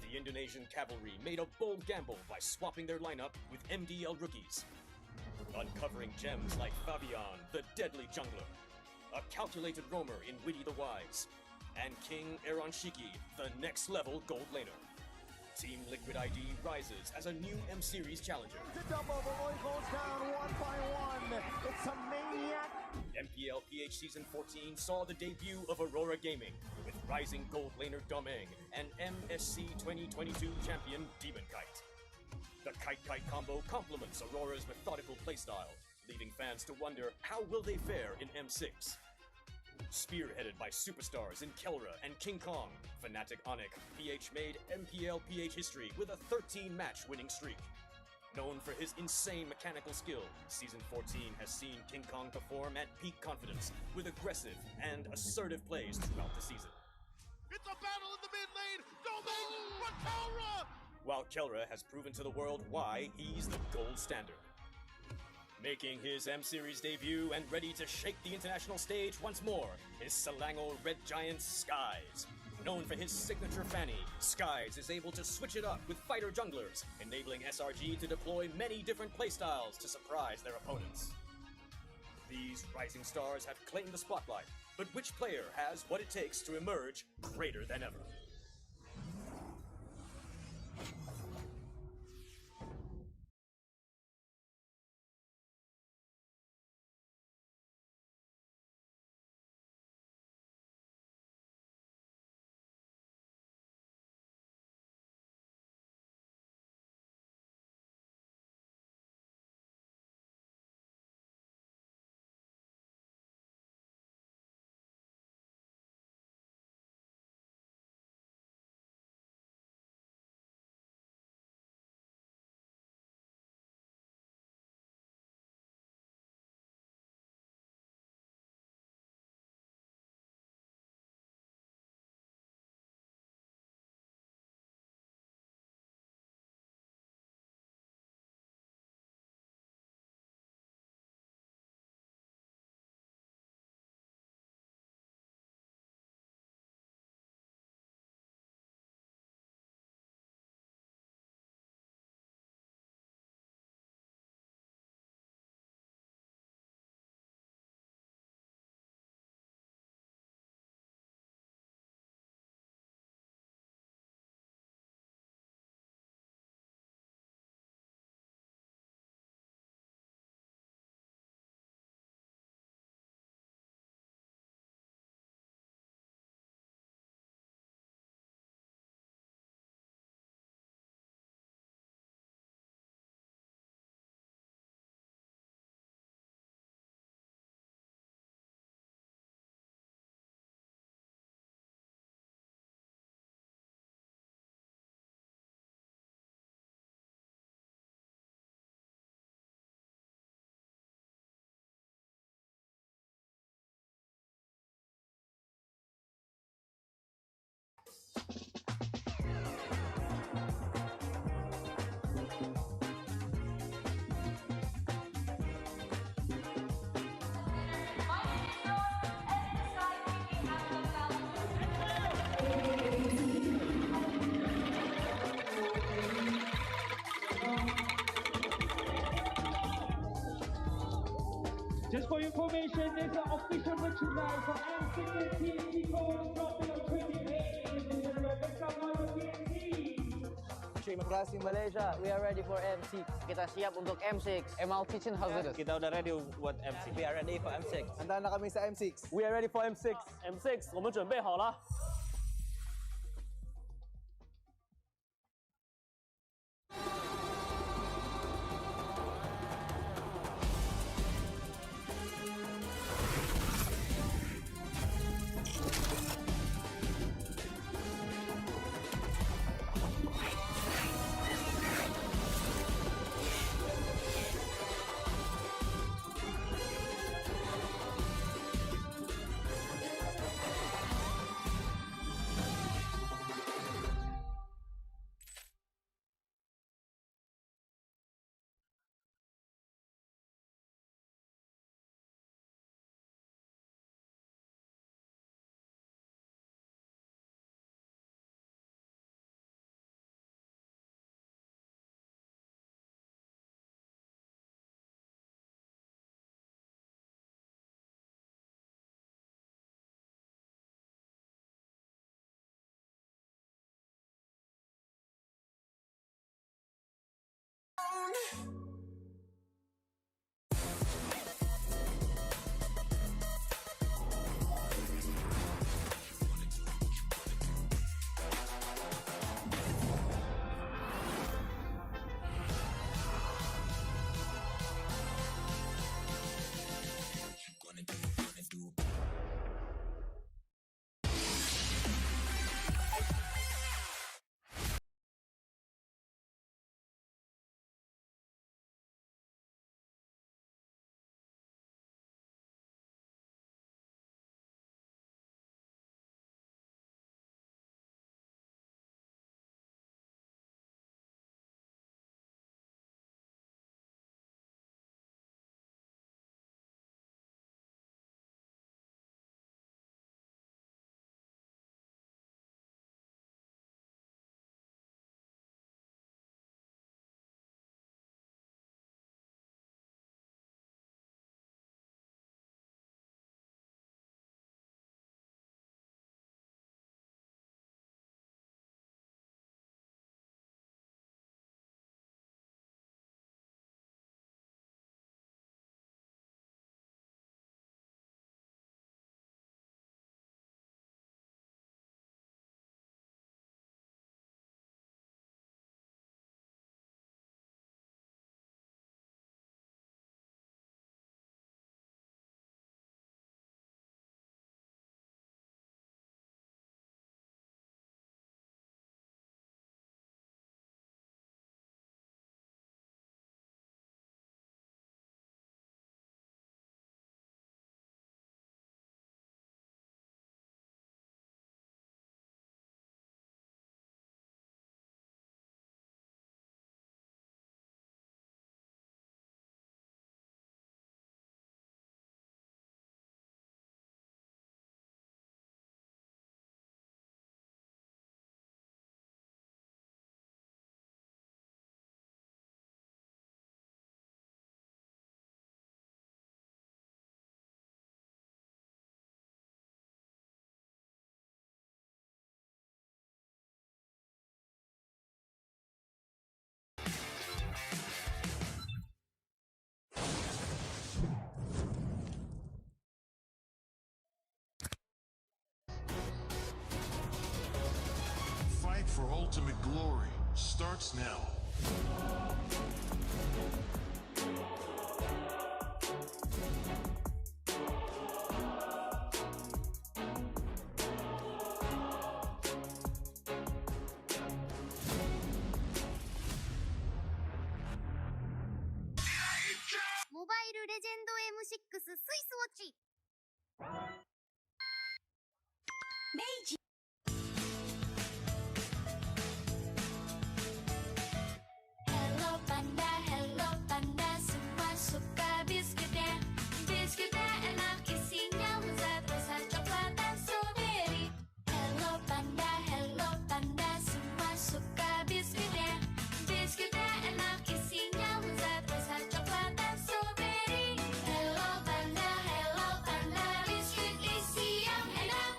The Indonesian cavalry made a bold gamble by swapping their lineup with MDL rookies, uncovering gems like Fabian, the deadly jungler, a calculated roamer in Witty the Wise, and King Aaron Shiki, the next-level gold laner. Team Liquid ID rises as a new M Series challenger. To double, the Roy goes down one by one. It's a maniac. MPL PH Season 14 saw the debut of Aurora Gaming with rising gold laner Domeng and MSC 2022 champion Demon Kite. The Kite-Kite combo complements Aurora's methodical playstyle, leaving fans to wonder how will they fare in M6. Spearheaded by superstars in Kelra and King Kong, Fnatic Onyx PH made MPL PH history with a 13-match winning streak. Known for his insane mechanical skill, Season 14 has seen King Kong perform at peak confidence with aggressive and assertive plays throughout the season. It's a battle in the mid lane. Domeng for Kelra. While Kelra has proven to the world why he's the gold standard. Making his M Series debut and ready to shake the international stage once more is Selangor Red Giant Skies. Known for his signature fanny, Skies is able to switch it up with fighter junglers, enabling SRG to deploy many different playstyles to surprise their opponents. These rising stars have claimed the spotlight, but which player has what it takes to emerge greater than ever? Just for your information, there's an official merchandise for M6 TNT Gold dropping on 28. Terima kasih Malaysia. We are ready for M6. Kita siap untuk M6. ML Kitchen Hazardous. Kita udah ready buat M6. We are ready for M6. Handa na kami sa M6. We are ready for M6. M6, 我们准备好了。Fight for ultimate glory starts now. M6 スイスウォッチ明治 Hello Panda, Hello Panda, semua suka biskuitnya. Biskuitnya enak isinya lezat rasa coklat dan strawberry. Hello Panda, semua suka biskuitnya. Biskuitnya enak isinya lezat rasa coklat dan strawberry. Hello Panda, biskuit isi yang enak.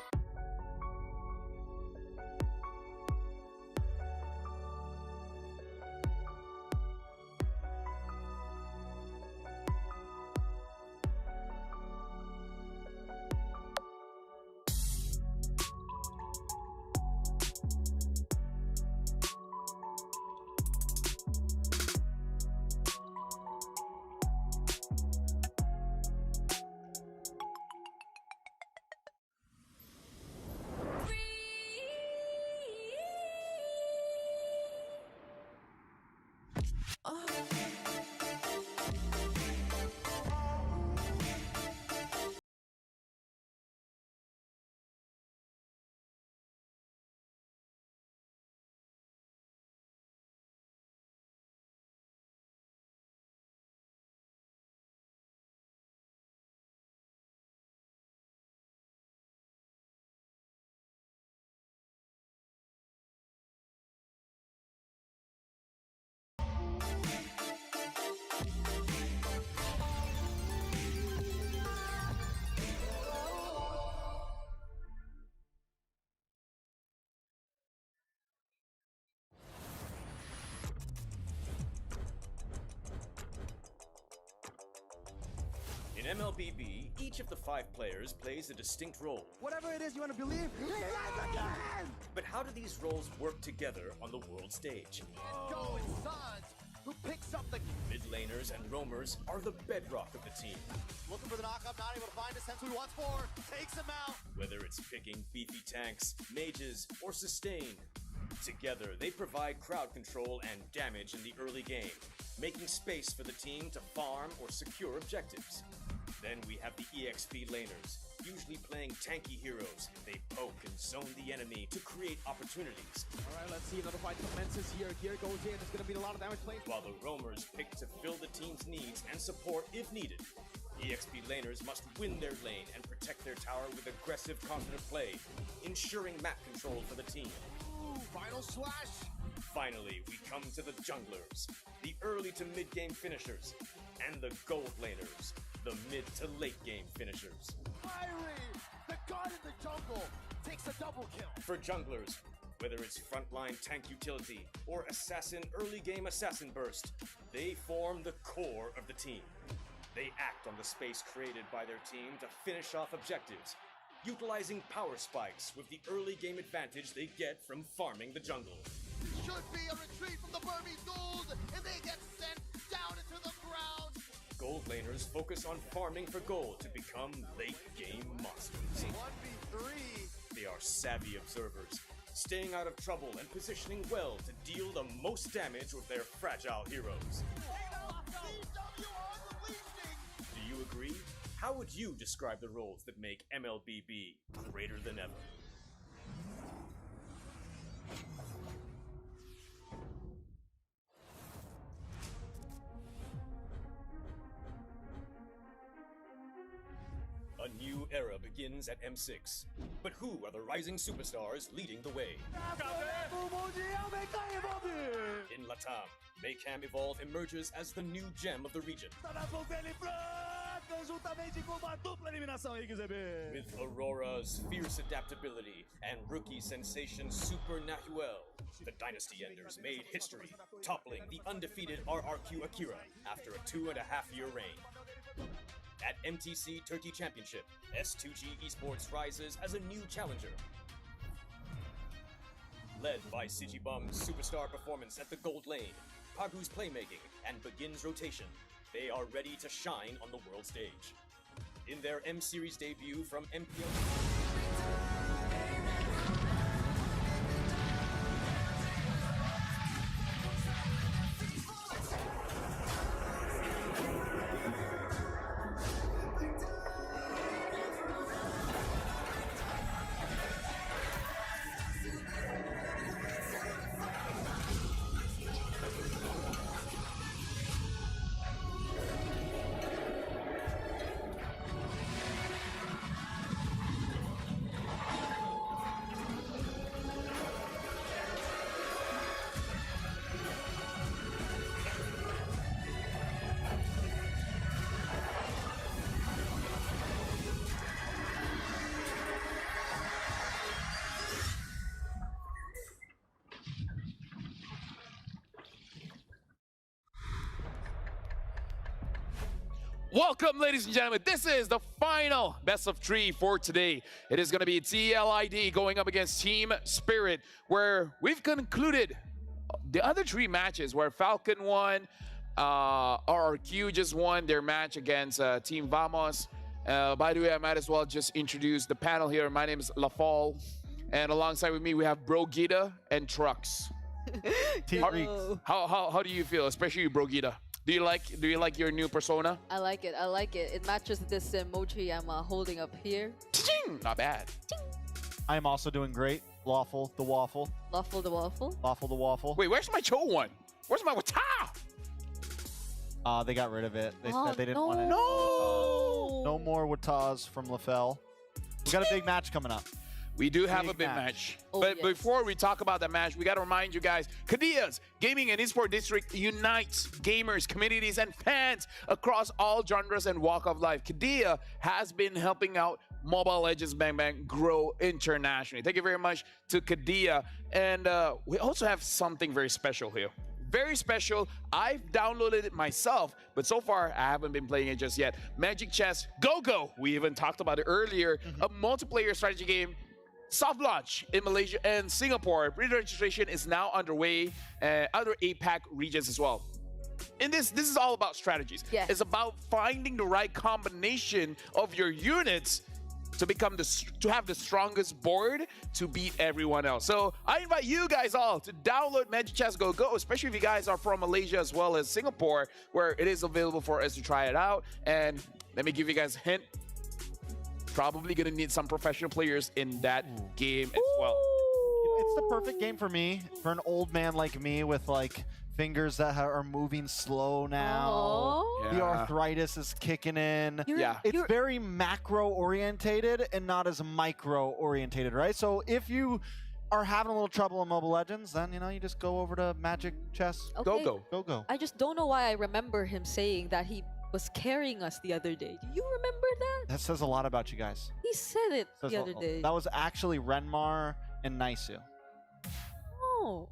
In MLBB, each of the 5 players plays a distinct role. Whatever it is you want to believe, But how do these roles work together on the world stage? Going Sons, who picks up the Mid laners and roamers are the bedrock of the team. looking for the knockup, not able to find a sense who he wants for, takes him out. Whether it's picking beefy tanks, mages, or sustain, together they provide crowd control and damage in the early game, making space for the team to farm or secure objectives. Then we have the EXP laners, usually playing tanky heroes. They poke and zone the enemy to create opportunities. All right, let's see. Another fight commences here. Gear goes in. It's going to be a lot of damage played. While the roamers pick to fill the team's needs and support if needed. EXP laners must win their lane and protect their tower with aggressive, confident play, ensuring map control for the team. Ooh, final slash. Finally, we come to the junglers, the early to mid-game finishers, and the gold laners, the mid to late game finishers. Fiery, the god in the jungle, takes a double kill. For junglers, whether it's frontline tank utility or assassin early game assassin burst, they form the core of the team. They act on the space created by their team to finish off objectives, utilizing power spikes with the early game advantage they get from farming the jungle. Should be a retreat from the Burmese gold, and they get sent down into the ground. Gold laners focus on farming for gold to become late game monsters. 1v3. They are savvy observers, staying out of trouble and positioning well to deal the most damage with their fragile heroes. Do you agree? How would you describe the roles that make MLBB greater than ever? A new era begins at M6. But who are the rising superstars leading the way? In Latam, Maycam Evolve emerges as the new gem of the region. With Aurora's fierce adaptability and rookie sensation Super Nahuel, the Dynasty Enders made history, toppling the undefeated RRQ Akira after a 2.5-year reign. At MTC Turkey Championship, S2G Esports rises as a new challenger. Led by Sigibum's superstar performance at the gold lane, Pagu's playmaking, and Begin's rotation, they are ready to shine on the world stage. In their M-Series debut from MPL... Welcome, ladies and gentlemen. This is the final best of 3 for today. It is going to be TLID going up against Team Spirit, where we've concluded the other 3 matches where Falcon won, RRQ just won their match against Team Vamos. By the way, I might as well just introduce the panel here. My name is Lafal, and alongside with me we have Bro Gita and Trucks. How do you feel, especially you, Bro Gita? Do you like your new persona? I like it. I like it. It matches this emoji I'm holding up here. Not bad. I am also doing great. Lawful the waffle. Lawful the waffle. Lawful the waffle. Wait, where's my Cho one? Where's my Wata? They got rid of it. They Oh, said they didn't no. want it. No more Wataz from LaFell. We got a big match coming up. We do have a big match. Oh, But yes. before we talk about that match, we got to remind you guys, Kadia's Gaming and Esport District unites gamers, communities, and fans across all genres and walk of life. Kadia has been helping out Mobile Legends Bang Bang grow internationally. Thank you very much to Kadia. And we also have something very special here. Very special. I've downloaded it myself, but so far I haven't been playing it just yet. Magic Chess Go Go. We even talked about it earlier. A multiplayer strategy game. Soft launch in Malaysia and Singapore. Pre-registration is now underway. Other APAC regions as well. In this is all about strategies. Yes. It's about finding the right combination of your units to become to have the strongest board to beat everyone else. So I invite you guys all to download Magic Chess Go Go, especially if you guys are from Malaysia as well as Singapore, where it is available for us to try it out. And let me give you guys a hint. Probably gonna need some professional players in that game as well. It's the perfect game for me, for an old man like me with like fingers that are moving slow now. Oh. The Yeah. arthritis is kicking in. Yeah. It's very macro orientated and not as micro orientated, right? So if you are having a little trouble in Mobile Legends, then you just go over to Magic Chess Okay. Go Go. I just don't know why I remember him saying that he was carrying us the other day. Do you remember that? That says a lot about you guys. He said it Says the a- other day. That was actually Renmar and Naisu. No.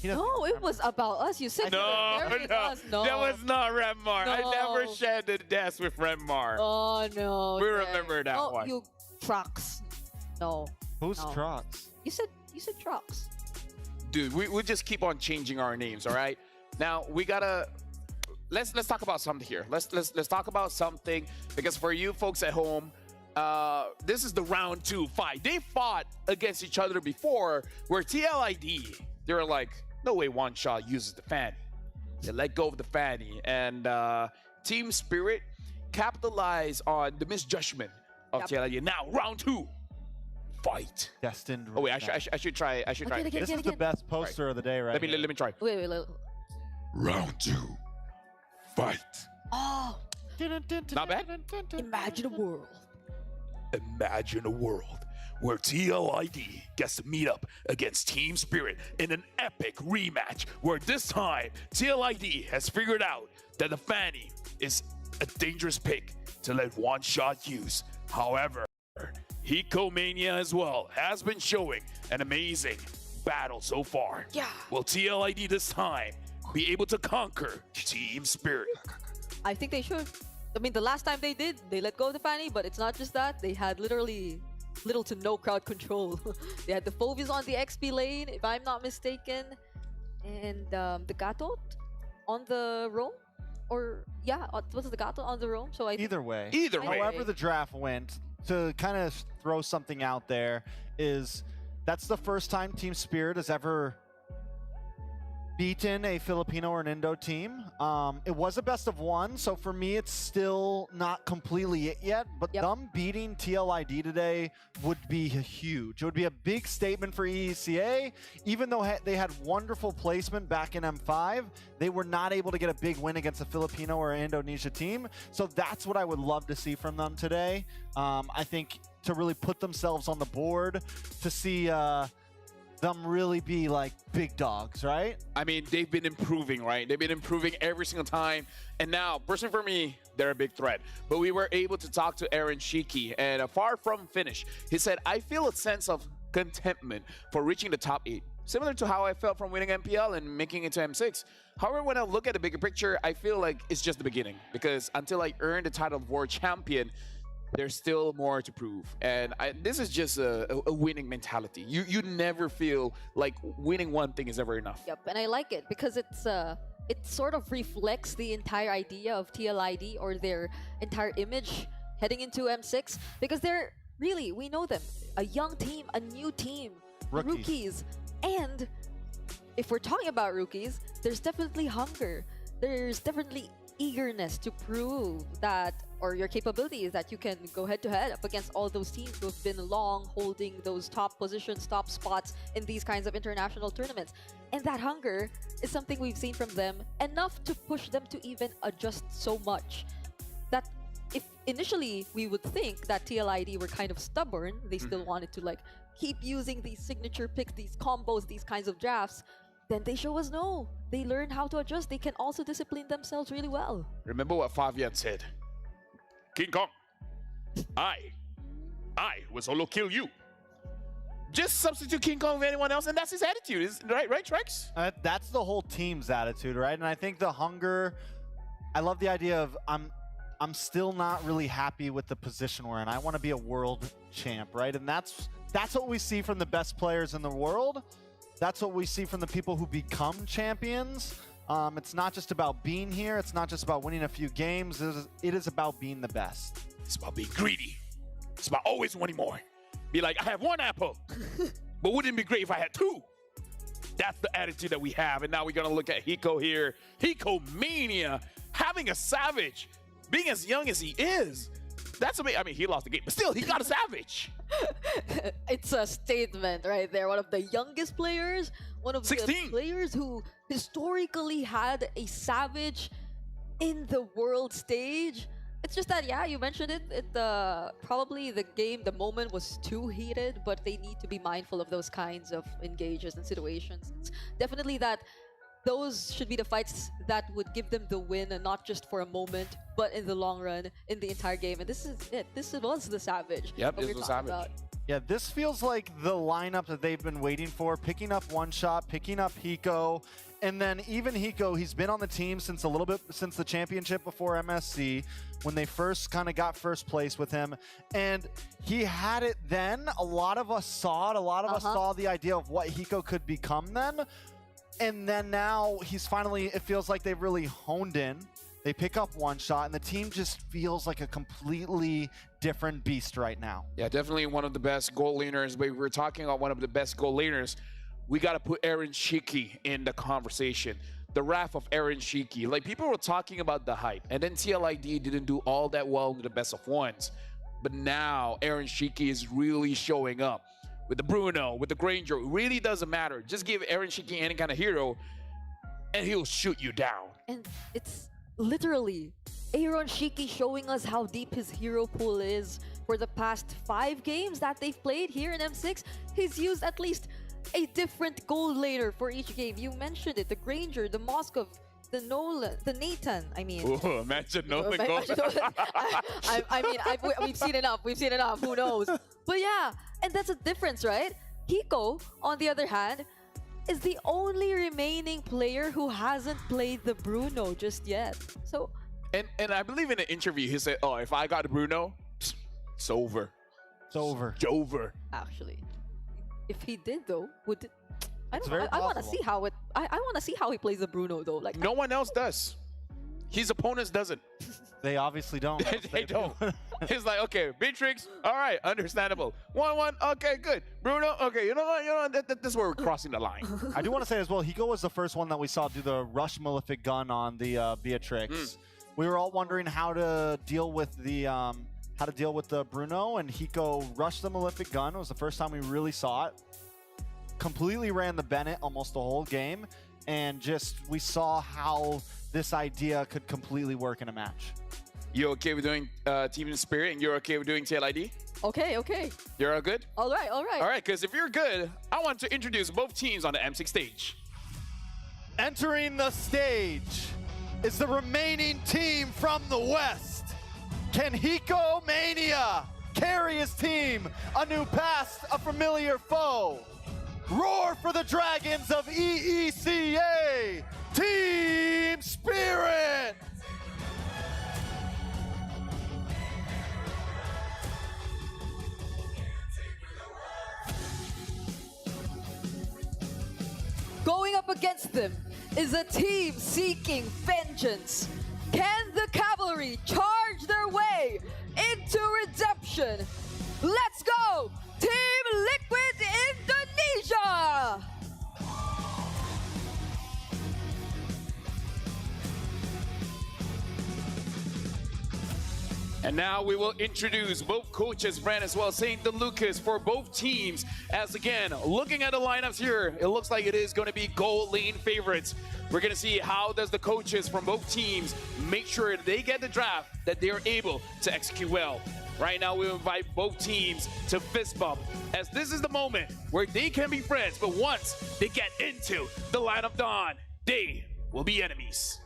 He doesn't No, it was about us. You said you were carrying us. No. That was not Renmar. I never No. shared the desk with Renmar. Oh no. We Derek. remember that Oh, one. you trucks. No. Who's No. Trox? You said trucks. Dude, we just keep on changing our names, all right? Now we gotta let's talk about something here. Let's talk about something, because for you folks at home, this is the round 2 fight. They fought against each other before, where TLID, they were like, no way One Shot uses the fanny. They let go of the fanny, and Team Spirit capitalized on the misjudgment of TLID. Now round 2 fight. Destined. Oh wait, I should try. Again. This is the best poster of the day, right? Let me try. Wait. Round 2. Fight. Oh. Not bad. Imagine a world. Imagine a world where TLID gets to meet up against Team Spirit in an epic rematch, where this time TLID has figured out that the fanny is a dangerous pick to let One Shot use. However, Hecomania as well has been showing an amazing battle so far. Yeah. Will TLID this time be able to conquer Team Spirit? I think they should. I mean, the last time they did, they let go of the fanny, but it's not just that. They had literally little to no crowd control. They had the Phobies on the XP lane, if I'm not mistaken, and the Gatot on the roam? Or, yeah, was it the Gatot on the roam? So Either way. Either way. However the draft went, to kind of throw something out there, is that's the first time Team Spirit has ever beaten a Filipino or an Indo team. It was a best of 1, so for me it's still not completely it yet, but them beating TLID today would be huge. It would be a big statement for EECA. Even though they had wonderful placement back in M5, they were not able to get a big win against a Filipino or an Indonesia team, so that's what I would love to see from them today. I think to really put themselves on the board, to see them really be like big dogs, right? I mean, they've been improving, right? They've been improving every single time. And now, personally for me, they're a big threat. But we were able to talk to Aaron Shiki, and far from finish, he said, I feel a sense of contentment for reaching the top 8. Similar to how I felt from winning MPL and making it to M6. However, when I look at the bigger picture, I feel like it's just the beginning. Because until I earn the title of World Champion, there's still more to prove, and this is just a winning mentality. You never feel like winning one thing is ever enough. Yep, and I like it because it sort of reflects the entire idea of TLID, or their entire image heading into M6, because they're really, we know them, a young team, a new team, rookies. And if we're talking about rookies, there's definitely hunger. There's definitely eagerness to prove that, or your capabilities, that you can go head to head up against all those teams who have been long holding those top positions, top spots in these kinds of international tournaments. And that hunger is something we've seen from them, enough to push them to even adjust so much that if initially we would think that TLID were kind of stubborn, they still wanted to like keep using these signature picks, these combos, these kinds of drafts, then they show us no. They learn how to adjust. They can also discipline themselves really well. Remember what Fabian said? King Kong, I will solo kill you. just substitute King Kong with anyone else, and that's his attitude. Right, Trex? That's the whole team's attitude, right? And I think the hunger, I love the idea of I'm still not really happy with the position we're in. I want to be a world champ, right? And that's what we see from the best players in the world. That's what we see from the people who become champions. It's not just about being here. It's not just about winning a few games. It is about being the best. It's about being greedy. It's about always wanting more. Be like, I have one apple, but wouldn't it be great if I had two? That's the attitude that we have. And now we're going to look at Hiko here. Hiko Mania, having a Savage, being as young as he is. That's amazing. I mean, he lost the game, but still, he got a Savage. It's a statement right there. One of the youngest players, one of 16. the players who historically had a Savage in the world stage. It's just that, yeah, you mentioned it. Probably the moment was too heated, but they need to be mindful of those kinds of engages and situations. It's definitely that those should be the fights that would give them the win, and not just for a moment, but in the long run, in the entire game. And this is it. This was the Savage. Yep, this was Savage. About. Yeah, this feels like the lineup that they've been waiting for, picking up One Shot, picking up Hiko, and then even Hiko, he's been on the team since the championship before MSC, when they first kind of got first place with him, and he had it then. A lot of us saw it. A lot of us saw the idea of what Hiko could become then, and then now he's finally, it feels like they've really honed in. They pick up One Shot, and the team just feels like a completely different beast right now. Yeah, definitely one of the best goal laners. But we're talking about one of the best goal laners. We got to put Aaron Shiki in the conversation. The wrath of Aaron Shiki. Like, people were talking about the hype, and then TLID didn't do all that well in the best of ones. But now Aaron Shiki is really showing up. With the Bruno, with the Granger, it really doesn't matter. Just give Aaron Shiki any kind of hero, and he'll shoot you down. And it's literally Aaron Shiki showing us how deep his hero pool is. For the past 5 games that they've played here in M6, he's used at least a different goal laner for each game. You mentioned it, the Granger, the Moskov, the Nolan, the Nathan, I mean. Ooh, imagine Nolan goal. We've seen enough, who knows? But yeah, and that's a difference, right? Hiko, on the other hand, is the only remaining player who hasn't played the Bruno just yet. So, and I believe in an interview he said, "Oh, if I got the Bruno, it's over. It's over. It's over." Actually, if he did though, would it? I don't It's know. very I want to possible. see how it. I want to see how he plays the Bruno though. Like No one else does. His opponents doesn't. They obviously don't. They don't. It's like, okay, Beatrix, all right, understandable. 1-1, okay, good. Bruno, okay, you know what, that's where we're crossing the line. I do want to say as well, Hiko was the first one that we saw do the rush malefic gun on the Beatrix. We were all wondering how to deal with the Bruno, and Hiko rushed the malefic gun. It was the first time we really saw it. Completely ran the Bennett almost the whole game, and just we saw how this idea could completely work in a match. You okay with doing Team Spirit, and you're okay with doing TLID? Okay. You're all good? All right. All right, because if you're good, I want to introduce both teams on the M6 stage. Entering the stage is the remaining team from the West. Can Hiko Mania carry his team a new past, a familiar foe? Roar for the Dragons of EECA, Team Spirit! Going up against them is a team seeking vengeance. Can the cavalry charge their way into redemption? Let's go, Team Liquid Indonesia! And now we will introduce both coaches, Brand as well as St. Lucas, for both teams. As again, looking at the lineups here, it looks like it is going to be gold lane favorites. We're going to see how does the coaches from both teams make sure they get the draft that they are able to execute well. Right now, we invite both teams to fist bump, as this is the moment where they can be friends, but once they get into the line of dawn, they will be enemies.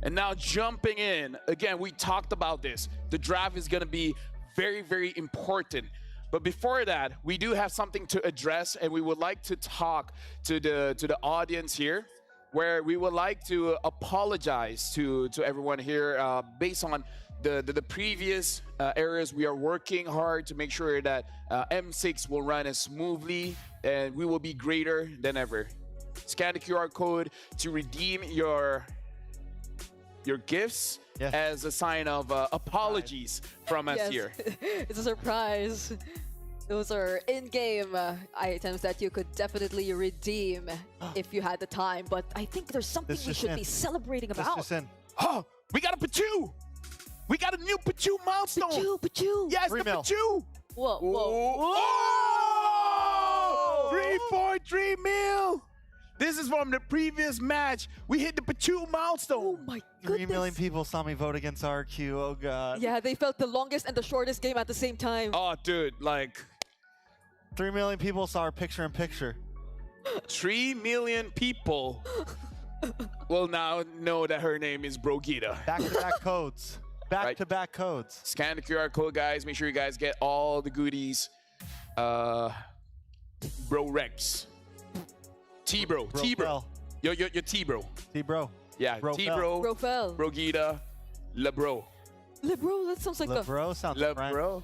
And now jumping in, again, we talked about this. The draft is going to be very, very important. But before that, we do have something to address, and we would like to talk to the audience here, where we would like to apologize to everyone here based on the previous areas. We are working hard to make sure that M6 will run as smoothly, and we will be greater than ever. Scan the QR code to redeem your gifts as a sign of apologies from us here. It's a surprise. Those are in-game items that you could definitely redeem if you had the time. But I think there's something we should be celebrating about. Oh, we got a Pachu! We got a new Pachu milestone! Pachu! Yes, 3 the mil. Pachu! Whoa, whoa. Oh! 3.3 mil! This is from the previous match. We hit the Pachu milestone. Oh my 3 million people saw me vote against RQ. Oh god. Yeah, they felt the longest and the shortest game at the same time. Oh, dude, like 3 million people saw our picture-in-picture. 3 million people will now know that her name is Brogita. Back-to-back codes. Back-to-back codes. Scan the QR code, guys. Make sure you guys get all the goodies. Bro Rex. T-Bro. T-Bro. Your T-Bro. T-Bro. Yeah, T-Bro. Brofel. Brogita. LeBro. LeBro, that sounds like LeBro sounds LeBro.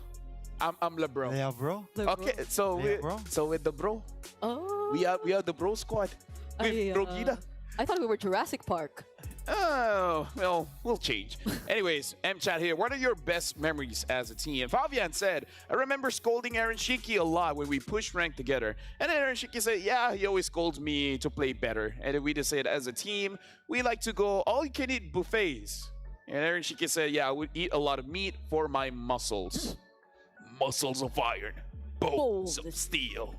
I'm LeBro. Yeah, bro. Okay, so with the bro. Oh. We are the bro squad with Brogita. I thought we were Jurassic Park. Oh, well, we'll change. Anyways, M-Chat here. What are your best memories as a team? Fabian said, I remember scolding Aaron Shiki a lot when we pushed rank together. And then Aaron Shiki said, yeah, he always scolds me to play better. And then we just said, as a team, we like to go all-you-can-eat buffets. And Aaron Shiki said, yeah, I would eat a lot of meat for my muscles. Muscles of iron. Bones of steel.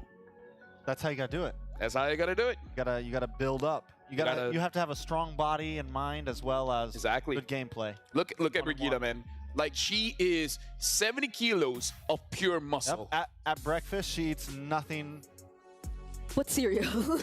That's how you gotta do it. That's how you gotta do it. You gotta build up. You have to have a strong body and mind as well as good gameplay. Look at Brigida, man. Like, she is 70 kilos of pure muscle. Yep. At breakfast, she eats nothing but cereal.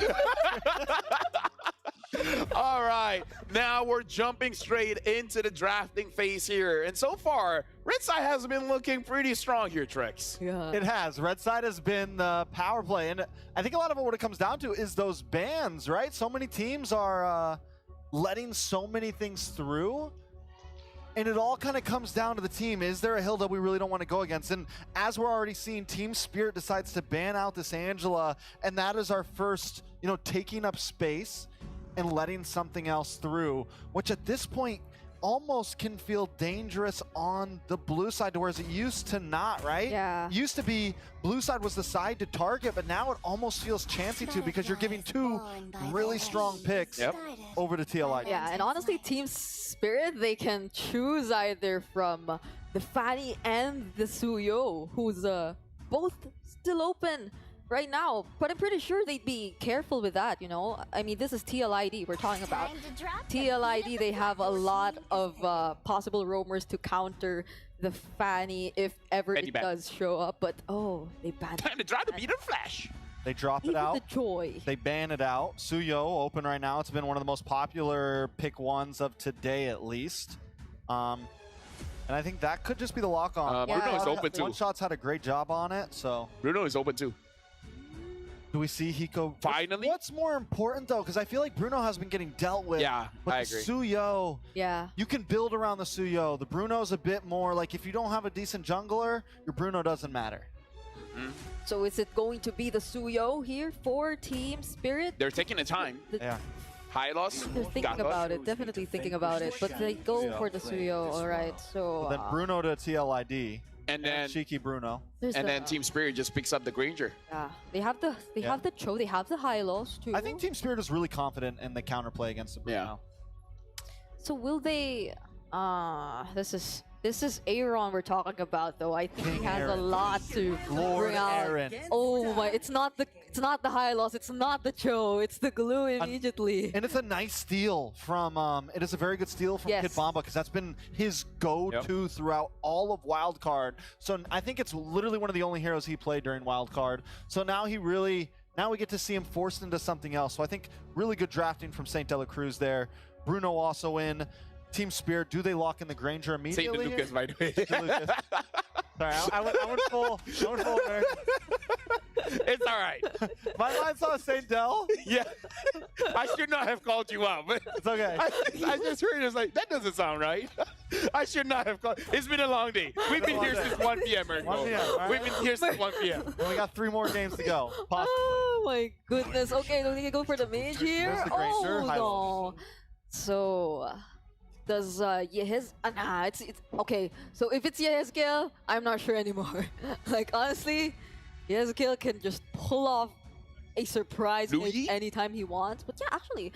All right, now we're jumping straight into the drafting phase here. And so far, Red Side has been looking pretty strong here, Trex. Yeah. It has. Red Side has been the power play. And I think a lot of what it comes down to is those bans, right? So many teams are letting so many things through. And it all kind of comes down to the team. Is there a Hilda we really don't want to go against? And as we're already seeing, Team Spirit decides to ban out this Angela. And that is our first, taking up space and letting something else through, which at this point almost can feel dangerous on the blue side, to whereas it used to not, right? Yeah. Used to be blue side was the side to target, but now it almost feels chancy to because you're giving two really strong picks over to TLI. Yeah, and honestly, Team Spirit, they can choose either from the Fanny and the Suyo, who's both still open right now, but I'm pretty sure they'd be careful with that, I mean, this is TLID we're talking about. TLID, they have a lot of possible roamers to counter the Fanny if ever it does show up, but they banned it. Time to drop the beat of Flash. They drop it out. The joy. They ban it out. Suyo open right now. It's been one of the most popular pick ones of today, at least. And I think that could just be the lock on. Bruno is open too. One Shot's had a great job on it, so. Bruno is open too. Do we see Hiko? Finally? What's more important, though? Because I feel like Bruno has been getting dealt with. Yeah, but I the agree. Suyo, yeah, you can build around the Suyo. The Bruno's a bit more like if you don't have a decent jungler, your Bruno doesn't matter. So is it going to be the Suyo here for Team Spirit? They're taking the time. Yeah. High loss. They're thinking about it, definitely thinking about it, but they go for the Suyo, all right, so. Then Bruno to TLID. And then Cheeky Bruno. And then Team Spirit just picks up the Granger. Yeah, they have the Cho, they have the high loss too. I think Team Spirit is really confident in the counterplay against the Bruno. So will they? This is Aaron we're talking about, though. I think he has a lot to bring out. Aaron. Oh my! It's not the high loss. It's not the Cho. It's the glue immediately. And it's a nice steal from. It is a very good steal from Kid Bomba because that's been his go-to throughout all of Wildcard. So I think it's literally one of the only heroes he played during Wildcard. So now now we get to see him forced into something else. So I think really good drafting from St. Dela Cruz there. Bruno also in. Team Spirit, do they lock in the Granger immediately? St. Lucas, by the way. Sorry, I went full. American. It's all right. My mind saw St. Del. Yeah. I should not have called you out. But It's okay. I just heard it. Was like, that doesn't sound right. I should not have called. It's been a long day. We've been here since 1 p.m. 1 p.m. all right? We've been here since 1 p.m. And we got 3 more games to go. Possibly. Oh my goodness. Okay, do we need to go for the mage here? There's the Granger, high Oh no. So does Yehez? Nah, it's okay. So if it's Yehezkiel, I'm not sure anymore. Like honestly, Yehezkiel can just pull off a surprise Louis? anytime he wants. But yeah, actually,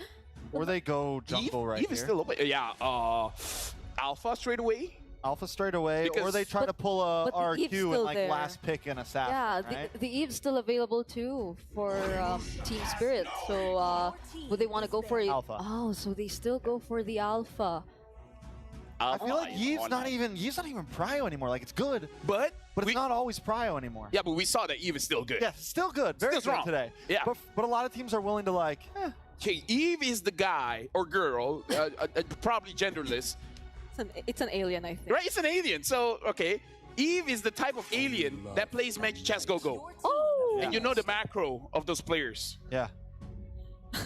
Or they go jungle right Eve here. is still open. Yeah. Alpha straight away. Alpha straight away, or Because- they try to pull a but the Eve's RQ still and like there. last pick an assassin. yeah, right? the Eve's still available too for Team Spirit. So would they want to go for it? Alpha. Oh, so they still go for the Alpha. I feel like Yeve's not even prio anymore. Like it's good, but it's not always prio anymore. Yeah, but we saw that Eve is still good. Yeah, still good. Very Still good strong. today. Yeah. But a lot of teams are willing to like. Okay, Eve is the guy or girl, probably genderless. It's an alien, I think. Right? It's an alien. So, okay. Eve is the type of alien that plays Magic Chess Go-Go. Oh! And you know the macro of those players. Yeah.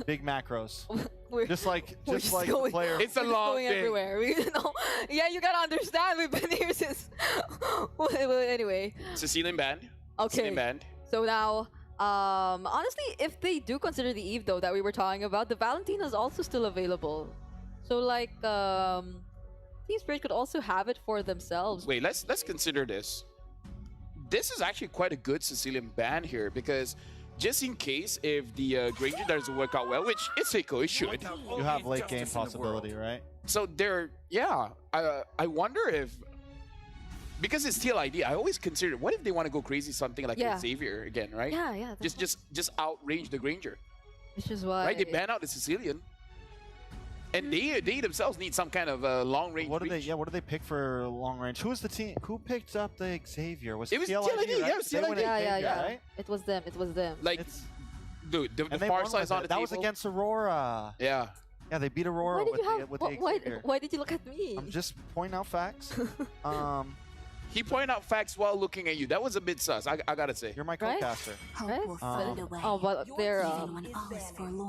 Big macros. We're just like going, the player. It's a we're long going thing. everywhere. We, yeah, you gotta understand. We've been here since. Well, anyway. Sicilian band. Okay. Sicilian band. So now, honestly, if they do consider the Eve though that we were talking about, the Valentina is also still available. So like, Team Spirit could also have it for themselves. Wait, let's consider this. This is actually quite a good Sicilian band here because just in case if the Granger doesn't work out well, which it's Seiko, it should. You have late game possibility, right? So they're, yeah, I wonder if, because it's TLID, I always consider, what if they want to go crazy something like Yeah. Xavier again, right? Yeah, yeah. Just outrange the Granger. Which is why. Right? They ban out the Sicilian. And they themselves need some kind of long range. What do they? Yeah, what do they pick for long range? Who was the team? Who picked up the Xavier? Was It was TLID, TLID, right? yeah, it was They went TLID. Xavier, Yeah. right? It was them. It was them. Like, dude, the And they far won side's with on it. the That table. was against Aurora. Yeah. Yeah, they beat Aurora Why did you have? with the Why, Xavier. why did you look at me? I'm just pointing out facts. He pointed out facts while looking at you. That was a bit sus, I gotta say. You're my Right? co-caster. Right? Um, But they're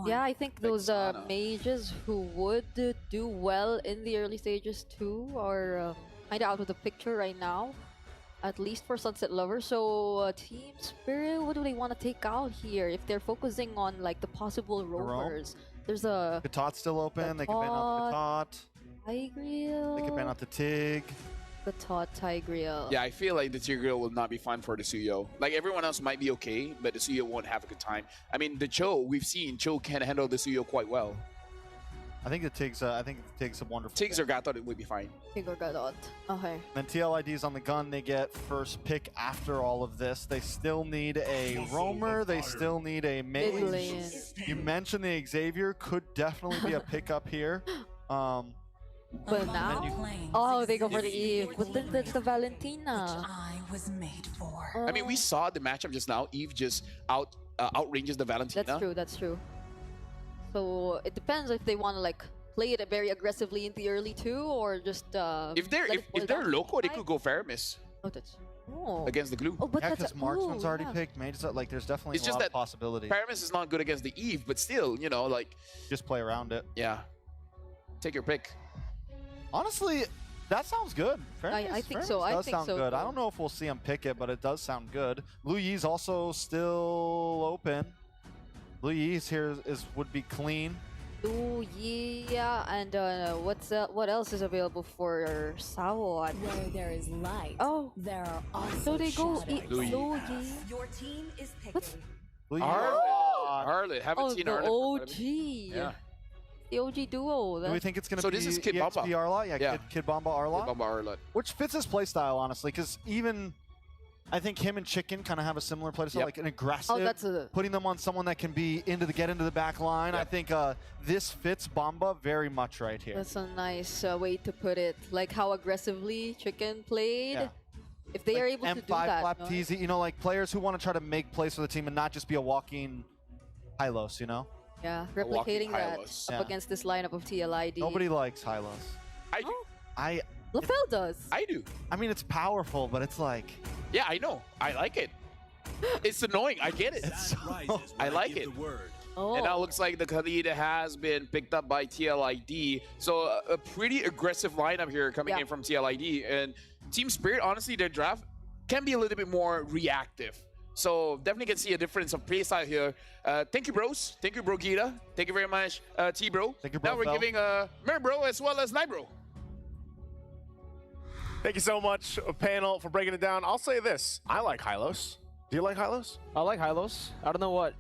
yeah, I think those mages who would do well in the early stages too are kind of out of the picture right now, at least for Sunset Lover. So Team Spirit, what do they want to take out here? If they're focusing on like the possible roamers, there's a Katat's still open. They can ban out the Katat. Tigreal. They can ban out the Tig. Katat, Tigreal. Yeah, I feel like the Tigreal will not be fun for the Suyo. Like, everyone else might be okay, but the Suyo won't have a good time. I mean, the Cho, we've seen Cho can handle the Suyo quite well. I think the Tig's a wonderful. Tiggs or Gatot, it would be fine. Tig or Gadot. Okay. Then TLID's on the gun. They get first pick after all of this. They still need a roamer. They still need a mage. Mid-lane. You mentioned the Xavier could definitely be a pickup here. But now, oh, they go for the Eve. But then that's the Valentina. I mean, we saw the matchup just now. Eve just outranges the Valentina. That's true. That's true. So it depends if they want to like play it very aggressively in the early two, or just If they're let it boil if they're down. loco, they could go Faramis Oh, that's against the glue. Oh, but Yeah, that's because Marksman's already yeah. picked. Mages, like, there's definitely It's a just lot of that possibility. Faramis is not good against the Eve, but still, you know, like, Just play around it. yeah. Take your pick. Honestly, that sounds good. I think so. Fairness I does think sound so, good. I too. don't know if we'll see him pick it, but it does sound good. Blue Yi's also still open. Blue Yi's here would be clean. Oh yeah, and what else is available for Sao? Where there is light, Oh, there are also so they go shadows. Blue Yi. Your team is What's Blue Yi. Harlot. Haven't oh seen the Harlot. OG? Yeah. The OG duo. Do we That's, think it's going to So be this is Kid EXP Bamba. Arla? Yeah, Yeah. Kid Bamba Arla. Bamba Harlot. Which fits his playstyle, honestly, because even I think him and Chicken kind of have a similar playstyle, Yep. like an aggressive, Oh, that's a- putting them on someone that can be get into the back line. I think this fits Bamba very much right here. that's a nice way to put it. Like how aggressively Chicken played. Yeah. If they are able M5 to do that, flap no? teasy, you know, like players who want to try to make plays for the team and not just be a walking Hylos, you know? Yeah, A walking replicating that Hylos. up Yeah. against this lineup of TLID. Nobody likes Hylos. I do. LaFell does. I do. I mean, it's powerful, but it's like... Yeah, I know. I like it. It's annoying. I get it. I like it. And now it looks like the Khalid has been picked up by TLID. So a pretty aggressive lineup here coming in from TLID. And Team Spirit, honestly, their draft can be a little bit more reactive. So definitely can see a difference of playstyle here. Thank you, bros. Thank you, Bro Gita. Thank you very much, T-Bro. Thank you, Now we're giving Mer Bro as well as Nibro. Thank you so much, panel, for breaking it down. I'll say this. I like Rylles. Do you like Rylles? I like Rylles. I don't know what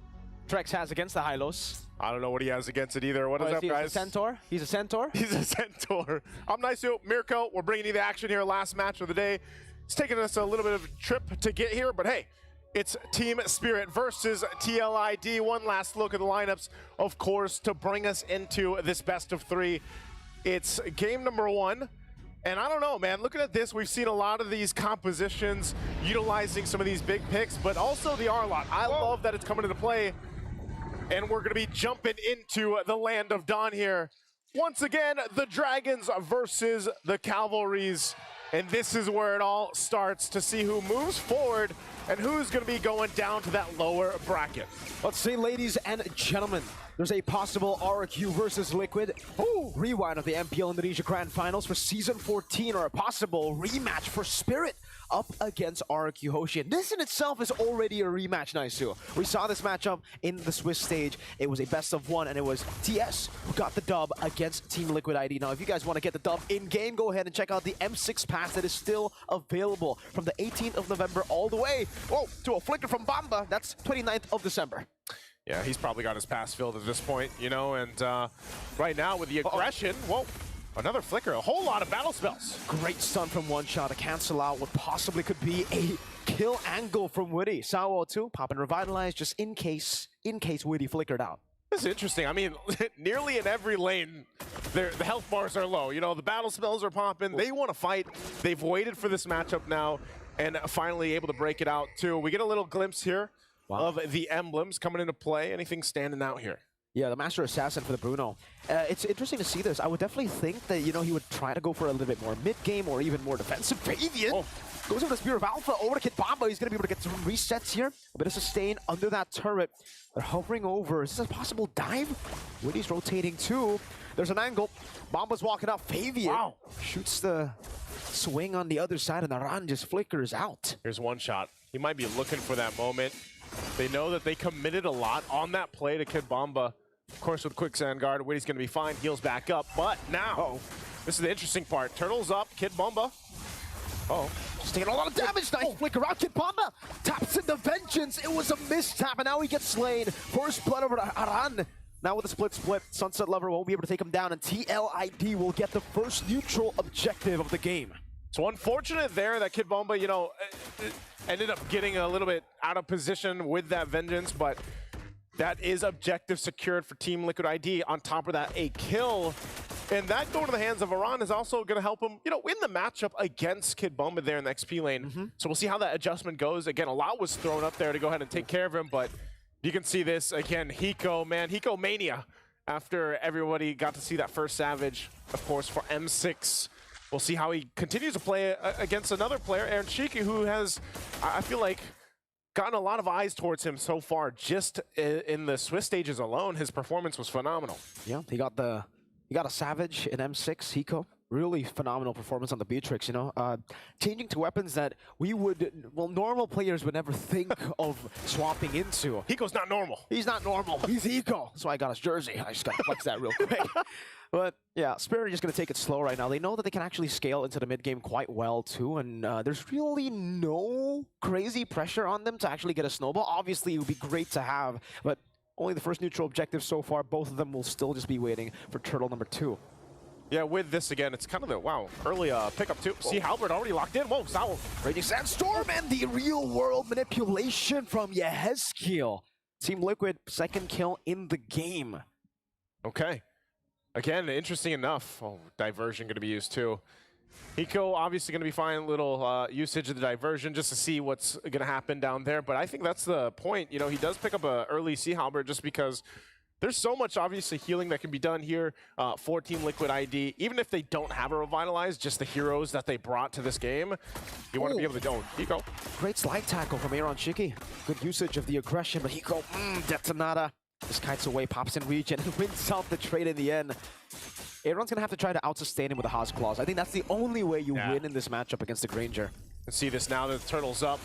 Trex has against the Rylles. I don't know what he has against it either. What is up, guys? He's a centaur? He's a centaur? He's a centaur. I'm Nice-u, Mirko. We're bringing you the action here. Last match of the day. It's taken us a little bit of a trip to get here, but hey, it's Team Spirit versus TLID. One last look at the lineups, of course, to bring us into this best of three. It's game number 1. And I don't know, man, looking at this, we've seen a lot of these compositions utilizing some of these big picks, but also the R-Lot. I love that it's coming into play. And we're going to be jumping into the land of Dawn here. Once again, the Dragons versus the Cavalries. And this is where it all starts to see who moves forward and who's going to be going down to that lower bracket. Let's see, ladies and gentlemen, there's a possible RQ versus Liquid rewind of the MPL Indonesia Grand Finals for Season 14, or a possible rematch for Spirit up against RQ Hoshi. And this in itself is already a rematch, Nice-u. We saw this matchup in the Swiss stage. It was a best of 1, and it was TS who got the dub against Team Liquid ID. Now, if you guys want to get the dub in-game, go ahead and check out the M6 pass that is still available from the 18th of November all the way to a flicker from Bamba. That's 29th of December. Yeah, he's probably got his pass filled at this point, you know, and right now with the aggression, another flicker, a whole lot of battle spells. Great stun from one shot to cancel out what possibly could be a kill angle from Witty. Sawo too, pop and revitalize just in case Witty flickered out. This is interesting. I mean, nearly in every lane, the health bars are low. You know, the battle spells are popping. They want to fight. They've waited for this matchup now and finally able to break it out too. We get a little glimpse here of the emblems coming into play. Anything standing out here? Yeah, the Master Assassin for the Bruno. It's interesting to see this. I would definitely think that, you know, he would try to go for a little bit more mid-game or even more defensive. Fabian goes over the Spear of Alpha over to Kid Bamba. He's going to be able to get some resets here. A bit of sustain under that turret. They're hovering over. Is this a possible dive? Witty's rotating too. There's an angle. Bamba's walking up. Fabian shoots the swing on the other side, and the run just flickers out. Here's one shot. He might be looking for that moment. They know that they committed a lot on that play to Kid Bamba. Of course, with Quicksand Guard, Witty's going to be fine. Heals back up. But now, this is the interesting part. Turtle's up. Kid Bamba. Just taking a lot of damage. Nice flicker out. Kid Bamba taps into Vengeance. It was a mistap, and now he gets slain. First blood over to Aran. Now with a split, Sunset Lover won't be able to take him down, and TLID will get the first neutral objective of the game. So unfortunate there that Kid Bamba, you know, ended up getting a little bit out of position with that Vengeance, but that is objective secured for Team Liquid ID. On top of that, a kill. And that going to the hands of Aran is also going to help him, you know, win the matchup against Kid Bamba there in the XP lane. So we'll see how that adjustment goes. Again, a lot was thrown up there to go ahead and take care of him, but you can see this again. Hiko, man, Hiko mania. After everybody got to see that first Savage, of course, for M6. We'll see how he continues to play against another player, Aaron Shiki, who has, I feel like, gotten a lot of eyes towards him so far. Just in the Swiss stages alone, his performance was phenomenal. Yeah, he got a Savage in M6, Hiko. Really phenomenal performance on the Beatrix, you know. Changing to weapons that normal players would never think of swapping into. Hiko's not normal. He's not normal. He's Hiko. That's why I got his jersey. I just got to flex that real quick. But yeah, Spirit are just going to take it slow right now. They know that they can actually scale into the mid-game quite well too, and there's really no crazy pressure on them to actually get a snowball. Obviously, it would be great to have, but only the first neutral objective so far. Both of them will still just be waiting for turtle number 2. Yeah, with this again, it's kind of the, early pickup too. See, Halbert already locked in. Whoa, Saul. Raging Sandstorm and the real-world manipulation from Yehezkiel. Team Liquid, second kill in the game. Okay. Again, interesting enough. Diversion going to be used too. Hiko obviously going to be fine. Little usage of the diversion just to see what's going to happen down there. But I think that's the point. You know, he does pick up an early Sea Halberd just because there's so much obviously healing that can be done here for Team Liquid ID. Even if they don't have a Revitalize, just the heroes that they brought to this game, you want to be able to go. Hiko. Great slide tackle from Aaron Shiki. Good usage of the aggression, but Hiko, Detonata. Just kites away, pops in region, and wins out the trade in the end. Aaron's going to have to try to out-sustain him with a Haas Claws. I think that's the only way you win in this matchup against the Granger. And see this now, the Turtle's up.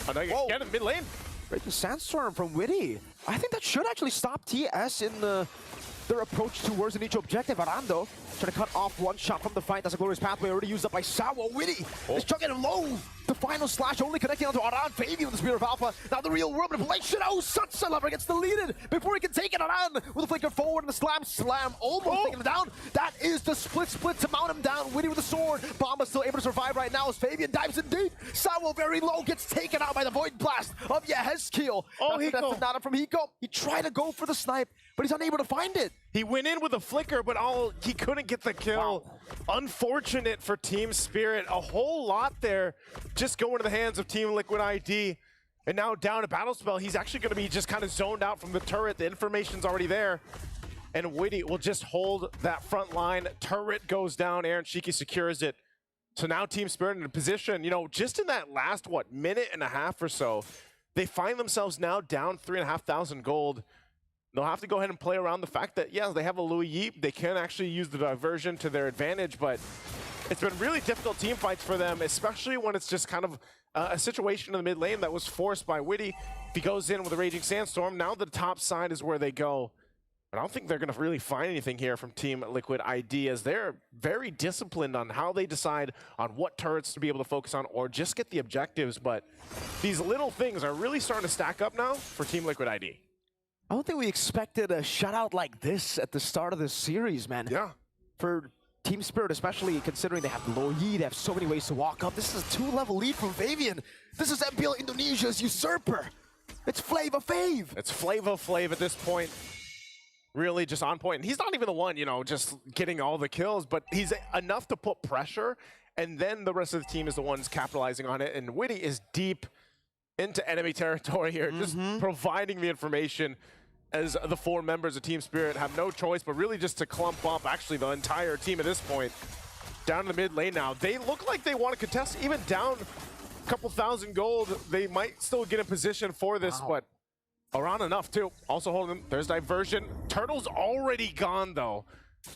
Again in mid lane. Great Sandstorm from Witty. I think that should actually stop TS in their approach towards an each objective. Arando trying to cut off one shot from the fight. That's a glorious pathway already used up by Sawa. Witty is chugging him low. The final slash only connecting onto Aran. Fabian with the Spear of Alpha. Now the real world manipulation. Oh, Sunset Lover gets deleted before he can take it. Aran with a flicker forward and the slam. Almost taking him down. That is the split to mount him down. Witty with the sword. Bomba still able to survive right now as Fabian dives in deep. Sawa very low. Gets taken out by the Void Blast of Yehezkiel. Oh, Hiko. That's from Hiko. He tried to go for the snipe, but he's unable to find it. He went in with a flicker, but he couldn't get the kill. Wow. Unfortunate for Team Spirit. A whole lot there just going to the hands of Team Liquid ID. And now down to Battle Spell, he's actually going to be just kind of zoned out from the turret. The information's already there. And Witty will just hold that front line. Turret goes down. Aaron Shiki secures it. So now Team Spirit in a position, you know, just in that last, minute and a half or so, they find themselves now down 3,500 gold. They'll have to go ahead and play around the fact that, yeah, they have a Louis Yeep. They can actually use the diversion to their advantage, but it's been really difficult team fights for them, especially when it's just kind of a situation in the mid lane that was forced by Witty. If he goes in with a Raging Sandstorm, now the top side is where they go. But I don't think they're going to really find anything here from Team Liquid ID, as they're very disciplined on how they decide on what turrets to be able to focus on or just get the objectives. But these little things are really starting to stack up now for Team Liquid ID. I don't think we expected a shutout like this at the start of this series, man. Yeah. For Team Spirit, especially considering they have low Yi, they have so many ways to walk up. This is a 2-level lead from Fabian. This is MPL Indonesia's usurper. It's Flava Fave. It's Flava Flav at this point. Really just on point. And he's not even the one, you know, just getting all the kills, but he's enough to put pressure, and then the rest of the team is the ones capitalizing on it. And Witty is deep into enemy territory here, just providing the information, as the 4 members of Team Spirit have no choice but really just to clump up actually the entire team at this point. Down in the mid lane now. They look like they want to contest, even down a couple thousand gold. They might still get in position for this, but around enough too. Also holding them. There's diversion. Turtle's already gone though.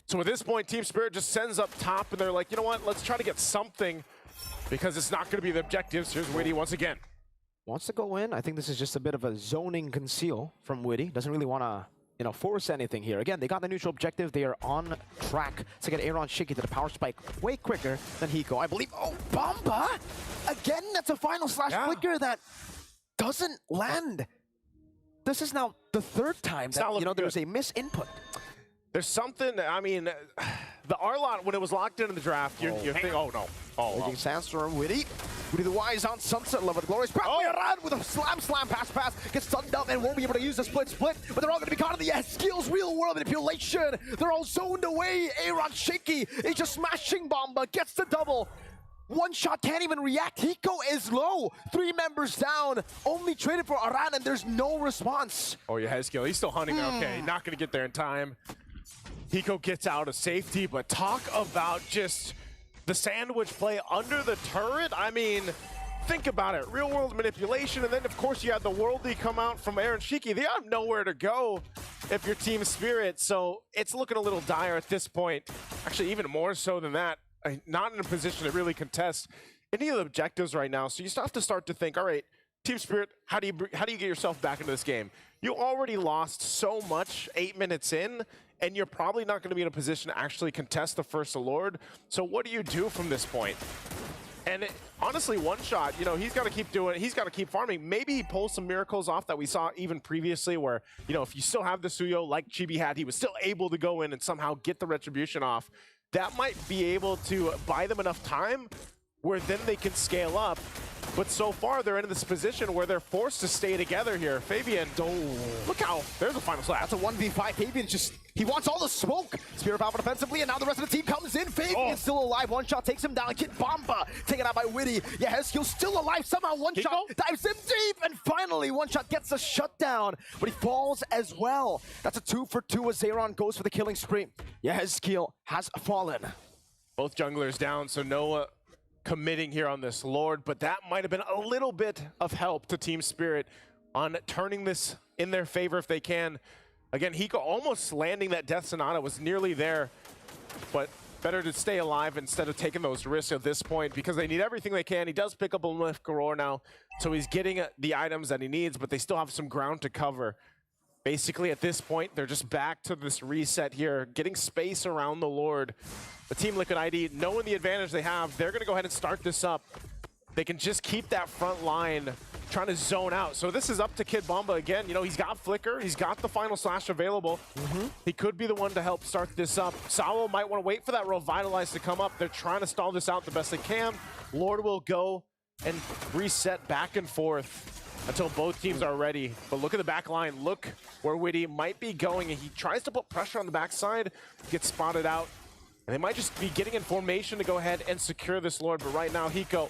So at this point, Team Spirit just sends up top and they're like, you know what, let's try to get something because it's not going to be the objectives. Here's Witty once again. Wants to go in. I think this is just a bit of a zoning conceal from Witty. Doesn't really want to, you know, force anything here. Again, they got the neutral objective. They are on track to get Aaron Shiki to the power spike way quicker than Hiko. I believe. Oh, Bomba! Again, that's a final slash flicker that doesn't land. This is now the 3rd time that, you know, there was a misinput. There's something, I mean, the R-Lot, when it was locked in the draft, you're thinking, oh no. Raging Sandstorm, Witty. Witty the Wise on Sunset Lover. The glorious pathway around with a slam, pass. Gets stunned up and won't be able to use the split. But they're all going to be caught in the skills, real world manipulation. They're all zoned away. Aaron Shaky is just smashing Bomba, gets the double. One shot, can't even react. Hiko is low. 3 members down. Only traded for Aran, and there's no response. Oh, yeah, Hezkiel, he's still hunting. Okay, not going to get there in time. Hiko gets out of safety, but talk about just the sandwich play under the turret. I mean, think about it. Real world manipulation, and then of course you had the worldly come out from Aaron Shiki. They have nowhere to go if you're Team Spirit, so it's looking a little dire at this point. Actually, even more so than that. Not in a position to really contest any of the objectives right now. So you still have to start to think, all right, Team Spirit, how do you get yourself back into this game? You already lost so much 8 minutes in, and you're probably not going to be in a position to actually contest the first Lord. So what do you do from this point? And honestly, One Shot, you know, he's got to keep doing it. He's got to keep farming. Maybe he pulls some miracles off that we saw even previously where, you know, if you still have the Suyo like Chibi had, he was still able to go in and somehow get the retribution off. That might be able to buy them enough time where then they can scale up. but so far they're in this position where they're forced to stay together here. Fabian, look how, there's a final slap. That's a 1v5. Fabian he wants all the smoke. Spirit Power defensively, and now the rest of the team comes in. Fabian's still alive. One shot takes him down. Kid Bomba taken out by Witty. Yeah, Heskill's still alive. Somehow one shot dives him deep, and finally one shot gets a shutdown, but he falls as well. That's a 2 for 2 as Zeron goes for the killing spree. Yeah, Heskill has fallen. Both junglers down, so no committing here on this Lord, but that might have been a little bit of help to Team Spirit on turning this in their favor if they can. Again, Hiko almost landing that Death Sonata, was nearly there, but better to stay alive instead of taking those risks at this point because they need everything they can. He does pick up a Lift Garor now, so he's getting the items that he needs, but they still have some ground to cover. Basically, at this point, they're just back to this reset here, getting space around the Lord. The Team Liquid ID, knowing the advantage they have, they're going to go ahead and start this up. They can just keep that front line trying to zone out. So this is up to Kid Bomba again. You know, he's got Flicker. He's got the final slash available. He could be the one to help start this up. Sawo might want to wait for that Revitalize to come up. They're trying to stall this out the best they can. Lord will go and reset back and forth until both teams are ready. But look at the back line. Look where Witty might be going. And he tries to put pressure on the backside, gets spotted out. And they might just be getting in formation to go ahead and secure this Lord. But right now, Hiko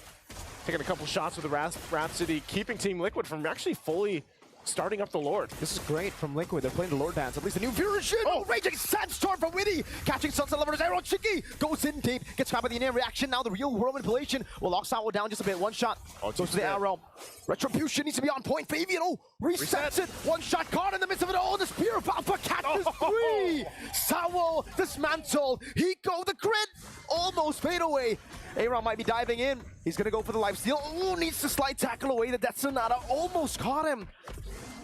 taking a couple shots with the Rhapsody, keeping Team Liquid from actually fully starting up the Lord. This is great from Liquid. They're playing the Lord dance. At least a new version. Oh, Raging Sandstorm from Witty. Catching Sunset Lover's arrow. Chicky goes in deep. Gets caught by the in-air reaction. Now the real world manipulation will lock Sawo down just a bit. One shot. Goes to the arrow. Retribution needs to be on point. Fabian, resets it. One shot caught in the midst of it all. The Spear of Alpha catches three. Sawo dismantled. Hiko, the crit. Almost fade away. Aaron might be diving in. He's going to go for the lifesteal. Ooh, needs to slide tackle away. The Death Sonata almost caught him.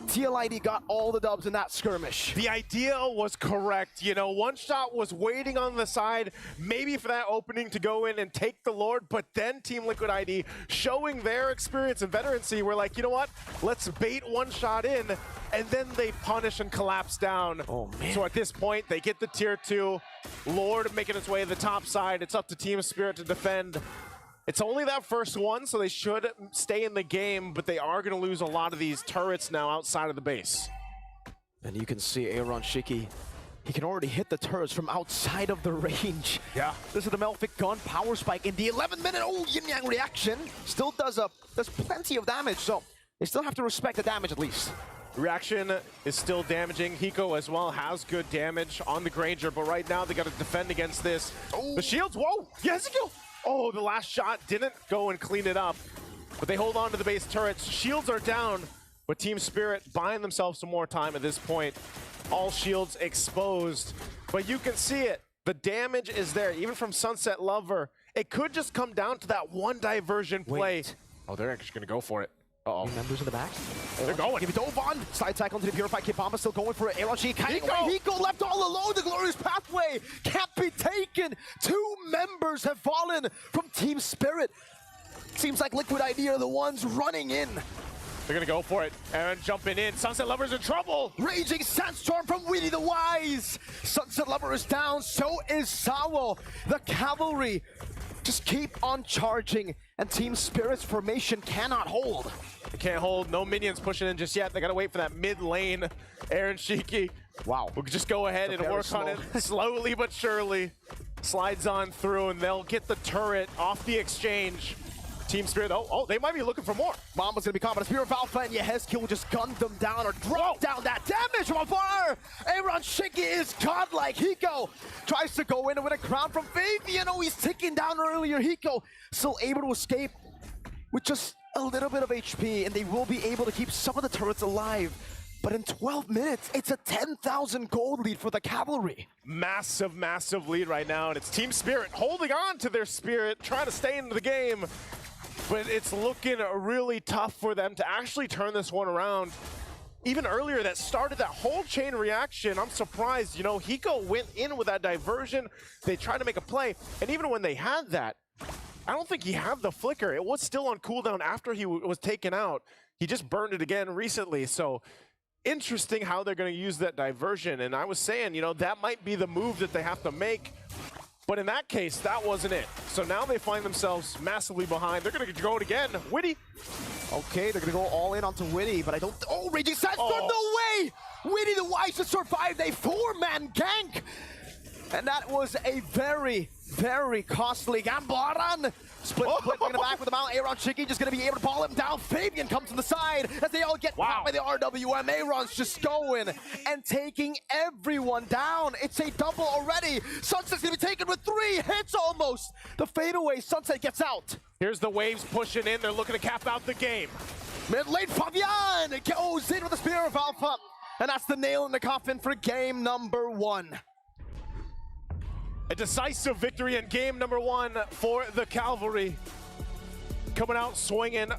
TLID got all the dubs in that skirmish. The idea was correct. You know, One Shot was waiting on the side, maybe for that opening to go in and take the Lord, but then Team Liquid ID showing their experience and veterancy, we're like, you know what? Let's bait One Shot in, and then they punish and collapse down. Oh, man. So at this point, they get the tier 2. Lord making its way to the top side. It's up to Team Spirit to defend. It's only that first one, so they should stay in the game, but they are going to lose a lot of these turrets now outside of the base. And you can see Aaron Shiki. He can already hit the turrets from outside of the range. Yeah. This is the Melfic Gun power spike in the 11-minute yin-yang reaction. Still does plenty of damage, so they still have to respect the damage at least. Reaction is still damaging. Hiko as well has good damage on the Granger, but right now they got to defend against this. The shields, whoa, yes, oh, the last shot didn't go and clean it up, but they hold on to the base turrets. Shields are down, but Team Spirit buying themselves some more time at this point. All shields exposed, but you can see it. The damage is there, even from Sunset Lover. It could just come down to that one diversion play. Oh, they're actually going to go for it. Uh-oh. Members in the back. They're going. Give it to Ovan. Slide tackle into the Purified. Kid Bomba still going for it. Aaron Shiki kiting away. Hiko left all alone. The glorious pathway can't be taken. 2 members have fallen from Team Spirit. Seems like Liquid ID are the ones running in. They're going to go for it. Aaron jumping in. Sunset Lover's in trouble. Raging Sandstorm from Witty the Wise. Sunset Lover is down. So is Sawo. The cavalry just keep on charging, and Team Spirit's formation cannot hold. They can't hold. No minions pushing in just yet. They got to wait for that mid lane. Aaron Shiki. Wow. We'll just go ahead and work on it slowly but surely. Slides on through, and they'll get the turret off the exchange. Team Spirit, oh, they might be looking for more. Mama's gonna be caught by the Spear of Alpha, and Yehezkiel will just gun them down or drop down that damage from afar. Aaron Shiki is godlike. Hiko tries to go in and win a crown from Fabian. Oh, he's ticking down earlier. Hiko still able to escape with just a little bit of HP, and they will be able to keep some of the turrets alive. But in 12 minutes, it's a 10,000 gold lead for the cavalry. Massive, massive lead right now, and it's Team Spirit holding on to their spirit, trying to stay into the game. But it's looking really tough for them to actually turn this one around. Even earlier, that started that whole chain reaction. I'm surprised, you know, Hiko went in with that diversion. They tried to make a play, and even when they had that, I don't think he had the flicker. It was still on cooldown after he was taken out. He just burned it again recently, so interesting how they're going to use that diversion. And I was saying, you know, that might be the move that they have to make. But in that case, that wasn't it. So now they find themselves massively behind. They're going to go it again. Witty. Okay, they're going to go all in onto Witty, but I don't... Oh, Raging Sandstorm, Oh. no way! Witty the Wise to survive a 4-man gank! And that was a very, very costly gamble. Aran split in the back with the Mount. Aaron Shiki just going to be able to ball him down. Fabian comes to the side as they all get caught by the RWM. Aaron's just going and taking everyone down. It's a double already. Sunset's going to be taken with 3 hits almost. The fadeaway, Sunset gets out. Here's the Waves pushing in. They're looking to cap out the game. Mid lane, Fabian goes in with the Spear of Alpha. And that's the nail in the coffin for game number 1. A decisive victory in game number 1 for the Cavalry. Coming out swinging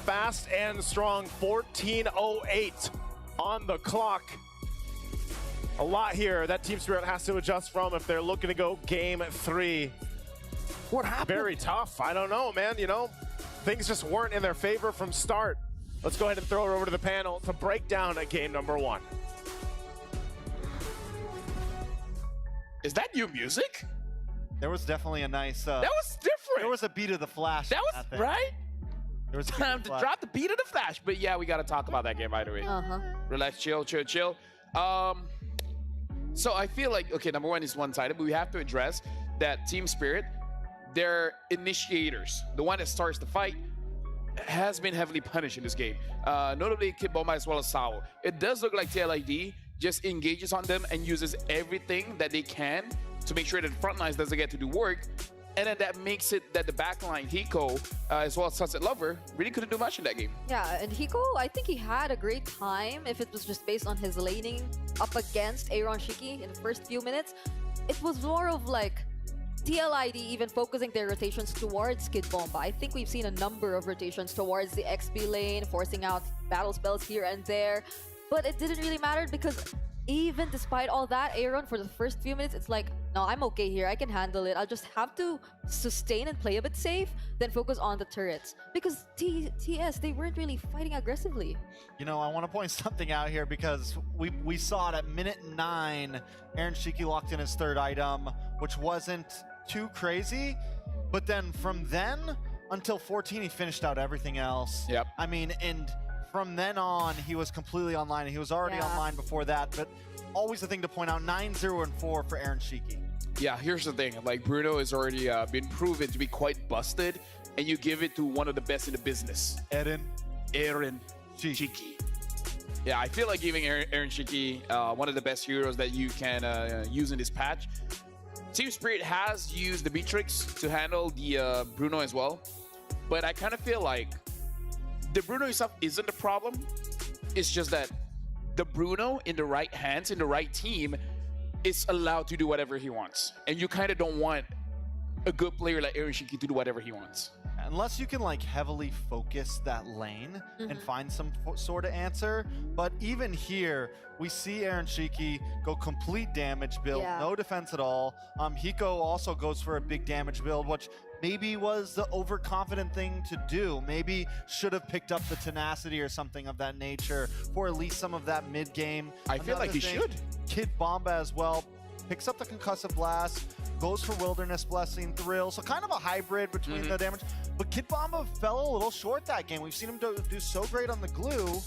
fast and strong. 14:08 on the clock. A lot here that Team Spirit has to adjust from if they're looking to go game 3. What happened? Very tough. I don't know, man. You know, things just weren't in their favor from start. Let's go ahead and throw it over to the panel to break down game number 1. Is that new music? There was definitely a nice... that was different. There was a beat of the Flash. That was, right? There was a beat Time of the to Flash. drop the beat of the Flash. But yeah, we got to talk about that game right away. Relax, chill. So I feel like, okay, number 1 is one-sided, but we have to address that Team Spirit, their initiators, the one that starts the fight, has been heavily punished in this game. Notably, Kid Bomba as well as Sao. It does look like TLID just engages on them and uses everything that they can to make sure that the front lines doesn't get to do work. And then that makes it that the backline, Hiko, as well as Sunset Lover, really couldn't do much in that game. Yeah, and Hiko, I think he had a great time if it was just based on his laning up against Aaron Shiki in the first few minutes. It was more of like TLID even focusing their rotations towards Kid Bomba. I think we've seen a number of rotations towards the XP lane, forcing out battle spells here and there. But it didn't really matter because even despite all that, Aaron, for the first few minutes, it's like, no, I'm okay here. I can handle it. I'll just have to sustain and play a bit safe, then focus on the turrets. Because TS, they weren't really fighting aggressively. You know, I want to point something out here because we saw it at minute 9. Aaron Shiki locked in his 3rd item, which wasn't too crazy. But then from then until 14, he finished out everything else. Yep. I mean, and from then on, he was completely online. He was already online before that, but always a thing to point out, 9-0-4 for Aaron Shiki. Yeah, here's the thing. Like, Bruno has already been proven to be quite busted, and you give it to one of the best in the business. Aaron Shiki. Yeah, I feel like giving Aaron Shiki one of the best heroes that you can use in this patch. Team Spirit has used the Beatrix to handle the Bruno as well, but I kind of feel like the Bruno itself isn't the problem. It's just that the Bruno in the right hands, in the right team, is allowed to do whatever he wants. And you kind of don't want a good player like Aaron Shiki to do whatever he wants. Unless you can like heavily focus that lane and find some sort of answer. But even here, we see Aaron Shiki go complete damage build, no defense at all. Hiko also goes for a big damage build, which maybe was the overconfident thing to do. Maybe should have picked up the tenacity or something of that nature for at least some of that mid game. I feel like he should. Kid Bomba as well picks up the concussive blast, goes for Wilderness Blessing, Thrill, so kind of a hybrid between the damage. But Kid Bomba fell a little short that game. We've seen him do so great on the glue,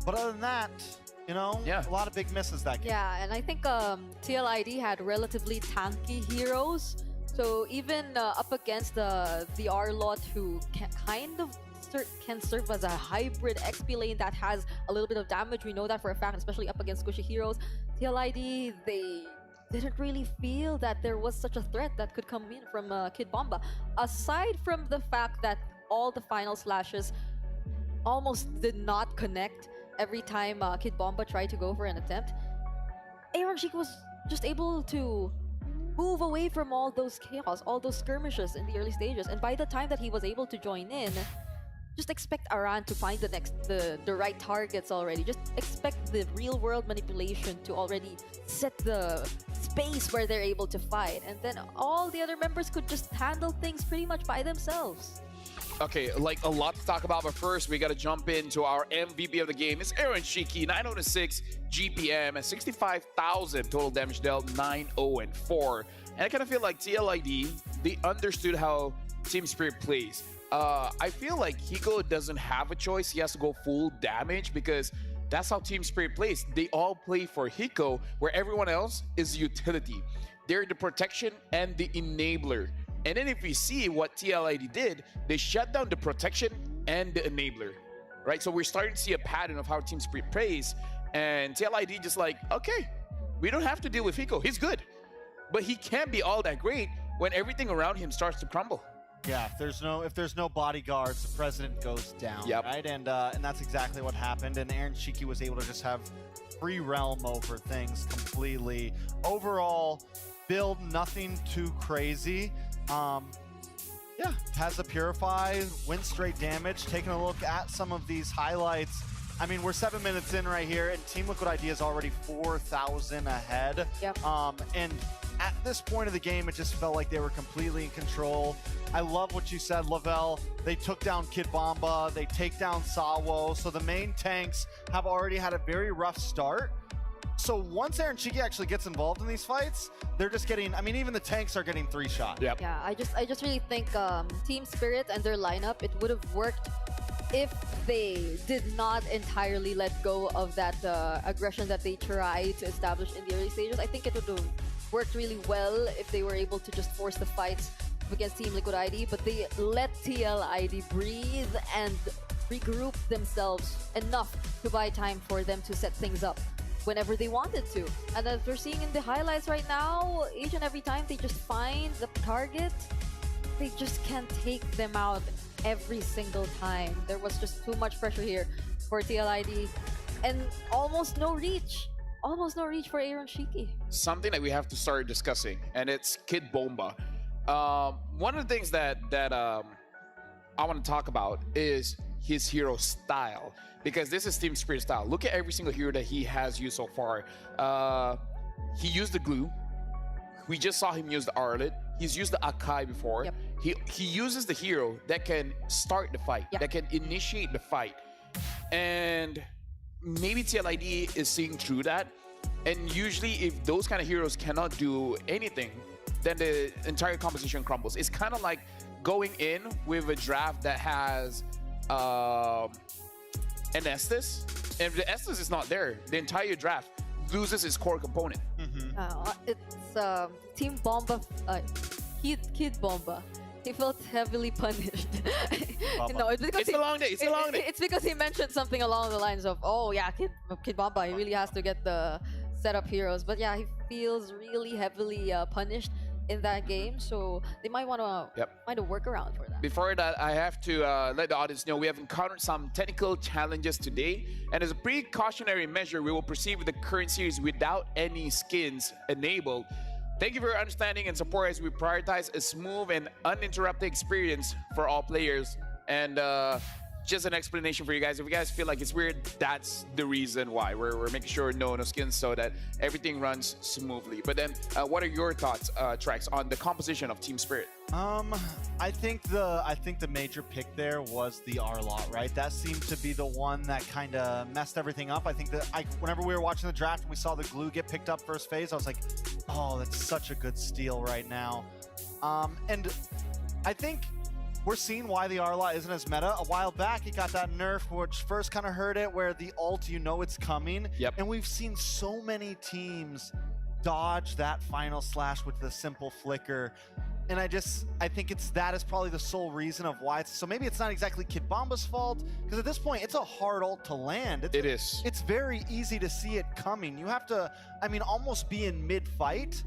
but other than that, you know, a lot of big misses that game. Yeah, and I think TLID had relatively tanky heroes. So even up against the R-Lot, who can serve as a hybrid XP lane that has a little bit of damage. We know that for a fact, especially up against squishy heroes. TLID, they didn't really feel that there was such a threat that could come in from Kid Bomba. Aside from the fact that all the final slashes almost did not connect every time Kid Bomba tried to go for an attempt, Aaron Shiki was just able to move away from all those chaos, all those skirmishes in the early stages. And by the time that he was able to join in, just expect Aran to find the right targets already. Just expect the real world manipulation to already set the space where they're able to fight. And then all the other members could just handle things pretty much by themselves. Okay, like a lot to talk about, but first we got to jump into our MVP of the game. It's Aaron Shiki, 906 GPM and 65,000 total damage dealt, 9-0-4. And I kind of feel like TLID, they understood how Team Spirit plays. I feel like Hiko doesn't have a choice. He has to go full damage because that's how Team Spirit plays. They all play for Hiko, where everyone else is utility. They're the protection and the enabler. And then if we see what TLID did, they shut down the protection and the enabler, right? So we're starting to see a pattern of how Team Spirit plays. And TLID just like, okay, we don't have to deal with Hiko. He's good. But he can't be all that great when everything around him starts to crumble. Yeah, if there's no bodyguards, the president goes down, right? And that's exactly what happened. And Aaron Shiki was able to just have free realm over things completely. Overall, build nothing too crazy. Yeah, has the Purify, wins straight damage. Taking a look at some of these highlights. I mean, we're 7 minutes in right here, and Team Liquid ID is already 4,000 ahead. Yep. And at this point of the game, it just felt like they were completely in control. I love what you said, Lavelle. They took down Kid Bomba. They take down Sawo. So the main tanks have already had a very rough start. So once Aaron Shiki actually gets involved in these fights, they're just getting, I mean, even the tanks are getting 3-shot. Yep. Yeah, I just really think Team Spirit and their lineup, it would have worked if they did not entirely let go of that aggression that they tried to establish in the early stages. I think it would have worked really well if they were able to just force the fights against Team Liquid ID, but they let TLID breathe and regroup themselves enough to buy time for them to set things up whenever they wanted to. And as we're seeing in the highlights right now, each and every time they just find the target, they just can't take them out every single time. There was just too much pressure here for TLID and almost no reach. Almost no reach for Aaron Shiki. Something that we have to start discussing, and it's Kid Bomba. One of the things that I want to talk about is his hero style, because this is Team Spirit style. Look at every single hero that he has used so far. He used the glue. We just saw him use the Arlet. He's used the Akai before. Yep. He uses the hero that can start the fight, that can initiate the fight. And maybe TLID is seeing through that. And usually if those kind of heroes cannot do anything, then the entire composition crumbles. It's kind of like going in with a draft that has an Estes. And if the Estes is not there, the entire draft loses its core component. It's Team Bomba, Kid Bomba. He felt heavily punished. No, it's because It's a long day. It's a long day. It's because he mentioned something along the lines of, oh yeah, Kid Bomba, he really has to get the setup heroes. But yeah, he feels really heavily punished in that game, so they might want to find a workaround for that. Before that, I have to let the audience know we have encountered some technical challenges today, and as a precautionary measure, we will proceed with the current series without any skins enabled. Thank you for your understanding and support as we prioritize a smooth and uninterrupted experience for all players. And just an explanation for you guys. If you guys feel like it's weird, that's the reason why. We're making sure no skins so that everything runs smoothly. But then, what are your thoughts, Trex, on the composition of Team Spirit? I think the major pick there was the Arlot, right? That seemed to be the one that kind of messed everything up. I think that whenever we were watching the draft and we saw the glue get picked up first phase, I was like, oh, that's such a good steal right now. And I think we're seeing why the Arlot isn't as meta. A while back, it got that nerf, which first kind of hurt it, where the ult, you know it's coming. Yep. And we've seen so many teams dodge that final slash with the simple flicker. And I think that is probably the sole reason of why so maybe it's not exactly Kid Bomba's fault, because at this point, it's a hard ult to land. It is. It's very easy to see it coming. You have to, almost be in mid-fight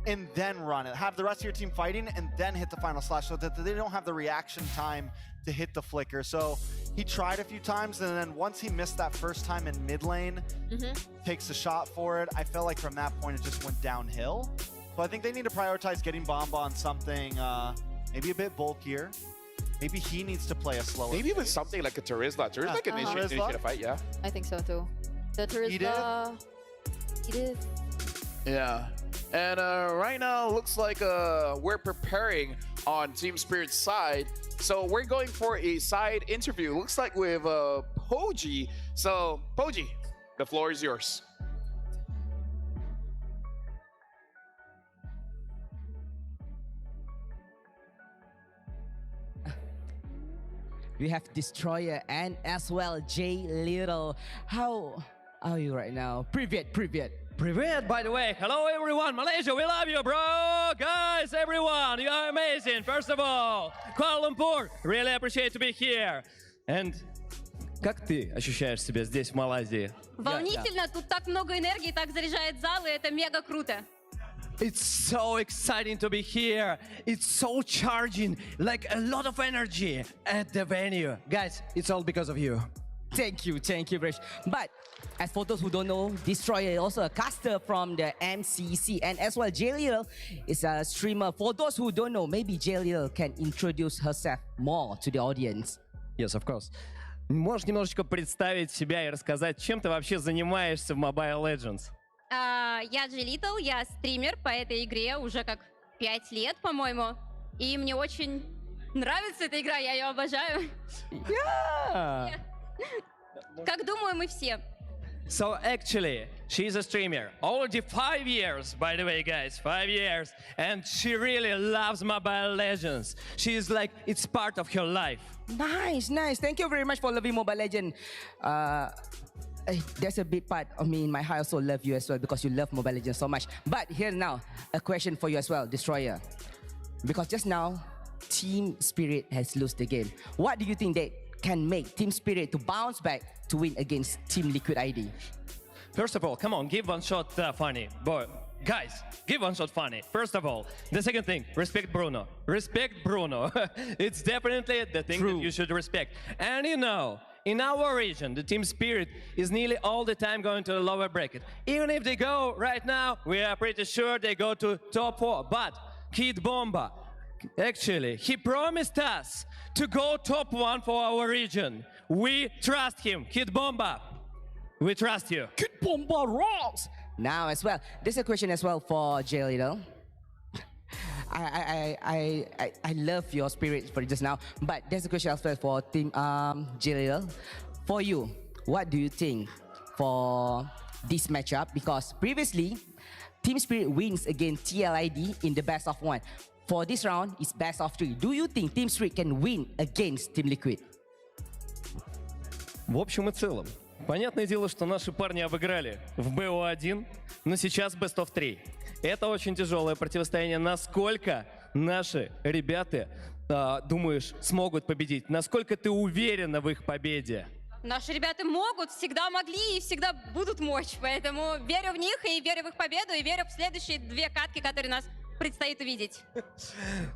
and then run it. Have the rest of your team fighting and then hit the final slash so that they don't have the reaction time to hit the flicker. So he tried a few times, and then once he missed that first time in mid lane, takes a shot for it. I felt like from that point it just went downhill. So I think they need to prioritize getting Bomba on something maybe a bit bulkier. Maybe he needs to play a slower Maybe even something like a Terizla. Terizla can initiate a fight, yeah. I think so too. The Terizla... Edith. Yeah. And right now, looks like we're preparing on Team Spirit's side. So we're going for a side interview. Looks like with Poji. So, Poji, the floor is yours. we have Destroyer and as well Jay Little. How are you right now? Привет. Привет, by the way. Hello, everyone. Malaysia, we love you, bro. Guys, everyone, you are amazing. First of all, Kuala Lumpur, really appreciate to be here. And как ты ощущаешь себя здесь, в Малайзии? Волнительно, тут так много энергии, так заряжает зал, и это мега круто. It's so exciting to be here. It's so charging, like a lot of energy at the venue. Guys, it's all because of you. Thank you, Brish. But as for those who don't know, Destroyer is also a caster from the MCC, and as well, Jay Little is a streamer. For those who don't know, maybe Jay Little can introduce herself more to the audience. Yes, of course. Можешь немножечко представить себя и рассказать, чем ты вообще занимаешься в Mobile Legends? Я Джей Литл, я стример по этой игре уже как 5 лет, по-моему. И мне очень нравится эта игра, я ее обожаю. Yeah. Как думаю, мы все. So actually, she's a streamer. Already 5 years, by the way, guys. 5 years. And she really loves Mobile Legends. She's like, it's part of her life. Nice. Thank you very much for loving Mobile Legends. There's a big part of me in my heart also love you as well because you love Mobile Legends so much. But here now, a question for you as well, Destroyer. Because just now, Team Spirit has lost the game. What do you think that can make Team Spirit to bounce back to win against Team Liquid ID? First of all, come on, give one shot funny. Boy, guys, give one shot funny. First of all. The second thing, respect Bruno. Respect Bruno. It's definitely the thing that you should respect. And you know, in our region, the Team Spirit is nearly all the time going to the lower bracket. Even if they go right now, we are pretty sure they go to top 4. But Kid Bomba, actually, he promised us to go top 1 for our region. We trust him. Kid Bomba, we trust you. Kid Bomba rocks! Now as well, there's a question as well for Jay Little. I love your spirit for just now, but there's a question as well for Team Jay Little. For you, what do you think for this matchup? Because previously, Team Spirit wins against TLID in the best of 1. For this round, it's best of 3. Do you think Team Spirit can win against Team Liquid? В общем и целом, понятное дело, что наши парни обыграли в БО1, но сейчас Best of 3. Это очень тяжелое противостояние. Насколько наши ребята, думаешь, смогут победить? Насколько ты уверена в их победе? Наши ребята могут, всегда могли и всегда будут мочь. Поэтому верю в них и верю в их победу, и верю в следующие 2 катки, которые нас предстоит увидеть.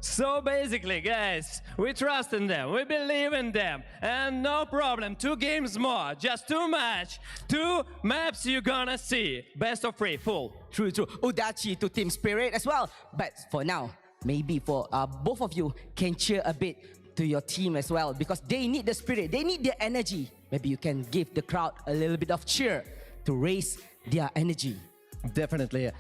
So basically, guys, we trust in them, we believe in them, and no problem, 2 games more, just too much. 2 maps you're gonna see. Best of 3, full. True. Udachi to Team Spirit as well. But for now, maybe for both of you can cheer a bit to your team as well because they need the spirit, they need the energy. Maybe you can give the crowd a little bit of cheer to raise their energy. Definitely.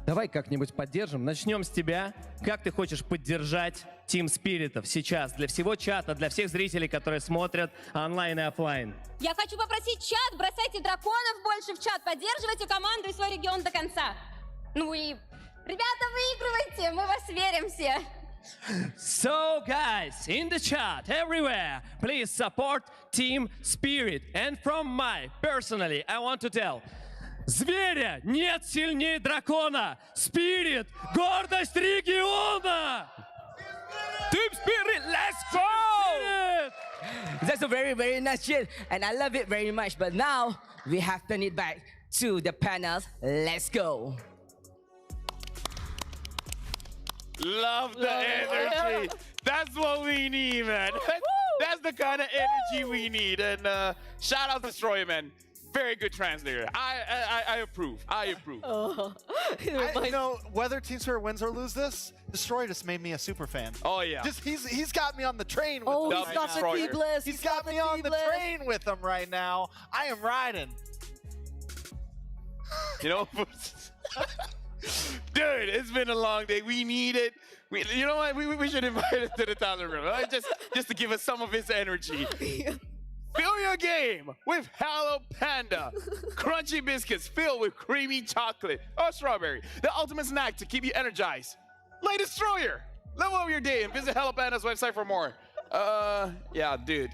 Давай как-нибудь поддержим. Начнем с тебя. Как ты хочешь поддержать Team Спиритов сейчас для всего чата, для всех зрителей, которые смотрят онлайн и офлайн? Я хочу попросить чат, бросайте драконов больше в чат, поддерживайте команду и свой регион до конца. Ну и, ребята, выигрывайте, мы вас верим все. So guys, in the chat, everywhere, please support Team Spirit. And from my, personally, I want to tell, зверя нет сильнее дракона. Spirit, гордость региона. Team Spirit, let's go! That's a very, very nice shit, and I love it very much. But now, we have turned it back to the panels. Let's go. Love the energy. That's what we need, man. That's the kind of energy we need. And shout out Destroyer, man. Very good translator. I approve. I approve. You know, whether Team Spirit wins or lose this, Destroyer just made me a super fan. Oh yeah. Just he's got me on the train with Oh, him he's right got now. the T-Bliss. He's got me on the train with him right now. I am riding. You know, dude, it's been a long day. We need it. You know what? We should invite him to the talent room, right? Just to give us some of his energy. Fill your game with Hello Panda. Crunchy biscuits filled with creamy chocolate or strawberry. The ultimate snack to keep you energized. Play Destroyer. Level up your day and visit Hello Panda's website for more. Yeah, dude.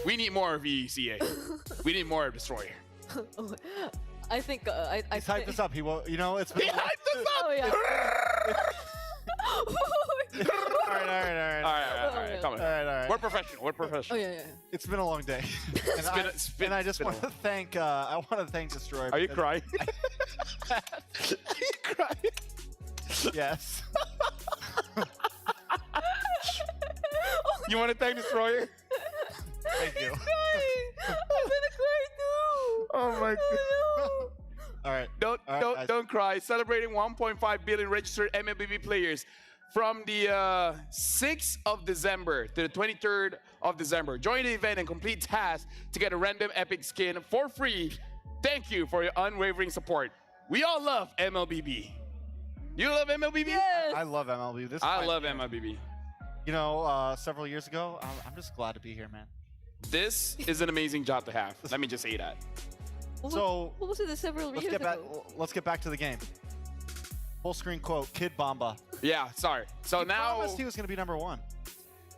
We need more of ECA. We need more of Destroyer. I think I He's hyped this up. He won't. You know, it's been. He hyped this up. Oh yeah. All right. Come on. All right. We're professional. We're professional. Oh yeah. It's been a long day. And I just want to thank. I want to thank Destroyer. Are you because- crying? Are you crying? Yes. You want to thank Destroyer? Thank you. I'm gonna cry too. Oh my god. All right. Don't cry. Celebrating 1.5 billion registered MLBB players from the 6th of December to the 23rd of December. Join the event and complete tasks to get a random epic skin for free. Thank you for your unwavering support. We all love MLBB. You love MLBB? Yes. I love MLB. I love MLBB. You know, several years ago, I'm just glad to be here, man. This is an amazing job to have. Let me just say that. So what was it several let's years get back. ago? Let's get back to the game. Full screen quote: Kid Bomba. Yeah, sorry. So He now promised he was going to be #1.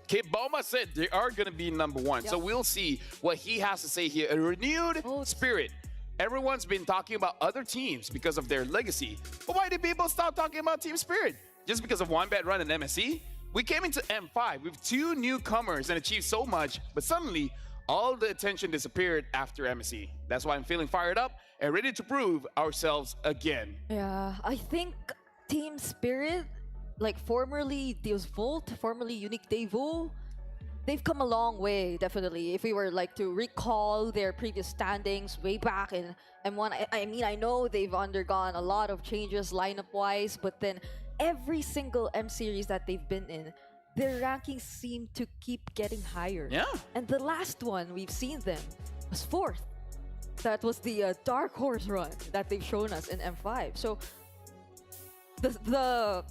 Kid Boma said they are going to be #1. So we'll see what he has to say here. A renewed spirit. Everyone's been talking about other teams because of their legacy. But why did people stop talking about Team Spirit? Just because of one bad run in MSC? We came into M5 with 2 newcomers and achieved so much, but suddenly all the attention disappeared after MSC. That's why I'm feeling fired up and ready to prove ourselves again. Yeah, I think Team Spirit, like formerly Deus Volt, formerly Unique Devo, they've come a long way, definitely. If we were like to recall their previous standings way back in M1, I mean, I know they've undergone a lot of changes lineup-wise, but then every single M series that they've been in, their rankings seem to keep getting higher. Yeah. And the last one we've seen them was 4th. That was the Dark Horse run that they've shown us in M5. So the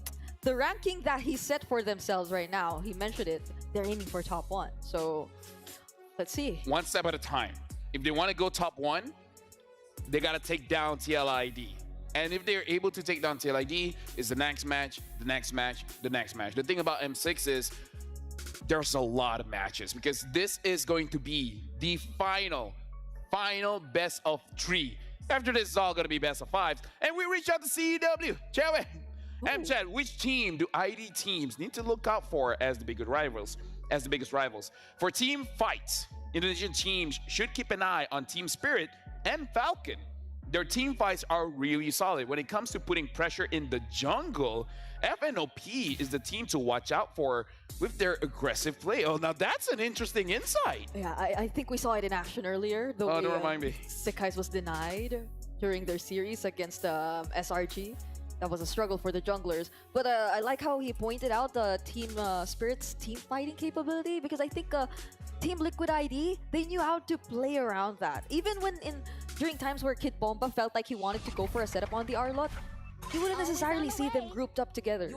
ranking that he set for themselves right now, he mentioned it, they're aiming for top 1. So let's see. One step at a time. If they want to go top 1, they got to take down TLID. And if they're able to take down TLID, is the next match, the next match, the next match. The thing about M6 is there's a lot of matches because this is going to be the final best of 3. After this, it's all going to be best of 5s. And we reach out to CEW. Chewe. M-Chat, which team do ID teams need to look out for as the biggest rivals? For team fights, Indonesian teams should keep an eye on Team Spirit and Falcon. Their team fights are really solid. When it comes to putting pressure in the jungle, FNOP is the team to watch out for with their aggressive play. Oh, now that's an interesting insight. Yeah, I think we saw it in action earlier. The Oh, way don't remind me. Sekai's was denied during their series against SRG. That was a struggle for the junglers. But I like how he pointed out the Team Spirit's team fighting capability, because I think Team Liquid ID, they knew how to play around that. Even when during times where Kid Bomba felt like he wanted to go for a setup on the Arlot, you wouldn't necessarily see them grouped up together.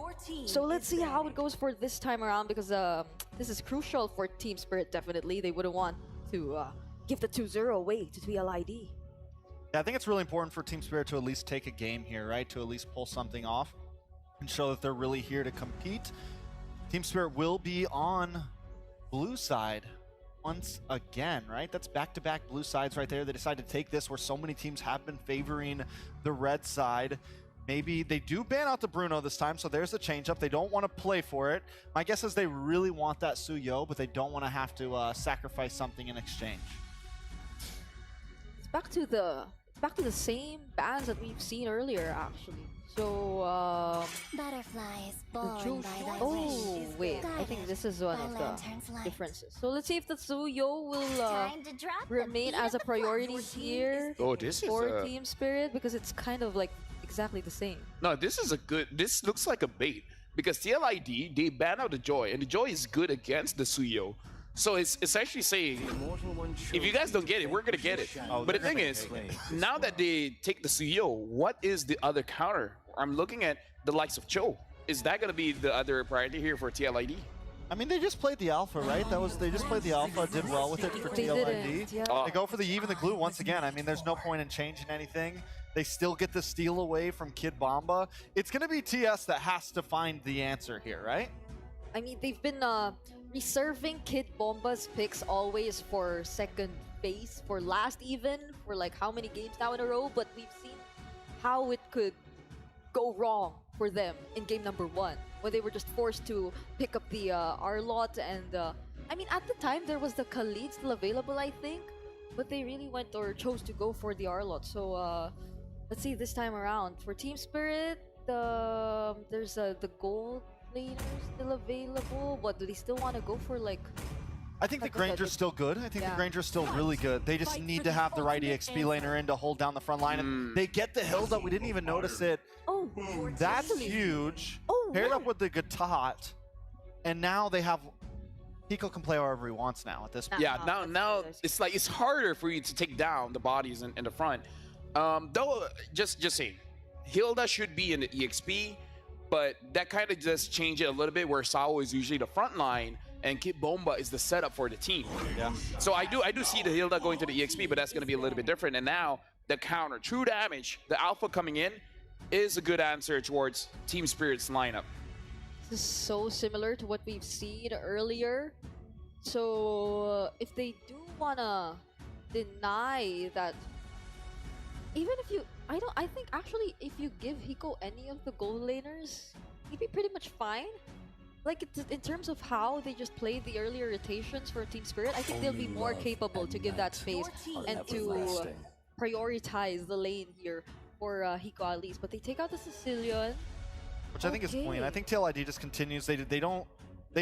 So let's see how it goes for this time around, because this is crucial for Team Spirit, definitely. They wouldn't want to give the 2-0 away to TLID. Yeah, I think it's really important for Team Spirit to at least take a game here, right? To at least pull something off and show that they're really here to compete. Team Spirit will be on blue side once again, right? That's back-to-back blue sides right there. They decided to take this where so many teams have been favoring the red side. Maybe they do ban out the Bruno this time, so there's a change-up. They don't want to play for it. My guess is they really want that Suyo, but they don't want to have to sacrifice something in exchange. It's back to the same bans that we've seen earlier, actually. So, Butterflies born by the oh, wait. I think this is one of the differences. So let's see if the Suyo will remain as a priority here Oh, this is for Team Spirit, because it's kind of like exactly the same. No, this looks like a bait because TLID, they ban out the Joy, and the Joy is good against the Suyo. So it's actually saying, if you guys don't get it, we're going to get it. But the thing is, now that they take the Suyo, what is the other counter? I'm looking at the likes of Cho. Is that going to be the other priority here for TLID? I mean, they just played the alpha, right? They just played the alpha, did well with it for TLID. They go for the Eve and the glue once again. I mean, there's no point in changing anything. They still get the steal away from Kid Bomba. It's going to be TS that has to find the answer here, right? I mean, they've been reserving Kid Bomba's picks always for second base, for last even, for like how many games now in a row, but we've seen how it could go wrong for them in game number 1, when they were just forced to pick up the R-Lot, and I mean, at the time there was the Khalid still available, I think, but they really went or chose to go for the R-Lot. So let's see this time around for Team Spirit. There's the gold laner still available. What do they still want to go for? Like, I think the Granger's still good. I think the Granger's still really good. They just need to have the right EXP laner in to hold down the front line. And they get the Hilda. We didn't even notice it. Oh, that's huge. Paired up with the Gatot. And now they have... Hiko can play however he wants now at this point. Yeah, now it's like it's harder for you to take down the bodies in the front. Though, just saying, Hilda should be in the EXP, but that kind of just changed it a little bit, where Sao is usually the front line and Kid Bomba is the setup for the team. Yeah. So I do see the Hilda going to the EXP, but that's going to be a little bit different. And now the counter, true damage, the Alpha coming in is a good answer towards Team Spirit's lineup. This is so similar to what we've seen earlier. So if they do wanna deny that, even if you, I think actually if you give Hiko any of the gold laners, he'd be pretty much fine. Like in terms of how they just played the earlier rotations for Team Spirit, I think they'll be more capable to give that space and to prioritize the lane here for Hiko at least. But they take out the Sicilian. Which I think is clean. I think TLID just continues. They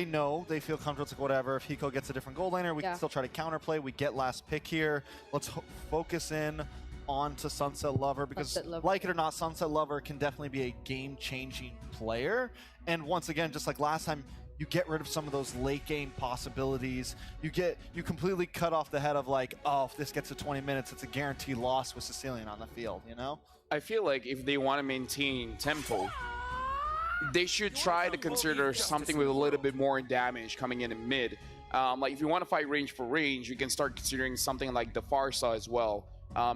know, they feel comfortable. It's like, whatever, if Hiko gets a different gold laner, we can still try to counterplay. We get last pick here. Let's focus in onto Sunset Lover, because like it or not, Sunset Lover can definitely be a game-changing player. And once again, just like last time, you get rid of some of those late game possibilities. You completely cut off the head of like, oh, if this gets to 20 minutes, it's a guaranteed loss with Sicilian on the field, you know? I feel like if they want to maintain tempo, they should try to consider something with a little bit more damage coming in mid. Like if you want to fight range for range, you can start considering something like the Farsa as well.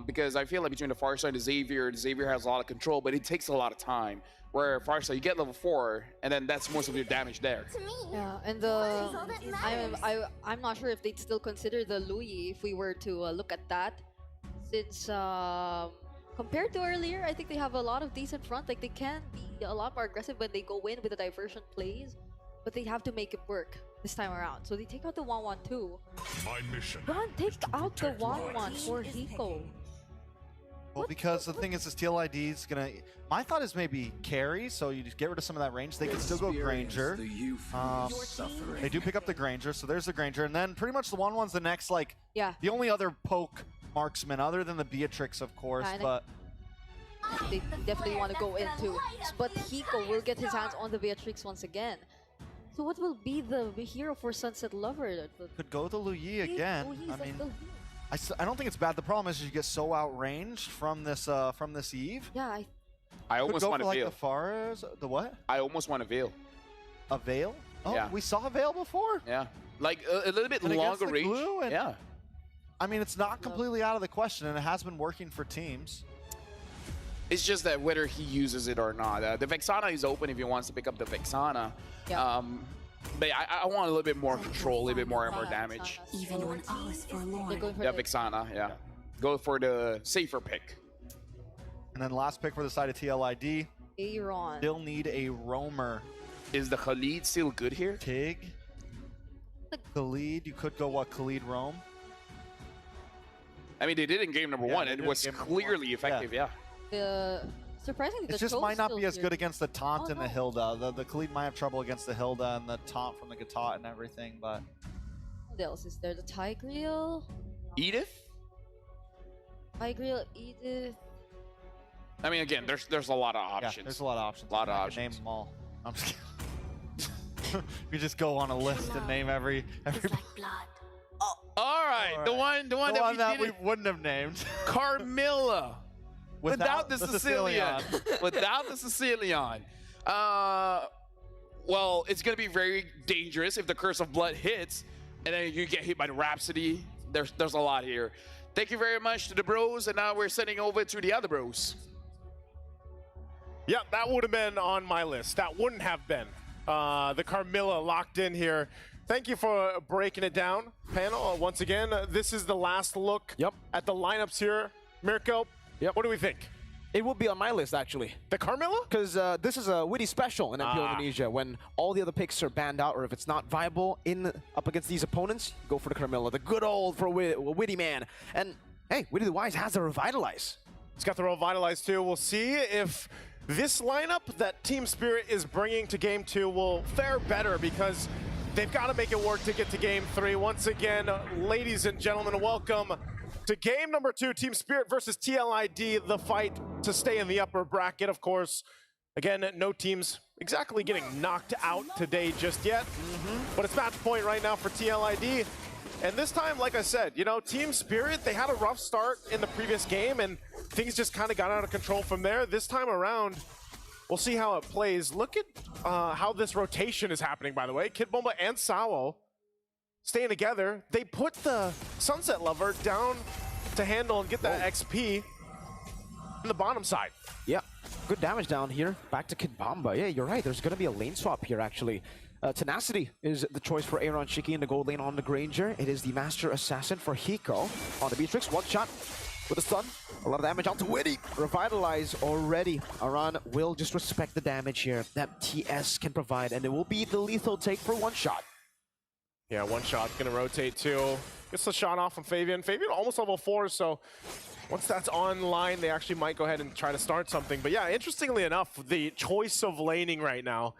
Because I feel like between the Farsa and the Xavier has a lot of control, but it takes a lot of time. Where Farsa, you get level 4, and then that's most of your damage there. Yeah, and I'm not sure if they'd still consider the Louis if we were to look at that, since compared to earlier, I think they have a lot of decent front. Like they can be a lot more aggressive when they go in with the diversion plays, but they have to make it work this time around. So they take out the 1-1-2. My mission. Ron, take out the 1-1 for Hiko. Well, because the thing is TLID is gonna. My thought is maybe carry, so you just get rid of some of that range. They can still go Granger. They do pick up the Granger, so there's the Granger, and then pretty much the 1-1's the next, like, the only other poke marksman other than the Beatrix, of course, but they definitely want to go into. But Hiko will get his hands on the Beatrix once again. So what will be the hero for Sunset Lover? Could go the Luyi again. I mean, I don't think it's bad. The problem is you get so outranged from this Eve. Yeah, I almost want to like Veil. The Faras, the what? I almost want a Veil. A Veil? Oh, yeah. We saw a Veil before. Yeah, like a little bit longer range. Yeah. I mean, it's not completely out of the question, and it has been working for teams. It's just that whether he uses it or not. The Vexana is open if he wants to pick up the Vexana. Yeah. But I want a little bit more control, a little bit more damage. Even when all is forlorn. Yeah, Vexana, yeah. Go for the safer pick. And then last pick for the side of TLID. Aaron. Still need a roamer. Is the Khalid still good here? Tig. Khalid, you could go Khalid roam. I mean, they did in game number 1. It was clearly effective, yeah. Surprisingly, it just might not be as good against the taunt and the Hilda. The Khalid might have trouble against the Hilda and the taunt from the Gatot and everything, but... What else is there? The Tigreal? Edith? Tigreal, Edith... I mean, again, there's a lot of options. Yeah, there's a lot of options. A lot of I options. Name them all. I'm just kidding. You just go on a list and name every... All right, the one that we wouldn't have named. Carmilla. Without the Sicilian. Without the Sicilian. Well, it's going to be very dangerous if the Curse of Blood hits, and then you get hit by the Rhapsody. There's a lot here. Thank you very much to the bros, and now we're sending over to the other bros. Yep, that would have been on my list. That wouldn't have been. The Carmilla locked in here. Thank you for breaking it down, panel. Once again, this is the last look at the lineups here. Mirko, what do we think? It will be on my list, actually. The Carmilla? Because this is a witty special in MPL Indonesia. When all the other picks are banned out, or if it's not viable up against these opponents, go for the Carmilla. The good old for witty man. And hey, Witty the Wise has a Revitalize. He's got the Revitalize too. We'll see if this lineup that Team Spirit is bringing to Game 2 will fare better, because they've got to make it work to get to Game 3. Once again, ladies and gentlemen, welcome to Game number 2, Team Spirit versus TLID, the fight to stay in the upper bracket, of course. Again, no teams exactly getting knocked out today just yet, but it's match point right now for TLID. And this time, like I said, you know, Team Spirit, they had a rough start in the previous game, and things just kind of got out of control from there. This time around, we'll see how it plays. Look at how this rotation is happening, by the way. Kid Bomba and Sawo staying together. They put the Sunset Lover down to handle and get that XP on the bottom side. Yeah, good damage down here. Back to Kid Bomba. Yeah, you're right. There's going to be a lane swap here, actually. Tenacity is the choice for Aaron Shiki in the gold lane on the Granger. It is the Master Assassin for Hiko on the Beatrix. One shot with a stun. A lot of damage onto Witty. Revitalize already. Aran will just respect the damage here that TS can provide, and it will be the lethal take for one shot. Yeah, one shot gonna rotate too. Gets the shot off from Fabian. Fabian almost level 4, so once that's online, they actually might go ahead and try to start something. But yeah, interestingly enough, the choice of laning right now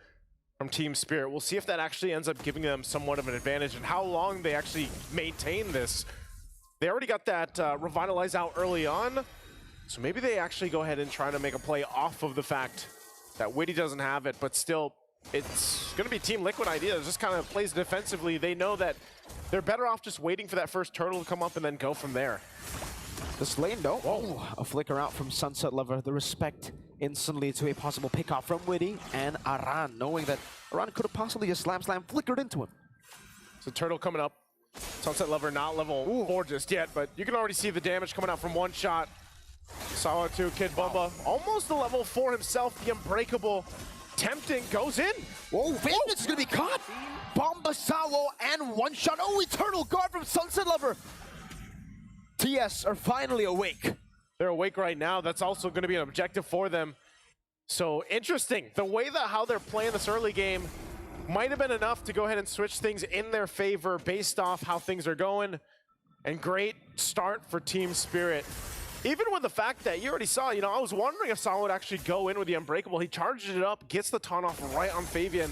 from Team Spirit, we'll see if that actually ends up giving them somewhat of an advantage and how long they actually maintain this. They already got that Revitalize out early on, so maybe they actually go ahead and try to make a play off of the fact that Witty doesn't have it, but still, it's going to be Team Liquid idea. It just kind of plays defensively. They know that they're better off just waiting for that first turtle to come up and then go from there. This lane, though. Oh, a flicker out from Sunset Lover. The respect instantly to a possible pickoff from Witty and Aran, knowing that Aran could have possibly just slam flickered into him. So turtle coming up. Sunset Lover not level 4 just yet, but you can already see the damage coming out from one shot. Sawa 2, Kid Bomba, almost the level 4 himself, the Unbreakable. Tempting, goes in. Whoa, Vagrant's gonna be caught. Bomba, Sawo, and one shot. Oh, Eternal Guard from Sunset Lover. TS are finally awake. They're awake right now. That's also going to be an objective for them. So interesting. The way that how they're playing this early game might have been enough to go ahead and switch things in their favor based off how things are going. And great start for Team Spirit. Even with the fact that you already saw, you know, I was wondering if Sawa would actually go in with the Unbreakable. He charges it up, gets the taunt off right on Fabian.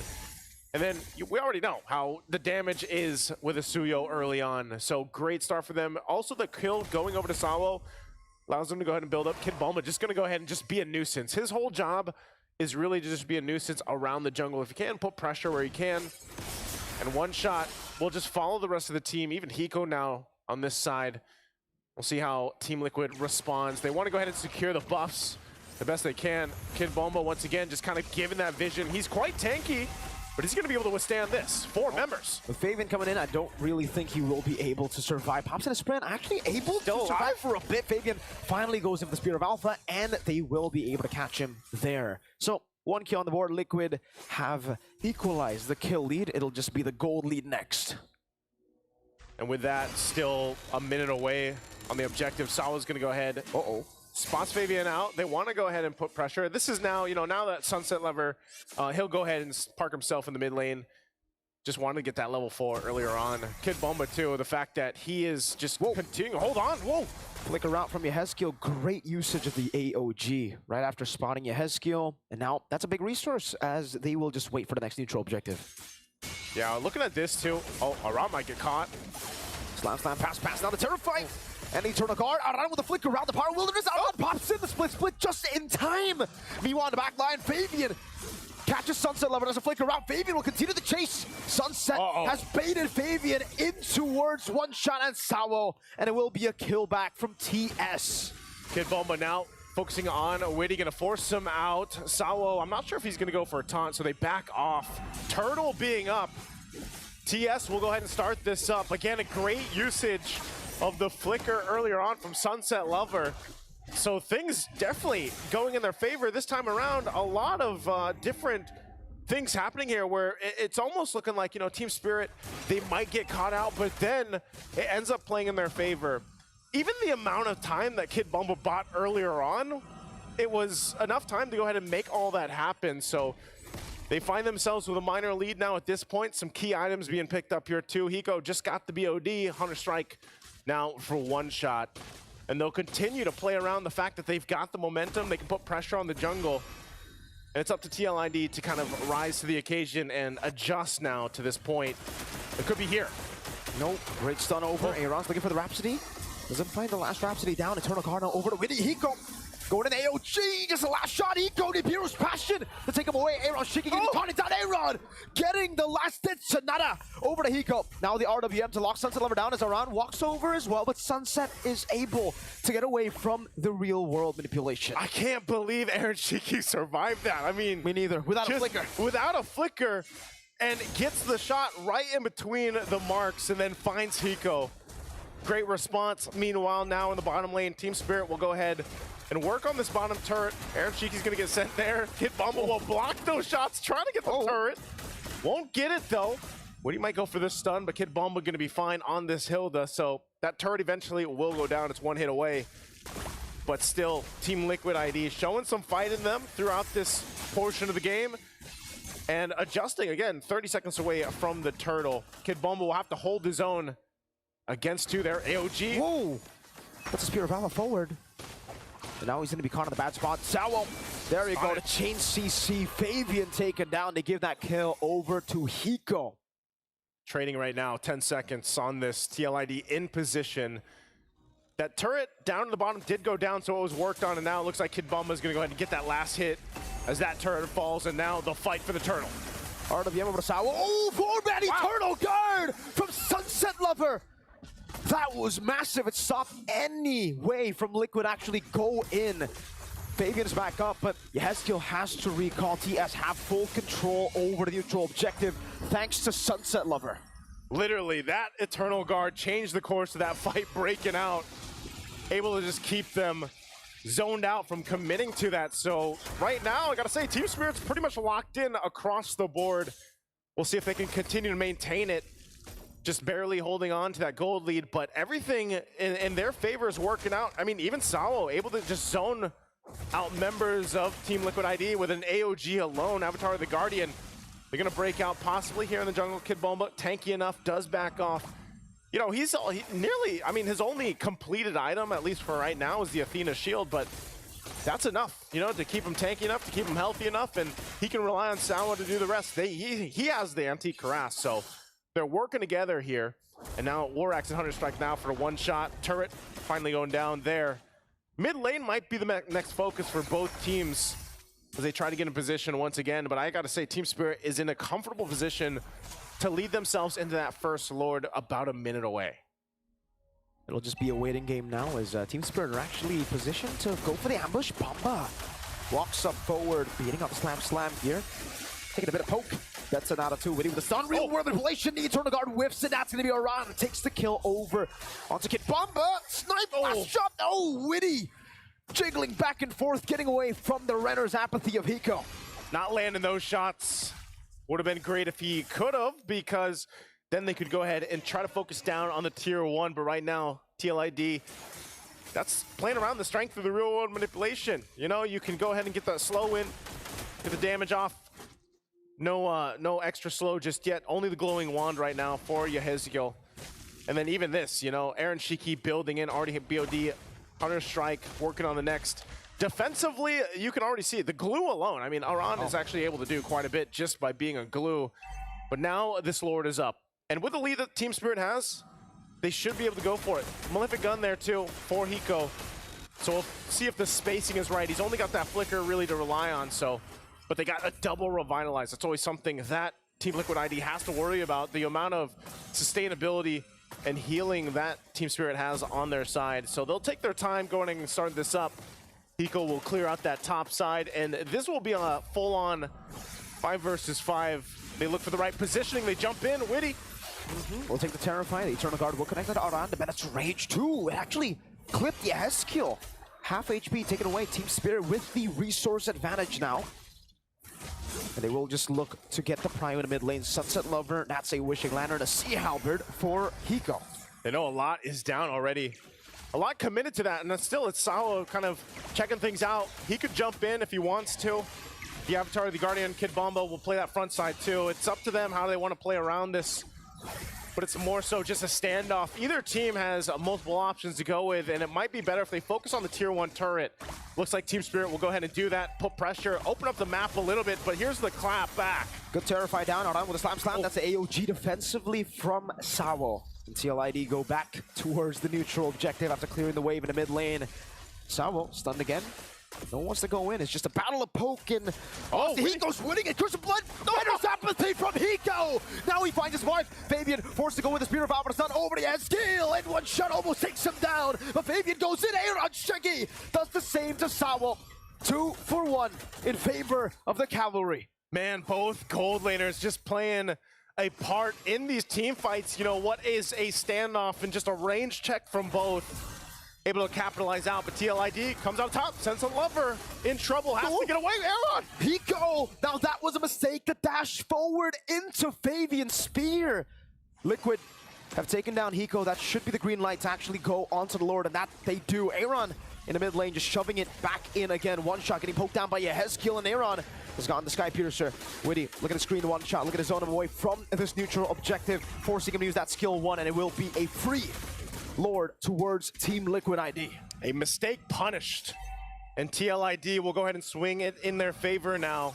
And then we already know how the damage is with a Suyo early on. So great start for them. Also the kill going over to Sawo allows them to go ahead and build up. Kid Bulma just going to go ahead and just be a nuisance. His whole job is really to just be a nuisance around the jungle. If you can, put pressure where you can. And one shot will just follow the rest of the team. Even Hiko now on this side. We'll see how Team Liquid responds. They want to go ahead and secure the buffs the best they can. Kid Bomba, once again, just kind of giving that vision. He's quite tanky, but he's going to be able to withstand this. 4 members. With Fabian coming in, I don't really think he will be able to survive. Pops in a sprint, actually able to survive for a bit. Fabian finally goes in with the Spear of Alpha, and they will be able to catch him there. So, 1 kill on the board. Liquid have equalized the kill lead. It'll just be the gold lead next. And with that, still a minute away on the objective, Sawa's going to go ahead. Spots Fabian out. They want to go ahead and put pressure. This is now, you know, now that Sunset Lover, he'll go ahead and park himself in the mid lane. Just wanted to get that level 4 earlier on. Kid Bomba too, the fact that he is just continuing. Hold on, whoa. Flicker out from Yehezkiel. Great usage of the AOG right after spotting Yehezkiel. And now that's a big resource as they will just wait for the next neutral objective. Yeah, looking at this too. Oh, Aran might get caught. Slam, pass. Now the Terrify. And Eternal Guard. Aran with a flicker around the Power Wilderness. Aran pops in the split just in time. V1 on the back line. Fabian catches Sunset Lover. There's a flicker around. Fabian will continue the chase. Sunset has baited Fabian in towards one shot and Sawo. And it will be a kill back from TS. Kid Bomba now focusing on Witty, gonna force him out. Sawo, I'm not sure if he's gonna go for a taunt, so they back off. Turtle being up. TS will go ahead and start this up. Again, a great usage of the flicker earlier on from Sunset Lover. So things definitely going in their favor this time around. A lot of different things happening here where it's almost looking like, you know, Team Spirit, they might get caught out, but then it ends up playing in their favor. Even the amount of time that Kid Bumble bought earlier on, it was enough time to go ahead and make all that happen. So they find themselves with a minor lead now at this point. Some key items being picked up here too. Hiko just got the BOD, Hunter Strike now for one shot. And they'll continue to play around the fact that they've got the momentum. They can put pressure on the jungle. And it's up to TLID to kind of rise to the occasion and adjust now to this point. It could be here. Nope, great stun over. Aaron's looking for the Rhapsody. Doesn't find the last Rhapsody down. Eternal Guard now over to Winnie. Hiko going in AOG. Just the last shot. Hiko, Nibiru's passion to take him away. Aaron shaking it. Caught it down. Aaron getting the last hit. Sonata over to Hiko. Now the RWM to lock Sunset Lover down as Aran walks over as well. But Sunset is able to get away from the real world manipulation. I can't believe Aaron Shiki survived that. I mean, me neither. Without a flicker. Without a flicker, and gets the shot right in between the marks and then finds Hiko. Great response. Meanwhile, now in the bottom lane, Team Spirit will go ahead and work on this bottom turret. Aaron Shiki's gonna get sent there. Kid Bumble will block those shots, trying to get the turret. Won't get it though. Woody might go for this stun, but Kid Bumble gonna be fine on this Hilda. So that turret eventually will go down. It's one hit away. But still, Team Liquid ID showing some fight in them throughout this portion of the game. And adjusting, again, 30 seconds away from the turtle. Kid Bumble will have to hold his own against two there. AOG. Whoa! Puts a Spear of Valor forward. And now he's going to be caught in the bad spot. Sawo, there you go. The chain CC. Fabian taken down to give that kill over to Hiko. Trading right now, 10 seconds on this. TLID in position. That turret down to the bottom did go down, so it was worked on, and now it looks like Kid Bumba is going to go ahead and get that last hit as that turret falls, and now they'll fight for the turtle. RWM over to Sawo. Oh, forward Eternal Guard from Sunset Lover. That was massive. It stopped any way from Liquid actually go in. Fabian's back up, but Yehezkiel has to recall. TS have full control over the neutral objective thanks to Sunset Lover. Literally, that Eternal Guard changed the course of that fight, breaking out. Able to just keep them zoned out from committing to that. So right now, I gotta say, Team Spirit's pretty much locked in across the board. We'll see if they can continue to maintain it. Just barely holding on to that gold lead, but everything in their favor is working out. I mean, even Sawo able to just zone out members of Team Liquid ID with an AOG alone. Avatar of the Guardian, they're gonna break out possibly here in the jungle. Kid Bomba, tanky enough, does back off. You know, he's nearly, I mean, his only completed item, at least for right now, is the Athena shield, but that's enough, you know, to keep him tanky enough, to keep him healthy enough, and he can rely on Sawo to do the rest. He has the anti-Karas, so they're working together here. And now Lorax and Hunter Strike now for a one-shot. Turret finally going down there. Mid lane might be the next focus for both teams as they try to get in position once again, but I gotta say, Team Spirit is in a comfortable position to lead themselves into that first Lord about a minute away. It'll just be a waiting game now as Team Spirit are actually positioned to go for the ambush. Bamba walks up forward, beating up Slam here. Taking a bit of poke. That's an out of two. Witty with the stun. Real world manipulation. The Eternal Guard whiffs, and that's going to be Aran. Takes the kill over onto Kid Bamba. Snipe. Last shot. Oh, Witty. Jiggling back and forth, getting away from the Renner's apathy of Hiko. Not landing those shots. Would have been great if he could have, because then they could go ahead and try to focus down on the tier 1. But right now, TLID, that's playing around the strength of the real world manipulation. You know, you can go ahead and get that slow in, get the damage off. No extra slow just yet. Only the glowing wand right now for Yehezkiel. And then even this, you know, Aaron Shiki building in, already hit BOD, Hunter Strike, working on the next. Defensively, you can already see it. The glue alone, I mean, Aran is actually able to do quite a bit just by being a glue. But now this Lord is up. And with the lead that Team Spirit has, they should be able to go for it. Malefic Gun there too for Hiko. So we'll see if the spacing is right. He's only got that flicker really to rely on, so. But they got a double revitalize. That's always something that Team Liquid ID has to worry about. The amount of sustainability and healing that Team Spirit has on their side. So they'll take their time going and starting this up. Hiko will clear out that top side, and this will be a full-on 5 versus 5. They look for the right positioning. They jump in. Witty. We'll take the Terrify. The Eternal Guard will connect to Aran. The Menace Rage too. It actually clipped the Yehezkiel. Half HP taken away. Team Spirit with the resource advantage now. And they will just look to get the Prime in the mid lane. Sunset Lover, that's a Wishing Lantern, a Sea Halberd for Hiko. They know a lot is down already. A lot committed to that, and then still it's Sawa kind of checking things out. He could jump in if he wants to. The Avatar, the Guardian, Kid Bomba will play that front side too. It's up to them how they want to play around this. But it's more so just a standoff. Either team has multiple options to go with, and it might be better if they focus on the tier 1 turret. Looks like Team Spirit will go ahead and do that, put pressure, open up the map a little bit, but here's the clap back. Good Terrify down, Aran with a Slam Slam. That's the AOG defensively from Sawo. And TLID go back towards the neutral objective after clearing the wave in the mid lane. Sawo stunned again. No one wants to go in. It's just a battle of poke and Hiko's winning it. Curse of Blood. There's apathy from Hiko. Now he finds his mark. Fabian forced to go with the Spear of Alpha Sun over the edge. Skill and one shot almost takes him down. But Fabian goes in. Aaron Shiggy does the same to Sawo. 2 for 1 in favor of the Cavalry. Man, both gold laners just playing a part in these team fights. You know, what is a standoff and just a range check from both. Able to capitalize out, but TLID comes out top, sends a Lover in trouble, has to get away, Aaron! Hiko! Now that was a mistake to dash forward into Fabian's spear. Liquid have taken down Hiko. That should be the green light to actually go onto the Lord, and that they do. Aaron in the mid lane just shoving it back in again. One shot getting poked down by Yehezkiel, and Aaron has gotten the Sky Piercer. Witty, look at the screen, one shot. Look at his zone him away from this neutral objective, forcing him to use that skill 1, and it will be a free Lord towards Team Liquid ID. A mistake punished. And TLID will go ahead and swing it in their favor now.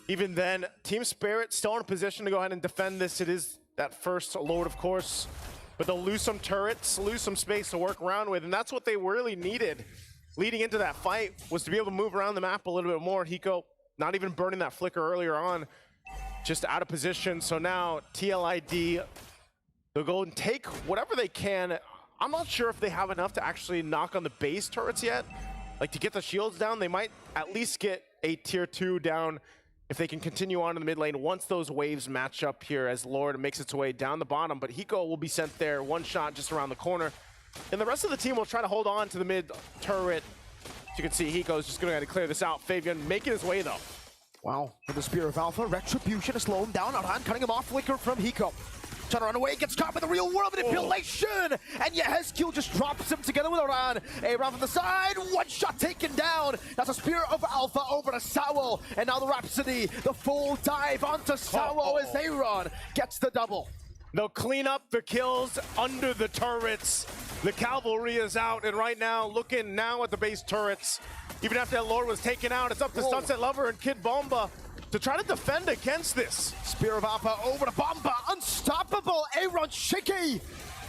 Even then, Team Spirit still in a position to go ahead and defend this. It is that first Lord, of course. But they'll lose some turrets, lose some space to work around with. And that's what they really needed leading into that fight, was to be able to move around the map a little bit more. Hiko not even burning that flicker earlier on, just out of position. So now TLID, they'll go and take whatever they can. I'm not sure if they have enough to actually knock on the base turrets yet. Like, to get the shields down, they might at least get a tier 2 down if they can continue on in the mid lane once those waves match up here as Lord makes its way down the bottom. But Hiko will be sent there, one shot just around the corner. And the rest of the team will try to hold on to the mid turret. As you can see, Hiko's just going to clear this out. Fabian making his way, though. Wow, with the Spear of Alpha, Retribution to slow him down. Aran cutting him off, flicker from Hiko. Trying to run away, gets caught by the real world manipulation! And Yehezkiel just drops him together with Aran. Aran from the side, one shot taken down! That's a Spear of Alpha over to Sawo. And now the Rhapsody, the full dive onto Sawo as Aaron gets the double. They'll clean up the kills under the turrets. The Cavalry is out, and right now, looking now at the base turrets. Even after that Lord was taken out, it's up to Sunset Lover and Kid Bomba to try to defend against this. Spear of Alpha over to Bomba, unstoppable, Aaron Shiki!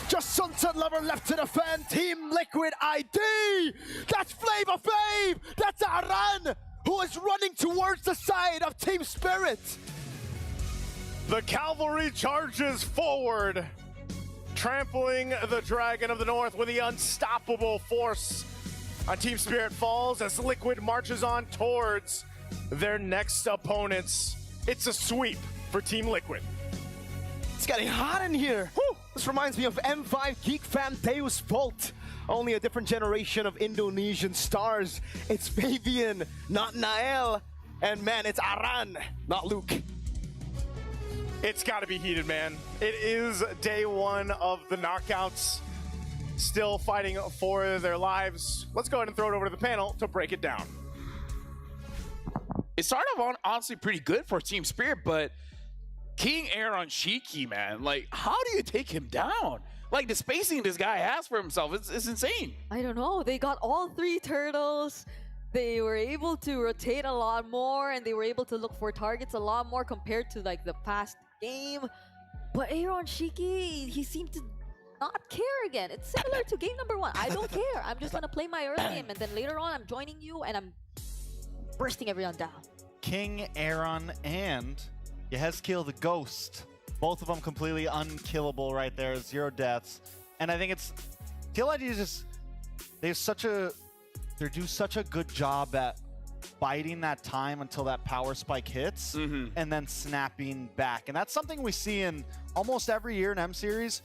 Just Sunset Lover left to defend, Team Liquid ID! That's Flavor Flav! That's Aran, who is running towards the side of Team Spirit! The Cavalry charges forward, trampling the Dragon of the North with the unstoppable force. On Team Spirit falls as Liquid marches on towards their next opponents. It's a sweep for Team Liquid. It's getting hot in here. Whew. This reminds me of M5 Geek Fan Deus Volt. Only a different generation of Indonesian stars. It's Fabian, not Nael. And man, it's Aran, not Luke. It's got to be heated, man. It is day 1 of the knockouts. Still fighting for their lives. Let's go ahead and throw it over to the panel to break it down. It started off honestly pretty good for Team Spirit, but King Aaron Shiki, man, like, how do you take him down? Like, the spacing this guy has for himself, it's insane. I don't know. They got all 3 turtles. They were able to rotate a lot more, and they were able to look for targets a lot more compared to like the past game. But Aaron Shiki, he seemed to not care again. It's similar to game number 1. I don't care. I'm just gonna play my early game, and then later on, I'm joining you, and I'm bursting everyone down. King Aaron and Yehezkiel the Ghost. Both of them completely unkillable right there. 0 deaths. And I think it's... TLID is just... They do such a good job at biding that time until that power spike hits and then snapping back. And that's something we see in almost every year in M Series.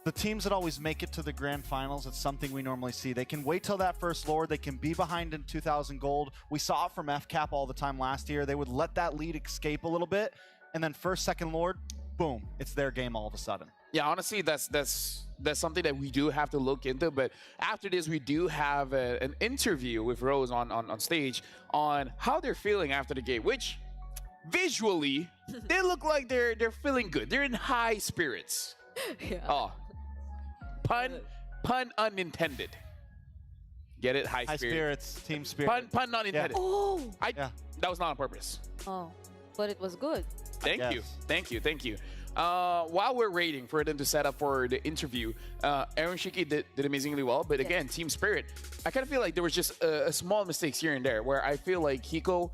the teams that always make it to the grand finals, it's something we normally see. They can wait till that first Lord. They can be behind in 2,000 gold. We saw it from FCAP all the time last year. They would let that lead escape a little bit, and then first, second Lord, boom, it's their game all of a sudden. Yeah, honestly, that's something that we do have to look into. But after this, we do have an interview with Rose on stage on how they're feeling after the game, which visually they look like they're feeling good. They're in high spirits. Yeah. Oh, pun unintended. Get it? High spirits. Team spirit. Pun not intended. Oh. That was not on purpose. Oh, but it was good. Thank you. While we're waiting for them to set up for the interview, Aaron Shiki did amazingly well. But again, Team Spirit, I kind of feel like there was just a small mistakes here and there where I feel like Hiko,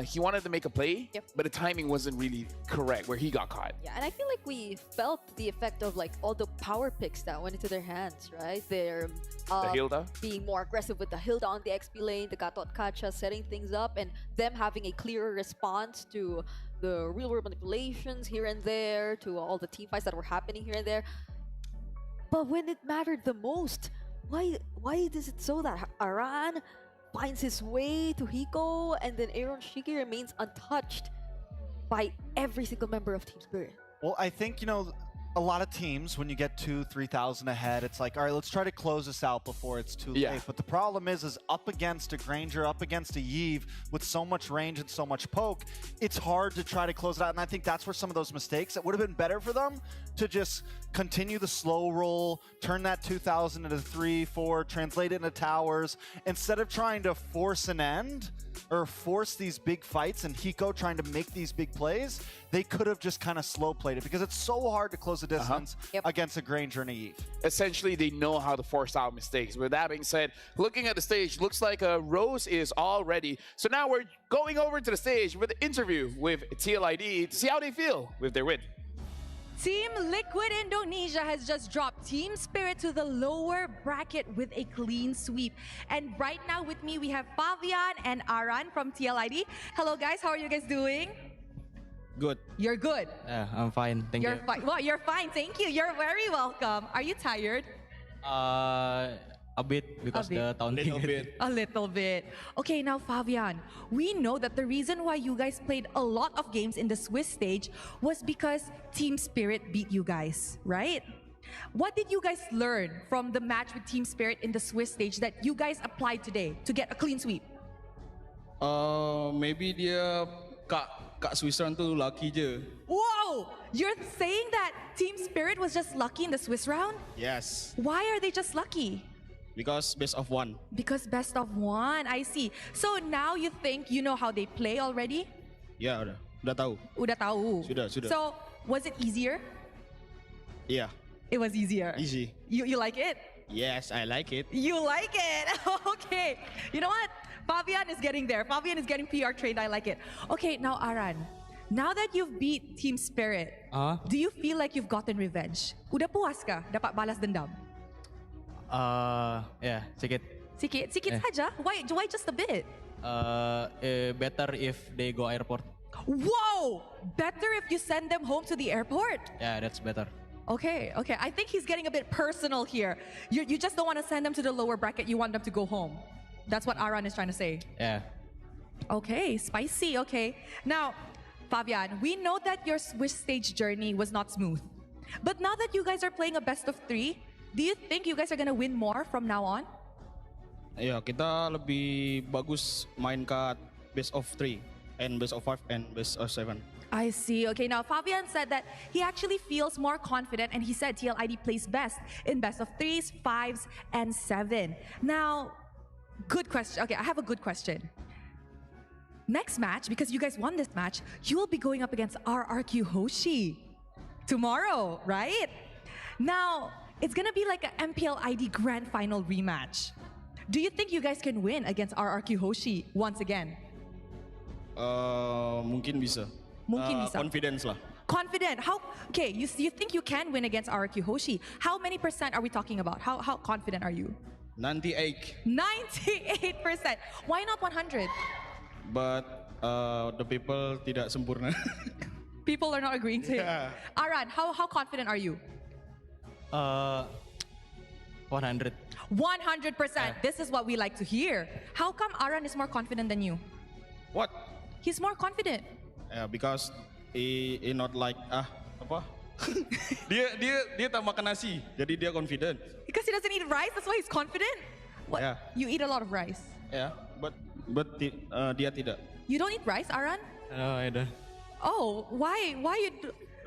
he wanted to make a play, but the timing wasn't really correct where he got caught. Yeah, and I feel like we felt the effect of like all the power picks that went into their hands, right? They're the Hilda? being more aggressive with the Hilda on the XP lane, the Gatot Kacha setting things up, and them having a clearer response to the real world manipulations here and there, to all the team fights that were happening here and there. But when it mattered the most, why is it so that Aran finds his way to Hiko and then Aaron Shiki remains untouched by every single member of Team Spirit? Well, I think, a lot of teams, when you get 2,000-3,000 ahead, it's like, all right, let's try to close this out before it's too late. But the problem is up against a Granger, up against a Yve with so much range and so much poke, it's hard to try to close it out. And I think that's where some of those mistakes, it would have been better for them to just continue the slow roll, turn that 2,000 into 3, 4, translate it into towers, instead of trying to force an end or force these big fights and Hiko trying to make these big plays. They could have just kind of slow played it because it's so hard to close the distance against a Granger and a Yve. Essentially, they know how to force out mistakes. With that being said, looking at the stage, looks like Rose is all ready. So now we're going over to the stage with the interview with TLID to see how they feel with their win. Team Liquid Indonesia has just dropped Team Spirit to the lower bracket with a clean sweep. And right now with me, we have Fabian and Aran from TLID. Hello guys, how are you guys doing? Good. You're good. Yeah, I'm fine. Thank you. Well, you're fine. Thank you. You're very welcome. Are you tired? A bit because the taunting. A little bit. Okay, now Fabian, we know that the reason why you guys played a lot of games in the Swiss stage was because Team Spirit beat you guys, right? What did you guys learn from the match with Team Spirit in the Swiss stage that you guys applied today to get a clean sweep? Maybe dia Kak Swissan tu lucky je. Whoa! You're saying that Team Spirit was just lucky in the Swiss round? Yes. Why are they just lucky? Because best of one. Because best of one, I see. So now you think you know how they play already? Ya, udah tahu. Udah tahu. Sudah. So, was it easier? Yeah. It was easier. Easy. You like it? Yes, I like it. You like it? Okay. You know what? Fabian is getting there. Fabian is getting PR trained. I like it. Okay, now Aran. Now that you've beat Team Spirit, do you feel like you've gotten revenge? Udah puas kah dapat balas dendam? Yeah, sikit. Sikit saja? Why just a bit? Better if they go airport. Whoa! Better if you send them home to the airport? Yeah, that's better. Okay. I think he's getting a bit personal here. You just don't want to send them to the lower bracket, you want them to go home. That's what Aran is trying to say. Yeah. Okay, spicy, okay. Now, Fabian, we know that your Swiss stage journey was not smooth. But now that you guys are playing a best of 3, do you think you guys are gonna win more from now on? Ya, kita lebih bagus main ke best of 3 and best of 5 and best of 7. I see. Okay, now Fabian said that he actually feels more confident and he said TLID plays best in best of 3s, 5s, and 7. Now, good question. Okay, I have a good question. Next match, because you guys won this match, you will be going up against RRQ Hoshi tomorrow, right? Now, it's gonna be like an MPL ID Grand Final rematch. Do you think you guys can win against RRQ Hoshi once again? Mungkin bisa. Mungkin bisa. Confidence lah. Confident. How? Okay, you think you can win against RRQ Hoshi? How many % are we talking about? How confident are you? 98. 98%. Why not 100? But the people tidak sempurna. People are not agreeing to it. Yeah. Aran, how confident are you? 100. 100%. This is what we like to hear. How come Aran is more confident than you? What? He's more confident. Because he not like apa? dia tak makan nasi, jadi dia confident. Because he doesn't eat rice, that's why he's confident? What? Yeah. You eat a lot of rice. Yeah, but dia tidak. You don't eat rice, Aran? No, I don't. Oh, why?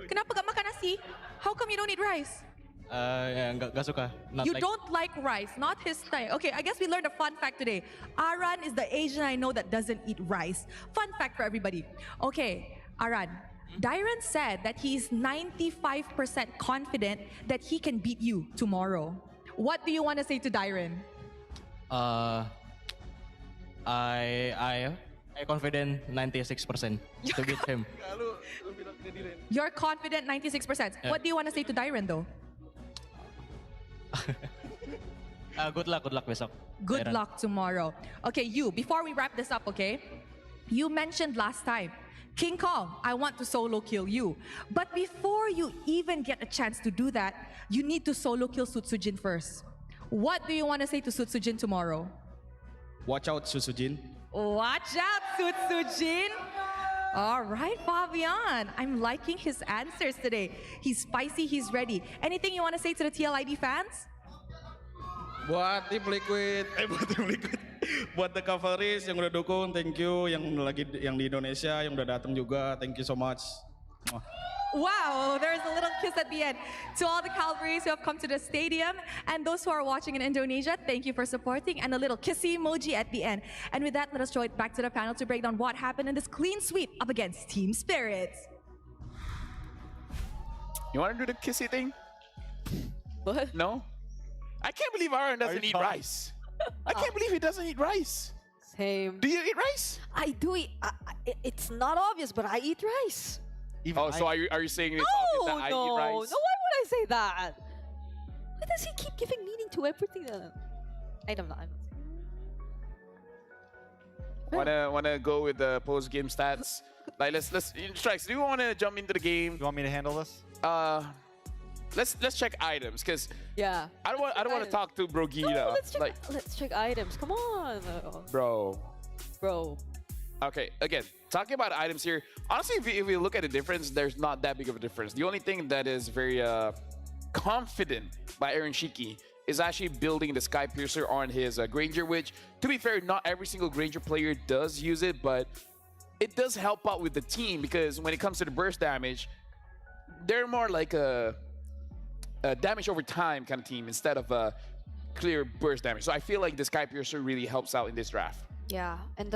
Kenapa gak makan nasi? How come you don't eat rice? Ya nggak suka. Not You like, don't like rice, not his style. Okay, I guess we learned a fun fact today. Aran is the Asian I know that doesn't eat rice. Fun fact for everybody. Okay, Aran, Dyron said that he's 95% confident that he can beat you tomorrow. What do you want to say to Dyron? I confident 96% to beat him. You're confident 96%. Yeah. What do you want to say to Dyron though? Good luck besok. Good Dyron. luck tomorrow. Okay, before we wrap this up, okay? You mentioned last time, King Kong, I want to solo kill you. But before you even get a chance to do that, you need to solo kill Sutsujin first. What do you want to say to Sutsujin tomorrow? Watch out, Susujin. Watch out, Sutsujin. All right, Fabian. I'm liking his answers today. He's spicy, he's ready. Anything you want to say to the TLID fans? Buat tim Liquid, buat the Cavalries yang udah dukung, thank you. Yang di Indonesia yang udah datang juga, thank you so much. Wow, there's a little kiss at the end. To all the Calvaries who have come to the stadium and those who are watching in Indonesia, thank you for supporting, and a little kissy emoji at the end. And with that, let us throw it back to the panel to break down what happened in this clean sweep up against Team Spirits. You want to do the kissy thing? What? No? I can't believe Aaron doesn't eat rice. I can't believe he doesn't eat rice. Same. Do you eat rice? I do eat. It's not obvious, but I eat rice. So are you saying it's obvious that I eat rice? No, why would I say that? Why does he keep giving meaning to everything? I don't know. Wanna go with the post game stats? Like let's Strikes. Do you want to jump into the game? You want me to handle this? Let's check items because yeah. I don't want to talk to Brogita. No, let's check items. Come on, bro. Okay, again, talking about items here, honestly, if we look at the difference, there's not that big of a difference. The only thing that is very confident by Aaron Shiki is actually building the Sky Piercer on his Granger, which, to be fair, not every single Granger player does use it, but it does help out with the team because when it comes to the burst damage, they're more like a damage over time kind of team instead of a clear burst damage. So I feel like the Sky Piercer really helps out in this draft. Yeah, and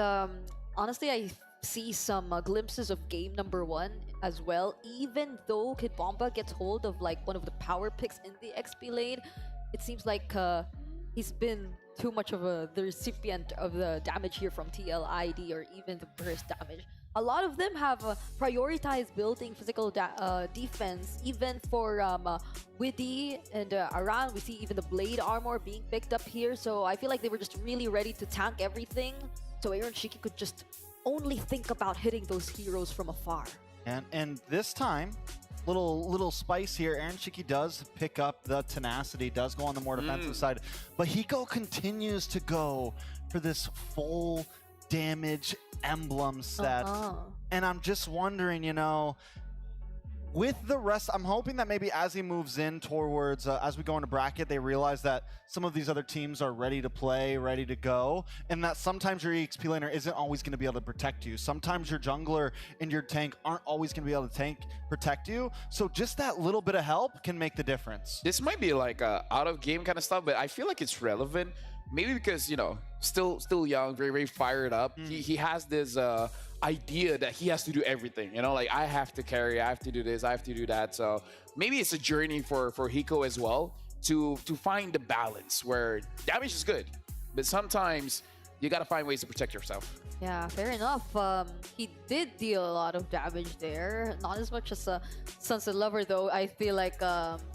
honestly, I see some glimpses of game number 1 as well. Even though Kid Bomba gets hold of like one of the power picks in the XP lane, it seems like he's been too much of the recipient of the damage here from TLID or even the burst damage. A lot of them have prioritized building physical defense, even for Widdy and Aran. We see even the blade armor being picked up here. So I feel like they were just really ready to tank everything. So Aaron Shiki could just only think about hitting those heroes from afar. And this time, little spice here. Aaron Shiki does pick up the tenacity, does go on the more defensive side, but Hiko continues to go for this full damage emblem set. And I'm just wondering, you know, with the rest, I'm hoping that maybe as he moves in towards, as we go into bracket, they realize that some of these other teams are ready to play, ready to go, and that sometimes your EXP laner isn't always going to be able to protect you. Sometimes your jungler and your tank aren't always going to be able to protect you. So just that little bit of help can make the difference. This might be like out of game kind of stuff, but I feel like it's relevant. Maybe because, you know, still young, very, very fired up. He has this idea that he has to do everything, you know, like I have to carry, I have to do this, I have to do that. So maybe it's a journey for Hiko as well to find the balance where damage is good, but sometimes you got to find ways to protect yourself. Yeah, fair enough. He did deal a lot of damage there. Not as much as Sunset Lover, though. I feel like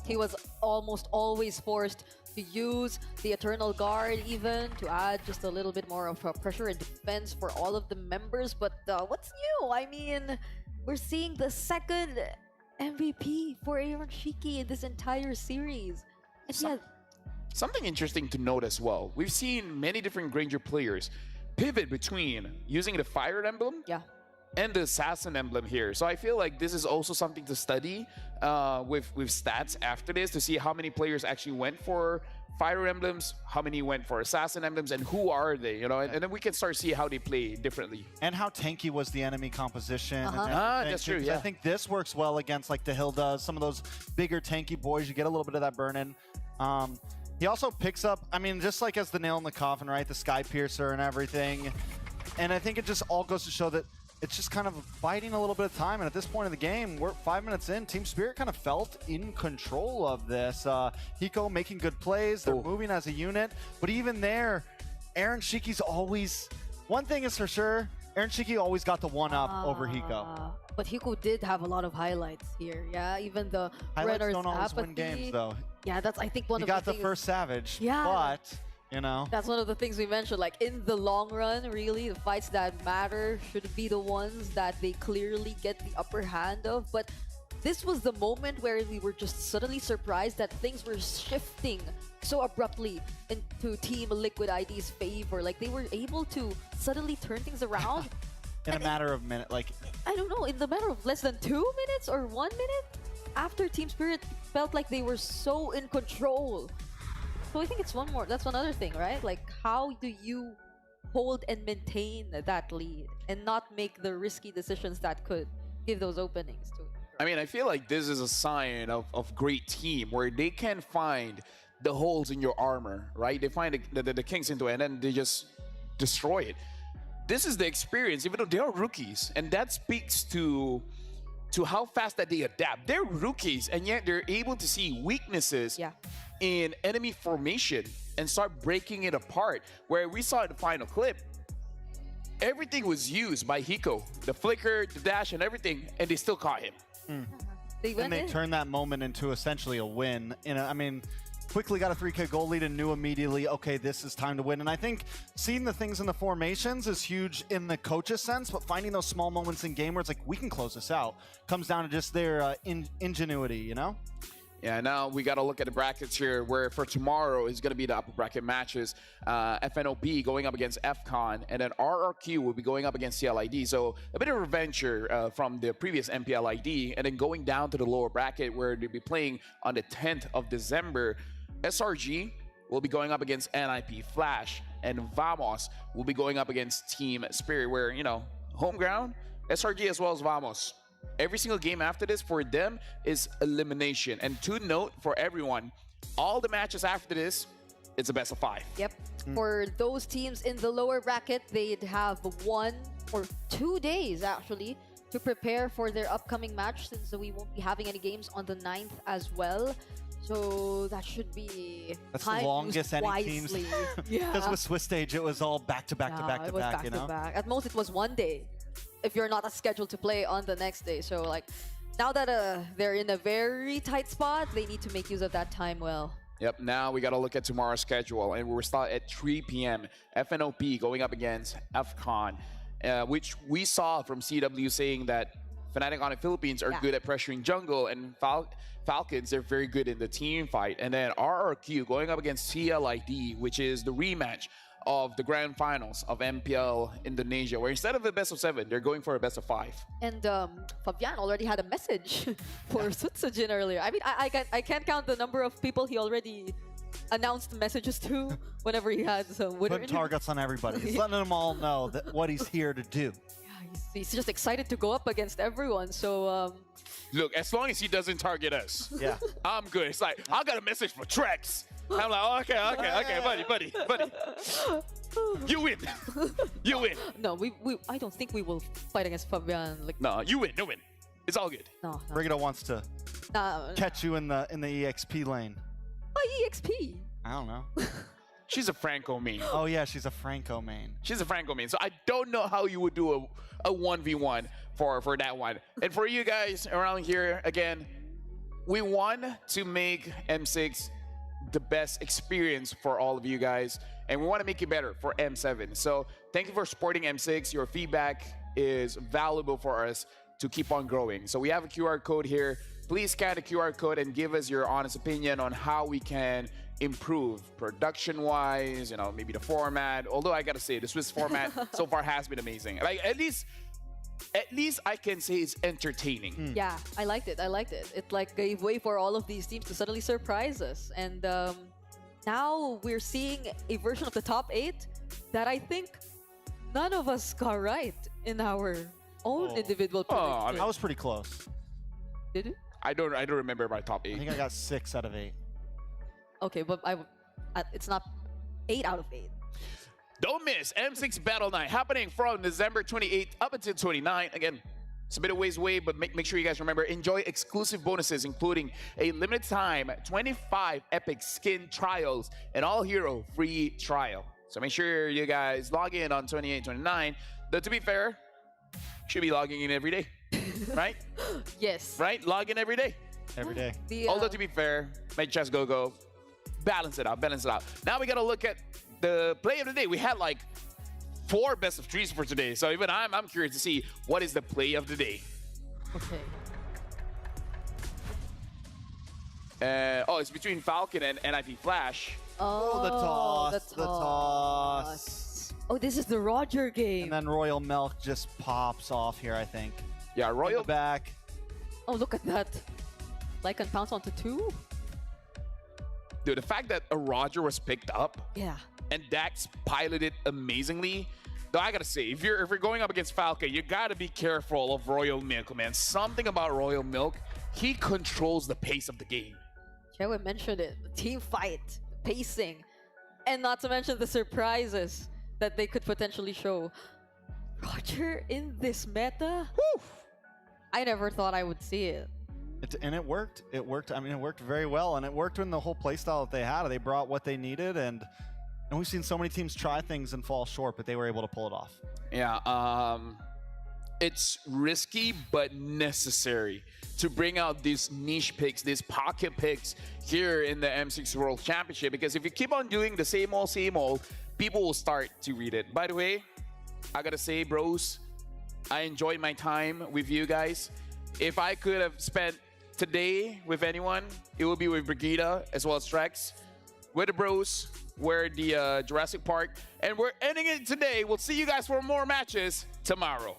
he was almost always forced to use the Eternal Guard even to add just a little bit more of pressure and defense for all of the members. But what's new? I mean, we're seeing the second MVP for Aaron Shiki in this entire series. And yeah, Something interesting to note as well. We've seen many different Granger players pivot between using the Fire Emblem and the Assassin Emblem here. So I feel like this is also something to study with stats after this to see how many players actually went for Fire Emblems, how many went for Assassin Emblems, and who are they, you know? And then we can start to see how they play differently. And how tanky was the enemy composition. And That's true, I think this works well against like the Hildas, some of those bigger tanky boys. You get a little bit of that burn-in. He also picks up, I mean, just like as the nail in the coffin, right? The Sky Piercer and everything. And I think it just all goes to show that it's just kind of biding a little bit of time. And at this point in the game, we're 5 minutes in, Team Spirit kind of felt in control of this. Hiko making good plays, they're moving as a unit. But even there, Aaron Shiki's always, one thing is for sure, Aaron Shiki always got the one-up over Hiko. But Hiko did have a lot of highlights here. Yeah, even the Highlights Renner's don't always apathy. win games, though. Yeah, that's, I think, one He of the got the things. first Savage, Yeah. but, you know. That's one of the things we mentioned, like in the long run, really, the fights that matter should be the ones that they clearly get the upper hand of. But this was the moment where we were just suddenly surprised that things were shifting so abruptly into Team Liquid ID's favor. Like they were able to suddenly turn things around. In a matter of minute, like I don't know, in the matter of less than 2 minutes or 1 minute, after Team Spirit felt like they were so in control. So I think it's that's one other thing, right? Like, how do you hold and maintain that lead and not make the risky decisions that could give those openings to it? I mean, I feel like this is a sign of great team where they can find the holes in your armor, right? They find the kinks into it and then they just destroy it. This is the experience, even though they are rookies, and that speaks to how fast that they adapt. They're rookies, and yet they're able to see weaknesses in enemy formation and start breaking it apart. Where we saw in the final clip, everything was used by Hiko, the flicker, the dash, and everything, and they still caught him. And they turned that moment into essentially a win. I mean, quickly got a 3K goal lead and knew immediately, okay, this is time to win. And I think seeing the things in the formations is huge in the coach's sense, but finding those small moments in game where it's like, we can close this out, comes down to just their ingenuity, you know? Yeah, now we got to look at the brackets here, where for tomorrow is going to be the upper bracket matches. FNOP going up against FCON, and then RRQ will be going up against CLID. So a bit of revenge from the previous MPLID, and then going down to the lower bracket where they'll be playing on the 10th of December. SRG will be going up against NIP Flash, and Vamos will be going up against Team Spirit, where, you know, home ground, SRG as well as Vamos. Every single game after this for them is elimination. And to note for everyone, all the matches after this, it's a best of 5. Yep. For those teams in the lower bracket, they'd have 1 or 2 days, actually, to prepare for their upcoming match, since we won't be having any games on the 9th as well. So that should be That's the longest any teams. Because with Swiss Stage, it was all back to back to back to back, you know? At most, it was 1 day, if you're not scheduled to play on the next day. So, like, now that they're in a very tight spot, they need to make use of that time well. Yep, now we got to look at tomorrow's schedule, and we're starting at 3 p.m. FNOP going up against FCON, which we saw from CW saying that Fnatic on the Philippines are good at pressuring jungle, and Falcons, they're very good in the team fight. And then RRQ going up against CLID, which is the rematch of the grand finals of MPL Indonesia, where instead of a best of 7, they're going for a best of 5. And Fabian already had a message for Sutsujin earlier. I mean, I can't count the number of people he already announced messages to whenever he had some winner. Putting targets on everybody. He's letting them all know that what he's here to do. He's just excited to go up against everyone. So look, as long as he doesn't target us, I'm good. It's like, I got a message for Trex. I'm like, oh, okay, buddy. You win. You win. No, I don't think we will fight against Fabian. Like, no, you win. It's all good. No. Brigitte wants to catch you in the EXP lane. Why EXP? I don't know. She's a Franco main. Oh yeah, she's a Franco main. She's a Franco main. So I don't know how you would do a 1v1 for that one. And for you guys around here, again, we want to make M6 the best experience for all of you guys, and we want to make it better for M7. So thank you for supporting M6. Your feedback is valuable for us, to keep on growing. So we have a QR code here. Please scan the QR code and give us your honest opinion on how we can improve production-wise, maybe the format. Although I gotta say, the Swiss format so far has been amazing. Like at least I can say it's entertaining. Yeah, I liked it. It like gave way for all of these teams to suddenly surprise us. And now we're seeing a version of the top 8 that I think none of us got right in our own individual predictions. I was pretty close. Did you? I don't remember my top 8. I think I got 6 out of 8. Okay, but it's not 8 out of 8. Don't miss M6 Battle Night happening from December 28th up until 29th. Again, it's a bit of ways away, but make sure you guys remember, enjoy exclusive bonuses, including a limited time 25 epic skin trials and all hero free trial. So make sure you guys log in on 28, 29. Though to be fair, should be logging in every day, right? Yes. Right? Log in every day. Every day. Although to be fair, make chess go. Balance it out. Now we got to look at the play of the day. We had like 4 best of 3s for today. So even I'm curious to see what is the play of the day. Okay. It's between Falcon and NIP Flash. Oh, the toss. Oh, this is the Roger game. And then Royal Milk just pops off here, I think. Yeah, Royal back. Oh, look at that. Lycan pounce onto 2. Dude, the fact that a Roger was picked up. Yeah. And Dax piloted amazingly. Though I gotta say, if you're going up against Falcon, you gotta be careful of Royal Milk, man. Something about Royal Milk, he controls the pace of the game. Chewe mentioned it. The team fight, pacing, and not to mention the surprises that they could potentially show. Roger in this meta? Whew. I never thought I would see it. And it worked. It worked. I mean, it worked very well, and it worked in the whole playstyle that they had. They brought what they needed, and we've seen so many teams try things and fall short, but they were able to pull it off. Yeah, it's risky but necessary to bring out these niche picks, these pocket picks here in the M6 World Championship, because if you keep on doing the same old, people will start to read it. By the way, I gotta say, bros, I enjoyed my time with you guys. If I could have spent today with anyone, it would be with Brigida as well as Trex. We're the bros. We're the Jurassic Park. And we're ending it today. We'll see you guys for more matches tomorrow.